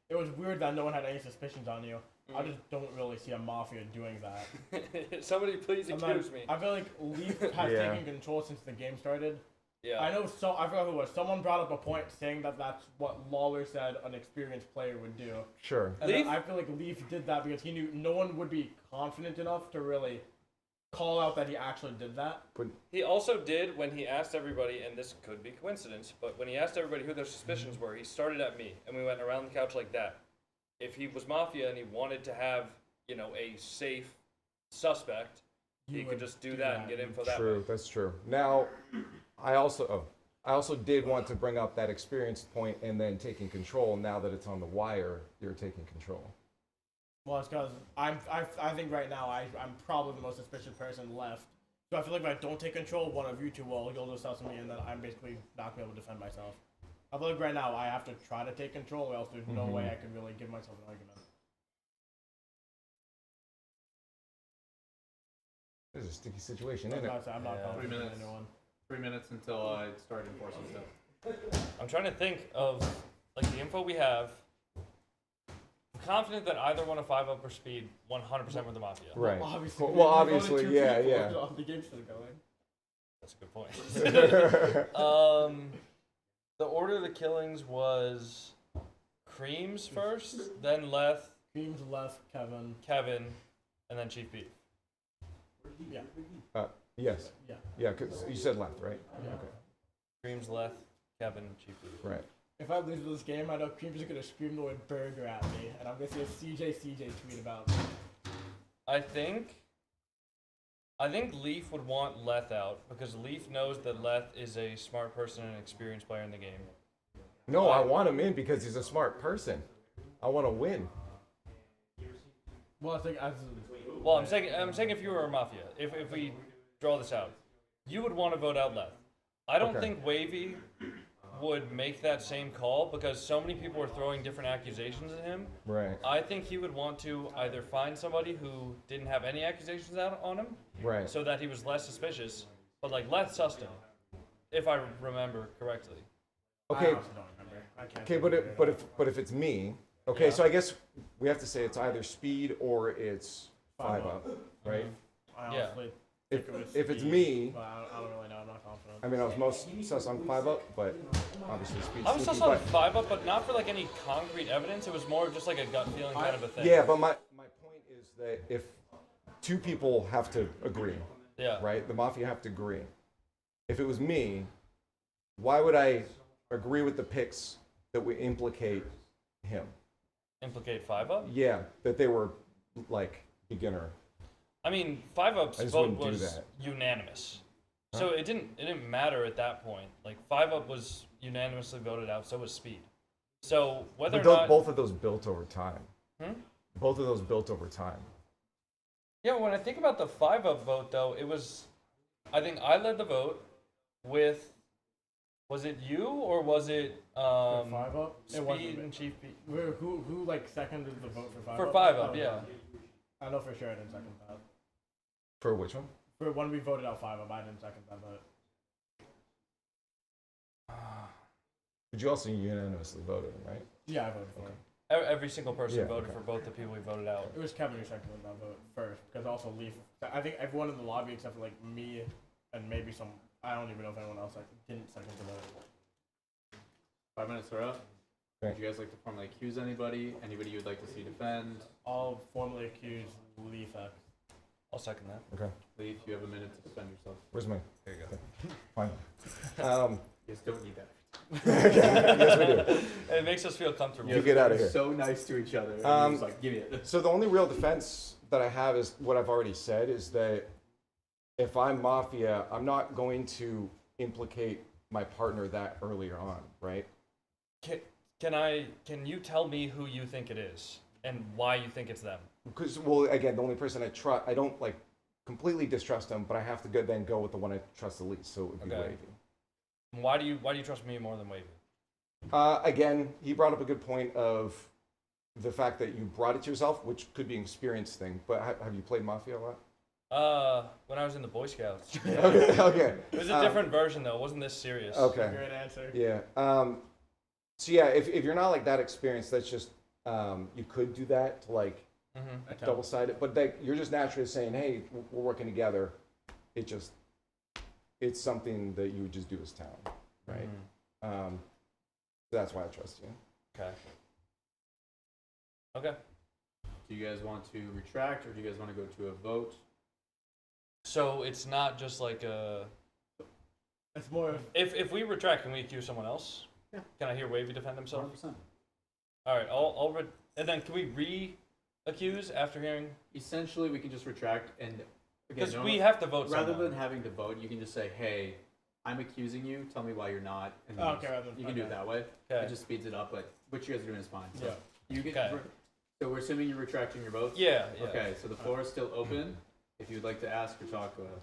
it was weird that no one had any suspicions on you. I just don't really see a Mafia doing that. Somebody please accuse me. I feel like Leaf has Yeah. taken control since the game started. Yeah. I know. I forgot who it was. Someone brought up a point saying that that's what Lawler said an experienced player would do. Sure. And then I feel like Leaf did that because he knew no one would be confident enough to really call out that he actually did that. He also did when he asked everybody, and this could be coincidence, but when he asked everybody who their suspicions were, he started at me, and we went around the couch like that. If he was Mafia and he wanted to have, a safe suspect, he could just do that and get info that way. True, that's true. Now, I also did want to bring up that experience point and then taking control. Now that it's on the wire, you're taking control. Well, it's because I think right now I'm probably the most suspicious person left. So I feel like if I don't take control, one of you two will. You'll just tell me, and then I'm basically not going to be able to defend myself. I feel like right now I have to try to take control, or else there's no way I can really give myself an argument. This is a sticky situation, I'm isn't it? not, I'm not confident 3 in minutes. anyone. 3 minutes until I start enforcing stuff. I'm trying to think of the info we have. I'm confident that either one of 5-Up or Speed 100% with the Mafia. Right. Well, obviously, Well, we voted obviously, 2 yeah, people yeah. on the game's still going. That's a good point. The order of the killings was Creamz first, then Creamz, Left, Kevin, and then Chief Beef. Yeah. Yes. Yeah. Yeah, because you said left, right? Yeah. Okay. Creamz, Left, Kevin, Chief Beef. Right. If I lose this game, I know Creamz is going to scream the word burger at me, and I'm going to see a CJ tweet about it. I think Leaf would want Leth out because Leaf knows that Leth is a smart person and an experienced player in the game. No, I want him in because he's a smart person. I want to win. Well, I think I'm saying if you were a Mafia, if we draw this out, you would want to vote out Leth. I don't think Wavy would make that same call because so many people were throwing different accusations at him. Right. I think he would want to either find somebody who didn't have any accusations out on him, Right. so that he was less suspicious. But Leth sussed him, if I remember correctly. Okay. I also don't remember. I can't Okay, but if it's me, okay, so I guess we have to say it's either Speed or it's 5-Up, right? I honestly think it was If it's Speed, me, but I don't really know. I'm not confident. I mean, I was most sus on 5-Up, but obviously Speed's I was sneaky, sus on but- 5-Up, but not for any concrete evidence. It was more of just a gut feeling kind of a thing. Yeah, but my point is that if two people have to agree, Yeah. right? The Mafia have to agree. If it was me, why would I agree with the picks that would implicate him? Implicate 5-Up? Yeah, that they were beginner. I mean, 5-Up's I just vote wouldn't do was that. unanimous. Huh? So it didn't matter at that point. 5-Up was unanimously voted out, so was Speed. So whether But or not both of those built over time. Hmm? Both of those built over time. Yeah, when I think about the 5-Up vote, though, it was, I think I led the vote with, was it you or was it 5-Up? It Speed wasn't and Chief B? Who seconded the vote for 5-Up? For 5-Up, yeah. I know for sure I didn't second that. For which one? For when we voted out 5-Up, I didn't second that vote. But you also unanimously voted, right? Yeah, I voted for him. Every single person Yeah, voted okay. for both the people we voted out. It was Kevin who seconded that vote first, because also Leaf. I think everyone in the lobby except for me and maybe some. I don't even know if anyone else didn't second the vote. 5 minutes are up. Okay. Would you guys like to formally accuse anybody? Anybody you would like to see defend? I'll formally accuse Lefx. I'll second that. Okay. Leaf, you have a minute to defend yourself. Where's mine? There you go. Fine. You guys don't need that. Yes, we do. And it makes us feel comfortable. You get out of here. So nice to each other. And he's like, give me it. So the only real defense that I have is what I've already said, is that if I'm Mafia, I'm not going to implicate my partner that earlier on, right? Can you tell me who you think it is and why you think it's them? Because, well, again, the only person I trust, I don't like completely distrust them, but I have to then go with the one I trust the least. So it would be Wavy. Why do you trust me more than Wavy? Again, he brought up a good point of the fact that you brought it to yourself, which could be an experience thing. But have you played Mafia a lot? When I was in the Boy Scouts. Okay. It was a different version though. It wasn't this serious. Okay. Great answer. Yeah. So yeah, if you're not like that experienced, that's just you could do that to like double sided, but you're just naturally saying, hey, we're working together. It's something that you would just do as town, right? So that's why I trust you. Okay. Okay. Do you guys want to retract, or do you guys want to go to a vote? So it's not just like a. It's more. If we retract, can we accuse someone else? Yeah. Can I hear Wavy defend himself? 100%. All right. And then can we re-accuse after hearing? Essentially, we can just retract, and because we have to vote. Rather someone. than having to vote, you can just say, "Hey, I'm accusing you. Tell me why you're not." And then you can do it that way. Okay. It just speeds it up. But what you guys are doing is fine. So Yeah. you get. Okay. So we're assuming you're retracting your votes. Yeah. Okay. So the floor is still open. If you'd like to ask or talk, go ahead.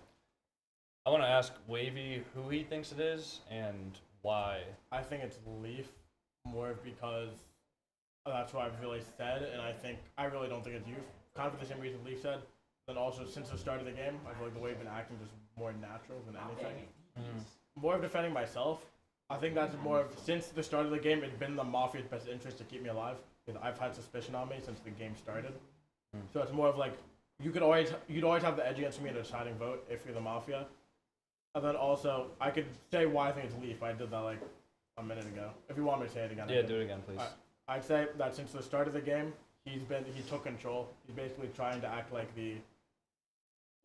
I want to ask Wavy who he thinks it is and why. I think it's Leaf, more because that's what I've really said, and I really don't think it's you. Kind of for the same reason Leaf said. Then also, since the start of the game, I feel like the way I've been acting is more natural than anything. More of defending myself. I think that's more of, since the start of the game, it's been the Mafia's best interest to keep me alive, because I've had suspicion on me since the game started. So it's more of like, you'd always have the edge against me in a deciding vote if you're the Mafia. And then also, I could say why I think it's Leaf. I did that like a minute ago. If you want me to say it again. Yeah, do it again, please. I'd say that since the start of the game, he took control. He's basically trying to act like the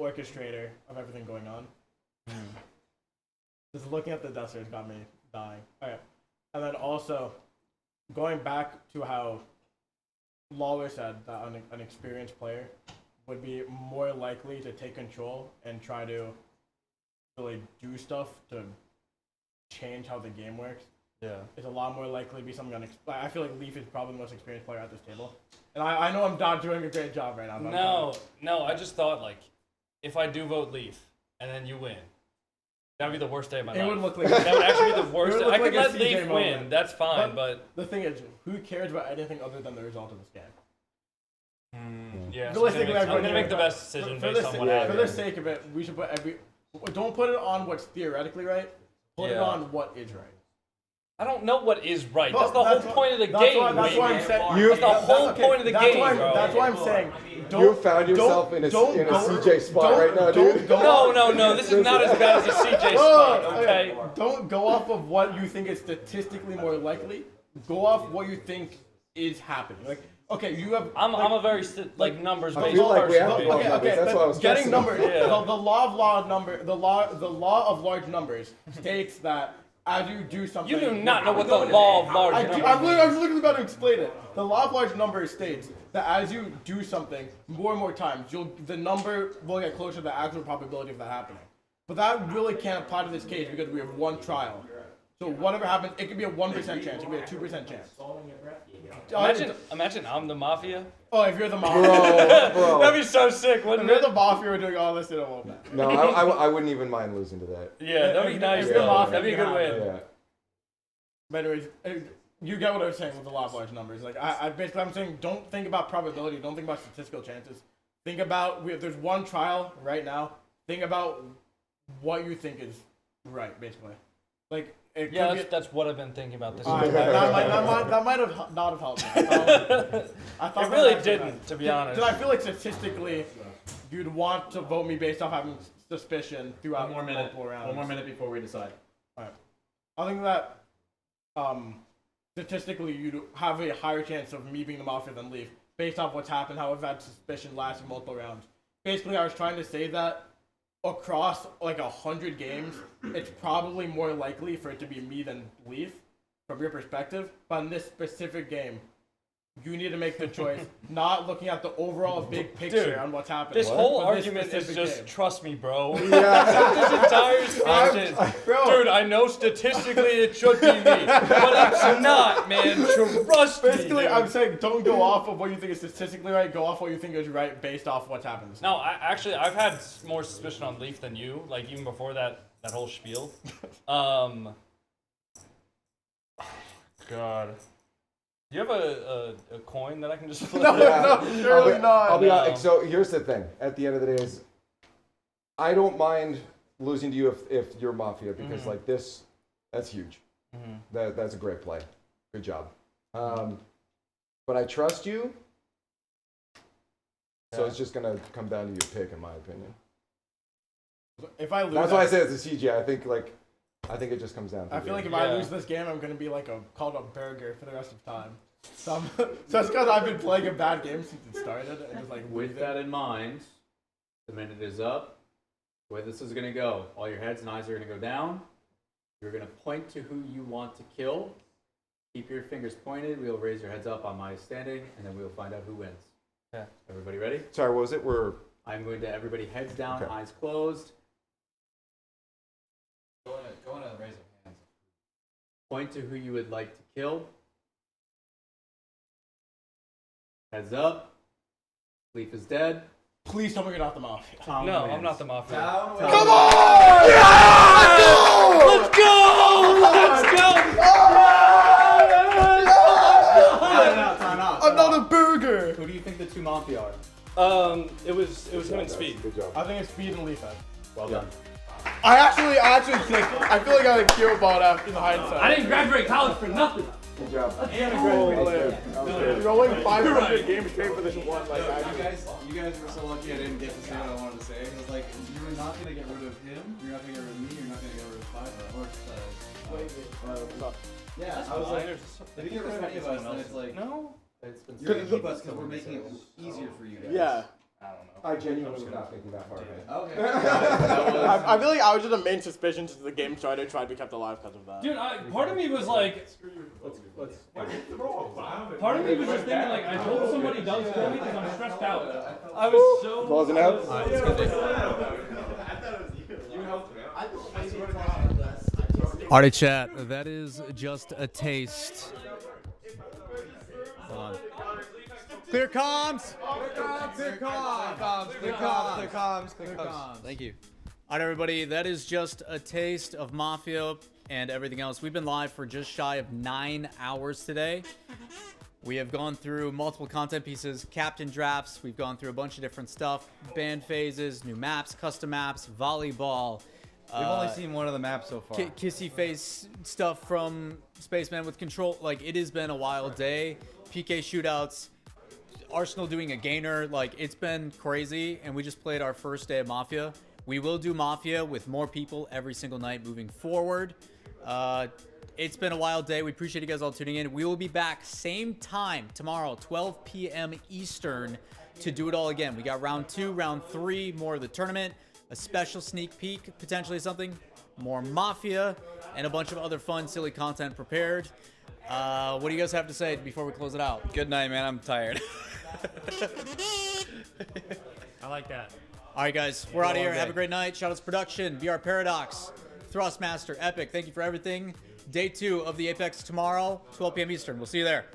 orchestrator of everything going on. Just looking at the dusters got me dying. Okay. And then also, going back to how Lawler said that an experienced player would be more likely to take control and try to really do stuff to change how the game works. Yeah. It's a lot more likely to be something I feel like Leaf is probably the most experienced player at this table. And I know I'm not doing a great job right now. No, I just thought like, if I do vote Leaf and then you win, that would be the worst day of my life. It would look like that would actually be the worst. I could let CJ Leaf moment. win. That's fine, but the thing is, who cares about anything other than the result of this game? Yeah, Realistically, I'm gonna make the best decision based on what happens. For the sake of it, we should put don't put it on what's theoretically right. Put it on what is right. I don't know what is right. Well, that's the whole point of the game. That's why I'm saying. That's the whole point of the game, bro. That's why I'm saying. You found yourself in a CJ spot right now, dude. No. This is not as bad as a CJ spot. Okay. Don't go off of what you think is statistically more likely. Go off what you think is happening. Like, okay, you have. I'm a very numbers based I feel like we have person. to love numbers. That's what I was getting numbers. Yeah. The law of large numbers states that as you do something. You do not know what the law of large numbers I'm literally about to explain it. The law of large numbers states that as you do something more and more times, the number will get closer to the actual probability of that happening. But that really can't apply to this case because we have one trial. So whatever happens, it could be a 1% chance, it could be a 2% chance. Imagine I'm the Mafia. Oh, if you're the Mafia. Bro. That'd be so sick, wouldn't if it? you're the Mafia, we're doing all this in a moment. No, I wouldn't even mind losing to that. Yeah, that'd be nice. If you're the Mafia, That'd be a good win. Yeah. But anyways, you get what I was saying with the law of large numbers. Like, I'm saying, don't think about probability, don't think about statistical chances. Think about, there's one trial right now. Think about what you think is right, basically. Like, that's what I've been thinking about this. That might have not have helped me. I thought it really didn't, to be honest. Because I feel like statistically, you'd want to vote me based off having suspicion throughout multiple rounds. 1 more minute before we decide. All right. I think that statistically, you'd have a higher chance of me being the Mafia than Leaf, based off what's happened, how I've had suspicion lasting multiple rounds. basically I was trying to say that across like 100 games, it's probably more likely for it to be me than Leaf from your perspective. But in this specific game, you need to make the choice, not looking at the overall big picture Dude, on what's happening. This whole But argument is specific just game. trust me, bro. Yeah. This entire speech is, dude, I know statistically it should be me, but it's not, man. Trust me. Basically, dude. I'm saying don't go off of what you think is statistically right. Go off what you think is right based off what's happened. No, I've had more suspicion on Leaf than you, like even before that whole spiel. God. Do you have a coin that I can just flip? I'll be honest. So here's the thing. At the end of the day, is I don't mind losing to you if you're Mafia because like this, that's huge. That's a great play. Good job. But I trust you. So it's just gonna come down to your pick, in my opinion. If I lose, that's why I say it's a CJ. I think it just comes down to I feel like if you. I lose this game, I'm gonna be like called a burger for the rest of time. So that's because I've been playing a bad game since it started. And just, like, With that in mind, the minute is up. The way this is going to go, all your heads and eyes are going to go down. You're going to point to who you want to kill. Keep your fingers pointed. We'll raise your heads up on my standing, and then we'll find out who wins. Yeah. Everybody ready? Sorry, what was it? I'm going to everybody heads down, Okay. eyes closed. Go on and raise your hands. Point to who you would like to kill. Heads up. Leaf is dead. Please tell me you're not the Mafia. Tom No, wins. I'm not the Mafia. Tom Come wins. on! Let's go! Let's go! Time out. I'm not a burger. Who do you think the two Mafia are? It was him and Speed. Good job. I think it's Speed and Leaf. Well done. I actually like, I feel like I like hero balled after the hindsight. I didn't graduate college for nothing. Good job. Rolling 500 games straight for this one. Like, You guys were so lucky I didn't get to say what I wanted to say. It was like, you're not going to get rid of him, you're not going to get rid of me, you're not going to get rid of Fiverr. Yeah, I was like, if you get rid of any of us, then it's like, No. you're going to keep us because we're making it easier for you guys. yeah. I don't know. I genuinely was not thinking that far ahead. Okay. I feel like I was just a main suspicion since the game started, tried to be kept alive because of that. Dude, part of me was like, part of me was just thinking like, I hope somebody does kill me because I'm stressed out. I was so. Closing out. Alright, chat. That is just a taste. Hold on. Clear comms. Clear comms. Thank you. All right, everybody. That is just a taste of Mafia and everything else. We've been live for just shy of 9 hours today. We have gone through multiple content pieces, captain drafts. We've gone through a bunch of different stuff, band phases, new maps, custom maps, volleyball. We've only seen one of the maps so far. Kissy face stuff from Spaceman with Control. Like, it has been a wild day. PK shootouts. Arsenal doing a gainer. Like, it's been crazy, and we just played our first day of Mafia. We will do Mafia with more people every single night moving forward. It's been a wild day. We appreciate you guys all tuning in. We will be back same time tomorrow, 12 p.m. Eastern, to do it all again. We got round 2, round 3, more of the tournament, a special sneak peek, potentially something, more Mafia, and a bunch of other fun, silly content prepared. What do you guys have to say before we close it out? Good night, man. I'm tired. I like that. All right, guys, we're out of here. Have a great night. Shout out to production, VR Paradox, Thrustmaster, Epic. Thank you for everything. Day 2 of the Apex tomorrow, 12 p.m. Eastern. We'll see you there.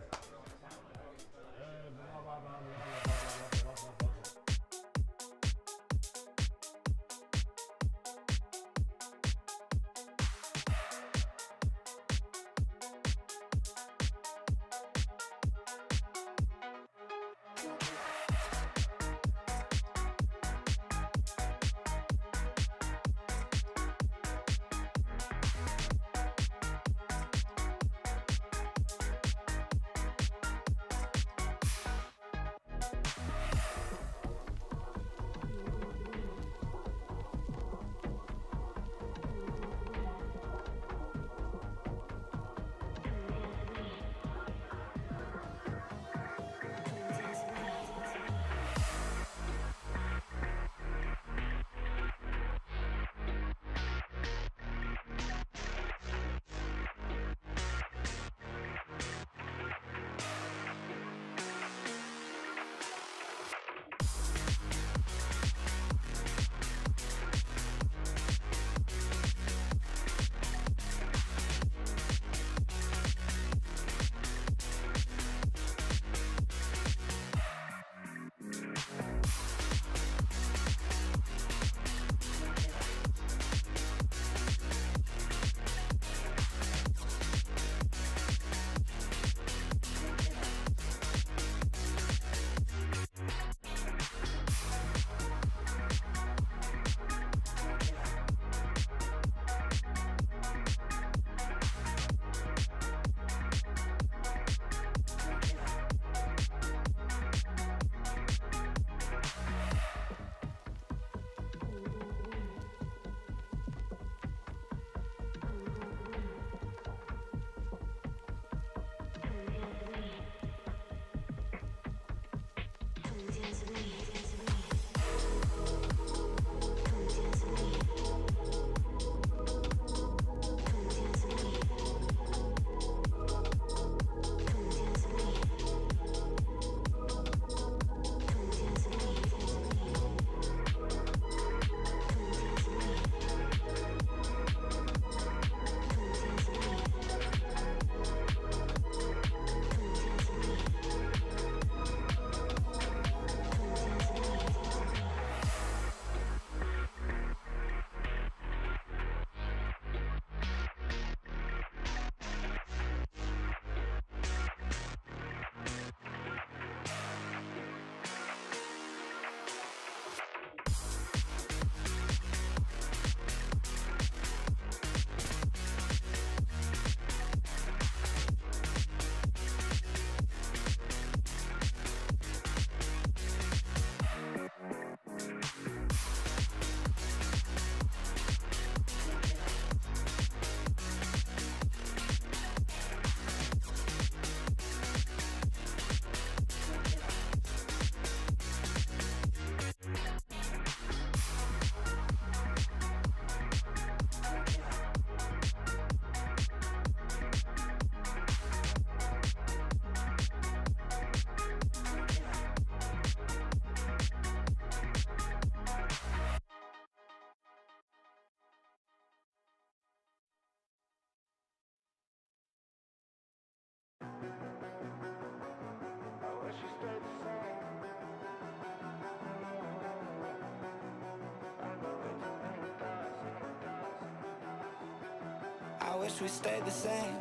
wish we stayed the same.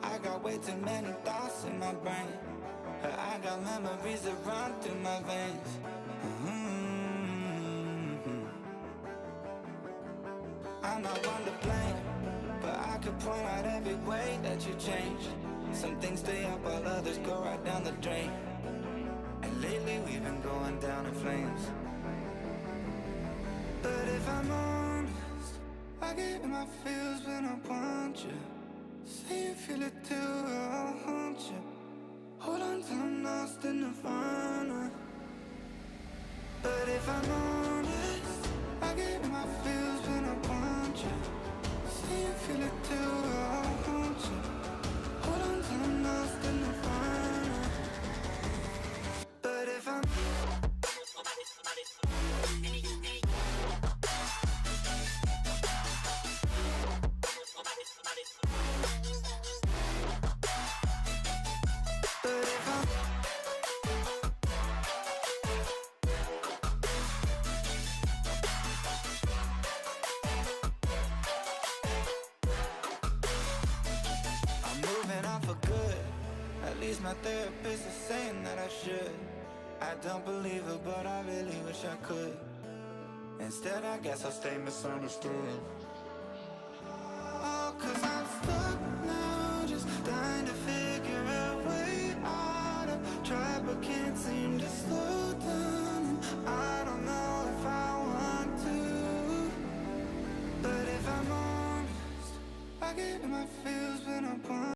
I got way too many thoughts in my brain. I got memories that run through my veins. I'm not one to blame, but I could point out every way that you changed. Some things stay up while others go right down the drain. And lately we've been going down in flames. But if I'm honest, I get in my feels when I want you. Say you feel it too, I'll haunt you. Hold on till I'm lost in the nirvana. But if I'm honest, I get in my feels when I want you. Say you feel it too, I'll haunt you. Hold on till I'm lost in the nirvana. But if I'm my therapist is saying that I should. I don't believe it, but I really wish I could. Instead, I guess I'll stay misunderstood. Oh, 'cause I'm stuck now, just trying to figure a way out. I've tried but can't seem to slow down. I don't know if I want to. But if I'm honest, I get in my feels when I'm